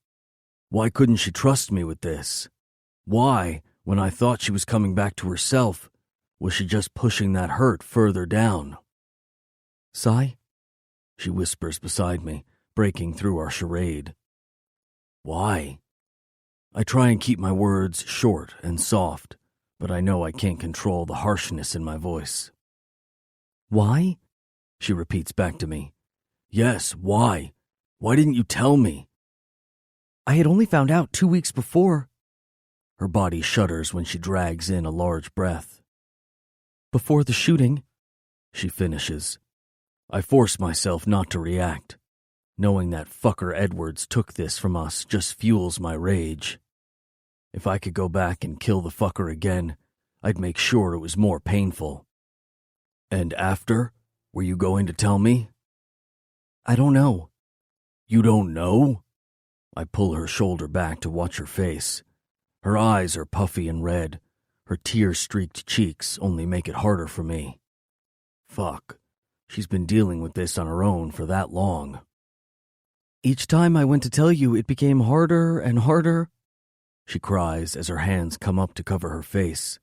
Why couldn't she trust me with this? Why, when I thought she was coming back to herself, was she just pushing that hurt further down? Sai? She whispers beside me, breaking through our charade. Why? I try and keep my words short and soft, but I know I can't control the harshness in my voice. Why? She repeats back to me. Yes, why? Why didn't you tell me? I had only found out 2 weeks before. Her body shudders when she drags in a large breath. Before the shooting, she finishes. I force myself not to react. Knowing that fucker Edwards took this from us just fuels my rage. If I could go back and kill the fucker again, I'd make sure it was more painful. And after? Were you going to tell me? I don't know. You don't know? I pull her shoulder back to watch her face. Her eyes are puffy and red. Her tear-streaked cheeks only make it harder for me. Fuck. She's been dealing with this on her own for that long. Each time I went to tell you, it became harder and harder, she cries as her hands come up to cover her face.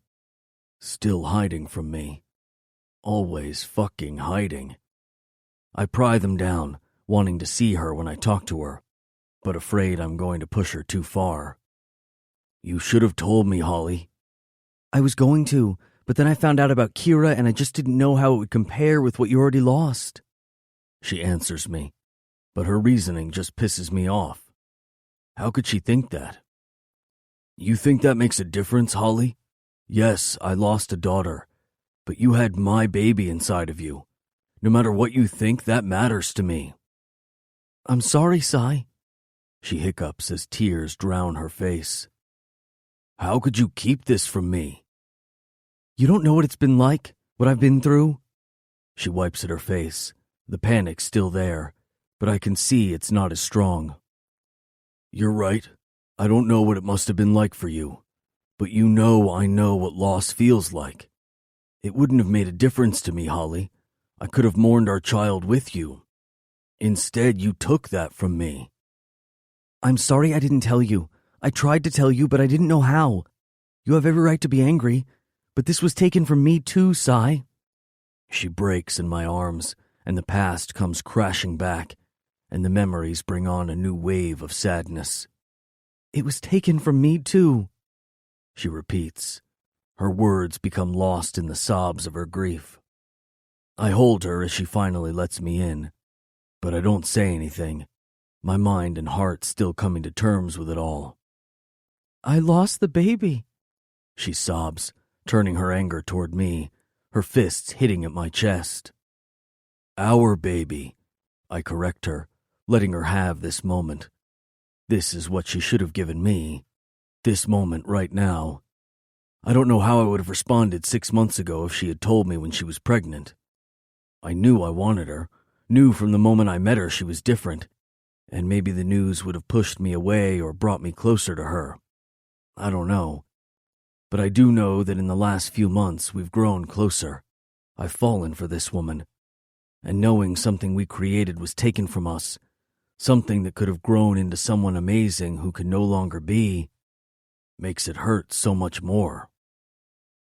Still hiding from me. Always fucking hiding. I pry them down, wanting to see her when I talk to her, but afraid I'm going to push her too far. You should have told me, Holly. I was going to, but then I found out about Kira and I just didn't know how it would compare with what you already lost. She answers me, but her reasoning just pisses me off. How could she think that? You think that makes a difference, Holly? Yes, I lost a daughter, but you had my baby inside of you. No matter what you think, that matters to me. I'm sorry, Sai. She hiccups as tears drown her face. How could you keep this from me? You don't know what it's been like, what I've been through. She wipes at her face, the panic still there, but I can see it's not as strong. You're right. I don't know what it must have been like for you, but you know I know what loss feels like. It wouldn't have made a difference to me, Holly. I could have mourned our child with you. Instead, you took that from me. I'm sorry I didn't tell you. I tried to tell you, but I didn't know how. You have every right to be angry, but this was taken from me too, Sai. She breaks in my arms, and the past comes crashing back, and the memories bring on a new wave of sadness. It was taken from me too, she repeats. Her words become lost in the sobs of her grief. I hold her as she finally lets me in, but I don't say anything, my mind and heart still coming to terms with it all. I lost the baby, she sobs, turning her anger toward me, her fists hitting at my chest. Our baby, I correct her, letting her have this moment. This is what she should have given me, this moment right now. I don't know how I would have responded 6 months ago if she had told me when she was pregnant. I knew I wanted her, knew from the moment I met her she was different, and maybe the news would have pushed me away or brought me closer to her. I don't know. But I do know that in the last few months we've grown closer. I've fallen for this woman. And knowing something we created was taken from us, something that could have grown into someone amazing who could no longer be, makes it hurt so much more.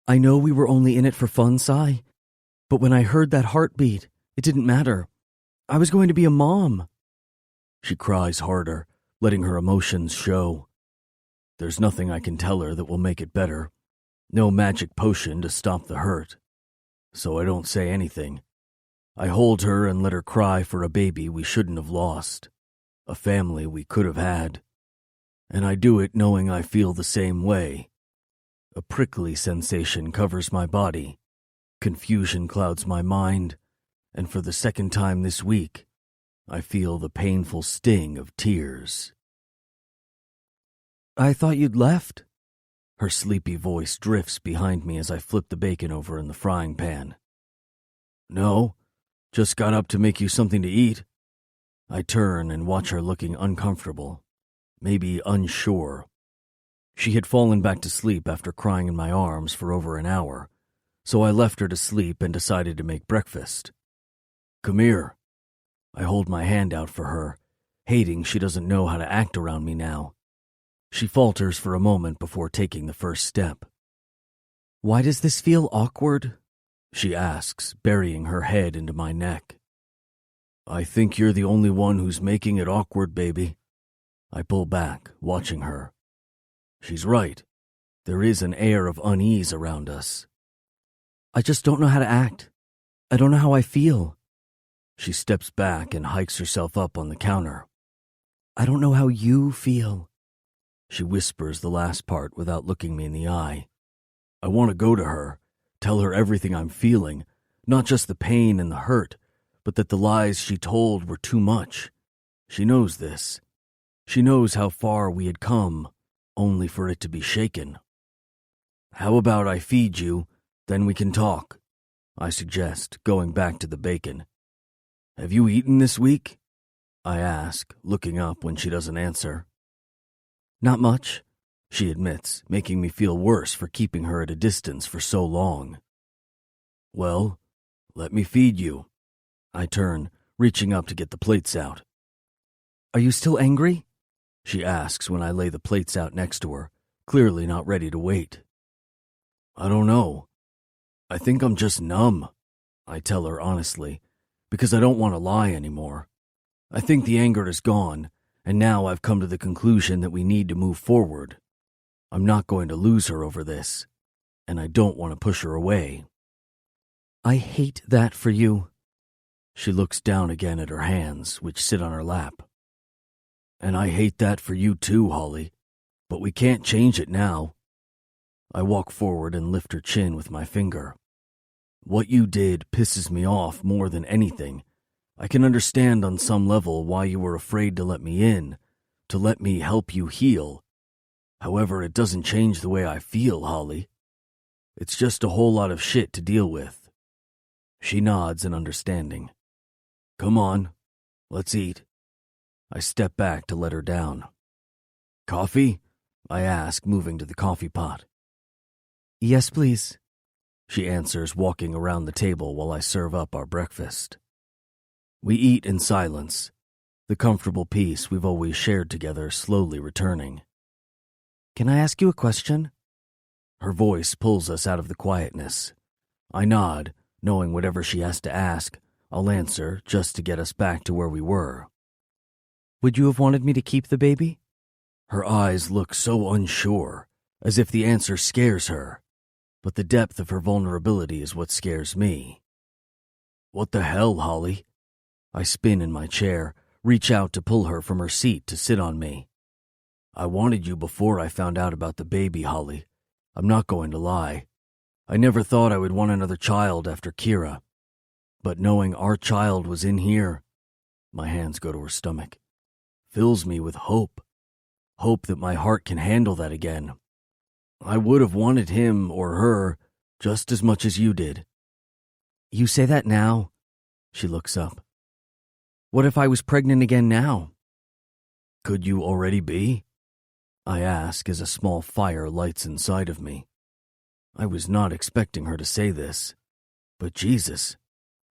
I know we were only in it for fun, Sai, but when I heard that heartbeat, it didn't matter. I was going to be a mom. She cries harder, letting her emotions show. There's nothing I can tell her that will make it better. No magic potion to stop the hurt. So I don't say anything. I hold her and let her cry for a baby we shouldn't have lost. A family we could have had. And I do it knowing I feel the same way. A prickly sensation covers my body. Confusion clouds my mind. And for the second time this week, I feel the painful sting of tears. I thought you'd left. Her sleepy voice drifts behind me as I flip the bacon over in the frying pan. No, just got up to make you something to eat. I turn and watch her looking uncomfortable, maybe unsure. She had fallen back to sleep after crying in my arms for over an hour, so I left her to sleep and decided to make breakfast. Come here. I hold my hand out for her, hating she doesn't know how to act around me now. She falters for a moment before taking the first step. Why does this feel awkward? She asks, burying her head into my neck. I think you're the only one who's making it awkward, baby. I pull back, watching her. She's right. There is an air of unease around us. I just don't know how to act. I don't know how I feel. She steps back and hikes herself up on the counter. I don't know how you feel. She whispers the last part without looking me in the eye. I want to go to her, tell her everything I'm feeling, not just the pain and the hurt, but that the lies she told were too much. She knows this. She knows how far we had come, only for it to be shaken. How about I feed you, then we can talk, I suggest, going back to the bacon. Have you eaten this week? I ask, looking up when she doesn't answer. Not much, she admits, making me feel worse for keeping her at a distance for so long. Well, let me feed you. I turn, reaching up to get the plates out. Are you still angry? She asks when I lay the plates out next to her, clearly not ready to wait. I don't know. I think I'm just numb, I tell her honestly, because I don't want to lie anymore. I think the anger is gone, and now I've come to the conclusion that we need to move forward. I'm not going to lose her over this, and I don't want to push her away. I hate that for you. She looks down again at her hands, which sit on her lap. And I hate that for you too, Holly, but we can't change it now. I walk forward and lift her chin with my finger. What you did pisses me off more than anything. I can understand on some level why you were afraid to let me in, to let me help you heal. However, it doesn't change the way I feel, Holly. It's just a whole lot of shit to deal with. She nods in understanding. Come on, let's eat. I step back to let her down. Coffee? I ask, moving to the coffee pot. Yes, please, she answers, walking around the table while I serve up our breakfast. We eat in silence, the comfortable peace we've always shared together slowly returning. Can I ask you a question? Her voice pulls us out of the quietness. I nod, knowing whatever she has to ask, I'll answer just to get us back to where we were. Would you have wanted me to keep the baby? Her eyes look so unsure, as if the answer scares her, but the depth of her vulnerability is what scares me. What the hell, Holly? I spin in my chair, reach out to pull her from her seat to sit on me. I wanted you before I found out about the baby, Holly. I'm not going to lie. I never thought I would want another child after Kira. But knowing our child was in here, my hands go to her stomach, fills me with hope. Hope that my heart can handle that again. I would have wanted him or her just as much as you did. You say that now? She looks up. What if I was pregnant again now? Could you already be? I ask as a small fire lights inside of me. I was not expecting her to say this, but Jesus,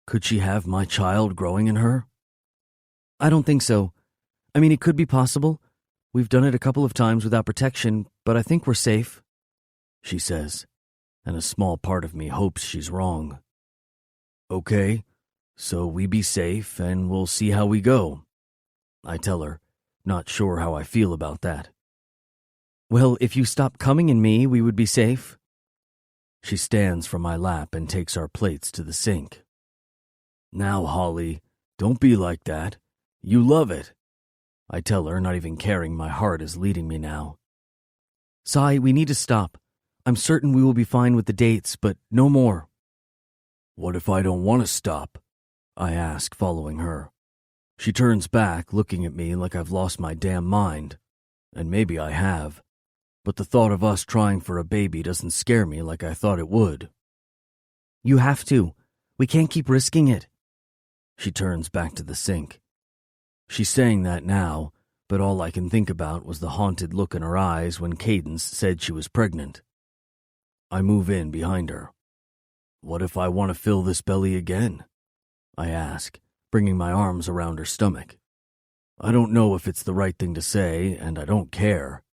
could she have my child growing in her? I don't think so. I mean, it could be possible. We've done it a couple of times without protection, but I think we're safe, she says, and a small part of me hopes she's wrong. Okay, so we be safe and we'll see how we go, I tell her, not sure how I feel about that. Well, if you stop coming in me, we would be safe. She stands from my lap and takes our plates to the sink. Now, Holly, don't be like that. You love it, I tell her, not even caring my heart is leading me now. Sai, we need to stop. I'm certain we will be fine with the dates, but no more. What if I don't want to stop? I ask, following her. She turns back, looking at me like I've lost my damn mind. And maybe I have. But the thought of us trying for a baby doesn't scare me like I thought it would. You have to. We can't keep risking it. She turns back to the sink. She's saying that now, but all I can think about was the haunted look in her eyes when Cadence said she was pregnant. I move in behind her. What if I want to fill this belly again? I ask, bringing my arms around her stomach. I don't know if it's the right thing to say, and I don't care.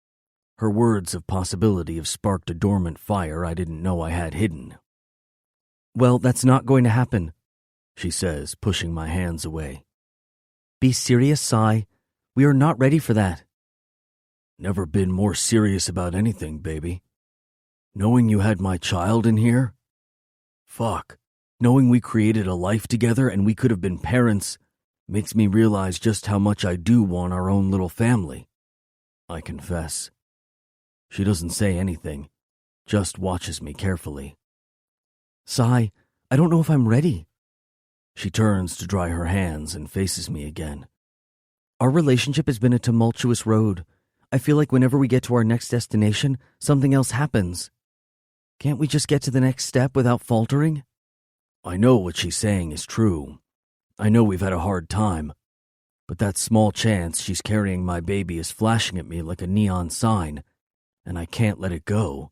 Her words of possibility have sparked a dormant fire I didn't know I had hidden. Well, that's not going to happen, she says, pushing my hands away. Be serious, Sai. We are not ready for that. Never been more serious about anything, baby. Knowing you had my child in here? Fuck. Knowing we created a life together and we could have been parents makes me realize just how much I do want our own little family. I confess. She doesn't say anything, just watches me carefully. Sai, I don't know if I'm ready. She turns to dry her hands and faces me again. Our relationship has been a tumultuous road. I feel like whenever we get to our next destination, something else happens. Can't we just get to the next step without faltering? I know what she's saying is true. I know we've had a hard time. But that small chance she's carrying my baby is flashing at me like a neon sign, and I can't let it go,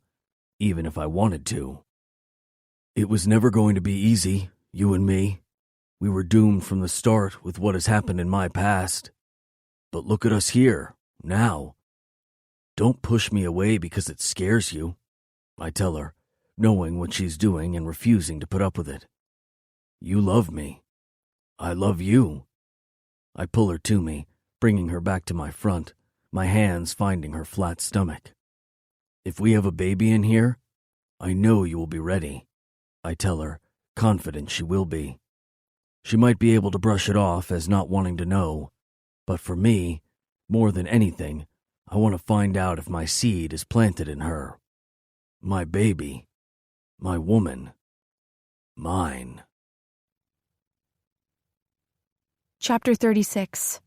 even if I wanted to. It was never going to be easy, you and me. We were doomed from the start with what has happened in my past. But look at us here, now. Don't push me away because it scares you, I tell her, knowing what she's doing and refusing to put up with it. You love me. I love you. I pull her to me, bringing her back to my front, my hands finding her flat stomach. If we have a baby in here, I know you will be ready, I tell her, confident she will be. She might be able to brush it off as not wanting to know, but for me, more than anything, I want to find out if my seed is planted in her. My baby. My woman. Mine. Chapter 36.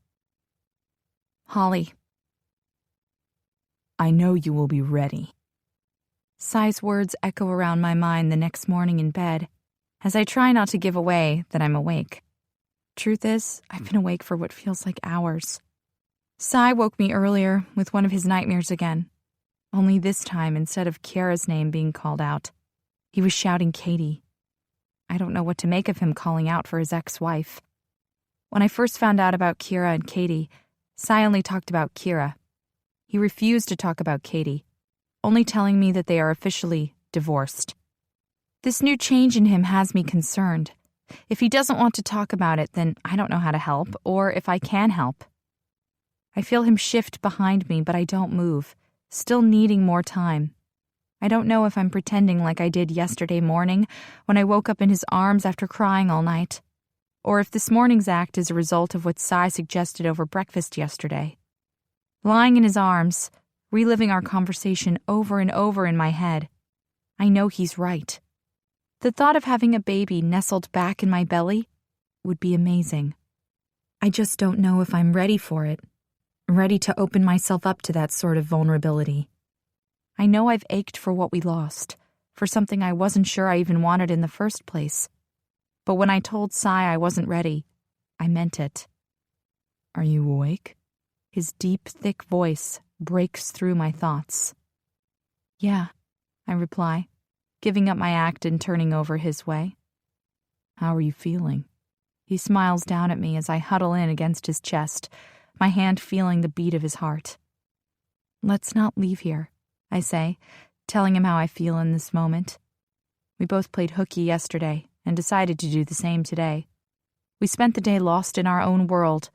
Holly. I know you will be ready. Sai's words echo around my mind the next morning in bed, as I try not to give away that I'm awake. Truth is, I've been awake for what feels like hours. Sai woke me earlier with one of his nightmares again. Only this time, instead of Kiara's name being called out, he was shouting Katie. I don't know what to make of him calling out for his ex-wife. When I first found out about Kira and Katie, Sai only talked about Kira. He refused to talk about Katie, only telling me that they are officially divorced. This new change in him has me concerned. If he doesn't want to talk about it, then I don't know how to help, or if I can help. I feel him shift behind me, but I don't move, still needing more time. I don't know if I'm pretending like I did yesterday morning when I woke up in his arms after crying all night, or if this morning's act is a result of what Sai suggested over breakfast yesterday. Lying in his arms, reliving our conversation over and over in my head, I know he's right. The thought of having a baby nestled back in my belly would be amazing. I just don't know if I'm ready for it, ready to open myself up to that sort of vulnerability. I know I've ached for what we lost, for something I wasn't sure I even wanted in the first place. But when I told Sai I wasn't ready, I meant it. Are you awake? His deep, thick voice breaks through my thoughts. Yeah, I reply, giving up my act and turning over his way. How are you feeling? He smiles down at me as I huddle in against his chest, my hand feeling the beat of his heart. Let's not leave here, I say, telling him how I feel in this moment. We both played hooky yesterday and decided to do the same today. We spent the day lost in our own world,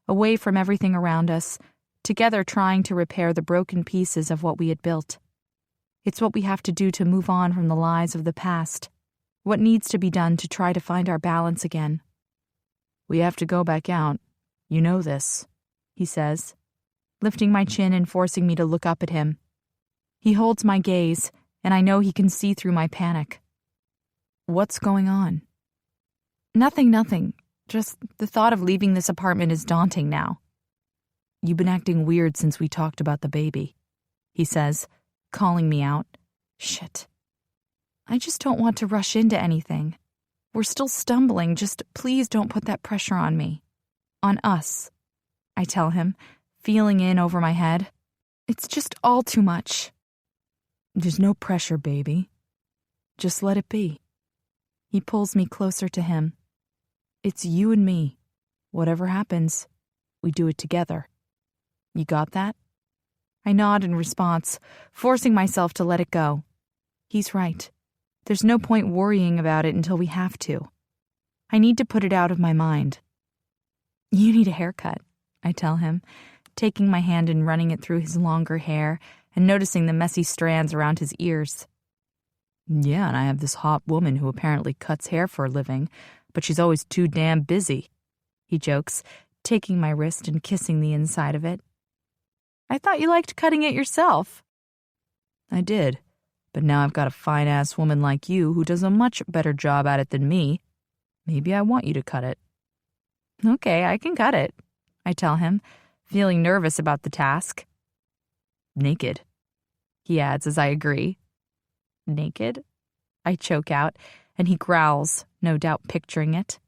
away from everything around us, together trying to repair the broken pieces of what we had built. It's what we have to do to move on from the lies of the past, what needs to be done to try to find our balance again. We have to go back out. You know this, he says, lifting my chin and forcing me to look up at him. He holds my gaze, and I know he can see through my panic. What's going on? Nothing. Just the thought of leaving this apartment is daunting now. You've been acting weird since we talked about the baby, he says, calling me out. Shit. I just don't want to rush into anything. We're still stumbling, just please don't put that pressure on me. On us, I tell him, feeling in over my head. It's just all too much. There's no pressure, baby. Just let it be. He pulls me closer to him. It's you and me. Whatever happens, we do it together. You got that? I nod in response, forcing myself to let it go. He's right. There's no point worrying about it until we have to. I need to put it out of my mind. You need a haircut, I tell him, taking my hand and running it through his longer hair and noticing the messy strands around his ears. Yeah, and I have this hot woman who apparently cuts hair for a living, but she's always too damn busy, he jokes, taking my wrist and kissing the inside of it. I thought you liked cutting it yourself. I did, but now I've got a fine-ass woman like you who does a much better job at it than me. Maybe I want you to cut it. Okay, I can cut it, I tell him, feeling nervous about the task. naked," he adds as I agree. "Naked?" I choke out, and he growls, no doubt picturing it.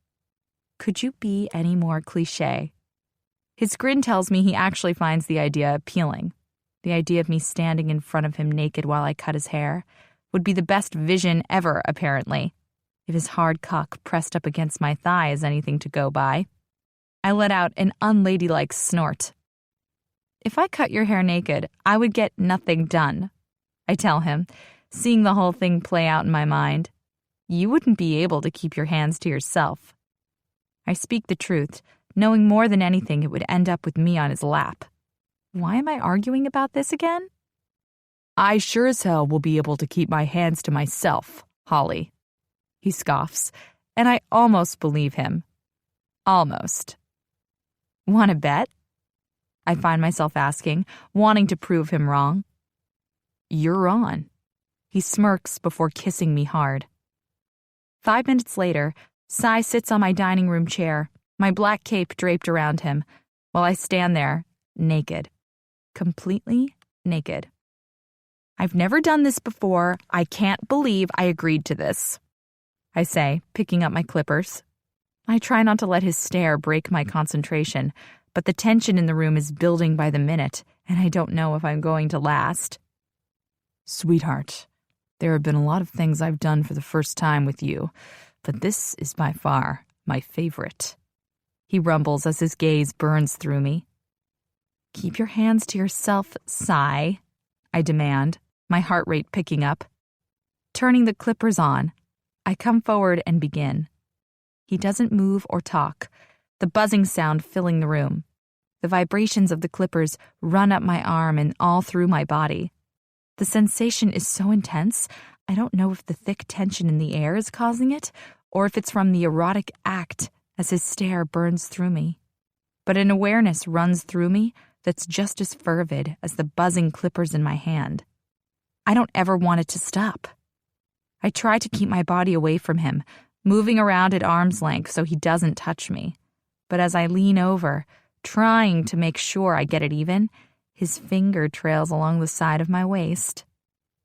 Could you be any more cliché? His grin tells me he actually finds the idea appealing. The idea of me standing in front of him naked while I cut his hair would be the best vision ever, apparently, if his hard cock pressed up against my thigh is anything to go by. I let out an unladylike snort. "If I cut your hair naked, I would get nothing done," I tell him, seeing the whole thing play out in my mind. "You wouldn't be able to keep your hands to yourself." I speak the truth, knowing more than anything it would end up with me on his lap. Why am I arguing about this again? "I sure as hell will be able to keep my hands to myself, Holly," he scoffs, and I almost believe him. Almost. "Want to bet?" I find myself asking, wanting to prove him wrong. "You're on." He smirks before kissing me hard. 5 minutes later, Cy sits on my dining room chair, my black cape draped around him, while I stand there, naked. Completely naked. "I've never done this before. I can't believe I agreed to this," I say, picking up my clippers. I try not to let his stare break my concentration, but the tension in the room is building by the minute, and I don't know if I'm going to last. "Sweetheart, there have been a lot of things I've done for the first time with you, but this is by far my favorite," he rumbles as his gaze burns through me. "Keep your hands to yourself, Cy," I demand, my heart rate picking up. Turning the clippers on, I come forward and begin. He doesn't move or talk, the buzzing sound filling the room. The vibrations of the clippers run up my arm and all through my body. The sensation is so intense, I don't know if the thick tension in the air is causing it, or if it's from the erotic act as his stare burns through me. But an awareness runs through me that's just as fervid as the buzzing clippers in my hand. I don't ever want it to stop. I try to keep my body away from him, moving around at arm's length so he doesn't touch me. But as I lean over, trying to make sure I get it even, his finger trails along the side of my waist.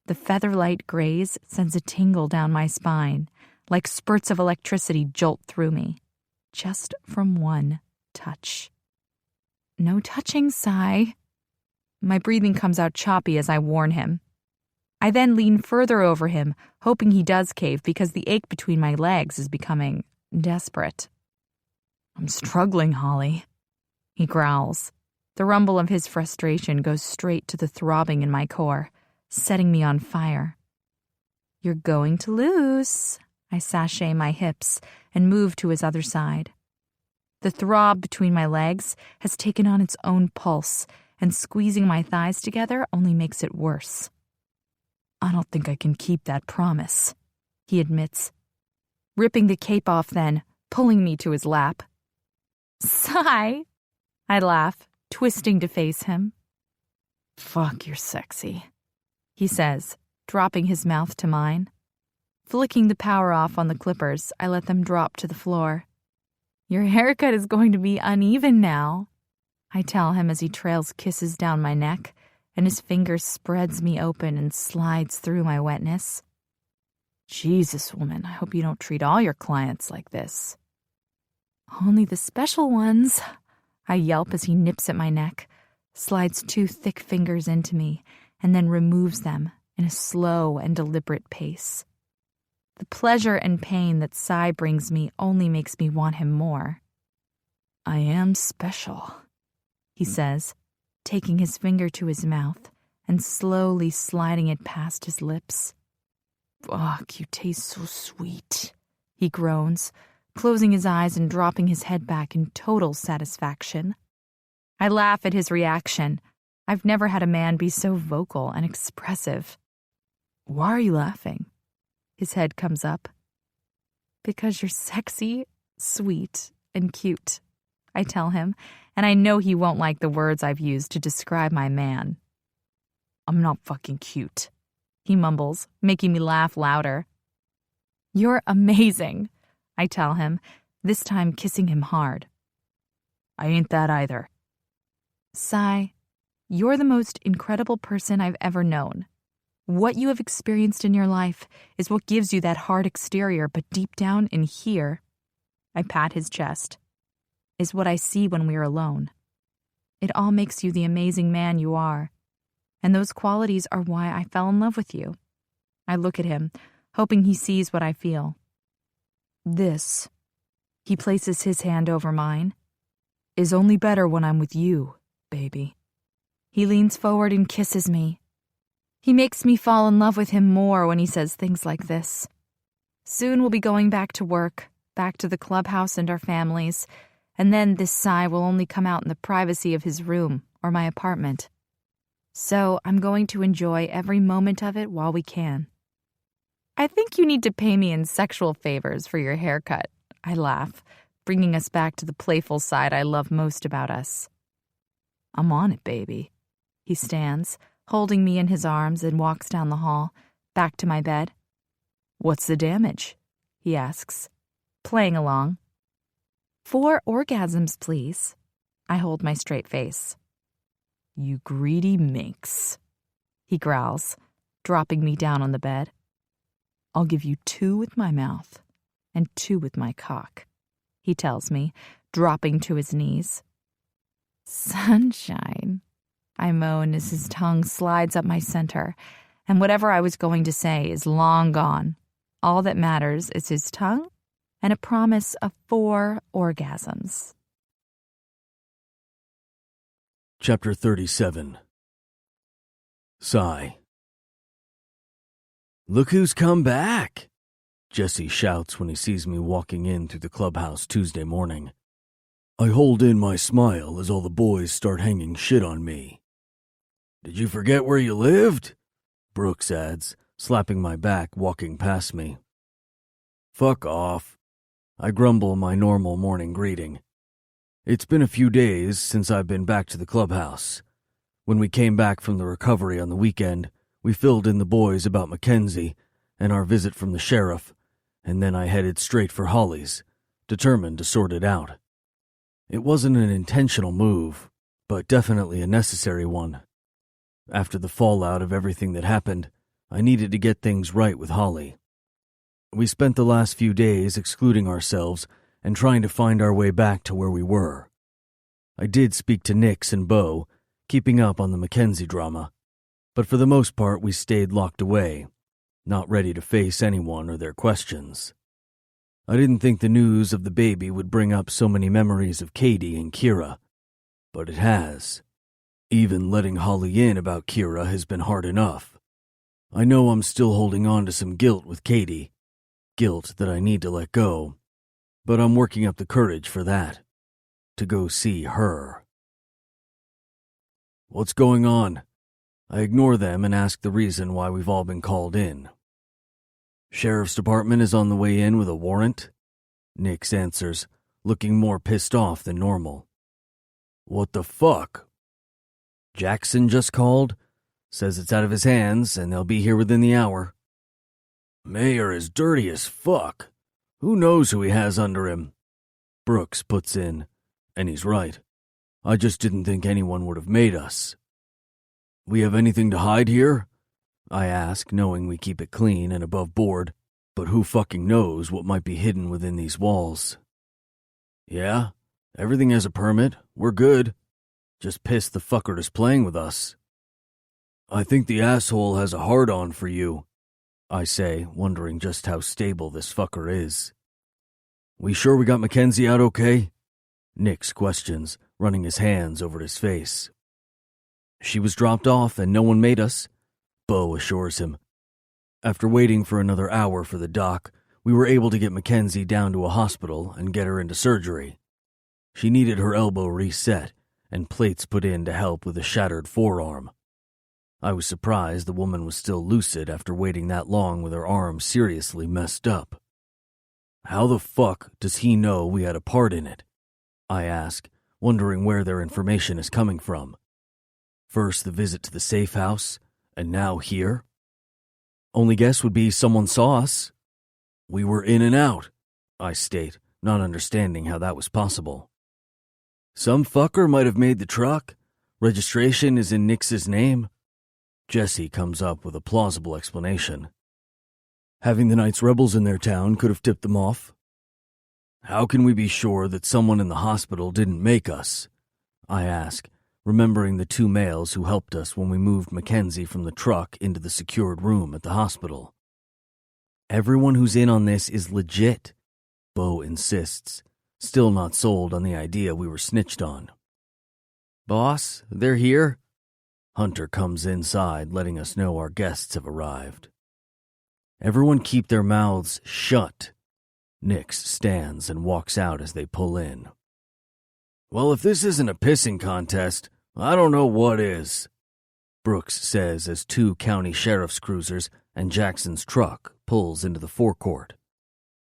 The featherlight graze sends a tingle down my spine, like spurts of electricity jolt through me, just from one touch. "No touching, Cy." My breathing comes out choppy as I warn him. I then lean further over him, hoping he does cave because the ache between my legs is becoming desperate. "I'm struggling, Holly," he growls. The rumble of his frustration goes straight to the throbbing in my core, setting me on fire. "You're going to lose." I sashay my hips and move to his other side. The throb between my legs has taken on its own pulse, and squeezing my thighs together only makes it worse. "I don't think I can keep that promise," he admits. Ripping the cape off then, pulling me to his lap. "Sigh," I laugh, twisting to face him. "Fuck, you're sexy," he says, dropping his mouth to mine. Flicking the power off on the clippers, I let them drop to the floor. "Your haircut is going to be uneven now," I tell him as he trails kisses down my neck, and his finger spreads me open and slides through my wetness. "Jesus, woman, I hope you don't treat all your clients like this." "Only the special ones," I yelp as he nips at my neck, slides 2 thick fingers into me, and then removes them in a slow and deliberate pace. The pleasure and pain that Cy brings me only makes me want him more. "I am special," he says, taking his finger to his mouth and slowly sliding it past his lips. "Fuck, you taste so sweet," he groans, closing his eyes and dropping his head back in total satisfaction. I laugh at his reaction. I've never had a man be so vocal and expressive. "Why are you laughing?" His head comes up. "Because you're sexy, sweet, and cute," I tell him, and I know he won't like the words I've used to describe my man. "I'm not fucking cute," he mumbles, making me laugh louder. "You're amazing," I tell him, this time kissing him hard. "I ain't that either." "Sigh, You're the most incredible person I've ever known. What you have experienced in your life is what gives you that hard exterior, but deep down in here, I pat his chest, is what I see when we're alone. It all makes you the amazing man you are, and those qualities are why I fell in love with you. I look at him, hoping he sees what I feel. This, he places his hand over mine, is only better when I'm with you, baby. He leans forward and kisses me. He makes me fall in love with him more when he says things like this. Soon we'll be going back to work, back to the clubhouse and our families, and then this sigh will only come out in the privacy of his room or my apartment. So I'm going to enjoy every moment of it while we can. I think you need to pay me in sexual favors for your haircut, I laugh, bringing us back to the playful side I love most about us. I'm on it, baby. He stands, holding me in his arms, and walks down the hall, back to my bed. What's the damage? He asks, playing along. 4 orgasms, please. I hold my straight face. You greedy minx, he growls, dropping me down on the bed. I'll give you 2 with my mouth and 2 with my cock, he tells me, dropping to his knees. Sunshine, I moan as his tongue slides up my center, and whatever I was going to say is long gone. All that matters is his tongue and a promise of 4 orgasms. Chapter 37. Sigh. Look who's come back, Jesse shouts when he sees me walking in through the clubhouse Tuesday morning. I hold in my smile as all the boys start hanging shit on me. Did you forget where you lived? Brooks adds, slapping my back, walking past me. Fuck off. I grumble my normal morning greeting. It's been a few days since I've been back to the clubhouse. When we came back from the recovery on the weekend, we filled in the boys about Mackenzie and our visit from the sheriff, and then I headed straight for Holly's, determined to sort it out. It wasn't an intentional move, but definitely a necessary one. After the fallout of everything that happened, I needed to get things right with Holly. We spent the last few days excluding ourselves and trying to find our way back to where we were. I did speak to Nix and Bo, keeping up on the Mackenzie drama, but for the most part we stayed locked away, not ready to face anyone or their questions. I didn't think the news of the baby would bring up so many memories of Katie and Kira, but it has. Even letting Holly in about Kira has been hard enough. I know I'm still holding on to some guilt with Katie, guilt that I need to let go, but I'm working up the courage for that, to go see her. What's going on? I ignore them and ask the reason why we've all been called in. Sheriff's department is on the way in with a warrant, Nix answers, looking more pissed off than normal. What the fuck? Jackson just called, says it's out of his hands and they'll be here within the hour. Mayor is dirty as fuck. Who knows who he has under him? Brooks puts in, and he's right. I just didn't think anyone would have made us. We have anything to hide here? I ask, knowing we keep it clean and above board, but who fucking knows what might be hidden within these walls? Yeah, everything has a permit. We're good. Just pissed the fucker is playing with us. I think the asshole has a hard-on for you, I say, wondering just how stable this fucker is. We sure we got Mackenzie out okay? Nix questions, running his hands over his face. She was dropped off and no one made us, Bo assures him. After waiting for another hour for the doc, we were able to get Mackenzie down to a hospital and get her into surgery. She needed her elbow reset and plates put in to help with a shattered forearm. I was surprised the woman was still lucid after waiting that long with her arm seriously messed up. How the fuck does he know we had a part in it? I ask, wondering where their information is coming from. First the visit to the safe house, and now here? Only guess would be someone saw us. We were in and out, I state, not understanding how that was possible. Some fucker might have made the truck, Registration is in Nix's name. Jesse comes up with a plausible explanation. Having the Knights Rebels in their town could have tipped them off. How can we be sure that someone in the hospital didn't make us? I ask, remembering the 2 males who helped us when we moved Mackenzie from the truck into the secured room at the hospital. Everyone who's in on this is legit, Bo insists, still not sold on the idea we were snitched on. Boss, they're here? Hunter comes inside, letting us know our guests have arrived. Everyone keep their mouths shut. Nix stands and walks out as they pull in. Well, if this isn't a pissing contest, I don't know what is, Brooks says as 2 county sheriff's cruisers and Jackson's truck pulls into the forecourt.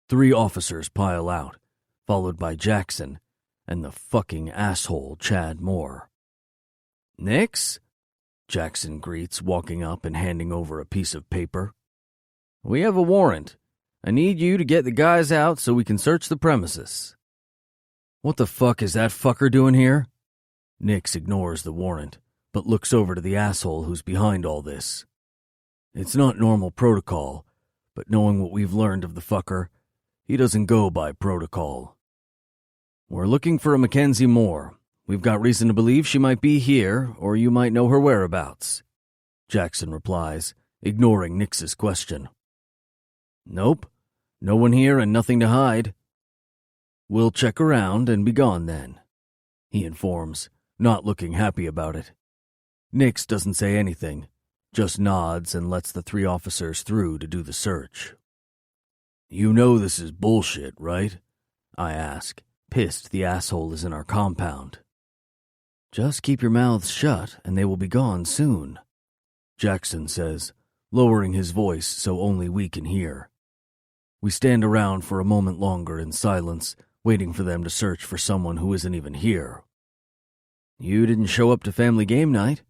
3 officers pile out, followed by Jackson and the fucking asshole Chad Moore. Nix? Jackson greets, walking up and handing over a piece of paper. We have a warrant. I need you to get the guys out so we can search the premises. What the fuck is that fucker doing here? Nix ignores the warrant, but looks over to the asshole who's behind all this. It's not normal protocol, but knowing what we've learned of the fucker, he doesn't go by protocol. We're looking for a Mackenzie Moore. We've got reason to believe she might be here, or you might know her whereabouts, Jackson replies, ignoring Nix's question. Nope. No one here and nothing to hide. We'll check around and be gone then, he informs, not looking happy about it. Nix doesn't say anything, just nods and lets the 3 officers through to do the search. You know this is bullshit, right? I ask, pissed the asshole is in our compound. Just keep your mouths shut and they will be gone soon, Jackson says, lowering his voice so only we can hear. We stand around for a moment longer in silence, waiting for them to search for someone who isn't even here. You didn't show up to family game night,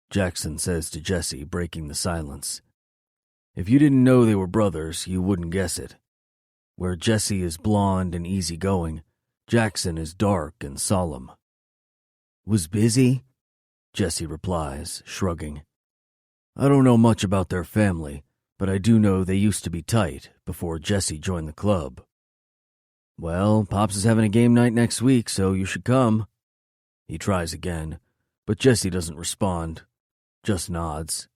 Jackson says to Jesse, breaking the silence. If you didn't know they were brothers, you wouldn't guess it. Where Jesse is blonde and easygoing, Jackson is dark and solemn. Was busy? Jesse replies, shrugging. I don't know much about their family, but I do know they used to be tight before Jesse joined the club. Well, Pops is having a game night next week, so you should come. He tries again, but Jesse doesn't respond, just nods.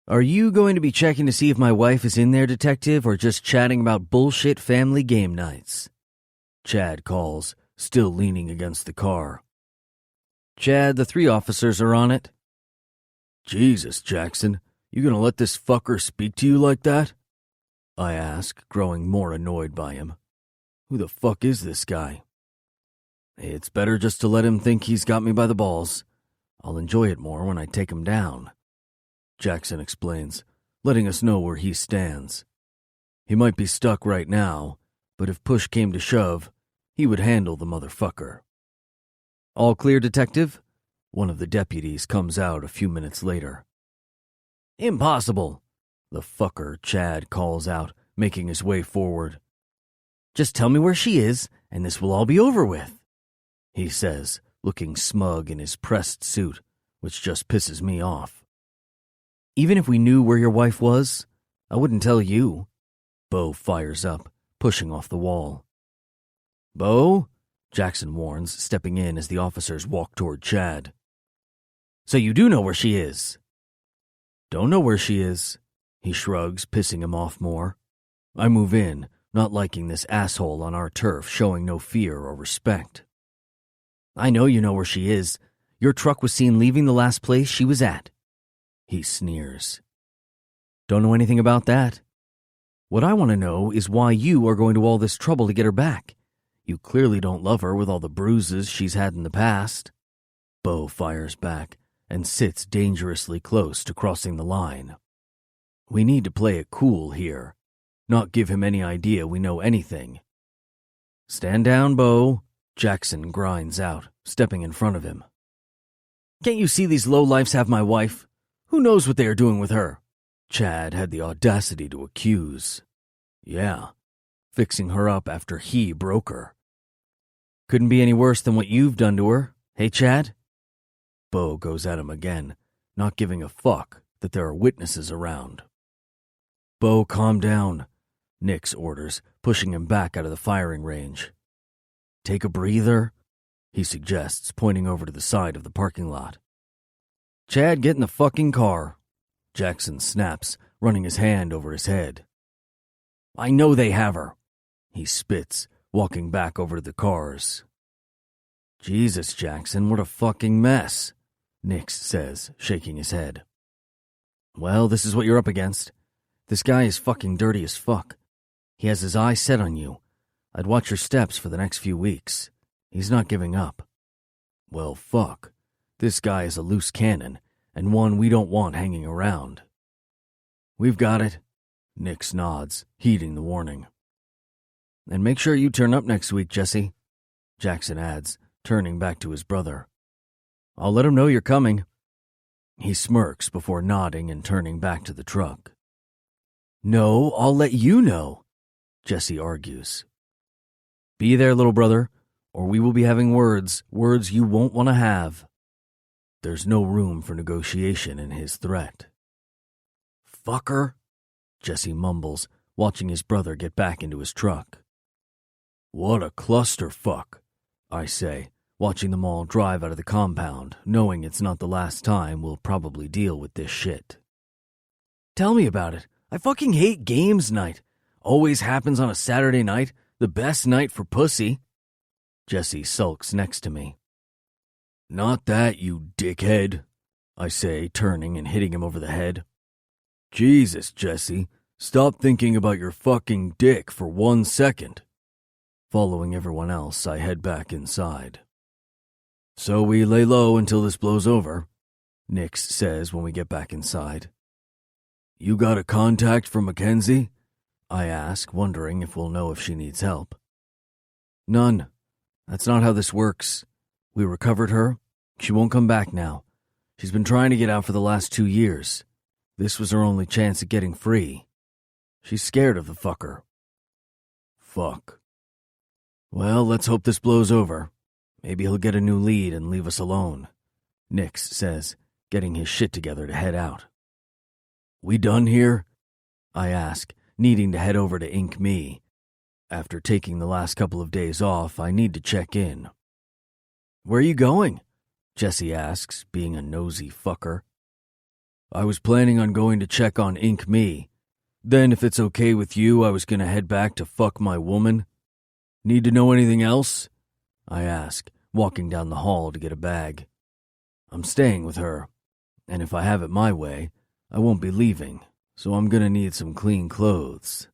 Are you going to be checking to see if my wife is in there, detective, or just chatting about bullshit family game nights? Chad calls, still leaning against the car. Chad, the 3 officers are on it. Jesus, Jackson, you gonna let this fucker speak to you like that? I ask, growing more annoyed by him. Who the fuck is this guy? It's better just to let him think he's got me by the balls. I'll enjoy it more when I take him down, Jackson explains, letting us know where he stands. He might be stuck right now, but if push came to shove, he would handle the motherfucker. All clear, detective? One of the deputies comes out a few minutes later. Impossible, the fucker Chad calls out, making his way forward. Just tell me where she is, and this will all be over with, he says, looking smug in his pressed suit, which just pisses me off. Even if we knew where your wife was, I wouldn't tell you. Bo fires up, pushing off the wall. Bo? Jackson warns, stepping in as the officers walk toward Chad. So you do know where she is? Don't know where she is, he shrugs, pissing him off more. I move in, not liking this asshole on our turf showing no fear or respect. I know you know where she is. Your truck was seen leaving the last place she was at. He sneers. Don't know anything about that. What I want to know is why you are going to all this trouble to get her back. You clearly don't love her with all the bruises she's had in the past. Bo fires back and sits dangerously close to crossing the line. We need to play it cool here, not give him any idea we know anything. Stand down, Bo, Jackson grinds out, stepping in front of him. Can't you see these lowlifes have my wife? Who knows what they are doing with her? Chad had the audacity to accuse. Yeah, fixing her up after he broke her. Couldn't be any worse than what you've done to her, hey Chad? Bo goes at him again, not giving a fuck that there are witnesses around. Bo, calm down, Nix orders, pushing him back out of the firing range. Take a breather, he suggests, pointing over to the side of the parking lot. Chad, get in the fucking car, Jackson snaps, running his hand over his head. I know they have her, he spits, walking back over to the cars. Jesus, Jackson, what a fucking mess, Nix says, shaking his head. Well, this is what you're up against. This guy is fucking dirty as fuck. He has his eye set on you. I'd watch your steps for the next few weeks. He's not giving up. Well, fuck. This guy is a loose cannon, and one we don't want hanging around. We've got it, Nix nods, heeding the warning. And make sure you turn up next week, Jesse, Jackson adds, turning back to his brother. I'll let him know you're coming. He smirks before nodding and turning back to the truck. No, I'll let you know, Jesse argues. Be there, little brother, or we will be having words you won't want to have. There's no room for negotiation in his threat. Fucker, Jesse mumbles, watching his brother get back into his truck. What a clusterfuck, I say, watching them all drive out of the compound, knowing it's not the last time we'll probably deal with this shit. Tell me about it. I fucking hate games night. Always happens on a Saturday night, the best night for pussy. Jesse sulks next to me. Not that, you dickhead, I say, turning and hitting him over the head. Jesus, Jesse, stop thinking about your fucking dick for 1 second. Following everyone else, I head back inside. So we lay low until this blows over, Nix says when we get back inside. You got a contact for Mackenzie? I ask, wondering if we'll know if she needs help. None. That's not how this works. We recovered her. She won't come back now. She's been trying to get out for the last 2 years. This was her only chance at getting free. She's scared of the fucker. Fuck. Well, let's hope this blows over. Maybe he'll get a new lead and leave us alone, Nix says, getting his shit together to head out. We done here? I ask, needing to head over to Ink Me. After taking the last couple of days off, I need to check in. Where are you going? Jesse asks, being a nosy fucker. I was planning on going to check on Ink Me. Then, if it's okay with you, I was going to head back to fuck my woman. Need to know anything else? I ask, walking down the hall to get a bag. I'm staying with her, and if I have it my way, I won't be leaving, so I'm going to need some clean clothes.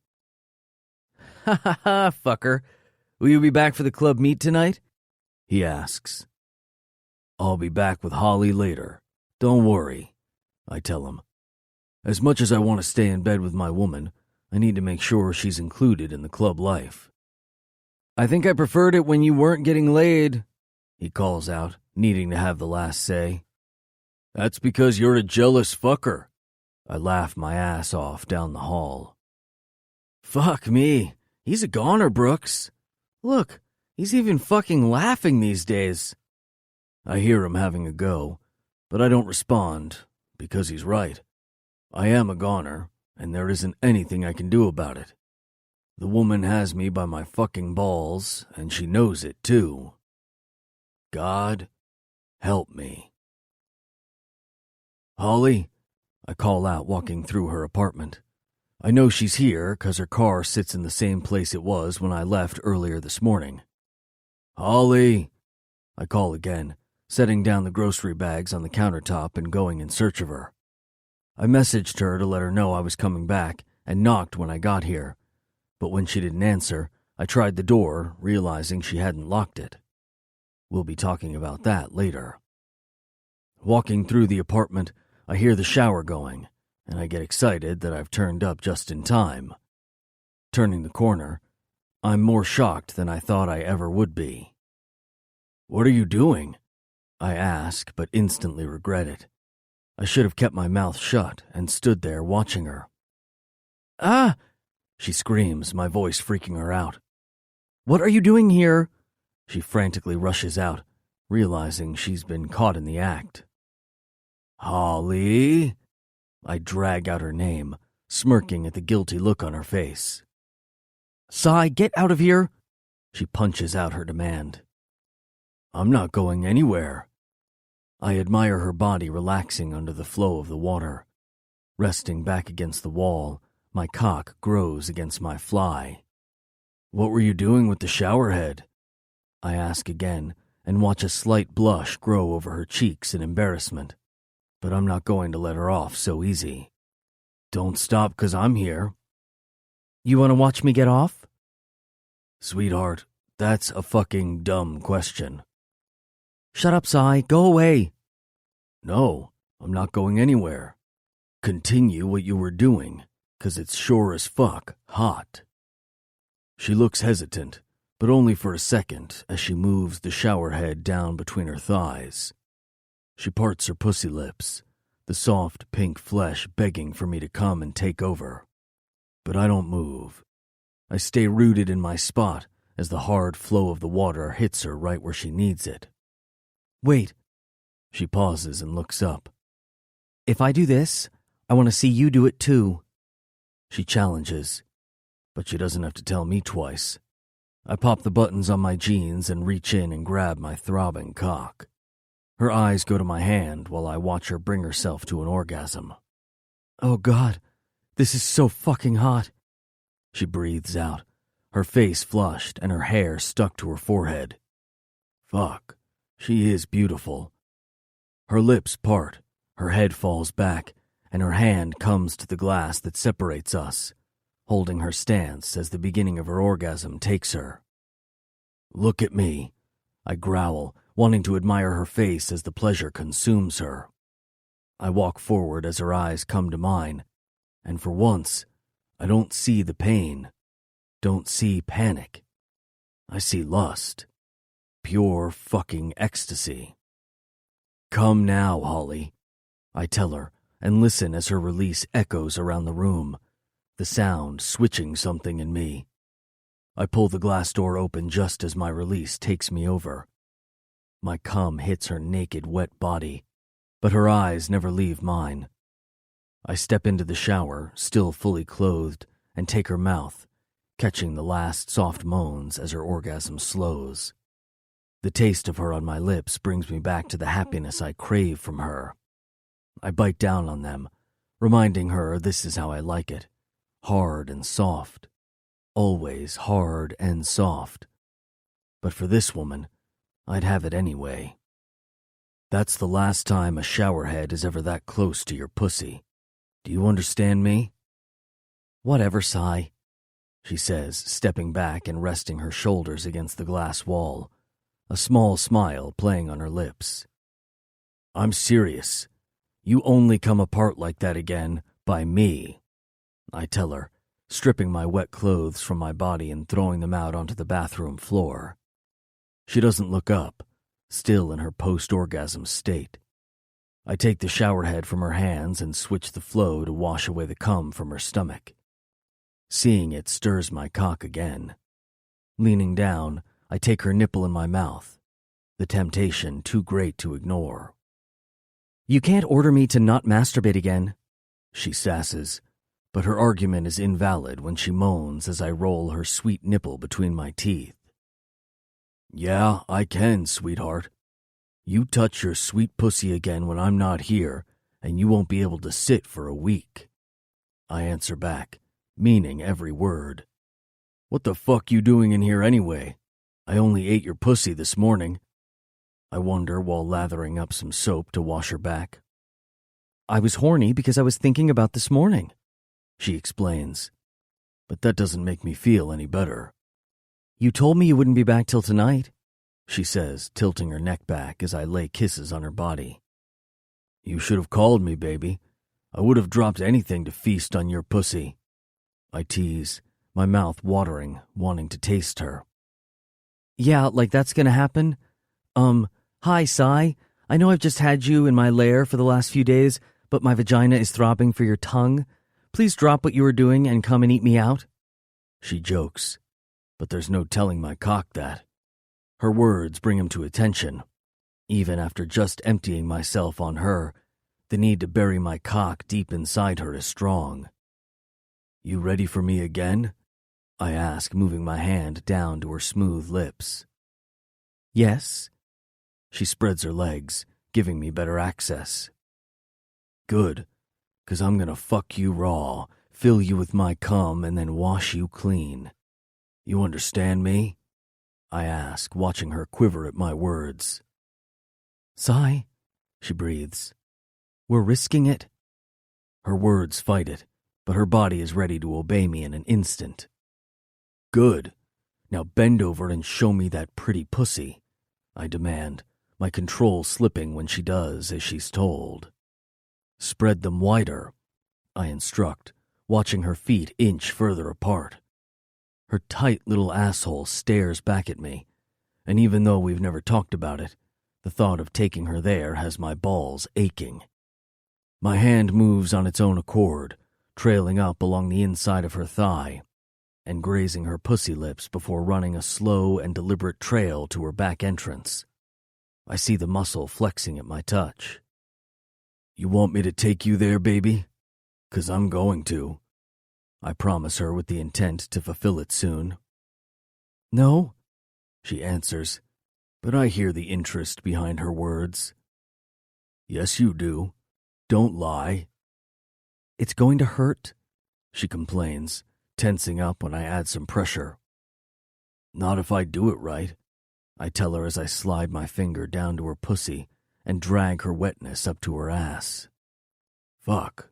Ha ha ha, fucker. Will you be back for the club meet tonight? He asks. I'll be back with Holly later. Don't worry, I tell him. As much as I want to stay in bed with my woman, I need to make sure she's included in the club life. I think I preferred it when you weren't getting laid, he calls out, needing to have the last say. That's because you're a jealous fucker. I laugh my ass off down the hall. Fuck me. He's a goner, Brooks. Look, he's even fucking laughing these days. I hear him having a go, but I don't respond, because he's right. I am a goner, and there isn't anything I can do about it. The woman has me by my fucking balls, and she knows it too. God, help me. Holly, I call out, walking through her apartment. I know she's here because her car sits in the same place it was when I left earlier this morning. Holly, I call again, setting down the grocery bags on the countertop and going in search of her. I messaged her to let her know I was coming back and knocked when I got here, but when she didn't answer, I tried the door, realizing she hadn't locked it. We'll be talking about that later. Walking through the apartment, I hear the shower going, and I get excited that I've turned up just in time. Turning the corner, I'm more shocked than I thought I ever would be. What are you doing? I ask, but instantly regret it. I should have kept my mouth shut and stood there watching her. Ah! She screams, my voice freaking her out. What are you doing here? She frantically rushes out, realizing she's been caught in the act. Holly? I drag out her name, smirking at the guilty look on her face. Sai, get out of here! She punches out her demand. I'm not going anywhere. I admire her body relaxing under the flow of the water. Resting back against the wall, my cock grows against my fly. What were you doing with the shower head? I ask again and watch a slight blush grow over her cheeks in embarrassment. But I'm not going to let her off so easy. Don't stop 'cause I'm here. You want to watch me get off? Sweetheart, that's a fucking dumb question. Shut up, Sai. Go away. No, I'm not going anywhere. Continue what you were doing, 'cause it's sure as fuck hot. She looks hesitant, but only for a second as she moves the shower head down between her thighs. She parts her pussy lips, the soft pink flesh begging for me to come and take over. But I don't move. I stay rooted in my spot as the hard flow of the water hits her right where she needs it. Wait. She pauses and looks up. If I do this, I want to see you do it too. She challenges, but she doesn't have to tell me twice. I pop the buttons on my jeans and reach in and grab my throbbing cock. Her eyes go to my hand while I watch her bring herself to an orgasm. Oh God, this is so fucking hot. She breathes out, her face flushed and her hair stuck to her forehead. Fuck, she is beautiful. Her lips part, her head falls back, and her hand comes to the glass that separates us, holding her stance as the beginning of her orgasm takes her. Look at me, I growl, wanting to admire her face as the pleasure consumes her. I walk forward as her eyes come to mine, and for once, I don't see the pain, don't see panic. I see lust, pure fucking ecstasy. Come now, Holly, I tell her, and listen as her release echoes around the room, the sound switching something in me. I pull the glass door open just as my release takes me over. My cum hits her naked, wet body, but her eyes never leave mine. I step into the shower, still fully clothed, and take her mouth, catching the last soft moans as her orgasm slows. The taste of her on my lips brings me back to the happiness I crave from her. I bite down on them, reminding her this is how I like it, hard and soft. Always hard and soft. But for this woman, I'd have it anyway. That's the last time a showerhead is ever that close to your pussy. Do you understand me? Whatever, Sai, she says, stepping back and resting her shoulders against the glass wall, a small smile playing on her lips. I'm serious. You only come apart like that again by me, I tell her, stripping my wet clothes from my body and throwing them out onto the bathroom floor. She doesn't look up, still in her post-orgasm state. I take the showerhead from her hands and switch the flow to wash away the cum from her stomach. Seeing it stirs my cock again. Leaning down, I take her nipple in my mouth, the temptation too great to ignore. You can't order me to not masturbate again, she sasses, but her argument is invalid when she moans as I roll her sweet nipple between my teeth. Yeah, I can, sweetheart. You touch your sweet pussy again when I'm not here, and you won't be able to sit for a week. I answer back, meaning every word. What the fuck you doing in here anyway? I only ate your pussy this morning. I wonder while lathering up some soap to wash her back. I was horny because I was thinking about this morning, she explains. But that doesn't make me feel any better. You told me you wouldn't be back till tonight, she says, tilting her neck back as I lay kisses on her body. You should have called me, baby. I would have dropped anything to feast on your pussy. I tease, my mouth watering, wanting to taste her. Yeah, like that's gonna happen? Hi, Sai. I know I've just had you in my lair for the last few days, but my vagina is throbbing for your tongue. Please drop what you were doing and come and eat me out. She jokes, but there's no telling my cock that. Her words bring him to attention, Even after just emptying myself on her, the need to bury my cock deep inside her is strong. You ready for me again? I ask, moving my hand down to her smooth lips. Yes. She spreads her legs, giving me better access. Good, 'cause I'm gonna fuck you raw, fill you with my cum, and then wash you clean. You understand me? I ask, watching her quiver at my words. Sigh, she breathes. We're risking it? Her words fight it, but her body is ready to obey me in an instant. Good. Now bend over and show me that pretty pussy, I demand, my control slipping when she does as she's told. Spread them wider, I instruct, watching her feet inch further apart. Her tight little asshole stares back at me, and even though we've never talked about it, the thought of taking her there has my balls aching. My hand moves on its own accord, trailing up along the inside of her thigh, and grazing her pussy lips before running a slow and deliberate trail to her back entrance. I see the muscle flexing at my touch. You want me to take you there, baby? 'Cause I'm going to. I promise her with the intent to fulfill it soon. No, she answers, but I hear the interest behind her words. Yes, you do. Don't lie. It's going to hurt, she complains, tensing up when I add some pressure. Not if I do it right, I tell her as I slide my finger down to her pussy and drag her wetness up to her ass. Fuck,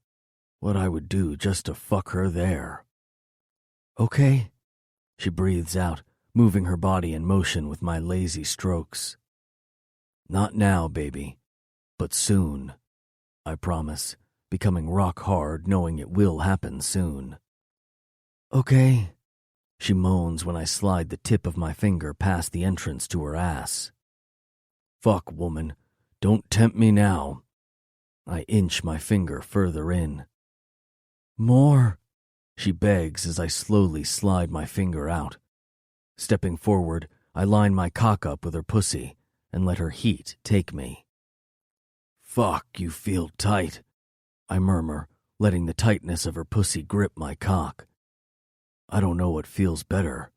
what I would do just to fuck her there. Okay, she breathes out, moving her body in motion with my lazy strokes. Not now, baby, but soon, I promise, becoming rock hard knowing it will happen soon. Okay, she moans when I slide the tip of my finger past the entrance to her ass. Fuck, woman, don't tempt me now. I inch my finger further in. More, she begs as I slowly slide my finger out. Stepping forward, I line my cock up with her pussy and let her heat take me. Fuck, you feel tight, I murmur, letting the tightness of her pussy grip my cock. I don't know what feels better,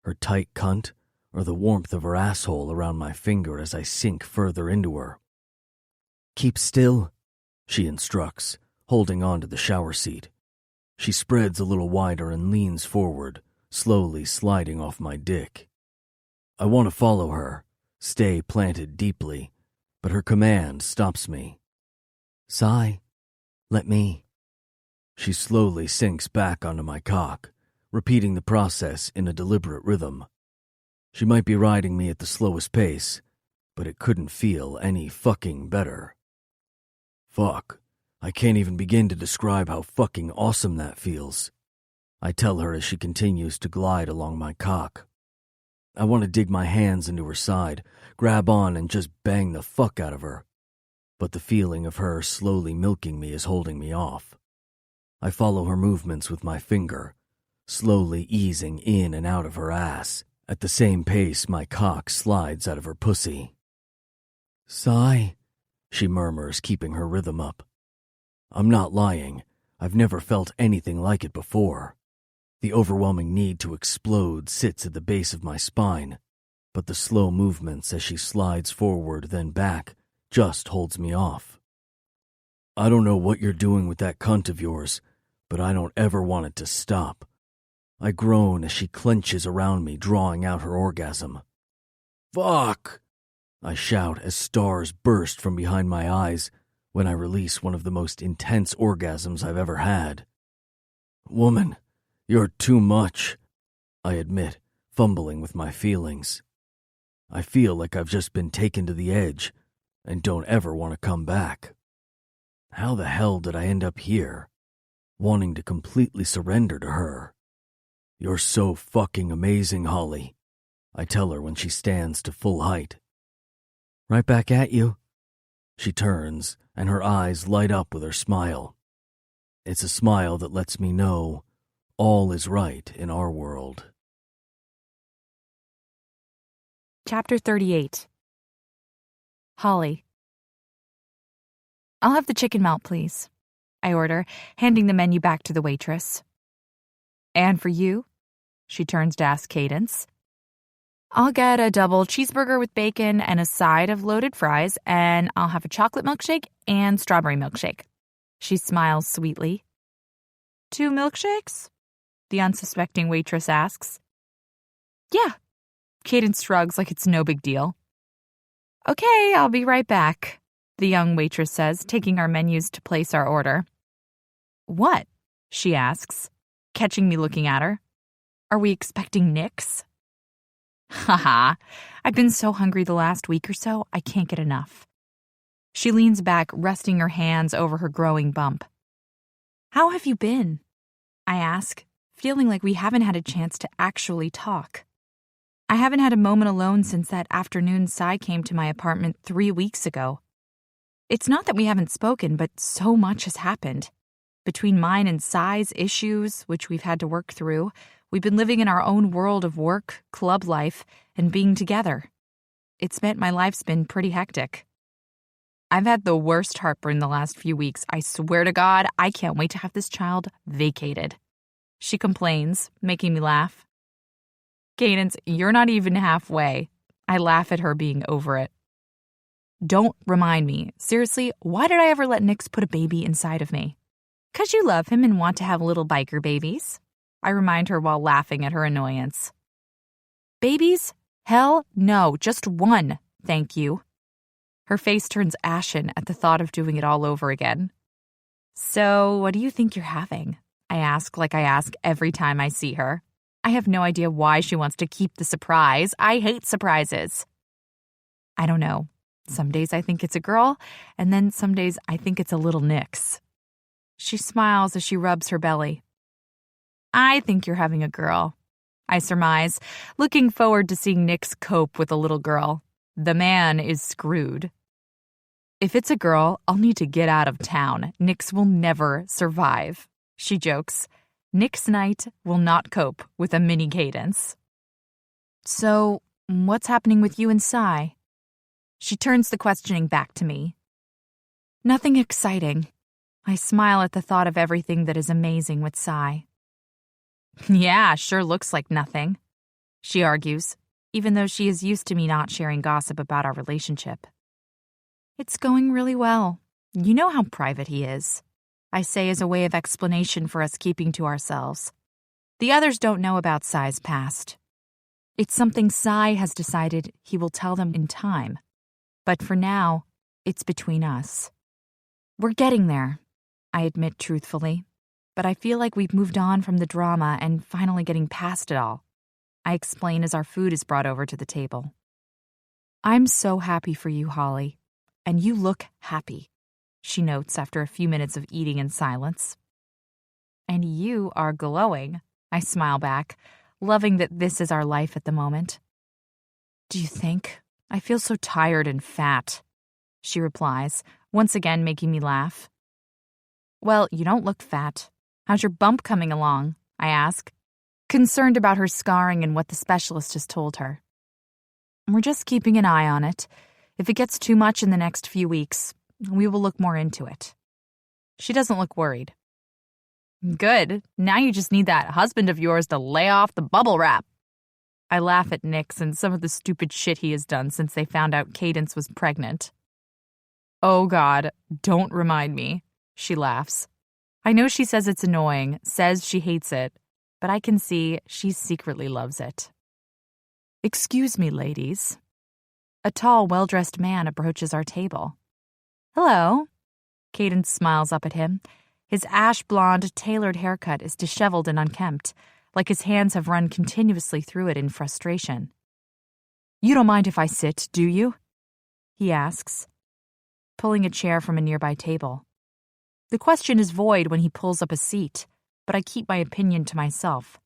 her tight cunt or the warmth of her asshole around my finger as I sink further into her. Keep still, she instructs, holding on to the shower seat. She spreads a little wider and leans forward, slowly sliding off my dick. I want to follow her, stay planted deeply, but her command stops me. Sigh, let me. She slowly sinks back onto my cock, repeating the process in a deliberate rhythm. She might be riding me at the slowest pace, but it couldn't feel any fucking better. Fuck, I can't even begin to describe how fucking awesome that feels, I tell her as she continues to glide along my cock. I want to dig my hands into her side, grab on and just bang the fuck out of her. But the feeling of her slowly milking me is holding me off. I follow her movements with my finger, slowly easing in and out of her ass, at the same pace my cock slides out of her pussy. Sigh, she murmurs, keeping her rhythm up. I'm not lying. I've never felt anything like it before. The overwhelming need to explode sits at the base of my spine, but the slow movements as she slides forward then back just holds me off. I don't know what you're doing with that cunt of yours, but I don't ever want it to stop. I groan as she clenches around me, drawing out her orgasm. Fuck! I shout as stars burst from behind my eyes when I release one of the most intense orgasms I've ever had. Woman, you're too much, I admit, fumbling with my feelings. I feel like I've just been taken to the edge and don't ever want to come back. How the hell did I end up here, wanting to completely surrender to her? You're so fucking amazing, Holly, I tell her when she stands to full height. Right back at you. She turns, and her eyes light up with her smile. It's a smile that lets me know all is right in our world. Chapter 38. Holly. I'll have the chicken melt, please, I order, handing the menu back to the waitress. And for you? She turns to ask Cadence. I'll get a double cheeseburger with bacon and a side of loaded fries, and I'll have a chocolate milkshake and strawberry milkshake. She smiles sweetly. 2 milkshakes? The unsuspecting waitress asks. Yeah. Cadence shrugs like it's no big deal. Okay, I'll be right back, the young waitress says, taking our menus to place our order. What? She asks, catching me looking at her. Are we expecting Nix? Haha, I've been so hungry the last week or so, I can't get enough. She leans back, resting her hands over her growing bump. How have you been? I ask, feeling like we haven't had a chance to actually talk. I haven't had a moment alone since that afternoon Sai came to my apartment 3 weeks ago. It's not that we haven't spoken, but so much has happened. Between mine and Sai's issues, which we've had to work through, we've been living in our own world of work, club life, and being together. It's meant my life's been pretty hectic. I've had the worst heartburn the last few weeks. I swear to God, I can't wait to have this child vacated. She complains, making me laugh. Cadence, you're not even halfway. I laugh at her being over it. Don't remind me. Seriously, why did I ever let Nix put a baby inside of me? 'Cause you love him and want to have little biker babies. I remind her while laughing at her annoyance. Babies? Hell no, just one, thank you. Her face turns ashen at the thought of doing it all over again. So, what do you think you're having? I ask like I ask every time I see her. I have no idea why she wants to keep the surprise. I hate surprises. I don't know. Some days I think it's a girl, and then some days I think it's a little Nix. She smiles as she rubs her belly. I think you're having a girl, I surmise, looking forward to seeing Nix cope with a little girl. The man is screwed. If it's a girl, I'll need to get out of town. Nix will never survive, she jokes. Nix Knight will not cope with a mini Cadence. So, what's happening with you and Sai? She turns the questioning back to me. Nothing exciting. I smile at the thought of everything that is amazing with Sai. Yeah, sure looks like nothing, she argues, even though she is used to me not sharing gossip about our relationship. It's going really well. You know how private he is, I say as a way of explanation for us keeping to ourselves. The others don't know about Sai's past. It's something Sai has decided he will tell them in time. But for now, it's between us. We're getting there, I admit truthfully, but I feel like we've moved on from the drama and finally getting past it all. I explain as our food is brought over to the table. I'm so happy for you, Holly, and you look happy, she notes after a few minutes of eating in silence. And you are glowing, I smile back, loving that this is our life at the moment. Do you think? I feel so tired and fat, she replies, once again making me laugh. Well, you don't look fat. How's your bump coming along? I ask, concerned about her scarring and what the specialist has told her. We're just keeping an eye on it. If it gets too much in the next few weeks, we will look more into it. She doesn't look worried. Good. Now you just need that husband of yours to lay off the bubble wrap. I laugh at Nix and some of the stupid shit he has done since they found out Cadence was pregnant. Oh God, don't remind me, she laughs. I know she says it's annoying, says she hates it, but I can see she secretly loves it. Excuse me, ladies. A tall, well-dressed man approaches our table. Hello. Cadence smiles up at him. His ash-blonde, tailored haircut is disheveled and unkempt, like his hands have run continuously through it in frustration. You don't mind if I sit, do you? He asks, pulling a chair from a nearby table. The question is void when he pulls up a seat, but I keep my opinion to myself.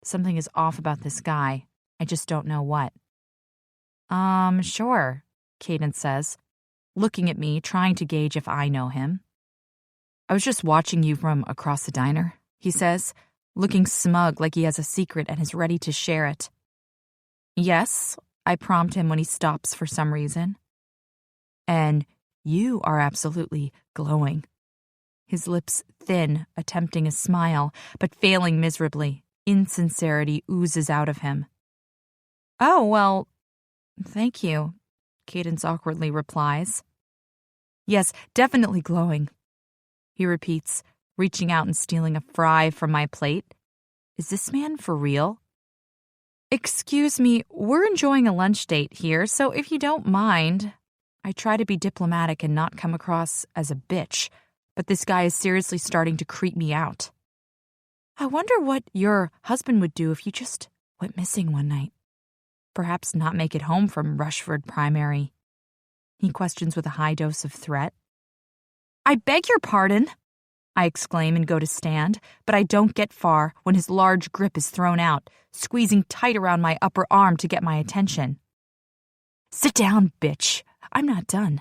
Something is off about this guy. I just don't know what. Sure, Cadence says, looking at me, trying to gauge if I know him. I was just watching you from across the diner, he says, looking smug like he has a secret and is ready to share it. Yes, I prompt him when he stops for some reason. And you are absolutely glowing. His lips thin, attempting a smile, but failing miserably. Insincerity oozes out of him. Oh, well, thank you, Cadence awkwardly replies. Yes, definitely glowing, he repeats, reaching out and stealing a fry from my plate. Is this man for real? Excuse me, we're enjoying a lunch date here, so if you don't mind. I try to be diplomatic and not come across as a bitch, but this guy is seriously starting to creep me out. I wonder what your husband would do if you just went missing one night. Perhaps not make it home from Rushford Primary. He questions with a high dose of threat. I beg your pardon, I exclaim and go to stand, but I don't get far when his large grip is thrown out, squeezing tight around my upper arm to get my attention. Sit down, bitch. I'm not done.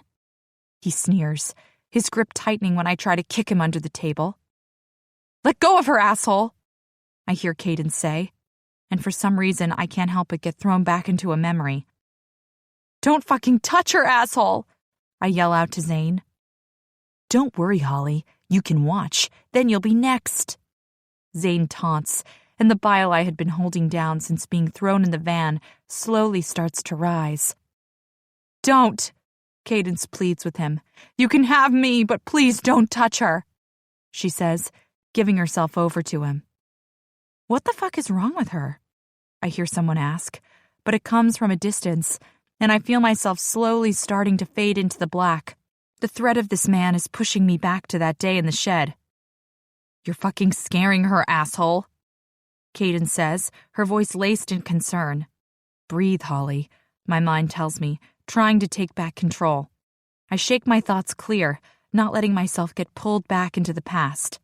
He sneers, his grip tightening when I try to kick him under the table. Let go of her, asshole, I hear Cadence say, and for some reason I can't help but get thrown back into a memory. Don't fucking touch her, asshole, I yell out to Zane. Don't worry, Holly. You can watch. Then you'll be next. Zane taunts, and the bile I had been holding down since being thrown in the van slowly starts to rise. Don't, Cadence pleads with him. You can have me, but please don't touch her, she says, giving herself over to him. What the fuck is wrong with her? I hear someone ask, but it comes from a distance, and I feel myself slowly starting to fade into the black. The threat of this man is pushing me back to that day in the shed. You're fucking scaring her, asshole, Cadence says, her voice laced in concern. Breathe, Holly, my mind tells me, trying to take back control. I shake my thoughts clear, not letting myself get pulled back into the past.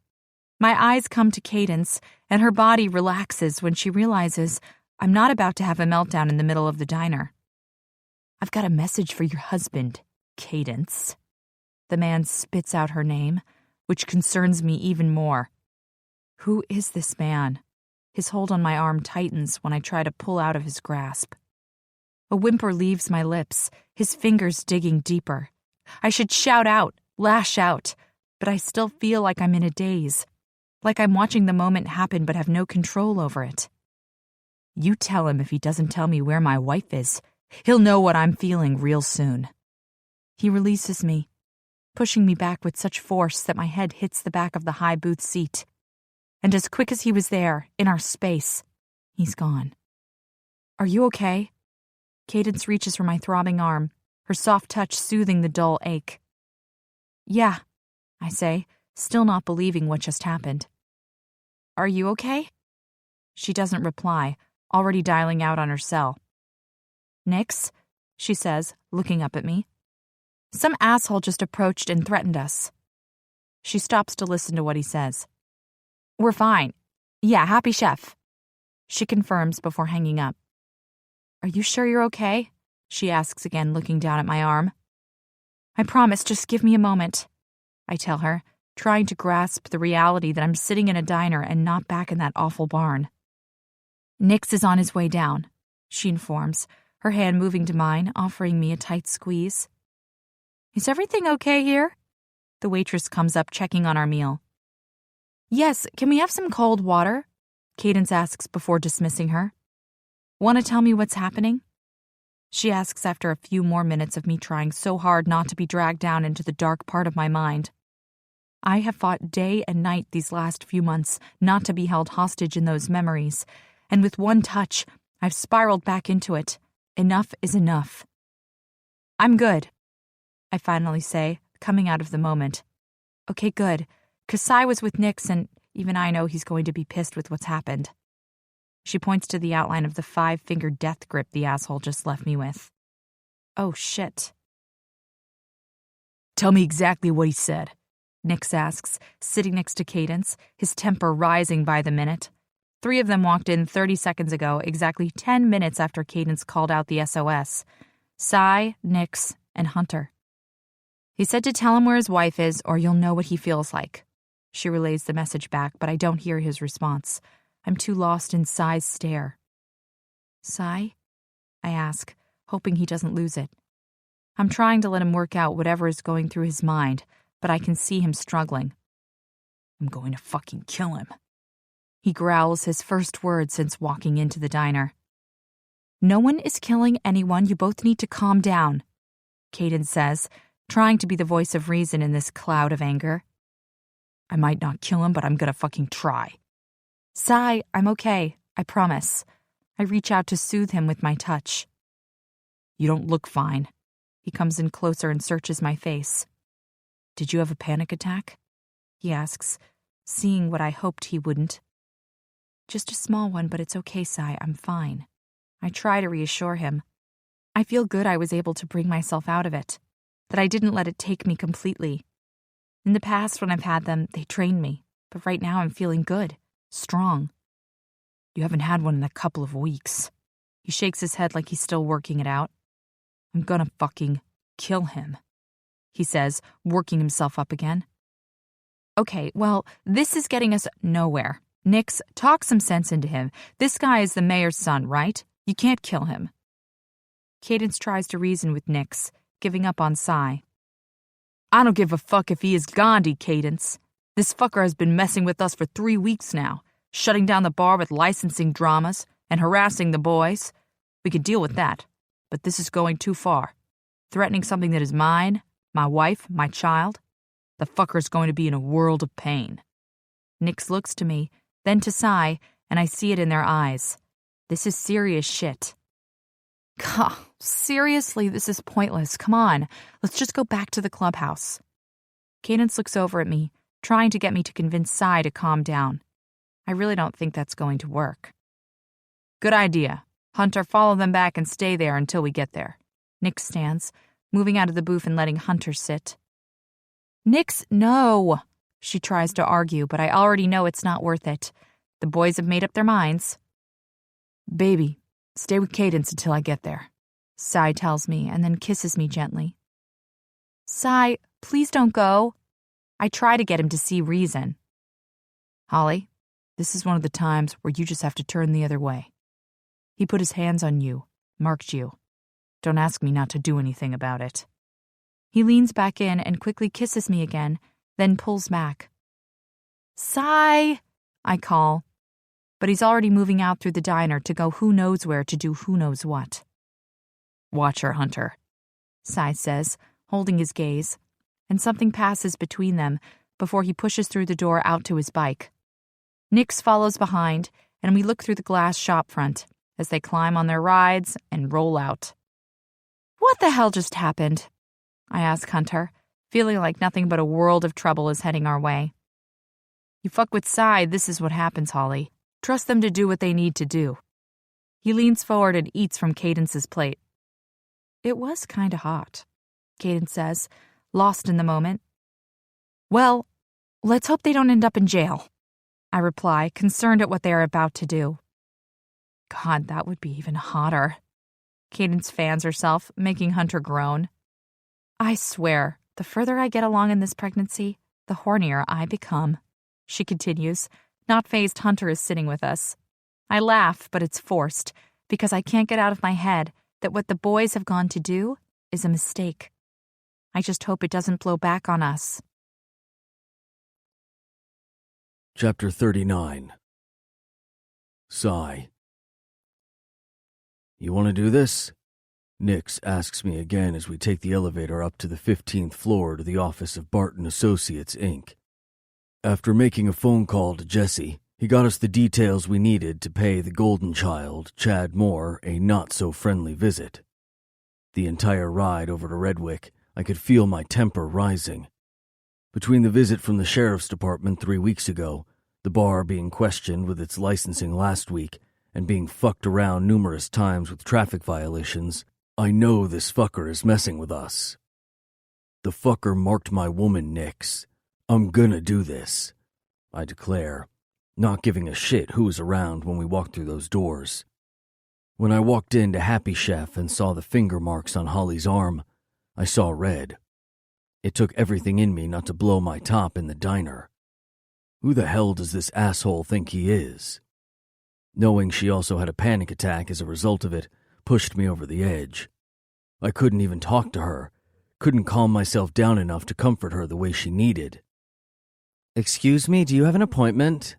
My eyes come to Cadence, and her body relaxes when she realizes I'm not about to have a meltdown in the middle of the diner. I've got a message for your husband, Cadence. The man spits out her name, which concerns me even more. Who is this man? His hold on my arm tightens when I try to pull out of his grasp. A whimper leaves my lips, his fingers digging deeper. I should shout out, lash out, but I still feel like I'm in a daze, like I'm watching the moment happen but have no control over it. You tell him if he doesn't tell me where my wife is. He'll know what I'm feeling real soon. He releases me, pushing me back with such force that my head hits the back of the high booth seat. And as quick as he was there, in our space, he's gone. Are you okay? Cadence reaches for my throbbing arm, her soft touch soothing the dull ache. Yeah, I say, still not believing what just happened. Are you okay? She doesn't reply, already dialing out on her cell. Nix, she says, looking up at me. Some asshole just approached and threatened us. She stops to listen to what he says. We're fine. Yeah, happy chef. She confirms before hanging up. Are you sure you're okay? She asks again, looking down at my arm. I promise, just give me a moment, I tell her, trying to grasp the reality that I'm sitting in a diner and not back in that awful barn. Nix is on his way down, she informs, her hand moving to mine, offering me a tight squeeze. Is everything okay here? The waitress comes up, checking on our meal. Yes, can we have some cold water? Cadence asks before dismissing her. Want to tell me what's happening? She asks after a few more minutes of me trying so hard not to be dragged down into the dark part of my mind. I have fought day and night these last few months not to be held hostage in those memories, and with one touch, I've spiraled back into it. Enough is enough. I'm good, I finally say, coming out of the moment. Okay, good. Kasai was with Nix, and even I know he's going to be pissed with what's happened. She points to the outline of the 5-fingered death grip the asshole just left me with. Oh, shit. Tell me exactly what he said, Nix asks, sitting next to Cadence, his temper rising by the minute. 3 of them walked in 30 seconds ago, exactly 10 minutes after Cadence called out the SOS. Sai, Nix, and Hunter. He said to tell him where his wife is, or you'll know what he feels like. She relays the message back, but I don't hear his response. I'm too lost in Sai's stare. Sai? I ask, hoping he doesn't lose it. I'm trying to let him work out whatever is going through his mind, but I can see him struggling. I'm going to fucking kill him. He growls his first word since walking into the diner. No one is killing anyone. You both need to calm down, Caden says, trying to be the voice of reason in this cloud of anger. I might not kill him, but I'm gonna fucking try. Sigh, I'm okay, I promise. I reach out to soothe him with my touch. You don't look fine. He comes in closer and searches my face. Did you have a panic attack? He asks, seeing what I hoped he wouldn't. Just a small one, but it's okay, Sigh, I'm fine. I try to reassure him. I feel good I was able to bring myself out of it, that I didn't let it take me completely. In the past, when I've had them, they drained me, but right now I'm feeling good, strong. You haven't had one in a couple of weeks. He shakes his head like he's still working it out. I'm gonna fucking kill him, he says, working himself up again. Okay, well, this is getting us nowhere. Nix, talk some sense into him. This guy is the mayor's son, right? You can't kill him. Cadence tries to reason with Nix, giving up on Sigh. I don't give a fuck if he is Gandhi, Cadence. This fucker has been messing with us for 3 weeks now, shutting down the bar with licensing dramas and harassing the boys. We could deal with that, but this is going too far. Threatening something that is mine, my wife, my child. The fucker is going to be in a world of pain. Nix looks to me, then to Sigh, and I see it in their eyes. This is serious shit. God, seriously, this is pointless. Come on, let's just go back to the clubhouse. Cadence looks over at me, trying to get me to convince Sigh to calm down. I really don't think that's going to work. Good idea. Hunter, follow them back and stay there until we get there. Nix stands, moving out of the booth and letting Hunter sit. Nix, no. She tries to argue, but I already know it's not worth it. The boys have made up their minds. Baby, stay with Cadence until I get there, Sigh tells me and then kisses me gently. Sigh, please don't go. I try to get him to see reason. Holly, this is one of the times where you just have to turn the other way. He put his hands on you, marked you. Don't ask me not to do anything about it. He leans back in and quickly kisses me again, then pulls back. Sigh, I call. But he's already moving out through the diner to go who knows where to do who knows what. Watch her, Hunter, Sigh says, holding his gaze, and something passes between them before he pushes through the door out to his bike. Nix follows behind, and we look through the glass shop front as they climb on their rides and roll out. What the hell just happened? I ask Hunter, feeling like nothing but a world of trouble is heading our way. You fuck with Sigh, this is what happens, Holly. Trust them to do what they need to do. He leans forward and eats from Cadence's plate. It was kinda hot, Cadence says, lost in the moment. Well, let's hope they don't end up in jail, I reply, concerned at what they are about to do. God, that would be even hotter. Cadence fans herself, making Hunter groan. I swear, the further I get along in this pregnancy, the hornier I become, she continues. Not fazed Hunter is sitting with us. I laugh, but it's forced, because I can't get out of my head that what the boys have gone to do is a mistake. I just hope it doesn't blow back on us. Chapter 39. Sigh. You want to do this? Nix asks me again as we take the elevator up to the 15th floor to the office of Barton Associates, Inc. After making a phone call to Jesse, he got us the details we needed to pay the golden child, Chad Moore, a not-so-friendly visit. The entire ride over to Redwick, I could feel my temper rising. Between the visit from the sheriff's department 3 weeks ago, the bar being questioned with its licensing last week, and being fucked around numerous times with traffic violations, I know this fucker is messing with us. The fucker marked my woman, Nix. I'm gonna do this, I declare, not giving a shit who was around when we walked through those doors. When I walked into Happy Chef and saw the finger marks on Holly's arm, I saw red. It took everything in me not to blow my top in the diner. Who the hell does this asshole think he is? Knowing she also had a panic attack as a result of it pushed me over the edge. I couldn't even talk to her, couldn't calm myself down enough to comfort her the way she needed. "Excuse me, do you have an appointment?"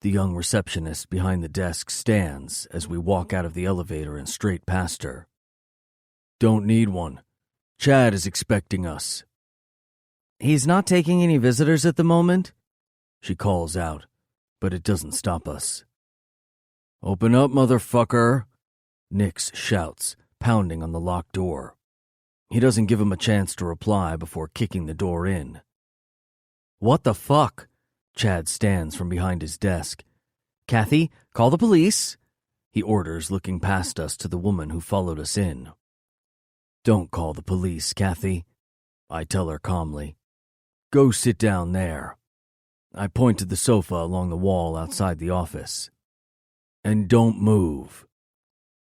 The young receptionist behind the desk stands as we walk out of the elevator and straight past her. "Don't need one. Chad is expecting us." "He's not taking any visitors at the moment?" She calls out, but it doesn't stop us. "Open up, motherfucker," Nix shouts, pounding on the locked door. He doesn't give him a chance to reply before kicking the door in. "What the fuck?" Chad stands from behind his desk. "Kathy, call the police," he orders, looking past us to the woman who followed us in. "Don't call the police, Kathy," I tell her calmly. "Go sit down there." I point to the sofa along the wall outside the office. "And don't move."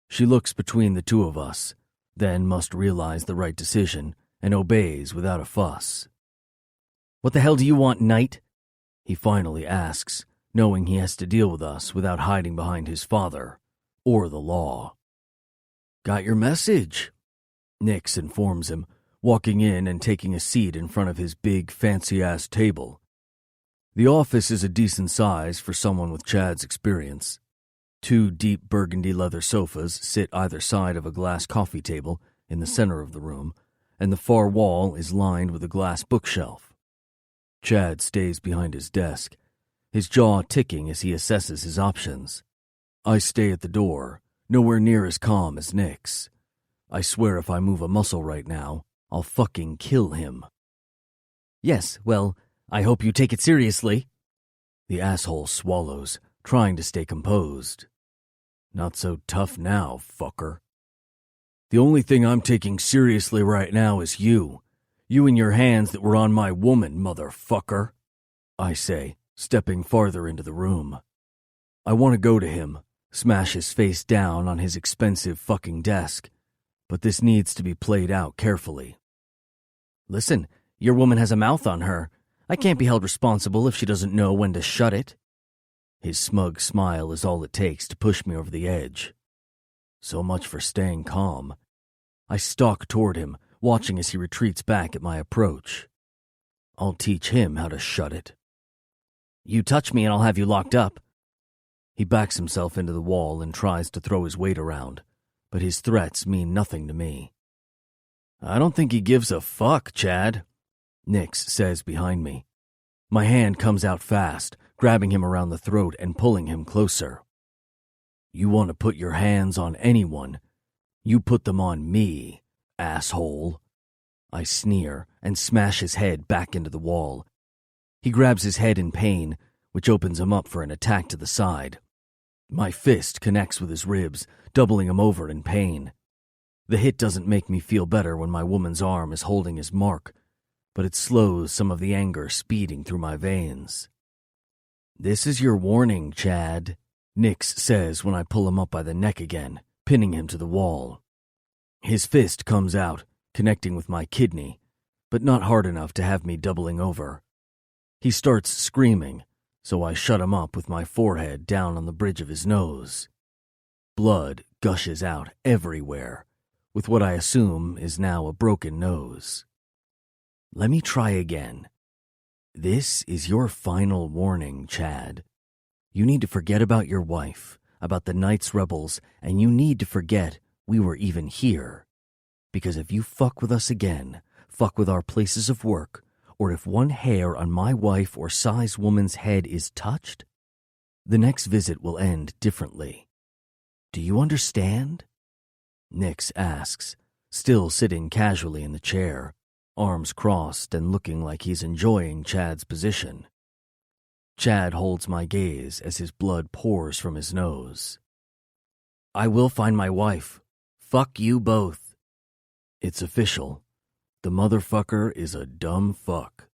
She looks between the two of us, then must realize the right decision and obeys without a fuss. "What the hell do you want, Knight?" He finally asks, knowing he has to deal with us without hiding behind his father or the law. "Got your message," Nix informs him, walking in and taking a seat in front of his big, fancy-ass table. The office is a decent size for someone with Chad's experience. 2 deep burgundy leather sofas sit either side of a glass coffee table in the center of the room, and the far wall is lined with a glass bookshelf. Chad stays behind his desk, his jaw ticking as he assesses his options. I stay at the door, nowhere near as calm as Nix. I swear if I move a muscle right now, I'll fucking kill him. "Yes, well, I hope you take it seriously." The asshole swallows, trying to stay composed. "Not so tough now, fucker. The only thing I'm taking seriously right now is you. You and your hands that were on my woman, motherfucker," I say, stepping farther into the room. I want to go to him, smash his face down on his expensive fucking desk, but this needs to be played out carefully. "Listen, your woman has a mouth on her. I can't be held responsible if she doesn't know when to shut it." His smug smile is all it takes to push me over the edge. So much for staying calm. I stalk toward him, watching as he retreats back at my approach. I'll teach him how to shut it. "You touch me and I'll have you locked up." He backs himself into the wall and tries to throw his weight around, but his threats mean nothing to me. "I don't think he gives a fuck, Chad," Nix says behind me. My hand comes out fast, grabbing him around the throat and pulling him closer. "You want to put your hands on anyone, you put them on me, asshole." I sneer and smash his head back into the wall. He grabs his head in pain, which opens him up for an attack to the side. My fist connects with his ribs, doubling him over in pain. The hit doesn't make me feel better when my woman's arm is holding his mark, but it slows some of the anger speeding through my veins. "This is your warning, Chad," Nix says when I pull him up by the neck again, pinning him to the wall. His fist comes out, connecting with my kidney, but not hard enough to have me doubling over. He starts screaming, so I shut him up with my forehead down on the bridge of his nose. Blood gushes out everywhere, with what I assume is now a broken nose. Let me try again. This is your final warning, Chad. You need to forget about your wife, about the Knights Rebels, and you need to forget we were even here. Because if you fuck with us again, fuck with our places of work, or if one hair on my wife or size woman's head is touched, the next visit will end differently. Do you understand? Nix asks, still sitting casually in the chair, arms crossed and looking like he's enjoying Chad's position. Chad holds my gaze as his blood pours from his nose. I will find my wife. Fuck you both. It's official. The motherfucker is a dumb fuck.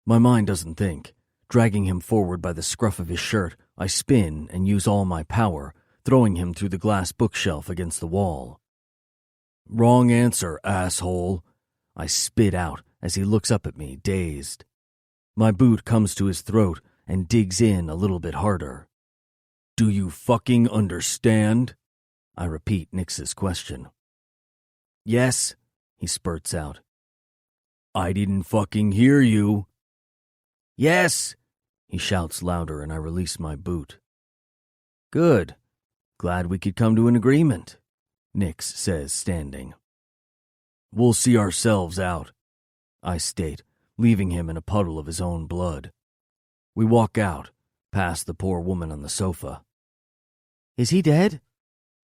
My mind doesn't think. Dragging him forward by the scruff of his shirt, I spin and use all my power, throwing him through the glass bookshelf against the wall. Wrong answer, asshole. I spit out as he looks up at me, dazed. My boot comes to his throat and digs in a little bit harder. Do you fucking understand? I repeat Nix's question. Yes, he spurts out. I didn't fucking hear you. Yes, he shouts louder, and I release my boot. Good. Glad we could come to an agreement, Nix says, standing. We'll see ourselves out, I state, leaving him in a puddle of his own blood. We walk out, past the poor woman on the sofa. Is he dead?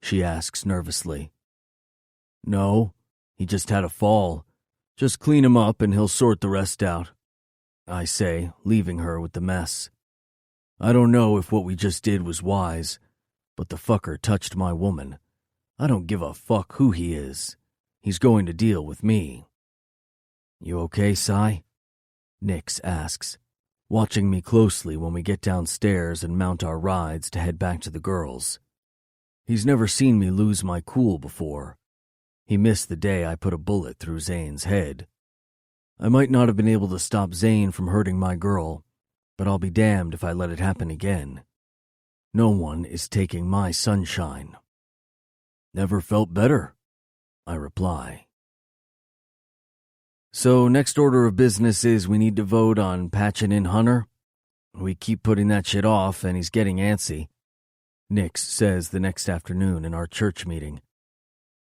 She asks nervously. No, he just had a fall. Just clean him up and he'll sort the rest out, I say, leaving her with the mess. I don't know if what we just did was wise, but the fucker touched my woman. I don't give a fuck who he is. He's going to deal with me. You okay, Cy? Nix asks, watching me closely when we get downstairs and mount our rides to head back to the girls. He's never seen me lose my cool before. He missed the day I put a bullet through Zane's head. I might not have been able to stop Zane from hurting my girl, but I'll be damned if I let it happen again. No one is taking my sunshine. Never felt better, I reply. So next order of business is we need to vote on patching in Hunter. We keep putting that shit off and he's getting antsy, Nix says the next afternoon in our church meeting.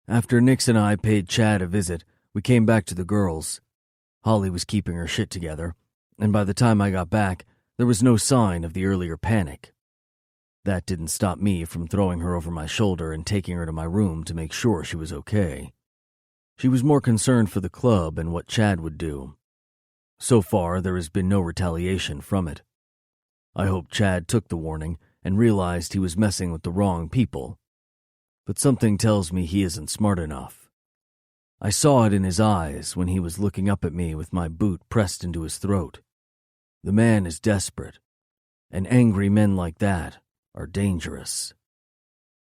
After Nix and I paid Chad a visit, we came back to the girls. Holly was keeping her shit together, and by the time I got back, there was no sign of the earlier panic. That didn't stop me from throwing her over my shoulder and taking her to my room to make sure she was okay. She was more concerned for the club and what Chad would do. So far, there has been no retaliation from it. I hope Chad took the warning and realized he was messing with the wrong people. But something tells me he isn't smart enough. I saw it in his eyes when he was looking up at me with my boot pressed into his throat. The man is desperate, and angry men like that are dangerous.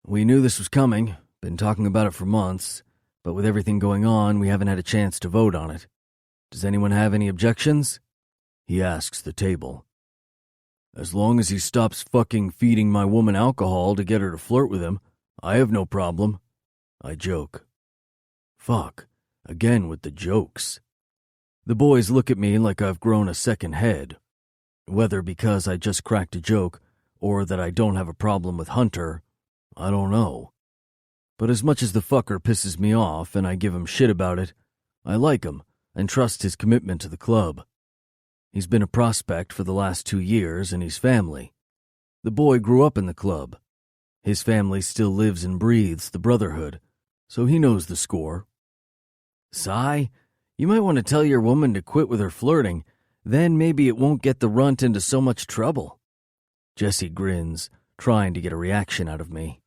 We knew this was coming, been talking about it for months, but with everything going on, we haven't had a chance to vote on it. Does anyone have any objections? He asks the table. As long as he stops fucking feeding my woman alcohol to get her to flirt with him, I have no problem, I joke. Fuck, again with the jokes. The boys look at me like I've grown a second head. Whether because I just cracked a joke or that I don't have a problem with Hunter, I don't know. But as much as the fucker pisses me off and I give him shit about it, I like him and trust his commitment to the club. He's been a prospect for the last 2 years and he's family. The boy grew up in the club. His family still lives and breathes the brotherhood, so he knows the score. Cy, you might want to tell your woman to quit with her flirting, then maybe it won't get the runt into so much trouble. Jesse grins, trying to get a reaction out of me.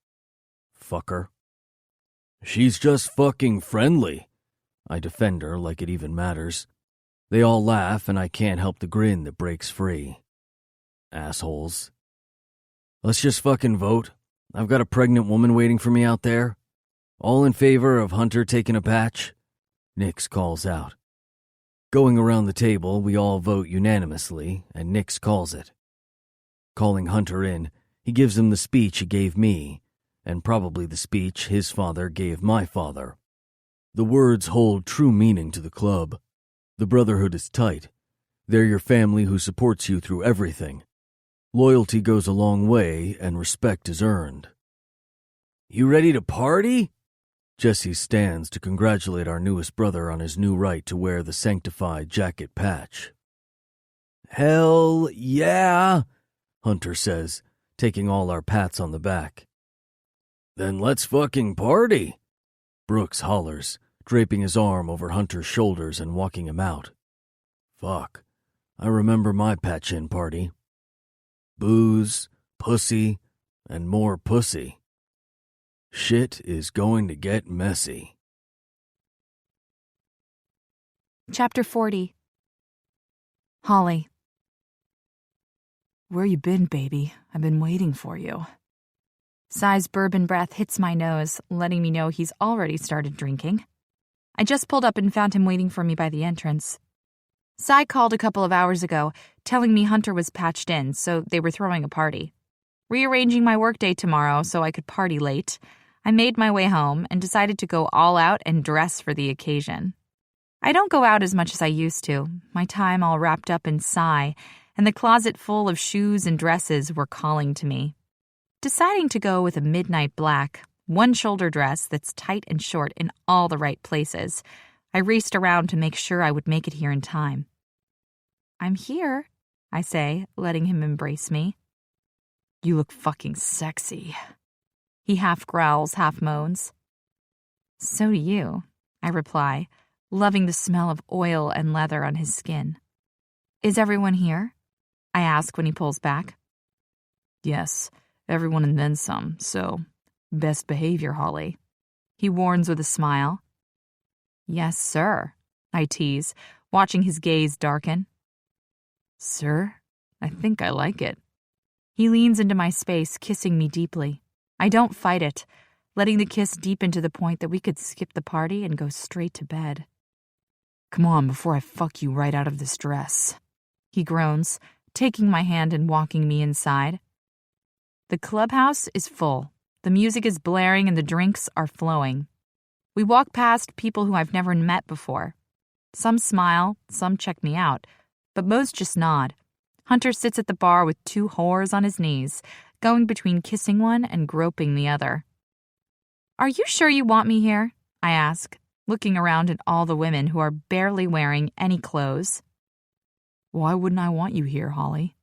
Fucker. She's just fucking friendly. I defend her like it even matters. They all laugh and I can't help the grin that breaks free. Assholes. Let's just fucking vote. I've got a pregnant woman waiting for me out there. All in favor of Hunter taking a patch? Nix calls out. Going around the table, we all vote unanimously, and Nix calls it. Calling Hunter in, he gives him the speech he gave me, and probably the speech his father gave my father. The words hold true meaning to the club. The brotherhood is tight. They're your family who supports you through everything. Loyalty goes a long way, and respect is earned. You ready to party? Jesse stands to congratulate our newest brother on his new right to wear the sanctified jacket patch. Hell yeah, Hunter says, taking all our pats on the back. Then let's fucking party, Brooks hollers, draping his arm over Hunter's shoulders and walking him out. Fuck, I remember my patch-in party. Booze, pussy, and more pussy. Shit is going to get messy. Chapter 40. Holly. Where you been, baby? I've been waiting for you. Cy's bourbon breath hits my nose, letting me know he's already started drinking. I just pulled up and found him waiting for me by the entrance. Cy called a couple of hours ago, telling me Hunter was patched in, so they were throwing a party. Rearranging my workday tomorrow so I could party late. I made my way home and decided to go all out and dress for the occasion. I don't go out as much as I used to, my time all wrapped up in Psy, and the closet full of shoes and dresses were calling to me. Deciding to go with a midnight black, one-shoulder dress that's tight and short in all the right places, I raced around to make sure I would make it here in time. "I'm here," I say, letting him embrace me. "You look fucking sexy." He half growls, half moans. "So do you," I reply, loving the smell of oil and leather on his skin. "Is everyone here?" I ask when he pulls back. "Yes, everyone and then some, so best behavior, Holly," he warns with a smile. "Yes, sir," I tease, watching his gaze darken. "Sir, I think I like it." He leans into my space, kissing me deeply. I don't fight it, letting the kiss deepen to the point that we could skip the party and go straight to bed. "Come on before I fuck you right out of this dress," he groans, taking my hand and walking me inside. The clubhouse is full. The music is blaring and the drinks are flowing. We walk past people who I've never met before. Some smile, some check me out, but most just nod. Hunter sits at the bar with two whores on his knees, going between kissing one and groping the other. "Are you sure you want me here?" I ask, looking around at all the women who are barely wearing any clothes. "Why wouldn't I want you here, Holly?"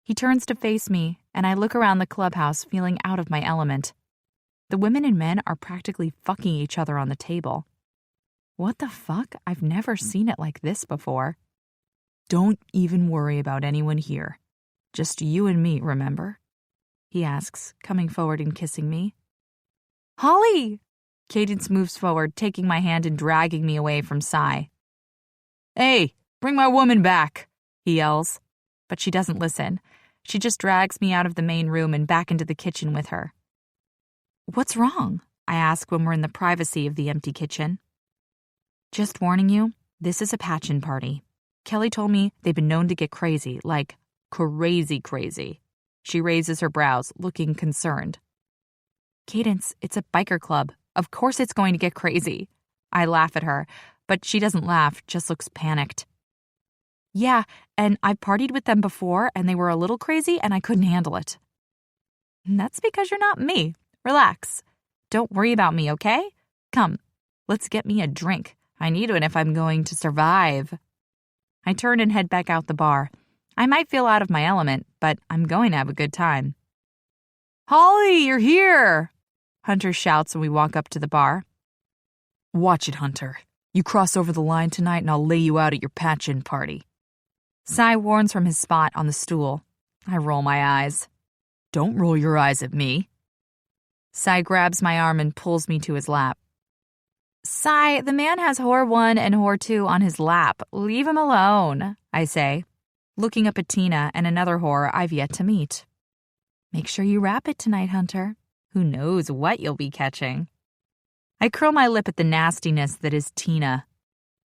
He turns to face me, and I look around the clubhouse feeling out of my element. The women and men are practically fucking each other on the table. What the fuck? I've never seen it like this before. "Don't even worry about anyone here. Just you and me, remember?" he asks, coming forward and kissing me. "Holly!" Cadence moves forward, taking my hand and dragging me away from Psy. "Hey, bring my woman back," he yells. But she doesn't listen. She just drags me out of the main room and back into the kitchen with her. "What's wrong?" I ask when we're in the privacy of the empty kitchen. "Just warning you, this is a patch-in party. Kelly told me they've been known to get crazy, like crazy. She raises her brows, looking concerned. "Cadence, it's a biker club. Of course it's going to get crazy." I laugh at her, but she doesn't laugh, just looks panicked. "Yeah, and I've partied with them before, and they were a little crazy, and I couldn't handle it." "That's because you're not me. Relax. Don't worry about me, okay? Come, let's get me a drink. I need one if I'm going to survive." I turn and head back out the bar. I might feel out of my element, but I'm going to have a good time. "Holly, you're here!" Hunter shouts when we walk up to the bar. "Watch it, Hunter. You cross over the line tonight and I'll lay you out at your patch-in party." Psy warns from his spot on the stool. I roll my eyes. "Don't roll your eyes at me." Psy grabs my arm and pulls me to his lap. "Psy, the man has whore 1 and whore 2 on his lap. Leave him alone," I say, looking up at Tina and another whore I've yet to meet. "Make sure you wrap it tonight, Hunter. Who knows what you'll be catching." I curl my lip at the nastiness that is Tina.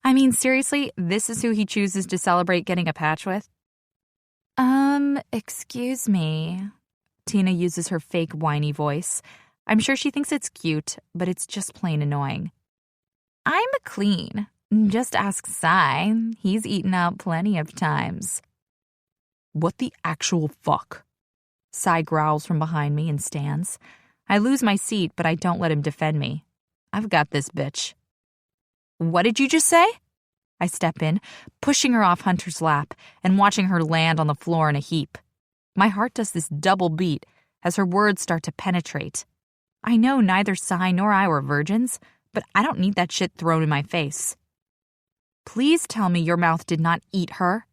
I mean, seriously, this is who he chooses to celebrate getting a patch with? Excuse me. Tina uses her fake whiny voice. I'm sure she thinks it's cute, but it's just plain annoying. "I'm clean. Just ask Psy. He's eaten out plenty of times." "What the actual fuck?" Psy growls from behind me and stands. I lose my seat, but I don't let him defend me. I've got this bitch. "What did you just say?" I step in, pushing her off Hunter's lap and watching her land on the floor in a heap. My heart does this double beat as her words start to penetrate. I know neither Psy nor I were virgins, but I don't need that shit thrown in my face. "Please tell me your mouth did not eat her."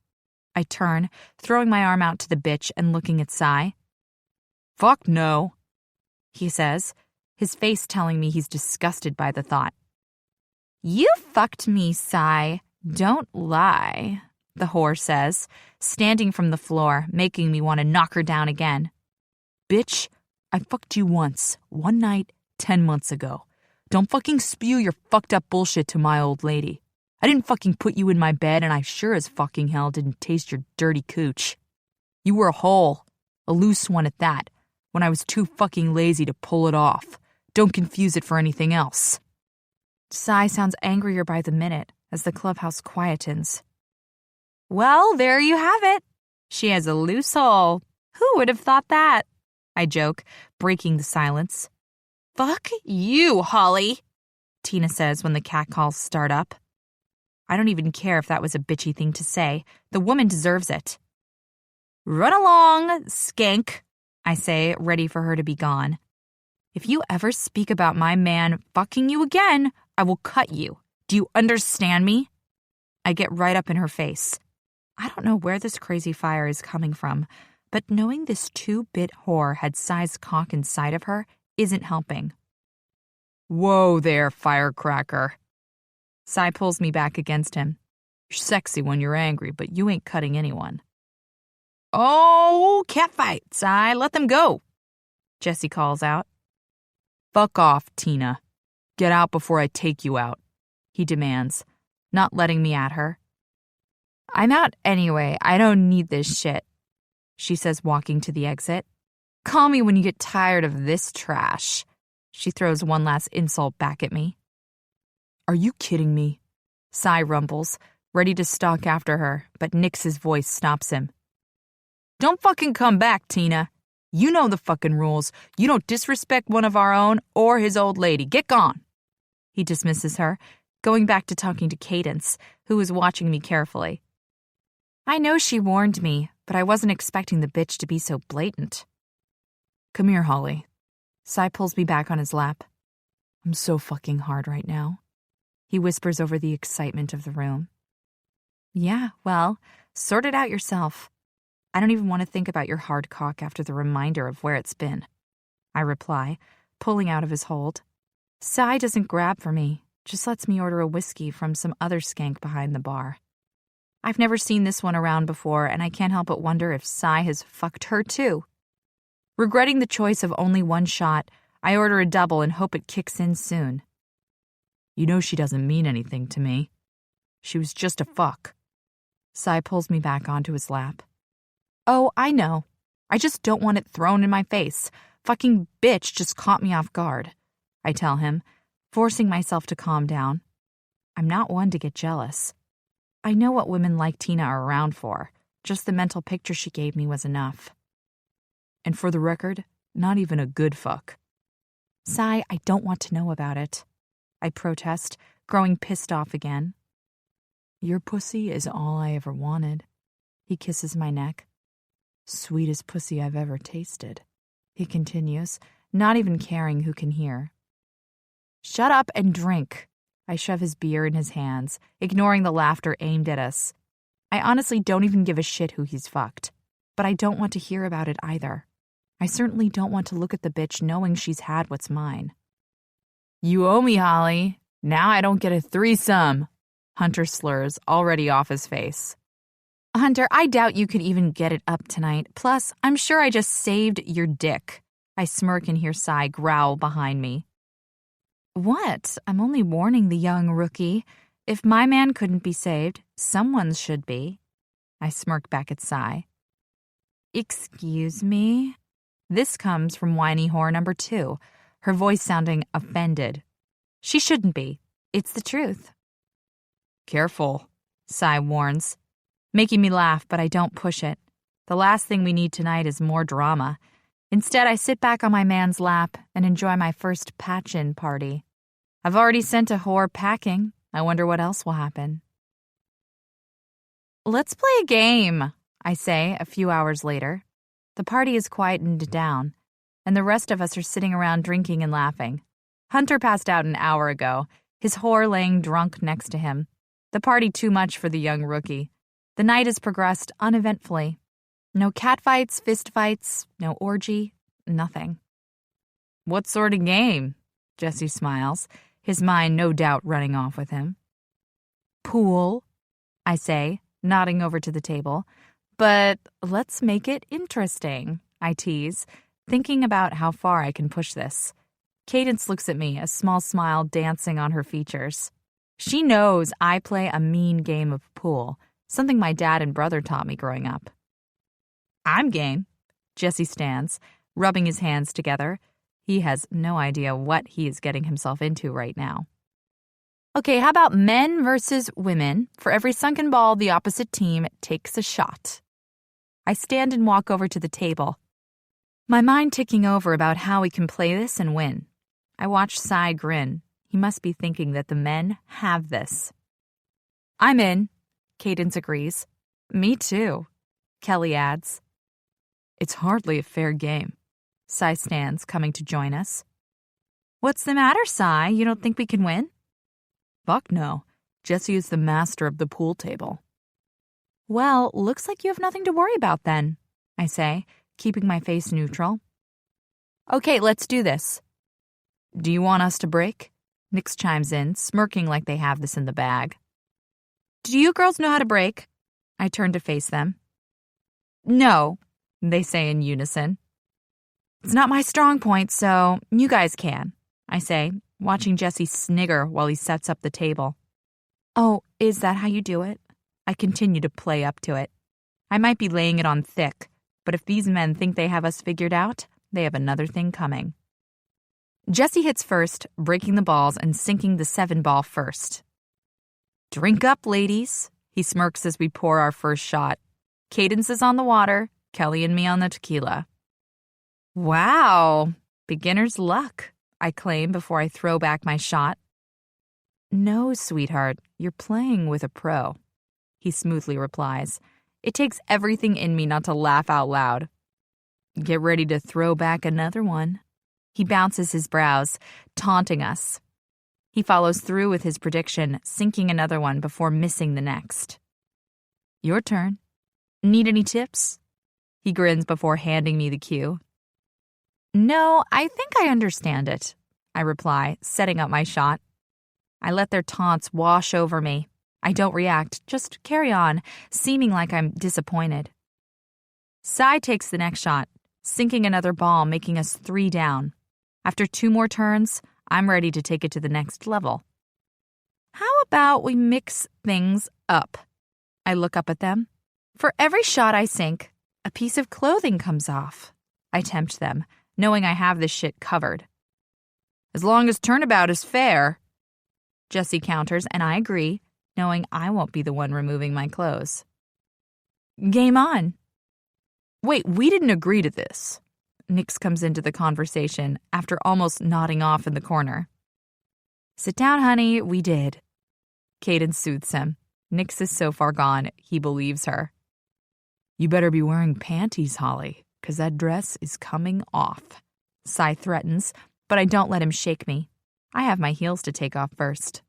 I turn, throwing my arm out to the bitch and looking at Psy. "Fuck no," he says, his face telling me he's disgusted by the thought. "You fucked me, Psy. Don't lie," the whore says, standing from the floor, making me want to knock her down again. "Bitch, I fucked you once, one night, 10 months ago. Don't fucking spew your fucked up bullshit to my old lady. I didn't fucking put you in my bed, and I sure as fucking hell didn't taste your dirty cooch. You were a hole, a loose one at that, when I was too fucking lazy to pull it off. Don't confuse it for anything else. Sai sounds angrier by the minute as the clubhouse quietens. Well, there you have it. She has a loose hole. Who would have thought that? I joke, breaking the silence. Fuck you, Holly, Tina says when the catcalls start up. I don't even care if that was a bitchy thing to say. The woman deserves it. Run along, skank, I say, ready for her to be gone. If you ever speak about my man fucking you again, I will cut you. Do you understand me? I get right up in her face. I don't know where this crazy fire is coming from, but knowing this 2-bit whore had Sai's cock inside of her isn't helping. Whoa there, firecracker. Sai pulls me back against him. You're sexy when you're angry, but you ain't cutting anyone. Oh, catfight, Sai, let them go, Jessie calls out. Fuck off, Tina. Get out before I take you out, he demands, not letting me at her. I'm out anyway. I don't need this shit, she says, walking to the exit. Call me when you get tired of this trash. She throws one last insult back at me. Are you kidding me? Sai rumbles, ready to stalk after her, but Nix's voice stops him. Don't fucking come back, Tina. You know the fucking rules. You don't disrespect one of our own or his old lady. Get gone. He dismisses her, going back to talking to Cadence, who was watching me carefully. I know she warned me, but I wasn't expecting the bitch to be so blatant. Come here, Holly. Sai pulls me back on his lap. I'm so fucking hard right now. He whispers over the excitement of the room. Yeah, well, sort it out yourself. I don't even want to think about your hard cock after the reminder of where it's been, I reply, pulling out of his hold. Sai doesn't grab for me, just lets me order a whiskey from some other skank behind the bar. I've never seen this one around before, and I can't help but wonder if Sai has fucked her too. Regretting the choice of only one shot, I order a double and hope it kicks in soon. You know she doesn't mean anything to me. She was just a fuck. Sai pulls me back onto his lap. Oh, I know. I just don't want it thrown in my face. Fucking bitch just caught me off guard, I tell him, forcing myself to calm down. I'm not one to get jealous. I know what women like Tina are around for. Just the mental picture she gave me was enough. And for the record, not even a good fuck. Sai, I don't want to know about it, I protest, growing pissed off again. Your pussy is all I ever wanted. He kisses my neck. Sweetest pussy I've ever tasted, he continues, not even caring who can hear. Shut up and drink. I shove his beer in his hands, ignoring the laughter aimed at us. I honestly don't even give a shit who he's fucked, but I don't want to hear about it either. I certainly don't want to look at the bitch knowing she's had what's mine. You owe me, Holly. Now I don't get a threesome, Hunter slurs, already off his face. Hunter, I doubt you could even get it up tonight. Plus, I'm sure I just saved your dick. I smirk and hear Sai growl behind me. What? I'm only warning the young rookie. If my man couldn't be saved, someone's should be. I smirk back at Sai. Excuse me? This comes from whiny whore number 2, her voice sounding offended. She shouldn't be. It's the truth. Careful, Sai warns, making me laugh, but I don't push it. The last thing we need tonight is more drama. Instead, I sit back on my man's lap and enjoy my first patch-in party. I've already sent a whore packing. I wonder what else will happen. Let's play a game, I say a few hours later. The party is quietened down, and the rest of us are sitting around drinking and laughing. Hunter passed out an hour ago, his whore laying drunk next to him. The party too much for the young rookie. The night has progressed uneventfully. No catfights, fistfights, no orgy, nothing. What sort of game? Jesse smiles, his mind no doubt running off with him. Pool, I say, nodding over to the table. But let's make it interesting, I tease, thinking about how far I can push this. Cadence looks at me, a small smile dancing on her features. She knows I play a mean game of pool, something my dad and brother taught me growing up. I'm game. Jesse stands, rubbing his hands together. He has no idea what he is getting himself into right now. Okay, how about men versus women? For every sunken ball, the opposite team takes a shot. I stand and walk over to the table, my mind ticking over about how we can play this and win. I watch Cy grin. He must be thinking that the men have this. I'm in, Cadence agrees. Me too, Kelly adds. It's hardly a fair game. Cy stands, coming to join us. What's the matter, Cy? You don't think we can win? Fuck no. Jesse is the master of the pool table. Well, looks like you have nothing to worry about then, I say, keeping my face neutral. Okay, let's do this. Do you want us to break? Nix chimes in, smirking like they have this in the bag. Do you girls know how to break? I turn to face them. No, they say in unison. It's not my strong point, so you guys can, I say, watching Jesse snigger while he sets up the table. Oh, is that how you do it? I continue to play up to it. I might be laying it on thick, but if these men think they have us figured out, they have another thing coming. Jesse hits first, breaking the balls and sinking the 7-ball first. Drink up, ladies, he smirks as we pour our first shot. Cadence is on the water, Kelly and me on the tequila. Wow, beginner's luck, I claim before I throw back my shot. No, sweetheart, you're playing with a pro, he smoothly replies. It takes everything in me not to laugh out loud. Get ready to throw back another one. He bounces his brows, taunting us. He follows through with his prediction, sinking another one before missing the next. Your turn. Need any tips? He grins before handing me the cue. No, I think I understand it, I reply, setting up my shot. I let their taunts wash over me. I don't react, just carry on, seeming like I'm disappointed. Cy takes the next shot, sinking another ball, making us 3 down. After 2 more turns, I'm ready to take it to the next level. How about we mix things up? I look up at them. For every shot I sink, a piece of clothing comes off. I tempt them, knowing I have this shit covered. As long as turnabout is fair, Jesse counters, and I agree, knowing I won't be the one removing my clothes. Game on. Wait, we didn't agree to this. Nix comes into the conversation after almost nodding off in the corner. Sit down, honey, we did. Cadence soothes him. Nix is so far gone, he believes her. You better be wearing panties, Holly, 'cause that dress is coming off. Cy threatens, but I don't let him shake me. I have my heels to take off first.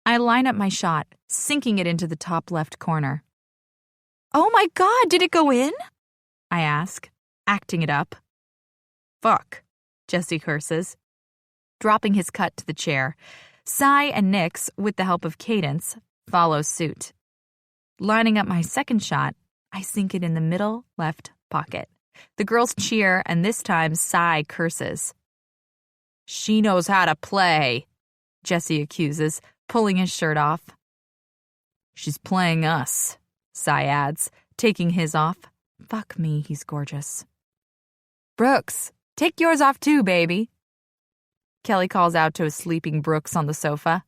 I line up my shot, sinking it into the top left corner. Oh my God, did it go in? I ask, acting it up. Fuck, Jesse curses, dropping his cut to the chair. Cy and Nix, with the help of Cadence, follow suit. Lining up my second shot, I sink it in the middle left pocket. The girls cheer, and this time Cy curses. She knows how to play, Jesse accuses, pulling his shirt off. She's playing us, Cy adds, taking his off. Fuck me, he's gorgeous. Brooks, take yours off too, baby. Kelly calls out to a sleeping Brooks on the sofa.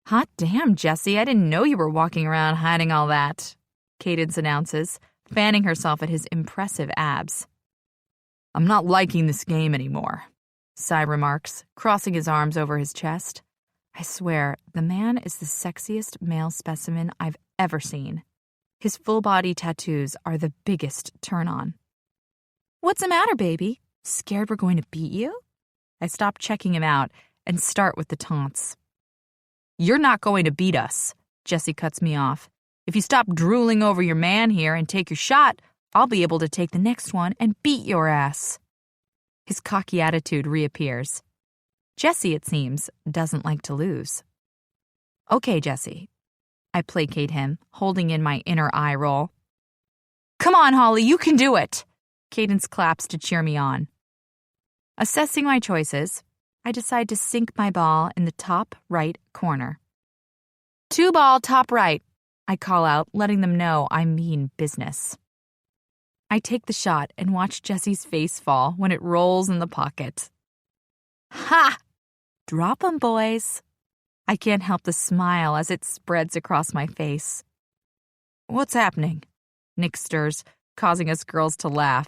Hot damn, Jesse, I didn't know you were walking around hiding all that, Cadence announces, fanning herself at his impressive abs. I'm not liking this game anymore, Cy remarks, crossing his arms over his chest. I swear, the man is the sexiest male specimen I've ever seen. His full-body tattoos are the biggest turn-on. What's the matter, baby? Scared we're going to beat you? I stop checking him out and start with the taunts. You're not going to beat us, Jesse cuts me off. If you stop drooling over your man here and take your shot, I'll be able to take the next one and beat your ass. His cocky attitude reappears. Jesse, it seems, doesn't like to lose. Okay, Jesse. I placate him, holding in my inner eye roll. Come on, Holly, you can do it! Cadence claps to cheer me on. Assessing my choices, I decide to sink my ball in the top right corner. 2-ball top right, I call out, letting them know I mean business. I take the shot and watch Jesse's face fall when it rolls in the pocket. Ha! Drop 'em, boys. I can't help to smile as it spreads across my face. What's happening? Nick stirs, causing us girls to laugh.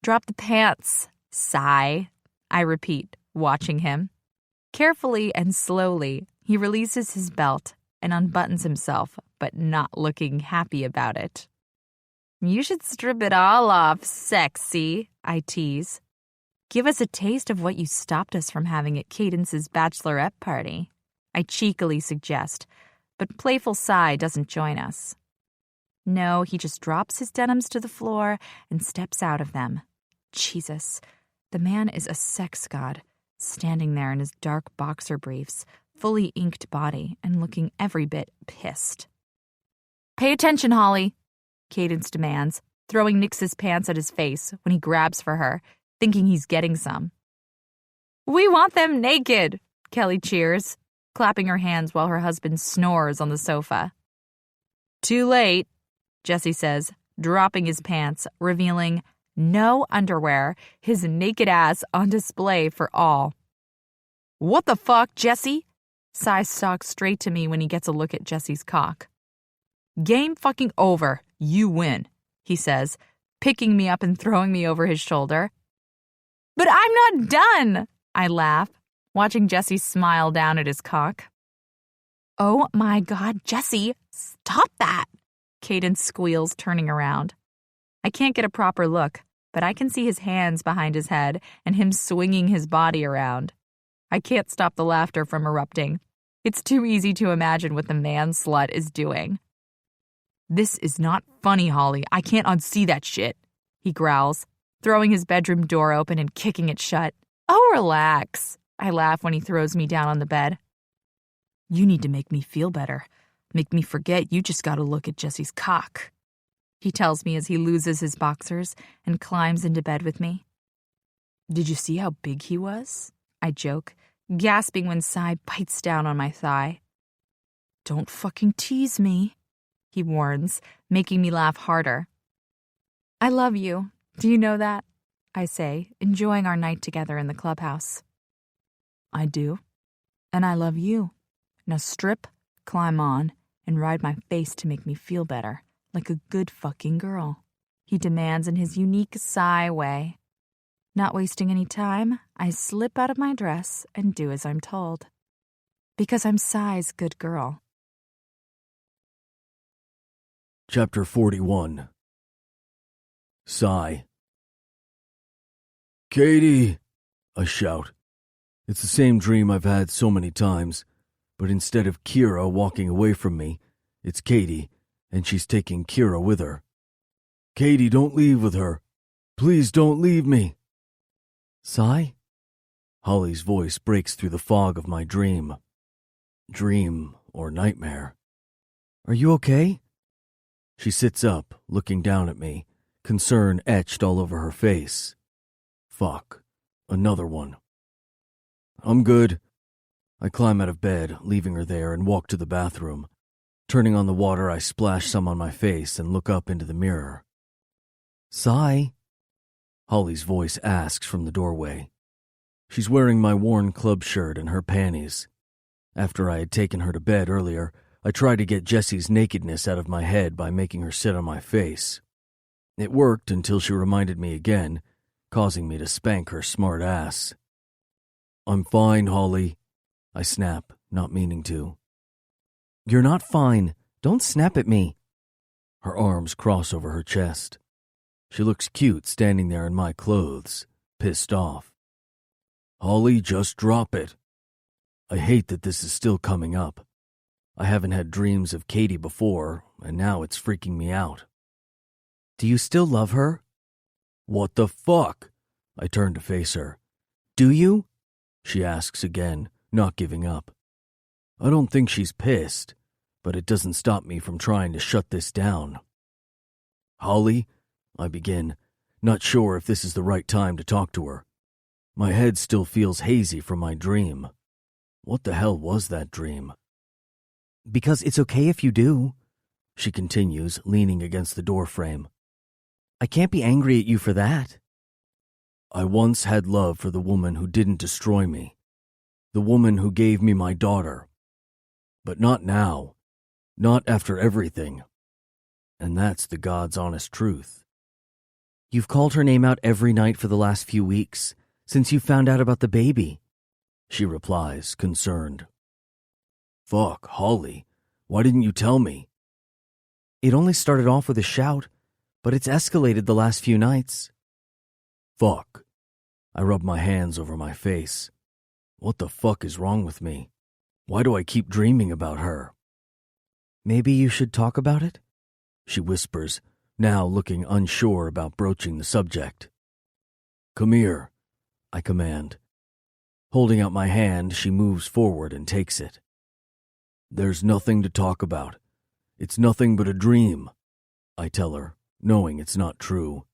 Drop the pants. Sigh. I repeat, watching him. Carefully and slowly, he releases his belt and unbuttons himself, but not looking happy about it. You should strip it all off, sexy, I tease. Give us a taste of what you stopped us from having at Cadence's bachelorette party, I cheekily suggest, but playful Cy doesn't join us. No, he just drops his denims to the floor and steps out of them. Jesus, the man is a sex god, standing there in his dark boxer briefs, fully inked body, and looking every bit pissed. Pay attention, Holly, Cadence demands, throwing Nix's pants at his face when he grabs for her, thinking he's getting some. We want them naked, Kelly cheers, clapping her hands while her husband snores on the sofa. Too late, Jesse says, dropping his pants, revealing no underwear, his naked ass on display for all. What the fuck, Jesse? Cy stalks straight to me when he gets a look at Jesse's cock. Game fucking over. You win, he says, picking me up and throwing me over his shoulder. But I'm not done, I laugh, watching Jesse smile down at his cock. Oh my God, Jesse, stop that, Cadence squeals, turning around. I can't get a proper look, but I can see his hands behind his head and him swinging his body around. I can't stop the laughter from erupting. It's too easy to imagine what the man slut is doing. This is not funny, Holly. I can't unsee that shit, he growls, throwing his bedroom door open and kicking it shut. Oh, relax, I laugh when he throws me down on the bed. You need to make me feel better. Make me forget you just got to look at Jesse's cock, he tells me as he loses his boxers and climbs into bed with me. Did you see how big he was? I joke, gasping when Cy bites down on my thigh. Don't fucking tease me, he warns, making me laugh harder. I love you. Do you know that? I say, enjoying our night together in the clubhouse. I do. And I love you. Now strip, climb on, and ride my face to make me feel better, like a good fucking girl, he demands in his unique Cy way. Not wasting any time, I slip out of my dress and do as I'm told. Because I'm Cy's good girl. Chapter 41. Cy. Katie! I shout. It's the same dream I've had so many times, but instead of Kira walking away from me, it's Katie, and she's taking Kira with her. Katie, don't leave with her. Please don't leave me. Cy? Holly's voice breaks through the fog of my dream. Dream or nightmare. Are you okay? She sits up, looking down at me, concern etched all over her face. Fuck. Another one. I'm good. I climb out of bed, leaving her there, and walk to the bathroom. Turning on the water, I splash some on my face and look up into the mirror. Cy? Holly's voice asks from the doorway. She's wearing my worn club shirt and her panties. After I had taken her to bed earlier, I tried to get Jessie's nakedness out of my head by making her sit on my face. It worked until she reminded me again, causing me to spank her smart ass. I'm fine, Holly, I snap, not meaning to. You're not fine. Don't snap at me. Her arms cross over her chest. She looks cute standing there in my clothes, pissed off. Holly, just drop it. I hate that this is still coming up. I haven't had dreams of Katie before, and now it's freaking me out. Do you still love her? What the fuck? I turn to face her. Do you? She asks again, not giving up. I don't think she's pissed, but it doesn't stop me from trying to shut this down. Holly, I begin, not sure if this is the right time to talk to her. My head still feels hazy from my dream. What the hell was that dream? Because it's okay if you do, she continues, leaning against the doorframe. I can't be angry at you for that. I once had love for the woman who didn't destroy me, the woman who gave me my daughter. But not now, not after everything. And that's the God's honest truth. You've called her name out every night for the last few weeks, since you found out about the baby, she replies, concerned. Fuck, Holly, why didn't you tell me? It only started off with a shout, but it's escalated the last few nights. Fuck. I rub my hands over my face. What the fuck is wrong with me? Why do I keep dreaming about her? Maybe you should talk about it? She whispers, now looking unsure about broaching the subject. Come here, I command. Holding out my hand, she moves forward and takes it. There's nothing to talk about. It's nothing but a dream, I tell her, knowing it's not true.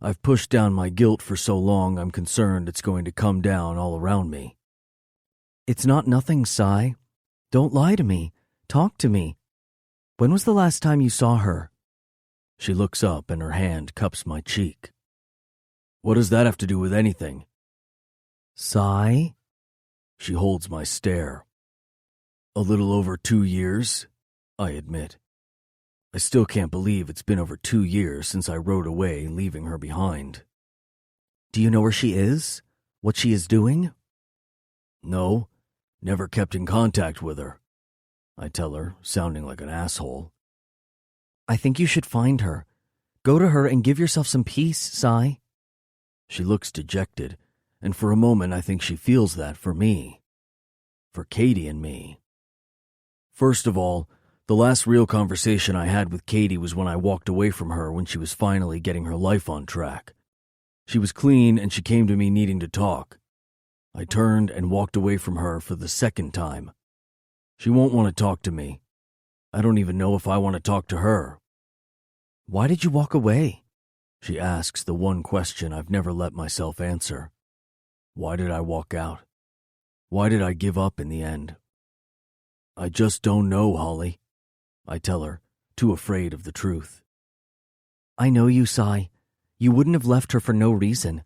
I've pushed down my guilt for so long I'm concerned it's going to come down all around me. It's not nothing, Sai. Don't lie to me. Talk to me. When was the last time you saw her? She looks up and her hand cups my cheek. What does that have to do with anything? Sai? She holds my stare. A little over 2 years, I admit. I still can't believe it's been over 2 years since I rode away, leaving her behind. Do you know where she is? What she is doing? No, never kept in contact with her, I tell her, sounding like an asshole. I think you should find her. Go to her and give yourself some peace, Sai. She looks dejected, and for a moment I think she feels that for me. For Katie and me. First of all, the last real conversation I had with Katie was when I walked away from her when she was finally getting her life on track. She was clean and she came to me needing to talk. I turned and walked away from her for the second time. She won't want to talk to me. I don't even know if I want to talk to her. Why did you walk away? She asks the one question I've never let myself answer. Why did I walk out? Why did I give up in the end? I just don't know, Holly, I tell her, too afraid of the truth. I know you, Sai. You wouldn't have left her for no reason.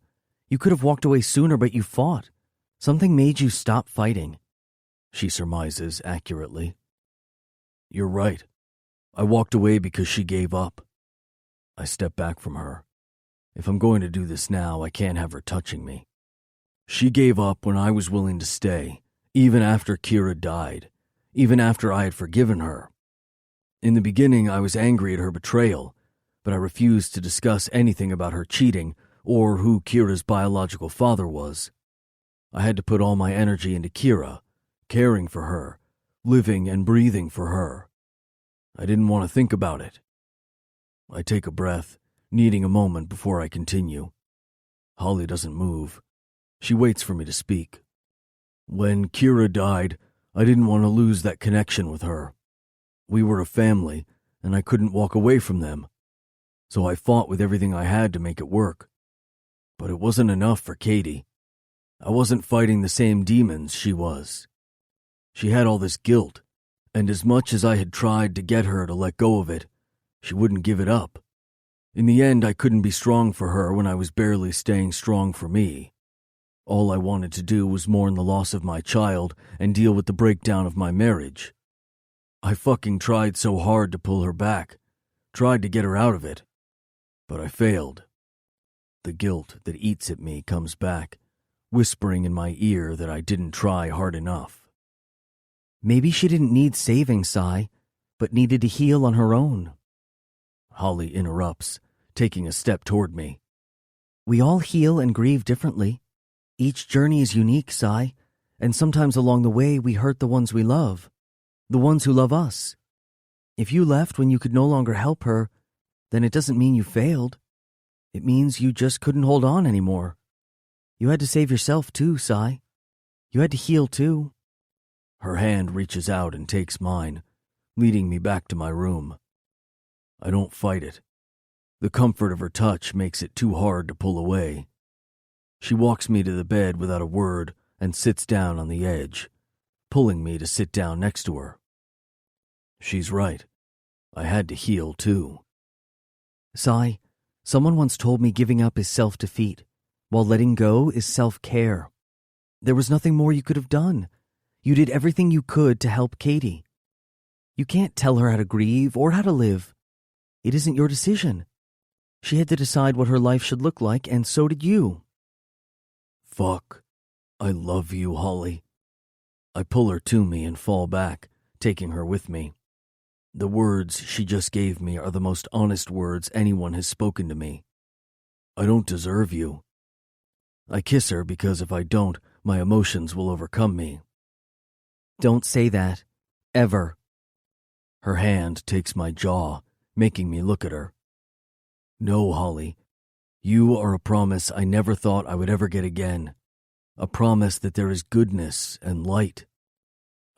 You could have walked away sooner, but you fought. Something made you stop fighting, she surmises accurately. You're right. I walked away because she gave up. I step back from her. If I'm going to do this now, I can't have her touching me. She gave up when I was willing to stay, even after Kira died, even after I had forgiven her. In the beginning, I was angry at her betrayal, but I refused to discuss anything about her cheating or who Kira's biological father was. I had to put all my energy into Kira, caring for her, living and breathing for her. I didn't want to think about it. I take a breath, needing a moment before I continue. Holly doesn't move. She waits for me to speak. When Kira died, I didn't want to lose that connection with her. We were a family, and I couldn't walk away from them. So I fought with everything I had to make it work. But it wasn't enough for Katie. I wasn't fighting the same demons she was. She had all this guilt, and as much as I had tried to get her to let go of it, she wouldn't give it up. In the end, I couldn't be strong for her when I was barely staying strong for me. All I wanted to do was mourn the loss of my child and deal with the breakdown of my marriage. I fucking tried so hard to pull her back, tried to get her out of it, but I failed. The guilt that eats at me comes back, whispering in my ear that I didn't try hard enough. Maybe she didn't need saving, Sai, but needed to heal on her own. Holly interrupts, taking a step toward me. We all heal and grieve differently. Each journey is unique, Sai, and sometimes along the way we hurt the ones we love, the ones who love us. If you left when you could no longer help her, then it doesn't mean you failed. It means you just couldn't hold on anymore. You had to save yourself too, Sai. You had to heal too. Her hand reaches out and takes mine, leading me back to my room. I don't fight it. The comfort of her touch makes it too hard to pull away. She walks me to the bed without a word and sits down on the edge, pulling me to sit down next to her. She's right. I had to heal too. Sai, Someone once told me giving up is self-defeat, while letting go is self-care. There was nothing more you could have done. You did everything you could to help Katie. You can't tell her how to grieve or how to live. It isn't your decision. She had to decide what her life should look like, and so did you. Fuck. I love you, Holly. I pull her to me and fall back, taking her with me. The words she just gave me are the most honest words anyone has spoken to me. I don't deserve you. I kiss her because if I don't, my emotions will overcome me. Don't say that. Ever. Her hand takes my jaw, making me look at her. No, Holly. You are a promise I never thought I would ever get again. A promise that there is goodness and light.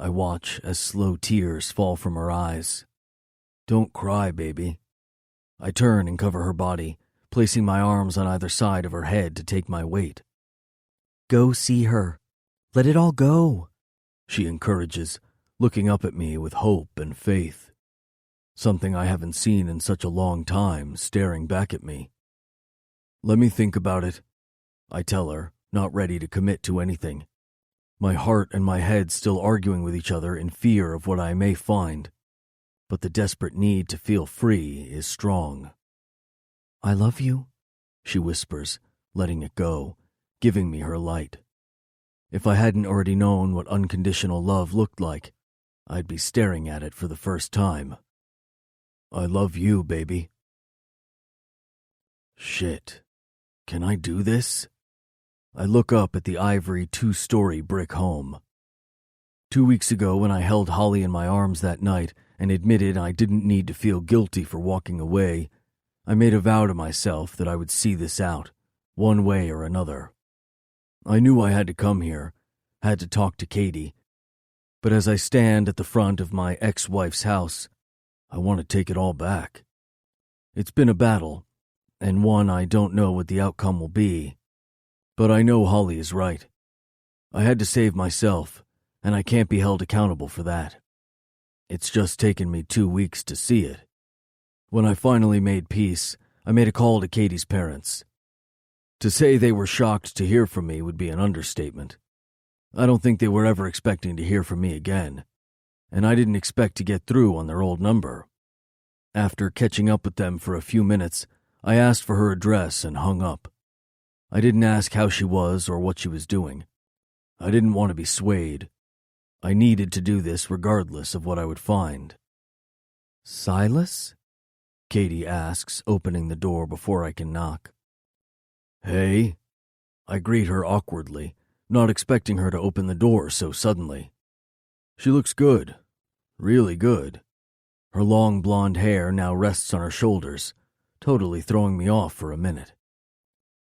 I watch as slow tears fall from her eyes. Don't cry, baby. I turn and cover her body, placing my arms on either side of her head to take my weight. Go see her. Let it all go, she encourages, looking up at me with hope and faith. Something I haven't seen in such a long time, staring back at me. Let me think about it, I tell her, not ready to commit to anything. My heart and my head still arguing with each other in fear of what I may find. But the desperate need to feel free is strong. I love you, she whispers, letting it go, giving me her light. If I hadn't already known what unconditional love looked like, I'd be staring at it for the first time. I love you, baby. Shit. Can I do this? I look up at the ivory 2-story brick home. 2 weeks ago, when I held Holly in my arms that night and admitted I didn't need to feel guilty for walking away, I made a vow to myself that I would see this out, one way or another. I knew I had to come here, had to talk to Katie, but as I stand at the front of my ex-wife's house, I want to take it all back. It's been a battle, and one I don't know what the outcome will be, but I know Holly is right. I had to save myself, and I can't be held accountable for that. It's just taken me 2 weeks to see it. When I finally made peace, I made a call to Katie's parents. To say they were shocked to hear from me would be an understatement. I don't think they were ever expecting to hear from me again, and I didn't expect to get through on their old number. After catching up with them for a few minutes, I asked for her address and hung up. I didn't ask how she was or what she was doing. I didn't want to be swayed. I needed to do this regardless of what I would find. Silas? Katie asks, opening the door before I can knock. Hey. I greet her awkwardly, not expecting her to open the door so suddenly. She looks good. Really good. Her long blonde hair now rests on her shoulders, totally throwing me off for a minute.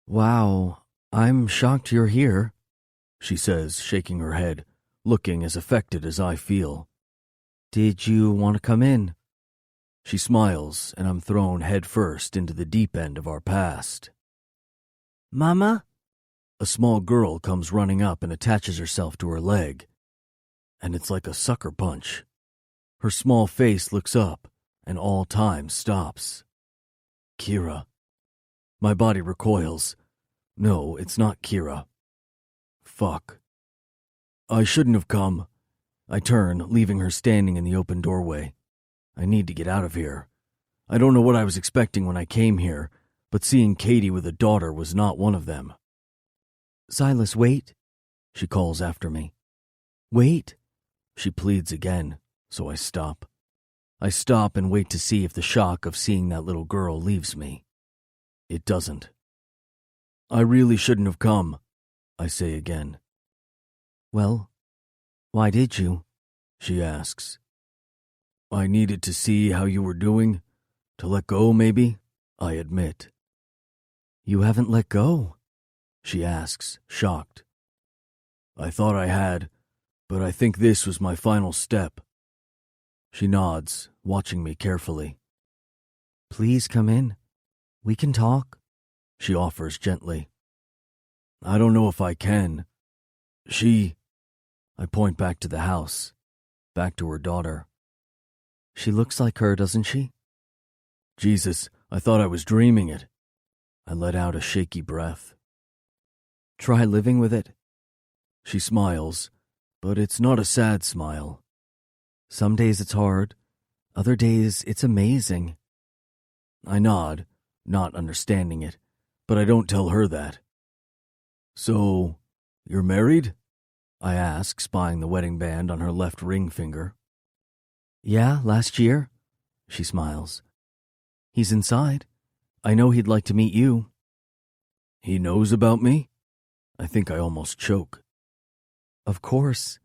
Wow, I'm shocked you're here, she says, shaking her head, looking as affected as I feel. Did you want to come in? She smiles, and I'm thrown headfirst into the deep end of our past. Mama? A small girl comes running up and attaches herself to her leg, and it's like a sucker punch. Her small face looks up, and all time stops. Kira. My body recoils. No, it's not Kira. Fuck. I shouldn't have come. I turn, leaving her standing in the open doorway. I need to get out of here. I don't know what I was expecting when I came here, but seeing Katie with a daughter was not one of them. Silas, wait, she calls after me. Wait, she pleads again, so I stop. I stop and wait to see if the shock of seeing that little girl leaves me. It doesn't. I really shouldn't have come, I say again. Well, why did you? She asks. I needed to see how you were doing. To let go, maybe, I admit. You haven't let go, she asks, shocked. I thought I had, but I think this was my final step. She nods, watching me carefully. Please come in. We can talk, she offers gently. I don't know if I can. I point back to the house, back to her daughter. She looks like her, doesn't she? Jesus, I thought I was dreaming it. I let out a shaky breath. Try living with it. She smiles, but it's not a sad smile. Some days it's hard, other days it's amazing. I nod, not understanding it, but I don't tell her that. So, you're married? I ask, spying the wedding band on her left ring finger. Yeah, last year, she smiles. He's inside. I know he'd like to meet you. He knows about me? I think I almost choke. Of course.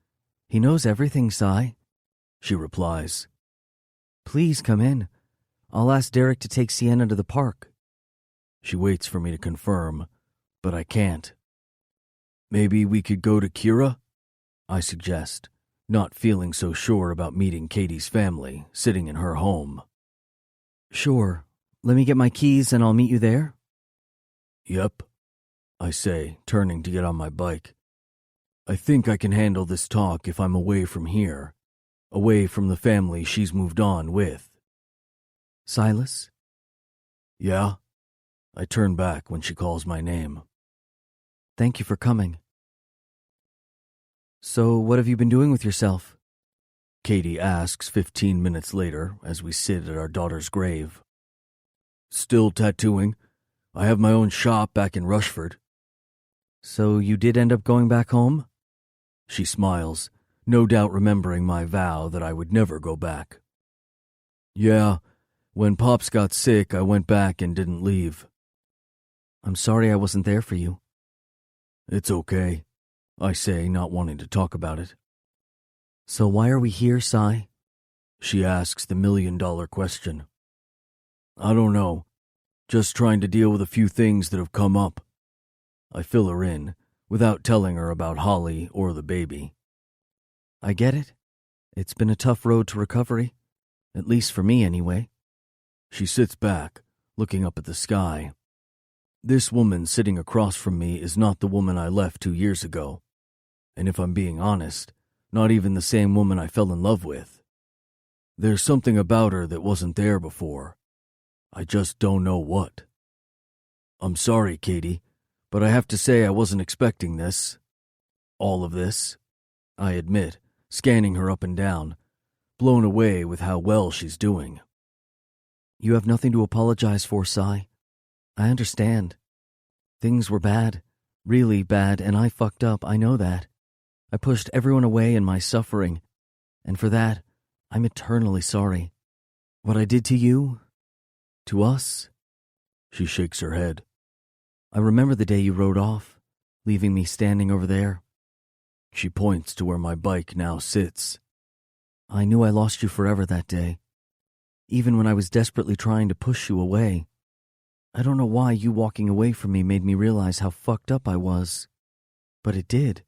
He knows everything, Sai, she replies. Please come in. I'll ask Derek to take Sienna to the park. She waits for me to confirm, but I can't. Maybe we could go to Kira? I suggest, not feeling so sure about meeting Katie's family sitting in her home. Sure. Let me get my keys and I'll meet you there. Yep, I say, turning to get on my bike. I think I can handle this talk if I'm away from here, away from the family she's moved on with. Silas? Yeah? I turn back when she calls my name. Thank you for coming. So, what have you been doing with yourself? Katie asks 15 minutes later as we sit at our daughter's grave. Still tattooing. I have my own shop back in Rushford. So you did end up going back home? She smiles, no doubt remembering my vow that I would never go back. Yeah, when Pops got sick, I went back and didn't leave. I'm sorry I wasn't there for you. It's okay, I say, not wanting to talk about it. So why are we here, Sai? She asks the million-dollar question. I don't know. Just trying to deal with a few things that have come up. I fill her in, without telling her about Holly or the baby. I get it. It's been a tough road to recovery. At least for me, anyway. She sits back, looking up at the sky. This woman sitting across from me is not the woman I left 2 years ago. And if I'm being honest, not even the same woman I fell in love with. There's something about her that wasn't there before. I just don't know what. I'm sorry, Katie, but I have to say I wasn't expecting this. All of this, I admit, scanning her up and down, blown away with how well she's doing. You have nothing to apologize for, Sai. I understand. Things were bad, really bad, and I fucked up, I know that. I pushed everyone away in my suffering, and for that, I'm eternally sorry. What I did to you, to us, she shakes her head. I remember the day you rode off, leaving me standing over there. She points to where my bike now sits. I knew I lost you forever that day, even when I was desperately trying to push you away. I don't know why you walking away from me made me realize how fucked up I was, but it did.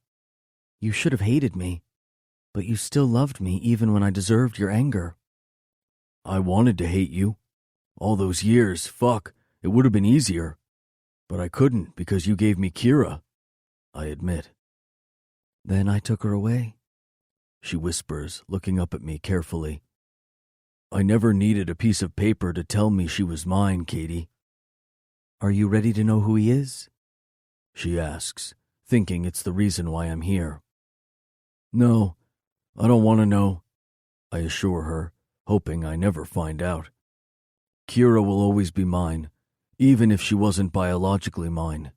You should have hated me, but you still loved me even when I deserved your anger. I wanted to hate you. All those years, fuck, it would have been easier. But I couldn't because you gave me Kira, I admit. Then I took her away, she whispers, looking up at me carefully. I never needed a piece of paper to tell me she was mine, Katie. Are you ready to know who he is? She asks, thinking it's the reason why I'm here. No, I don't want to know, I assure her, hoping I never find out. Kira will always be mine, even if she wasn't biologically mine.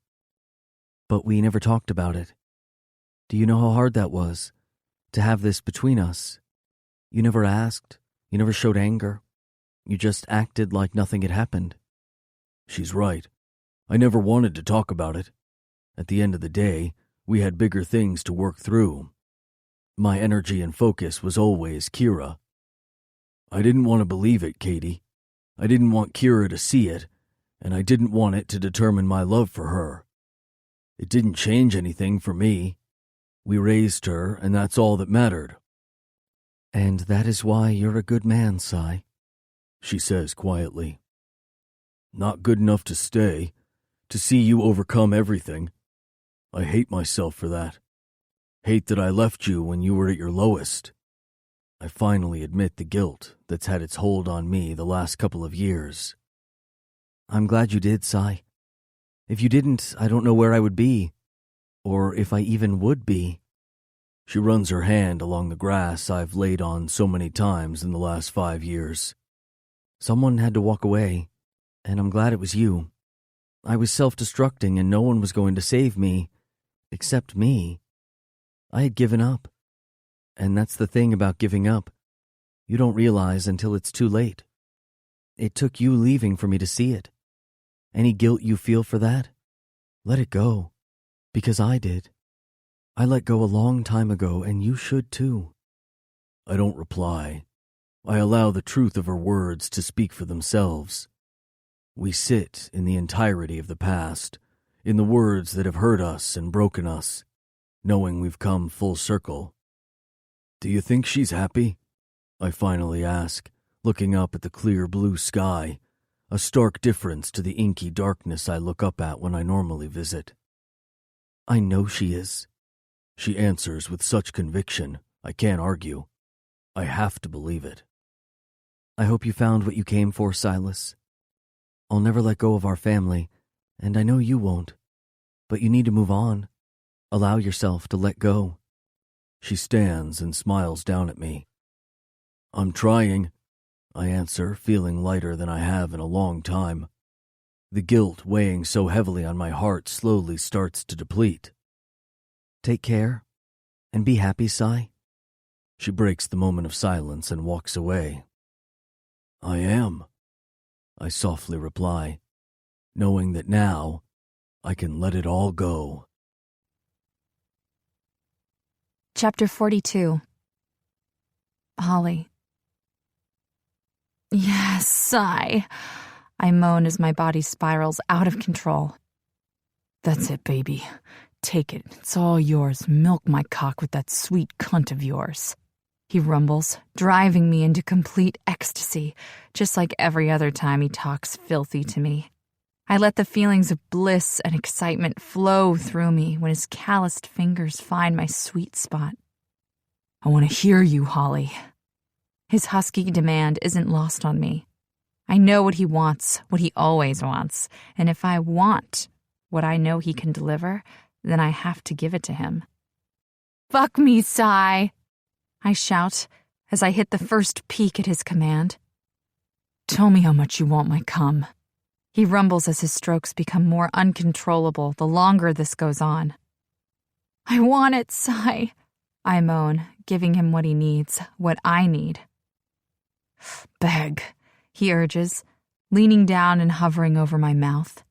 But we never talked about it. Do you know how hard that was, to have this between us? You never asked, you never showed anger. You just acted like nothing had happened. She's right. I never wanted to talk about it. At the end of the day, we had bigger things to work through. My energy and focus was always Kira. I didn't want to believe it, Katie. I didn't want Kira to see it, and I didn't want it to determine my love for her. It didn't change anything for me. We raised her, and that's all that mattered. And that is why you're a good man, Sai, she says quietly. Not good enough to stay, to see you overcome everything. I hate myself for that. Hate that I left you when you were at your lowest. I finally admit the guilt that's had its hold on me the last couple of years. I'm glad you did, Sai. If you didn't, I don't know where I would be, or if I even would be. She runs her hand along the grass I've laid on so many times in the last 5 years. Someone had to walk away, and I'm glad it was you. I was self-destructing and no one was going to save me, except me. I had given up. And that's the thing about giving up. You don't realize until it's too late. It took you leaving for me to see it. Any guilt you feel for that? Let it go, because I did. I let go a long time ago, and you should too. I don't reply. I allow the truth of her words to speak for themselves. We sit in the entirety of the past, in the words that have hurt us and broken us, knowing we've come full circle. Do you think she's happy? I finally ask, looking up at the clear blue sky, a stark difference to the inky darkness I look up at when I normally visit. I know she is. She answers with such conviction, I can't argue. I have to believe it. I hope you found what you came for, Silas. I'll never let go of our family, and I know you won't. But you need to move on. Allow yourself to let go. She stands and smiles down at me. I'm trying, I answer, feeling lighter than I have in a long time. The guilt weighing so heavily on my heart slowly starts to deplete. Take care, and be happy, Si. She breaks the moment of silence and walks away. I am, I softly reply, knowing that now I can let it all go. Chapter 42. Holly. Yes, sigh. I moan as my body spirals out of control. That's it, baby. Take it. It's all yours. Milk my cock with that sweet cunt of yours. He rumbles, driving me into complete ecstasy, just like every other time he talks filthy to me. I let the feelings of bliss and excitement flow through me when his calloused fingers find my sweet spot. I want to hear you, Holly. His husky demand isn't lost on me. I know what he wants, what he always wants, and if I want what I know he can deliver, then I have to give it to him. Fuck me, Si! I shout as I hit the first peak at his command. Tell me how much you want my cum. He rumbles as his strokes become more uncontrollable the longer this goes on. I want it, Si, I moan, giving him what he needs, what I need. Beg, he urges, leaning down and hovering over my mouth.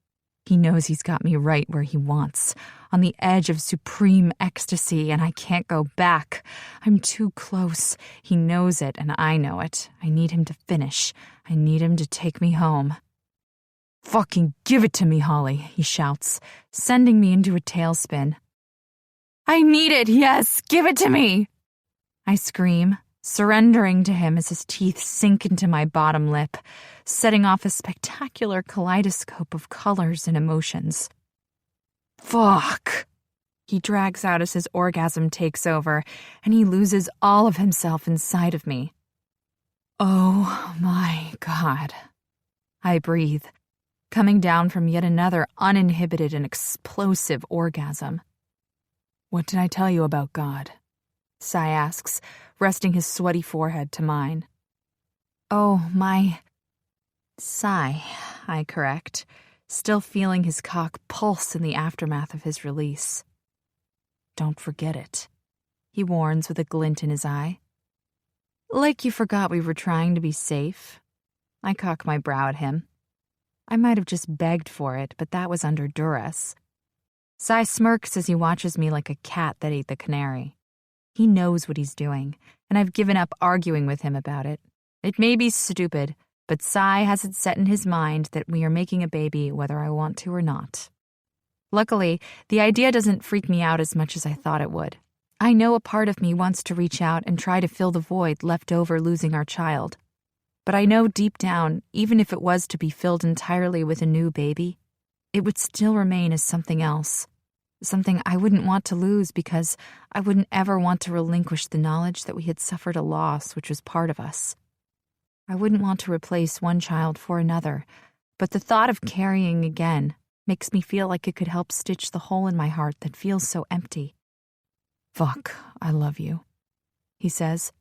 He knows he's got me right where he wants, on the edge of supreme ecstasy, and I can't go back. I'm too close. He knows it, and I know it. I need him to finish. I need him to take me home. Fucking give it to me, Holly, he shouts, sending me into a tailspin. I need it, yes, give it to me! I scream, surrendering to him as his teeth sink into my bottom lip, setting off a spectacular kaleidoscope of colors and emotions. Fuck! He drags out as his orgasm takes over, and he loses all of himself inside of me. Oh my God. I breathe, coming down from yet another uninhibited and explosive orgasm. What did I tell you about God? Si asks, resting his sweaty forehead to mine. Oh, my... Si, I correct, still feeling his cock pulse in the aftermath of his release. Don't forget it, he warns with a glint in his eye. Like you forgot we were trying to be safe. I cock my brow at him. I might have just begged for it, but that was under duress. Si smirks as he watches me like a cat that ate the canary. He knows what he's doing, and I've given up arguing with him about it. It may be stupid, but Si has it set in his mind that we are making a baby whether I want to or not. Luckily, the idea doesn't freak me out as much as I thought it would. I know a part of me wants to reach out and try to fill the void left over losing our child. But I know deep down, even if it was to be filled entirely with a new baby, it would still remain as something else. Something I wouldn't want to lose because I wouldn't ever want to relinquish the knowledge that we had suffered a loss which was part of us. I wouldn't want to replace one child for another, but the thought of carrying again, Makes me feel like it could help stitch the hole in my heart that feels so empty. Fuck, I love you, he says,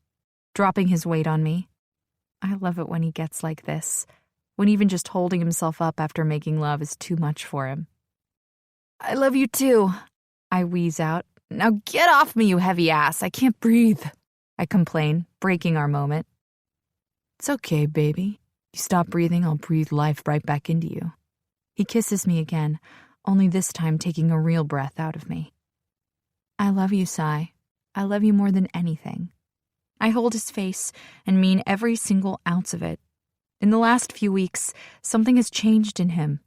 dropping his weight on me. I love it when he gets like this, when even just holding himself up after making love is too much for him. I love you too, I wheeze out. Now get off me, you heavy ass. I can't breathe, I complain, breaking our moment. It's okay, baby. You stop breathing, I'll breathe life right back into you. He kisses me again, only this time taking a real breath out of me. I love you, Sai. I love you more than anything. I hold his face and mean every single ounce of it. In the last few weeks, something has changed in him.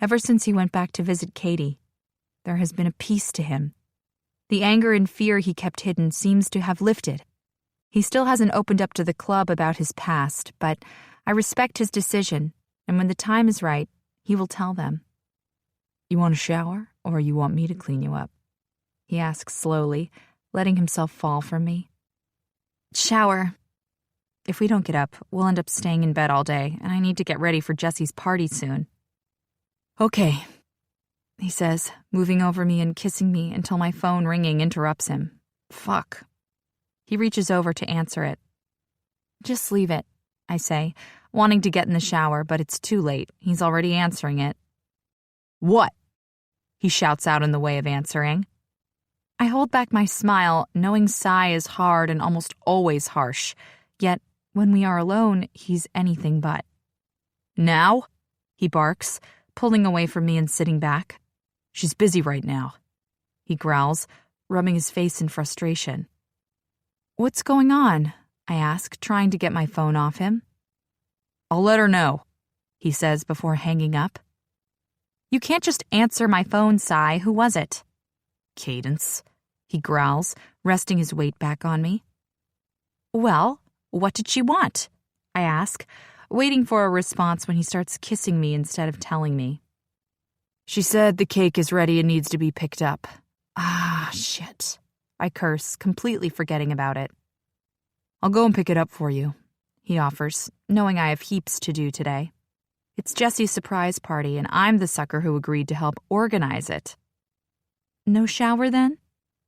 Ever since he went back to visit Katie, there has been a peace to him. The anger and fear he kept hidden seems to have lifted. He still hasn't opened up to the club about his past, but I respect his decision, and when the time is right, he will tell them. You want a shower, or you want me to clean you up? He asks slowly, letting himself fall from me. Shower. If we don't get up, we'll end up staying in bed all day, and I need to get ready for Jesse's party soon. Okay, he says, moving over me and kissing me until my phone ringing interrupts him. Fuck. He reaches over to answer it. Just leave it, I say, wanting to get in the shower, but it's too late. He's already answering it. What? He shouts out in the way of answering. I hold back my smile, knowing Sai is hard and almost always harsh, yet when we are alone, he's anything but. Now? He barks, pulling away from me and sitting back. She's busy right now, he growls, rubbing his face in frustration. What's going on? I ask, trying to get my phone off him. I'll let her know, he says before hanging up. You can't just answer my phone, Sai. Who was it? Cadence, he growls, resting his weight back on me. Well, what did she want? I ask, waiting for a response when he starts kissing me instead of telling me. She said the cake is ready and needs to be picked up. Ah, shit. I curse, completely forgetting about it. I'll go and pick it up for you, he offers, knowing I have heaps to do today. It's Jesse's surprise party, and I'm the sucker who agreed to help organize it. No shower, then?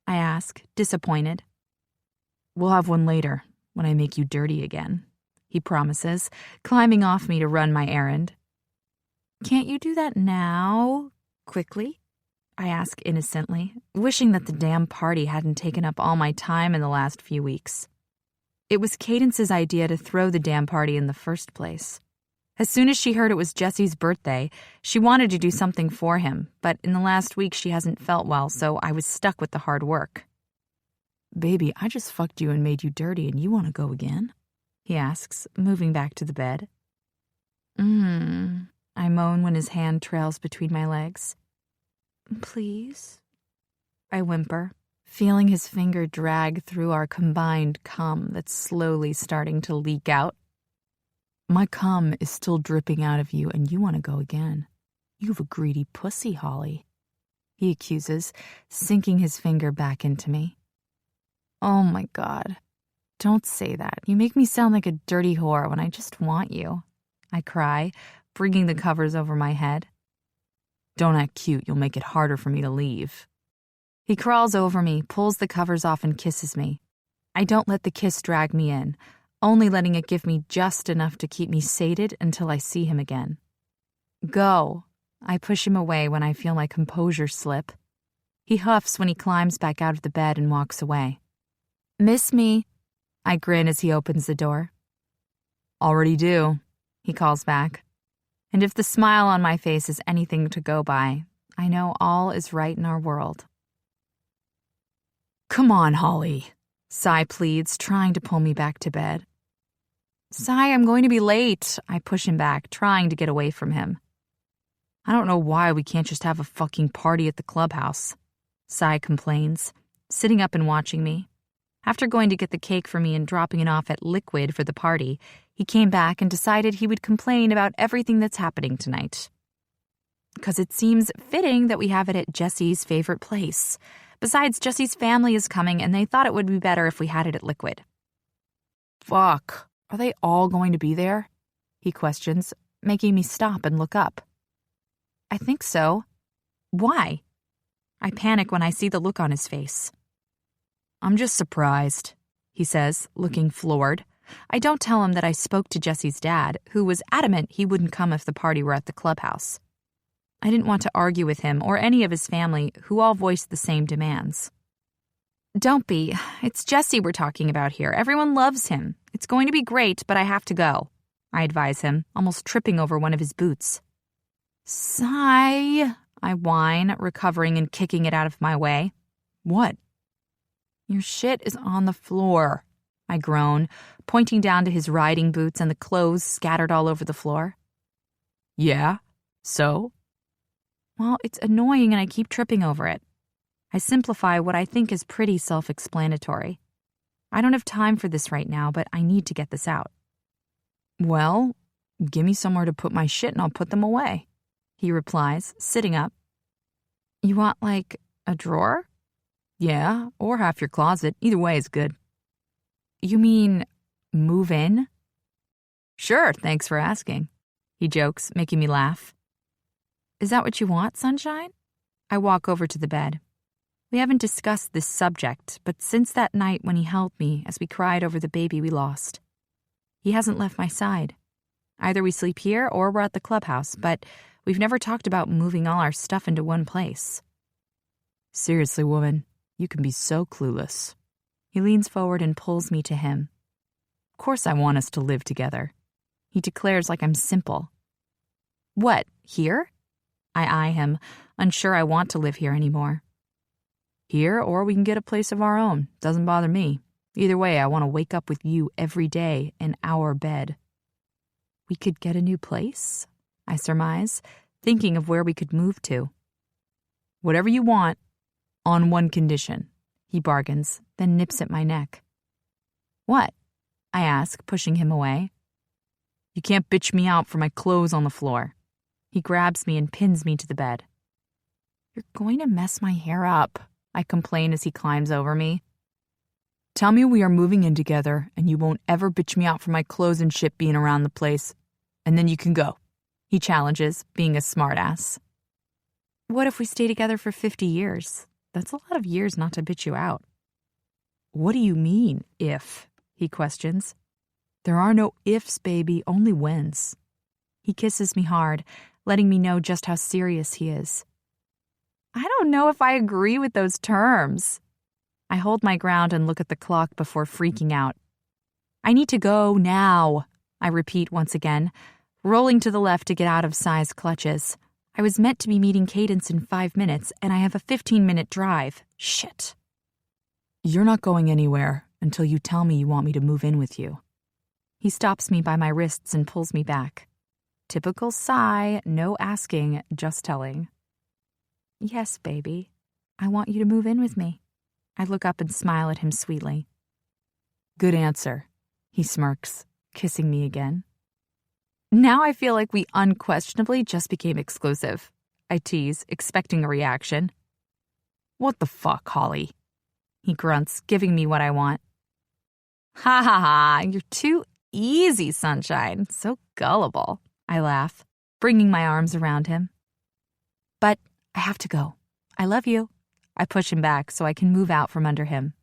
I ask, disappointed. We'll have one later, when I make you dirty again, he promises, climbing off me to run my errand. Can't you do that now? Quickly? I ask innocently, wishing that the damn party hadn't taken up all my time in the last few weeks. It was Cadence's idea to throw the damn party in the first place. As soon as she heard it was Jesse's birthday, she wanted to do something for him, but in the last week she hasn't felt well, so I was stuck with the hard work. Baby, I just fucked you and made you dirty, and you want to go again? He asks, moving back to the bed. I moan when his hand trails between my legs. Please? I whimper, feeling his finger drag through our combined cum that's slowly starting to leak out. My cum is still dripping out of you, and you want to go again. You have a greedy pussy, Holly, he accuses, sinking his finger back into me. Oh my God. Don't say that. You make me sound like a dirty whore when I just want you, I cry, bringing the covers over my head. Don't act cute. You'll make it harder for me to leave. He crawls over me, pulls the covers off, and kisses me. I don't let the kiss drag me in, only letting it give me just enough to keep me sated until I see him again. Go. I push him away when I feel my composure slip. He huffs when he climbs back out of the bed and walks away. Miss me? I grin as he opens the door. Already do, he calls back. And if the smile on my face is anything to go by, I know all is right in our world. Come on, Holly, Sai pleads, trying to pull me back to bed. Sai, I'm going to be late. I push him back, trying to get away from him. I don't know why we can't just have a fucking party at the clubhouse, Sai complains, sitting up and watching me. After going to get the cake for me and dropping it off at Liquid for the party, he came back and decided he would complain about everything that's happening tonight. Because it seems fitting that we have it at Jesse's favorite place. Besides, Jesse's family is coming, and they thought it would be better if we had it at Liquid. Fuck, are they all going to be there? He questions, making me stop and look up. I think so. Why? I panic when I see the look on his face. I'm just surprised, he says, looking floored. I don't tell him that I spoke to Jesse's dad, who was adamant he wouldn't come if the party were at the clubhouse. I didn't want to argue with him or any of his family, who all voiced the same demands. Don't be. It's Jesse we're talking about here. Everyone loves him. It's going to be great, but I have to go, I advise him, almost tripping over one of his boots. Sigh, I whine, recovering and kicking it out of my way. What? Your shit is on the floor, I groan, pointing down to his riding boots and the clothes scattered all over the floor. Yeah? So? Well, it's annoying and I keep tripping over it. I simplify what I think is pretty self-explanatory. I don't have time for this right now, but I need to get this out. Well, give me somewhere to put my shit and I'll put them away, he replies, sitting up. You want, like, a drawer? Yeah, or half your closet. Either way is good. You mean move in? Sure, thanks for asking, he jokes, making me laugh. Is that what you want, Sunshine? I walk over to the bed. We haven't discussed this subject, but since that night when he held me as we cried over the baby we lost, he hasn't left my side. Either we sleep here or we're at the clubhouse, but we've never talked about moving all our stuff into one place. Seriously, woman, you can be so clueless. He leans forward and pulls me to him. Of course I want us to live together. He declares like I'm simple. What, here? I eye him, unsure I want to live here anymore. Here, or we can get a place of our own. Doesn't bother me. Either way, I want to wake up with you every day in our bed. We could get a new place, I surmise, thinking of where we could move to. Whatever you want, on one condition, he bargains, then nips at my neck. What? I ask, pushing him away. You can't bitch me out for my clothes on the floor. He grabs me and pins me to the bed. You're going to mess my hair up, I complain as he climbs over me. Tell me we are moving in together and you won't ever bitch me out for my clothes and shit being around the place, and then you can go, he challenges, being a smartass. What if we stay together for 50 years? That's a lot of years not to bitch you out. What do you mean, if? He questions. There are no ifs, baby, only whens. He kisses me hard, letting me know just how serious he is. I don't know if I agree with those terms. I hold my ground and look at the clock before freaking out. I need to go now, I repeat once again, rolling to the left to get out of Sai's clutches. I was meant to be meeting Cadence in 5 minutes, and I have a 15-minute drive. Shit. You're not going anywhere until you tell me you want me to move in with you. He stops me by my wrists and pulls me back. Typical Sai, no asking, just telling. Yes, baby. I want you to move in with me. I look up and smile at him sweetly. Good answer, he smirks, kissing me again. Now I feel like we unquestionably just became exclusive. I tease, expecting a reaction. What the fuck, Holly? He grunts, giving me what I want. Ha ha ha, you're too easy, Sunshine. So gullible, I laugh, bringing my arms around him. But I have to go. I love you. I push him back so I can move out from under him.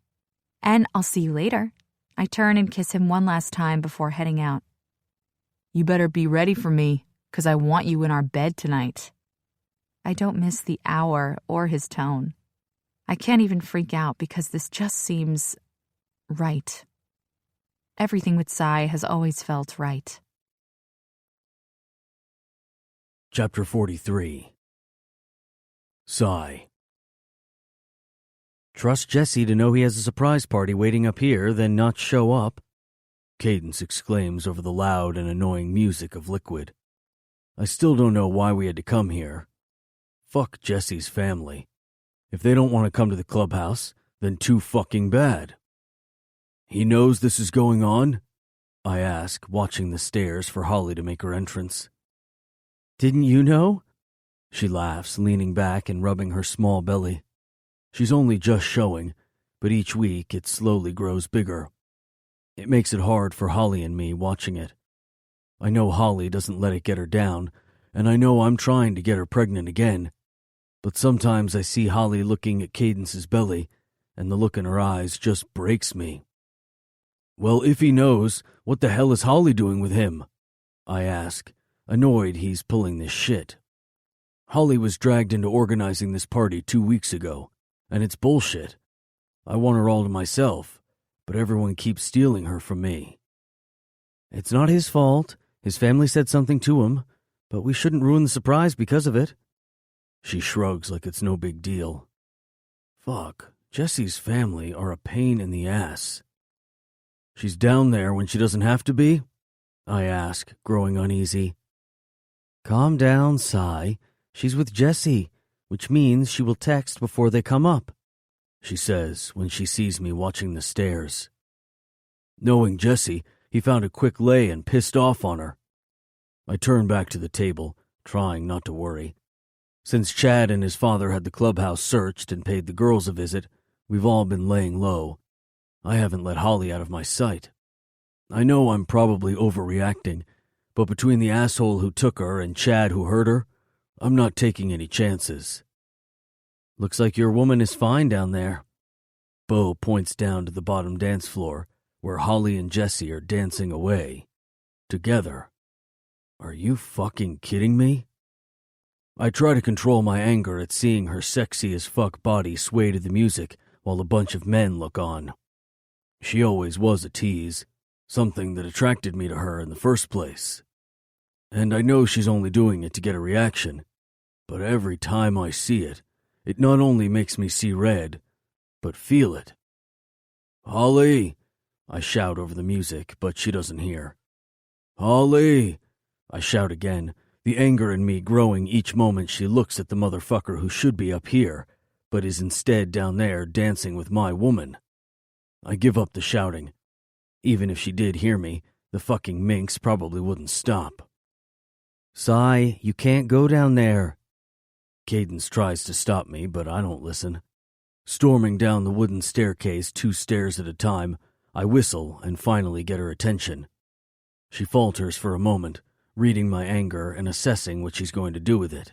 And I'll see you later. I turn and kiss him one last time before heading out. You better be ready for me, 'cause I want you in our bed tonight. I don't miss the hour or his tone. I can't even freak out because this just seems right. Everything with Sai has always felt right. Chapter 43. Sai. Trust Jesse to know he has a surprise party waiting up here, then not show up, Cadence exclaims over the loud and annoying music of Liquid. I still don't know why we had to come here. Fuck Jesse's family. If they don't want to come to the clubhouse, then too fucking bad. He knows this is going on? I ask, watching the stairs for Holly to make her entrance. Didn't you know? She laughs, leaning back and rubbing her small belly. She's only just showing, but each week it slowly grows bigger. It makes it hard for Holly and me watching it. I know Holly doesn't let it get her down, and I know I'm trying to get her pregnant again. But sometimes I see Holly looking at Cadence's belly, and the look in her eyes just breaks me. Well, if he knows, what the hell is Holly doing with him? I ask, annoyed he's pulling this shit. Holly was dragged into organizing this party 2 weeks ago, and it's bullshit. I want her all to myself, but everyone keeps stealing her from me. It's not his fault. His family said something to him, but we shouldn't ruin the surprise because of it. She shrugs like it's no big deal. Fuck, Jesse's family are a pain in the ass. She's down there when she doesn't have to be? I ask, growing uneasy. Calm down, Sai. She's with Jesse, which means she will text before they come up, she says when she sees me watching the stairs. Knowing Jesse, he found a quick lay and pissed off on her. I turn back to the table, trying not to worry. Since Chad and his father had the clubhouse searched and paid the girls a visit, we've all been laying low. I haven't let Holly out of my sight. I know I'm probably overreacting, but between the asshole who took her and Chad who hurt her, I'm not taking any chances. Looks like your woman is fine down there. Bo points down to the bottom dance floor, where Holly and Jesse are dancing away. Together. Are you fucking kidding me? I try to control my anger at seeing her sexy as fuck body sway to the music while a bunch of men look on. She always was a tease, something that attracted me to her in the first place. And I know she's only doing it to get a reaction, but every time I see it, it not only makes me see red, but feel it. Holly! I shout over the music, but she doesn't hear. Holly! I shout again, the anger in me growing each moment she looks at the motherfucker who should be up here, but is instead down there dancing with my woman. I give up the shouting. Even if she did hear me, the fucking minx probably wouldn't stop. Sai, you can't go down there. Cadence tries to stop me, but I don't listen. Storming down the wooden staircase 2 stairs at a time, I whistle and finally get her attention. She falters for a moment, reading my anger and assessing what she's going to do with it.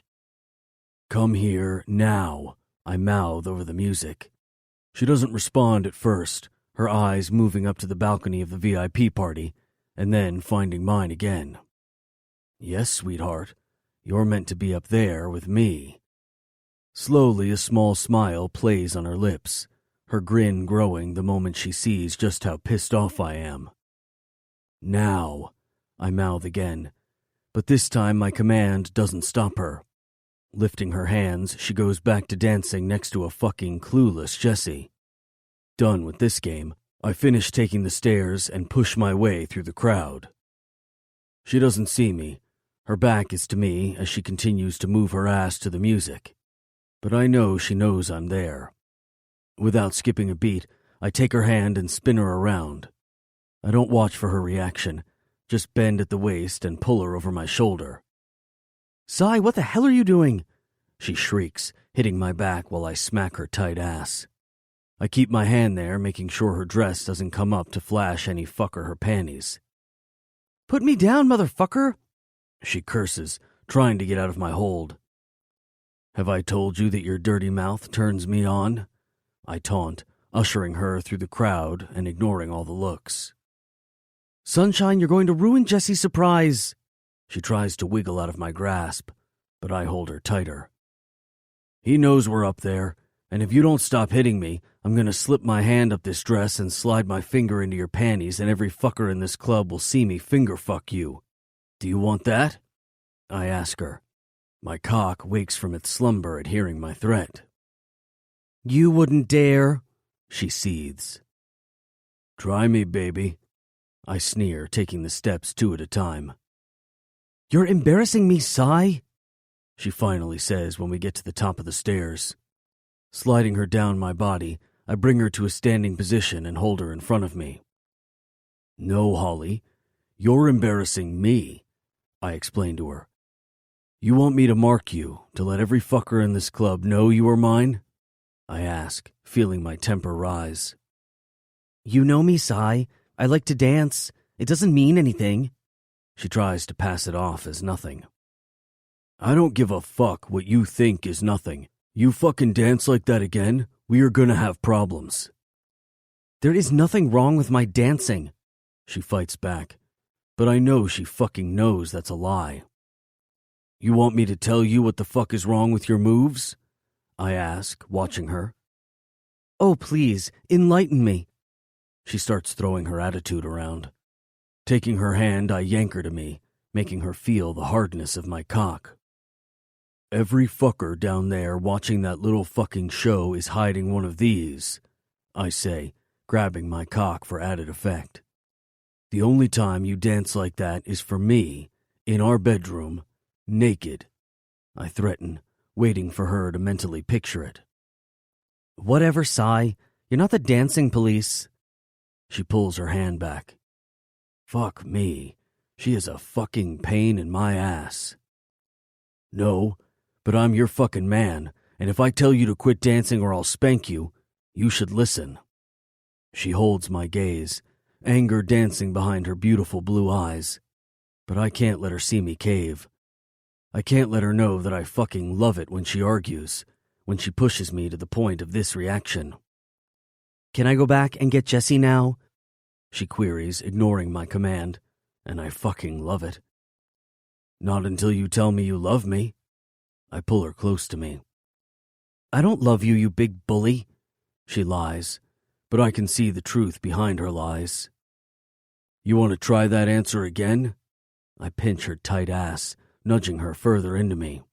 Come here, now, I mouth over the music. She doesn't respond at first, her eyes moving up to the balcony of the VIP party, and then finding mine again. Yes, sweetheart, you're meant to be up there with me. Slowly, a small smile plays on her lips, her grin growing the moment she sees just how pissed off I am. Now, I mouth again, but this time my command doesn't stop her. Lifting her hands, she goes back to dancing next to a fucking clueless Jesse. Done with this game, I finish taking the stairs and push my way through the crowd. She doesn't see me. Her back is to me as she continues to move her ass to the music. But I know she knows I'm there. Without skipping a beat, I take her hand and spin her around. I don't watch for her reaction, just bend at the waist and pull her over my shoulder. Sai, what the hell are you doing? She shrieks, hitting my back while I smack her tight ass. I keep my hand there, making sure her dress doesn't come up to flash any fucker her panties. Put me down, motherfucker! She curses, trying to get out of my hold. Have I told you that your dirty mouth turns me on? I taunt, ushering her through the crowd and ignoring all the looks. Sunshine, you're going to ruin Jesse's surprise. She tries to wiggle out of my grasp, but I hold her tighter. He knows we're up there, and if you don't stop hitting me, I'm going to slip my hand up this dress and slide my finger into your panties, and every fucker in this club will see me finger fuck you. Do you want that? I ask her. My cock wakes from its slumber at hearing my threat. You wouldn't dare, she seethes. Try me, baby. I sneer, taking the steps 2 at a time. You're embarrassing me, Sai, she finally says when we get to the top of the stairs. Sliding her down my body, I bring her to a standing position and hold her in front of me. No, Holly, you're embarrassing me, I explain to her. You want me to mark you, to let every fucker in this club know you are mine? I ask, feeling my temper rise. You know me, Sai. I like to dance. It doesn't mean anything. She tries to pass it off as nothing. I don't give a fuck what you think is nothing. You fucking dance like that again, we are gonna have problems. There is nothing wrong with my dancing, she fights back, but I know she fucking knows that's a lie. You want me to tell you what the fuck is wrong with your moves? I ask, watching her. Oh, please, enlighten me. She starts throwing her attitude around. Taking her hand, I yank her to me, making her feel the hardness of my cock. Every fucker down there watching that little fucking show is hiding one of these, I say, grabbing my cock for added effect. The only time you dance like that is for me, in our bedroom, naked, I threaten, waiting for her to mentally picture it. Whatever, Sai. You're not the dancing police. She pulls her hand back. Fuck me. She is a fucking pain in my ass. No, but I'm your fucking man, and if I tell you to quit dancing or I'll spank you, you should listen. She holds my gaze, anger dancing behind her beautiful blue eyes, but I can't let her see me cave. I can't let her know that I fucking love it when she argues, when she pushes me to the point of this reaction. Can I go back and get Jessie now? She queries, ignoring my command, and I fucking love it. Not until you tell me you love me. I pull her close to me. I don't love you, you big bully. She lies, but I can see the truth behind her lies. You want to try that answer again? I pinch her tight ass, nudging her further into me.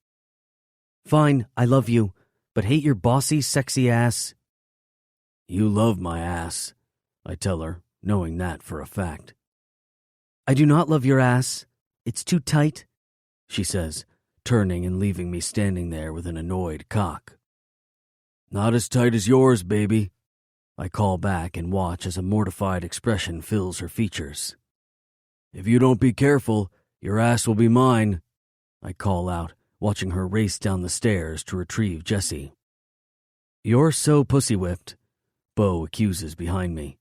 Fine, I love you, but hate your bossy, sexy ass. You love my ass, I tell her, knowing that for a fact. I do not love your ass. It's too tight, she says, turning and leaving me standing there with an annoyed cock. Not as tight as yours, baby. I call back and watch as a mortified expression fills her features. If you don't be careful, your ass will be mine, I call out, watching her race down the stairs to retrieve Jessie. You're so pussy-whipped, Bo accuses behind me.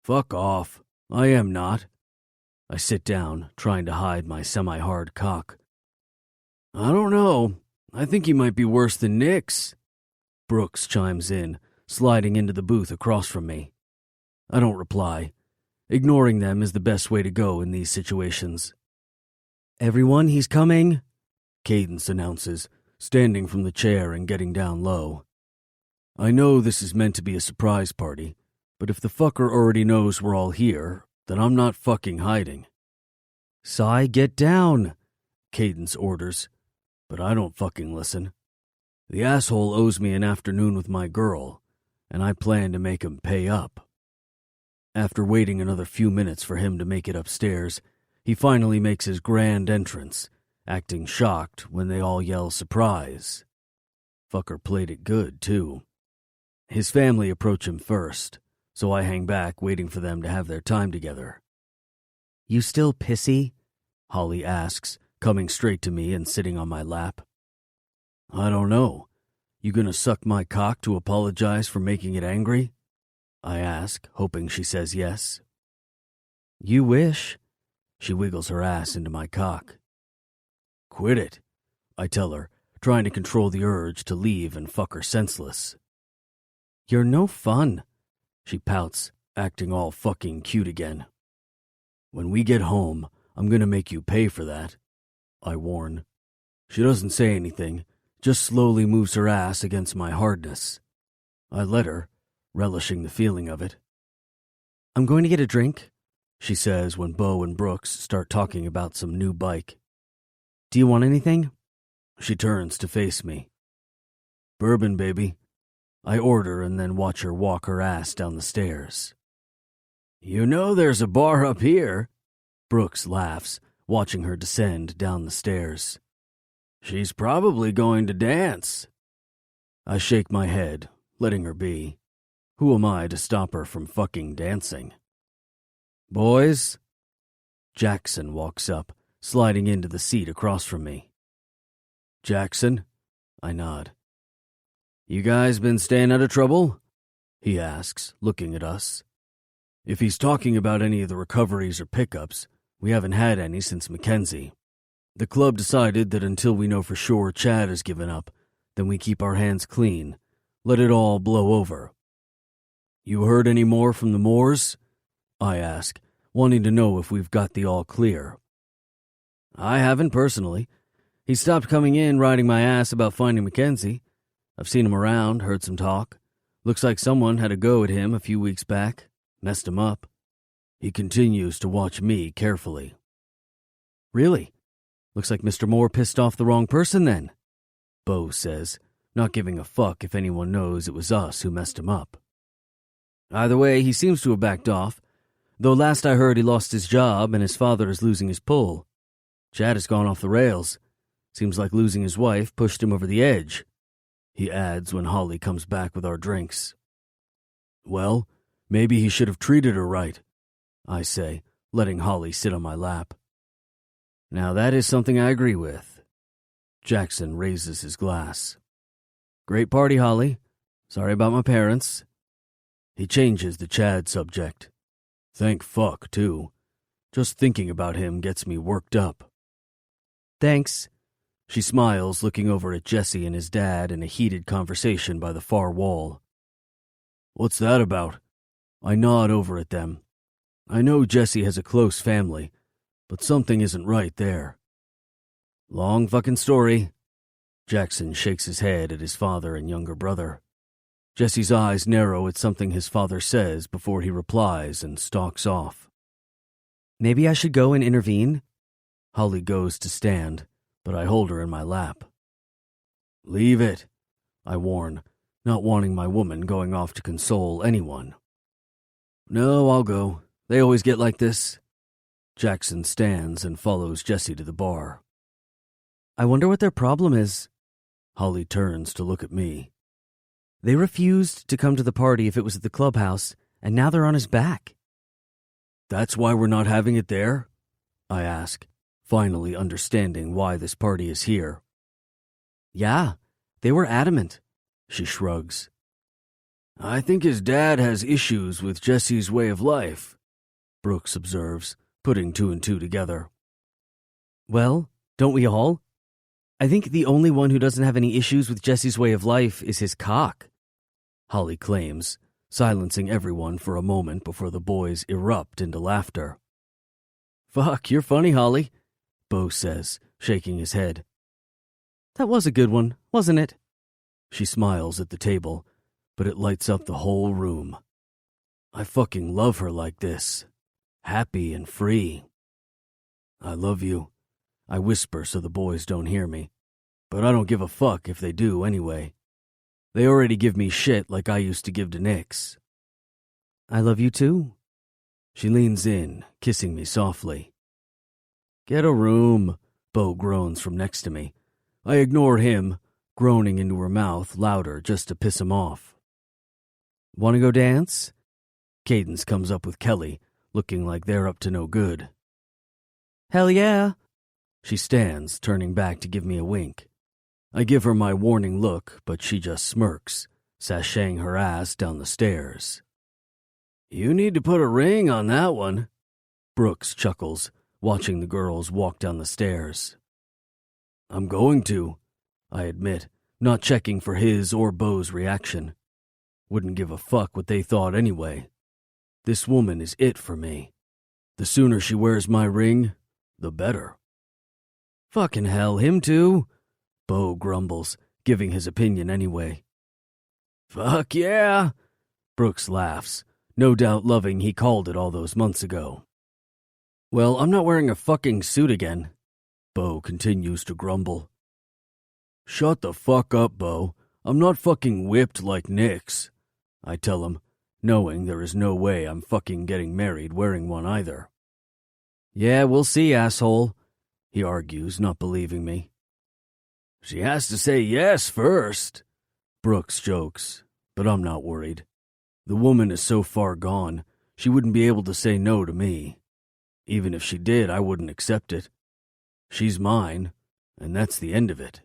Fuck off. I am not. I sit down, trying to hide my semi-hard cock. I don't know. I think he might be worse than Nick's. Brooks chimes in, sliding into the booth across from me. I don't reply. Ignoring them is the best way to go in these situations. Everyone, he's coming, Cadence announces, standing from the chair and getting down low. I know this is meant to be a surprise party, but if the fucker already knows we're all here, then I'm not fucking hiding. Sai, get down, Cadence orders, but I don't fucking listen. The asshole owes me an afternoon with my girl, and I plan to make him pay up. After waiting another few minutes for him to make it upstairs, he finally makes his grand entrance, acting shocked when they all yell surprise. Fucker played it good, too. His family approach him first, so I hang back waiting for them to have their time together. You still pissy? Holly asks, coming straight to me and sitting on my lap. I don't know. You gonna suck my cock to apologize for making it angry? I ask, hoping she says yes. You wish. She wiggles her ass into my cock. Quit it, I tell her, trying to control the urge to leave and fuck her senseless. You're no fun, she pouts, acting all fucking cute again. When we get home, I'm gonna make you pay for that, I warn. She doesn't say anything, just slowly moves her ass against my hardness. I let her, relishing the feeling of it. I'm going to get a drink, she says when Bo and Brooks start talking about some new bike. Do you want anything? She turns to face me. Bourbon, baby. I order and then watch her walk her ass down the stairs. You know there's a bar up here, Brooks laughs, watching her descend down the stairs. She's probably going to dance. I shake my head, letting her be. Who am I to stop her from fucking dancing? Boys? Jackson walks up, sliding into the seat across from me. Jackson? I nod. You guys been staying out of trouble? He asks, looking at us. If he's talking about any of the recoveries or pickups, we haven't had any since Mackenzie. The club decided that until we know for sure Chad has given up, then we keep our hands clean, let it all blow over. You heard any more from the Moors? I ask, wanting to know if we've got the all clear. I haven't personally. He stopped coming in riding my ass about finding Mackenzie. I've seen him around, heard some talk. Looks like someone had a go at him a few weeks back, messed him up. He continues to watch me carefully. Really? Looks like Mr. Moore pissed off the wrong person then, Bo says, not giving a fuck if anyone knows it was us who messed him up. Either way, he seems to have backed off, though last I heard he lost his job and his father is losing his pull. Chad has gone off the rails. Seems like losing his wife pushed him over the edge, he adds when Holly comes back with our drinks. Well, maybe he should have treated her right, I say, letting Holly sit on my lap. Now that is something I agree with. Jackson raises his glass. Great party, Holly. Sorry about my parents. He changes the Chad subject. Thank fuck, too. Just thinking about him gets me worked up. Thanks. She smiles, looking over at Jesse and his dad in a heated conversation by the far wall. What's that about? I nod over at them. I know Jesse has a close family, but something isn't right there. Long fucking story. Jackson shakes his head at his father and younger brother. Jesse's eyes narrow at something his father says before he replies and stalks off. Maybe I should go and intervene? Holly goes to stand, but I hold her in my lap. Leave it, I warn, not wanting my woman going off to console anyone. No, I'll go. They always get like this. Jackson stands and follows Jesse to the bar. I wonder what their problem is. Holly turns to look at me. They refused to come to the party if it was at the clubhouse, and now they're on his back. That's why we're not having it there? I ask, finally understanding why this party is here. Yeah, they were adamant, she shrugs. I think his dad has issues with Jesse's way of life, Brooks observes, putting two and two together. Well, don't we all? I think the only one who doesn't have any issues with Jesse's way of life is his cock, Holly claims, silencing everyone for a moment before the boys erupt into laughter. Fuck, you're funny, Holly, Bo says, shaking his head. That was a good one, wasn't it? She smiles at the table, but it lights up the whole room. I fucking love her like this. Happy and free. I love you, I whisper so the boys don't hear me, but I don't give a fuck if they do anyway. They already give me shit like I used to give to Nix. I love you too. She leans in, kissing me softly. Get a room, Bo groans from next to me. I ignore him, groaning into her mouth louder just to piss him off. Want to go dance? Cadence comes up with Kelly, looking like they're up to no good. Hell yeah. She stands, turning back to give me a wink. I give her my warning look, but she just smirks, sashaying her ass down the stairs. You need to put a ring on that one, Brooks chuckles, watching the girls walk down the stairs. I'm going to, I admit, not checking for his or Bo's reaction. Wouldn't give a fuck what they thought anyway. This woman is it for me. The sooner she wears my ring, the better. Fucking hell, him too? Bo grumbles, giving his opinion anyway. Fuck yeah, Brooks laughs, no doubt loving he called it all those months ago. Well, I'm not wearing a fucking suit again, Bo continues to grumble. Shut the fuck up, Bo. I'm not fucking whipped like Nix, I tell him, knowing there is no way I'm fucking getting married wearing one either. Yeah, we'll see, asshole, he argues, not believing me. She has to say yes first, Brooks jokes, but I'm not worried. The woman is so far gone, she wouldn't be able to say no to me. Even if she did, I wouldn't accept it. She's mine, and that's the end of it.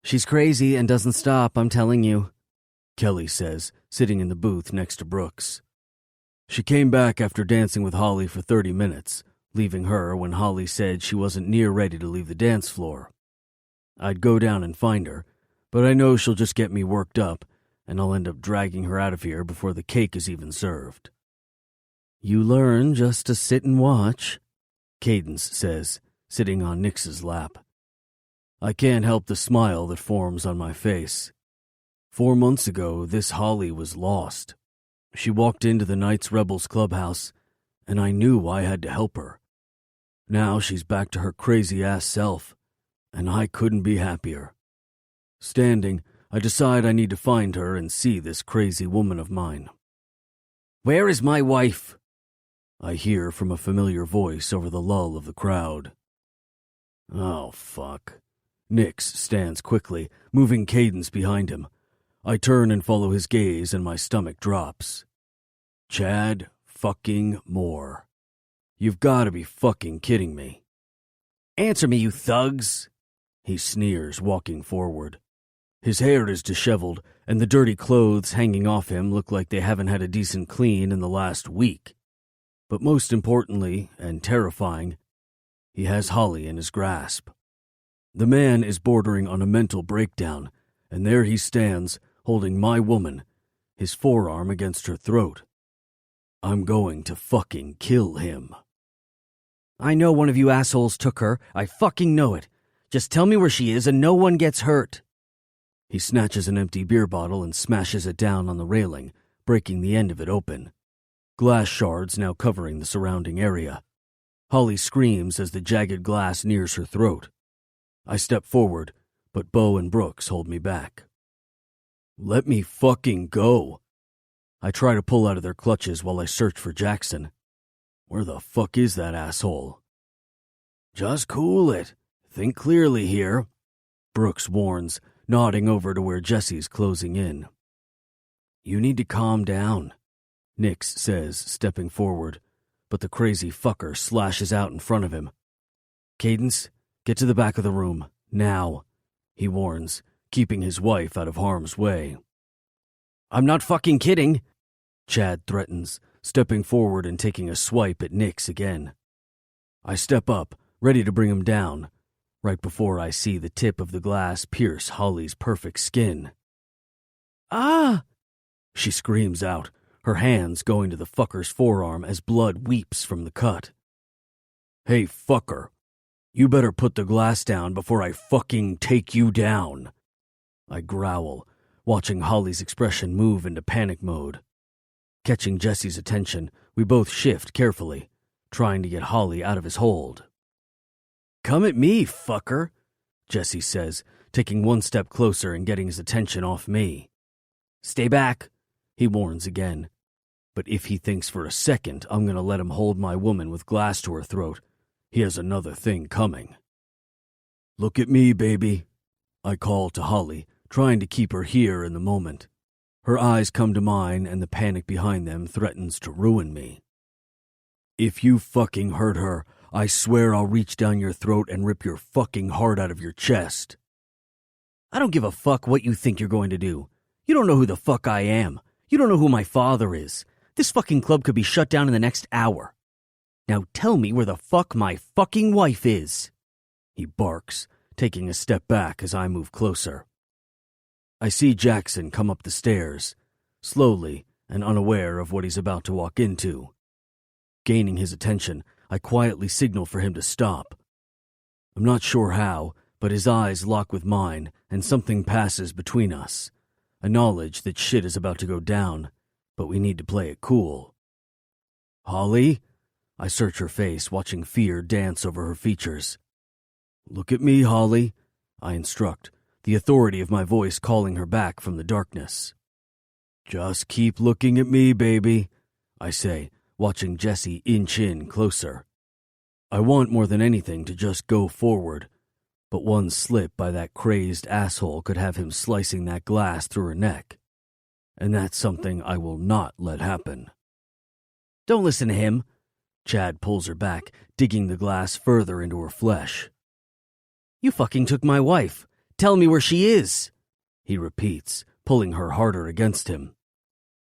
She's crazy and doesn't stop, I'm telling you, Kelly says, sitting in the booth next to Brooks. She came back after dancing with Holly for 30 minutes, leaving her when Holly said she wasn't near ready to leave the dance floor. I'd go down and find her, but I know she'll just get me worked up, and I'll end up dragging her out of here before the cake is even served. You learn just to sit and watch, Cadence says, sitting on Nix's lap. I can't help the smile that forms on my face. 4 months ago, this Holly was lost. She walked into the Knights Rebels clubhouse, and I knew I had to help her. Now she's back to her crazy-ass self, and I couldn't be happier. Standing, I decide I need to find her and see this crazy woman of mine. Where is my wife? I hear from a familiar voice over the lull of the crowd. Oh, fuck. Nix stands quickly, moving Cadence behind him. I turn and follow his gaze, and my stomach drops. Chad fucking Moore. You've got to be fucking kidding me. Answer me, you thugs! He sneers, walking forward. His hair is disheveled, and the dirty clothes hanging off him look like they haven't had a decent clean in the last week. But most importantly, and terrifying, he has Holly in his grasp. The man is bordering on a mental breakdown, and there he stands, holding my woman, his forearm against her throat. I'm going to fucking kill him. I know one of you assholes took her. I fucking know it. Just tell me where she is and no one gets hurt. He snatches an empty beer bottle and smashes it down on the railing, breaking the end of it open. Glass shards now covering the surrounding area. Holly screams as the jagged glass nears her throat. I step forward, but Bo and Brooks hold me back. Let me fucking go. I try to pull out of their clutches while I search for Jackson. Where the fuck is that asshole? Just cool it. Think clearly here, Brooks warns, nodding over to where Jesse's closing in. You need to calm down, Nix says, stepping forward, but the crazy fucker slashes out in front of him. Cadence, get to the back of the room, now, he warns, keeping his wife out of harm's way. I'm not fucking kidding, Chad threatens, stepping forward and taking a swipe at Nix again. I step up, ready to bring him down, right before I see the tip of the glass pierce Holly's perfect skin. Ah! She screams out, her hands going to the fucker's forearm as blood weeps from the cut. Hey, fucker. You better put the glass down before I fucking take you down. I growl, watching Holly's expression move into panic mode. Catching Jesse's attention, we both shift carefully, trying to get Holly out of his hold. Come at me, fucker, Jesse says, taking one step closer and getting his attention off me. Stay back, he warns again. But if he thinks for a second I'm going to let him hold my woman with glass to her throat, he has another thing coming. Look at me, baby, I call to Holly, trying to keep her here in the moment. Her eyes come to mine, and the panic behind them threatens to ruin me. If you fucking hurt her, I swear I'll reach down your throat and rip your fucking heart out of your chest. I don't give a fuck what you think you're going to do. You don't know who the fuck I am. You don't know who my father is. This fucking club could be shut down in the next hour. Now tell me where the fuck my fucking wife is. He barks, taking a step back as I move closer. I see Jackson come up the stairs, slowly and unaware of what he's about to walk into. Gaining his attention, I quietly signal for him to stop. I'm not sure how, but his eyes lock with mine and something passes between us. A knowledge that shit is about to go down, but we need to play it cool. Holly? I search her face, watching fear dance over her features. Look at me, Holly, I instruct, the authority of my voice calling her back from the darkness. Just keep looking at me, baby, I say, watching Jesse inch in closer. I want more than anything to just go forward, but one slip by that crazed asshole could have him slicing that glass through her neck. And that's something I will not let happen. Don't listen to him. Chad pulls her back, digging the glass further into her flesh. You fucking took my wife. Tell me where she is, he repeats, pulling her harder against him.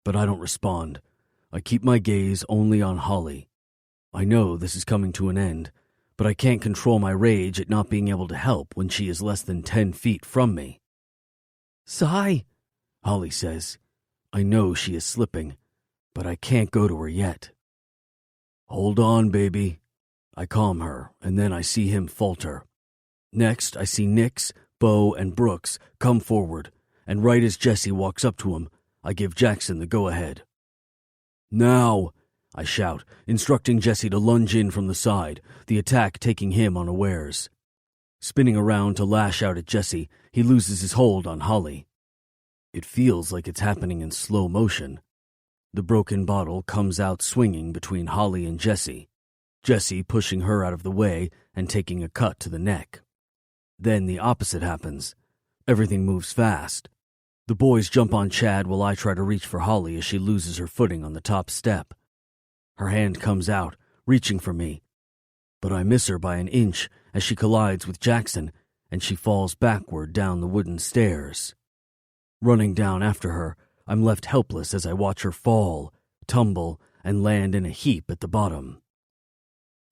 But I don't respond. I keep my gaze only on Holly. I know this is coming to an end, but I can't control my rage at not being able to help when she is less than 10 feet from me. Sigh, Holly says. I know she is slipping, but I can't go to her yet. Hold on, baby. I calm her, and then I see him falter. Next, I see Nix, Bo, and Brooks come forward, and right as Jesse walks up to him, I give Jackson the go-ahead. Now, I shout, instructing Jesse to lunge in from the side, the attack taking him unawares. Spinning around to lash out at Jesse, he loses his hold on Holly. It feels like it's happening in slow motion. The broken bottle comes out swinging between Holly and Jesse pushing her out of the way and taking a cut to the neck. Then the opposite happens. Everything moves fast. The boys jump on Chad while I try to reach for Holly as she loses her footing on the top step. Her hand comes out, reaching for me, but I miss her by an inch as she collides with Jackson, and she falls backward down the wooden stairs. Running down after her, I'm left helpless as I watch her fall, tumble, and land in a heap at the bottom.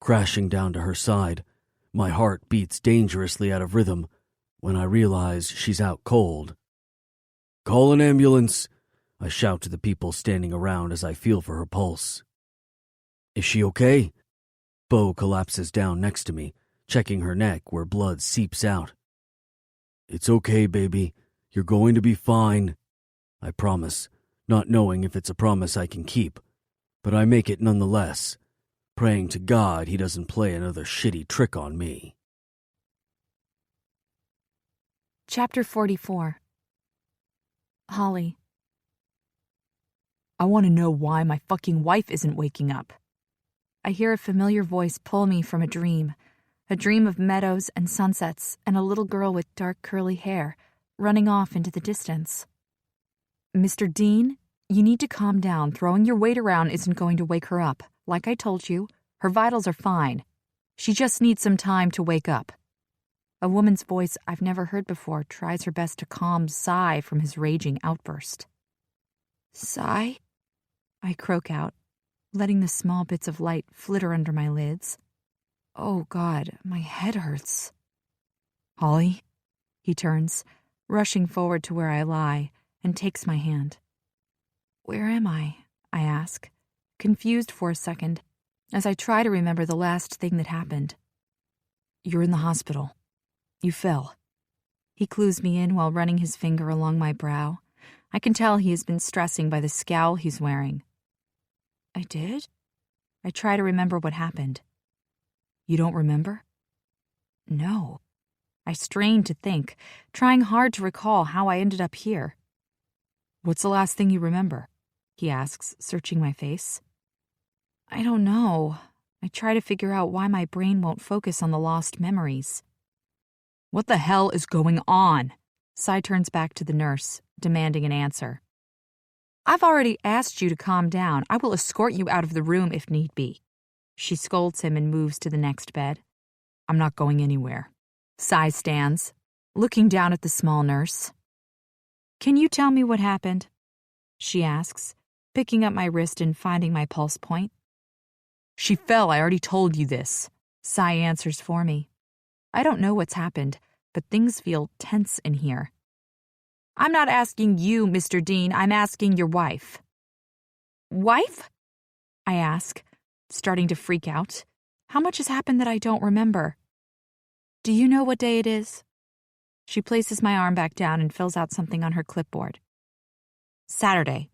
Crashing down to her side, my heart beats dangerously out of rhythm when I realize she's out cold. Call an ambulance, I shout to the people standing around as I feel for her pulse. Is she okay? Bo collapses down next to me, checking her neck where blood seeps out. It's okay, baby. You're going to be fine, I promise, not knowing if it's a promise I can keep, but I make it nonetheless, praying to God he doesn't play another shitty trick on me. Chapter 44. Holly. I want to know why my fucking wife isn't waking up. I hear a familiar voice pull me from a dream of meadows and sunsets and a little girl with dark curly hair running off into the distance. Mr. Dean, you need to calm down. Throwing your weight around isn't going to wake her up. Like I told you, her vitals are fine. She just needs some time to wake up. A woman's voice I've never heard before tries her best to calm Sigh from his raging outburst. Sigh? I croak out, letting the small bits of light flitter under my lids. Oh, God, my head hurts. Holly? He turns, rushing forward to where I lie, and takes my hand. Where am I? I ask, confused for a second, as I try to remember the last thing that happened. You're in the hospital. You fell. He clues me in while running his finger along my brow. I can tell he has been stressing by the scowl he's wearing. I did? I try to remember what happened. You don't remember? No. I strain to think, trying hard to recall how I ended up here. What's the last thing you remember? He asks, searching my face. I don't know. I try to figure out why my brain won't focus on the lost memories. What the hell is going on? Sai turns back to the nurse, demanding an answer. I've already asked you to calm down. I will escort you out of the room if need be. She scolds him and moves to the next bed. I'm not going anywhere. Sai stands, looking down at the small nurse. Can you tell me what happened? She asks, picking up my wrist and finding my pulse point. She fell, I already told you this. Sai answers for me. I don't know what's happened, but things feel tense in here. I'm not asking you, Mr. Dean, I'm asking your wife. Wife? I ask, starting to freak out. How much has happened that I don't remember? Do you know what day it is? She places my arm back down and fills out something on her clipboard. Saturday,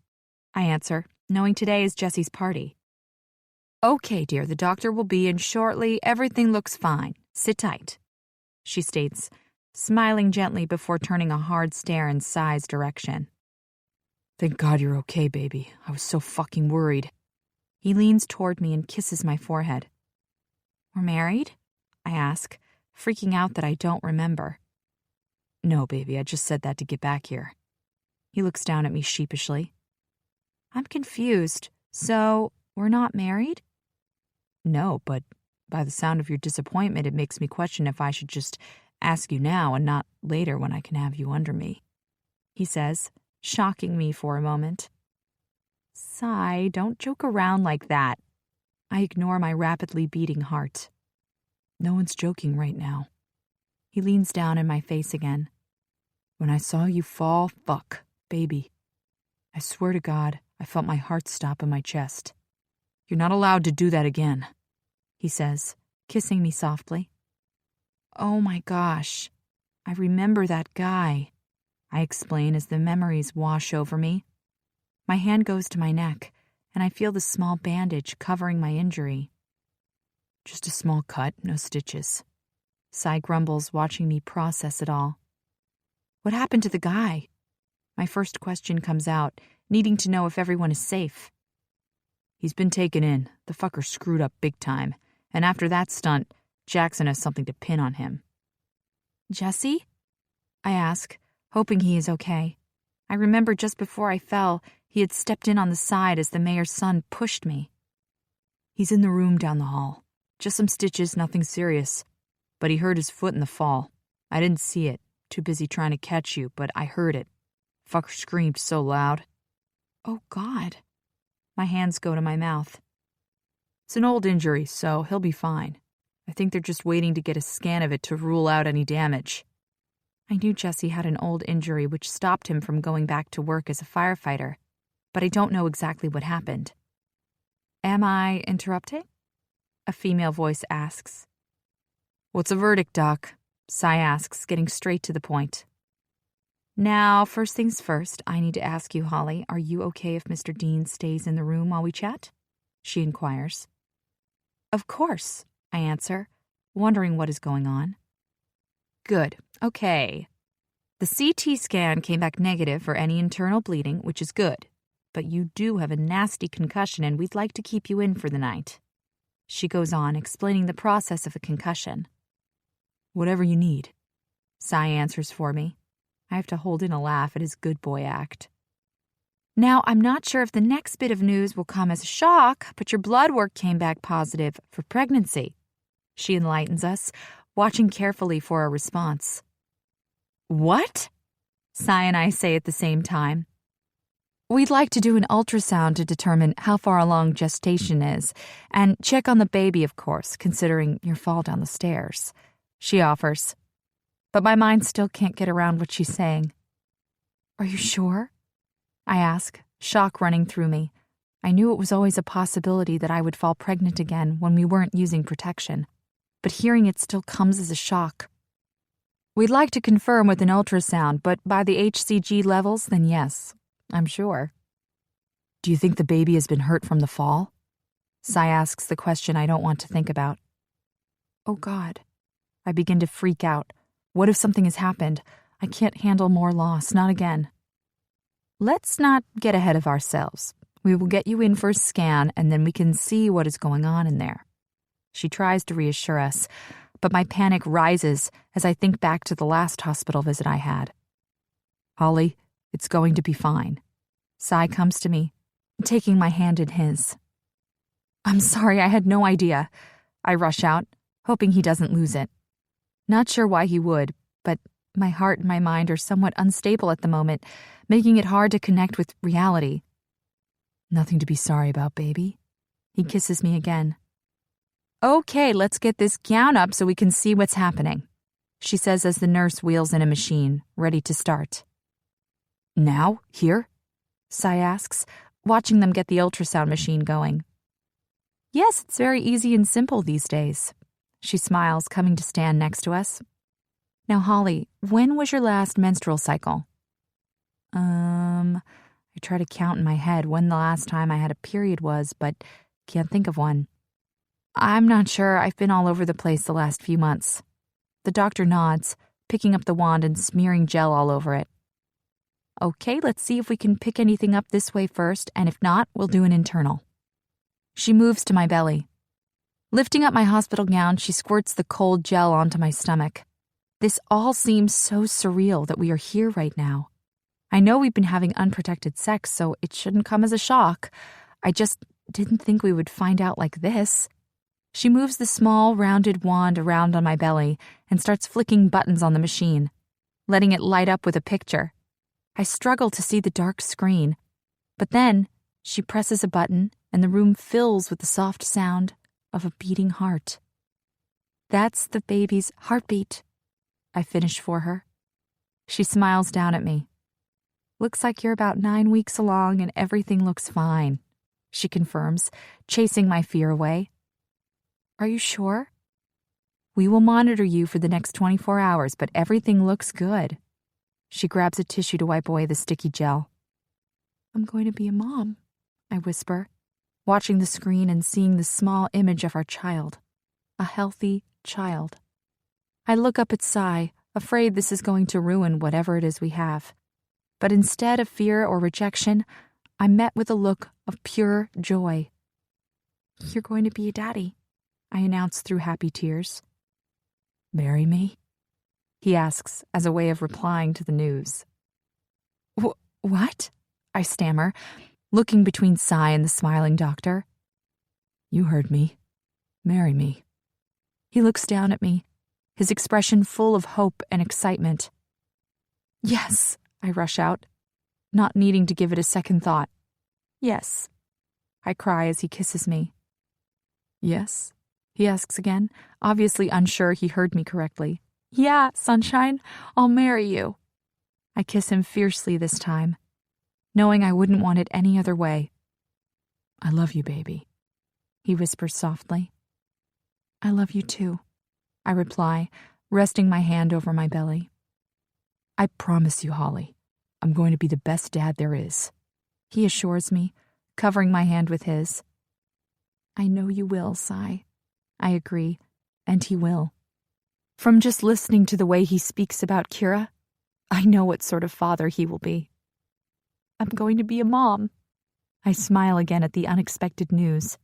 I answer, knowing today is Jesse's party. Okay, dear, the doctor will be in shortly. Everything looks fine. Sit tight, she states, smiling gently before turning a hard stare in Sai's direction. Thank God you're okay, baby. I was so fucking worried. He leans toward me and kisses my forehead. We're married? I ask, freaking out that I don't remember. No, baby, I just said that to get back here. He looks down at me sheepishly. I'm confused. So, we're not married? No, but by the sound of your disappointment, it makes me question if I should just ask you now and not later when I can have you under me, he says, shocking me for a moment. Sai, don't joke around like that. I ignore my rapidly beating heart. No one's joking right now. He leans down in my face again. When I saw you fall, fuck, baby. I swear to God, I felt my heart stop in my chest. You're not allowed to do that again, he says, kissing me softly. Oh my gosh, I remember that guy, I explain as the memories wash over me. My hand goes to my neck, and I feel the small bandage covering my injury. Just a small cut, no stitches. Sai grumbles, watching me process it all. What happened to the guy? My first question comes out, needing to know if everyone is safe. He's been taken in. The fucker screwed up big time. And after that stunt, Jackson has something to pin on him. Jesse? I ask, hoping he is okay. I remember just before I fell, he had stepped in on the side as the mayor's son pushed me. He's in the room down the hall. Just some stitches, nothing serious. But he hurt his foot in the fall. I didn't see it. Too busy trying to catch you, but I heard it. Fucker screamed so loud. Oh, God. My hands go to my mouth. It's an old injury, so he'll be fine. I think they're just waiting to get a scan of it to rule out any damage. I knew Jesse had an old injury which stopped him from going back to work as a firefighter, but I don't know exactly what happened. Am I interrupting? A female voice asks. What's a verdict, Doc? Sai asks, getting straight to the point. Now, first things first, I need to ask you, Holly, are you okay if Mr. Dean stays in the room while we chat? She inquires. Of course, I answer, wondering what is going on. Good, okay. The CT scan came back negative for any internal bleeding, which is good, but you do have a nasty concussion and we'd like to keep you in for the night. She goes on, explaining the process of a concussion. Whatever you need. Sai answers for me. I have to hold in a laugh at his good boy act. Now, I'm not sure if the next bit of news will come as a shock, but your blood work came back positive for pregnancy. She enlightens us, watching carefully for a response. What? Sai and I say at the same time. We'd like to do an ultrasound to determine how far along gestation is, and check on the baby, of course, considering your fall down the stairs. She offers. But my mind still can't get around what she's saying. Are you sure? I ask, shock running through me. I knew it was always a possibility that I would fall pregnant again when we weren't using protection, but hearing it still comes as a shock. We'd like to confirm with an ultrasound, but by the HCG levels, then yes, I'm sure. Do you think the baby has been hurt from the fall? Sai asks the question I don't want to think about. Oh, God. I begin to freak out. What if something has happened? I can't handle more loss, not again. Let's not get ahead of ourselves. We will get you in for a scan, and then we can see what is going on in there. She tries to reassure us, but my panic rises as I think back to the last hospital visit I had. Holly, it's going to be fine. Sai comes to me, taking my hand in his. I'm sorry, I had no idea. I rush out, hoping he doesn't lose it. Not sure why he would, but my heart and my mind are somewhat unstable at the moment, making it hard to connect with reality. Nothing to be sorry about, baby. He kisses me again. Okay, let's get this gown up so we can see what's happening, she says as the nurse wheels in a machine, ready to start. Now? Here? Sai asks, watching them get the ultrasound machine going. Yes, it's very easy and simple these days. She smiles, coming to stand next to us. Now, Holly, when was your last menstrual cycle? I try to count in my head when the last time I had a period was, but can't think of one. I'm not sure. I've been all over the place the last few months. The doctor nods, picking up the wand and smearing gel all over it. Okay, let's see if we can pick anything up this way first, and if not, we'll do an internal. She moves to my belly. Lifting up my hospital gown, she squirts the cold gel onto my stomach. This all seems so surreal that we are here right now. I know we've been having unprotected sex, so it shouldn't come as a shock. I just didn't think we would find out like this. She moves the small, rounded wand around on my belly and starts flicking buttons on the machine, letting it light up with a picture. I struggle to see the dark screen, but then she presses a button and the room fills with the soft sound of a beating heart. That's the baby's heartbeat, I finish for her. She smiles down at me. Looks like you're about 9 weeks along and everything looks fine, she confirms, chasing my fear away. Are you sure? We will monitor you for the next 24 hours, but everything looks good. She grabs a tissue to wipe away the sticky gel. I'm going to be a mom, I whisper, watching the screen and seeing the small image of our child. A healthy child. I look up at Sai, afraid this is going to ruin whatever it is we have. But instead of fear or rejection, I'm met with a look of pure joy. You're going to be a daddy, I announce through happy tears. Marry me? He asks as a way of replying to the news. What? I stammer, looking between Sai and the smiling doctor. You heard me. Marry me. He looks down at me, his expression full of hope and excitement. Yes, I rush out, not needing to give it a second thought. Yes, I cry as he kisses me. Yes, he asks again, obviously unsure he heard me correctly. Yeah, sunshine, I'll marry you. I kiss him fiercely this time, knowing I wouldn't want it any other way. I love you, baby, he whispers softly. I love you too, I reply, resting my hand over my belly. I promise you, Holly, I'm going to be the best dad there is, he assures me, covering my hand with his. I know you will, Sai. I agree, and he will. From just listening to the way he speaks about Kira, I know what sort of father he will be. I'm going to be a mom. I smile again at the unexpected news.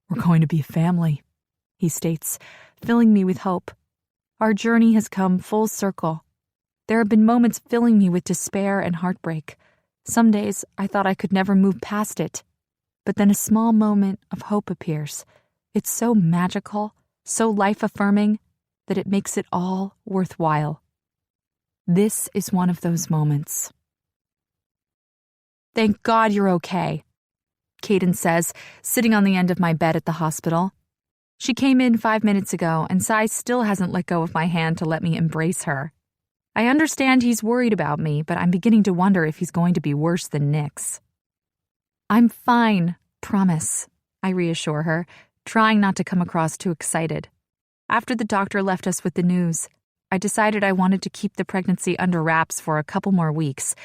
We're going to be a family, he states, filling me with hope. Our journey has come full circle. There have been moments filling me with despair and heartbreak. Some days I thought I could never move past it. But then a small moment of hope appears. It's so magical, so life-affirming, that it makes it all worthwhile. This is one of those moments. Thank God you're okay, Kaden says, sitting on the end of my bed at the hospital. She came in 5 minutes ago, and Sai still hasn't let go of my hand to let me embrace her. I understand he's worried about me, but I'm beginning to wonder if he's going to be worse than Nyx. I'm fine, promise, I reassure her, trying not to come across too excited. After the doctor left us with the news, I decided I wanted to keep the pregnancy under wraps for a couple more weeks,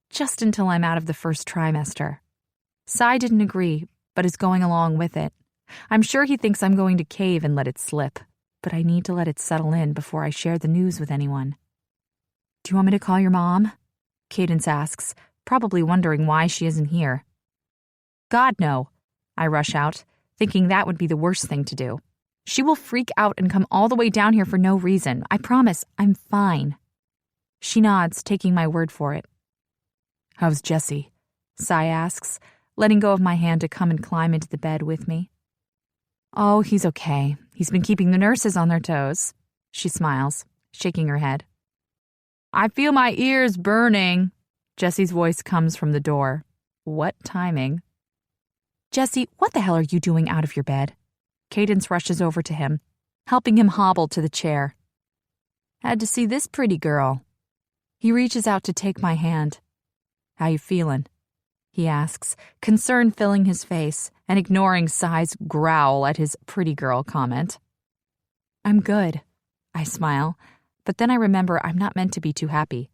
just until I'm out of the first trimester. Sai didn't agree, but is going along with it. I'm sure he thinks I'm going to cave and let it slip, but I need to let it settle in before I share the news with anyone. Do you want me to call your mom? Cadence asks, probably wondering why she isn't here. God, no, I rush out, thinking that would be the worst thing to do. She will freak out and come all the way down here for no reason. I promise, I'm fine. She nods, taking my word for it. How's Jesse? Sai asks, letting go of my hand to come and climb into the bed with me. Oh, he's okay. He's been keeping the nurses on their toes. She smiles, shaking her head. I feel my ears burning. Jesse's voice comes from the door. What timing? Jesse, what the hell are you doing out of your bed? Cadence rushes over to him, helping him hobble to the chair. Had to see this pretty girl. He reaches out to take my hand. How you feeling? He asks, concern filling his face and ignoring Sai's growl at his pretty girl comment. I'm good, I smile, but then I remember I'm not meant to be too happy.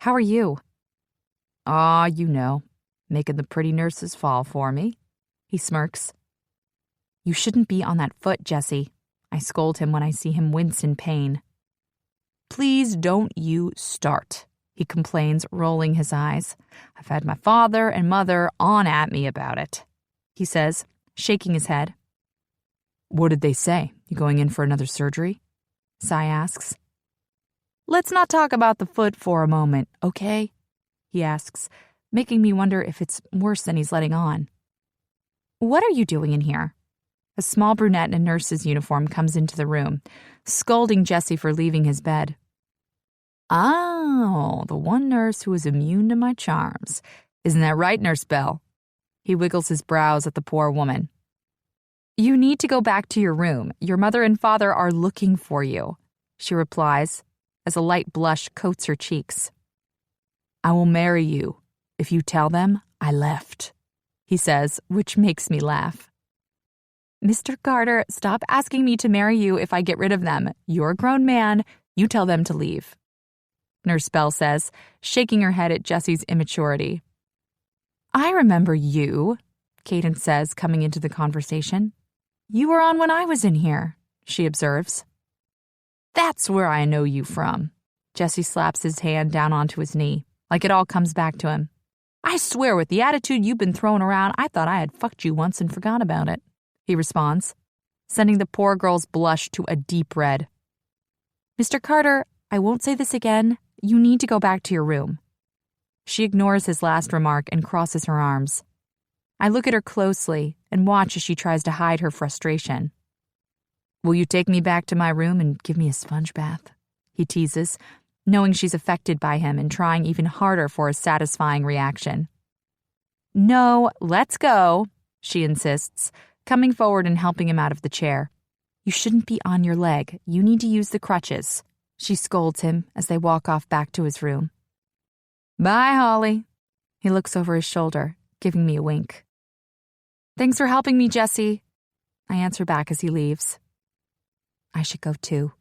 How are you? Aw, you know, making the pretty nurses fall for me. He smirks. You shouldn't be on that foot, Jesse. I scold him when I see him wince in pain. Please don't you start, he complains, rolling his eyes. I've had my father and mother on at me about it, he says, shaking his head. What did they say? You going in for another surgery? Sai asks. Let's not talk about the foot for a moment, okay? He asks, making me wonder if it's worse than he's letting on. What are you doing in here? A small brunette in a nurse's uniform comes into the room, scolding Jesse for leaving his bed. Oh, the one nurse who is immune to my charms. Isn't that right, Nurse Bell? He wiggles his brows at the poor woman. You need to go back to your room. Your mother and father are looking for you, she replies as a light blush coats her cheeks. I will marry you if you tell them I left, he says, which makes me laugh. Mr. Carter, stop asking me to marry you if I get rid of them. You're a grown man. You tell them to leave, Nurse Bell says, shaking her head at Jesse's immaturity. I remember you, Cadence says, coming into the conversation. You were on when I was in here, she observes. That's where I know you from. Jesse slaps his hand down onto his knee, like it all comes back to him. I swear with the attitude you've been throwing around, I thought I had fucked you once and forgot about it, he responds, sending the poor girl's blush to a deep red. Mr. Carter, I won't say this again. You need to go back to your room. She ignores his last remark and crosses her arms. I look at her closely and watch as she tries to hide her frustration. Will you take me back to my room and give me a sponge bath? He teases, knowing she's affected by him and trying even harder for a satisfying reaction. No, let's go, she insists, coming forward and helping him out of the chair. You shouldn't be on your leg. You need to use the crutches, she scolds him as they walk off back to his room. Bye, Holly. He looks over his shoulder, giving me a wink. Thanks for helping me, Jesse. I answer back as he leaves. I should go too,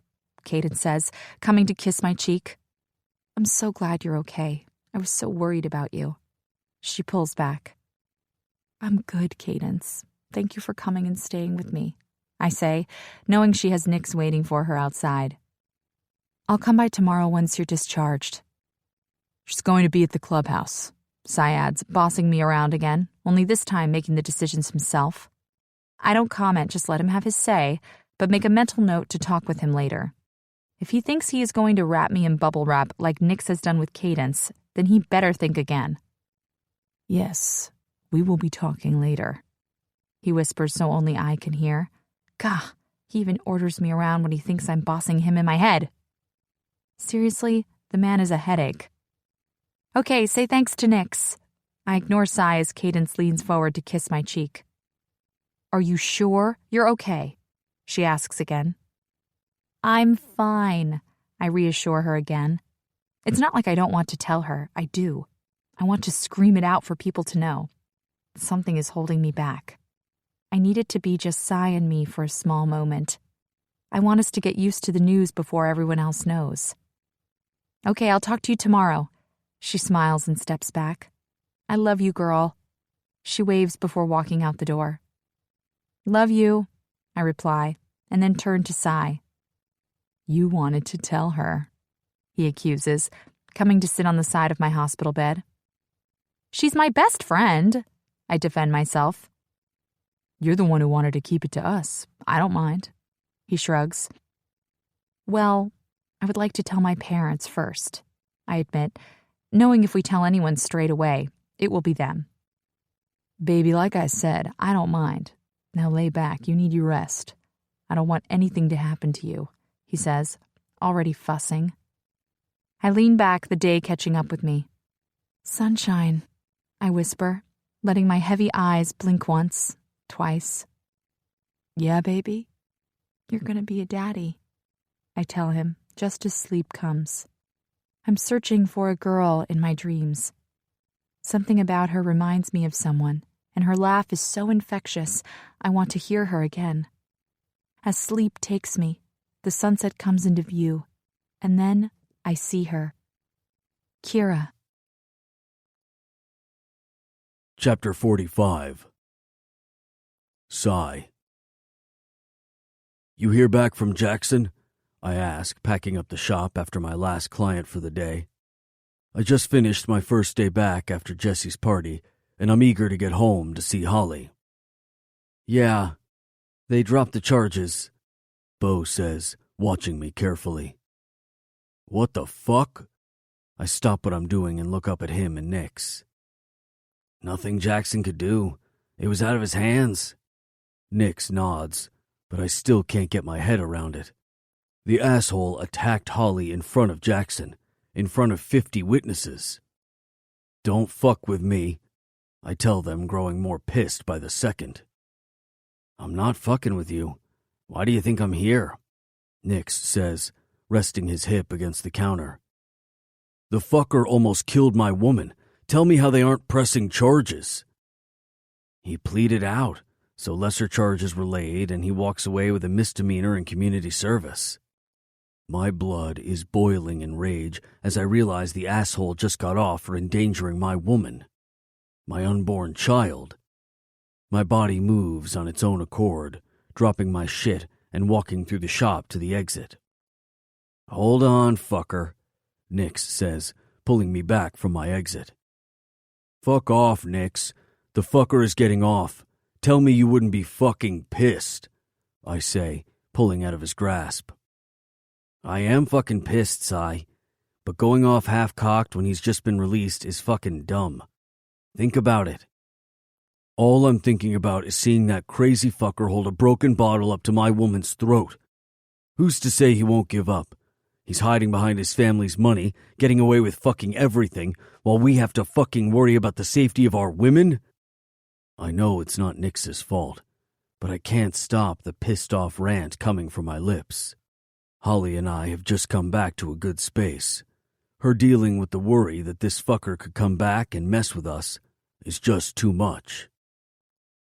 Cadence says, coming to kiss my cheek. I'm so glad you're okay. I was so worried about you. She pulls back. I'm good, Cadence. Thank you for coming and staying with me, I say, knowing she has Nix waiting for her outside. I'll come by tomorrow once you're discharged. She's going to be at the clubhouse, Cy adds, bossing me around again, only this time making the decisions himself. I don't comment, just let him have his say, but make a mental note to talk with him later. If he thinks he is going to wrap me in bubble wrap like Nix has done with Cadence, then he better think again. Yes, we will be talking later, he whispers so only I can hear. Gah, he even orders me around when he thinks I'm bossing him in my head. Seriously, the man is a headache. Okay, say thanks to Nix. I ignore Cy as Cadence leans forward to kiss my cheek. Are you sure you're okay? She asks again. I'm fine, I reassure her again. It's not like I don't want to tell her. I do. I want to scream it out for people to know. Something is holding me back. I need it to be just Cy and me for a small moment. I want us to get used to the news before everyone else knows. Okay, I'll talk to you tomorrow. She smiles and steps back. I love you, girl. She waves before walking out the door. Love you, I reply, and then turn to Cy. You wanted to tell her, he accuses, coming to sit on the side of my hospital bed. She's my best friend, I defend myself. You're the one who wanted to keep it to us. I don't mind, he shrugs. Well, I would like to tell my parents first, I admit, knowing if we tell anyone straight away, it will be them. Baby, like I said, I don't mind. Now lay back, you need your rest. I don't want anything to happen to you, he says, already fussing. I lean back, the day catching up with me. Sunshine, I whisper, letting my heavy eyes blink once, twice. Yeah, baby? You're gonna be a daddy, I tell him, just as sleep comes. I'm searching for a girl in my dreams. Something about her reminds me of someone, and her laugh is so infectious, I want to hear her again. As sleep takes me, the sunset comes into view, and then I see her. Kira. Chapter 45. Sigh. You hear back from Jackson? I ask, packing up the shop after my last client for the day. I just finished my first day back after Jesse's party, and I'm eager to get home to see Holly. Yeah, they dropped the charges, Bo says, watching me carefully. What the fuck? I stop what I'm doing and look up at him and Nix. Nothing Jackson could do. It was out of his hands. Nix nods, but I still can't get my head around it. The asshole attacked Holly in front of Jackson, in front of 50 witnesses. Don't fuck with me. I tell them, growing more pissed by the second. I'm not fucking with you. Why do you think I'm here? Nix says, resting his hip against the counter. The fucker almost killed my woman. Tell me how they aren't pressing charges. He pleaded out, so lesser charges were laid, and he walks away with a misdemeanor in community service. My blood is boiling in rage as I realize the asshole just got off for endangering my woman, my unborn child. My body moves on its own accord, dropping my shit and walking through the shop to the exit. Hold on, fucker, Nix says, pulling me back from my exit. Fuck off, Nix. The fucker is getting off. Tell me you wouldn't be fucking pissed, I say, pulling out of his grasp. I am fucking pissed, Sai, but going off half-cocked when he's just been released is fucking dumb. Think about it. All I'm thinking about is seeing that crazy fucker hold a broken bottle up to my woman's throat. Who's to say he won't give up? He's hiding behind his family's money, getting away with fucking everything, while we have to fucking worry about the safety of our women? I know it's not Nix's fault, but I can't stop the pissed-off rant coming from my lips. Holly and I have just come back to a good space. Her dealing with the worry that this fucker could come back and mess with us is just too much.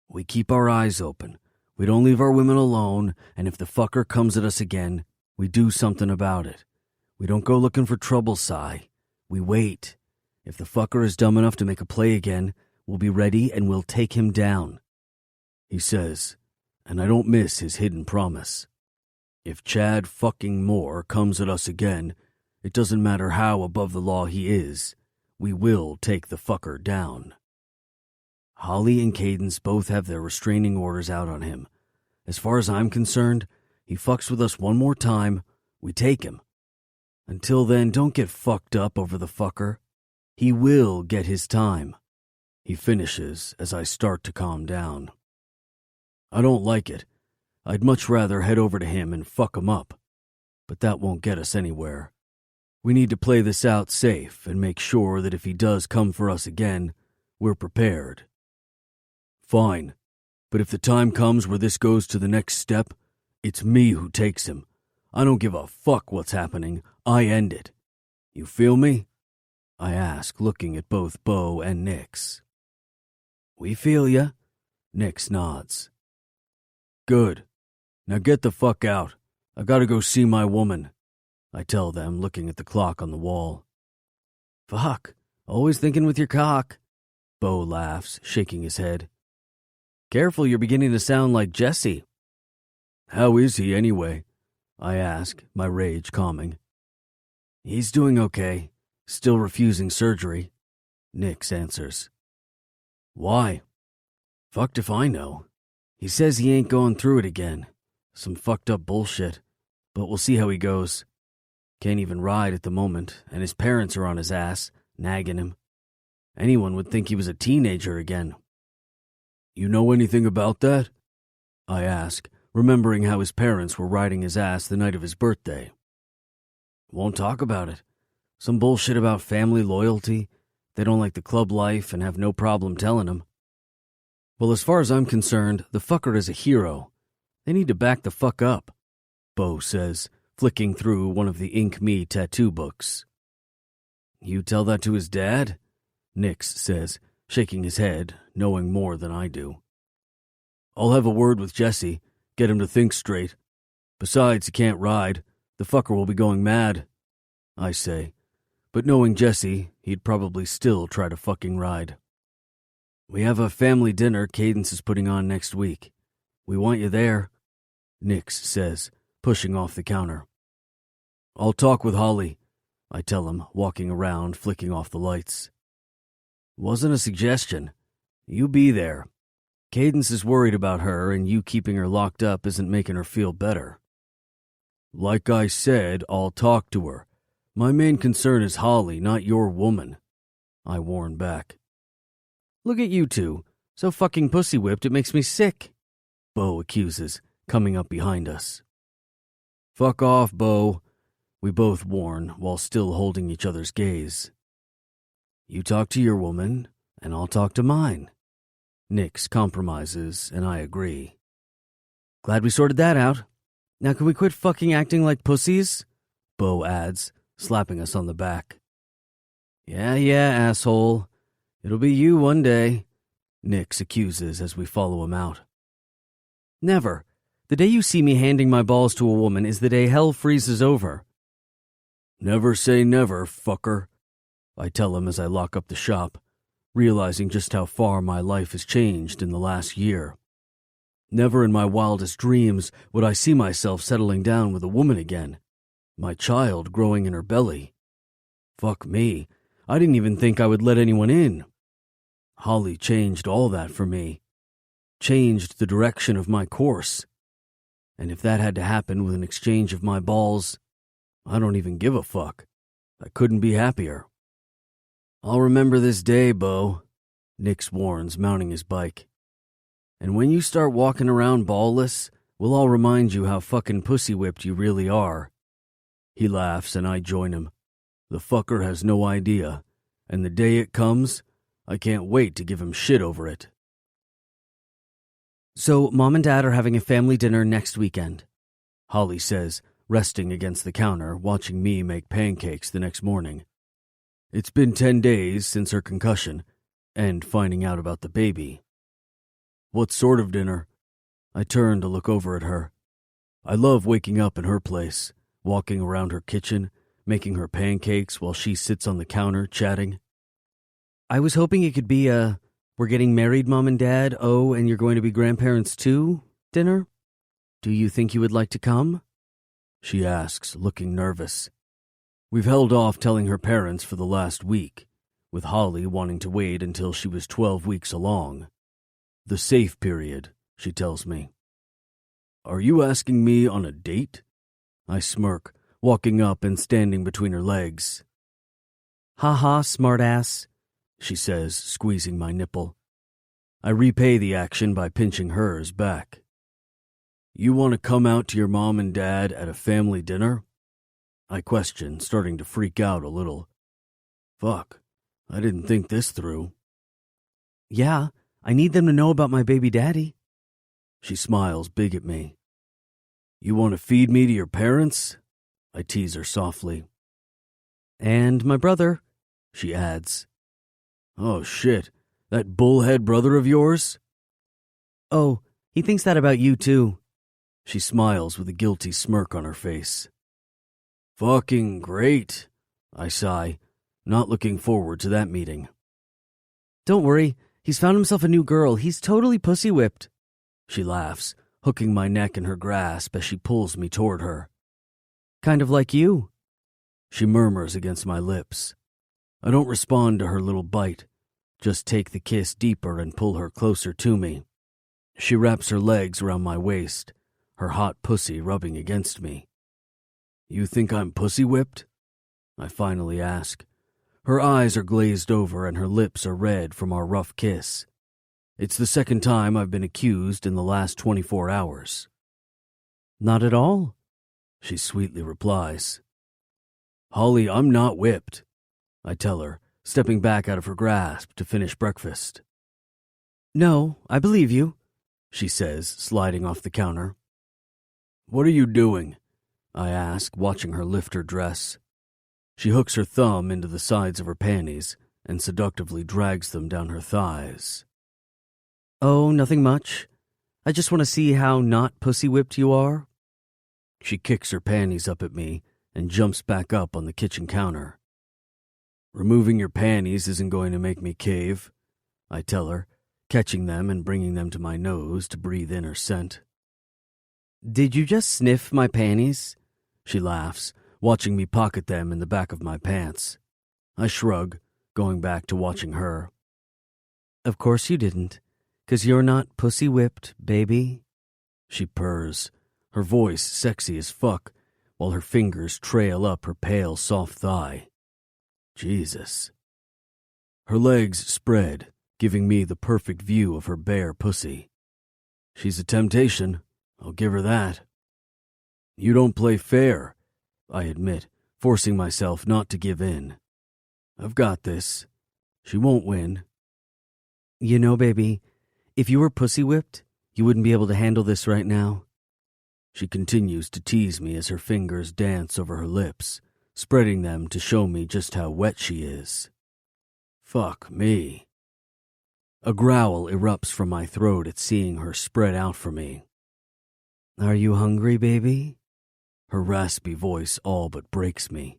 We keep our eyes open. We don't leave our women alone, and if the fucker comes at us again, we do something about it. We don't go looking for trouble, Sai. We wait. If the fucker is dumb enough to make a play again, we'll be ready and we'll take him down. He says, and I don't miss his hidden promise. If Chad fucking Moore comes at us again, it doesn't matter how above the law he is, we will take the fucker down. Holly and Cadence both have their restraining orders out on him. As far as I'm concerned, he fucks with us one more time, we take him. Until then, don't get fucked up over the fucker. He will get his time. He finishes as I start to calm down. I don't like it. I'd much rather head over to him and fuck him up. But that won't get us anywhere. We need to play this out safe and make sure that if he does come for us again, we're prepared. Fine. But if the time comes where this goes to the next step, it's me who takes him. I don't give a fuck what's happening. I end it. You feel me? I ask, looking at both Bo and Nix. We feel ya. Nix nods. Good. Now get the fuck out. I gotta go see my woman, I tell them, looking at the clock on the wall. Fuck. Always thinking with your cock. Bo laughs, shaking his head. Careful, you're beginning to sound like Jesse. How is he anyway? I ask, my rage calming. He's doing okay. Still refusing surgery, Nix answers. Why? Fucked if I know. He says he ain't going through it again. Some fucked up bullshit. But we'll see how he goes. Can't even ride at the moment, and his parents are on his ass, nagging him. Anyone would think he was a teenager again. You know anything about that? I ask, remembering how his parents were riding his ass the night of his birthday. Won't talk about it. Some bullshit about family loyalty. They don't like the club life and have no problem telling him. Well, as far as I'm concerned, the fucker is a hero. They need to back the fuck up, Bo says, flicking through one of the Ink Me tattoo books. You tell that to his dad? Nix says, shaking his head, knowing more than I do. I'll have a word with Jesse, get him to think straight. Besides, he can't ride. The fucker will be going mad, I say. But knowing Jesse, he'd probably still try to fucking ride. We have a family dinner Cadence is putting on next week. We want you there, Nix says, pushing off the counter. I'll talk with Holly, I tell him, walking around, flicking off the lights. Wasn't a suggestion. You be there. Cadence is worried about her, and you keeping her locked up isn't making her feel better. Like I said, I'll talk to her. My main concern is Holly, not your woman, I warn back. Look at you two. So fucking pussy-whipped it makes me sick, Bo accuses, coming up behind us. Fuck off, Bo, we both warn while still holding each other's gaze. You talk to your woman, And I'll talk to mine. Nix compromises, and I agree. Glad we sorted that out. Now can we quit fucking acting like pussies? Bo adds, slapping us on the back. Yeah, asshole. It'll be you one day, Nix accuses as we follow him out. Never. The day you see me handing my balls to a woman is the day hell freezes over. Never say never, fucker, I tell him as I lock up the shop, realizing just how far my life has changed in the last year. Never in my wildest dreams would I see myself settling down with a woman again, my child growing in her belly. Fuck me, I didn't even think I would let anyone in. Holly changed all that for me, changed the direction of my course. And if that had to happen with an exchange of my balls, I don't even give a fuck. I couldn't be happier. I'll remember this day, Bo, Nix warns, mounting his bike. And when you start walking around ballless, we'll all remind you how fucking pussy-whipped you really are. He laughs and I join him. The fucker has no idea, and the day it comes, I can't wait to give him shit over it. So, Mom and Dad are having a family dinner next weekend, Holly says, resting against the counter, watching me make pancakes the next morning. It's been 10 days since her concussion, and finding out about the baby. What sort of dinner? I turn to look over at her. I love waking up in her place, walking around her kitchen, making her pancakes while she sits on the counter chatting. I was hoping it could be a "we're getting married, Mom and Dad, oh, and you're going to be grandparents too" dinner. Do you think you would like to come? She asks, looking nervous. We've held off telling her parents for the last week, with Holly wanting to wait until she was 12 weeks along. The safe period, she tells me. Are you asking me on a date? I smirk, walking up and standing between her legs. Ha, smartass, she says, squeezing my nipple. I repay the action by pinching hers back. You want to come out to your mom and dad at a family dinner? I question, starting to freak out a little. Fuck, I didn't think this through. Yeah, I need them to know about my baby daddy. She smiles big at me. You want to feed me to your parents? I tease her softly. And my brother, she adds. Oh shit, that bullhead brother of yours? Oh, he thinks that about you too. She smiles with a guilty smirk on her face. Fucking great, I sigh, not looking forward to that meeting. Don't worry, he's found himself a new girl. He's totally pussy-whipped. She laughs, hooking my neck in her grasp as she pulls me toward her. Kind of like you. She murmurs against my lips. I don't respond to her little bite, just take the kiss deeper and pull her closer to me. She wraps her legs around my waist, her hot pussy rubbing against me. You think I'm pussy-whipped? I finally ask. Her eyes are glazed over and her lips are red from our rough kiss. It's the second time I've been accused in the last 24 hours. Not at all, she sweetly replies. Holly, I'm not whipped, I tell her, stepping back out of her grasp to finish breakfast. No, I believe you, she says, sliding off the counter. What are you doing? I ask, watching her lift her dress. She hooks her thumb into the sides of her panties and seductively drags them down her thighs. Oh, nothing much. I just want to see how not pussy-whipped you are. She kicks her panties up at me and jumps back up on the kitchen counter. Removing your panties isn't going to make me cave, I tell her, catching them and bringing them to my nose to breathe in her scent. Did you just sniff my panties? She laughs, watching me pocket them in the back of my pants. I shrug, going back to watching her. Of course you didn't, 'cause you're not pussy-whipped, baby. She purrs, her voice sexy as fuck, while her fingers trail up her pale, soft thigh. Jesus. Her legs spread, giving me the perfect view of her bare pussy. She's a temptation, I'll give her that. You don't play fair, I admit, forcing myself not to give in. I've got this. She won't win. You know, baby, if you were pussy whipped, you wouldn't be able to handle this right now. She continues to tease me as her fingers dance over her lips, spreading them to show me just how wet she is. Fuck me. A growl erupts from my throat at seeing her spread out for me. Are you hungry, baby? Her raspy voice all but breaks me.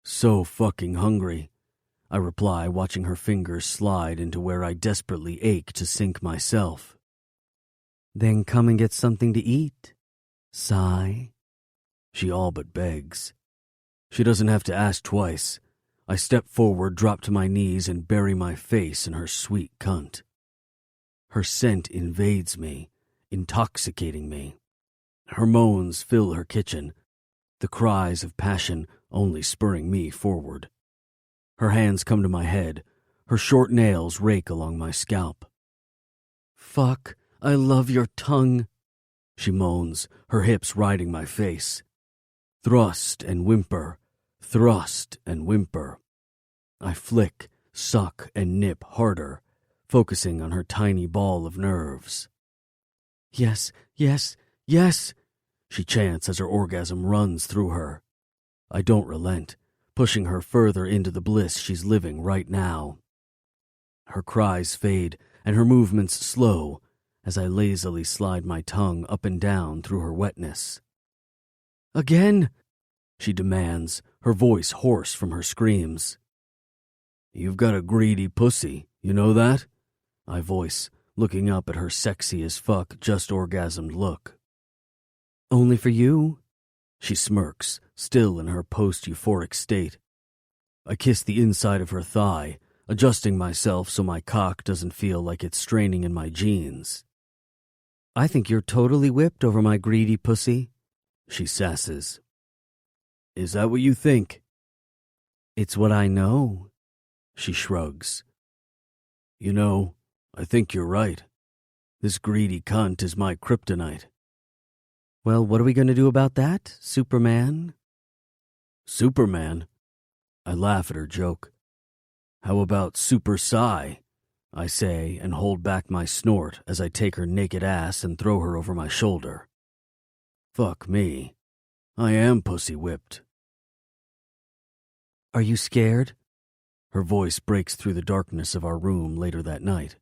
So fucking hungry, I reply, watching her fingers slide into where I desperately ache to sink myself. Then come and get something to eat. Sigh. She all but begs. She doesn't have to ask twice. I step forward, drop to my knees, and bury my face in her sweet cunt. Her scent invades me, intoxicating me. Her moans fill her kitchen, the cries of passion only spurring me forward. Her hands come to my head, her short nails rake along my scalp. Fuck, I love your tongue, she moans, her hips riding my face. Thrust and whimper, thrust and whimper. I flick, suck, and nip harder, focusing on her tiny ball of nerves. Yes, yes, yes, she chants as her orgasm runs through her. I don't relent, pushing her further into the bliss she's living right now. Her cries fade and her movements slow as I lazily slide my tongue up and down through her wetness. Again, she demands, her voice hoarse from her screams. You've got a greedy pussy, you know that? I voice, looking up at her sexy as fuck just orgasmed look. Only for you? She smirks, still in her post-euphoric state. I kiss the inside of her thigh, adjusting myself so my cock doesn't feel like it's straining in my jeans. I think you're totally whipped over my greedy pussy, she sasses. Is that what you think? It's what I know, she shrugs. You know, I think you're right. This greedy cunt is my kryptonite. Well, what are we going to do about that, Superman? Superman? I laugh at her joke. How about Super Psy? I say and hold back my snort as I take her naked ass and throw her over my shoulder. Fuck me. I am pussy whipped. Are you scared? Her voice breaks through the darkness of our room later that night.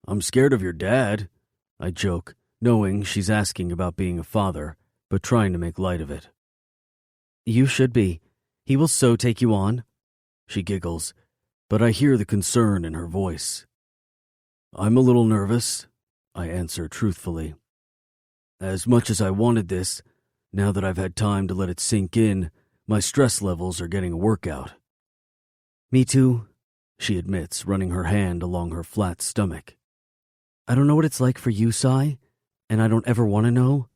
I'm scared of your dad, I joke, knowing she's asking about being a father, but trying to make light of it. You should be. He will so take you on. She giggles, but I hear the concern in her voice. I'm a little nervous, I answer truthfully. As much as I wanted this, now that I've had time to let it sink in, my stress levels are getting a workout. Me too, she admits, running her hand along her flat stomach. I don't know what it's like for you, Sai, and I don't ever want to know,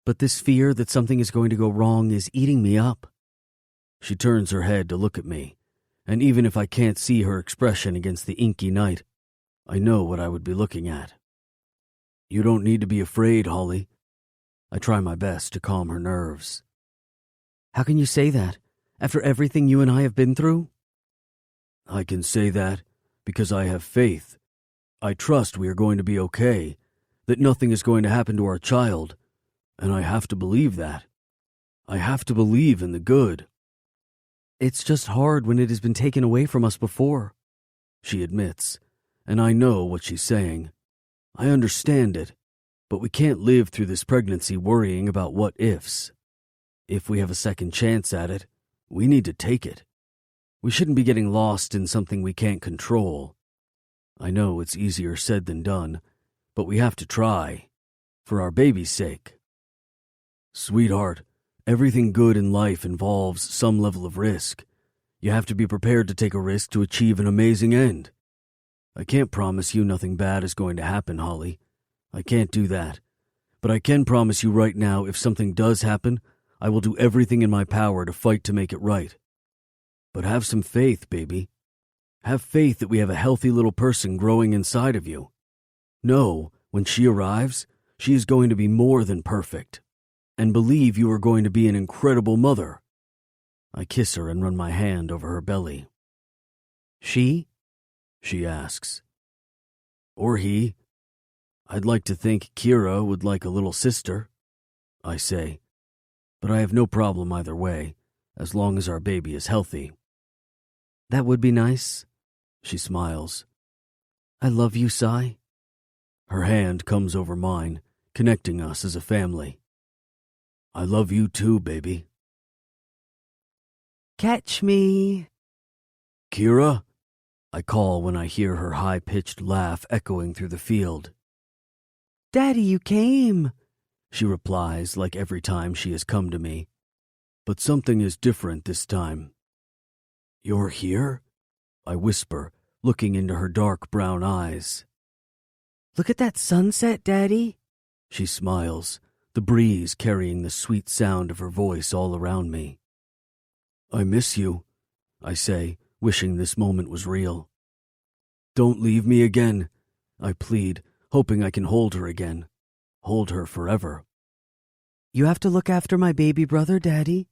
but this fear that something is going to go wrong is eating me up. She turns her head to look at me, and even if I can't see her expression against the inky night, I know what I would be looking at. You don't need to be afraid, Holly. I try my best to calm her nerves. How can you say that, after everything you and I have been through? I can say that because I have faith. I trust we are going to be okay, that nothing is going to happen to our child, and I have to believe that. I have to believe in the good. It's just hard when it has been taken away from us before, she admits, and I know what she's saying. I understand it, but we can't live through this pregnancy worrying about what-ifs. If we have a second chance at it, we need to take it. We shouldn't be getting lost in something we can't control. I know it's easier said than done, but we have to try, for our baby's sake. Sweetheart, everything good in life involves some level of risk. You have to be prepared to take a risk to achieve an amazing end. I can't promise you nothing bad is going to happen, Holly. I can't do that. But I can promise you right now, if something does happen, I will do everything in my power to fight to make it right. But have some faith, baby. Have faith that we have a healthy little person growing inside of you. Know, when she arrives, she is going to be more than perfect. And believe you are going to be an incredible mother. I kiss her and run my hand over her belly. She asks. Or he. I'd like to think Kira would like a little sister, I say. But I have no problem either way, as long as our baby is healthy. That would be nice, she smiles. I love you, Sai. Her hand comes over mine, connecting us as a family. I love you too, baby. Catch me. Kira? I call when I hear her high-pitched laugh echoing through the field. Daddy, you came, she replies like every time she has come to me. But something is different this time. You're here? I whisper, looking into her dark brown eyes. Look at that sunset, Daddy. She smiles, the breeze carrying the sweet sound of her voice all around me. I miss you, I say, wishing this moment was real. Don't leave me again, I plead, hoping I can hold her again. Hold her forever. You have to look after my baby brother, Daddy.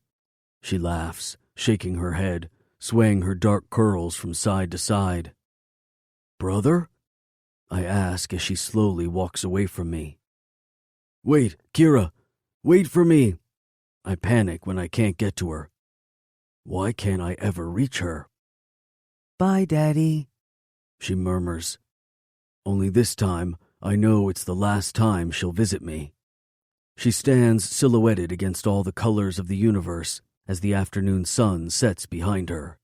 She laughs, shaking her head, swaying her dark curls from side to side. Brother? I ask as she slowly walks away from me. Wait, Kira! Wait for me! I panic when I can't get to her. Why can't I ever reach her? Bye, Daddy, she murmurs. Only this time, I know it's the last time she'll visit me. She stands silhouetted against all the colors of the universe as the afternoon sun sets behind her.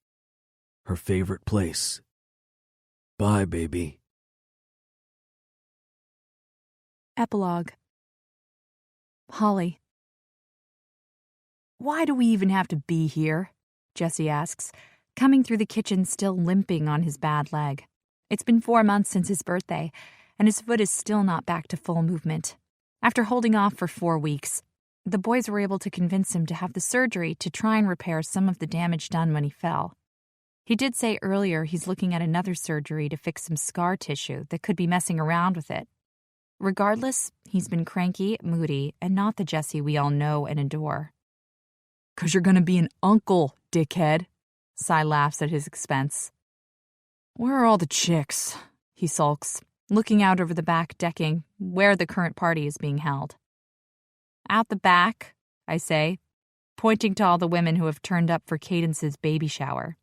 Her favorite place. Bye, baby. Epilogue. Holly. Why do we even have to be here? Jesse asks, coming through the kitchen still limping on his bad leg. It's been 4 months since his birthday, and his foot is still not back to full movement. After holding off for 4 weeks, the boys were able to convince him to have the surgery to try and repair some of the damage done when he fell. He did say earlier he's looking at another surgery to fix some scar tissue that could be messing around with it. Regardless, he's been cranky, moody, and not the Jesse we all know and adore. "'Cause you're gonna be an uncle, dickhead," Sai laughs at his expense. "Where are all the chicks?" he sulks, looking out over the back decking where the current party is being held. "Out the back," I say, pointing to all the women who have turned up for Cadence's baby shower.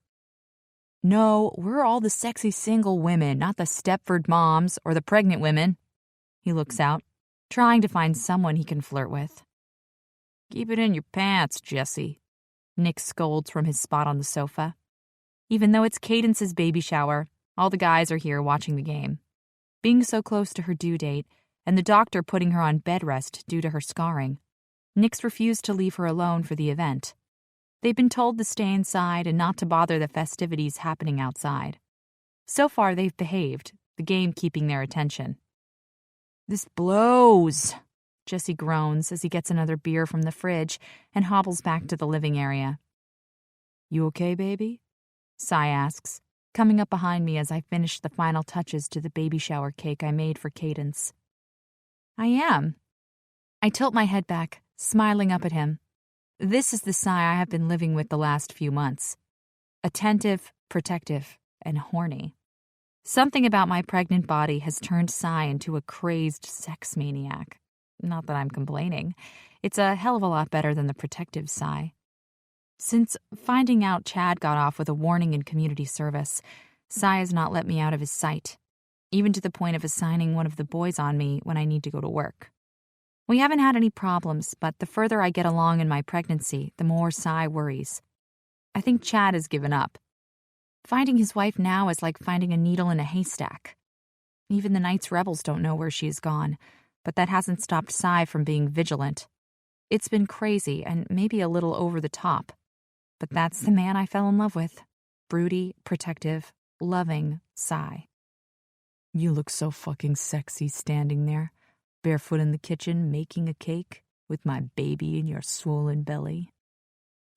"No, we're all the sexy single women, not the Stepford moms or the pregnant women." He looks out, trying to find someone he can flirt with. "Keep it in your pants, Jesse," Nick scolds from his spot on the sofa. Even though it's Cadence's baby shower, all the guys are here watching the game. Being so close to her due date, and the doctor putting her on bed rest due to her scarring, Nick's refused to leave her alone for the event. They've been told to stay inside and not to bother the festivities happening outside. So far, they've behaved, the game keeping their attention. "This blows," Jesse groans as he gets another beer from the fridge and hobbles back to the living area. "You okay, baby?" Sai asks, coming up behind me as I finish the final touches to the baby shower cake I made for Cadence. "I am." I tilt my head back, smiling up at him. This is the Sai I have been living with the last few months. Attentive, protective, and horny. Something about my pregnant body has turned Sai into a crazed sex maniac. Not that I'm complaining. It's a hell of a lot better than the protective Sai. Since finding out Chad got off with a warning in community service, Sai has not let me out of his sight, even to the point of assigning one of the boys on me when I need to go to work. We haven't had any problems, but the further I get along in my pregnancy, the more Sai worries. I think Chad has given up. Finding his wife now is like finding a needle in a haystack. Even the Knights Rebels don't know where she has gone, but that hasn't stopped Sai from being vigilant. It's been crazy and maybe a little over the top, but that's the man I fell in love with. Broody, protective, loving Sai. "You look so fucking sexy standing there, barefoot in the kitchen making a cake with my baby in your swollen belly,"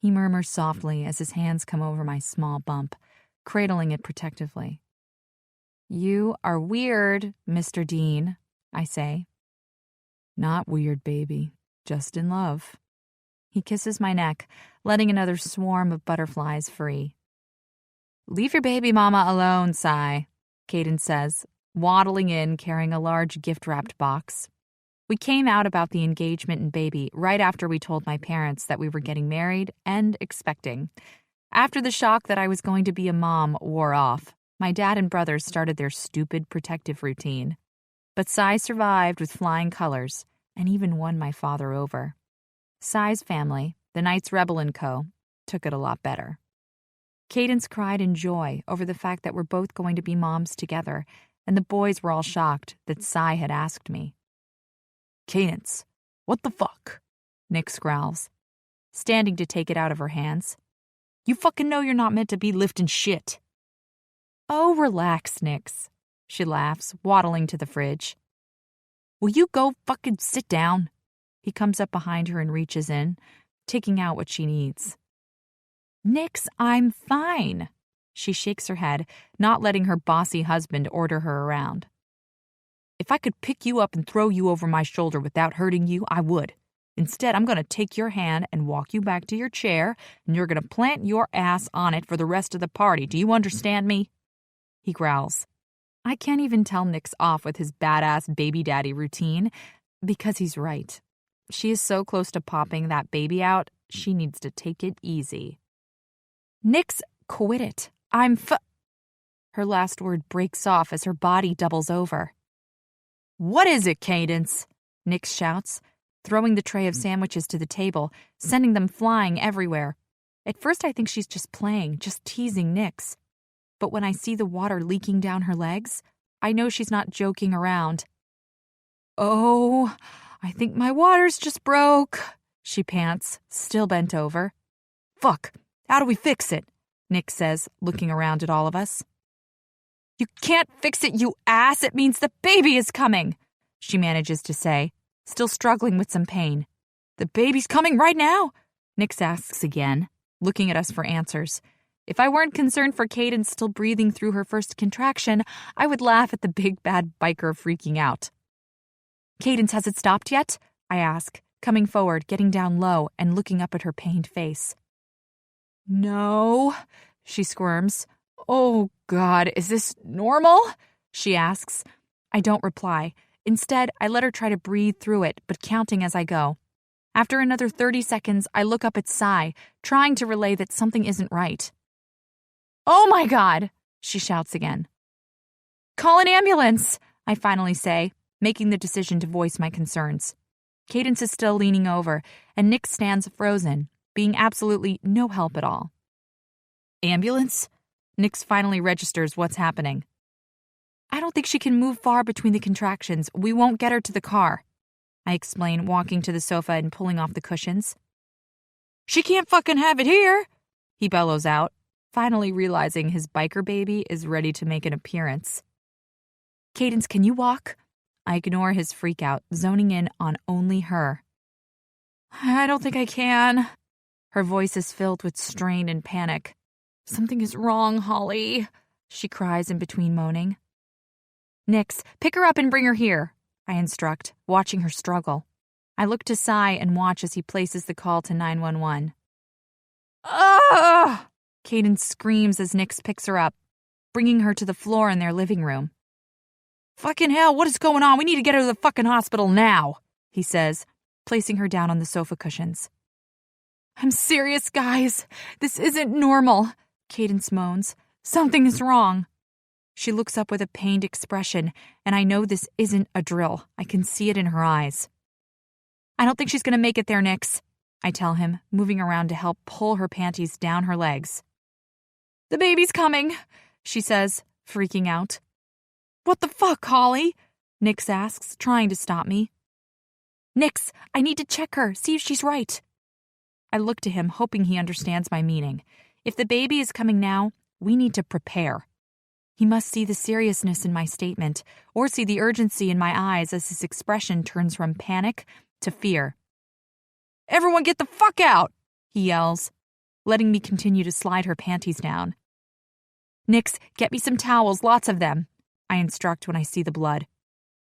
he murmurs softly as his hands come over my small bump, cradling it protectively. "You are weird, Mr. Dean," I say. "Not weird, baby. Just in love." He kisses my neck, letting another swarm of butterflies free. "Leave your baby mama alone, Sai," Cadence says, waddling in carrying a large gift-wrapped box. We came out about the engagement and baby right after we told my parents that we were getting married and expecting. After the shock that I was going to be a mom wore off, my dad and brothers started their stupid protective routine. But Cy survived with flying colors and even won my father over. Cy's family, the Knights Rebel & Co., took it a lot better. Cadence cried in joy over the fact that we're both going to be moms together, and the boys were all shocked that Cy had asked me. Cadence, what the fuck? Nyx growls, standing to take it out of her hands. You fucking know you're not meant to be lifting shit. Oh, relax, Nyx. She laughs, waddling to the fridge. Will you go fucking sit down? He comes up behind her and reaches in, taking out what she needs. Nyx, I'm fine. She shakes her head, not letting her bossy husband order her around. If I could pick you up and throw you over my shoulder without hurting you, I would. Instead, I'm going to take your hand and walk you back to your chair, and you're going to plant your ass on it for the rest of the party. Do you understand me? He growls. I can't even tell Nyx off with his badass baby daddy routine, because he's right. She is so close to popping that baby out, she needs to take it easy. Nyx, quit it. Her last word breaks off as her body doubles over. What is it, Cadence? Nyx shouts, throwing the tray of sandwiches to the table, sending them flying everywhere. At first I think she's just playing, just teasing Nyx. But when I see the water leaking down her legs, I know she's not joking around. Oh, I think my water's just broke, she pants, still bent over. Fuck, how do we fix it? Nyx says, looking around at all of us. You can't fix it, you ass! It means the baby is coming, she manages to say, still struggling with some pain. The baby's coming right now? Nyx asks again, looking at us for answers. If I weren't concerned for Cadence still breathing through her first contraction, I would laugh at the big bad biker freaking out. Cadence, has it stopped yet? I ask, coming forward, getting down low, and looking up at her pained face. No, she squirms. Oh, God, is this normal? She asks. I don't reply. Instead, I let her try to breathe through it, but counting as I go. After another 30 seconds, I look up at Cy, trying to relay that something isn't right. Oh, my God, she shouts again. Call an ambulance, I finally say, making the decision to voice my concerns. Cadence is still leaning over, and Nyx stands frozen, being absolutely no help at all. Ambulance? Nyx finally registers what's happening. I don't think she can move far between the contractions. We won't get her to the car, I explain, walking to the sofa and pulling off the cushions. She can't fucking have it here, he bellows out, finally realizing his biker baby is ready to make an appearance. Cadence, can you walk? I ignore his freakout, zoning in on only her. I don't think I can. Her voice is filled with strain and panic. Something is wrong, Holly, she cries in between moaning. Nyx, pick her up and bring her here, I instruct, watching her struggle. I look to Cy and watch as he places the call to 911. Ah! Cadence screams as Nyx picks her up, bringing her to the floor in their living room. Fucking hell, what is going on? We need to get her to the fucking hospital now, he says, placing her down on the sofa cushions. I'm serious, guys. This isn't normal, Cadence moans. Something is wrong. She looks up with a pained expression, and I know this isn't a drill. I can see it in her eyes. I don't think she's going to make it there, Nyx, I tell him, moving around to help pull her panties down her legs. The baby's coming, she says, freaking out. What the fuck, Holly? Nyx asks, trying to stop me. Nyx, I need to check her, see if she's right. I look to him, hoping he understands my meaning. If the baby is coming now, we need to prepare. He must see the seriousness in my statement, or see the urgency in my eyes as his expression turns from panic to fear. Everyone get the fuck out, he yells, letting me continue to slide her panties down. Nyx, get me some towels, lots of them, I instruct when I see the blood.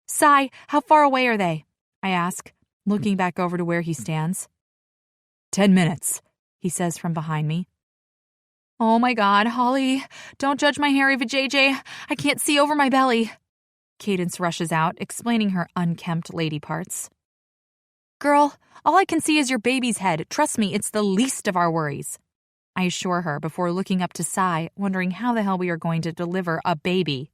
Cy, how far away are they? I ask, looking back over to where he stands. 10 minutes, he says from behind me. Oh my God, Holly, don't judge my hairy vajayjay. I can't see over my belly. Cadence rushes out, explaining her unkempt lady parts. Girl, all I can see is your baby's head. Trust me, it's the least of our worries. I assure her before looking up to Sai, wondering how the hell we are going to deliver a baby.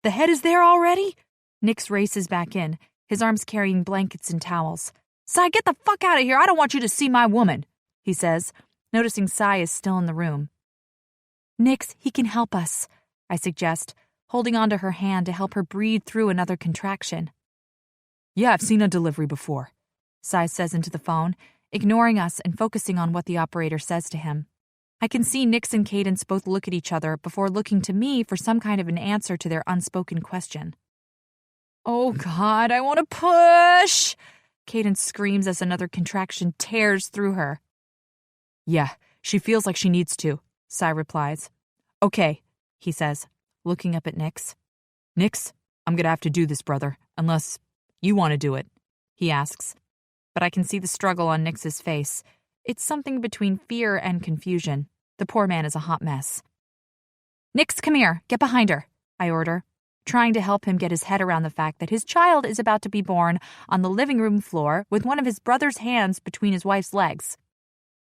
The head is there already? Nix races back in, his arms carrying blankets and towels. Sai, get the fuck out of here. I don't want you to see my woman, he says, noticing Sai is still in the room. Nix, he can help us, I suggest, holding onto her hand to help her breathe through another contraction. Yeah, I've seen a delivery before, Sai says into the phone, ignoring us and focusing on what the operator says to him. I can see Nix and Cadence both look at each other before looking to me for some kind of an answer to their unspoken question. Oh God, I want to push! Cadence screams as another contraction tears through her. Yeah, she feels like she needs to, Sai replies. Okay, he says, looking up at Nix. Nix, I'm gonna have to do this, brother, unless you want to do it, he asks. But I can see the struggle on Nix's face. It's something between fear and confusion. The poor man is a hot mess. Nix, come here. Get behind her, I order, trying to help him get his head around the fact that his child is about to be born on the living room floor with one of his brother's hands between his wife's legs.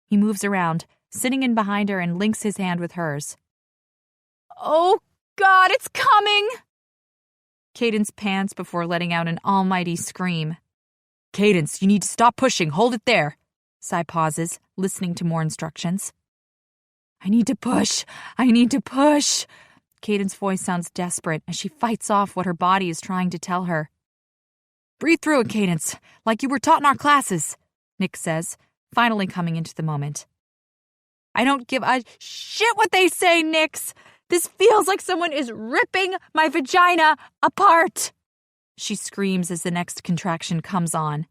He moves around, sitting in behind her, and links his hand with hers. Oh, God, it's coming! Cadence pants before letting out an almighty scream. Cadence, you need to stop pushing. Hold it there. Sai pauses, listening to more instructions. I need to push. I need to push. Cadence's voice sounds desperate as she fights off what her body is trying to tell her. Breathe through it, Cadence, like you were taught in our classes, Nick says, finally coming into the moment. I don't give a shit what they say, Nix. This feels like someone is ripping my vagina apart. She screams as the next contraction comes on.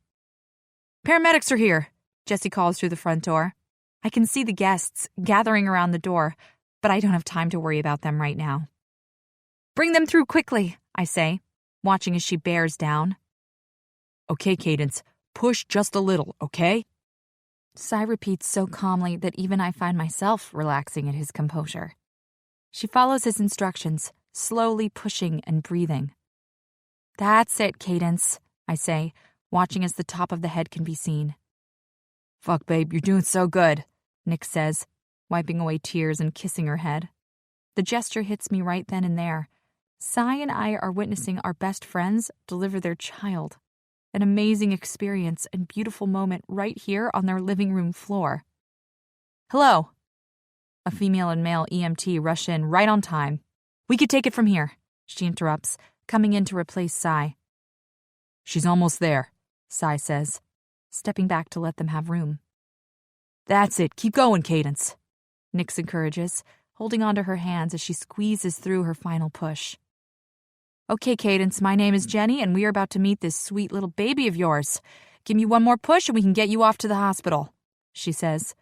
Paramedics are here, Jessie calls through the front door. I can see the guests gathering around the door, but I don't have time to worry about them right now. Bring them through quickly, I say, watching as she bears down. Okay, Cadence, push just a little, okay? Sai repeats so calmly that even I find myself relaxing at his composure. She follows his instructions, slowly pushing and breathing. That's it, Cadence, I say, watching as the top of the head can be seen. Fuck, babe, you're doing so good, Nick says, wiping away tears and kissing her head. The gesture hits me right then and there. Sai and I are witnessing our best friends deliver their child. An amazing experience and beautiful moment right here on their living room floor. Hello. A female and male EMT rush in right on time. We could take it from here, she interrupts, coming in to replace Sai. She's almost there, Sai says, stepping back to let them have room. That's it, keep going, Cadence, Nix encourages, holding onto her hands as she squeezes through her final push. Okay, Cadence, my name is Jenny, and we are about to meet this sweet little baby of yours. Give me one more push and we can get you off to the hospital, she says,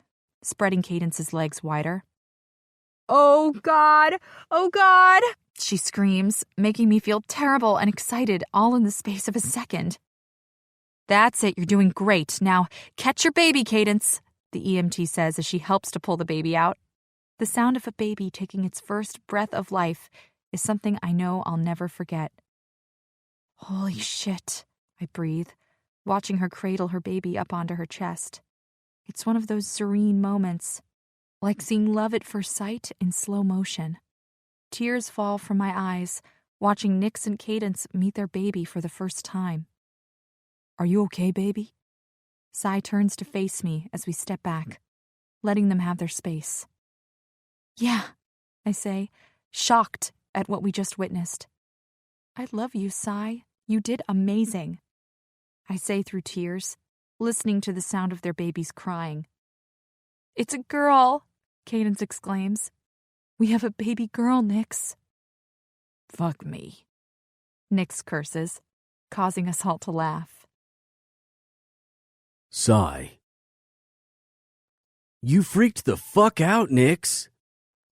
spreading Cadence's legs wider. Oh, God! Oh, God! She screams, making me feel terrible and excited all in the space of a second. That's it, you're doing great. Now, catch your baby, Cadence, the EMT says as she helps to pull the baby out. The sound of a baby taking its first breath of life is something I know I'll never forget. Holy shit, I breathe, watching her cradle her baby up onto her chest. It's one of those serene moments, like seeing love at first sight in slow motion. Tears fall from my eyes, watching Nix and Cadence meet their baby for the first time. Are you okay, baby? Sai turns to face me as we step back, letting them have their space. Yeah, I say, shocked at what we just witnessed. I love you, Sai. You did amazing, I say through tears, listening to the sound of their babies crying. It's a girl, Cadence exclaims. We have a baby girl, Nix. Fuck me, Nix curses, causing us all to laugh. Sigh. You freaked the fuck out, Nix,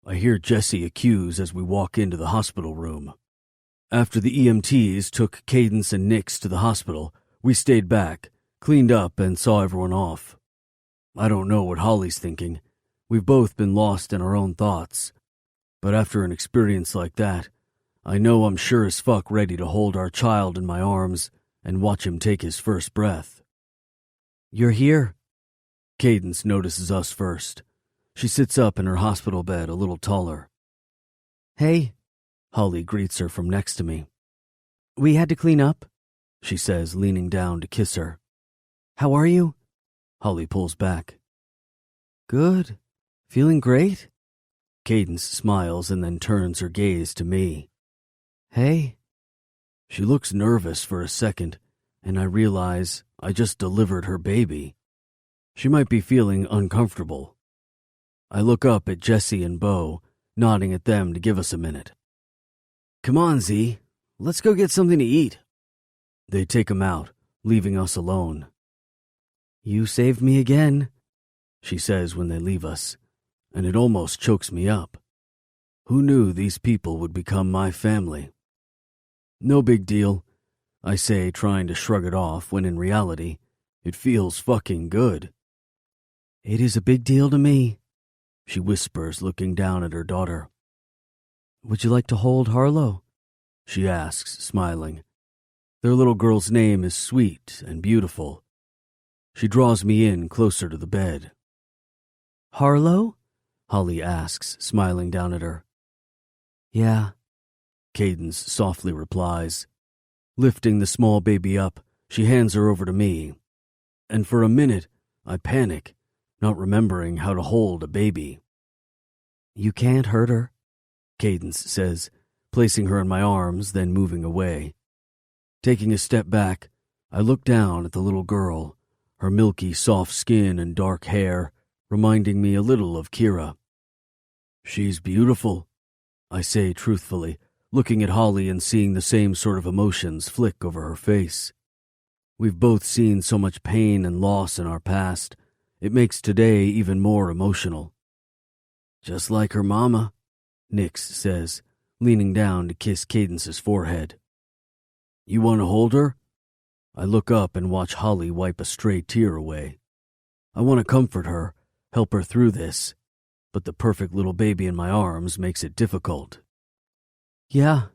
I hear Jessie accuse as we walk into the hospital room. After the EMTs took Cadence and Nix to the hospital, we stayed back, cleaned up, and saw everyone off. I don't know what Holly's thinking. We've both been lost in our own thoughts. But after an experience like that, I know I'm sure as fuck ready to hold our child in my arms and watch him take his first breath. You're here. Cadence notices us first. She sits up in her hospital bed a little taller. Hey, Holly greets her from next to me. we had to clean up. She says, leaning down to kiss her. How are you? Holly pulls back. Good. Feeling great? Cadence smiles and then turns her gaze to me. Hey. She looks nervous for a second, and I realize I just delivered her baby. She might be feeling uncomfortable. I look up at Jesse and Bo, nodding at them to give us a minute. Come on, Z. Let's go get something to eat. They take him out, leaving us alone. You saved me again, she says when they leave us, and it almost chokes me up. Who knew these people would become my family? No big deal, I say, trying to shrug it off when in reality, it feels fucking good. It is a big deal to me, she whispers, looking down at her daughter. Would you like to hold Harlow? She asks, smiling. Their little girl's name is sweet and beautiful. She draws me in closer to the bed. Harlow? Holly asks, smiling down at her. Yeah, Cadence softly replies. Lifting the small baby up, she hands her over to me. And for a minute, I panic, not remembering how to hold a baby. You can't hurt her, Cadence says, placing her in my arms, then moving away. Taking a step back, I look down at the little girl, her milky, soft skin and dark hair, reminding me a little of Kira. She's beautiful, I say truthfully, looking at Holly and seeing the same sort of emotions flick over her face. We've both seen so much pain and loss in our past, it makes today even more emotional. Just like her mama, Nix says, leaning down to kiss Cadence's forehead. You want to hold her? I look up and watch Holly wipe a stray tear away. I want to comfort her, help her through this, but the perfect little baby in my arms makes it difficult. Yeah,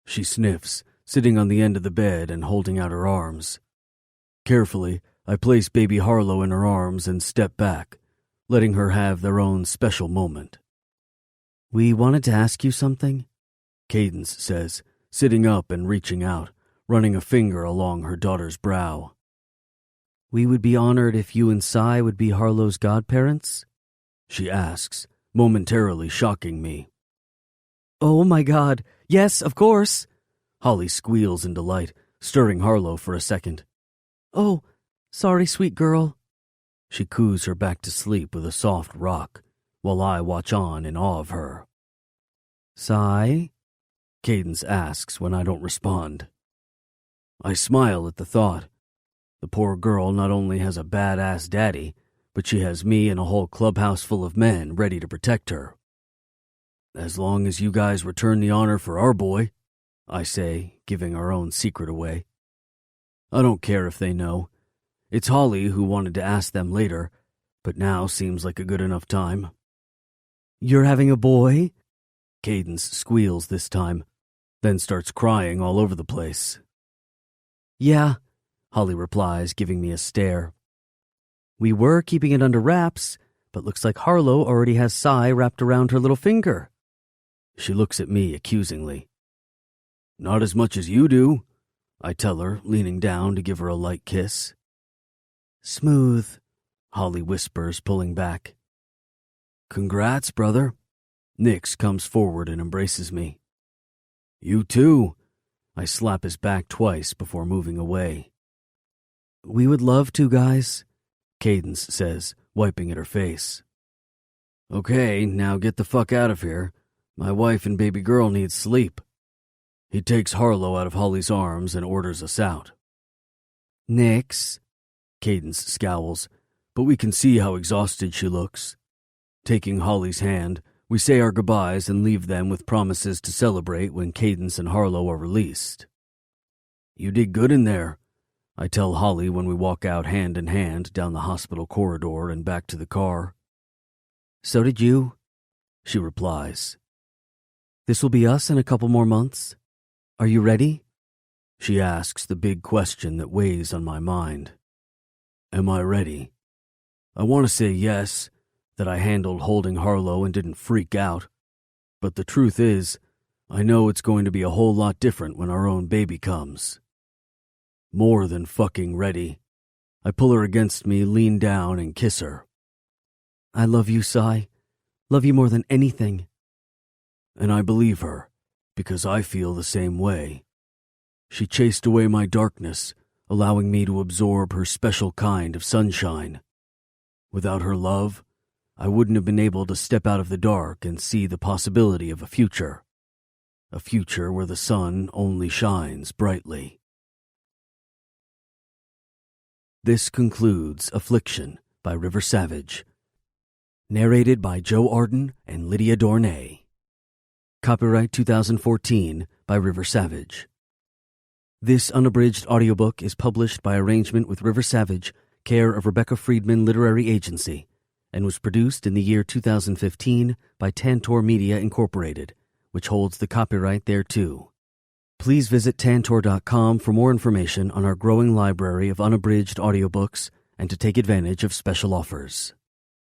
she sniffs, sitting on the end of the bed and holding out her arms. Carefully, I place baby Harlow in her arms and step back, letting her have their own special moment. We wanted to ask you something, Cadence says, sitting up and reaching out, running a finger along her daughter's brow. We would be honored if you and Sai would be Harlow's godparents, she asks, momentarily shocking me. Oh my God, yes, of course, Holly squeals in delight, stirring Harlow for a second. Oh, sorry, sweet girl. She coos her back to sleep with a soft rock, while I watch on in awe of her. Sai? Cadence asks when I don't respond. I smile at the thought. The poor girl not only has a badass daddy, but she has me and a whole clubhouse full of men ready to protect her. As long as you guys return the honor for our boy, I say, giving our own secret away. I don't care if they know. It's Holly who wanted to ask them later, but now seems like a good enough time. You're having a boy? Cadence squeals this time, then starts crying all over the place. Yeah, Holly replies, giving me a stare. We were keeping it under wraps, but looks like Harlow already has Sai wrapped around her little finger. She looks at me accusingly. Not as much as you do, I tell her, leaning down to give her a light kiss. Smooth, Holly whispers, pulling back. Congrats, brother. Nix comes forward and embraces me. You too. I slap his back twice before moving away. We would love to, guys, Cadence says, wiping at her face. Okay, now get the fuck out of here. My wife and baby girl need sleep. He takes Harlow out of Holly's arms and orders us out. Nix, Cadence scowls, but we can see how exhausted she looks. Taking Holly's hand, we say our goodbyes and leave them with promises to celebrate when Cadence and Harlow are released. You did good in there, I tell Holly when we walk out hand in hand down the hospital corridor and back to the car. So did you, she replies. This will be us in a couple more months. Are you ready? She asks the big question that weighs on my mind. Am I ready? I want to say yes, that I handled holding Harlow and didn't freak out. But the truth is, I know it's going to be a whole lot different when our own baby comes. More than fucking ready. I pull her against me, lean down, and kiss her. I love you, Sai. Love you more than anything. And I believe her, because I feel the same way. She chased away my darkness, allowing me to absorb her special kind of sunshine. Without her love, I wouldn't have been able to step out of the dark and see the possibility of a future where the sun only shines brightly. This concludes Affliction by River Savage, narrated by Joe Arden and Lydia Dornay. Copyright 2014 by River Savage. This unabridged audiobook is published by arrangement with River Savage, care of Rebecca Friedman Literary Agency, and was produced in the year 2015 by Tantor Media Incorporated, which holds the copyright thereto. Please visit tantor.com for more information on our growing library of unabridged audiobooks and to take advantage of special offers.